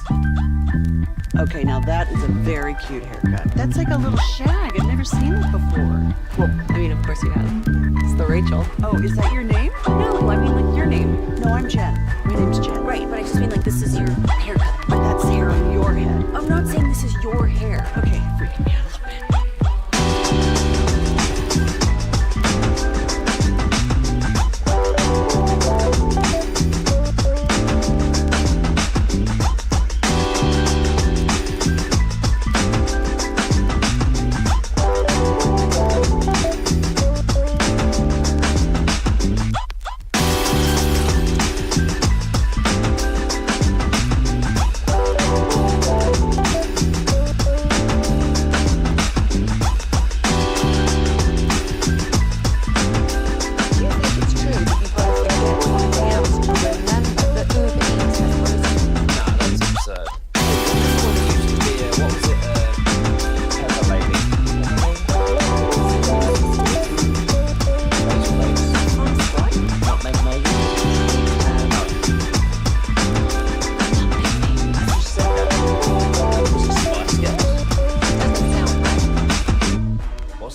Okay, now that is a very cute haircut. That's like a little shag. I've never seen it before. Well, I mean, of course you have. It's the Rachel. Oh, is that your name? No, I mean like your name. No, I'm Jen. My name's Jen. Right, but I just mean like this is your haircut. But that's hair on your head. I'm not saying this is your hair. Okay, freaking me out a little bit.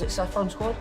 Saffron Squad?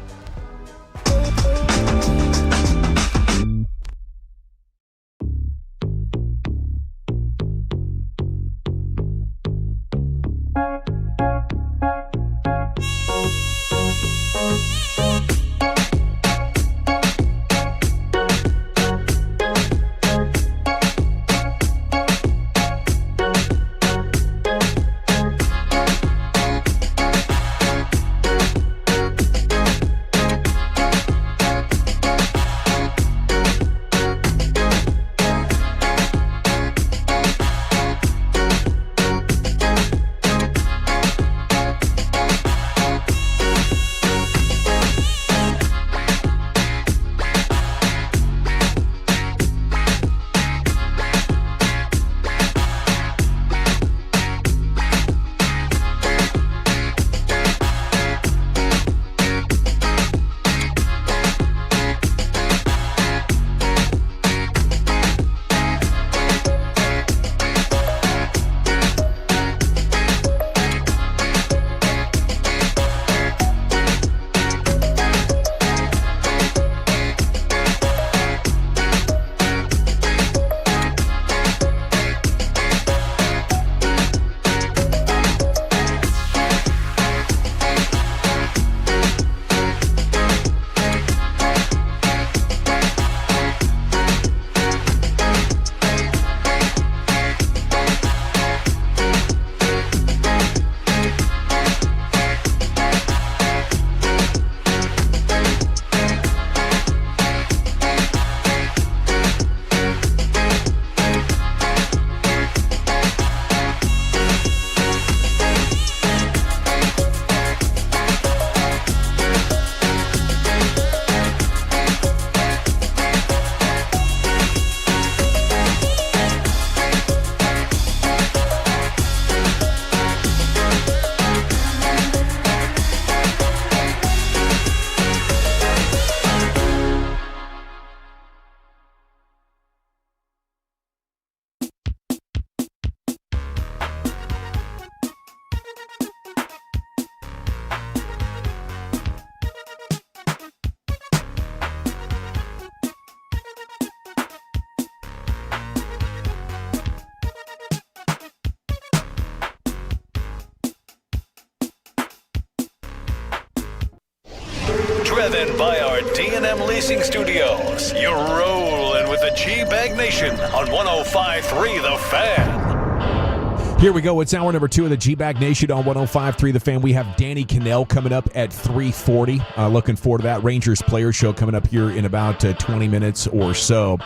driven by our D&M Leasing Studios. You're rolling with the G-Bag Nation on 105.3 The Fan. Here we go. It's hour number 2 of the G-Bag Nation on 105.3 The Fan. We have Danny Cannell coming up at 3:40. Looking forward to that. Rangers Player Show coming up here in about 20 minutes or so.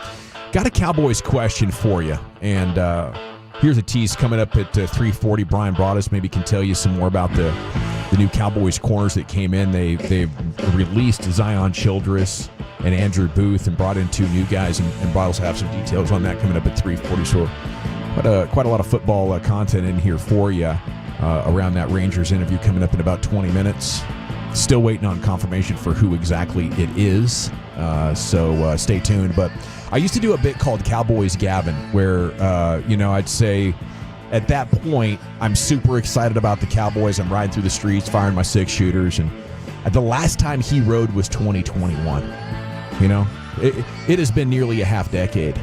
Got a Cowboys question for you. And here's a tease coming up at 3:40. Brian Broaddus maybe can tell you some more about the new Cowboys corners that came in. They've released Zion Childress and Andrew Booth and brought in 2 new guys. And Broaddus will have some details on that coming up at 3:40. So quite a lot of football content in here for you around that Rangers interview coming up in about 20 minutes. Still waiting on confirmation for who exactly it is, so stay tuned. But I used to do a bit called Cowboys Gavin, where I'd say at that point I'm super excited about the Cowboys. I'm riding through the streets, firing my 6-shooters, and the last time he rode was 2021. It has been nearly a half decade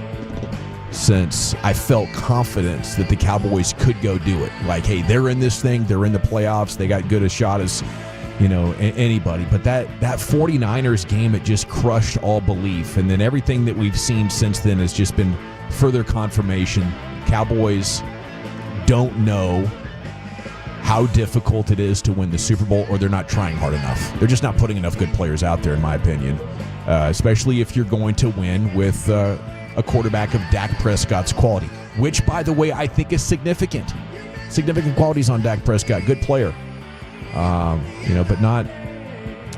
since I felt confidence that the Cowboys could go do it. Like, hey, they're in this thing, they're in the playoffs, they got good a shot as anybody. But that 49ers game, it just crushed all belief. And then everything that we've seen since then has just been further confirmation. Cowboys don't know how difficult it is to win the Super Bowl, or they're not trying hard enough. They're just not putting enough good players out there, in my opinion, especially if you're going to win with a quarterback of Dak Prescott's quality, which, by the way, I think is significant. Significant qualities on Dak Prescott. Good player. But not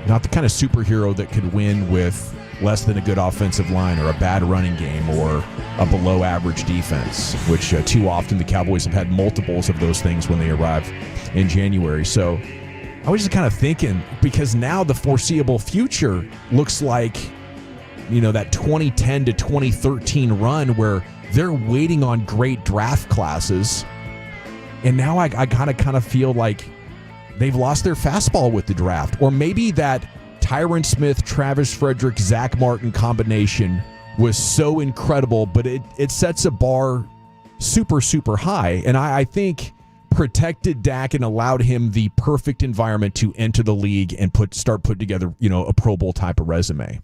the kind of superhero that could win with less than a good offensive line or a bad running game or a below average defense, which too often the Cowboys have had multiples of those things when they arrive in January. So I was just kind of thinking, because now the foreseeable future looks like, that 2010 to 2013 run where they're waiting on great draft classes. And now I kind of feel like they've lost their fastball with the draft. Or maybe that Tyron Smith, Travis Frederick, Zach Martin combination was so incredible, but it sets a bar super, super high. And I think protected Dak and allowed him the perfect environment to enter the league and start putting together, a Pro Bowl type of resume.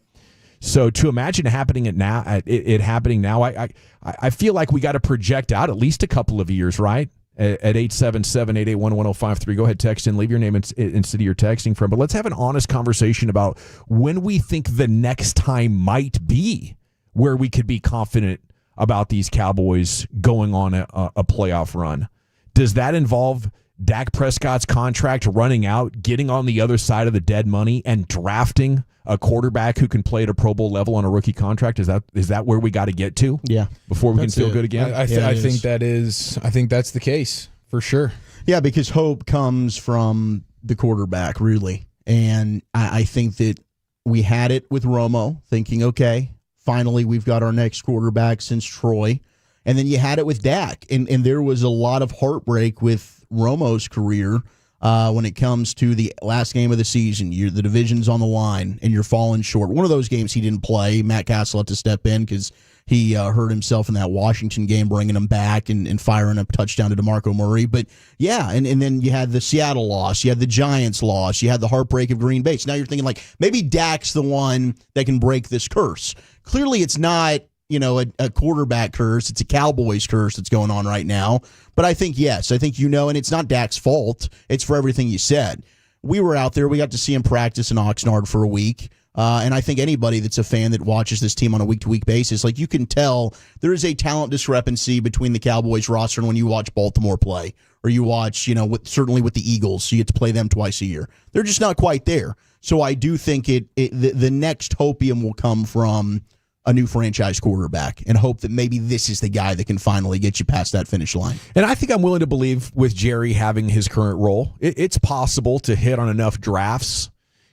So to imagine it happening now, I feel like we got to project out at least a couple of years, right? At 877-881-1053. Go ahead, text in, leave your name instead of your texting from. But let's have an honest conversation about when we think the next time might be where we could be confident about these Cowboys going on a playoff run. Does that involve Dak Prescott's contract running out, getting on the other side of the dead money, and drafting a quarterback who can play at a Pro Bowl level on a rookie contract? Is that where we got to get to? Yeah, before we can feel good again. I think that's the case for sure. Yeah, because hope comes from the quarterback, really, and I think that we had it with Romo, thinking, okay, finally we've got our next quarterback since Troy, and then you had it with Dak, and there was a lot of heartbreak with Romo's career. When it comes to the last game of the season, the division's on the line, and you're falling short. One of those games he didn't play. Matt Castle had to step in because he hurt himself in that Washington game, bringing him back and firing a touchdown to DeMarco Murray. But, yeah, and then you had the Seattle loss. You had the Giants loss. You had the heartbreak of Green Bay. So now you're thinking, like, maybe Dak's the one that can break this curse. Clearly it's not a quarterback curse. It's a Cowboys curse that's going on right now. But I think, yes, and it's not Dak's fault. It's for everything you said. We were out there. We got to see him practice in Oxnard for a week. And I think anybody that's a fan that watches this team on a week-to-week basis, like, you can tell there is a talent discrepancy between the Cowboys roster and when you watch Baltimore play, or you watch, certainly with the Eagles, so you get to play them twice a year. They're just not quite there. So I do think the next hopium will come from a new franchise quarterback, and hope that maybe this is the guy that can finally get you past that finish line. And I think I'm willing to believe, with Jerry having his current role, it's possible to hit on enough drafts.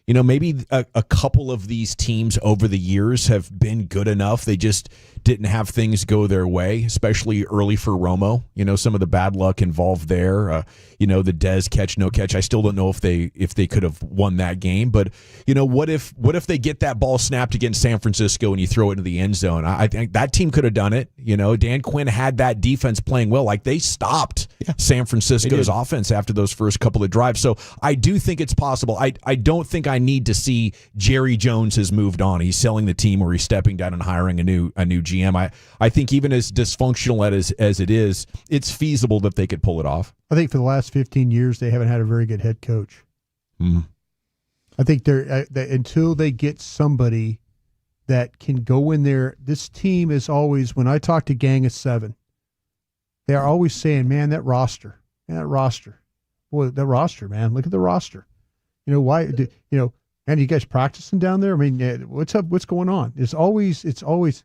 Maybe a couple of these teams over the years have been good enough. They just didn't have things go their way, especially early for Romo. Some of the bad luck involved there. The Dez catch, no catch. I still don't know if they could have won that game. But what if they get that ball snapped against San Francisco and you throw it into the end zone? I think that team could have done it. Dan Quinn had that defense playing well. Like, they stopped San Francisco's offense after those first couple of drives. So I do think it's possible. I don't think I I need to see Jerry Jones has moved on. He's selling the team, or he's stepping down and hiring a new GM. I think even as dysfunctional as it is, it's feasible that they could pull it off. I think for the last 15 years they haven't had a very good head coach. I think they're until they get somebody that can go in there. This team is always, when I talk to Gang of Seven, they are always saying, "Man, that roster, boy, that roster, man, look at the roster." You know why? And you guys practicing down there? I mean, what's up? What's going on? It's always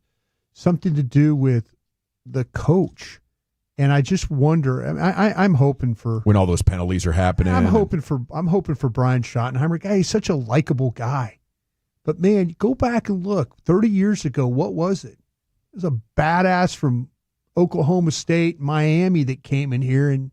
something to do with the coach. And I just wonder. I'm hoping for when all those penalties are happening. I'm hoping for Brian Schottenheimer. Guy, he's such a likable guy. But man, go back and look. 30 years ago, what was it? It was a badass from Oklahoma State, Miami that came in here and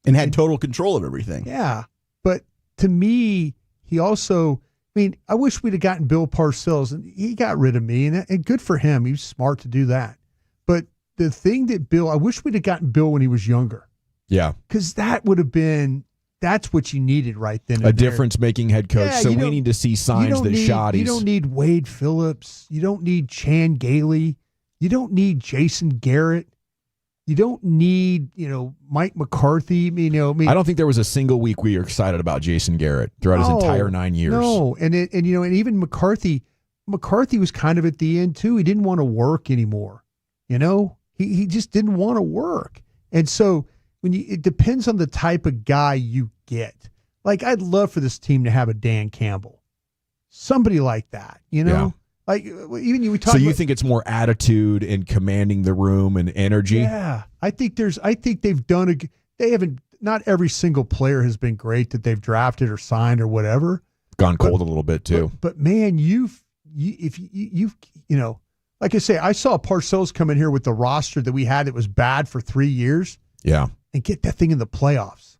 had total control of everything. Yeah, but to me, he also. I mean, I wish we'd have gotten Bill Parcells, and he got rid of me, and good for him. He was smart to do that. But the thing that I wish we'd have gotten Bill when he was younger. Yeah. Because that would have been, that's what you needed right then. A difference-making head coach. Yeah, so we need to see signs that Schotty's. You don't need Wade Phillips. You don't need Chan Gailey. You don't need Jason Garrett. You don't need, Mike McCarthy. I don't think there was a single week we were excited about Jason Garrett throughout his entire 9 years. No, and even McCarthy was kind of at the end too. He didn't want to work anymore. He just didn't want to work. And so it depends on the type of guy you get. Like, I'd love for this team to have a Dan Campbell, somebody like that. Yeah. Like, even we talk. So you think it's more attitude and commanding the room and energy? Yeah, I think they've done they haven't. Not every single player has been great that they've drafted or signed or whatever. Gone cold a little bit too. But man, you've like I say, I saw Parcells come in here with the roster that we had that was bad for 3 years. Yeah, and get that thing in the playoffs.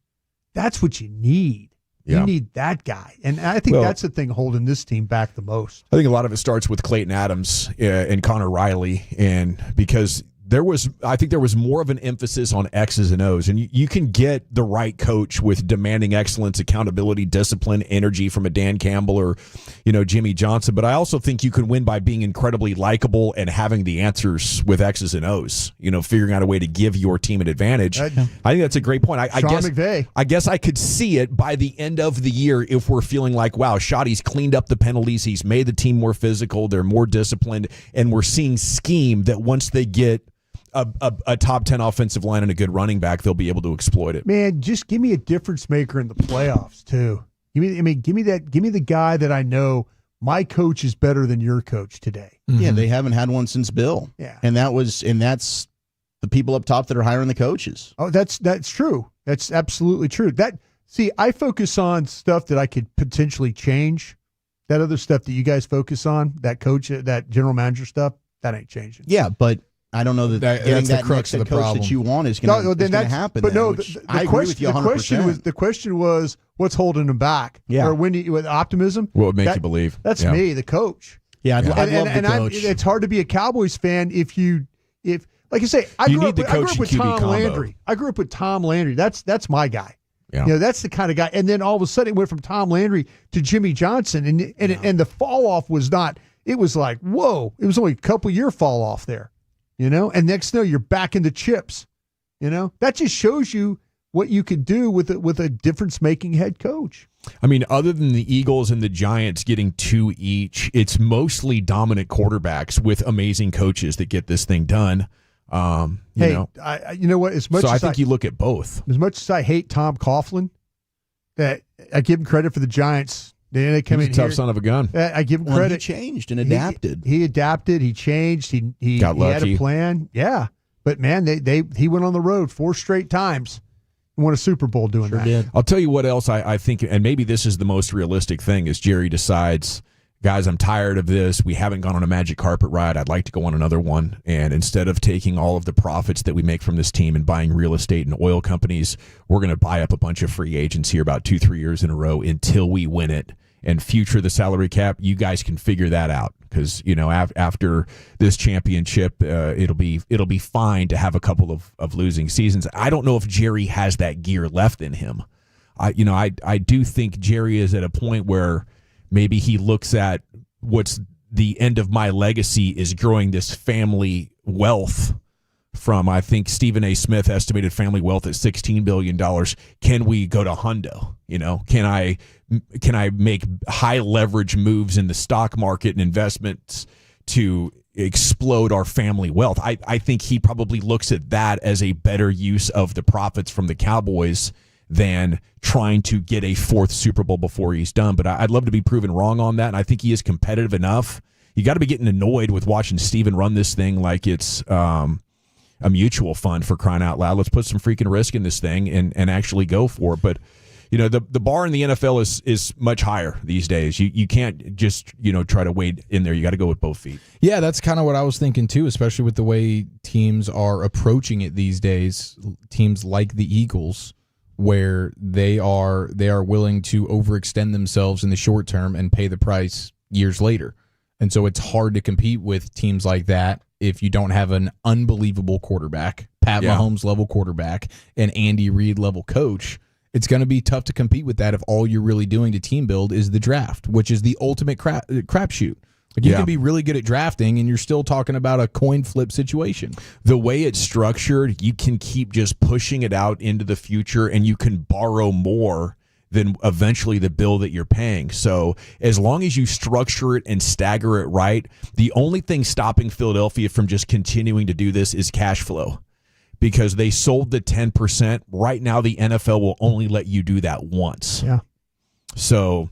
That's what you need. You need that guy. And I think that's the thing holding this team back the most. I think a lot of it starts with Clayton Adams and Connor Riley, and because I think there was more of an emphasis on X's and O's, and you can get the right coach with demanding excellence, accountability, discipline, energy from a Dan Campbell or, Jimmy Johnson. But I also think you can win by being incredibly likable and having the answers with X's and O's, figuring out a way to give your team an advantage. I think that's a great point. I guess I could see it by the end of the year if we're feeling like, wow, Schotty's cleaned up the penalties. He's made the team more physical. They're more disciplined. And we're seeing scheme that once they get a top 10 offensive line and a good running back, they'll be able to exploit it. Man, just give me a difference maker in the playoffs too. Give me the guy that I know my coach is better than your coach today. Mm-hmm. Yeah, they haven't had one since Bill. Yeah. And that's the people up top that are hiring the coaches. Oh, that's true. That's absolutely true. I focus on stuff that I could potentially change. That other stuff that you guys focus on, that coach, that general manager stuff, that ain't changing. Yeah, but I don't know that getting that next head coach that you want is going to happen. But I agree with you 100%. The question was, what's holding him back? Yeah. Or with optimism? What would make you believe? That's me, the coach. Yeah, I'd love the coach. It's hard to be a Cowboys fan if like I say, I grew up with Tom Landry. I grew up with Tom Landry. That's my guy. Yeah. That's the kind of guy. And then all of a sudden it went from Tom Landry to Jimmy Johnson, and the fall off was not. It was like, whoa! It was only a couple year fall off there. And next thing you're back in the chips. That just shows you what you could do with a difference-making head coach. I mean, other than the Eagles and the Giants getting 2 each, it's mostly dominant quarterbacks with amazing coaches that get this thing done. You know what? I think you look at both. As much as I hate Tom Coughlin, that I give him credit for the Giants. They come He's a tough son of a gun. I give him credit. He changed and adapted. He adapted. He changed. He got lucky. Had a plan. Yeah, but man, he went on the road 4 straight times and won a Super Bowl doing that. Did. I'll tell you what else I think, and maybe this is the most realistic thing, is Jerry decides, guys, I'm tired of this. We haven't gone on a magic carpet ride. I'd like to go on another one. And instead of taking all of the profits that we make from this team and buying real estate and oil companies, we're going to buy up a bunch of free agents here about 2-3 years in a row until we win it. And future the salary cap, you guys can figure that out because after this championship, it'll be fine to have a couple of losing seasons. I don't know if Jerry has that gear left in him. I do think Jerry is at a point where maybe he looks at what's the end of my legacy is growing this family wealth from, I think Stephen A. Smith estimated family wealth at $16 billion. Can we go to hundo? Can I make high leverage moves in the stock market and investments to explode our family wealth? I think he probably looks at that as a better use of the profits from the Cowboys than trying to get a fourth Super Bowl before he's done. But I'd love to be proven wrong on that, and I think he is competitive enough. You got to be getting annoyed with watching Steven run this thing like it's a mutual fund, for crying out loud. Let's put some freaking risk in this thing and actually go for it. But the bar in the NFL is much higher these days. You can't just try to wade in there. You got to go with both feet. Yeah, that's kind of what I was thinking too, especially with the way teams are approaching it these days. Teams like the Eagles, where they are willing to overextend themselves in the short term and pay the price years later. And so it's hard to compete with teams like that if you don't have an unbelievable quarterback, Pat Mahomes level quarterback, and Andy Reid level coach. It's going to be tough to compete with that if all you're really doing to team build is the draft, which is the ultimate crapshoot. You can be really good at drafting, and you're still talking about a coin flip situation. The way it's structured, you can keep just pushing it out into the future, and you can borrow more than eventually the bill that you're paying. So as long as you structure it and stagger it right, the only thing stopping Philadelphia from just continuing to do this is cash flow, because they sold the 10%. Right now, the NFL will only let you do that once. Yeah. So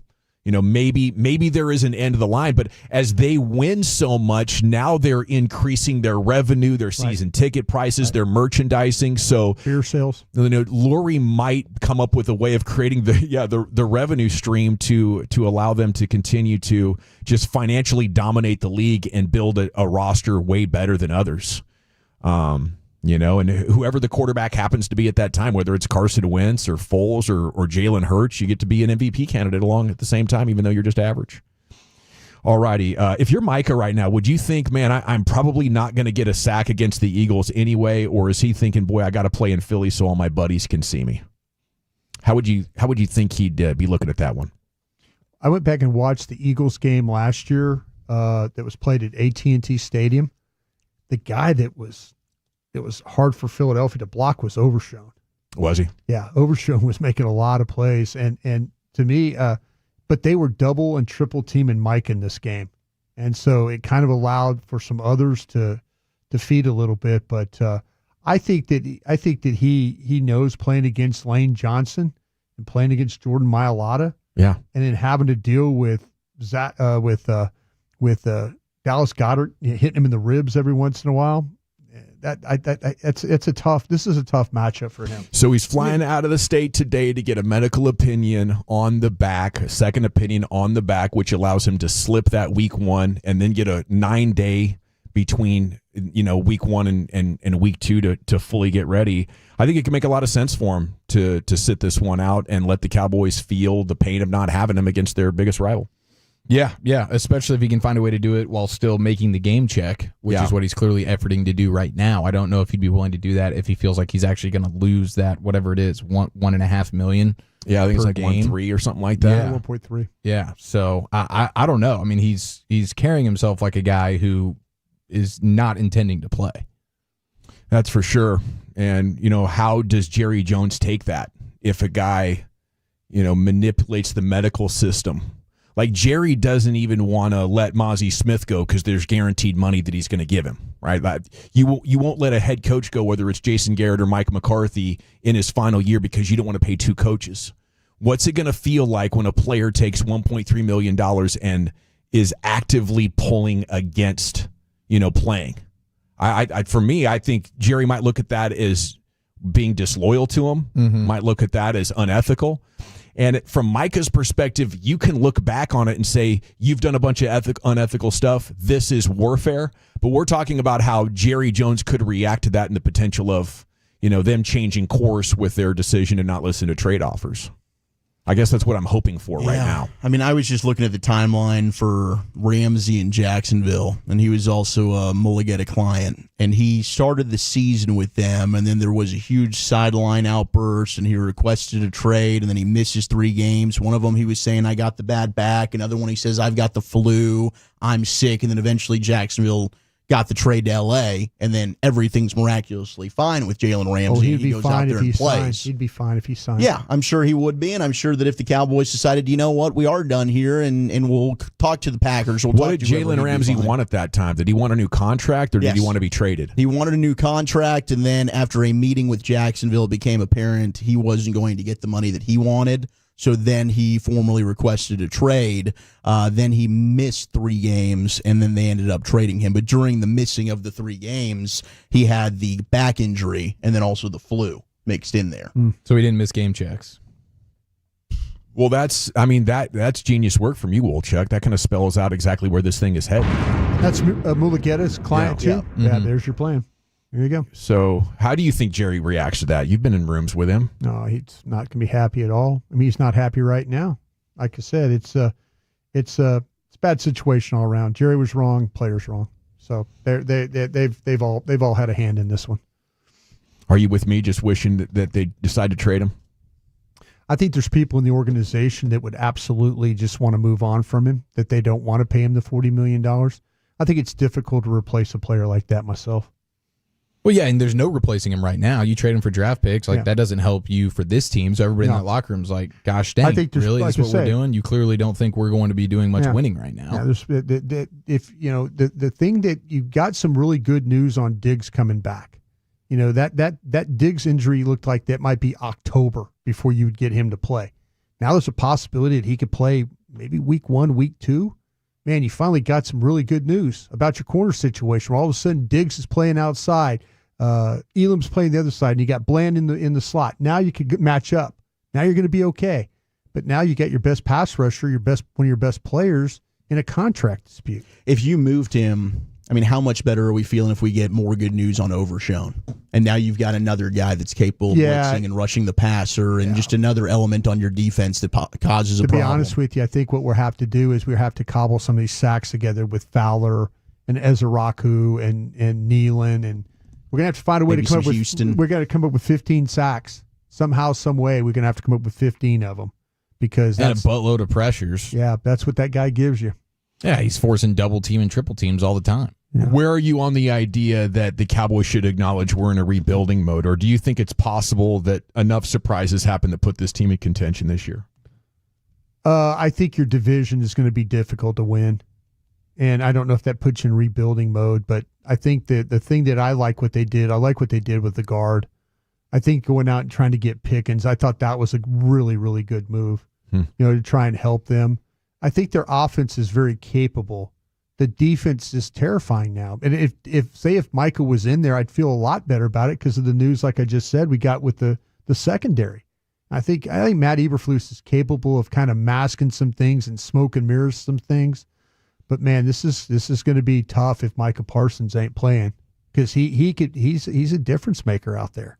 maybe there is an end of the line, but as they win so much, now they're increasing their revenue, their season ticket prices, their merchandising. So beer sales. Lurie might come up with a way of creating the revenue stream to allow them to continue to just financially dominate the league and build a roster way better than others. And whoever the quarterback happens to be at that time, whether it's Carson Wentz or Foles or Jalen Hurts, you get to be an MVP candidate along at the same time, even though you're just average. All righty. If you're Micah right now, would you think, man, I'm probably not going to get a sack against the Eagles anyway, or is he thinking, boy, I got to play in Philly so all my buddies can see me? How would you think he'd be looking at that one? I went back and watched the Eagles game last year that was played at AT&T Stadium. The guy it was hard for Philadelphia to block was Overshown. Was he? Yeah, Overshown was making a lot of plays, and to me, but they were double and triple teaming Mike in this game, and so it kind of allowed for some others to feed a little bit. But I think that he knows playing against Lane Johnson and playing against Jordan Mailata, and then having to deal with Dallas Goedert hitting him in the ribs every once in a while. This is a tough matchup for him. So he's flying out of the state today to get a medical opinion on the back, a second opinion on the back, which allows him to slip that week 1 and then get a 9-day between week 1 and week 2 to fully get ready. I think it can make a lot of sense for him to sit this one out and let the Cowboys feel the pain of not having him against their biggest rival. Yeah, especially if he can find a way to do it while still making the game check, which is what he's clearly efforting to do right now. I don't know if he'd be willing to do that if he feels like he's actually going to lose that, whatever it is, $1.5 million. Yeah, I think it's like game. 1.3 or something like that. Yeah, 1.3. Yeah, so I don't know. I mean, he's carrying himself like a guy who is not intending to play. That's for sure. And, how does Jerry Jones take that if a guy, manipulates the medical system? Like, Jerry doesn't even want to let Mozzie Smith go because there's guaranteed money that he's going to give him, right? You won't let a head coach go, whether it's Jason Garrett or Mike McCarthy, in his final year because you don't want to pay 2 coaches. What's it going to feel like when a player takes $1.3 million and is actively pulling against, playing? For me, I think Jerry might look at that as being disloyal to him, might look at that as unethical. And from Micah's perspective, you can look back on it and say, you've done a bunch of unethical stuff. This is warfare. But we're talking about how Jerry Jones could react to that and the potential of, them changing course with their decision to not listen to trade offers. I guess that's what I'm hoping for right now. I mean, I was just looking at the timeline for Ramsey in Jacksonville, and he was also a Mulligeta client. And he started the season with them, and then there was a huge sideline outburst, and he requested a trade, and then he misses 3 games. One of them he was saying, I got the bad back. Another one he says, I've got the flu, I'm sick. And then eventually Jacksonville got the trade to L.A., and then everything's miraculously fine with Jalen Ramsey. He'd be goes fine out there if he and plays. signed. He'd be fine if he signed. Yeah, I'm sure he would be, and I'm sure that if the Cowboys decided, you know what, we are done here, and we'll talk to the Packers. What did Jalen Ramsey want at that time? Did he want a new contract, or did he want to be traded? He wanted a new contract, and then after a meeting with Jacksonville, it became apparent he wasn't going to get the money that he wanted. So then he formally requested a trade. Then he missed 3 games, and then they ended up trading him. But during the missing of the 3 games, he had the back injury and then also the flu mixed in there. So he didn't miss game checks. Well, that's genius work from you, Wolchuk. That kind of spells out exactly where this thing is heading. That's Mulligeta's client, too. Yeah, there's your plan. There you go. So how do you think Jerry reacts to that? You've been in rooms with him. No, he's not going to be happy at all. I mean, he's not happy right now. Like I said, it's a bad situation all around. Jerry was wrong, players wrong. So they've all had a hand in this one. Are you with me just wishing that they decide to trade him? I think there's people in the organization that would absolutely just want to move on from him, that they don't want to pay him the $40 million. I think it's difficult to replace a player like that myself. Well, yeah, and there's no replacing him right now. You trade him for draft picks. That doesn't help you for this team. So everybody in that locker room's like, gosh dang, really? That's what we're doing? You clearly don't think we're going to be doing much winning right now. Yeah, the thing that you got some really good news on Diggs coming back. You know, that Diggs injury looked like that might be October before you would get him to play. Now there's a possibility that he could play maybe week 1, week 2. Man, you finally got some really good news about your corner situation where all of a sudden Diggs is playing outside. Elam's playing the other side, and you got Bland in the slot. Now you could match up. Now you're going to be okay. But now you got your best pass rusher, one of your best players in a contract dispute. If you moved him, I mean, how much better are we feeling if we get more good news on Overshown? And now you've got another guy that's capable of blitzing and rushing the passer, and just another element on your defense that causes a problem. To be honest with you, I think what we'll have to do is we have to cobble some of these sacks together with Fowler and Ezeraku and Nealon, and we're gonna have to find a way to come up with Houston. We're gonna come up with 15 sacks somehow, some way. We're gonna have to come up with 15 of them because that's a buttload of pressures. Yeah, that's what that guy gives you. Yeah, he's forcing double team and triple teams all the time. Yeah. Where are you on the idea that the Cowboys should acknowledge we're in a rebuilding mode, or do you think it's possible that enough surprises happen to put this team in contention this year? I think your division is going to be difficult to win, and I don't know if that puts you in rebuilding mode, but I think that the thing that I like what they did with the guard. I think going out and trying to get Pickens, I thought that was a really, really good move, to try and help them. I think their offense is very capable. The defense is terrifying now. And if Micah was in there, I'd feel a lot better about it because of the news, like I just said, we got with the secondary. I think Matt Eberflus is capable of kind of masking some things and smoke and mirrors some things. But man, this is going to be tough if Micah Parsons ain't playing because he's a difference maker out there,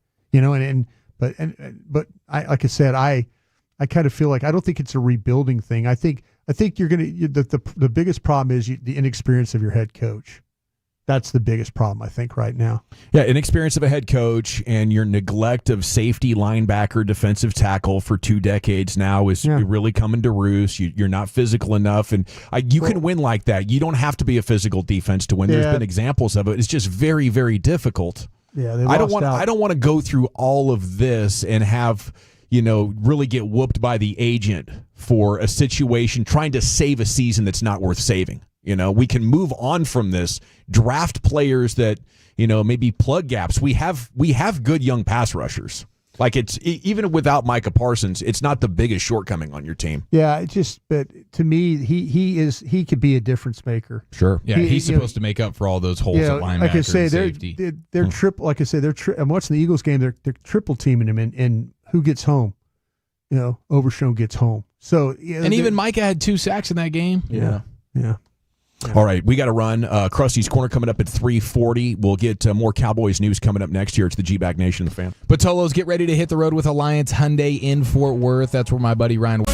But I like I said, I kind of feel like I don't think it's a rebuilding thing. I think you're going to the biggest problem is the inexperience of your head coach. That's the biggest problem, I think, right now. Yeah, inexperience of a head coach and your neglect of safety, linebacker, defensive tackle for 2 decades now is really coming to roost. You're not physical enough, and you can win like that. You don't have to be a physical defense to win. There's been examples of it. It's just very, very difficult. Yeah, I don't want to go through all of this and have really get whooped by the agent for a situation trying to save a season that's not worth saving. We can move on from this, draft players that, maybe plug gaps. We have good young pass rushers. Like it's even without Micah Parsons, it's not the biggest shortcoming on your team. Yeah, but to me, he could be a difference maker. Sure. Yeah, he's supposed to make up for all those holes at linebacker like I say, and safety. They're triple. Like I say, I'm watching the Eagles game. They're triple teaming him, and who gets home? Overshown gets home. So and even Micah had 2 sacks in that game. Yeah. All right, we got to run. Krusty's Corner coming up at 3:40. We'll get more Cowboys news coming up next year. It's the G-Bag Nation, the fan. Patolos, get ready to hit the road with Alliance Hyundai in Fort Worth. That's where my buddy Ryan.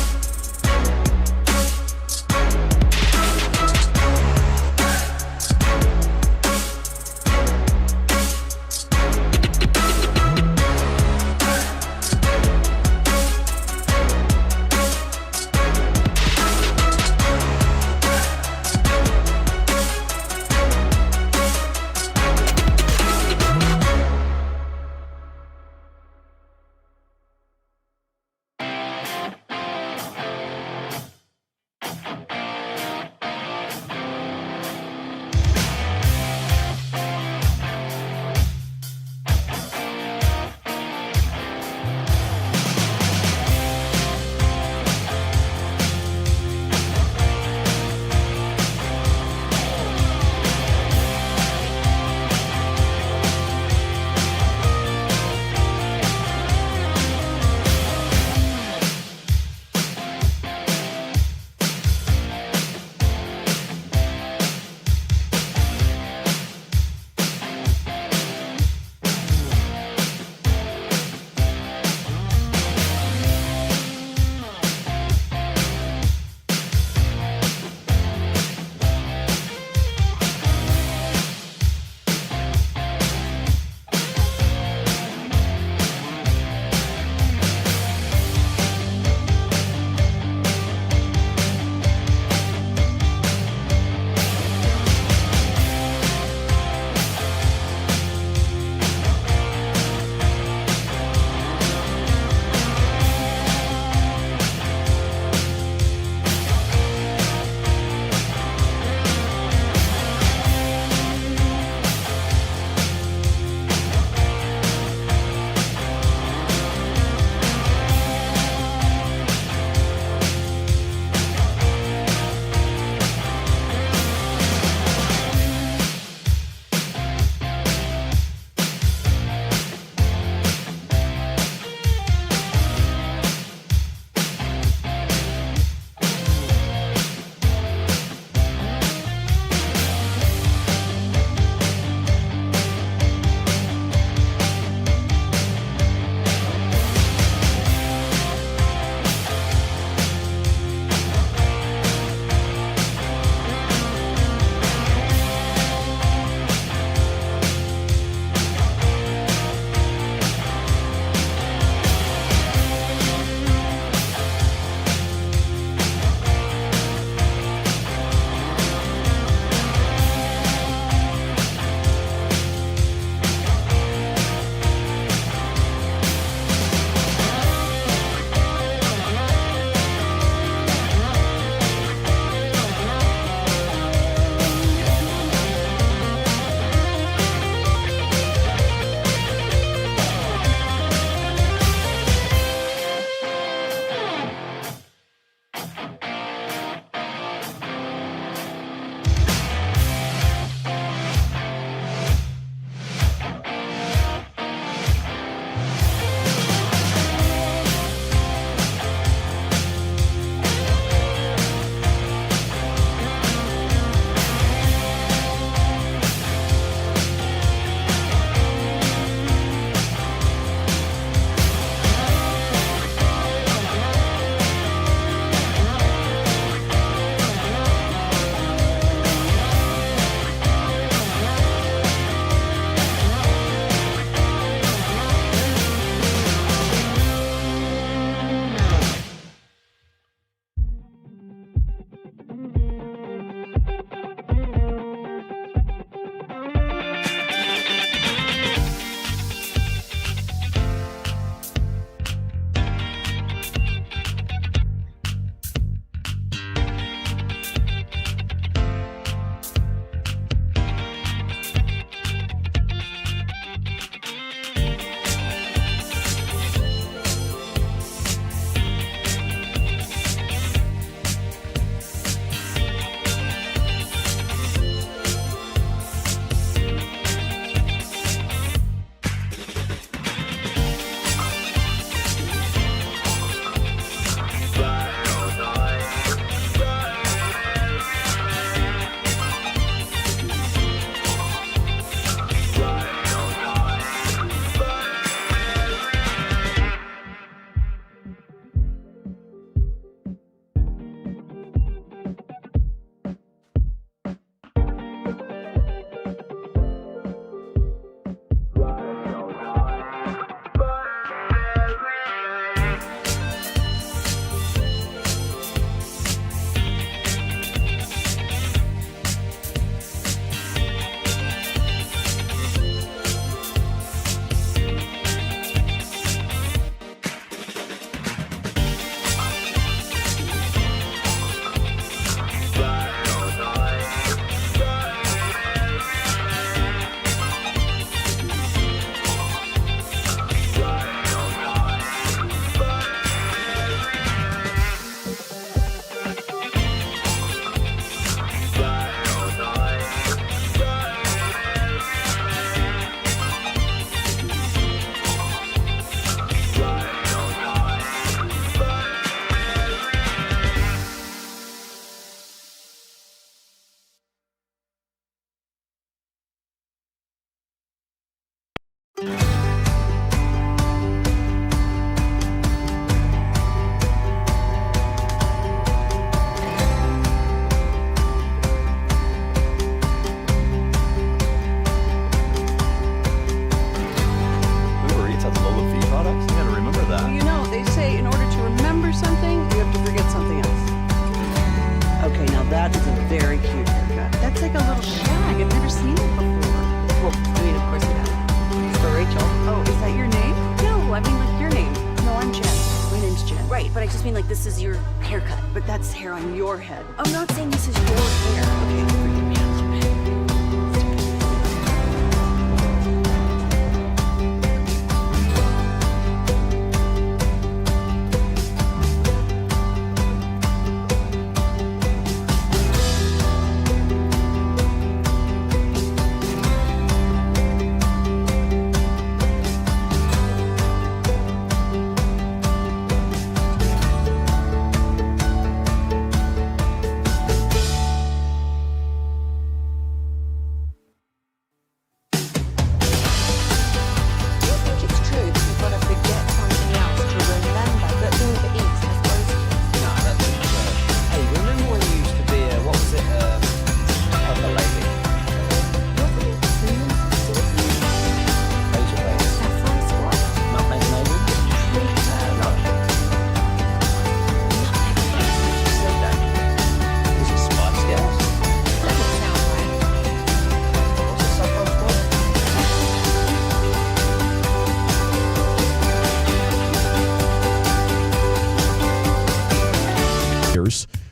like this is your haircut, but that's hair on your head. I'm not saying this is your hair. Okay, forgive me.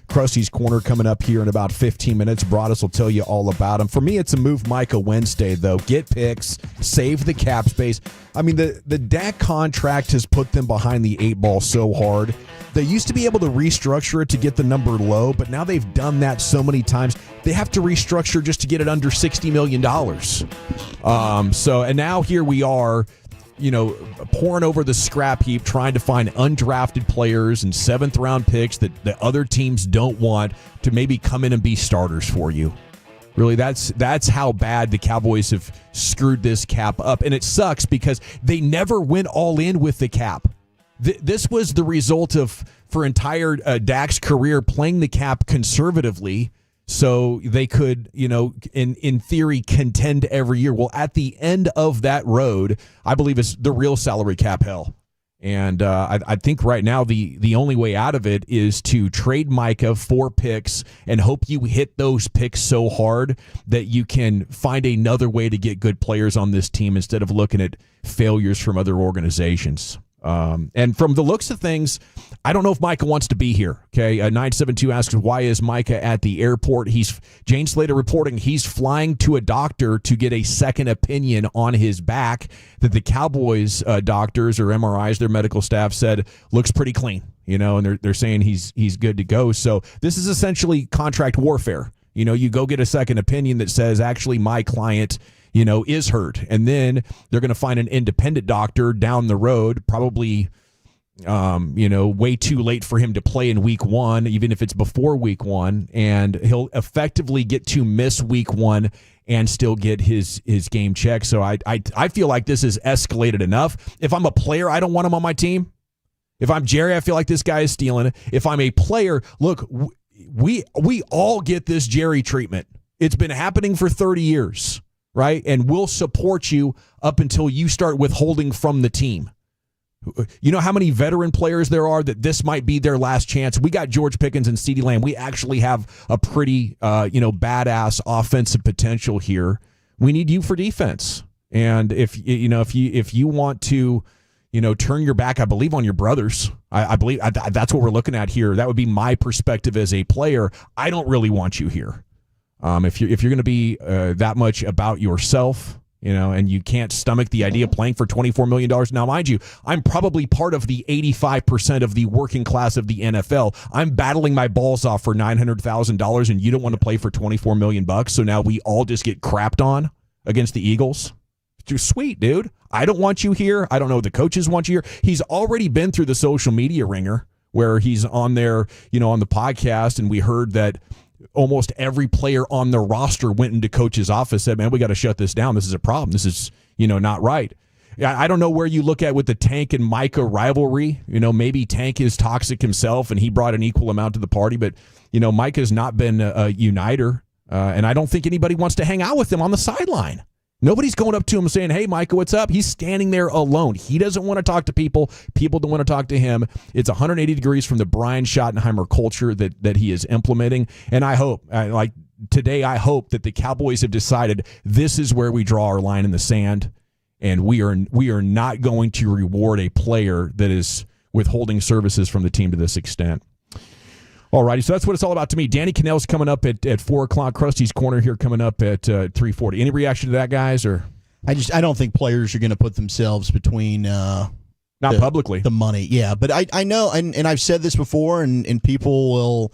Krusty's Corner coming up here in about 15 minutes. Broadus will tell you all about him. For me, it's a move Micah Wednesday, though. Get picks, save the cap space. I mean, the Dak contract has put them behind the 8 ball so hard. They used to be able to restructure it to get the number low, but now they've done that so many times, they have to restructure just to get it under $60 million. And now here we are, pouring over the scrap heap, trying to find undrafted players and 7th-round picks that the other teams don't want to maybe come in and be starters for you. Really, that's how bad the Cowboys have screwed this cap up. And it sucks because they never went all in with the cap. This was the result of, for entire Dak's career, playing the cap conservatively so they could, in theory, contend every year. Well, at the end of that road, I believe it's the real salary cap hell. And I think right now the only way out of it is to trade Micah for picks and hope you hit those picks so hard that you can find another way to get good players on this team instead of looking at failures from other organizations. And from the looks of things, I don't know if Micah wants to be here. Okay. 972 asks, why is Micah at the airport? Jane Slater reporting he's flying to a doctor to get a second opinion on his back that the Cowboys doctors or MRIs, their medical staff said looks pretty clean, and they're saying he's good to go. So this is essentially contract warfare. You go get a second opinion that says actually my client is hurt. And then they're going to find an independent doctor down the road, probably, way too late for him to play in week 1, even if it's before week 1. And he'll effectively get to miss week 1 and still get his game check. So I feel like this is escalated enough. If I'm a player, I don't want him on my team. If I'm Jerry, I feel like this guy is stealing it. If I'm a player, look, we all get this Jerry treatment. It's been happening for 30 years. Right? And we'll support you up until you start withholding from the team. You know how many veteran players there are that this might be their last chance? We got George Pickens and CeeDee Lamb. We actually have a pretty, badass offensive potential here. We need you for defense. And if you want to, turn your back, I believe, on your brothers, I believe that's what we're looking at here. That would be my perspective as a player. I don't really want you here. If you're going to be that much about yourself, and you can't stomach the idea of playing for $24 million. Now, mind you, I'm probably part of the 85% of the working class of the NFL. I'm battling my balls off for $900,000, and you don't want to play for $24 million. So now we all just get crapped on against the Eagles. Just sweet, dude. I don't want you here. I don't know if the coaches want you here. He's already been through the social media ringer where he's on there, on the podcast, and we heard that almost every player on the roster went into coach's office, said, man, we got to shut this down. This is a problem. This is, not right. I don't know where you look at with the Tank and Micah rivalry. Maybe Tank is toxic himself and he brought an equal amount to the party, but, Micah's not been a uniter. And I don't think anybody wants to hang out with him on the sideline. Nobody's going up to him saying, hey, Micah, what's up? He's standing there alone. He doesn't want to talk to people. People don't want to talk to him. It's 180 degrees from the Brian Schottenheimer culture that he is implementing. And I hope, today, I hope that the Cowboys have decided this is where we draw our line in the sand, and we are not going to reward a player that is withholding services from the team to this extent. All righty, so that's what it's all about to me. Danny Cannell's coming up at 4 o'clock. Krusty's Corner here coming up at 3:40. Any reaction to that, guys? Or I don't think players are going to put themselves between not publicly the money. Yeah, but I know, and I've said this before, and people will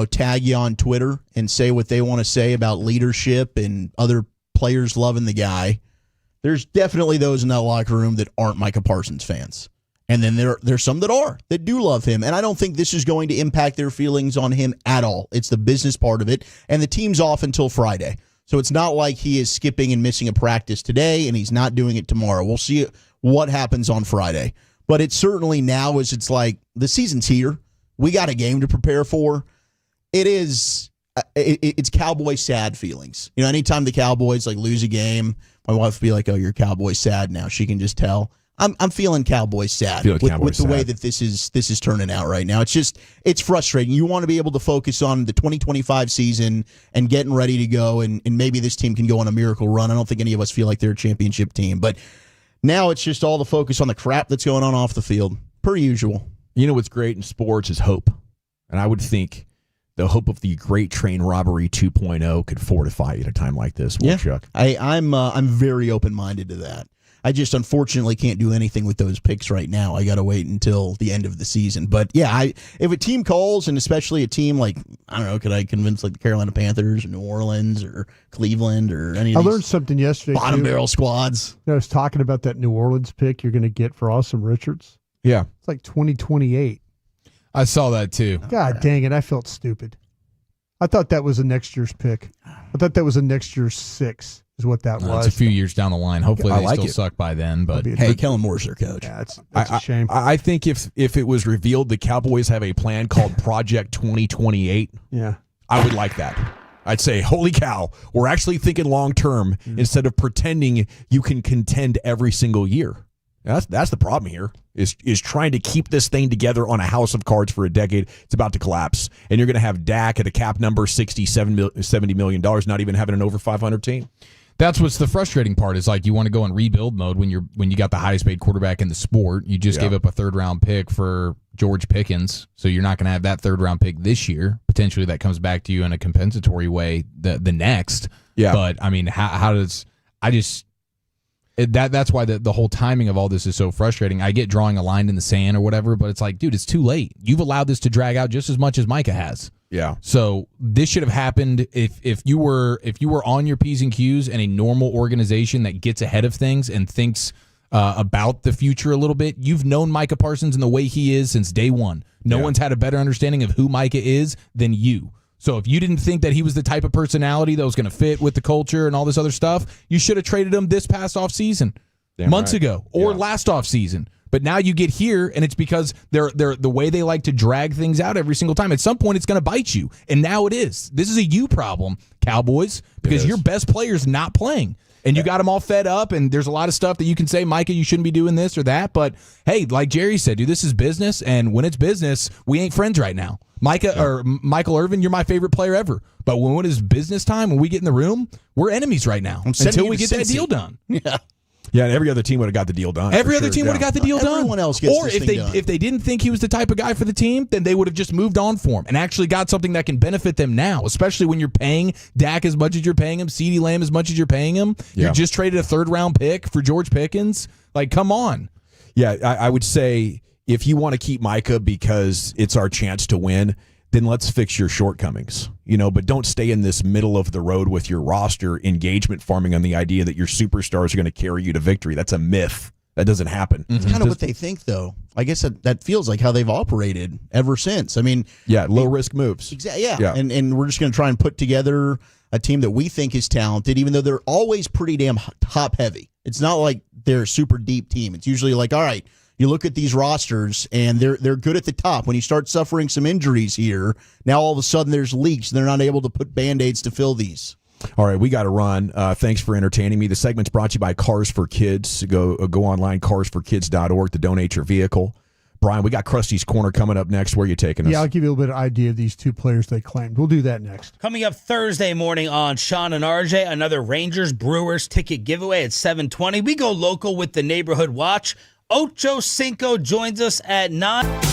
tag you on Twitter and say what they want to say about leadership and other players loving the guy. There's definitely those in that locker room that aren't Micah Parsons fans. And then there's some that do love him. And I don't think this is going to impact their feelings on him at all. It's the business part of it. And the team's off until Friday. So it's not like he is skipping and missing a practice today and he's not doing it tomorrow. We'll see what happens on Friday. But it's certainly now it's like the season's here. We got a game to prepare for. It's Cowboy sad feelings. Anytime the Cowboys lose a game, my wife will be like, "Oh, you're Cowboy sad now." She can just tell. I'm feeling Cowboy sad with the way that this is turning out right now. It's frustrating. You want to be able to focus on the 2025 season and getting ready to go, and maybe this team can go on a miracle run. I don't think any of us feel like they're a championship team, but now it's just all the focus on the crap that's going on off the field, per usual. What's great in sports is hope, and I would think the hope of the Great Train Robbery 2.0 could fortify you at a time like this. Chuck? I'm very open-minded to that. I just unfortunately can't do anything with those picks right now. I got to wait until the end of the season. But yeah, if a team calls, and especially a team like, I don't know, could I convince the Carolina Panthers or New Orleans or Cleveland or any of I learned something yesterday. Bottom barrel squads. I was talking about that New Orleans pick you're going to get for Awesome Richards. Yeah. It's like 2028. I saw that too. God dang it. I felt stupid. I thought that was a next year's pick. I thought that was a next year's 6. Is what that was. It's a few years down the line. Hopefully they still it. suck by then. But hey, Kellen Moore's their coach. Yeah, that's a shame. I think if it was revealed the Cowboys have a plan called Project 2028, yeah, I would like that. I'd say, holy cow, we're actually thinking long term instead of pretending you can contend every single year. That's the problem here, is trying to keep this thing together on a house of cards for a decade. It's about to collapse. And you're going to have Dak at a cap number, $70 million, not even having an over 500 team. That's what's the frustrating part, is you want to go in rebuild mode when you got the highest paid quarterback in the sport. You just gave up a 3rd round pick for George Pickens, so you're not going to have that 3rd round pick this year. Potentially that comes back to you in a compensatory way the next. Yeah. But I mean, that's why the whole timing of all this is so frustrating. I get drawing a line in the sand or whatever, but it's like, dude, it's too late. You've allowed this to drag out just as much as Micah has. Yeah. So this should have happened if you were on your P's and Q's and a normal organization that gets ahead of things and thinks about the future a little bit. You've known Micah Parsons and the way he is since day one. No one's had a better understanding of who Micah is than you. So if you didn't think that he was the type of personality that was going to fit with the culture and all this other stuff, you should have traded him this past offseason, months ago, or last offseason. But now you get here, and it's because they're the way they like to drag things out every single time. At some point, it's going to bite you, and now it is. This is a you problem, Cowboys, because your best player's not playing. And you got them all fed up, and there's a lot of stuff that you can say, Micah, you shouldn't be doing this or that. But, hey, like Jerry said, dude, this is business, and when it's business, we ain't friends right now. Or Michael Irvin, you're my favorite player ever. But when it is business time, when we get in the room, we're enemies right now until we get that deal done. Yeah. Yeah, and every other team would have got the deal done. Every other team would have got the deal done. Everyone else gets this thing done. If they didn't think he was the type of guy for the team, then they would have just moved on for him and actually got something that can benefit them now, especially when you're paying Dak as much as you're paying him, CeeDee Lamb as much as you're paying him. Yeah. You just traded a 3rd round pick for George Pickens. Come on. Yeah, I would say if you want to keep Micah because it's our chance to win, then let's fix your shortcomings, but don't stay in this middle of the road with your roster engagement farming on the idea that your superstars are going to carry you to victory. That's a myth. That doesn't happen. It's kind of what they think, though. I guess that feels like how they've operated ever since. I mean, low risk moves. Exactly. Yeah. And we're just going to try and put together a team that we think is talented, even though they're always pretty damn top heavy. It's not like they're a super deep team. It's usually like, all right, you look at these rosters, and they're good at the top. When you start suffering some injuries here, now all of a sudden there's leaks, and they're not able to put Band-Aids to fill these. All right, we got to run. Thanks for entertaining me. The segment's brought to you by Cars for Kids. Go online, carsforkids.org to donate your vehicle. Brian, we got Krusty's Corner coming up next. Where are you taking us? Yeah, I'll give you a little bit of idea of these 2 players they claimed. We'll do that next. Coming up Thursday morning on Sean and RJ, another Rangers-Brewers ticket giveaway at 7:20. We go local with the Neighborhood Watch. Ocho Cinco joins us at 9.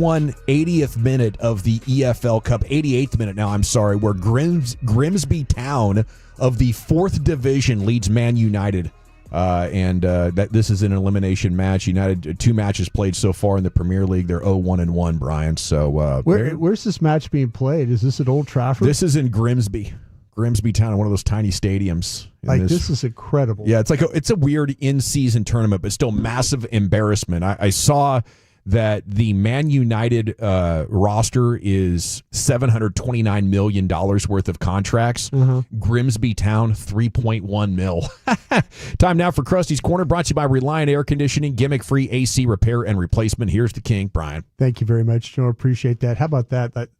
80th minute of the EFL Cup, 88th minute now, I'm sorry, where Grimsby Town of the 4th Division leads Man United. This is an elimination match. United, 2 matches played so far in the Premier League. They're 0-1-1, Brian. So where's this match being played? Is this at Old Trafford? This is in Grimsby Town, one of those tiny stadiums. This is incredible. Yeah, it's a weird in-season tournament, but still massive embarrassment. I saw that the Man United roster is $729 million worth of contracts. Grimsby Town, 3.1 mil. Time now for Krusty's Corner, brought to you by Reliant Air Conditioning, gimmick-free AC repair and replacement. Here's the king, Brian. Thank you very much, Joe. Appreciate that. How about that? That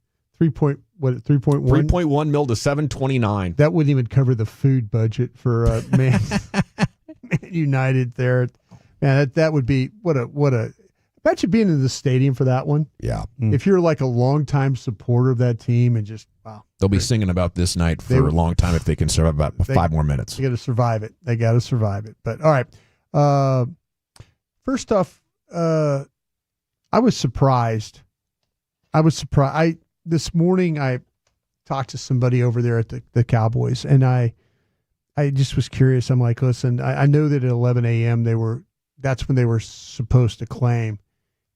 3.1 mil to 729. That wouldn't even cover the food budget for Man United there. Man, that would be what a. Imagine being in the stadium for that one. Yeah. If you're like a longtime supporter of that team and just, wow. They'll be singing about this night for a long time if they can survive about 5 more minutes. They got to survive it. But all right. First off, I was surprised. This morning I talked to somebody over there at the Cowboys, and I just was curious. I'm like, listen, I know that at 11 a.m. that's when they were supposed to claim.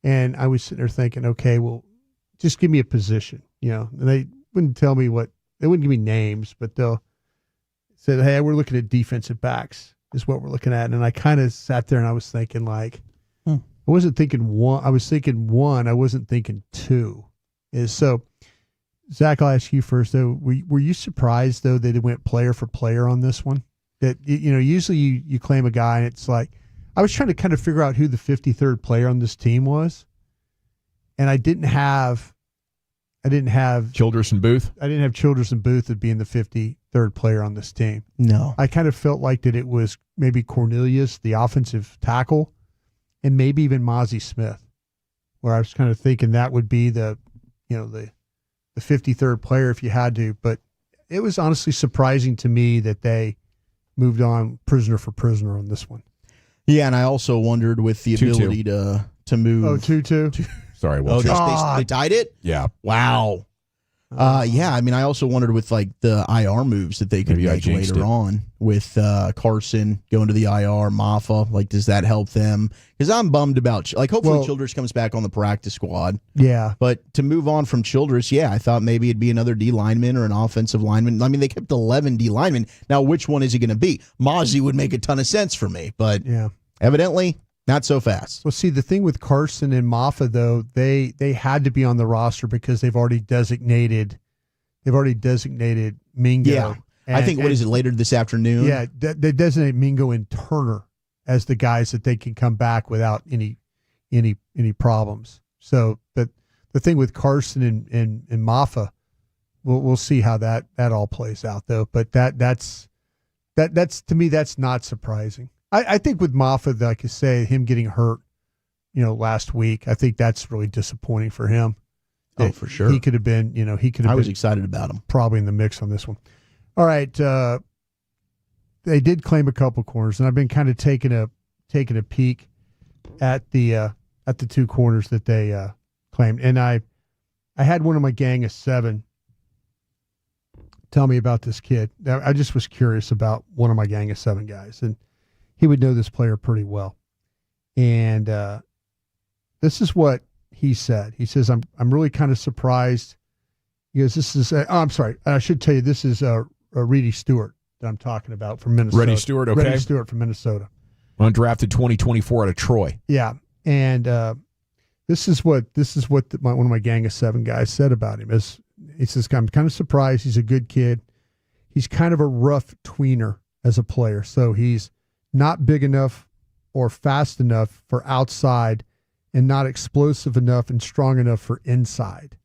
And I was sitting there thinking, okay, well, just give me a position, And they wouldn't tell me they wouldn't give me names, but they'll said, hey, we're looking at defensive backs is what we're looking at. And I kind of sat there and I was thinking I wasn't thinking one. I was thinking one. I wasn't thinking two. So, Zach, I'll ask you first, though. Were you surprised, though, that it went player for player on this one? That, usually you claim a guy and it's like, I was trying to kind of figure out who the 53rd player on this team was, and I didn't have Childress and Booth. I didn't have Childress and Booth as being the 53rd player on this team. No. I kind of felt like that it was maybe Cornelius, the offensive tackle, and maybe even Mozzie Smith, where I was kind of thinking that would be the 53rd player if you had to. But it was honestly surprising to me that they moved on prisoner for prisoner on this one. Yeah, and I also wondered with the 2-2. ability to move. Oh, 2-2? Sorry, Walter. They tied it? Yeah. Wow. Yeah, I mean, I also wondered with like the IR moves that they could make later on with Carson going to the IR, Maffa. Like, does that help them? Because I'm bummed about, hopefully Childress comes back on the practice squad. Yeah. But to move on from Childress, I thought maybe it'd be another D lineman or an offensive lineman. I mean, they kept 11 D linemen. Now, which one is he going to be? Mozzie would make a ton of sense for me, but evidently not so fast. Well, see, the thing with Carson and Maffa, though, they had to be on the roster because they've already designated Mingo. Yeah. I think, what is it, later this afternoon? Yeah, they designate Mingo and Turner as the guys that they can come back without any problems. So, but the thing with Carson and Maffa, we'll see how that all plays out, though. But that's to me, that's not surprising. I think with Maffa, like you say, him getting hurt, last week, I think that's really disappointing for him. Oh, for sure. He could have been, I was excited about him. Probably in the mix on this one. All right. They did claim a couple corners, and I've been kind of taking a peek at the 2 corners that they claimed. And I had one of my gang of 7 tell me about this kid. I just was curious about one of my gang of 7 guys, and he would know this player pretty well. And this is what he said. He says, I'm really kind of surprised. He goes, this is, I'm sorry. I should tell you, this is Reedy Stewart that I'm talking about from Minnesota. Reedy Stewart, okay. Reedy Stewart from Minnesota. Undrafted 2024 out of Troy. Yeah. And this is what one of my gang of 7 guys said about him. He says, I'm kind of surprised. He's a good kid. He's kind of a rough tweener as a player. So he's not big enough or fast enough for outside and not explosive enough and strong enough for inside.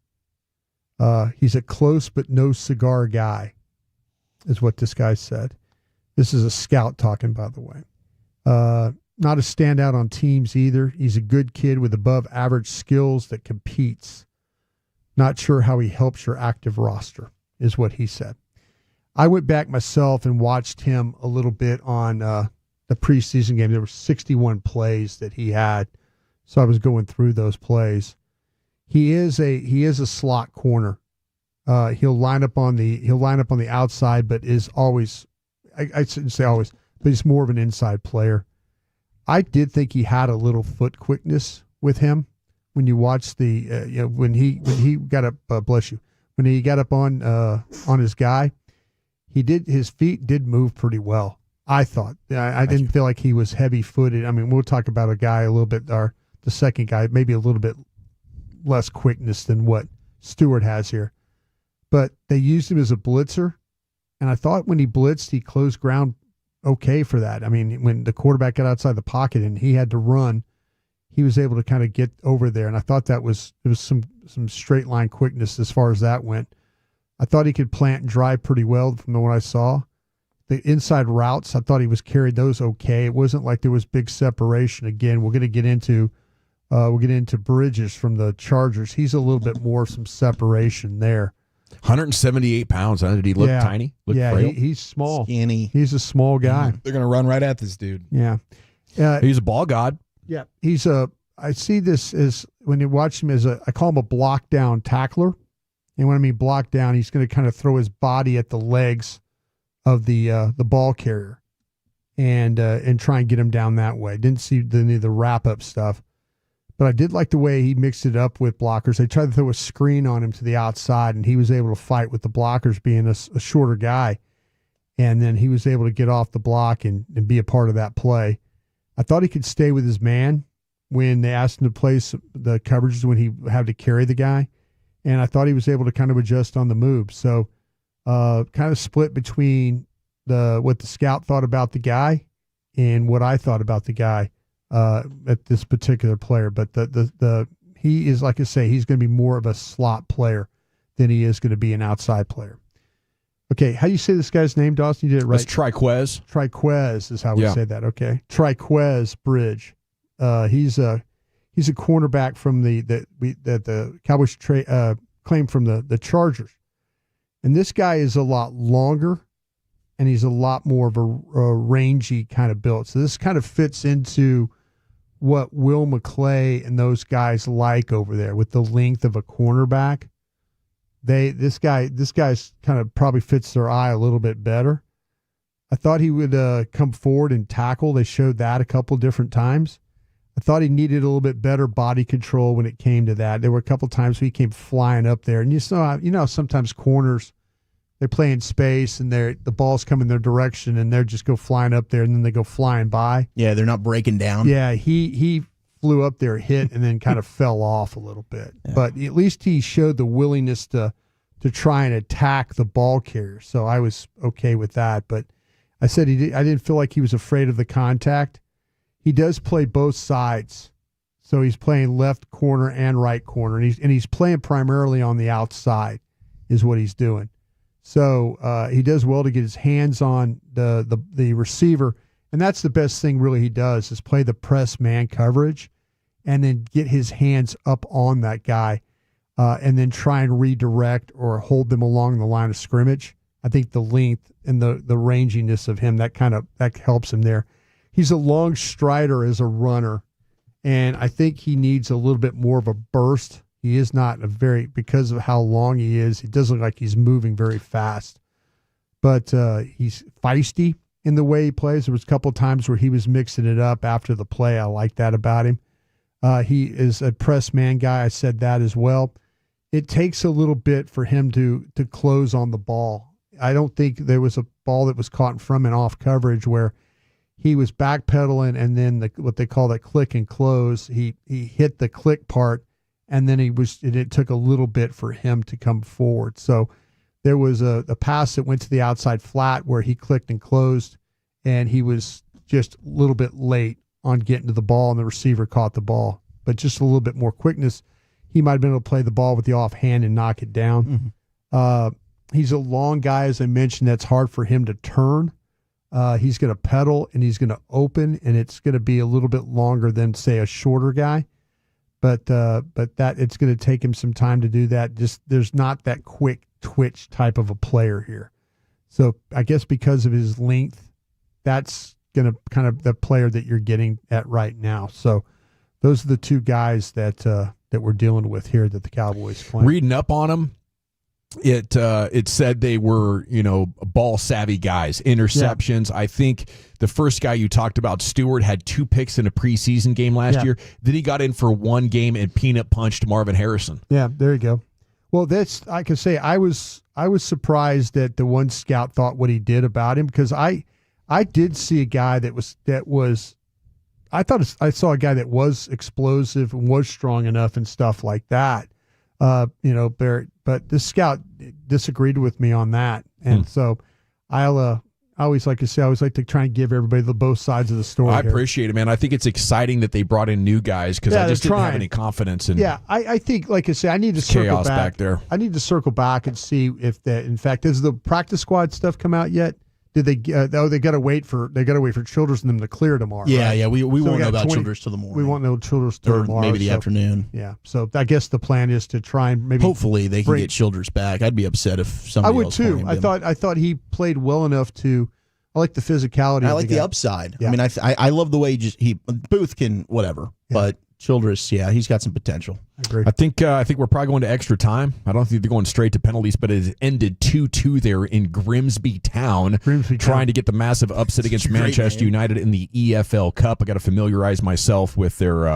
He's a close but no cigar guy, is what this guy said. This is a scout talking, by the way. Not a standout on teams either. He's a good kid with above average skills that competes. Not sure how he helps your active roster, is what he said. I went back myself and watched him a little bit on the preseason game. There were 61 plays that he had. So I was going through those plays. he is a slot corner. He'll line up on the outside, but is always, I shouldn't say always, but he's more of an inside player. I did think he had a little foot quickness with him when you watch the when he got up, bless you, when he got up on his guy, his feet did move pretty well. I thought I didn't feel like he was heavy footed. I mean, we'll talk about a guy a little bit, the second guy, maybe a little bit less quickness than what Stewart has here, but they used him as a blitzer, and I thought when he blitzed, he closed ground okay for that. I mean, when the quarterback got outside the pocket and he had to run, he was able to kind of get over there, and I thought it was some straight line quickness as far as that went. I thought he could plant and drive pretty well from what I saw. The inside routes, I thought he was carried those okay. It wasn't like there was big separation. Again, we're going to get into Bridges from the Chargers. He's a little bit more some separation there. 178 pounds. Did he look tiny? Look frail? He's small. Skinny. He's a small guy. They're going to run right at this dude. Yeah. He's a ball god. Yeah. I see this as, when you watch him, I call him a block down tackler. And when I mean block down, he's going to kind of throw his body at the legs of the ball carrier and try and get him down that way. Didn't see any of the wrap up stuff. But I did like the way he mixed it up with blockers. They tried to throw a screen on him to the outside, and he was able to fight with the blockers being a shorter guy. And then he was able to get off the block and be a part of that play. I thought he could stay with his man when they asked him to place the coverages when he had to carry the guy. And I thought he was able to kind of adjust on the move. So kind of split between what the scout thought about the guy and what I thought about the guy. At this particular player, but he is, like I say, he's going to be more of a slot player than he is going to be an outside player. Okay, how do you say this guy's name, Dawson? You did it right. That's Triquez. Triquez is how we say that. Okay, Triquez Bridge. He's a cornerback from the Cowboys claimed from the Chargers, and this guy is a lot longer, and he's a lot more of a rangy kind of build. So this kind of fits into what Will McClay and those guys like over there with the length of a cornerback. This guy's kind of probably fits their eye a little bit better. I thought he would come forward and tackle. They showed that a couple different times. I thought he needed a little bit better body control when it came to that. There were a couple times he came flying up there, and you know sometimes corners, they play in space and the ball's coming their direction and they just go flying up there and then they go flying by. Yeah, they're not breaking down. Yeah, he flew up there, hit, and then kind of fell off a little bit. Yeah. But at least he showed the willingness to try and attack the ball carrier. So I was okay with that. But I said I didn't feel like he was afraid of the contact. He does play both sides. So he's playing left corner and right corner. And he's playing primarily on the outside is what he's doing. So he does well to get his hands on the receiver, and that's the best thing really he does is play the press man coverage, and then get his hands up on that guy, and then try and redirect or hold them along the line of scrimmage. I think the length and the ranginess of him that helps him there. He's a long strider as a runner, and I think he needs a little bit more of a burst. He is not because of how long he is, it doesn't look like he's moving very fast. But he's feisty in the way he plays. There was a couple of times where he was mixing it up after the play. I like that about him. He is a press man guy. I said that as well. It takes a little bit for him to close on the ball. I don't think there was a ball that was caught from and off coverage where he was backpedaling and then what they call that click and close. He hit the click part. And then it took a little bit for him to come forward. So there was a pass that went to the outside flat where he clicked and closed, and he was just a little bit late on getting to the ball, and the receiver caught the ball. But just a little bit more quickness, he might have been able to play the ball with the offhand and knock it down. Mm-hmm. He's a long guy, as I mentioned. That's hard for him to turn. He's going to pedal, and he's going to open, and it's going to be a little bit longer than, say, a shorter guy. But that it's going to take him some time to do that. Just there's not that quick twitch type of a player here. So I guess because of his length, that's going to kind of the player that you're getting at right now. So those are the two guys that we're dealing with here that the Cowboys play. Reading up on them, it said they were, ball savvy guys, interceptions. I think the first guy you talked about, Stewart, had 2 picks in a preseason game last year. Then he got in for 1 game and peanut punched Marvin Harrison. Yeah, there you go. Well, I can say I was surprised that the one scout thought what he did about him, because I did see a guy that was I saw a guy that was explosive and was strong enough and stuff like that. But the scout disagreed with me on that, and so I always like to say, I always like to try and give everybody both sides of the story. I appreciate it, man. I think it's exciting that they brought in new guys, because I just didn't have any confidence in. Yeah, I think, like I say, I need to circle chaos back there. I need to circle back and see if that. In fact, has the practice squad stuff come out yet? Did they? They got to wait for Childress and them to clear tomorrow. Yeah, right? yeah. We won't know about Childress till the morning. We won't know Childress till tomorrow, maybe the afternoon. Yeah. So I guess the plan is to try and maybe hopefully they can get Childress back. I'd be upset if somebody. I would else too. I thought he played well enough to. I like the physicality. I like the upside. Yeah. I mean, I love the way Booth can whatever, but Childress, he's got some potential. I agree. I think we're probably going to extra time. I don't think they're going straight to penalties, but it ended 2-2 there in Grimsby Town, trying to get the massive upset against Manchester United in the EFL Cup. I got to familiarize myself with their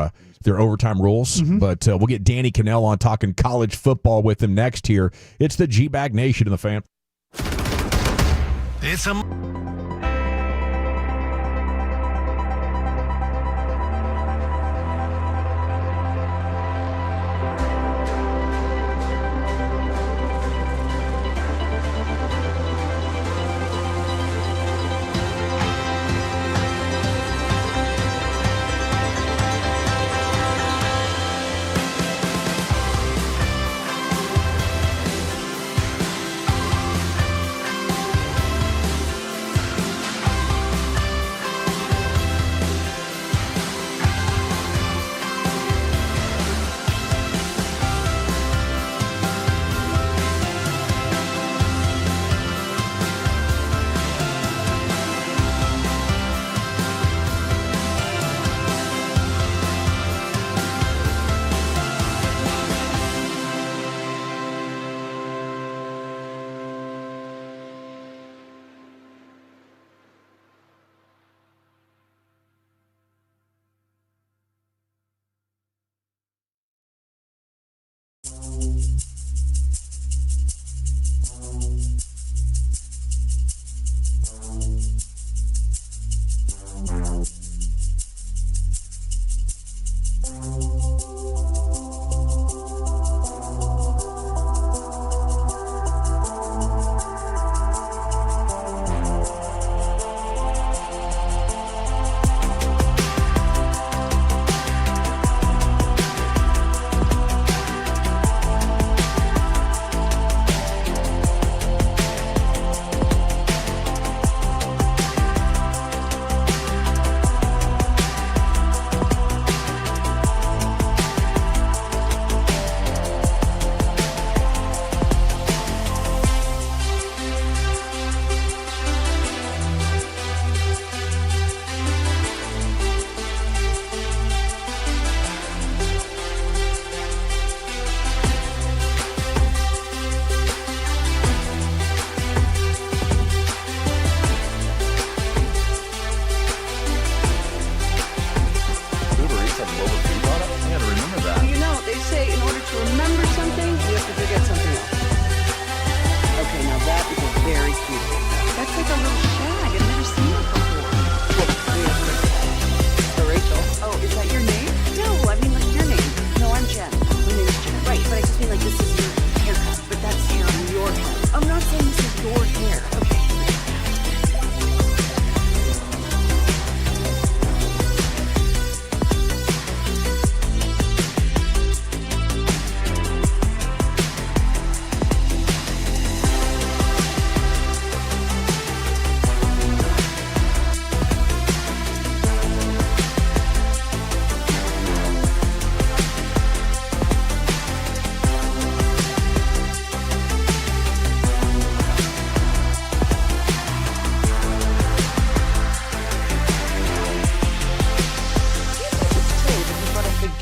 overtime rules, but we'll get Danny Cannell on talking college football with him next here. It's the G-Bag Nation and the Fan. It's a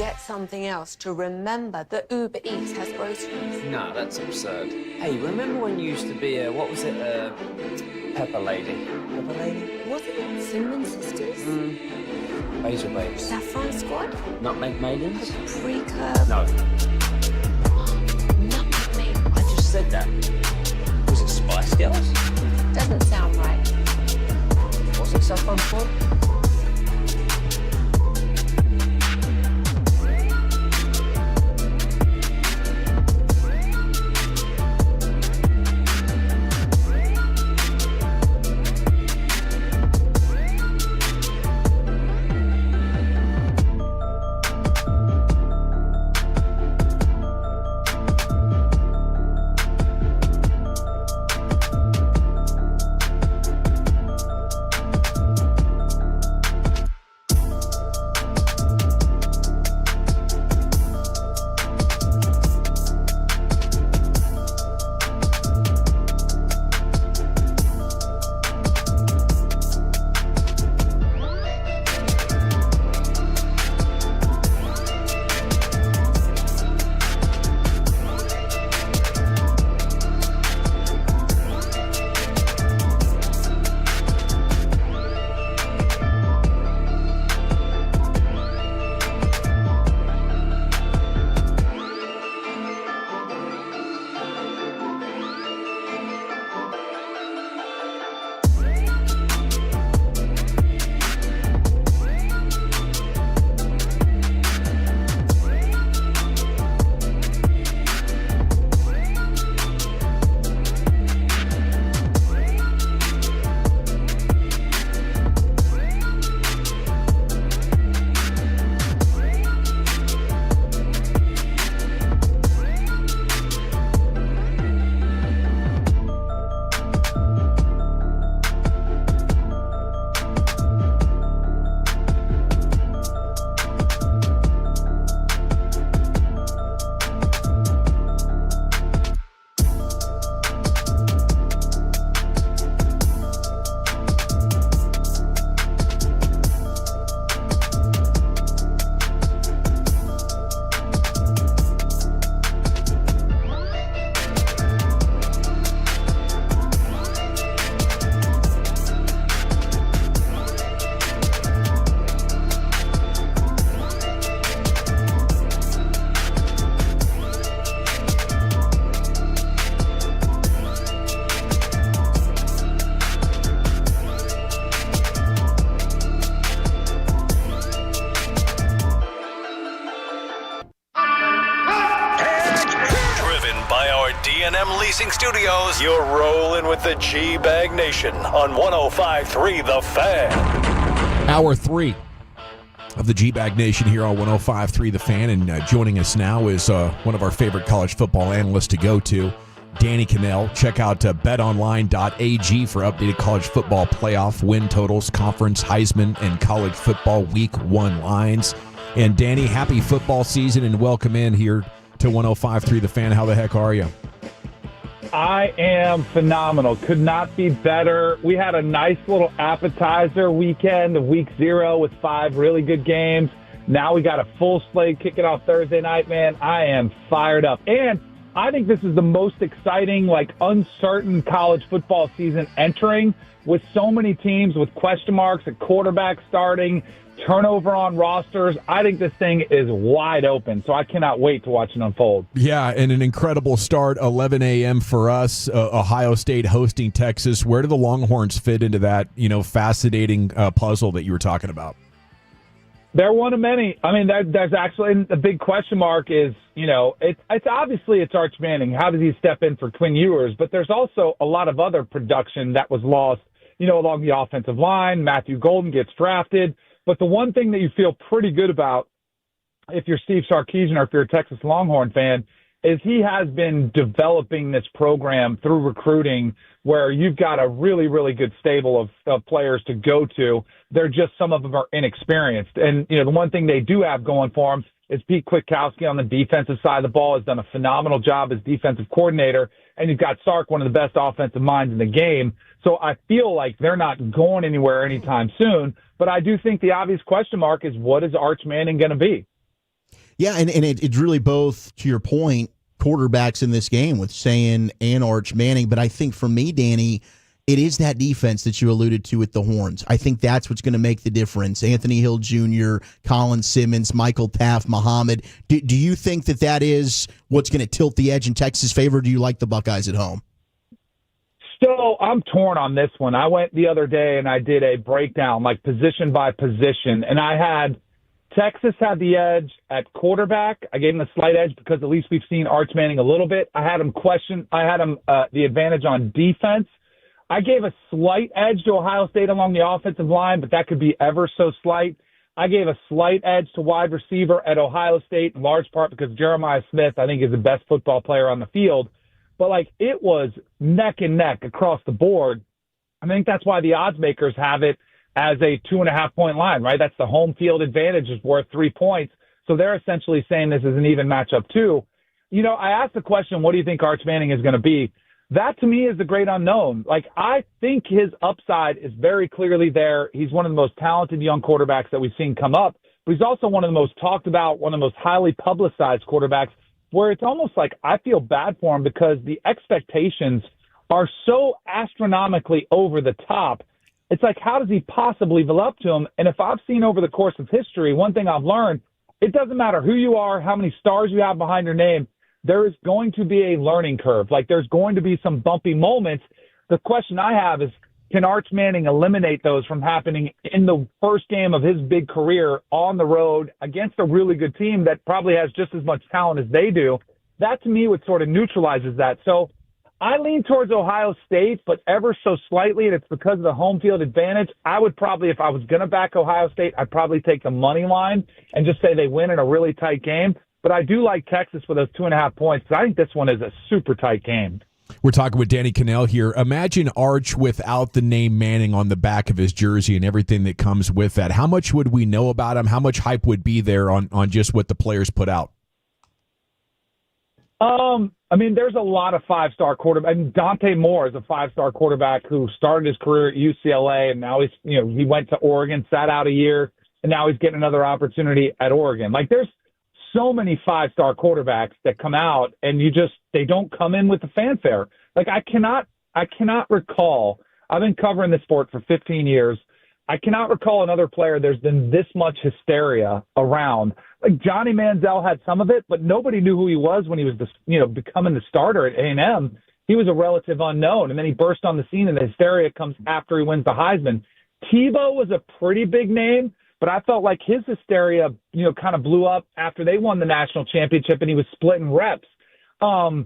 forget something else to remember that Uber Eats has groceries. No, that's absurd. Hey, remember when you used to be a, what was it, Pepper Lady? Pepper Lady? Was it Cinnamon Sisters? Basil Babes. Saffron Squad? Nutmeg Maidens? Pre-curb? No. Nutmeg Maid. I just said that. Was it Spice Girls? Doesn't sound right. Was it Saffron Squad? D&M Leasing Studios, you're rolling with the G-Bag Nation on 105.3 The Fan. Hour 3 of the G-Bag Nation here on 105.3 The Fan, and joining us now is one of our favorite college football analysts to go to, Danny Cannell. Check out betonline.ag for updated college football playoff win totals, conference, Heisman, and college football week 1 lines. And Danny, happy football season and welcome in here to 105.3 The Fan. How the heck are you? I am phenomenal. Could not be better. We had a nice little appetizer weekend of week 0 with 5 really good games. Now we got a full slate kicking off Thursday night, man. I am fired up. And I think this is the most exciting, uncertain college football season entering, with so many teams with question marks at quarterback starting, turnover on rosters. I think this thing is wide open, so I cannot wait to watch it unfold. Yeah, and an incredible start, 11 a.m. for us, Ohio State hosting Texas. Where do the Longhorns fit into that, fascinating puzzle that you were talking about? They're one of many. I mean, there's actually the big question mark is, it's obviously it's Arch Manning. How does he step in for Quinn Ewers? But there's also a lot of other production that was lost, along the offensive line. Matthew Golden gets drafted. But the one thing that you feel pretty good about, if you're Steve Sarkisian or if you're a Texas Longhorn fan, is he has been developing this program through recruiting where you've got a really, really good stable of players to go to. They're just, some of them are inexperienced. And, the one thing they do have going for them is Pete Kwiatkowski on the defensive side of the ball has done a phenomenal job as defensive coordinator. And you've got Sark, one of the best offensive minds in the game. So I feel like they're not going anywhere anytime soon. But I do think the obvious question mark is, what is Arch Manning going to be? Yeah, and it's really both, to your point, quarterbacks in this game with Sayin and Arch Manning. But I think for me, Danny, it is that defense that you alluded to with the Horns. I think that's what's going to make the difference. Anthony Hill Jr., Colin Simmons, Michael Taft, Muhammad. Do you think that is what's going to tilt the edge in Texas' favor? Or do you like the Buckeyes at home? So I'm torn on this one. I went the other day and I did a breakdown, like position by position, and I had Texas had the edge at quarterback. I gave them a slight edge because at least we've seen Arch Manning a little bit. I had him the advantage on defense. I gave a slight edge to Ohio State along the offensive line, but that could be ever so slight. I gave a slight edge to wide receiver at Ohio State, in large part because Jeremiah Smith, I think, is the best football player on the field. But, it was neck and neck across the board. I think that's why the odds makers have it as a 2.5-point line, right? That's the home field advantage is worth 3 points. So they're essentially saying this is an even matchup, too. I asked the question, what do you think Arch Manning is going to be? That, to me, is the great unknown. I think his upside is very clearly there. He's one of the most talented young quarterbacks that we've seen come up, but he's also one of the most talked about, one of the most highly publicized quarterbacks, where it's almost like I feel bad for him because the expectations are so astronomically over the top. It's like, how does he possibly live up to them? And if I've seen over the course of history, one thing I've learned, it doesn't matter who you are, how many stars you have behind your name, there is going to be a learning curve. There's going to be some bumpy moments. The question I have is, can Arch Manning eliminate those from happening in the first game of his big career on the road against a really good team that probably has just as much talent as they do? That, to me, what sort of neutralizes that. So I lean towards Ohio State, but ever so slightly, and it's because of the home field advantage. I would probably, if I was going to back Ohio State, I'd probably take the money line and just say they win in a really tight game. But I do like Texas for those 2.5 points. I think this one is a super tight game. We're talking with Danny Cannell here. Imagine Arch without the name Manning on the back of his jersey and everything that comes with that. How much would we know about him? How much hype would be there on just what the players put out? There's a lot of 5-star quarterbacks. Dante Moore is a 5-star quarterback who started his career at UCLA, and now he went to Oregon, sat out a year, and now he's getting another opportunity at Oregon. There's so many 5-star quarterbacks that come out and they don't come in with the fanfare. I cannot recall. I've been covering this sport for 15 years. I cannot recall another player there's been this much hysteria around. Johnny Manziel had some of it, but nobody knew who he was when he was becoming the starter at A&M. He was a relative unknown, and then he burst on the scene, and the hysteria comes after he wins the Heisman. Tebow was a pretty big name, but I felt like his hysteria, kind of blew up after they won the national championship and he was splitting reps. I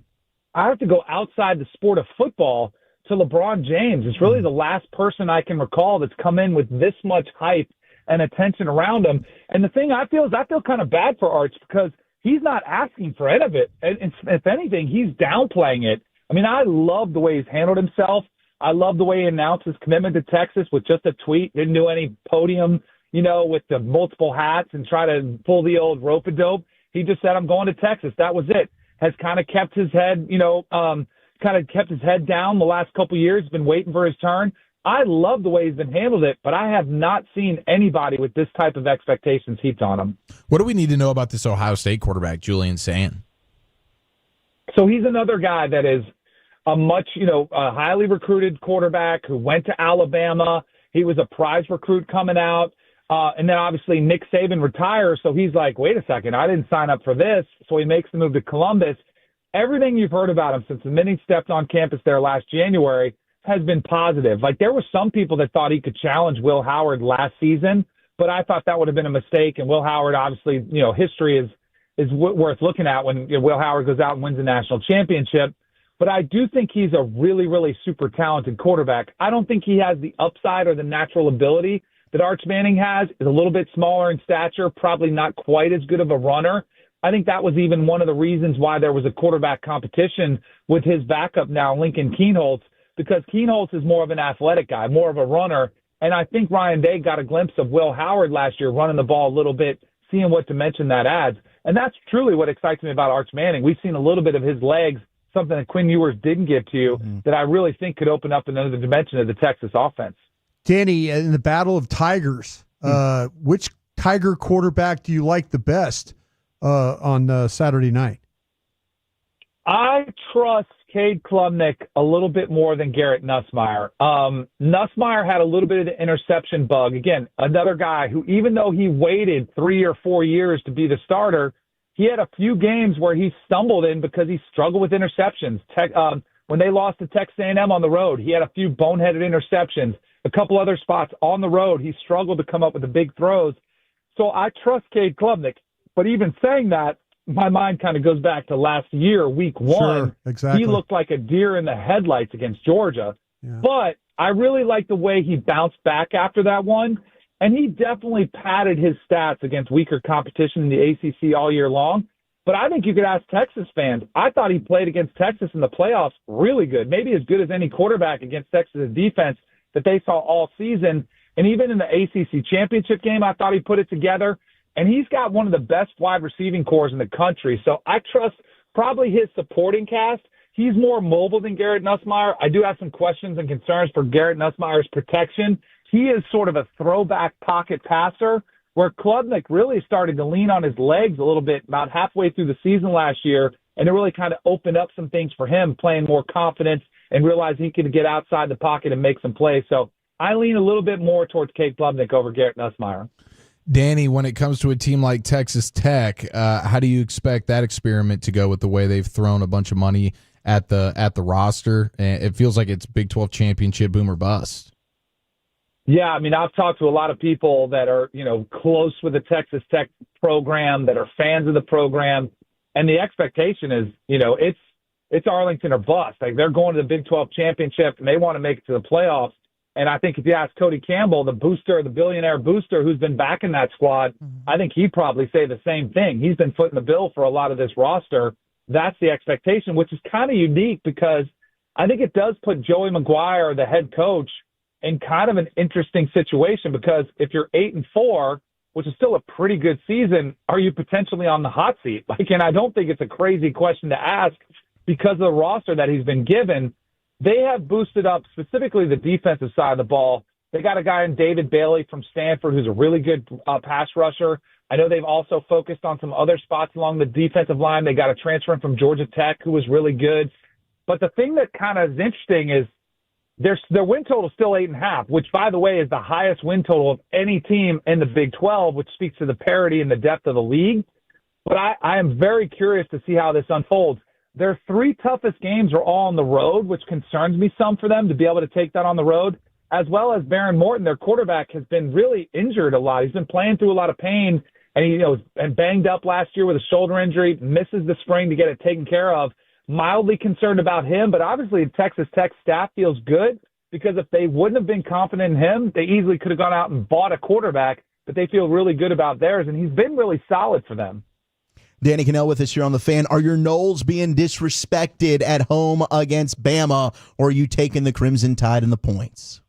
have to go outside the sport of football to LeBron James. It's really the last person I can recall that's come in with this much hype and attention around him. And the thing I feel kind of bad for Arch because he's not asking for any of it. And if anything, he's downplaying it. I love the way he's handled himself. I love the way he announced his commitment to Texas with just a tweet. Didn't do any podium, with the multiple hats and try to pull the old rope-a-dope. He just said, I'm going to Texas. That was it. Has kind of kept his head, kept his head down the last couple of years, been waiting for his turn. I love the way he's been handled it, but I have not seen anybody with this type of expectations heaped on him. What do we need to know about this Ohio State quarterback, Julian Sayin? So he's another guy that is a highly recruited quarterback who went to Alabama. He was a prize recruit coming out. And then obviously Nick Saban retires, so he's like, wait a second, I didn't sign up for this. So he makes the move to Columbus. Everything you've heard about him since the minute he stepped on campus there last January has been positive. There were some people that thought he could challenge Will Howard last season, but I thought that would have been a mistake. And Will Howard, obviously, history is worth looking at when Will Howard goes out and wins a national championship. But I do think he's a really, really super talented quarterback. I don't think he has the upside or the natural ability that Arch Manning has. Is a little bit smaller in stature, probably not quite as good of a runner. I think that was even one of the reasons why there was a quarterback competition with his backup now, Lincoln Kienholz, because Kienholz is more of an athletic guy, more of a runner. And I think Ryan Day got a glimpse of Will Howard last year running the ball a little bit, seeing what dimension that adds. And that's truly what excites me about Arch Manning. We've seen a little bit of his legs, something that Quinn Ewers didn't give to you, that I really think could open up another dimension of the Texas offense. Danny, in the battle of Tigers, which Tiger quarterback do you like the best? on Saturday night? I trust Cade Klubnik a little bit more than Garrett Nussmeier. Nussmeier had a little bit of the interception bug. Again, another guy who, even though he waited 3 or 4 years to be the starter, he had a few games where he stumbled in because he struggled with interceptions. When they lost to Texas A&M on the road, he had a few boneheaded interceptions. A couple other spots on the road, he struggled to come up with the big throws. So I trust Cade Klubnik. But even saying that, my mind kind of goes back to last year, week 1. Sure, exactly. He looked like a deer in the headlights against Georgia. Yeah. But I really like the way he bounced back after that one. And he definitely padded his stats against weaker competition in the ACC all year long. But I think you could ask Texas fans. I thought he played against Texas in the playoffs really good, maybe as good as any quarterback against Texas' defense that they saw all season. And even in the ACC championship game, I thought he put it together. And he's got one of the best wide receiving cores in the country. So I trust probably his supporting cast. He's more mobile than Garrett Nussmeier. I do have some questions and concerns for Garrett Nussmeier's protection. He is sort of a throwback pocket passer, where Klubnik really started to lean on his legs a little bit about halfway through the season last year, and it really kind of opened up some things for him, playing more confidence and realizing he could get outside the pocket and make some plays. So I lean a little bit more towards Cade Klubnik over Garrett Nussmeier. Danny, when it comes to a team like Texas Tech, how do you expect that experiment to go with the way they've thrown a bunch of money at the roster? It feels like it's Big 12 championship boom or bust. Yeah, I mean, I've talked to a lot of people that are, close with the Texas Tech program, that are fans of the program, and the expectation is, it's Arlington or bust. Like, they're going to the Big 12 championship, and they want to make it to the playoffs. And I think if you ask Cody Campbell, the billionaire booster who's been backing that squad, I think he'd probably say the same thing. He's been footing the bill for a lot of this roster. That's the expectation, which is kind of unique because I think it does put Joey McGuire, the head coach, in kind of an interesting situation, because if you're 8-4, which is still a pretty good season, are you potentially on the hot seat? And I don't think it's a crazy question to ask because of the roster that he's been given. They have boosted up specifically the defensive side of the ball. They got a guy in David Bailey from Stanford who's a really good pass rusher. I know they've also focused on some other spots along the defensive line. They got a transfer in from Georgia Tech who was really good. But the thing that kind of is interesting is their win total is still 8.5, which, by the way, is the highest win total of any team in the Big 12, which speaks to the parity and the depth of the league. But I am very curious to see how this unfolds. Their 3 toughest games are all on the road, which concerns me some for them to be able to take that on the road, as well as Baron Morton, their quarterback, has been really injured a lot. He's been playing through a lot of pain, and and banged up last year with a shoulder injury, misses the spring to get it taken care of. Mildly concerned about him, but obviously the Texas Tech staff feels good because if they wouldn't have been confident in him, they easily could have gone out and bought a quarterback, but they feel really good about theirs, and he's been really solid for them. Danny Cannell with us here on The Fan. Are your Noles being disrespected at home against Bama, or are you taking the Crimson Tide and the points?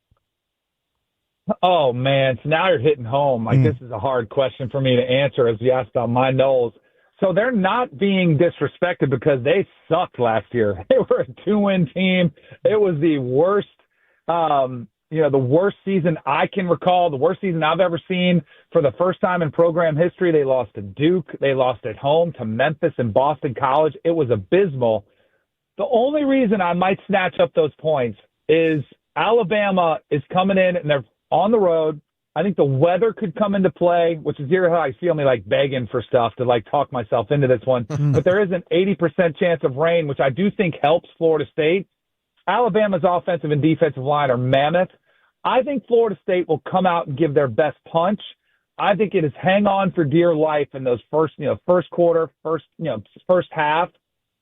Oh, man. So now you're hitting home. This is a hard question for me to answer as you asked about my Noles. So they're not being disrespected because they sucked last year. They were a 2-win team. It was the worst, the worst season I can recall, the worst season I've ever seen. For the first time in program history, they lost to Duke. They lost at home to Memphis and Boston College. It was abysmal. The only reason I might snatch up those points is Alabama is coming in and they're on the road. I think the weather could come into play, which is here how I feel me begging for stuff to talk myself into this one. But there is an 80% chance of rain, which I do think helps Florida State. Alabama's offensive and defensive line are mammoth. I think Florida State will come out and give their best punch. I think it is hang on for dear life in those first quarter, first half.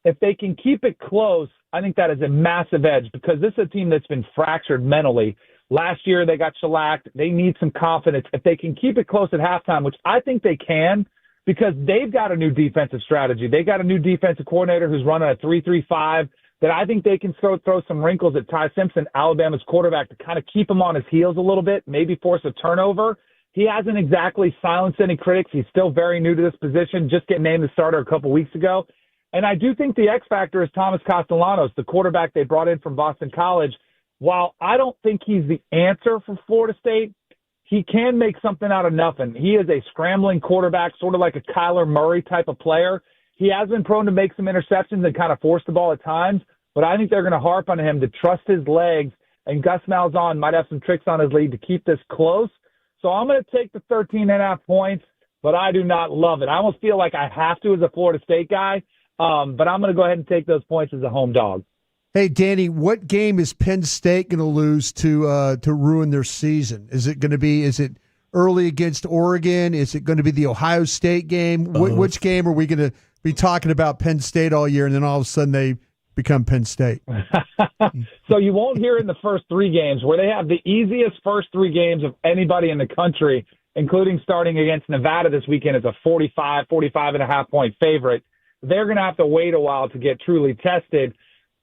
If they can keep it close, I think that is a massive edge because this is a team that's been fractured mentally. Last year, they got shellacked. They need some confidence. If they can keep it close at halftime, which I think they can, because they've got a new defensive strategy. They got a new defensive coordinator who's running a 3-3-5 that I think they can throw some wrinkles at Ty Simpson, Alabama's quarterback, to kind of keep him on his heels a little bit, maybe force a turnover. He hasn't exactly silenced any critics. He's still very new to this position, just getting named the starter a couple weeks ago. And I do think the X factor is Thomas Castellanos, the quarterback they brought in from Boston College. While I don't think he's the answer for Florida State, he can make something out of nothing. He is a scrambling quarterback, sort of like a Kyler Murray type of player. He has been prone to make some interceptions and kind of force the ball at times, but I think they're going to harp on him to trust his legs, and Gus Malzahn might have some tricks on his lead to keep this close. So I'm going to take the 13.5 points, but I do not love it. I almost feel like I have to as a Florida State guy, but I'm going to go ahead and take those points as a home dog. Hey, Danny, what game is Penn State going to lose to ruin their season? Is it early against Oregon? Is it going to be the Ohio State game? Which game are we going to be talking about Penn State all year, and then all of a sudden they become Penn State? So you won't hear in the first 3 games, where they have the easiest first 3 games of anybody in the country, including starting against Nevada this weekend as a 45.5 point favorite. They're going to have to wait a while to get truly tested.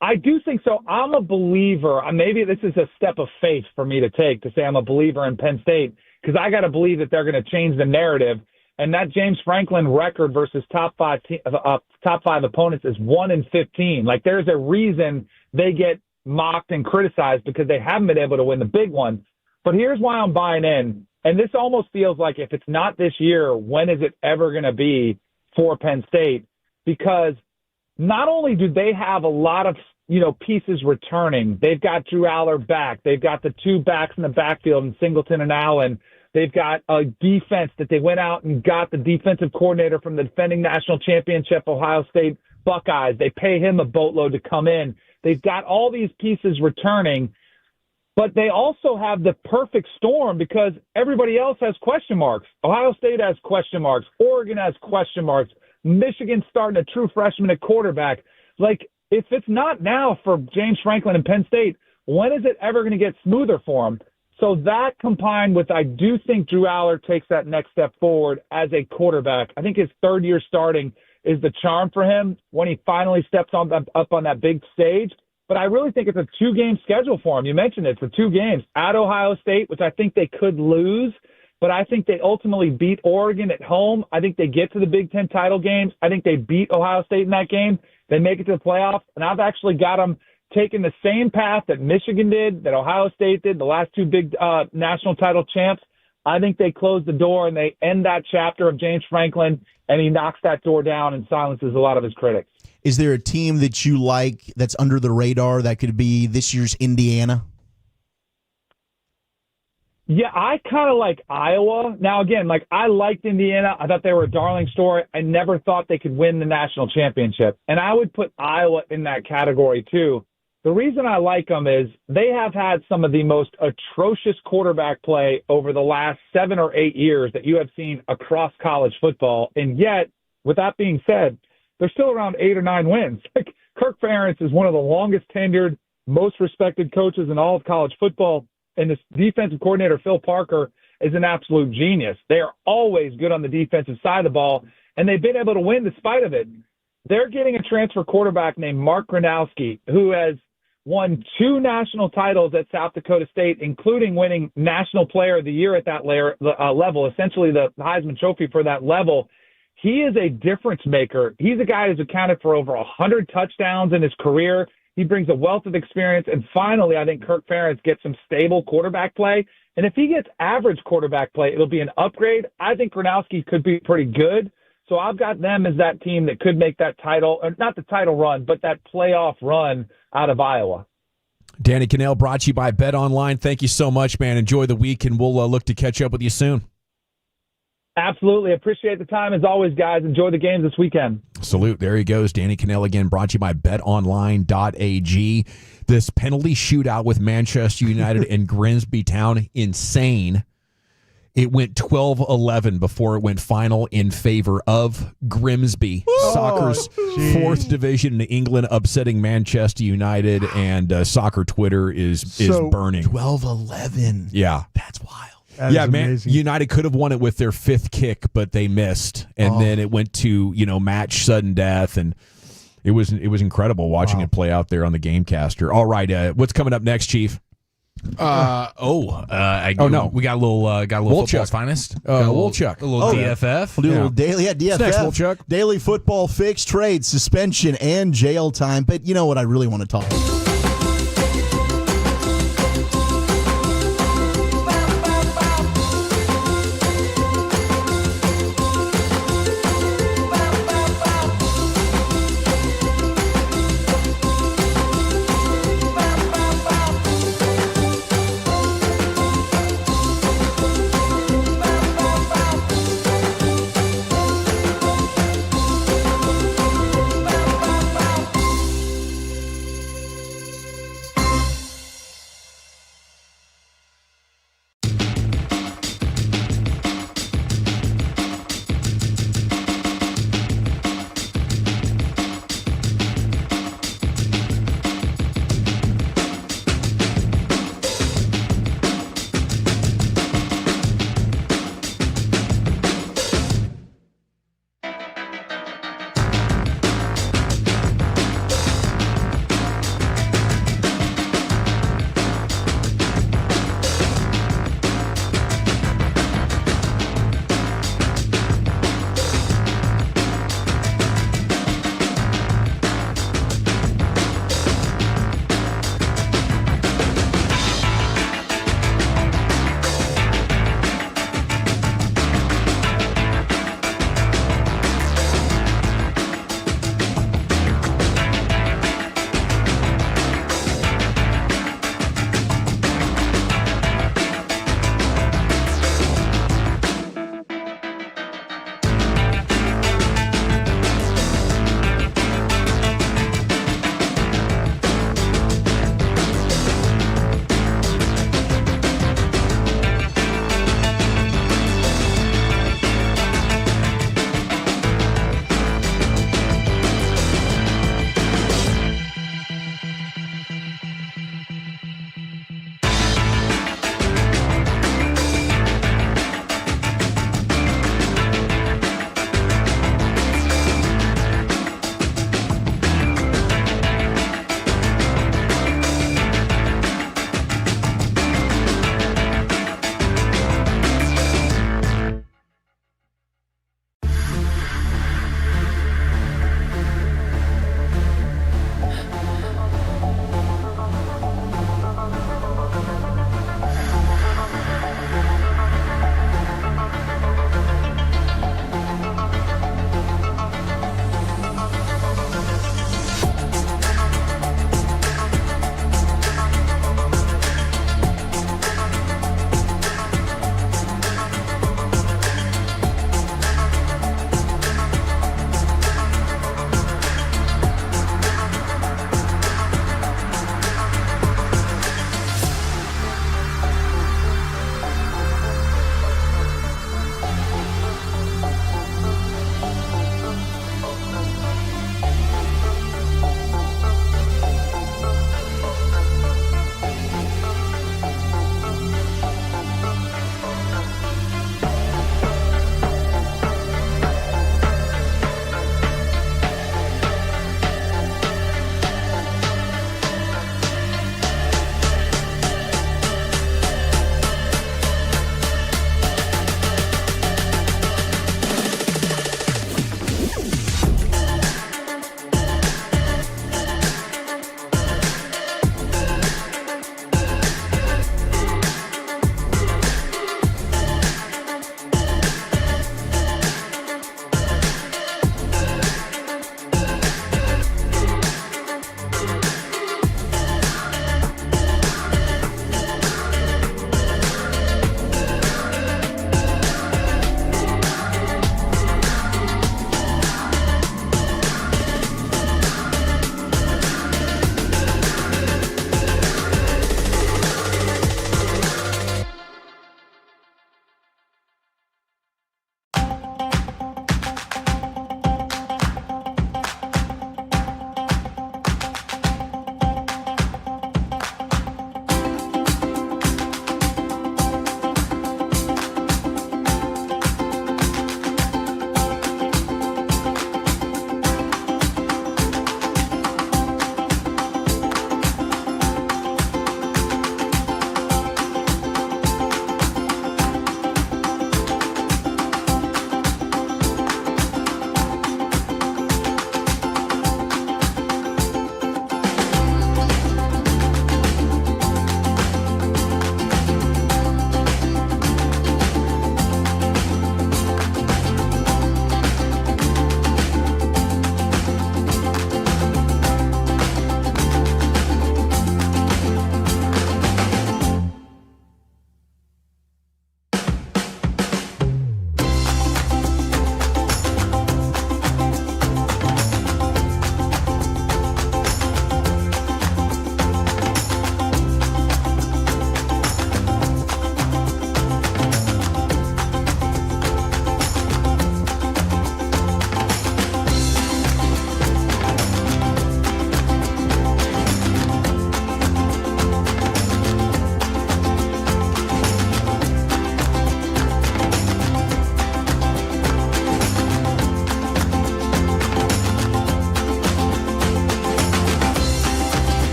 I do think so. I'm a believer. Maybe this is a step of faith for me to take, to say I'm a believer in Penn State, because I got to believe that they're going to change the narrative. And that James Franklin record versus top five opponents is 1-15. Like, there's a reason they get mocked and criticized, because they haven't been able to win the big one. But here's why I'm buying in. And this almost feels like, if it's not this year, when is it ever going to be for Penn State? Because not only do they have a lot of, pieces returning, they've got Drew Aller back. They've got the 2 backs in the backfield in Singleton and Allen. They've got a defense that they went out and got the defensive coordinator from the defending national championship Ohio State Buckeyes. They pay him a boatload to come in. They've got all these pieces returning, but they also have the perfect storm, because everybody else has question marks. Ohio State has question marks. Oregon has question marks. Michigan's starting a true freshman at quarterback. Like, if it's not now for James Franklin and Penn State, when is it ever going to get smoother for them? So that, combined with, I do think Drew Aller takes that next step forward as a quarterback. I think his 3rd year starting is the charm for him when he finally steps up on that big stage. But I really think it's a 2-game schedule for him. You mentioned it for 2 games at Ohio State, which I think they could lose, but I think they ultimately beat Oregon at home. I think they get to the Big Ten title games. I think they beat Ohio State in that game. They make it to the playoffs, and I've actually got them taking the same path that Michigan did, that Ohio State did, the last 2 big national title champs. I think they close the door and they end that chapter of James Franklin, and he knocks that door down and silences a lot of his critics. Is there a team that you like that's under the radar that could be this year's Indiana? Yeah, I kind of like Iowa. Now, again, I liked Indiana. I thought they were a darling story. I never thought they could win the national championship. And I would put Iowa in that category, too. The reason I like them is they have had some of the most atrocious quarterback play over the last 7 or 8 years that you have seen across college football. And yet, with that being said, they're still around 8 or 9 wins. Kirk Ferentz is one of the longest tenured, most respected coaches in all of college football. And this defensive coordinator, Phil Parker, is an absolute genius. They are always good on the defensive side of the ball, and they've been able to win despite of it. They're getting a transfer quarterback named Mark Gronowski, who has won 2 national titles at South Dakota State, including winning National Player of the Year at that level, essentially the Heisman Trophy for that level. He is a difference maker. He's a guy who's accounted for over 100 touchdowns in his career. He brings a wealth of experience. And finally, I think Kirk Ferentz gets some stable quarterback play. And if he gets average quarterback play, it'll be an upgrade. I think Gronowski could be pretty good. So I've got them as that team that could make that title, or not the title run, but that playoff run out of Iowa. Danny Cannell, brought to you by Bet Online. Thank you so much, man. Enjoy the week, and we'll look to catch up with you soon. Absolutely. Appreciate the time as always, guys. Enjoy the games this weekend. Salute. There he goes. Danny Cannell again, brought to you by betonline.ag. This penalty shootout with Manchester United and Grimsby Town, insane. It went 12-11 before it went final in favor of Grimsby. Soccer's 4th division in England, upsetting Manchester United, and soccer Twitter is burning. 12-11. Yeah. That's wild. Man, United could have won it with their 5th kick, but they missed. And then it went to, match sudden death, and it was incredible watching it play out there on the Gamecaster. All right, what's coming up next, Chief? We got a little football's finest. Wolchuk. A little DFF. We'll do a little daily. Yeah, DFF. Next, Wolchuk. Daily football fix, trade, suspension, and jail time. But you know what I really want to talk about?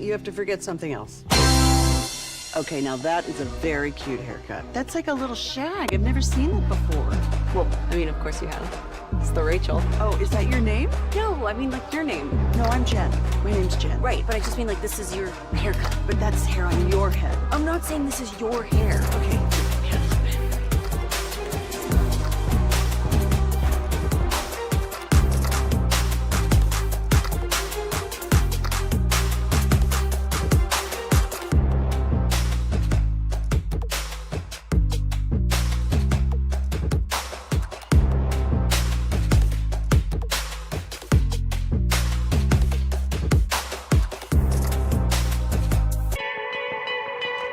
you have to forget something else. Okay, now that is a very cute haircut. That's like a little shag. I've never seen that before. Well, I mean, of course you have. It's the Rachel. Oh, is that your name? No, I mean like your name. No, I'm Jen. My name's Jen. Right, but I just mean like this is your haircut. But that's hair on your head. I'm not saying this is your hair. Okay.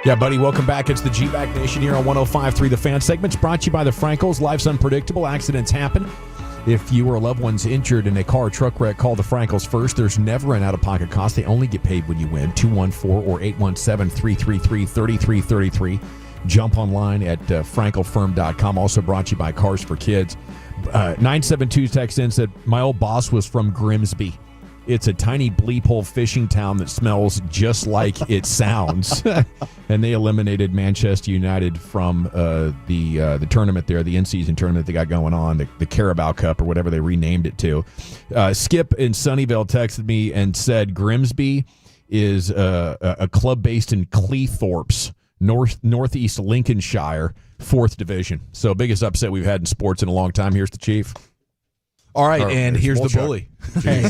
Yeah, buddy, welcome back. It's the G-Bag Nation here on 105.3 The Fan. Segment's brought to you by the Frankels. Life's unpredictable. Accidents happen. If you or a loved one's injured in a car or truck wreck, call the Frankels first. There's never an out-of-pocket cost. They only get paid when you win. 214 or 817-333-3333. Jump online at frankelfirm.com. Also brought to you by Cars for Kids. 972 text in said, my old boss was from Grimsby. It's a tiny bleep hole fishing town that smells just like it sounds. And they eliminated Manchester United from the tournament there, the in-season tournament they got going on, the Carabao Cup or whatever they renamed it to. Skip in Sunnyvale texted me and said Grimsby is a club based in Cleethorpes, northeast Lincolnshire, 4th division. So biggest upset we've had in sports in a long time. Here's the Chief. All right, and here's the bully. Hey.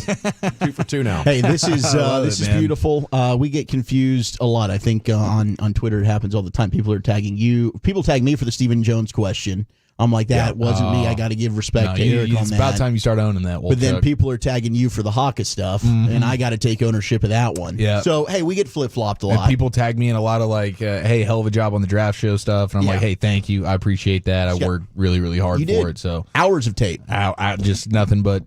2 for 2 now. Hey, this is beautiful. We get confused a lot. I think on Twitter it happens all the time. People are tagging you. People tag me for the Stephen Jones question. I'm like, that wasn't me. I got to give respect to Eric on that. It's about time you start owning that. But then people are tagging you for the Haka stuff, and I got to take ownership of that one. Yeah. So, hey, we get flip-flopped a lot. And people tag me in a lot of like, hey, hell of a job on the draft show stuff. And I'm like, hey, thank you. I appreciate that. I worked really, really hard for it. So hours of tape. Just nothing but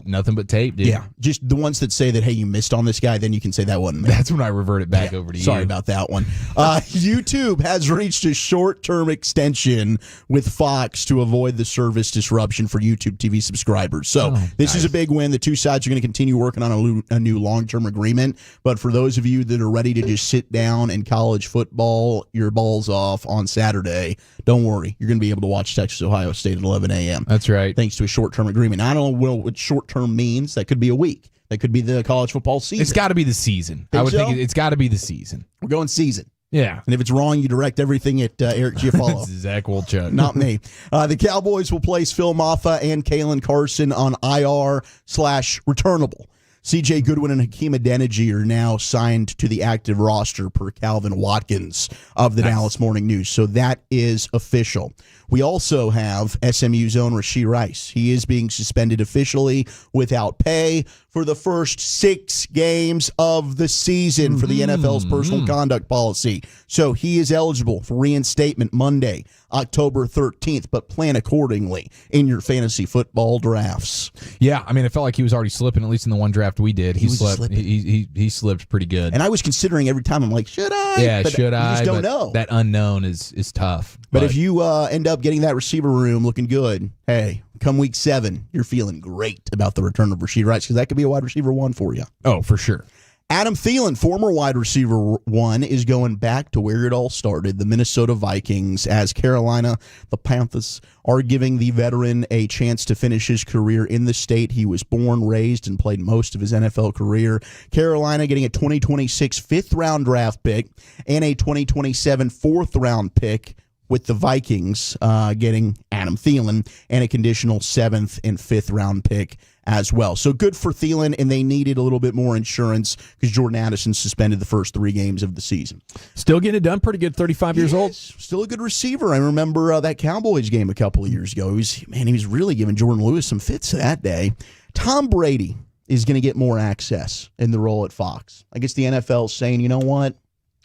tape, dude. Yeah. Just the ones that say that, hey, you missed on this guy, then you can say that wasn't me. That's when I revert it back over to you. Sorry about that one. YouTube has reached a short-term extension with Fox to avoid the service disruption for YouTube TV subscribers. So this is a big win. The two sides are going to continue working on a new long-term agreement. But for those of you that are ready to just sit down and college football your balls off on Saturday, don't worry. You're going to be able to watch Texas Ohio State at 11 a.m. That's right. Thanks to a short-term agreement. I don't know what short-term means. That could be a week. That could be the college football season. It's got to be the season. I would think it's got to be the season. We're going season. Yeah. And if it's wrong, you direct everything at Eric Giafalo. Zach Wolchuk. Not me. The Cowboys will place Phil Maffa and Kalen Carson on IR/returnable. C.J. Goodwin and Hakeem Adeniji are now signed to the active roster per Calvin Watkins of the Dallas Morning News. So that is official. We also have SMU's own Rashee Rice. He is being suspended officially without pay for the first 6 games of the season for the NFL's personal conduct policy. So he is eligible for reinstatement Monday, October 13th, but plan accordingly in your fantasy football drafts. Yeah, I mean, it felt like he was already slipping, at least in the one draft we did. He slipped. He slipped pretty good. And I was considering every time, I'm like, should I? Yeah, but should I? You just don't know. That unknown is tough. But if you end up getting that receiver room looking good, hey, come week 7, you're feeling great about the return of Rashee Rice because that could be a wide receiver 1 for you. Oh, for sure. Adam Thielen, former wide receiver 1, is going back to where it all started, the Minnesota Vikings, as Carolina, the Panthers, are giving the veteran a chance to finish his career in the state he was born, raised, and played most of his NFL career. Carolina getting a 2026 5th-round draft pick and a 2027 4th-round pick, with the Vikings getting Adam Thielen and a conditional 7th and 5th round pick as well. So good for Thielen, and they needed a little bit more insurance because Jordan Addison suspended the first 3 games of the season. Still getting it done pretty good, 35 years old. Still a good receiver. I remember that Cowboys game a couple of years ago. He was really giving Jordan Lewis some fits that day. Tom Brady is going to get more access in the role at Fox. I guess the NFL's saying, you know what?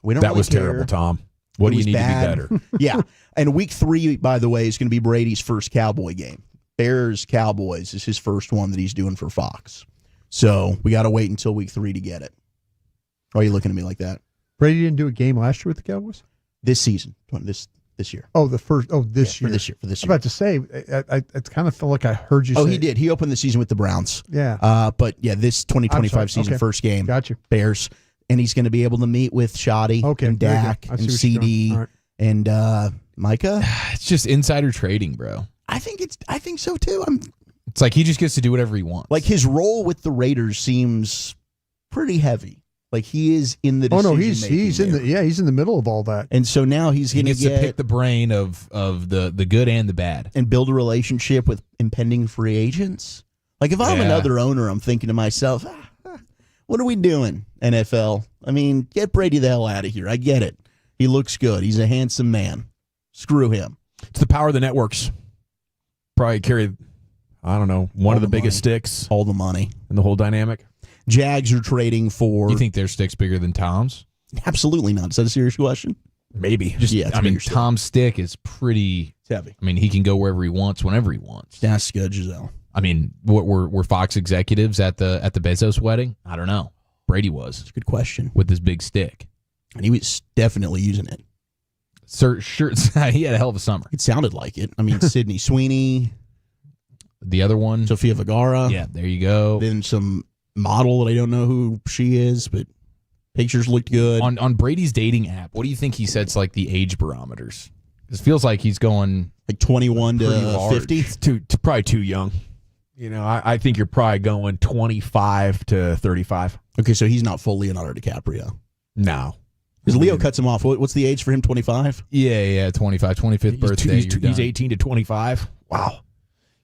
We don't That really was care. terrible, Tom. What do you need to be better? Yeah. And week 3, by the way, is going to be Brady's first Cowboy game. Bears-Cowboys is his first one that he's doing for Fox. So we got to wait until week 3 to get it. Why are you looking at me like that? Brady didn't do a game last year with the Cowboys? This season. This year. Oh, the first. Oh, this year. For this year. I was about to say, I kind of felt like I heard you say. Oh, he did. He opened the season with the Browns. Yeah. But, yeah, this 2025 season, Okay. first game. Gotcha. Bears. and he's going to be able to meet with Shoddy and Dak and CD and Micah. It's just insider trading, bro. I think so too. It's like he just gets to do whatever he wants. Like his role with the Raiders seems pretty heavy. Like he is in the decision he's in the middle of all that. And so now he's going to pick the brain of the good and the bad and build a relationship with impending free agents. Like if I'm another owner, I'm thinking to myself, what are we doing, NFL? I mean, get Brady the hell out of here. I get it. He looks good. He's a handsome man. Screw him. It's the power of the networks. Probably carry, I don't know, one of the biggest sticks. All the money. And the whole dynamic. Jags are trading for... You think their stick's bigger than Tom's? Absolutely not. Is that a serious question? Maybe. I mean, Tom's stick is pretty... It's heavy. I mean, he can go wherever he wants, whenever he wants. That's good, Giselle. I mean, what were Fox executives at the Bezos wedding? I don't know. Brady was. That's a good question. With his big stick. And he was definitely using it. Sure, he had a hell of a summer. It sounded like it. I mean, Sydney Sweeney. The other one. Sofia Vergara. Yeah, there you go. Then some model that I don't know who she is, but pictures looked good. On Brady's dating app, what do you think he sets like the age barometers? It feels like he's going like 21 to 50. It's probably too young. You know, I think you're probably going 25 to 35. Okay, so he's not full Leonardo DiCaprio. No. Because Leo cuts him off. What's the age for him, 25? Yeah, 25, 25th birthday. He's 18 to 25. Wow.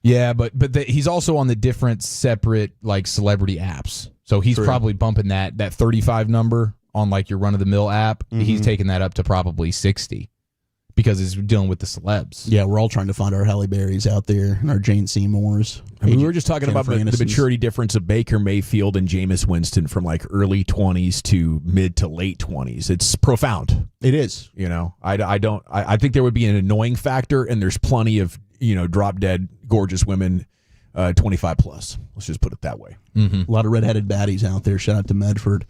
Yeah, but he's also on the different separate like celebrity apps. So he's probably bumping that 35 number on like your run-of-the-mill app. Mm-hmm. He's taking that up to probably 60 because he's dealing with the celebs. Yeah, we're all trying to find our Halle Berrys out there and our Jane Seymours. I mean, we were just talking about the maturity difference of Baker Mayfield and Jameis Winston from like early 20s to mid to late 20s. It's profound. It is. You know, I think there would be an annoying factor, and there's plenty of, drop dead gorgeous women 25 plus. Let's just put it that way. Mm-hmm. A lot of redheaded baddies out there. Shout out to Medford.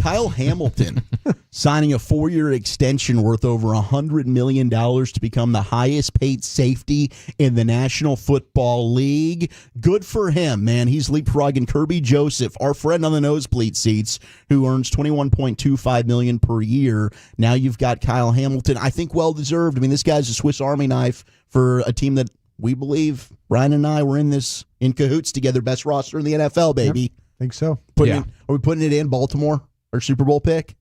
Kyle Hamilton signing a 4-year extension worth over $100 million to become the highest paid safety in the National Football League. Good for him, man. He's leapfrogging Kirby Joseph, our friend on the nosebleed seats, who earns $21.25 million per year. Now you've got Kyle Hamilton. I think well-deserved. I mean, this guy's a Swiss Army knife for a team that we believe, Brian and I were in cahoots together, best roster in the NFL, baby. Yep, think so. Are we putting it in Baltimore? Our Super Bowl pick?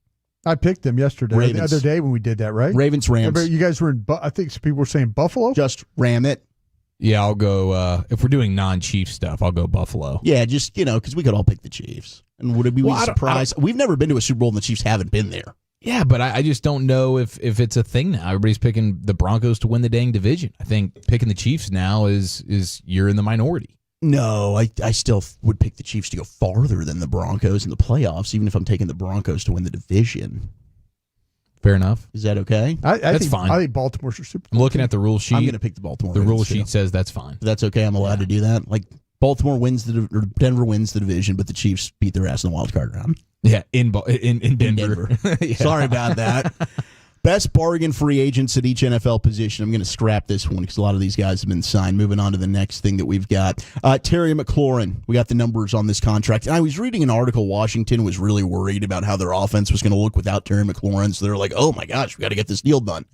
I picked them yesterday. Ravens. The other day when we did that, right? Ravens, Rams. Remember, you guys were in, I think some people were saying Buffalo? Just ram it. Yeah, I'll go, if we're doing non-Chief stuff, I'll go Buffalo. Yeah, just, because we could all pick the Chiefs. And would it be surprised? We've never been to a Super Bowl and the Chiefs haven't been there. Yeah, but I just don't know if it's a thing now. Everybody's picking the Broncos to win the dang division. I think picking the Chiefs now is you're in the minority. No, I still would pick the Chiefs to go farther than the Broncos in the playoffs, even if I'm taking the Broncos to win the division. Fair enough. Is that okay? That's fine. I think Baltimore's your Super Bowl. I'm looking at the rule sheet. I'm going to pick the Baltimore. The rule sheet says that's fine. That's okay. I'm allowed to do that. Like Baltimore wins or Denver wins the division, but the Chiefs beat their ass in the wild card round. Yeah, in Denver. Yeah. Sorry about that. Best bargain free agents at each NFL position. I'm going to scrap this one because a lot of these guys have been signed. Moving on to the next thing that we've got. Terry McLaurin. We got the numbers on this contract. And I was reading an article. Washington was really worried about how their offense was going to look without Terry McLaurin. So they're like, oh my gosh, we got to get this deal done.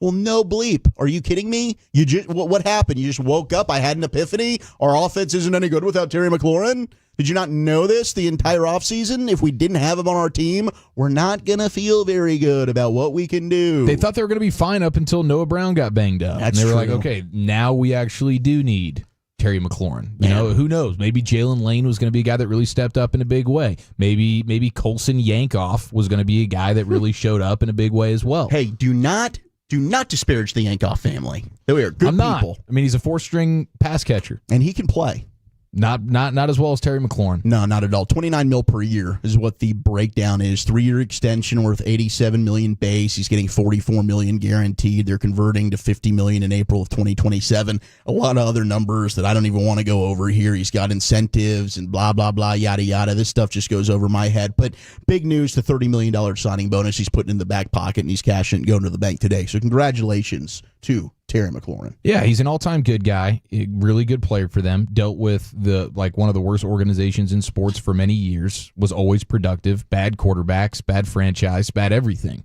Well, no bleep. Are you kidding me? You just what happened? You just woke up? I had an epiphany? Our offense isn't any good without Terry McLaurin? Did you not know this the entire offseason? If we didn't have him on our team, we're not going to feel very good about what we can do. They thought they were going to be fine up until Noah Brown got banged up. That's and they were true. like, okay, now we actually do need Terry McLaurin. You know, who knows? Maybe Jalen Lane was going to be a guy that really stepped up in a big way. Maybe Colson Yankoff was going to be a guy that really showed up in a big way as well. Hey, do not disparage the Yankoff family. They are good people. I mean, he's a 4-string pass catcher. And he can play. Not as well as Terry McLaurin. No, not at all. $29 million per year is what the breakdown is. 3-year extension worth $87 million base. He's getting $44 million guaranteed. They're converting to $50 million in April of 2027. A lot of other numbers that I don't even want to go over here. He's got incentives and blah, blah, blah, yada, yada. This stuff just goes over my head. But big news, the $30 million signing bonus he's putting in the back pocket, and he's cashing it and going to the bank today. So congratulations to Terry McLaurin. Yeah, he's an all-time good guy, a really good player for them. Dealt with one of the worst organizations in sports for many years. Was always productive. Bad quarterbacks, bad franchise, bad everything.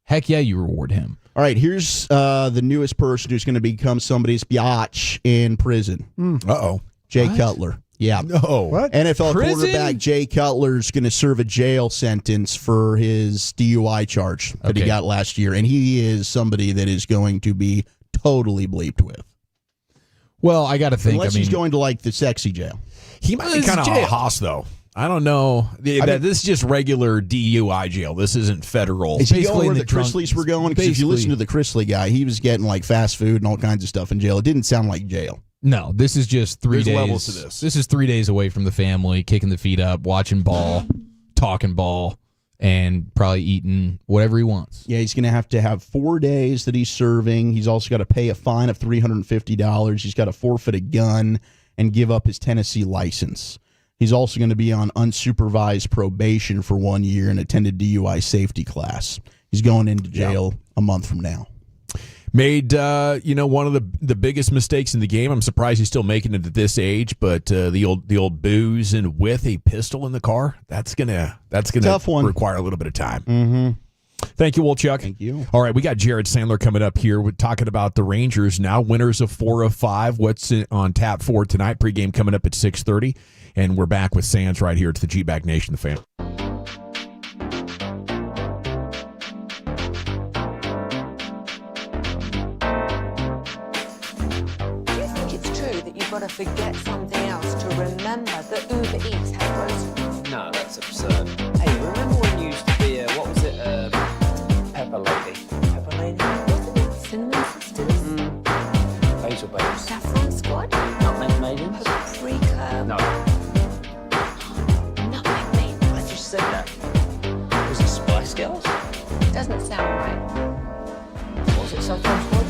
Heck yeah, you reward him. All right, here's the newest person who's going to become somebody's biatch in prison. Uh-oh. Jay Cutler. Yeah. No. What? NFL Prison? quarterback Jay Cutler's going to serve a jail sentence for his DUI charge that he got last year, and he is somebody that is going to be totally bleeped with. Well, I got to think. Unless he's going to like the sexy jail. He might be kind of a hoss, though. I don't know. This is just regular DUI jail. This isn't federal. Is he going where the Chrisleys were going? Because if you listen to the Chrisley guy, he was getting like fast food and all kinds of stuff in jail. It didn't sound like jail. No, this is just 3 days. Levels to this. This is 3 days away from the family, kicking the feet up, watching ball, talking ball, and probably eating whatever he wants. Yeah, he's going to have 4 days that he's serving. He's also got to pay a fine of $350. He's got to forfeit a gun and give up his Tennessee license. He's also going to be on unsupervised probation for 1 year and attend a DUI safety class. He's going into jail a month from now. Made one of the biggest mistakes in the game. I'm surprised he's still making it at this age, but the old booze and with a pistol in the car, that's gonna Tough one. require a little bit of time. Mm-hmm. Thank you, Wolchuk. Thank you. All right, we got Jared Sandler coming up here. We're talking about the Rangers now, winners of 4 of 5. What's on tap for tonight? Pregame coming up at 6:30, and we're back with Sands right here to the G-Bag Nation, the fan. Got to forget something else to remember that Uber Eats has roast. No, that's absurd. Hey, remember when you used to be what was it, Pepper Lady? Pepper Lady? Wasn't it Cinnamon Sisters? Basil Babes. Saffron Squad? Nutmeg Maidens? Paprika? No. Nutmeg Maidens. I just said that. Was it Spice Girls? Doesn't sound right. Was it Saffron Squad?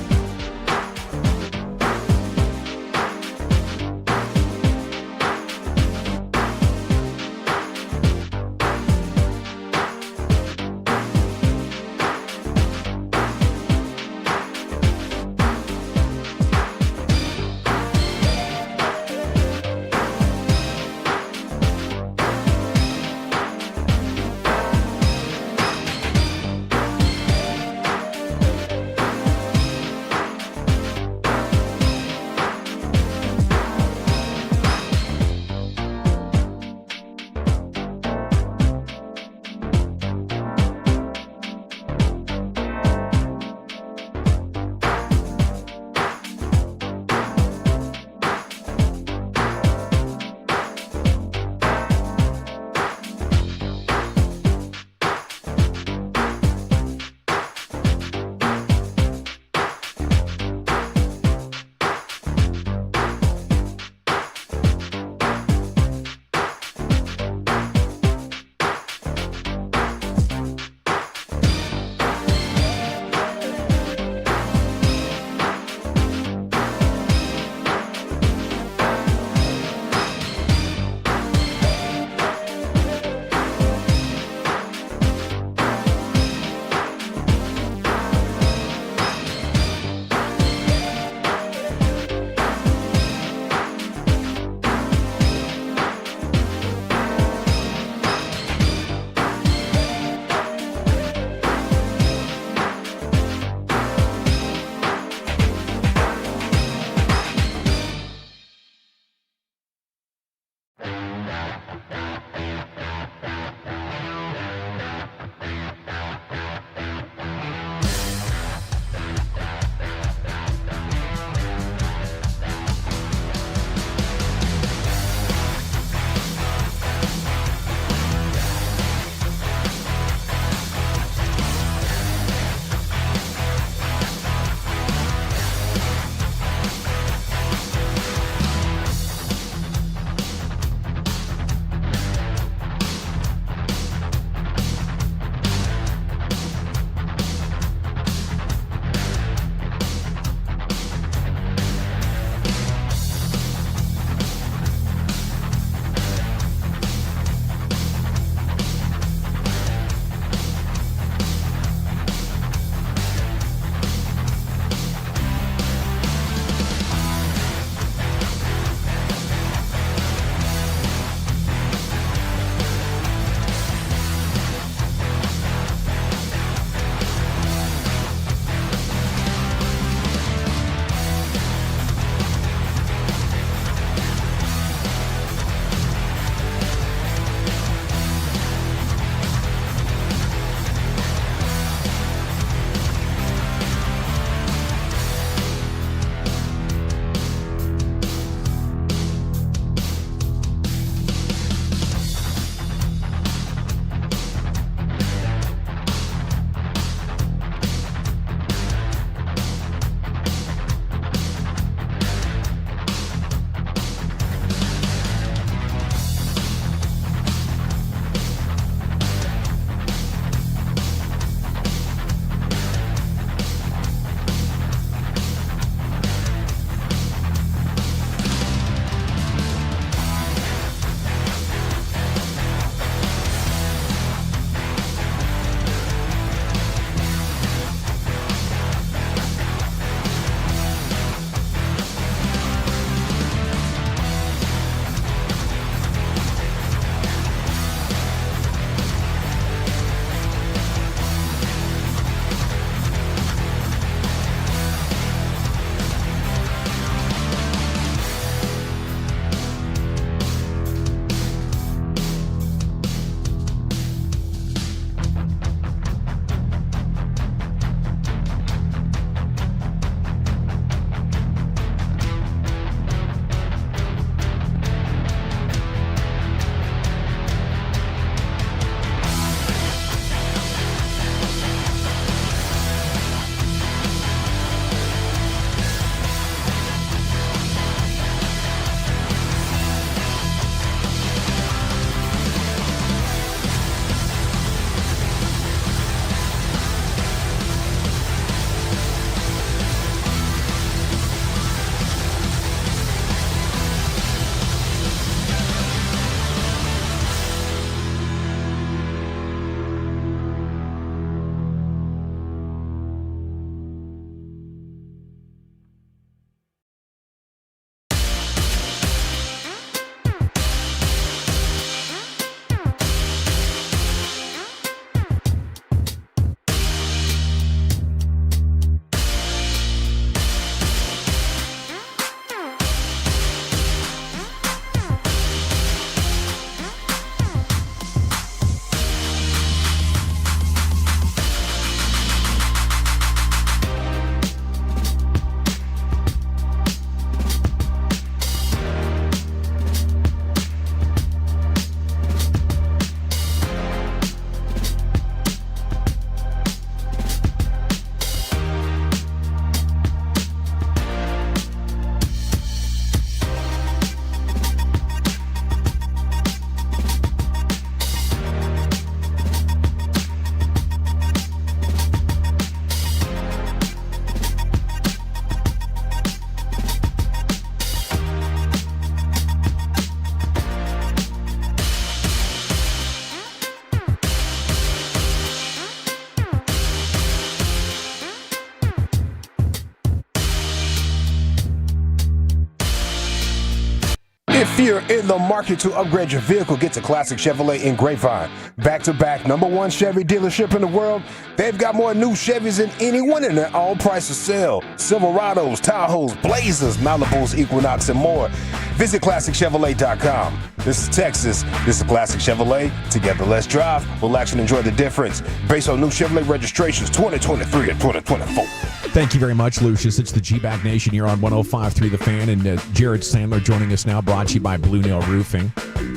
you're in the market to upgrade your vehicle, get to Classic Chevrolet in Grapevine. Back-to-back #1 Chevy dealership in the world. They've got more new Chevys than anyone, and they're all priced to sell. Silverados, Tahoes, Blazers, Malibus, Equinox, and more. Visit ClassicChevrolet.com. This is Texas. This is Classic Chevrolet. Together, let's drive. Relax and enjoy the difference. Based on new Chevrolet registrations 2023 and 2024. Thank you very much, Lucius. It's the G-Bag Nation here on 105.3 The Fan, and Jared Sandler joining us now, brought to you by Blue Nail Roofing.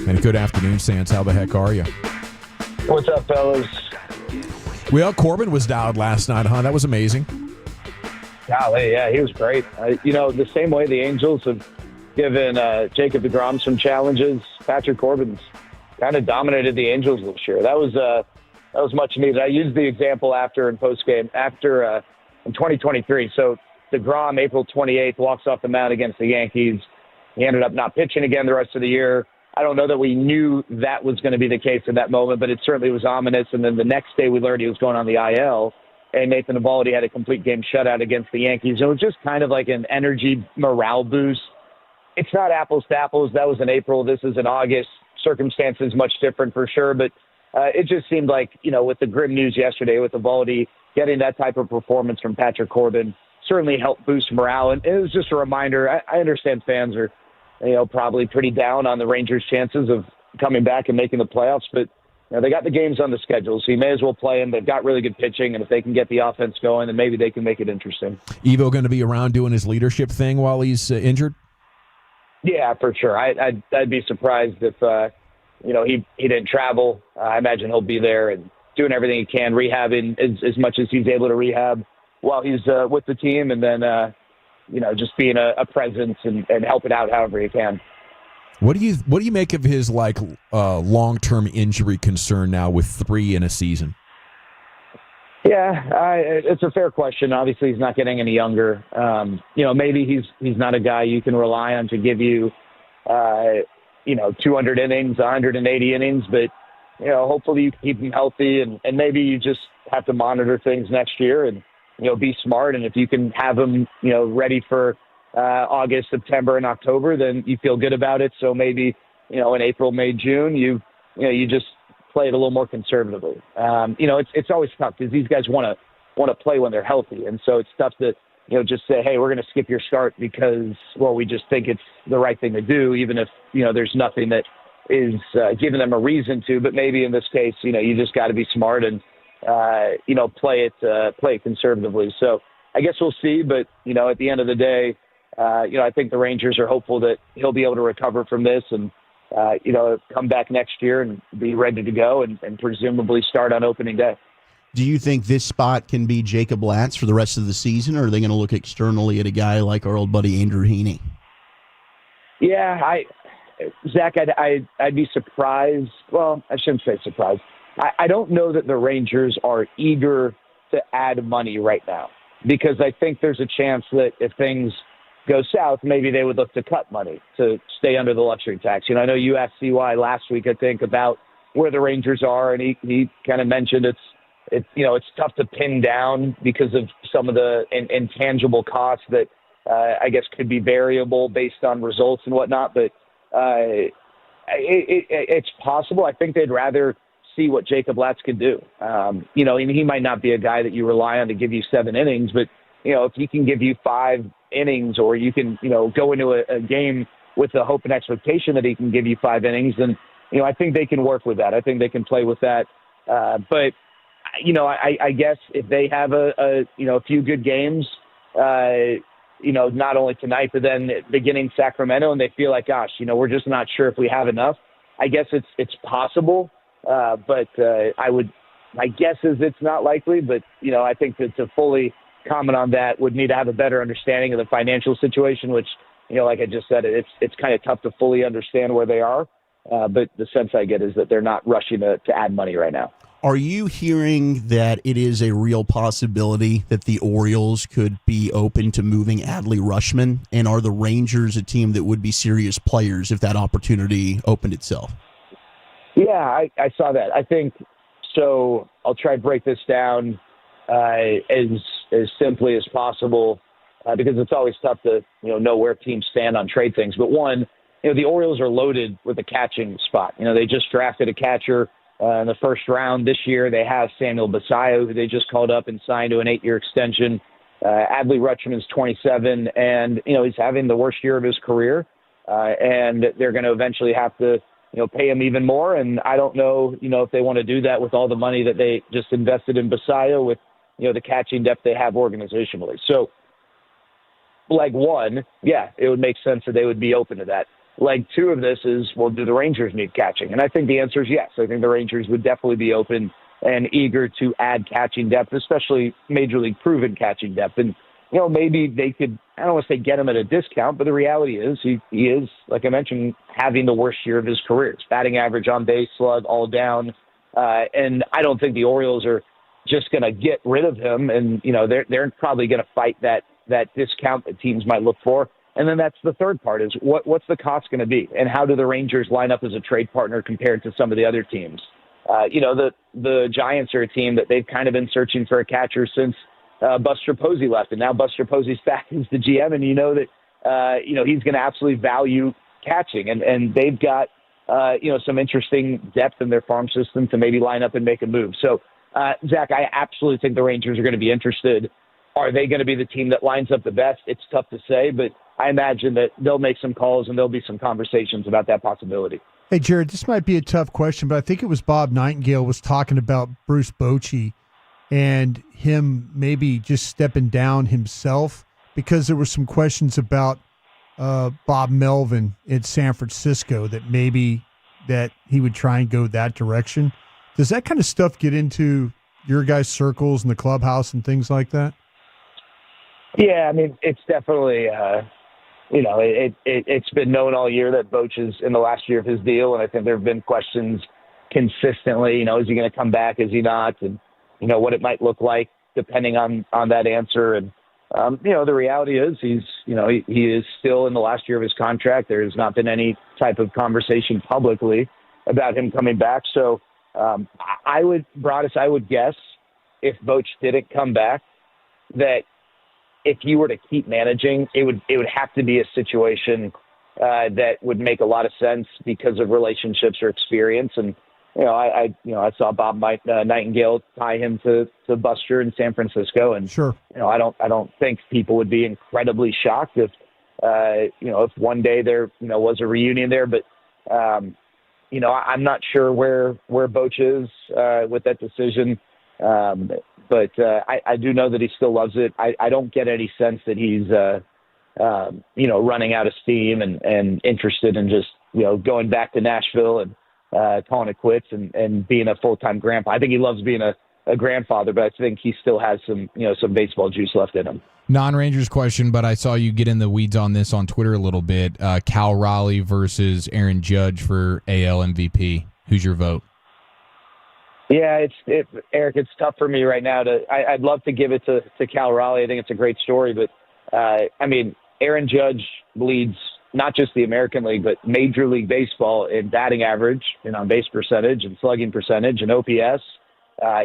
And good afternoon, Sands. How the heck are you? What's up, fellas? Well, Corbin was dialed last night, huh? That was amazing. Golly, yeah, he was great. The same way the Angels have given Jacob deGrom some challenges, Patrick Corbin's kind of dominated the Angels this year. That was much needed. I used the example in in 2023. So deGrom, April 28th, walks off the mound against the Yankees. He ended up not pitching again the rest of the year. I don't know that we knew that was going to be the case in that moment, but it certainly was ominous. And then the next day we learned he was going on the IL, and Nathan Avaldi had a complete game shutout against the Yankees. It was just kind of like an energy morale boost. It's not apples to apples. That was in April. This is in August. Circumstances much different for sure, but it just seemed like, with the grim news yesterday with Avaldi, getting that type of performance from Patrick Corbin certainly helped boost morale. And it was just a reminder. I understand fans are, probably pretty down on the Rangers' chances of coming back and making the playoffs, but they got the games on the schedule, so you may as well play them. They've got really good pitching, and if they can get the offense going, then maybe they can make it interesting. Evo going to be around doing his leadership thing while he's injured? Yeah, for sure. I'd be surprised if he didn't travel. I imagine he'll be there and doing everything he can, rehabbing as much as he's able to rehab while he's with the team, and then just being a presence and helping out however he can. What do you make of his long-term injury concern now with 3 in a season? Yeah, it's a fair question. Obviously, he's not getting any younger. Maybe he's not a guy you can rely on to give you, 200 innings, 180 innings. But hopefully you keep him healthy, and maybe you just have to monitor things next year and be smart. And if you can have him ready for August, September, and October, then you feel good about it. So maybe in April, May, June, you just play it a little more conservatively. It's always tough because these guys want to play when they're healthy, and so it's tough to just say, hey, we're going to skip your start because we just think it's the right thing to do, even if there's nothing that is giving them a reason to. But maybe in this case, you just got to be smart and play it conservatively. So I guess we'll see. But at the end of the day, I think the Rangers are hopeful that he'll be able to recover from this and come back next year and be ready to go and presumably start on opening day. Do you think this spot can be Jacob Latz for the rest of the season, or are they going to look externally at a guy like our old buddy Andrew Heaney? Yeah, Zach, I'd be surprised. Well, I shouldn't say surprised. I don't know that the Rangers are eager to add money right now, because I think there's a chance that if things go south, maybe they would look to cut money to stay under the luxury tax. I know you asked CY last week, I think, about where the Rangers are, and he kind of mentioned it's tough to pin down because of some of the intangible costs that I guess could be variable based on results and whatnot. But it's possible. I think they'd rather see what Jacob Latz can do. He might not be a guy that you rely on to give you 7 innings, but if he can give you 5 innings, or you can go into a game with the hope and expectation that he can give you 5 innings, then I think they can work with that. I think they can play with that. But I guess if they have a few good games, not only tonight, but then beginning Sacramento, and they feel like, gosh, we're just not sure if we have enough. I guess it's possible, but my guess is it's not likely. But I think that to fully comment on that would need to have a better understanding of the financial situation, which like I just said, it's kind of tough to fully understand where they are. But the sense I get is that they're not rushing to add money right now. Are you hearing that it is a real possibility that the Orioles could be open to moving Adley Rutschman? And are the Rangers a team that would be serious players if that opportunity opened itself? Yeah, I saw that. I think so. I'll try to break this down as simply as possible because it's always tough to know where teams stand on trade things. But one, the Orioles are loaded with a catching spot. They just drafted a catcher in the first round this year. They have Samuel Basayo, who they just called up and signed to an 8-year extension. Adley Rutschman's 27, and he's having the worst year of his career, and they're going to eventually have to pay him even more. And I don't know if they want to do that with all the money that they just invested in Basayo with the catching depth they have organizationally. So leg one, yeah, it would make sense that they would be open to that. Leg two of this is, well, do the Rangers need catching? And I think the answer is yes. I think the Rangers would definitely be open and eager to add catching depth, especially major league proven catching depth. And, maybe they could, I don't want to say get him at a discount, but the reality is he is, like I mentioned, having the worst year of his career. It's batting average, on base, slug, all down. And I don't think the Orioles are just going to get rid of him. And, they're probably going to fight that discount that teams might look for. And then that's the third part is what's the cost going to be? And how do the Rangers line up as a trade partner compared to some of the other teams? The Giants are a team that they've kind of been searching for a catcher since Buster Posey left. And now Buster Posey's back as the GM. And he's going to absolutely value catching. And they've got, some interesting depth in their farm system to maybe line up and make a move. So, Zach, I absolutely think the Rangers are going to be interested. Are they going to be the team that lines up the best? It's tough to say, but I imagine that they'll make some calls and there'll be some conversations about that possibility. Hey, Jared, this might be a tough question, but I think it was Bob Nightingale was talking about Bruce Bochy and him maybe just stepping down himself because there were some questions about Bob Melvin in San Francisco that maybe that he would try and go that direction. Does that kind of stuff get into your guys' circles in the clubhouse and things like that? Yeah, I mean, it's definitely, it's been known all year that Boch is in the last year of his deal, and I think there have been questions consistently, is he going to come back, is he not, and, what it might look like depending on that answer. And, the reality is he is still in the last year of his contract. There has not been any type of conversation publicly about him coming back. So I would guess if Boch didn't come back that if you were to keep managing, it would have to be a situation that would make a lot of sense because of relationships or experience. And I saw Bob Nightingale tie him to Buster in San Francisco, and sure, I don't think people would be incredibly shocked if if one day there was a reunion there. But I'm not sure where Boch is with that decision. But I do know that he still loves it. I don't get any sense that he's, running out of steam and interested in just, going back to Nashville and calling it quits and being a full-time grandpa. I think he loves being a grandfather, but I think he still has some baseball juice left in him. Non-Rangers question, but I saw you get in the weeds on this on Twitter a little bit. Cal Raleigh versus Aaron Judge for AL MVP. Who's your vote? Yeah, Eric, it's tough for me right now. I'd love to give it to Cal Raleigh. I think it's a great story, but Aaron Judge leads not just the American League, but Major League Baseball in batting average, and on base percentage, and slugging percentage, and OPS.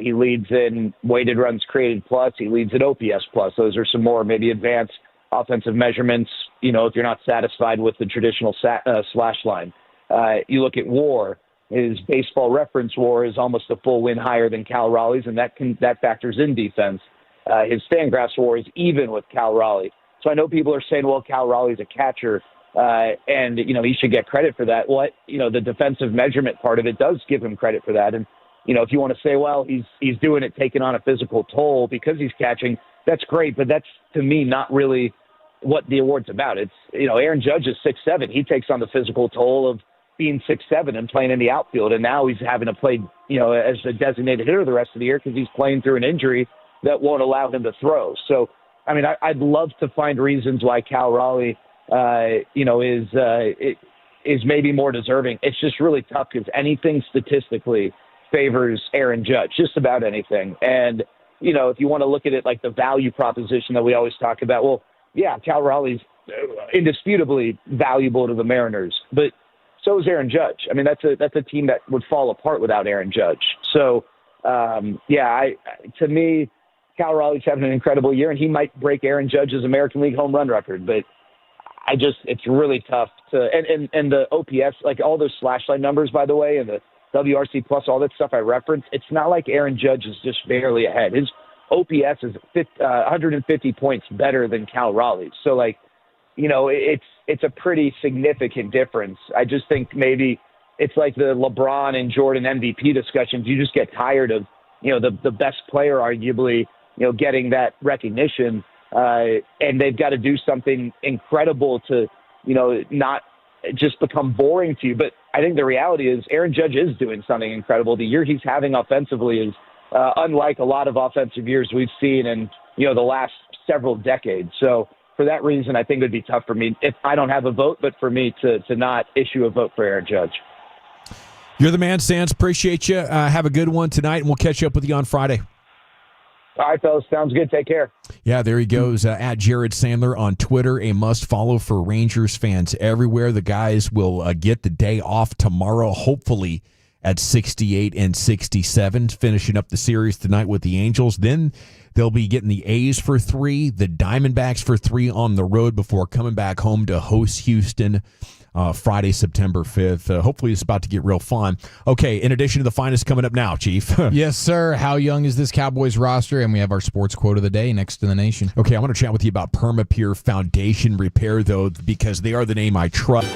He leads in weighted runs created plus. He leads in OPS plus. Those are some more maybe advanced offensive measurements. If you're not satisfied with the traditional slash line, you look at WAR. His baseball reference WAR is almost a full win higher than Cal Raleigh's, and that factors in defense. His Fangraphs WAR is even with Cal Raleigh. So I know people are saying, well, Cal Raleigh's a catcher, and he should get credit for that. Well, the defensive measurement part of it does give him credit for that. And if you want to say, well, he's doing it, taking on a physical toll because he's catching, that's great, but that's to me not really what the award's about. It's Aaron Judge is 6'7". He takes on the physical toll of being 6'7" and playing in the outfield, and now he's having to play, as a designated hitter the rest of the year because he's playing through an injury that won't allow him to throw. So, I'd love to find reasons why Cal Raleigh, is maybe more deserving. It's just really tough because anything statistically favors Aaron Judge, just about anything. And, if you want to look at it like the value proposition that we always talk about, well, yeah, Cal Raleigh's indisputably valuable to the Mariners, but so is Aaron Judge. That's a team that would fall apart without Aaron Judge. So, to me, Cal Raleigh's having an incredible year, and he might break Aaron Judge's American League home run record. But it's really tough to and the OPS, like all those slash line numbers, by the way, and the WRC plus, all that stuff I referenced. It's not like Aaron Judge is just barely ahead. His OPS is 150 points better than Cal Raleigh's. So, like, you know, it's a pretty significant difference. I just think maybe it's like the LeBron and Jordan MVP discussions. You just get tired of, you know, the best player arguably, you know, getting that recognition, and they've got to do something incredible to, you know, not just become boring to you. But I think the reality is Aaron Judge is doing something incredible. The year he's having offensively is unlike a lot of offensive years we've seen in, you know, the last several decades. So for that reason, I think it would be tough for me, if I don't have a vote, but for me to not issue a vote for Aaron Judge. You're the man, Sands. Appreciate you. Have a good one tonight, and we'll catch up with you on Friday. All right, fellas. Sounds good. Take care. Yeah, there he goes. At Jared Sandler on Twitter, a must-follow for Rangers fans everywhere. The guys will get the day off tomorrow, hopefully at 68 and 67, finishing up the series tonight with the Angels. Then they'll be getting the A's for 3, the Diamondbacks for 3 on the road before coming back home to host Houston Friday, September 5th. Hopefully it's about to get real fun. Okay, in addition to the finest coming up now, Chief. Yes, sir. How young is this Cowboys roster? And we have our sports quote of the day next to the nation. Okay, I want to chat with you about Permapure Foundation Repair, though, because they are the name I trust.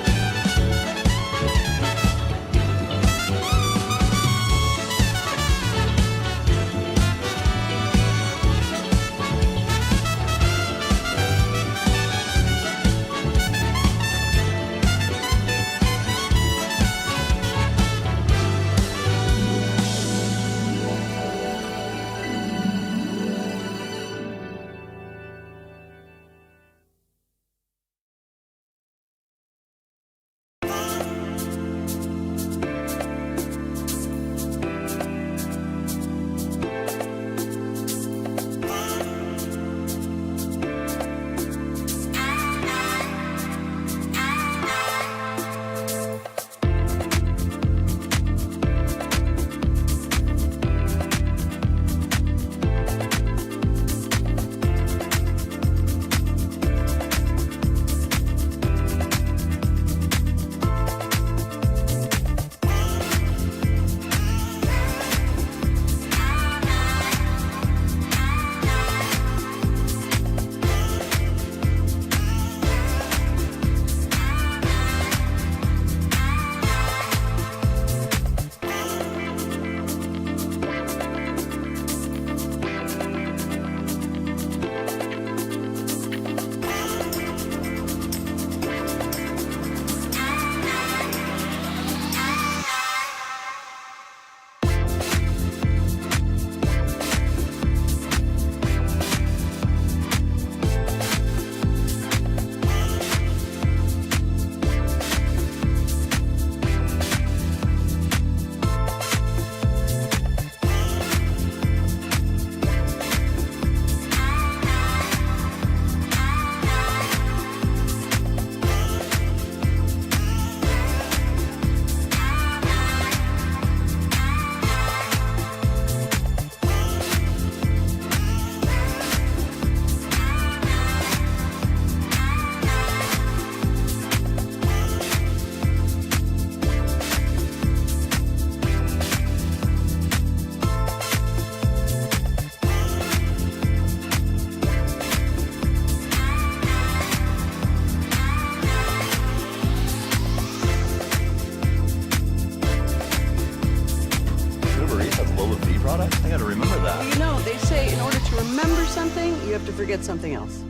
Forget something else.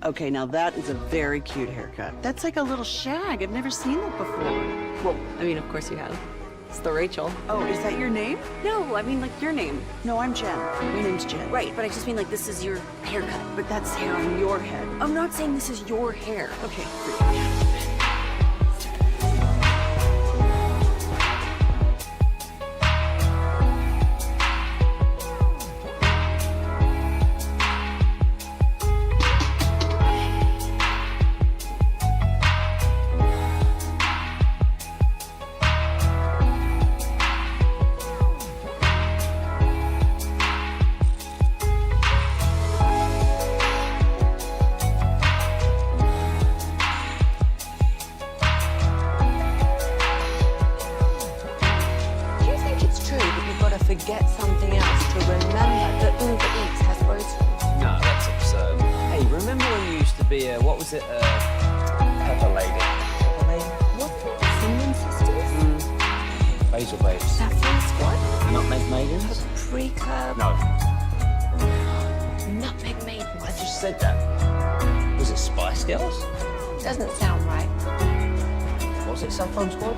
Okay, now that is a very cute haircut. That's like a little shag. I've never seen that before. Well, I mean, of course you have. It's the Rachel. Oh, is that your name? No, I mean like your name. No, I'm Jen. My name's Jen. Right, but I just mean like this is your haircut. But that's hair on your head. I'm not saying this is your hair. Okay. what was it? Pepper Lady. Pepper Lady? What? Cinnamon sisters? Basil Babes. Saffron squad? Nutmeg Maidens? Paprika? No. Nutmeg maidens. I just said that. Was it Spice Girls? Doesn't sound right. What was it, Saffron Squad?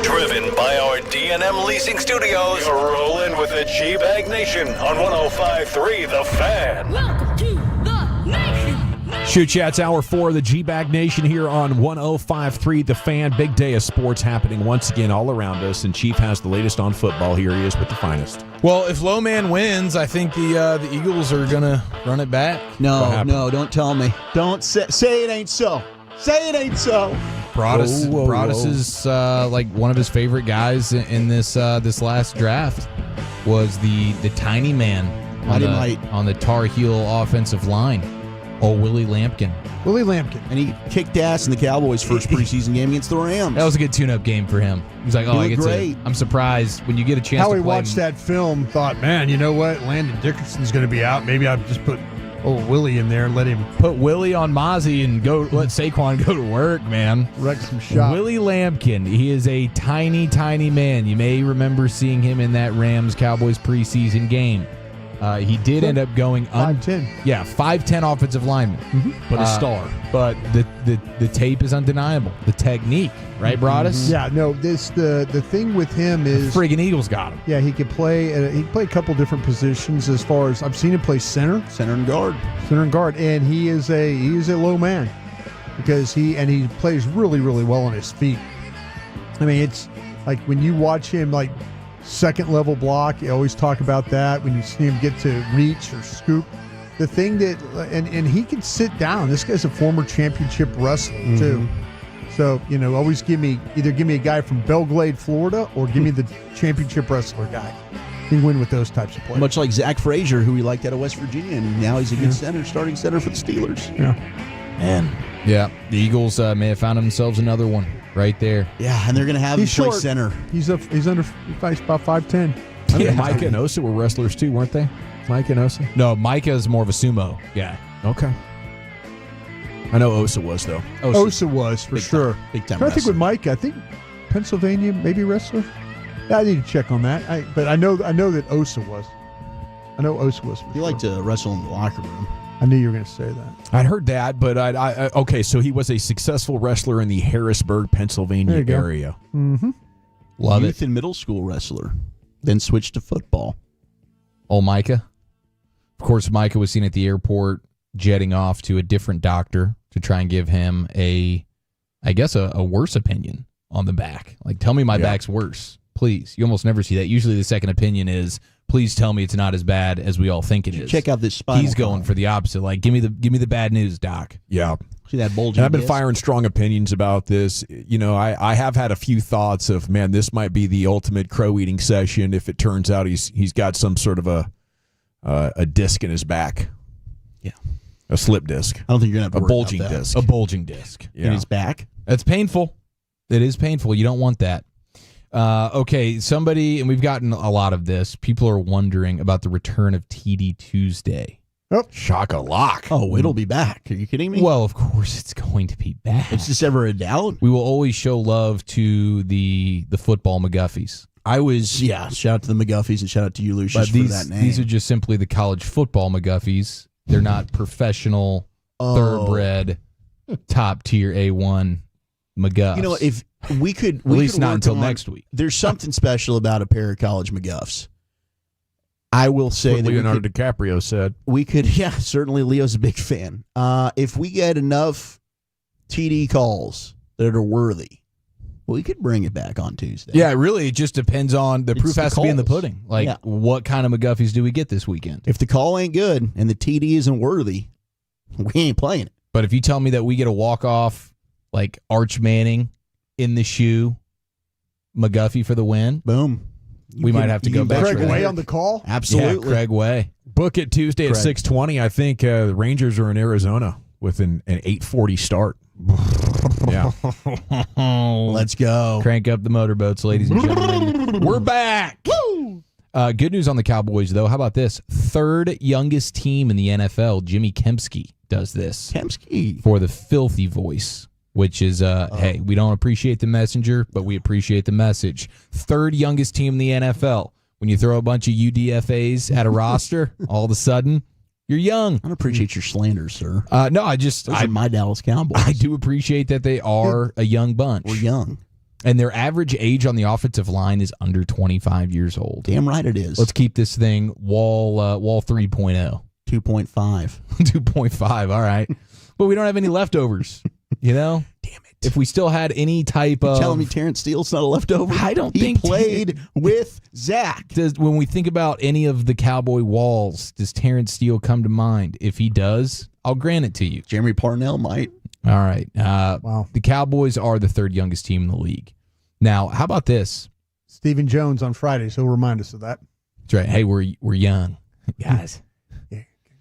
Driven by our D&M Leasing Studios, you're rolling with the G-Bag Nation on 105.3 The Fan. Welcome to the nation. Shoot Chats, Hour 4 of the G-Bag Nation here on 105.3 The Fan. Big day of sports happening once again all around us, and Chief has the latest on football. Here he is with the finest. Well, if Low Man wins, I think the Eagles are going to run it back. No, don't tell me. Don't say it ain't so. Say it ain't so. Broadus is like one of his favorite guys in this last draft was the tiny man on the Tar Heel offensive line. Oh, Willie Lampkin. And he kicked ass in the Cowboys' first preseason game against the Rams. That was a good tune-up game for him. He was like, He looked great. I'm surprised when you get a chance How to he play watched that film, thought, man, you know what? Landon Dickerson's going to be out. Maybe I'll just put old Willie in there and let him put Willie on Mozzie and let Saquon go to work, man. Wreck some shop. Willie Lampkin, he is a tiny, tiny man. You may remember seeing him in that Rams-Cowboys preseason game. He did end up going 5'10". Yeah, 5'10" offensive lineman. But a star. But the tape is undeniable. The technique, right, Broadus? Yeah, no. The thing with him is the friggin' Eagles got him. Yeah, he could play. He can play a couple different positions. As far as I've seen him play center and guard, and he is a low man because he plays really, really well on his feet. I mean, it's like when you watch him like second level block, you always talk about that when you see him get to reach or scoop. The thing that and he can sit down. This guy's a former championship wrestler too. So, always give me a guy from Belglade, Florida, or give me the championship wrestler guy. You can win with those types of players. Much like Zach Frazier, who we liked out of West Virginia, and now he's a good starting center for the Steelers. Yeah. Man. Yeah, the Eagles may have found themselves another one right there. Yeah, and they're going to have him play center. He's about 5'10". Yeah, Micah and Osa were wrestlers too, weren't they? Micah and Osa? No, Micah is more of a sumo guy. Okay. I know Osa was, though. Osa was, for sure. Big time I think with Micah, I think Pennsylvania, maybe wrestler. I need to check on that. But I know that Osa was. I know Osa was. He liked to wrestle in the locker room. I knew you were going to say that. I'd heard that, but okay, so he was a successful wrestler in the Harrisburg, Pennsylvania area. Mm-hmm. Love Youth and middle school wrestler, then switched to football. Oh, Micah. Of course, Micah was seen at the airport jetting off to a different doctor to try and give him a worse opinion on the back. Like, tell me my back's worse, please. You almost never see that. Usually the second opinion is, please tell me it's not as bad as we all think it is. Check out this spinal He's going for the opposite. Like, give me the bad news, doc. Yeah. See that bulging And I've been disc? firing strong opinions about this. I have had a few thoughts of, man, this might be the ultimate crow eating session if it turns out he's got some sort of a disc in his back. Yeah. A slip disc. I don't think you're going to have to a worry bulging about that. disc. A bulging disc. In his back. That's painful. It is painful. You don't want that. Okay, somebody, and we've gotten a lot of this, people are wondering about the return of TD Tuesday. Shock-a-lock. Oh, it'll be back. Are you kidding me? Well, of course it's going to be back. Is this ever a doubt? We will always show love to the football McGuffies. Shout out to the McGuffies and shout out to you, Lucius, But for that name. these are just simply the college football McGuffies. They're not professional, thoroughbred, top-tier A1 McGuffs. You know, if we could... At least not until next week. There's something special about a pair of college McGuffs. I will say What that Leonardo DiCaprio said. We could, certainly Leo's a big fan. If we get enough TD calls that are worthy, we could bring it back on Tuesday. Yeah, really, it just depends on the proof has to be in the calls. pudding. Like, what kind of McGuffies do we get this weekend? If the call ain't good and the TD isn't worthy, we ain't playing it. But if you tell me that we get a walk-off, like Arch Manning in the shoe, McGuffie for the win, boom. We might have to go back. Craig Way on the call? Absolutely. Yeah, Craig Way. Book it Tuesday at 6:20. I think the Rangers are in Arizona with an 8:40 start. Yeah. Let's go. Crank up the motorboats, ladies and gentlemen. We're back. Woo! Good news on the Cowboys, though. How about this? Third youngest team in the NFL, Jimmy Kempski, does this. Kempski. For the filthy voice, which is, hey, we don't appreciate the messenger, but we appreciate the message. Third youngest team in the NFL. When you throw a bunch of UDFAs at a roster, all of a sudden, you're young. I don't appreciate your slander, sir. No, Those are my Dallas Cowboys. I do appreciate that they are a young bunch. We're young. And their average age on the offensive line is under 25 years old. Damn right it is. Let's keep this thing wall 3.0. 2.5. 2.5, all right. But we don't have any leftovers, you know? Damn it. If we still had any type of... telling me Terrence Steele's not a leftover? I don't he think... played with Zach. When we think about any of the Cowboy walls, does Terrence Steele come to mind? If he does, I'll grant it to you. Jeremy Parnell might. All right. Wow. The Cowboys are the third youngest team in the league. Now, how about this? Stephen Jones on Friday, so remind us of that. That's right. Hey, we're young, guys.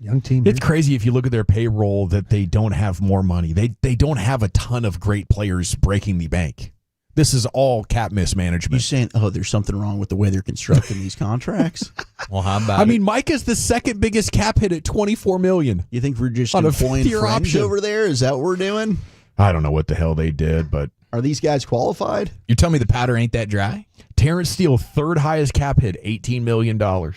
Young team. It's crazy if you look at their payroll that they don't have more money. They don't have a ton of great players breaking the bank. This is all cap mismanagement. You saying, there's something wrong with the way they're constructing these contracts? Well, how about I mean, Micah's the second biggest cap hit at $24 million. You think we're just on a employing fifth-year friends option over there? Is that what we're doing? I don't know what the hell they did, but are these guys qualified? You're telling me the powder ain't that dry? Terrence Steele, third highest cap hit, $18 million. The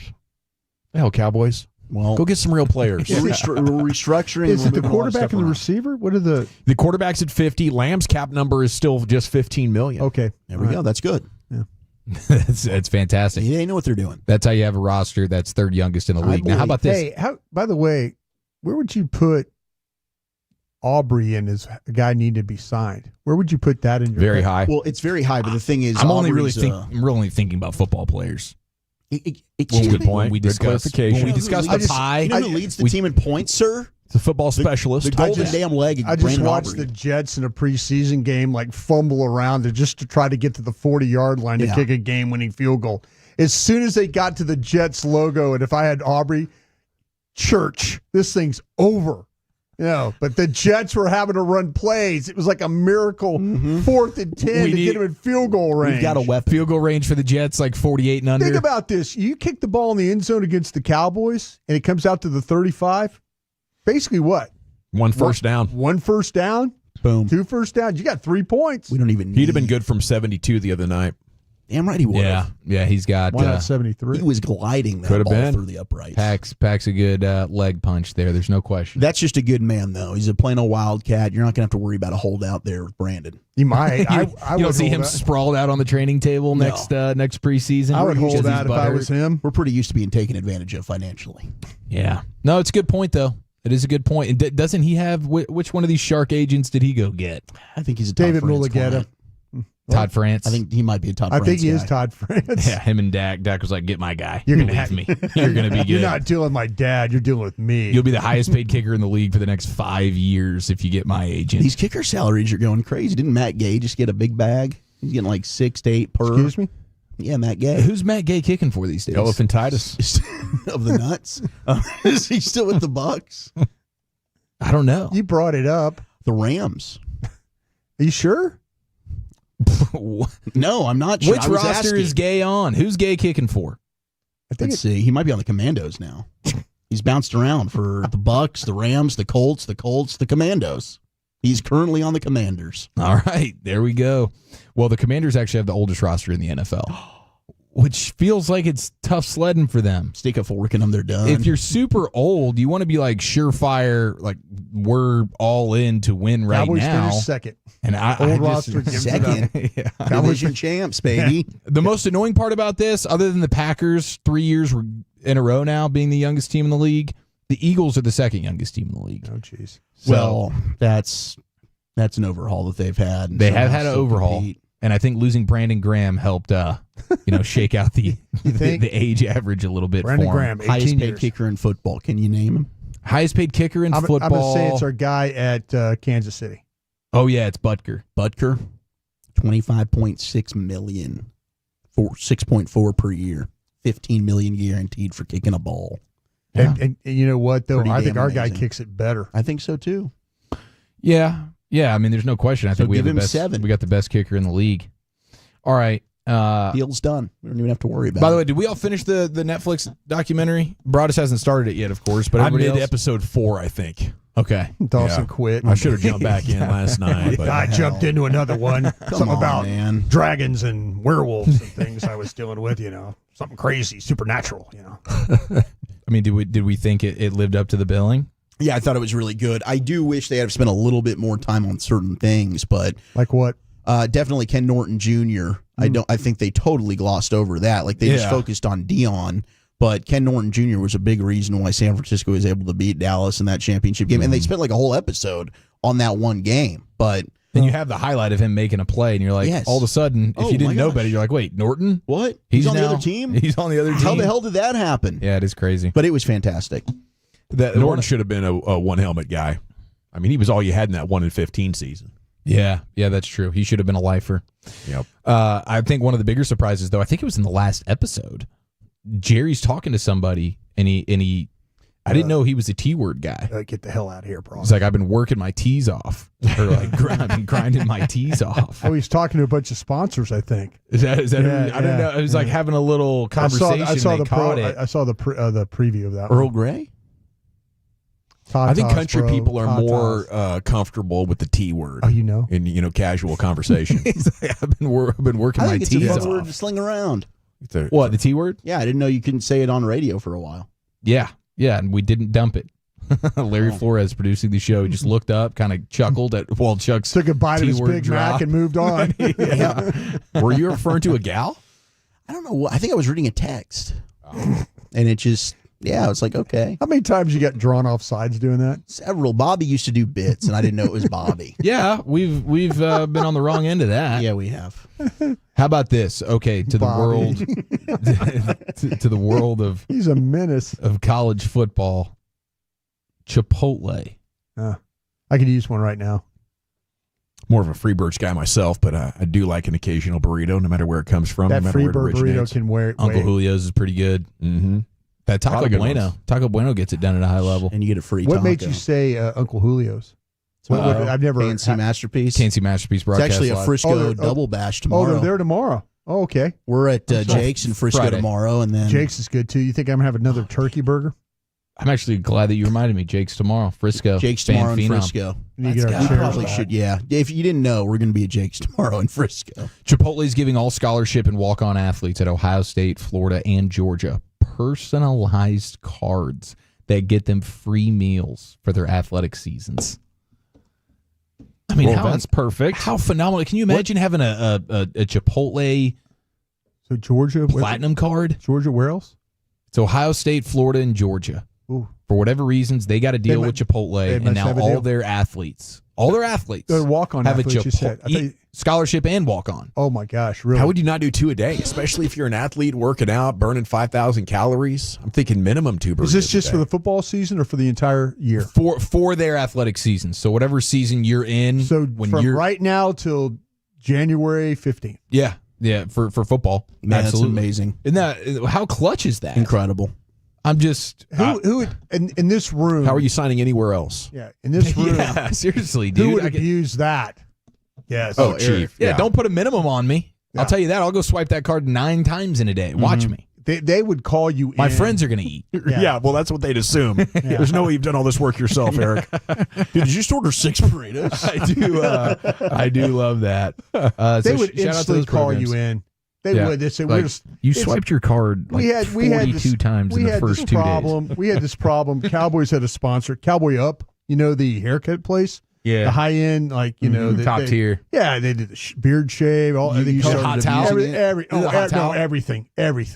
hell, Cowboys? Well, go get some real players. We're restructuring. Is it the quarterback and the receiver? What are the quarterback's at 50? Lamb's cap number is still just $15 million. Okay, there we go. That's good. Yeah, that's fantastic. They know what they're doing. That's how you have a roster that's third youngest in the league. Now, how about this? Hey, by the way, where would you put Aubrey in as a guy needing to be signed? Where would you put that in your very high? Well, it's very high, but the thing is, I'm only thinking about football players. Good point. We Good discuss clarification. when we discuss the pie. You know who leads the team in points, sir? It's a football specialist. The golden damn leg. I just watched the Jets in a preseason game fumble around to try to get to the 40-yard line to kick a game-winning field goal. As soon as they got to the Jets logo, and if I had Aubrey, church, this thing's over. But the Jets were having to run plays. It was like a miracle 4th and 10 to get them in field goal range. We've got a weapon. Field goal range for the Jets, 48 and under. Think about this. You kick the ball in the end zone against the Cowboys, and it comes out to the 35. Basically what? One first down. One first down. Boom. 2 first downs. You got 3 points. We don't even He'd have been good from 72 the other night. Damn right he would have. Yeah, he's got... Why not 73? He was gliding that ball through the uprights. Packs a good leg punch there. There's no question. That's just a good man, though. He's a plain old Wildcat. You're not going to have to worry about a holdout there with Brandon. You might. I you don't see him sprawled out on the training table next preseason. I would hold out if I was him. We're pretty used to being taken advantage of financially. Yeah. No, it's a good point, though. It is a good point. And doesn't he have... Which one of these shark agents did he go get? I think he's a David Mulligetta. Todd France? I think he might be a Todd France I think he guy. is Todd France. Yeah, him and Dak. Dak was like, get my guy. You're gonna have me. You're going to be good. You're not dealing with my dad. You're dealing with me. You'll be the highest paid kicker in the league for the next 5 years if you get my agent. These kicker salaries are going crazy. Didn't Matt Gay just get a big bag? He's getting 6 to 8 per. Excuse me? Yeah, Matt Gay. Who's Matt Gay kicking for these days? Elephantitis. Of the nuts. Is he still with the Bucks? I don't know. You brought it up. The Rams. Are you sure? No, I'm not sure. Which roster is Gay on? Who's Gay kicking for? Let's see. He might be on the Commandos now. He's bounced around for the Bucks, the Rams, the Colts, the Commandos. He's currently on the Commanders. All right, there we go. Well, the Commanders actually have the oldest roster in the NFL, which feels like it's tough sledding for them. Stick a fork in them, they're done. If you're super old, you want to be like surefire, like we're all in to win right Cowboys now. finished second. And I roster just second. Yeah. Division champs, baby. The most annoying part about this, other than the Packers 3 years in a row now being the youngest team in the league, the Eagles are the second youngest team in the league. Oh, jeez. Well, that's an overhaul that they've had. They have had an overhaul, and I think losing Brandon Graham helped, shake out the age average a little bit. Brandon for him. Graham, highest paid kicker in football. Can you name him? Highest paid kicker in football. I'm going to say it's our guy at Kansas City. Oh yeah, it's Butker. Butker, $25.6 million for 6.4 per year, $15 million guaranteed for kicking a ball. Yeah. And you know what though? Pretty I think damn our guy amazing. kicks it better. I think so too. Yeah. I mean, there's no question. I think we have give the him best. 7. We got the best kicker in the league. All right. Deal's done. We don't even have to worry about it. By the way, did we all finish the Netflix documentary? Broadus hasn't started it yet, of course, but I'm everybody mid else? episode 4, I think. Okay. Dawson quit. I should have jumped back in last night. But I jumped into another one. Something on, about man. dragons and werewolves and things I was dealing with, something crazy, supernatural, I mean, did we think it lived up to the billing? Yeah, I thought it was really good. I do wish they had spent a little bit more time on certain things, but like what? Definitely Ken Norton Jr. I think they totally glossed over that. Like they just focused on Dion, but Ken Norton Jr. was a big reason why San Francisco was able to beat Dallas in that championship game, and they spent like a whole episode on that one game. But then you have the highlight of him making a play, and you're like, all of a sudden, if you didn't know better, you're like, wait, Norton? What? He's on the now- other team? He's on the other team. How the hell did that happen? Yeah, it is crazy. But it was fantastic. Norton should have been a one helmet guy. I mean, he was all you had in that 1-15 season. Yeah, that's true. He should have been a lifer. Yep. I think one of the bigger surprises, though, I think it was in the last episode. Jerry's talking to somebody, and he I didn't know he was a T-word guy. Get the hell out of here, bro. He's like, I've been working my T's off, or like I've been grinding my T's off. Oh, he's talking to a bunch of sponsors, I think. Is that I don't know. It was like having a little conversation. I saw they the caught it. I saw the preview of that. Earl Grey. I think country bro. people are Tatas. more comfortable with the T word. Oh, you know, in casual conversation. I've been working I my think it's a T's fun off. word to sling around. What, the T word? Yeah, I didn't know you couldn't say it on radio for a while. Yeah, and we didn't dump it. Larry Flores producing the show. He just looked up, kind of chuckled at Chuck's took a bite of his T-word Big drop. Mac and moved on. Were you referring to a gal? I don't know. I think I was reading a text, and it just it's like okay. How many times you got drawn off sides doing that? Several. Bobby used to do bits, and I didn't know it was Bobby. Yeah, we've been on the wrong end of that. Yeah, we have. How about this? Okay, to the Bobby. world, to the world of He's a menace. of college football. Chipotle. I could use one right now. More of a Freebirds guy myself, but I do like an occasional burrito, no matter where it comes from. That no matter where it Freebird burrito originates. can wear Uncle Julio's is pretty good. Mm-hmm. That Taco Lot of good Bueno. ones. Taco Bueno gets it done at a high level. And you get a free What taco. made you say Uncle Julio's? I've never. Fancy Masterpiece. Fancy Masterpiece It's broadcast. actually a live. Frisco double bash tomorrow. Oh, they're there tomorrow. Oh, okay. We're at Jake's in Frisco Friday. tomorrow, and then Jake's is good too. You think I'm gonna have another turkey burger? I'm actually glad that you reminded me. Jake's tomorrow. Frisco. Jake's Fan tomorrow in phenom. Frisco. You get our We shares probably back. should. Yeah, if you didn't know, we're going to be at Jake's tomorrow in Frisco. Chipotle is giving all scholarship and walk-on athletes at Ohio State, Florida, and Georgia personalized cards that get them free meals for their athletic seasons. I mean, that's perfect. How phenomenal! Can you imagine having a Chipotle So Georgia platinum card? Georgia, where else? It's Ohio State, Florida, and Georgia. Ooh. For whatever reasons, they got to deal They with they Chipotle, and must now have a all deal. their athletes, They're walk-on have athletes, a you said. I thought you- scholarship and walk-on. Oh my gosh, really? How would you not do 2 a day, especially if you're an athlete working out, burning 5,000 calories? I'm thinking minimum 2 burritos. Is this just a for day. the football season or for the entire year? For their athletic season. So whatever season you're in, So when from you're right now till January 15th. yeah, for football, Man, that's absolutely amazing. Isn't that how clutch is that? Incredible. I'm just Who would, in this room? How are you signing anywhere else? Yeah, in this room. yeah, seriously, dude. Who would I get- abuse that? Yes. Oh, Chief. yeah, don't put a minimum on me. Yeah. I'll tell you that. I'll go swipe that card 9 times in a day. Watch me. they would call you. My friends are going to eat. Yeah, well, that's what they'd assume. There's no way you've done all this work yourself, Eric. Dude, did you just order 6 burritos? I do love that. They would instantly call you in. They would. They say, like, you swiped your card like 42 times in the first 2 days. We had this problem. Cowboys had a sponsor, Cowboy Up, the haircut place. Yeah. The high end, like, top tier. Yeah, they did the beard shave. All You used a hot towel? everything.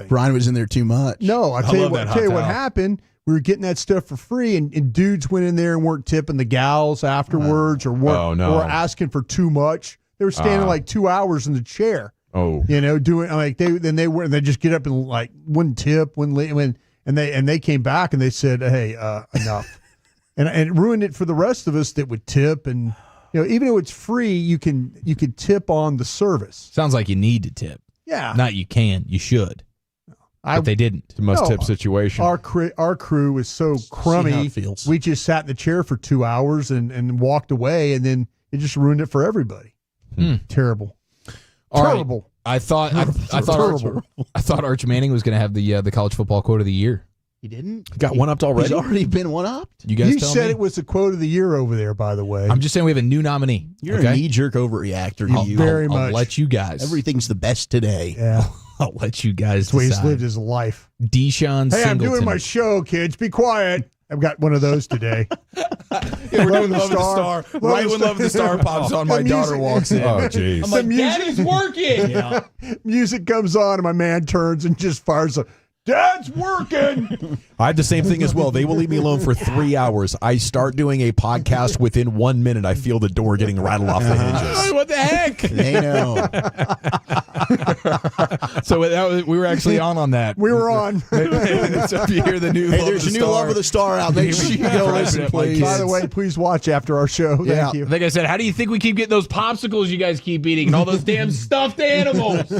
Brian was in there too much. No, I tell you what happened. We were getting that stuff for free, and dudes went in there and weren't tipping the gals afterwards, or weren't or asking for too much. They were standing like 2 hours in the chair. Oh, doing like they just get up and like wouldn't tip and they came back and they said, hey, enough. And it ruined it for the rest of us that would tip, and even though it's free, you can tip on the service. Sounds like you need to tip. Yeah, not you can, you should. But they didn't. It's a must-tip situation. Our crew was so crummy. We just sat in the chair for 2 hours and walked away, and then it just ruined it for everybody. Terrible. Terrible. Right. I thought Arch Manning was going to have the college football quote of the year. He didn't? Got one upped already? He's already been one upped. You said it was the quote of the year over there, by the way. I'm just saying we have a new nominee. You're a knee-jerk overreactor. I'll let you guys. Everything's the best today. Yeah. I'll let you guys That's the way decide. he's lived his life. Deshaun Singleton. I'm doing my show, kids. Be quiet. I've got one of those today. We're doing Love the Star. Right when Love the Star pops on, my daughter walks in. Oh, jeez. I'm like, Daddy's working. Music comes on, and my man turns and just fires a, Dad's working. I had the same thing as well. They will leave me alone for 3 hours. I start doing a podcast within 1 minute. I feel the door getting rattled off the hinges. What the heck? They know. So we were actually on that. We were on. So if you hear the new there's a new Love of the Star out. Make sure you go listen, please. By the way, please watch after our show. Thank you. Like I said, how do you think we keep getting those popsicles you guys keep eating and all those damn stuffed animals?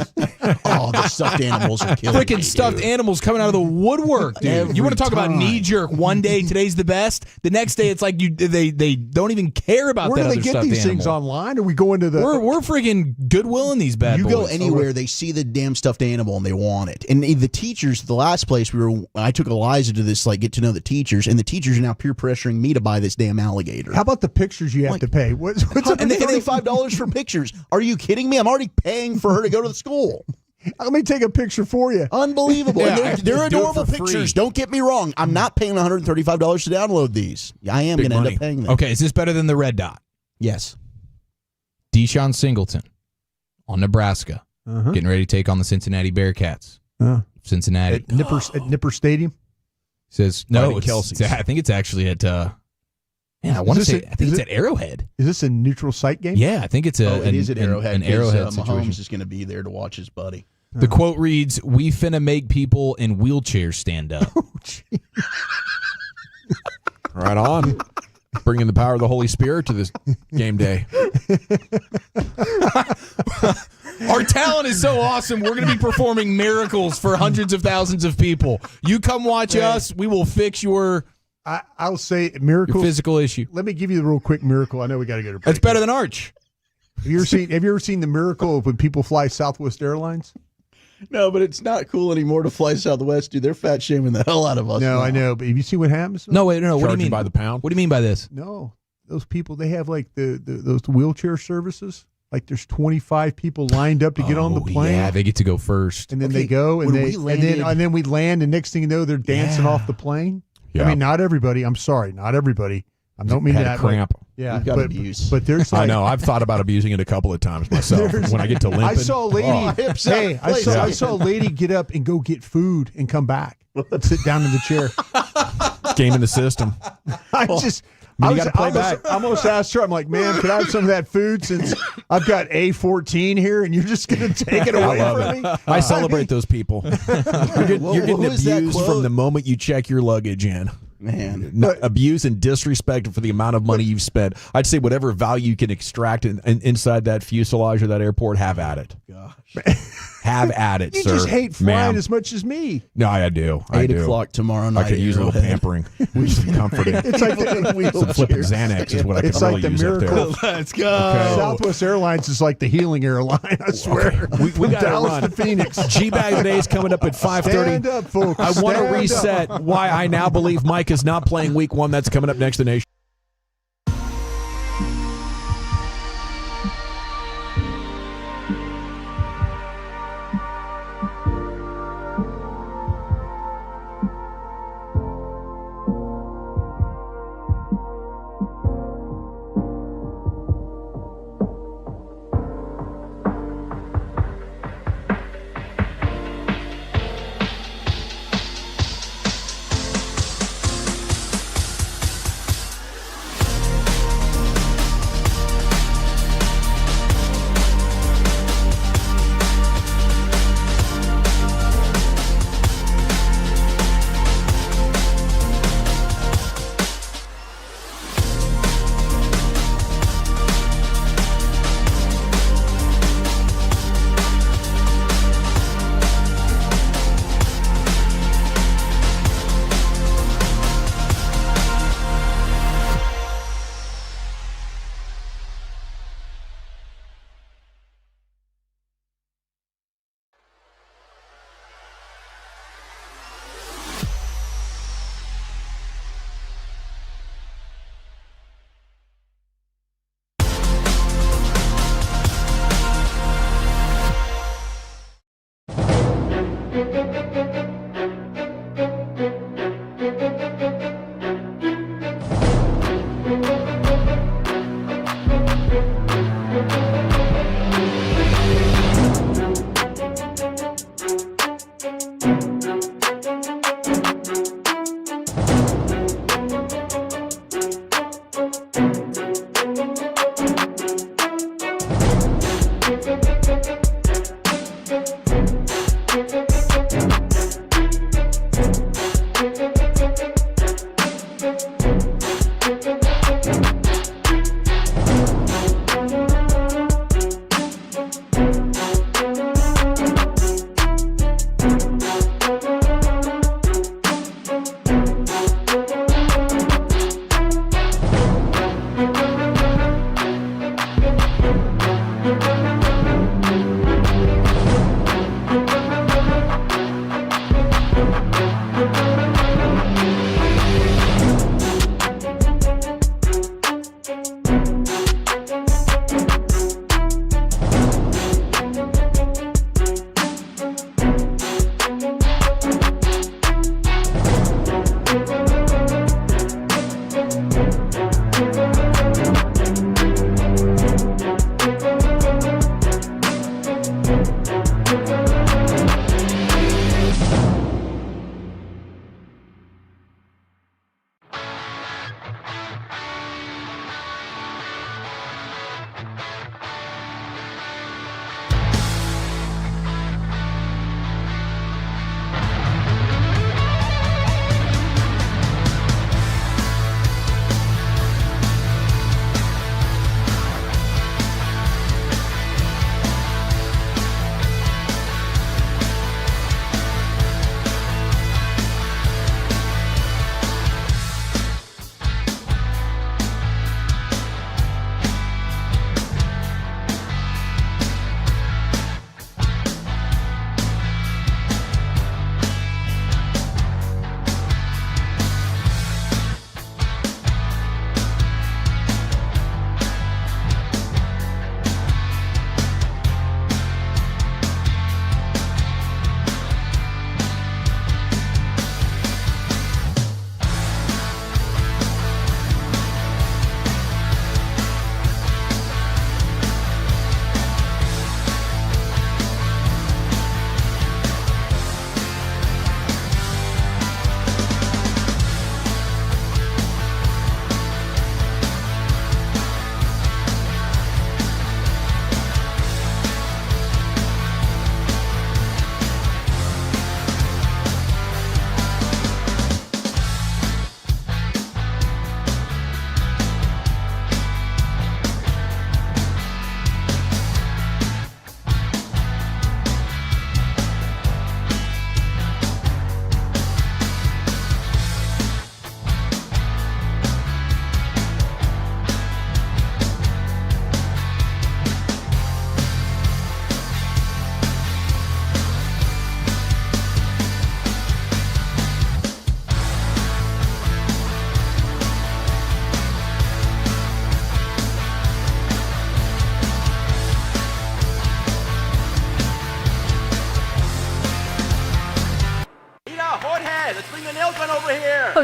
Oh, the stuffed animals are killing me. Freaking stuffed animals coming out of the woodwork, dude. You want to talk about knee jerk? One day, today's the best. The next day, it's like they don't even care about Where that. do they get these things online? Are we going to the? We're freaking Goodwilling these bad boys. You go anywhere, they see the damn stuffed animal and they want it. And the teachers, the last place I took Eliza to this, like, get to know the teachers, and the teachers are now peer pressuring me to buy this damn alligator. How about the pictures you have to pay? What's up? And they $5 for pictures. Are you kidding me? I'm already paying for her to go to the school. Let me take a picture for you. Unbelievable. Yeah, they're adorable pictures. Don't get me wrong. I'm not paying $135 to download these. I am going to end up paying them. Okay, is this better than the red dot? Yes. Deshaun Singleton on Nebraska, getting ready to take on the Cincinnati Bearcats. Cincinnati. At Nipper Stadium? Says, no, Kelsey's. I think it's actually at... I want to say, I think it's at Arrowhead. Is this a neutral site game? Yeah, I think it's it is at Arrowhead. An Arrowhead Mahomes situation. is going to be there to watch his buddy. The quote reads, "We finna make people in wheelchairs stand up." Right on. Bringing the power of the Holy Spirit to this game day. Our talent is so awesome. We're going to be performing miracles for hundreds of thousands of people. You come watch us. We will fix your... I'll say miracle. Your physical issue. Let me give you the real quick miracle. I know we got to go to break. It's better than Arch. Have you ever seen the miracle of when people fly Southwest Airlines? No, but it's not cool anymore to fly Southwest, dude. They're fat shaming the hell out of us. No, I know. But have you seen what happens? No, wait, no. What do you mean by the pound? What do you mean by this? No, those people, they have like those wheelchair services. Like there's 25 people lined up to get on the plane. Yeah, they get to go first. And then they go and then we land, and next thing you know, they're dancing off the plane. Yeah. I mean, not everybody. I'm sorry, not everybody. I don't mean that. Cramp. Yeah, abuse. But there's like, I know. I've thought about abusing it a couple of times myself. When I get to limping. I saw a lady. I saw a lady get up and go get food and come back. Sit down in the chair. Game in the system. I back. almost asked her. I'm like, ma'am, can I have some of that food since I've got A14 here, and you're just going to take it away from me? I celebrate those people. You're getting abused from the moment you check your luggage in. Man, abuse and disrespect for the amount of money you've spent. I'd say whatever value you can extract inside that fuselage or that airport, have at it. Gosh. Have at it, You sir. just hate flying ma'am. as much as me. No, I do. 8 o'clock tomorrow night. I could use a little Arrowhead. pampering, some comforting. It's like Some flipping Xanax is what I could It's really like the use up there. miracle. Let's go. Southwest Airlines is like the healing airline. I swear. We From got to Dallas run. to Phoenix. G-Bag Day is coming up at 5:30. Stand up, folks. I want to Stand reset up. why I now believe Mike is not playing week 1. That's coming up next to Nation.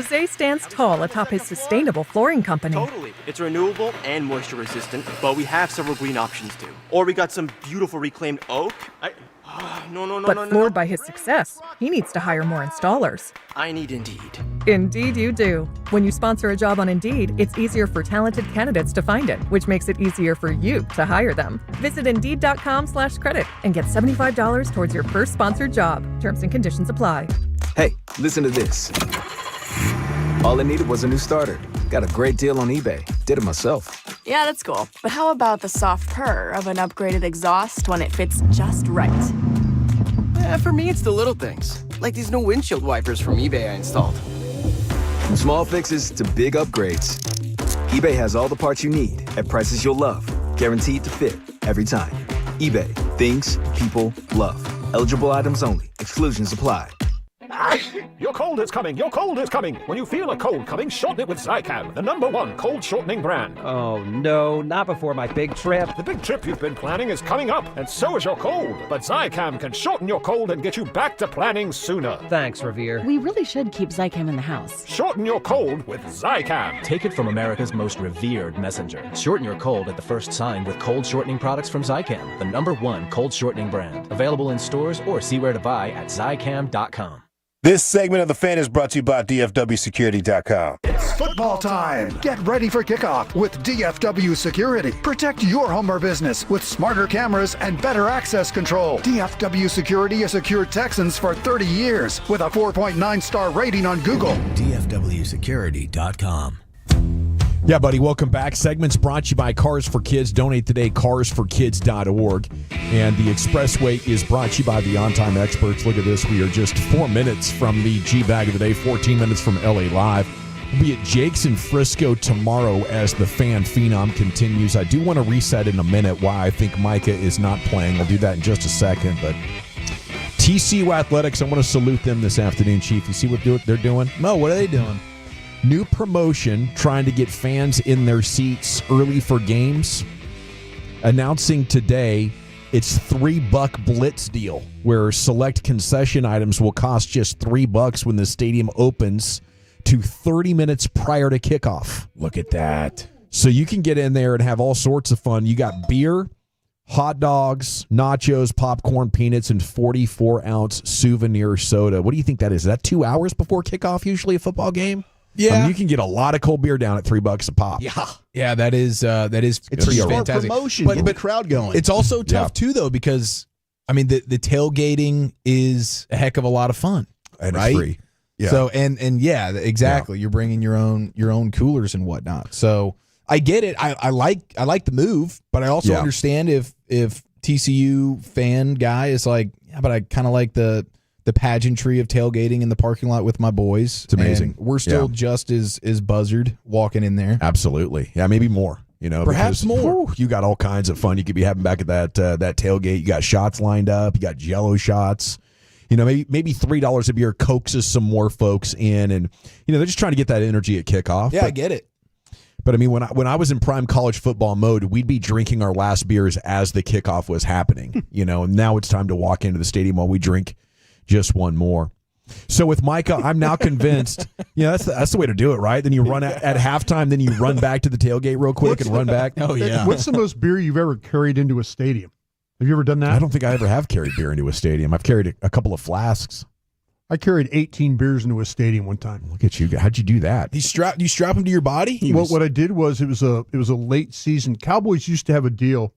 Jose stands tall atop his sustainable flooring company. Totally. It's renewable and moisture resistant, but we have several green options too. Or we got some beautiful reclaimed oak. But floored by his success, he needs to hire more installers. I need Indeed. Indeed you do. When you sponsor a job on Indeed, it's easier for talented candidates to find it, which makes it easier for you to hire them. Visit Indeed.com/credit and get $75 towards your first sponsored job. Terms and conditions apply. Hey, listen to this. All I needed was a new starter. Got a great deal on eBay. Did it myself. Yeah, that's cool. But how about the soft purr of an upgraded exhaust when it fits just right? For me, it's the little things. Like these new windshield wipers from eBay I installed. From small fixes to big upgrades, eBay has all the parts you need at prices you'll love. Guaranteed to fit every time. eBay. Things people love. Eligible items only. Exclusions apply. Your cold is coming. Your cold is coming. When you feel a cold coming, shorten it with Zicam, the #1 cold shortening brand. Oh, no, not before my big trip. The big trip you've been planning is coming up, and so is your cold. But Zicam can shorten your cold and get you back to planning sooner. Thanks, Revere. We really should keep Zicam in the house. Shorten your cold with Zicam. Take it from America's most revered messenger. Shorten your cold at the first sign with cold shortening products from Zicam, the #1 cold shortening brand. Available in stores or see where to buy at Zicam.com. This segment of The Fan is brought to you by DFWsecurity.com. It's football time. Get ready for kickoff with DFW Security. Protect your home or business with smarter cameras and better access control. DFW Security has secured Texans for 30 years with a 4.9-star rating on Google. DFWsecurity.com. Yeah, buddy, welcome back. Segments brought to you by Cars for Kids. Donate today, carsforkids.org. And the Expressway is brought to you by the On-Time Experts. Look at this. We are just 4 minutes from the G-Bag of the Day, 14 minutes from LA Live. We'll be at Jake's in Frisco tomorrow as the Fan Phenom continues. I do want to reset in a minute why I think Micah is not playing. I'll do that in just a second. But TCU Athletics, I want to salute them this afternoon, Chief. You see what they're doing? No, what are they doing? New promotion, trying to get fans in their seats early for games. Announcing today its $3 blitz deal, where select concession items will cost just $3 when the stadium opens to 30 minutes prior to kickoff. Look at that. So you can get in there and have all sorts of fun. You got beer, hot dogs, nachos, popcorn, peanuts, and 44-ounce souvenir soda. What do you think that is? Is that 2 hours before kickoff usually a football game? Yeah, I mean, you can get a lot of cold beer down at $3 a pop. Yeah, that is It's pretty a smart fantastic. promotion. Get the crowd going. It's also tough too, though, because I mean the tailgating is a heck of a lot of fun, and right? It's free. Yeah. So and yeah, exactly. Yeah. You're bringing your own coolers and whatnot. So I get it. I like the move, but I also understand if TCU fan guy is like, yeah, but I kind of like the pageantry of tailgating in the parking lot with my boys. It's amazing. And we're still just as buzzard walking in there. Absolutely. Yeah, maybe more. Perhaps more. You got all kinds of fun you could be having back at that tailgate. You got shots lined up. You got Jello shots. Maybe $3 a beer coaxes some more folks in, and they're just trying to get that energy at kickoff. Yeah, I get it. But I mean, when I was in prime college football mode, we'd be drinking our last beers as the kickoff was happening. And now it's time to walk into the stadium while we drink just one more. So with Micah, I'm now convinced. That's the way to do it, right? Then you run at halftime, then you run back to the tailgate real quick and run back. Oh yeah. What's the most beer you've ever carried into a stadium? Have you ever done that? I don't think I ever have carried beer into a stadium. I've carried a couple of flasks. I carried 18 beers into a stadium one time. Look at you! How'd you do that? You strap them to your body? Well, what I did was it was a late season. Cowboys used to have a deal.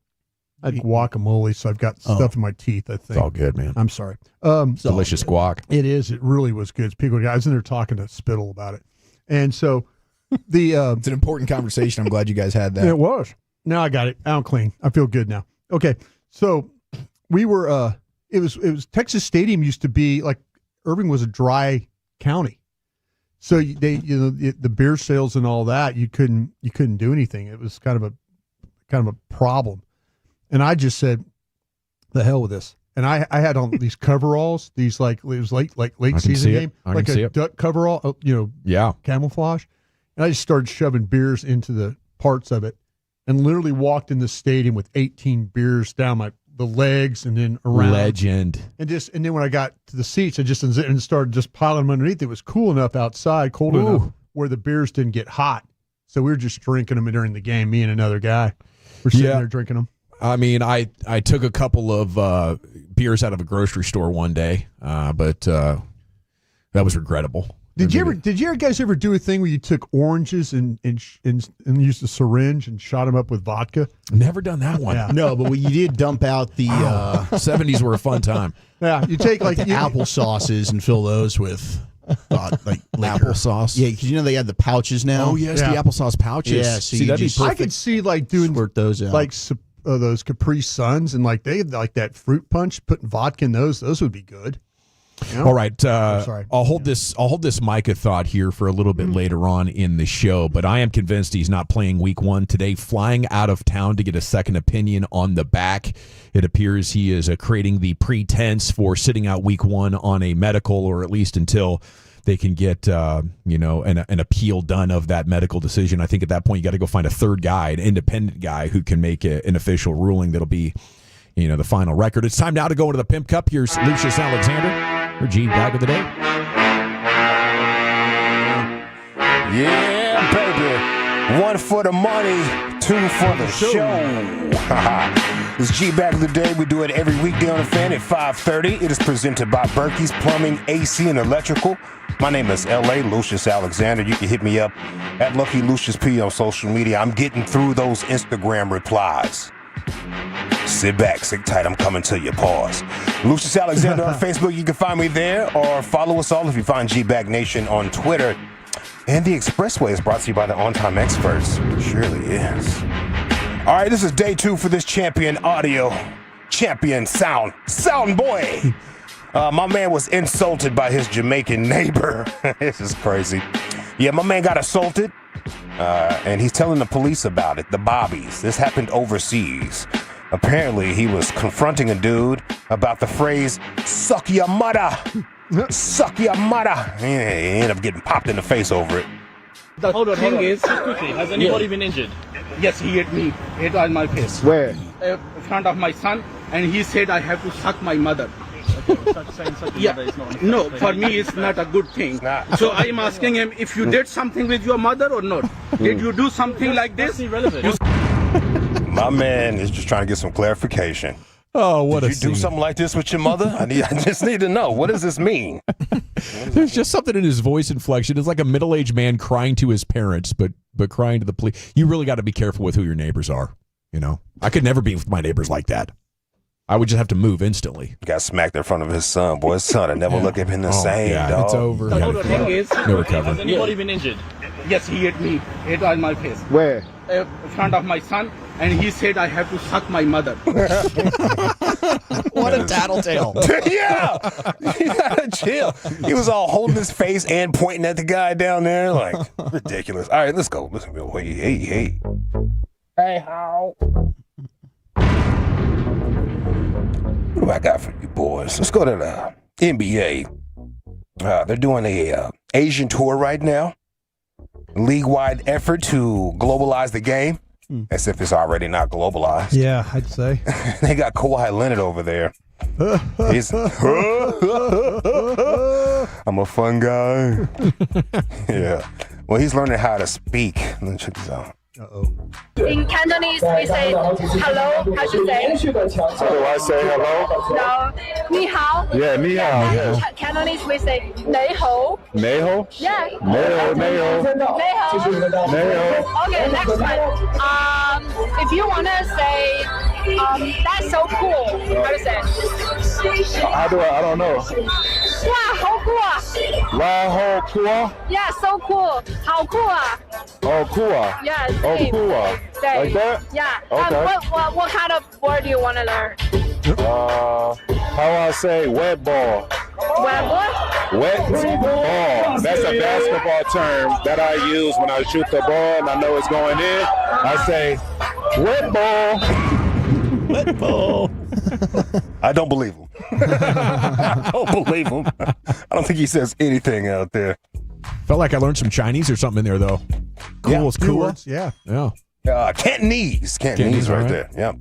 I had guacamole, so I've got stuff in my teeth, I think. It's all good, man. I'm sorry. Delicious guac. It is. It really was good. I was in there talking to Spittle about it. And so it's an important conversation. I'm glad you guys had that. It was. Now I got it. I'm clean. I feel good now. Okay. So we were it was Texas Stadium used to be like Irving was a dry county. So the beer sales and all that, you couldn't do anything. It was kind of a problem. And I just said, the hell with this. And I had on these coveralls, these it was late season game, like a duck coverall, camouflage. And I just started shoving beers into the parts of it and literally walked in the stadium with 18 beers down my the legs and then around. Legend. And then when I got to the seats, I just and started just piling them underneath. It was cool enough outside, cold enough where the beers didn't get hot. So we were just drinking them during the game. Me and another guy were sitting there drinking them. I mean, I took a couple of beers out of a grocery store one day, but that was regrettable. Did you guys ever do a thing where you took oranges and used a syringe and shot them up with vodka? Never done that one. Yeah. No, but you did dump out the 70s were a fun time. Yeah, you take the apple sauces and fill those with like liquor. Applesauce. Yeah, because they had the pouches now. Oh yes, the applesauce pouches. Yeah, see, that'd be perfect. I could see like doing squirt those out. like those Capri Suns and like they like that fruit punch. Putting vodka in those would be good. You know? All right, sorry. I'll hold this Micah thought here for a little bit later on in the show, but I am convinced he's not playing week 1 today, flying out of town to get a second opinion on the back. It appears he is creating the pretense for sitting out week 1 on a medical, or at least until they can get an appeal done of that medical decision. I think at that point you got to go find a third guy, an independent guy who can make an official ruling that'll be the final record. It's time now to go into the Pimp Cup. Here's Lucius Alexander. Your G-Bag of the day. Yeah, baby. 1 for the money, 2 for the show. This G-Bag of the day. We do it every weekday on the Fan at 5:30. It is presented by Berkey's Plumbing, AC, and Electrical. My name is L.A. Lucius Alexander. You can hit me up at Lucky Lucius P on social media. I'm getting through those Instagram replies. Sit back, sit tight, I'm coming to you. Pause. Lucius Alexander on Facebook, you can find me there, or follow us all if you find G-Bag Nation on Twitter. And the Expressway is brought to you by the On Time Experts. It surely is. All right, this is day 2 for this champion audio. Champion sound boy. My man was insulted by his Jamaican neighbor. This is crazy. Yeah, my man got assaulted. And he's telling the police about it, the Bobbies. This happened overseas. Apparently, he was confronting a dude about the phrase, suck your mother. Suck your mother. He ended up getting popped in the face over it. The thing is, quickly, has anybody been injured? Yes, he hit me. Hit on my face. Where? In front of my son. And he said I have to suck my mother. No, for me it's not a good thing. So I'm asking him if you did something with your mother or not. Did you do something like this? My man is just trying to get some clarification. Oh, what Did you do something like this with your mother? I just need to know. What does this mean? There's just something in his voice inflection. It's like a middle-aged man crying to his parents, but crying to the police. You really got to be careful with who your neighbors are. I could never be with my neighbors like that. I would just have to move instantly. Got smacked in front of his son. Boy, his son, I never look at him the same, dog. It's over. The thing is, no recovery. Has anybody been injured? Yes, he hit me. Hit on my face. Where? In front of my son. And he said I have to suck my mother. What a tattletale. Yeah. You gotta chill. He was all holding his face and pointing at the guy down there. Like, ridiculous. All right, let's go. Listen, hey. Hey, how? What do I got for you boys? Let's go to the NBA. They're doing a Asian tour right now. League-wide effort to globalize the game. As if it's already not globalized. Yeah, I'd say. They got Kawhi Leonard over there. I'm a fun guy. Yeah. Well, he's learning how to speak. Let me check this out. In Cantonese, we say hello. How should say? How do I say hello? No, ni hao. Yeah, ni hao. In Cantonese, we say nei hou. Nei hou? Yeah. Nei hou. Okay, next one. If you wanna say, that's so cool. How to say? How do I don't know. Wow, how cool. Wow, how cool? Yeah, so cool. How cool. Oh, cool. Yeah. Oh, same. cool. Same. Like that? Yeah. Okay. What kind of word do you want to learn? How I say wet ball. Wet ball? Wet ball. That's a basketball term that I use when I shoot the ball and I know it's going in. I say wet ball. Wet ball. I don't believe him. I don't believe him. I don't think he says anything out there. Felt like I learned some Chinese or something in there, though. Cool is cool. Yeah. Yeah. Cantonese. Cantonese right there. Yep.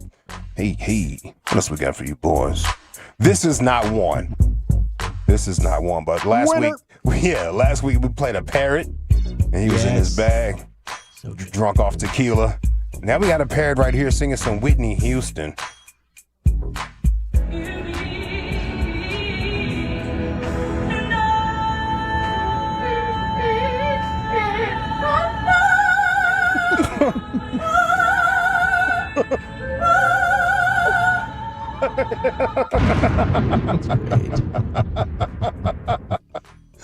Hey, what else we got for you boys? This is not one. But last week we played a parrot, and he was in his bag, drunk off tequila. Now we got a parrot right here singing some Whitney Houston.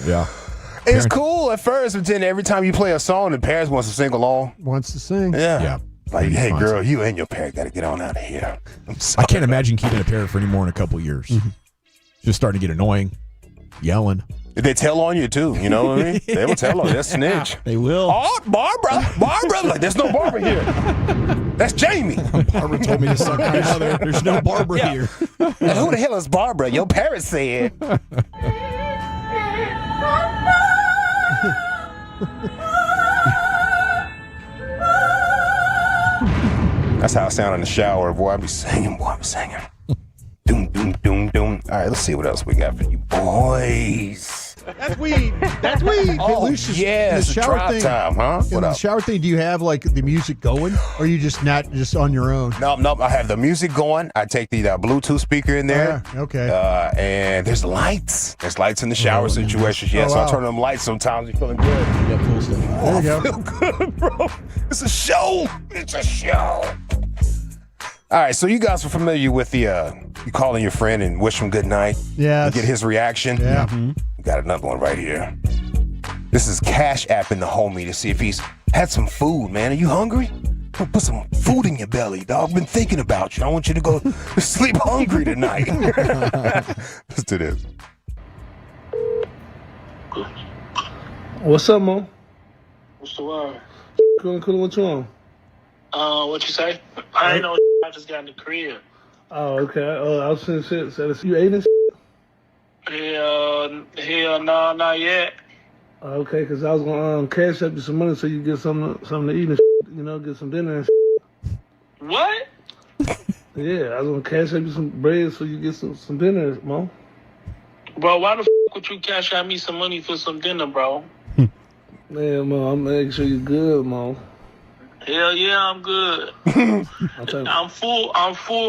Yeah. It's cool at first, but then every time you play a song, the parents wants to sing along. Wants to sing. Yeah. Like, hey, girl, you and your parent got to get on out of here. I can't imagine keeping a parrot for any more than a couple of years. Just starting to get annoying, yelling. They tell on you, too. You know what I mean? They will tell on you. They'll snitch. They will. Oh, Barbara. Like, there's no Barbara here. That's Jamie. Barbara told me to suck my mother. There's no Barbara here. Now, who the hell is Barbara? Your parent said. That's how I sound in the shower, boy. I be singing. Doom, doom, doom, doom. All right, let's see what else we got for you boys. That's weed. Oh, Lucius, yeah, it's a drive time, huh? In the shower thing, do you have like the music going, or are you just not just on your own? Nope. I have the music going. I take the Bluetooth speaker in there. Okay. And there's lights. There's lights in the shower situations. Yeah, so I turn them lights sometimes. You're feeling good. You got cool stuff. There you go. I feel good, bro. It's a show. All right, so you guys are familiar with the you calling your friend and wish him good night. Yeah. You get his reaction. Yeah. We got another one right here. This is Cash App in the homie to see if he's had some food, man. Are you hungry? Put some food in your belly, dog. I've been thinking about you. I want you to go sleep hungry tonight. Let's do this. What's up, Mo? What's the word? Cool, what you on? What you say? I ain't know. I just got in the crib. Oh, okay. I was saying shit. So you ate and Hell no, not yet. Okay, because I was going to cash up you some money so you get something to eat and get some dinner and What? Yeah, I was going to cash up you some bread so you get some dinner, Mo. Bro, why the would you cash out me some money for some dinner, bro? Man, Mo, I'm making sure you're good, Mo. Hell yeah, I'm good. I'm full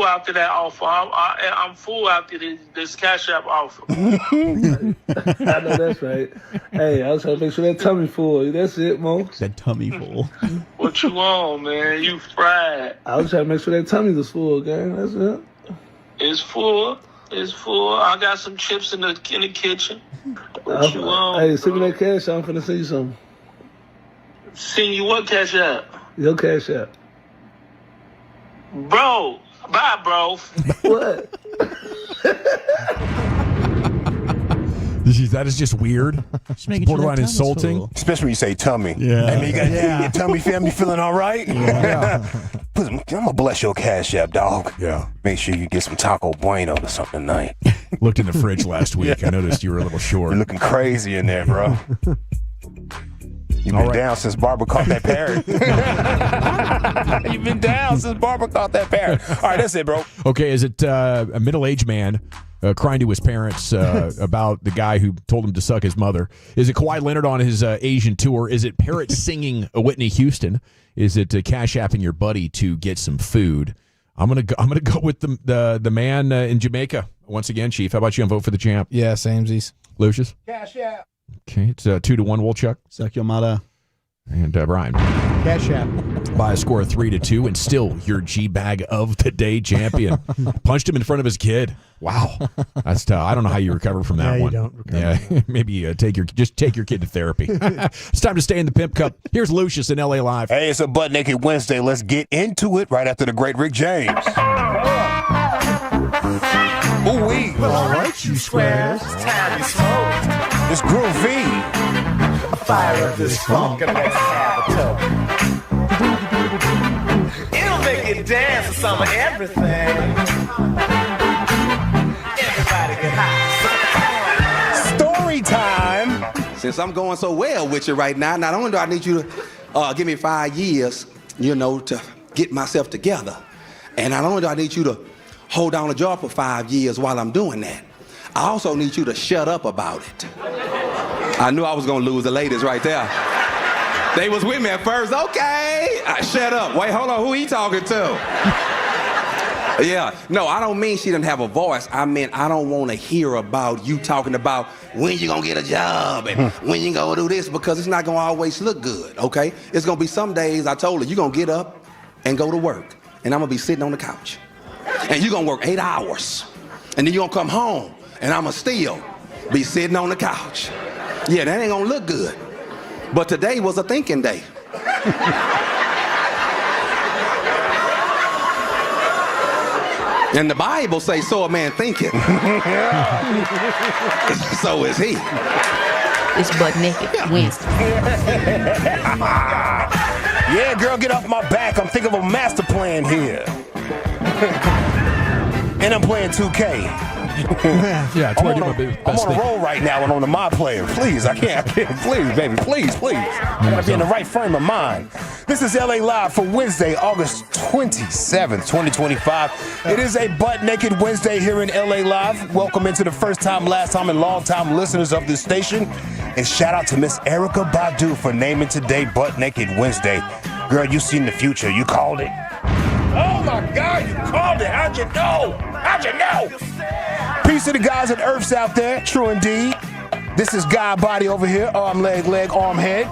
after that offer. I'm full after this Cash App offer. I know that's right. Hey, I was trying to make sure that tummy full. That's it, Mo. That tummy full. What you want, man? You fried. I was trying to make sure that tummy was full, gang. That's it. It's full. I got some chips in the kitchen. What you want? Hey, send me that cash. I'm finna send you something. Send you what Cash App? Your Cash App. Bro, bye, bro. What? That is just weird. It's borderline insulting. Full. Especially when you say tummy. Yeah. I mean, you got your tummy fam, you feeling all right? Yeah. I'm going to bless your Cash App, dog. Yeah. Make sure you get some taco bueno or something tonight. Looked in the fridge last week. Yeah. I noticed you were a little short. You're looking crazy in there, bro. You've been down since Barbara caught that parrot. You've been down since Barbara caught that parrot. All right, that's it, bro. Okay, is it a middle-aged man crying to his parents about the guy who told him to suck his mother? Is it Kawhi Leonard on his Asian tour? Is it parrot singing Whitney Houston? Is it Cash Apping your buddy to get some food? I'm gonna go with the man in Jamaica once again. Chief, how about you on Vote for the Champ? Yeah, samesies. Lucius? Cash App. Okay, it's 2-1, Wolchuk. Suck your mother. And Brian. Cash App. By a score of 3-2, and still your G-Bag of the Day champion. Punched him in front of his kid. Wow. That's tough. I don't know how you recover from that one. You don't recover. Yeah, maybe take your kid to therapy. It's time to stay in the Pimp Cup. Here's Lucius in LA Live. Hey, it's a Butt Naked Wednesday. Let's get into it right after the great Rick James. Ooh-wee. All right, you squares. It's time to smoke. It's groovy. Fire up this funk and let's have a toke. It'll make you dance to some of everything. Everybody get high. Story time. Since I'm going so well with you right now, not only do I need you to give me 5 years, to get myself together And not only do I need you to hold down a job for 5 years while I'm doing that, I also need you to shut up about it. I knew I was gonna lose the ladies right there. They was with me at first. Okay, shut up. Wait, hold on, who he talking to? Yeah, no, I don't mean she didn't have a voice. I mean, I don't want to hear about you talking about when you gonna get a job and when you gonna do this, because it's not gonna always look good, okay? It's gonna be some days, I told her, you gonna get up and go to work, and I'm gonna be sitting on the couch. And you gonna work 8 hours, and then you gonna come home, and I'm gonna still be sitting on the couch. Yeah, that ain't gonna look good. But today was a thinking day. And the Bible says, so a man thinketh. So is he. It's butt naked Wednesday. Yeah, girl, get off my back. I'm thinking of a master plan here. And I'm playing 2K. Yeah, I'm on a roll right now and on the My Player. Please, I can't. Please, baby, please. I gotta be in the right frame of mind. This is LA Live for Wednesday, August 27th, 2025. It is a butt naked Wednesday here in LA Live. Welcome into the first time, last time, and long time listeners of this station. And shout out to Miss Erica Badu for naming today Butt Naked Wednesday. Girl, you seen the future. You called it. Oh my God, you called it. How'd you know? Peace to the guys at Earths out there. True indeed. This is Guy Body over here. Arm, leg, arm, head.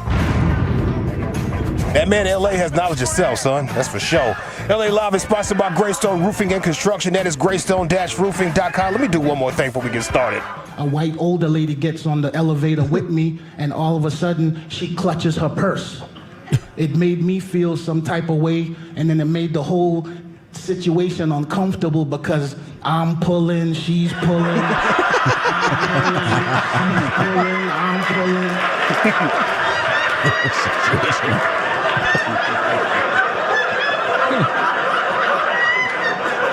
That man in LA has knowledge of self, son. That's for sure. LA Live is sponsored by Greystone Roofing and Construction. That is greystone-roofing.com. Let me do one more thing before we get started. A white older lady gets on the elevator with me, and all of a sudden, she clutches her purse. It made me feel some type of way, and then it made the whole situation uncomfortable because I'm pulling, she's pulling. I'm pulling.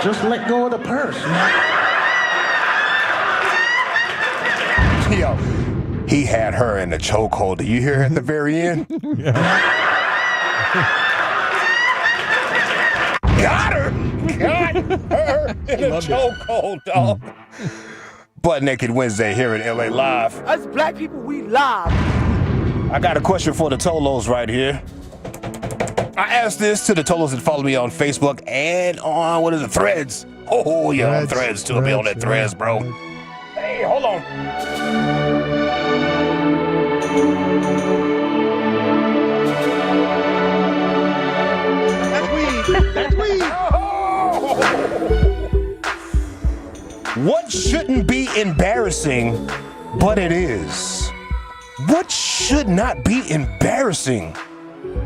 Just let go of the purse, man. Yo, he had her in the chokehold. Do you hear at the very end? Got her in a chokehold, dog. Butt Naked Wednesday here at LA Live. Us black people, we live. I got a question for the Tolos right here. I asked this to the Tolos that follow me on Facebook and on, Threads. Oh, yeah, on Threads too. I'll be on that Threads, bro. Hey, hold on. That's weed. What shouldn't be embarrassing, but it is? What should not be embarrassing,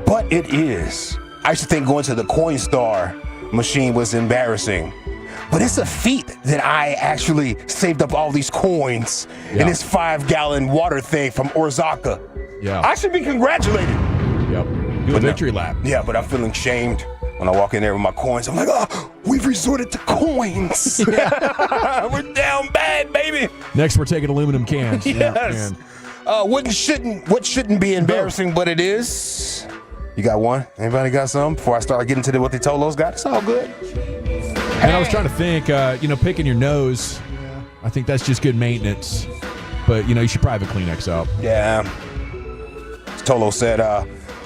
but it is? I used to think going to the Coinstar machine was embarrassing, but it's a feat that I actually saved up all these coins in this 5-gallon water thing from Orzaka. Yeah. I should be congratulated. Yep. Do a victory lap. Yeah, but I'm feeling shamed when I walk in there with my coins. I'm like, oh, we've resorted to coins. We're down bad, baby. Next, we're taking aluminum cans. Yes. What shouldn't be embarrassing, but it is? You got one? Anybody got some? Before I start getting to what the Tolos got, it's all good. And I was trying to think, picking your nose, I think that's just good maintenance. But, you should probably have a Kleenex out. Yeah. Tolo said,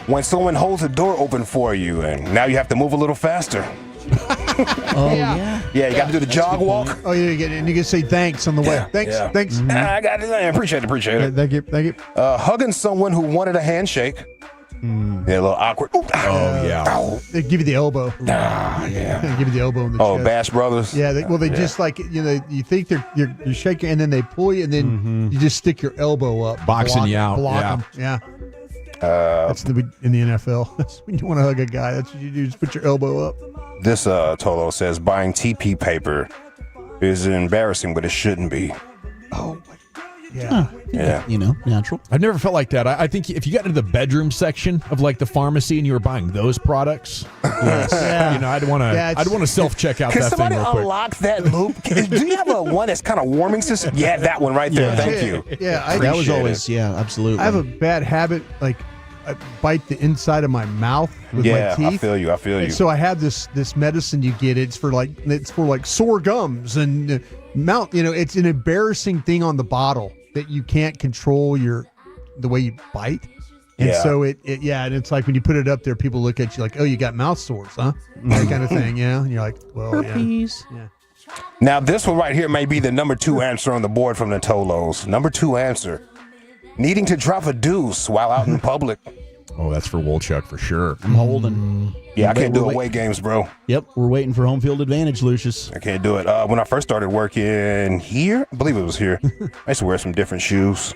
when someone holds the door open for you and now you have to move a little faster. Yeah, you got to do the jog walk. Oh, yeah, and you can say thanks on the way. Thanks. Mm-hmm. I got it. I appreciate it. Thank you. Hugging someone who wanted a handshake. Yeah, a little awkward. Ooh, They give you the elbow. Yeah. They give you the elbow in the chest. Bash Brothers. Yeah, they just like, you think you're shaking, and then they pull you, and then you just stick your elbow up. Boxing you out. Block them. Yeah. That's in the NFL. That's when you want to hug a guy. That's what you do. Just put your elbow up. This Tolo says buying TP paper is embarrassing, but it shouldn't be. Oh, yeah. Natural. I've never felt like that. I think if you got into the bedroom section of like the pharmacy and you were buying those products, I'd want to self-check out that thing real quick. Can somebody unlock that loop? Do you have one that's kind of warming system? Yeah, that one right there. Thank you. Yeah, that was always, absolutely. I have a bad habit, like bite the inside of my mouth with my teeth. I feel you. And so I have this medicine you get. It's for like sore gums and mouth. It's an embarrassing thing on the bottle that you can't control the way you bite. And so and it's like when you put it up there, people look at you like, oh, you got mouth sores, huh? That kind of thing, And you're like, well, herpes. Yeah. Now, this one right here may be the number 2 answer on the board from the Tolos. Number 2 answer. Needing to drop a deuce while out in public. Oh, that's for Wolchuk for sure. I'm holding. Yeah, I can't do away games, bro. Yep, we're waiting for home field advantage, Lucius. I can't do it. When I first started working here, I believe it was here, I used to wear some different shoes.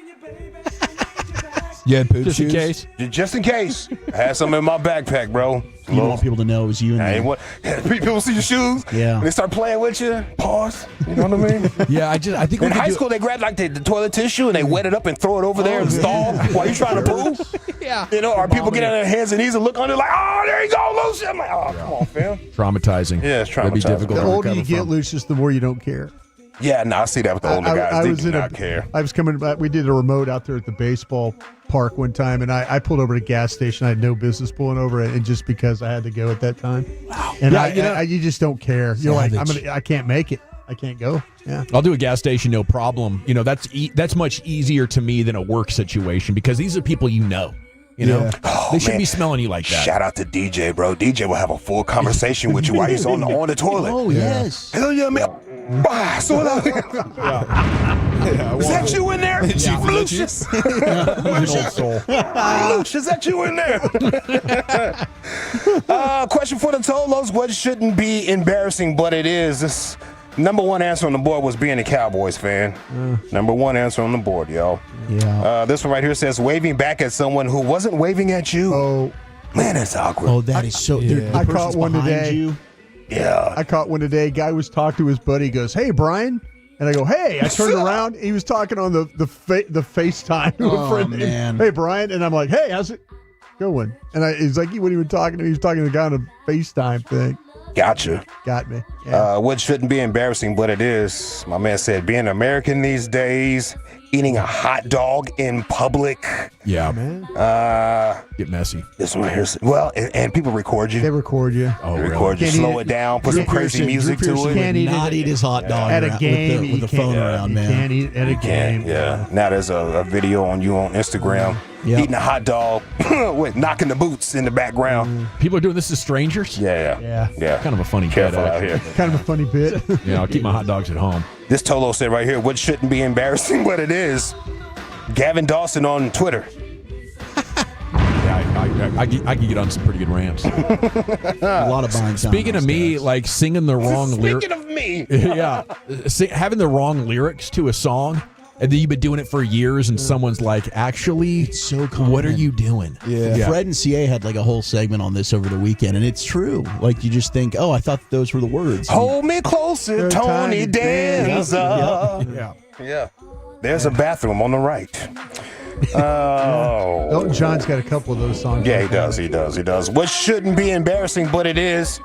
Yeah, just in case. Just in case. I had some in my backpack, bro. You don't want people to know it was you and me. People see your shoes. Yeah. They start playing with you. Pause. You know what I mean? Yeah, I think in high school they grab like the toilet tissue and they wet it up and throw it over there and stall while you're trying to poo. Yeah. Or people get on their hands and knees and look under like, oh, there you go, Lucius. I'm like, oh, come on, fam. Traumatizing. Yeah, it's traumatizing. That'd be difficult. The older you get, Lucius, the more you don't care. Yeah, no, I see that with the older guys. They do not care. I was coming back. We did a remote out there at the baseball park one time, and I pulled over to a gas station. I had no business pulling over, and just because I had to go at that time. Wow. And you just don't care. You're like, I can't make it. I can't go. Yeah. I'll do a gas station, no problem. That's much easier to me than a work situation because these are people you know. They shouldn't be smelling you like that. Shout out to DJ, bro. DJ will have a full conversation with you while he's on the toilet. Oh, yes. Hell yeah, man. Is that you in there? Lucius. Lucius, is that you in there? Question for the Tolos. What shouldn't be embarrassing, but it is? This number 1 answer on the board was being a Cowboys fan. Number 1 answer on the board, y'all. Yeah. This one right here says waving back at someone who wasn't waving at you. Oh. Man, that's awkward. Oh, that is so. I caught one today. Yeah. I caught one today. Guy was talking to his buddy. He goes, "Hey, Brian." And I go, "Hey." I turned around. He was talking on the FaceTime. Oh, man. Hey, Brian. And I'm like, "Hey, how's it going?" And he's like, "What are you talking to?" He was talking to the guy on a FaceTime thing. Gotcha. Got me. Yeah. What shouldn't be embarrassing, but it is. My man said, being American these days, eating a hot dog in public. Yeah, man. Get messy. This one here. Well, and people record you. They record you. Oh, really? Record you. Slow it down. Put some crazy music to it. Can't eat his hot dog at a game with the phone around, man. Can't eat at a game. Yeah. Now there's a video on you on Instagram eating a hot dog with knocking the boots in the background. People are doing this to strangers? Yeah. Kind of a funny Careful bit, out here. Kind of a funny bit. Yeah, I'll keep my hot dogs at home. This Tolo said right here, what shouldn't be embarrassing, but it is. Gavin Dawson on Twitter. I can get on some pretty good rants. A lot of buying. Speaking of me, like singing the wrong lyrics. Speaking of me. Yeah. Having the wrong lyrics to a song, and then you've been doing it for years, and someone's like, actually, it's so common. What are you doing? Yeah. Fred and CA had like a whole segment on this over the weekend, and it's true. Like, you just think, oh, I thought those were the words. Hold me closer, Tony Danza. Yeah. There's a bathroom on the right. Oh. Elton John's got a couple of those songs. Yeah, he does. What shouldn't be embarrassing, but it is,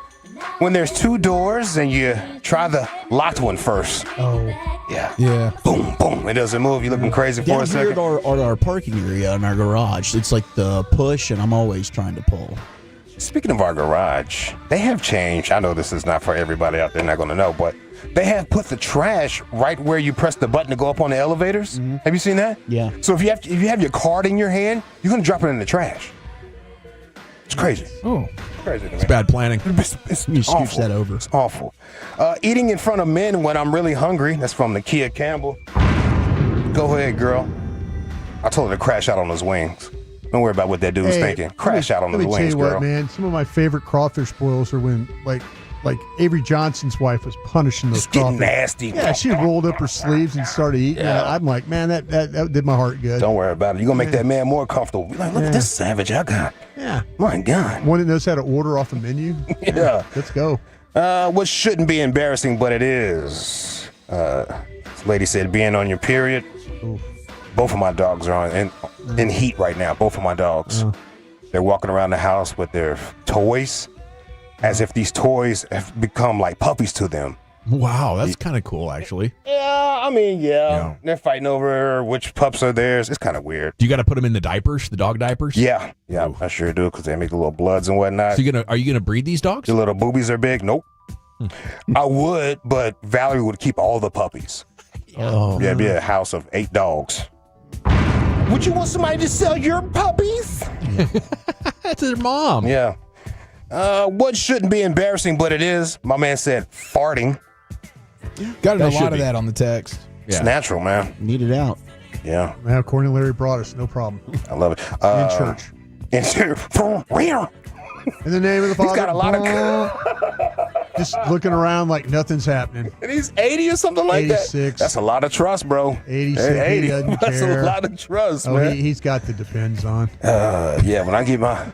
when there's 2 doors and you try the locked one first. Oh. Yeah. Boom, boom. It doesn't move. You're looking crazy for a second. Down here at our parking area in our garage, it's like the push, and I'm always trying to pull. Speaking of our garage, they have changed. I know this is not for everybody out there, not going to know, but they have put the trash right where you press the button to go up on the elevators. Mm-hmm. Have you seen that? Yeah. So if you have your card in your hand, you're going to drop it in the trash. It's crazy. Oh. Crazy to me. It's bad planning. It's you scooch that over. It's awful. Eating in front of men when I'm really hungry. That's from Nakia Campbell. Go ahead, girl. I told her to crash out on those wings. Don't worry about what that dude's thinking. Crash out on those wings, girl. Let me tell you what, man. Some of my favorite crawfish boils are when, like Avery Johnson's wife was punishing those crawfish. Nasty. Yeah, she rolled up her sleeves and started eating. Yeah. I'm like, man, that did my heart good. Don't worry about it. You're going to make that man more comfortable. Like, look at this savage I got. Yeah. My God. One that knows how to order off a menu. Yeah. Let's go. What shouldn't be embarrassing, but it is. This lady said being on your period. Oof. Both of my dogs are in heat right now. Both of my dogs. They're walking around the house with their toys as if these toys have become like puppies to them. Wow, that's kind of cool, actually. Yeah, I mean, yeah. They're fighting over which pups are theirs. It's kind of weird. Do you got to put them in the diapers, the dog diapers? Yeah, I sure do, because they make the little bloods and whatnot. So are you gonna breed these dogs? The little boobies are big? Nope. I would, but Valerie would keep all the puppies. Oh. Yeah, it'd be a house of 8 dogs. Would you want somebody to sell your puppies? That's their mom. Yeah. What shouldn't be embarrassing, but it is. My man said farting. Got a lot of that on the text. It's natural, man. Need it out. Yeah. Yeah, according to Larry Broadus, no problem. I love it. In church. In church. For real. In the name of the Father. He's got a lot of... Just looking around like nothing's happening. And he's 80 or something like 86. that. That's a lot of trust, bro. 86. 80. He doesn't That's care. a lot of trust, Oh, man. he's got the depends on. Yeah, when I get my...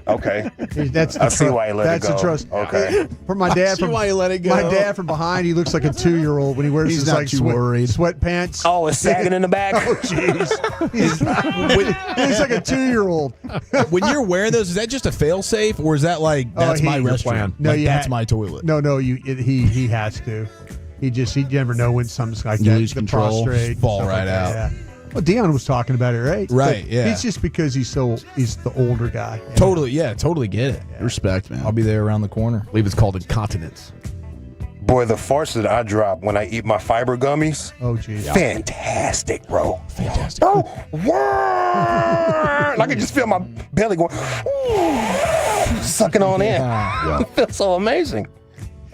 Okay. That's the I see why you let it go. That's the trust. Okay. For my dad, see why you let it go. My dad from behind, he looks like a 2-year-old when he wears He's his not like too worried. sweatpants. Oh, it's sagging in the back. Oh, jeez. He's like a 2-year-old. When you're wearing those, is that just a fail-safe, or is that like that's my restroom? plan. No, like, that's ha- my toilet. No, he has to. He never know when something's like that. Lose control, prostrate, fall stuff right like that, out. Yeah. Well, Dion was talking about it, right? Right, But yeah. It's just because he's the older guy. you know? Totally get it. Respect, man. I'll be there around the corner. I believe it's called incontinence. Boy, the farts that I drop when I eat my fiber gummies. Oh, geez. Fantastic, bro. Fantastic. Oh, I can just feel my belly going, sucking on in. It feels so amazing.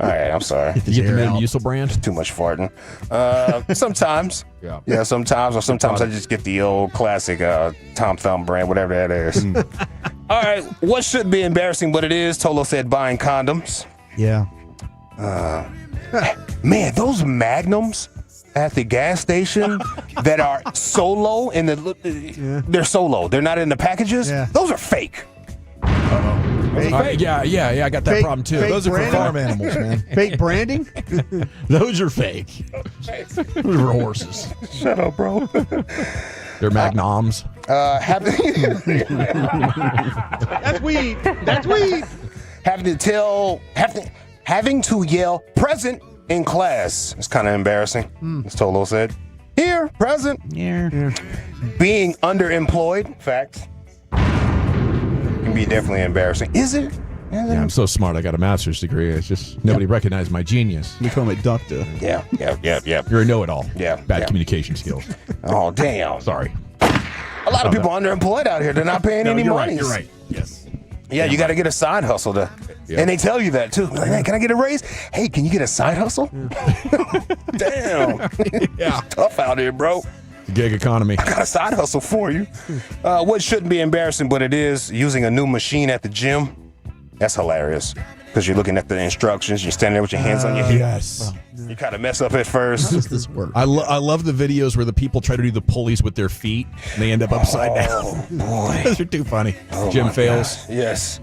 All right, I'm sorry. You get the Metamucil brand? Too much farting. Sometimes. Yeah, sometimes. Or sometimes I just get the old classic Tom Thumb brand, whatever that is. All right, what should be embarrassing, but it is. Tolo said buying condoms. Yeah. Man, those Magnums at the gas station that are solo in they're solo. They're not in the packages. Yeah. Those are fake. Yeah, I got that Fake- problem too. fake Those are for branding? farm animals, man. Fake branding? Those are fake. Those are horses. Shut up, bro. They're Magnums. That's weed. That's weed. Having to yell present in class. It's kind of embarrassing, as Tolo said. Here, present. Yeah. Being underemployed, facts. Can be definitely embarrassing. Is it? Yeah, I'm so smart. I got a master's degree. It's just nobody recognized my genius. We call him a doctor. Yeah. You're a know-it-all. Yeah, Bad yeah. communication skills. Oh, damn. Sorry. A lot of people are underemployed out here. They're not paying any money. You're right. Yes. Yeah, you got to get a side hustle to, and they tell you that too. Like, man, can I get a raise? Hey, can you get a side hustle? Damn. Yeah. Tough out here, bro. Gig economy. I got a side hustle for you. What shouldn't be embarrassing, but it is, using a new machine at the gym. That's hilarious. Because you're looking at the instructions, you're standing there with your hands on your hip. Yes. You kind of mess up at first. How does this work? I love the videos where the people try to do the pulleys with their feet and they end up upside down. Boy. Those are too funny. Oh, Gym my fails. God. Yes.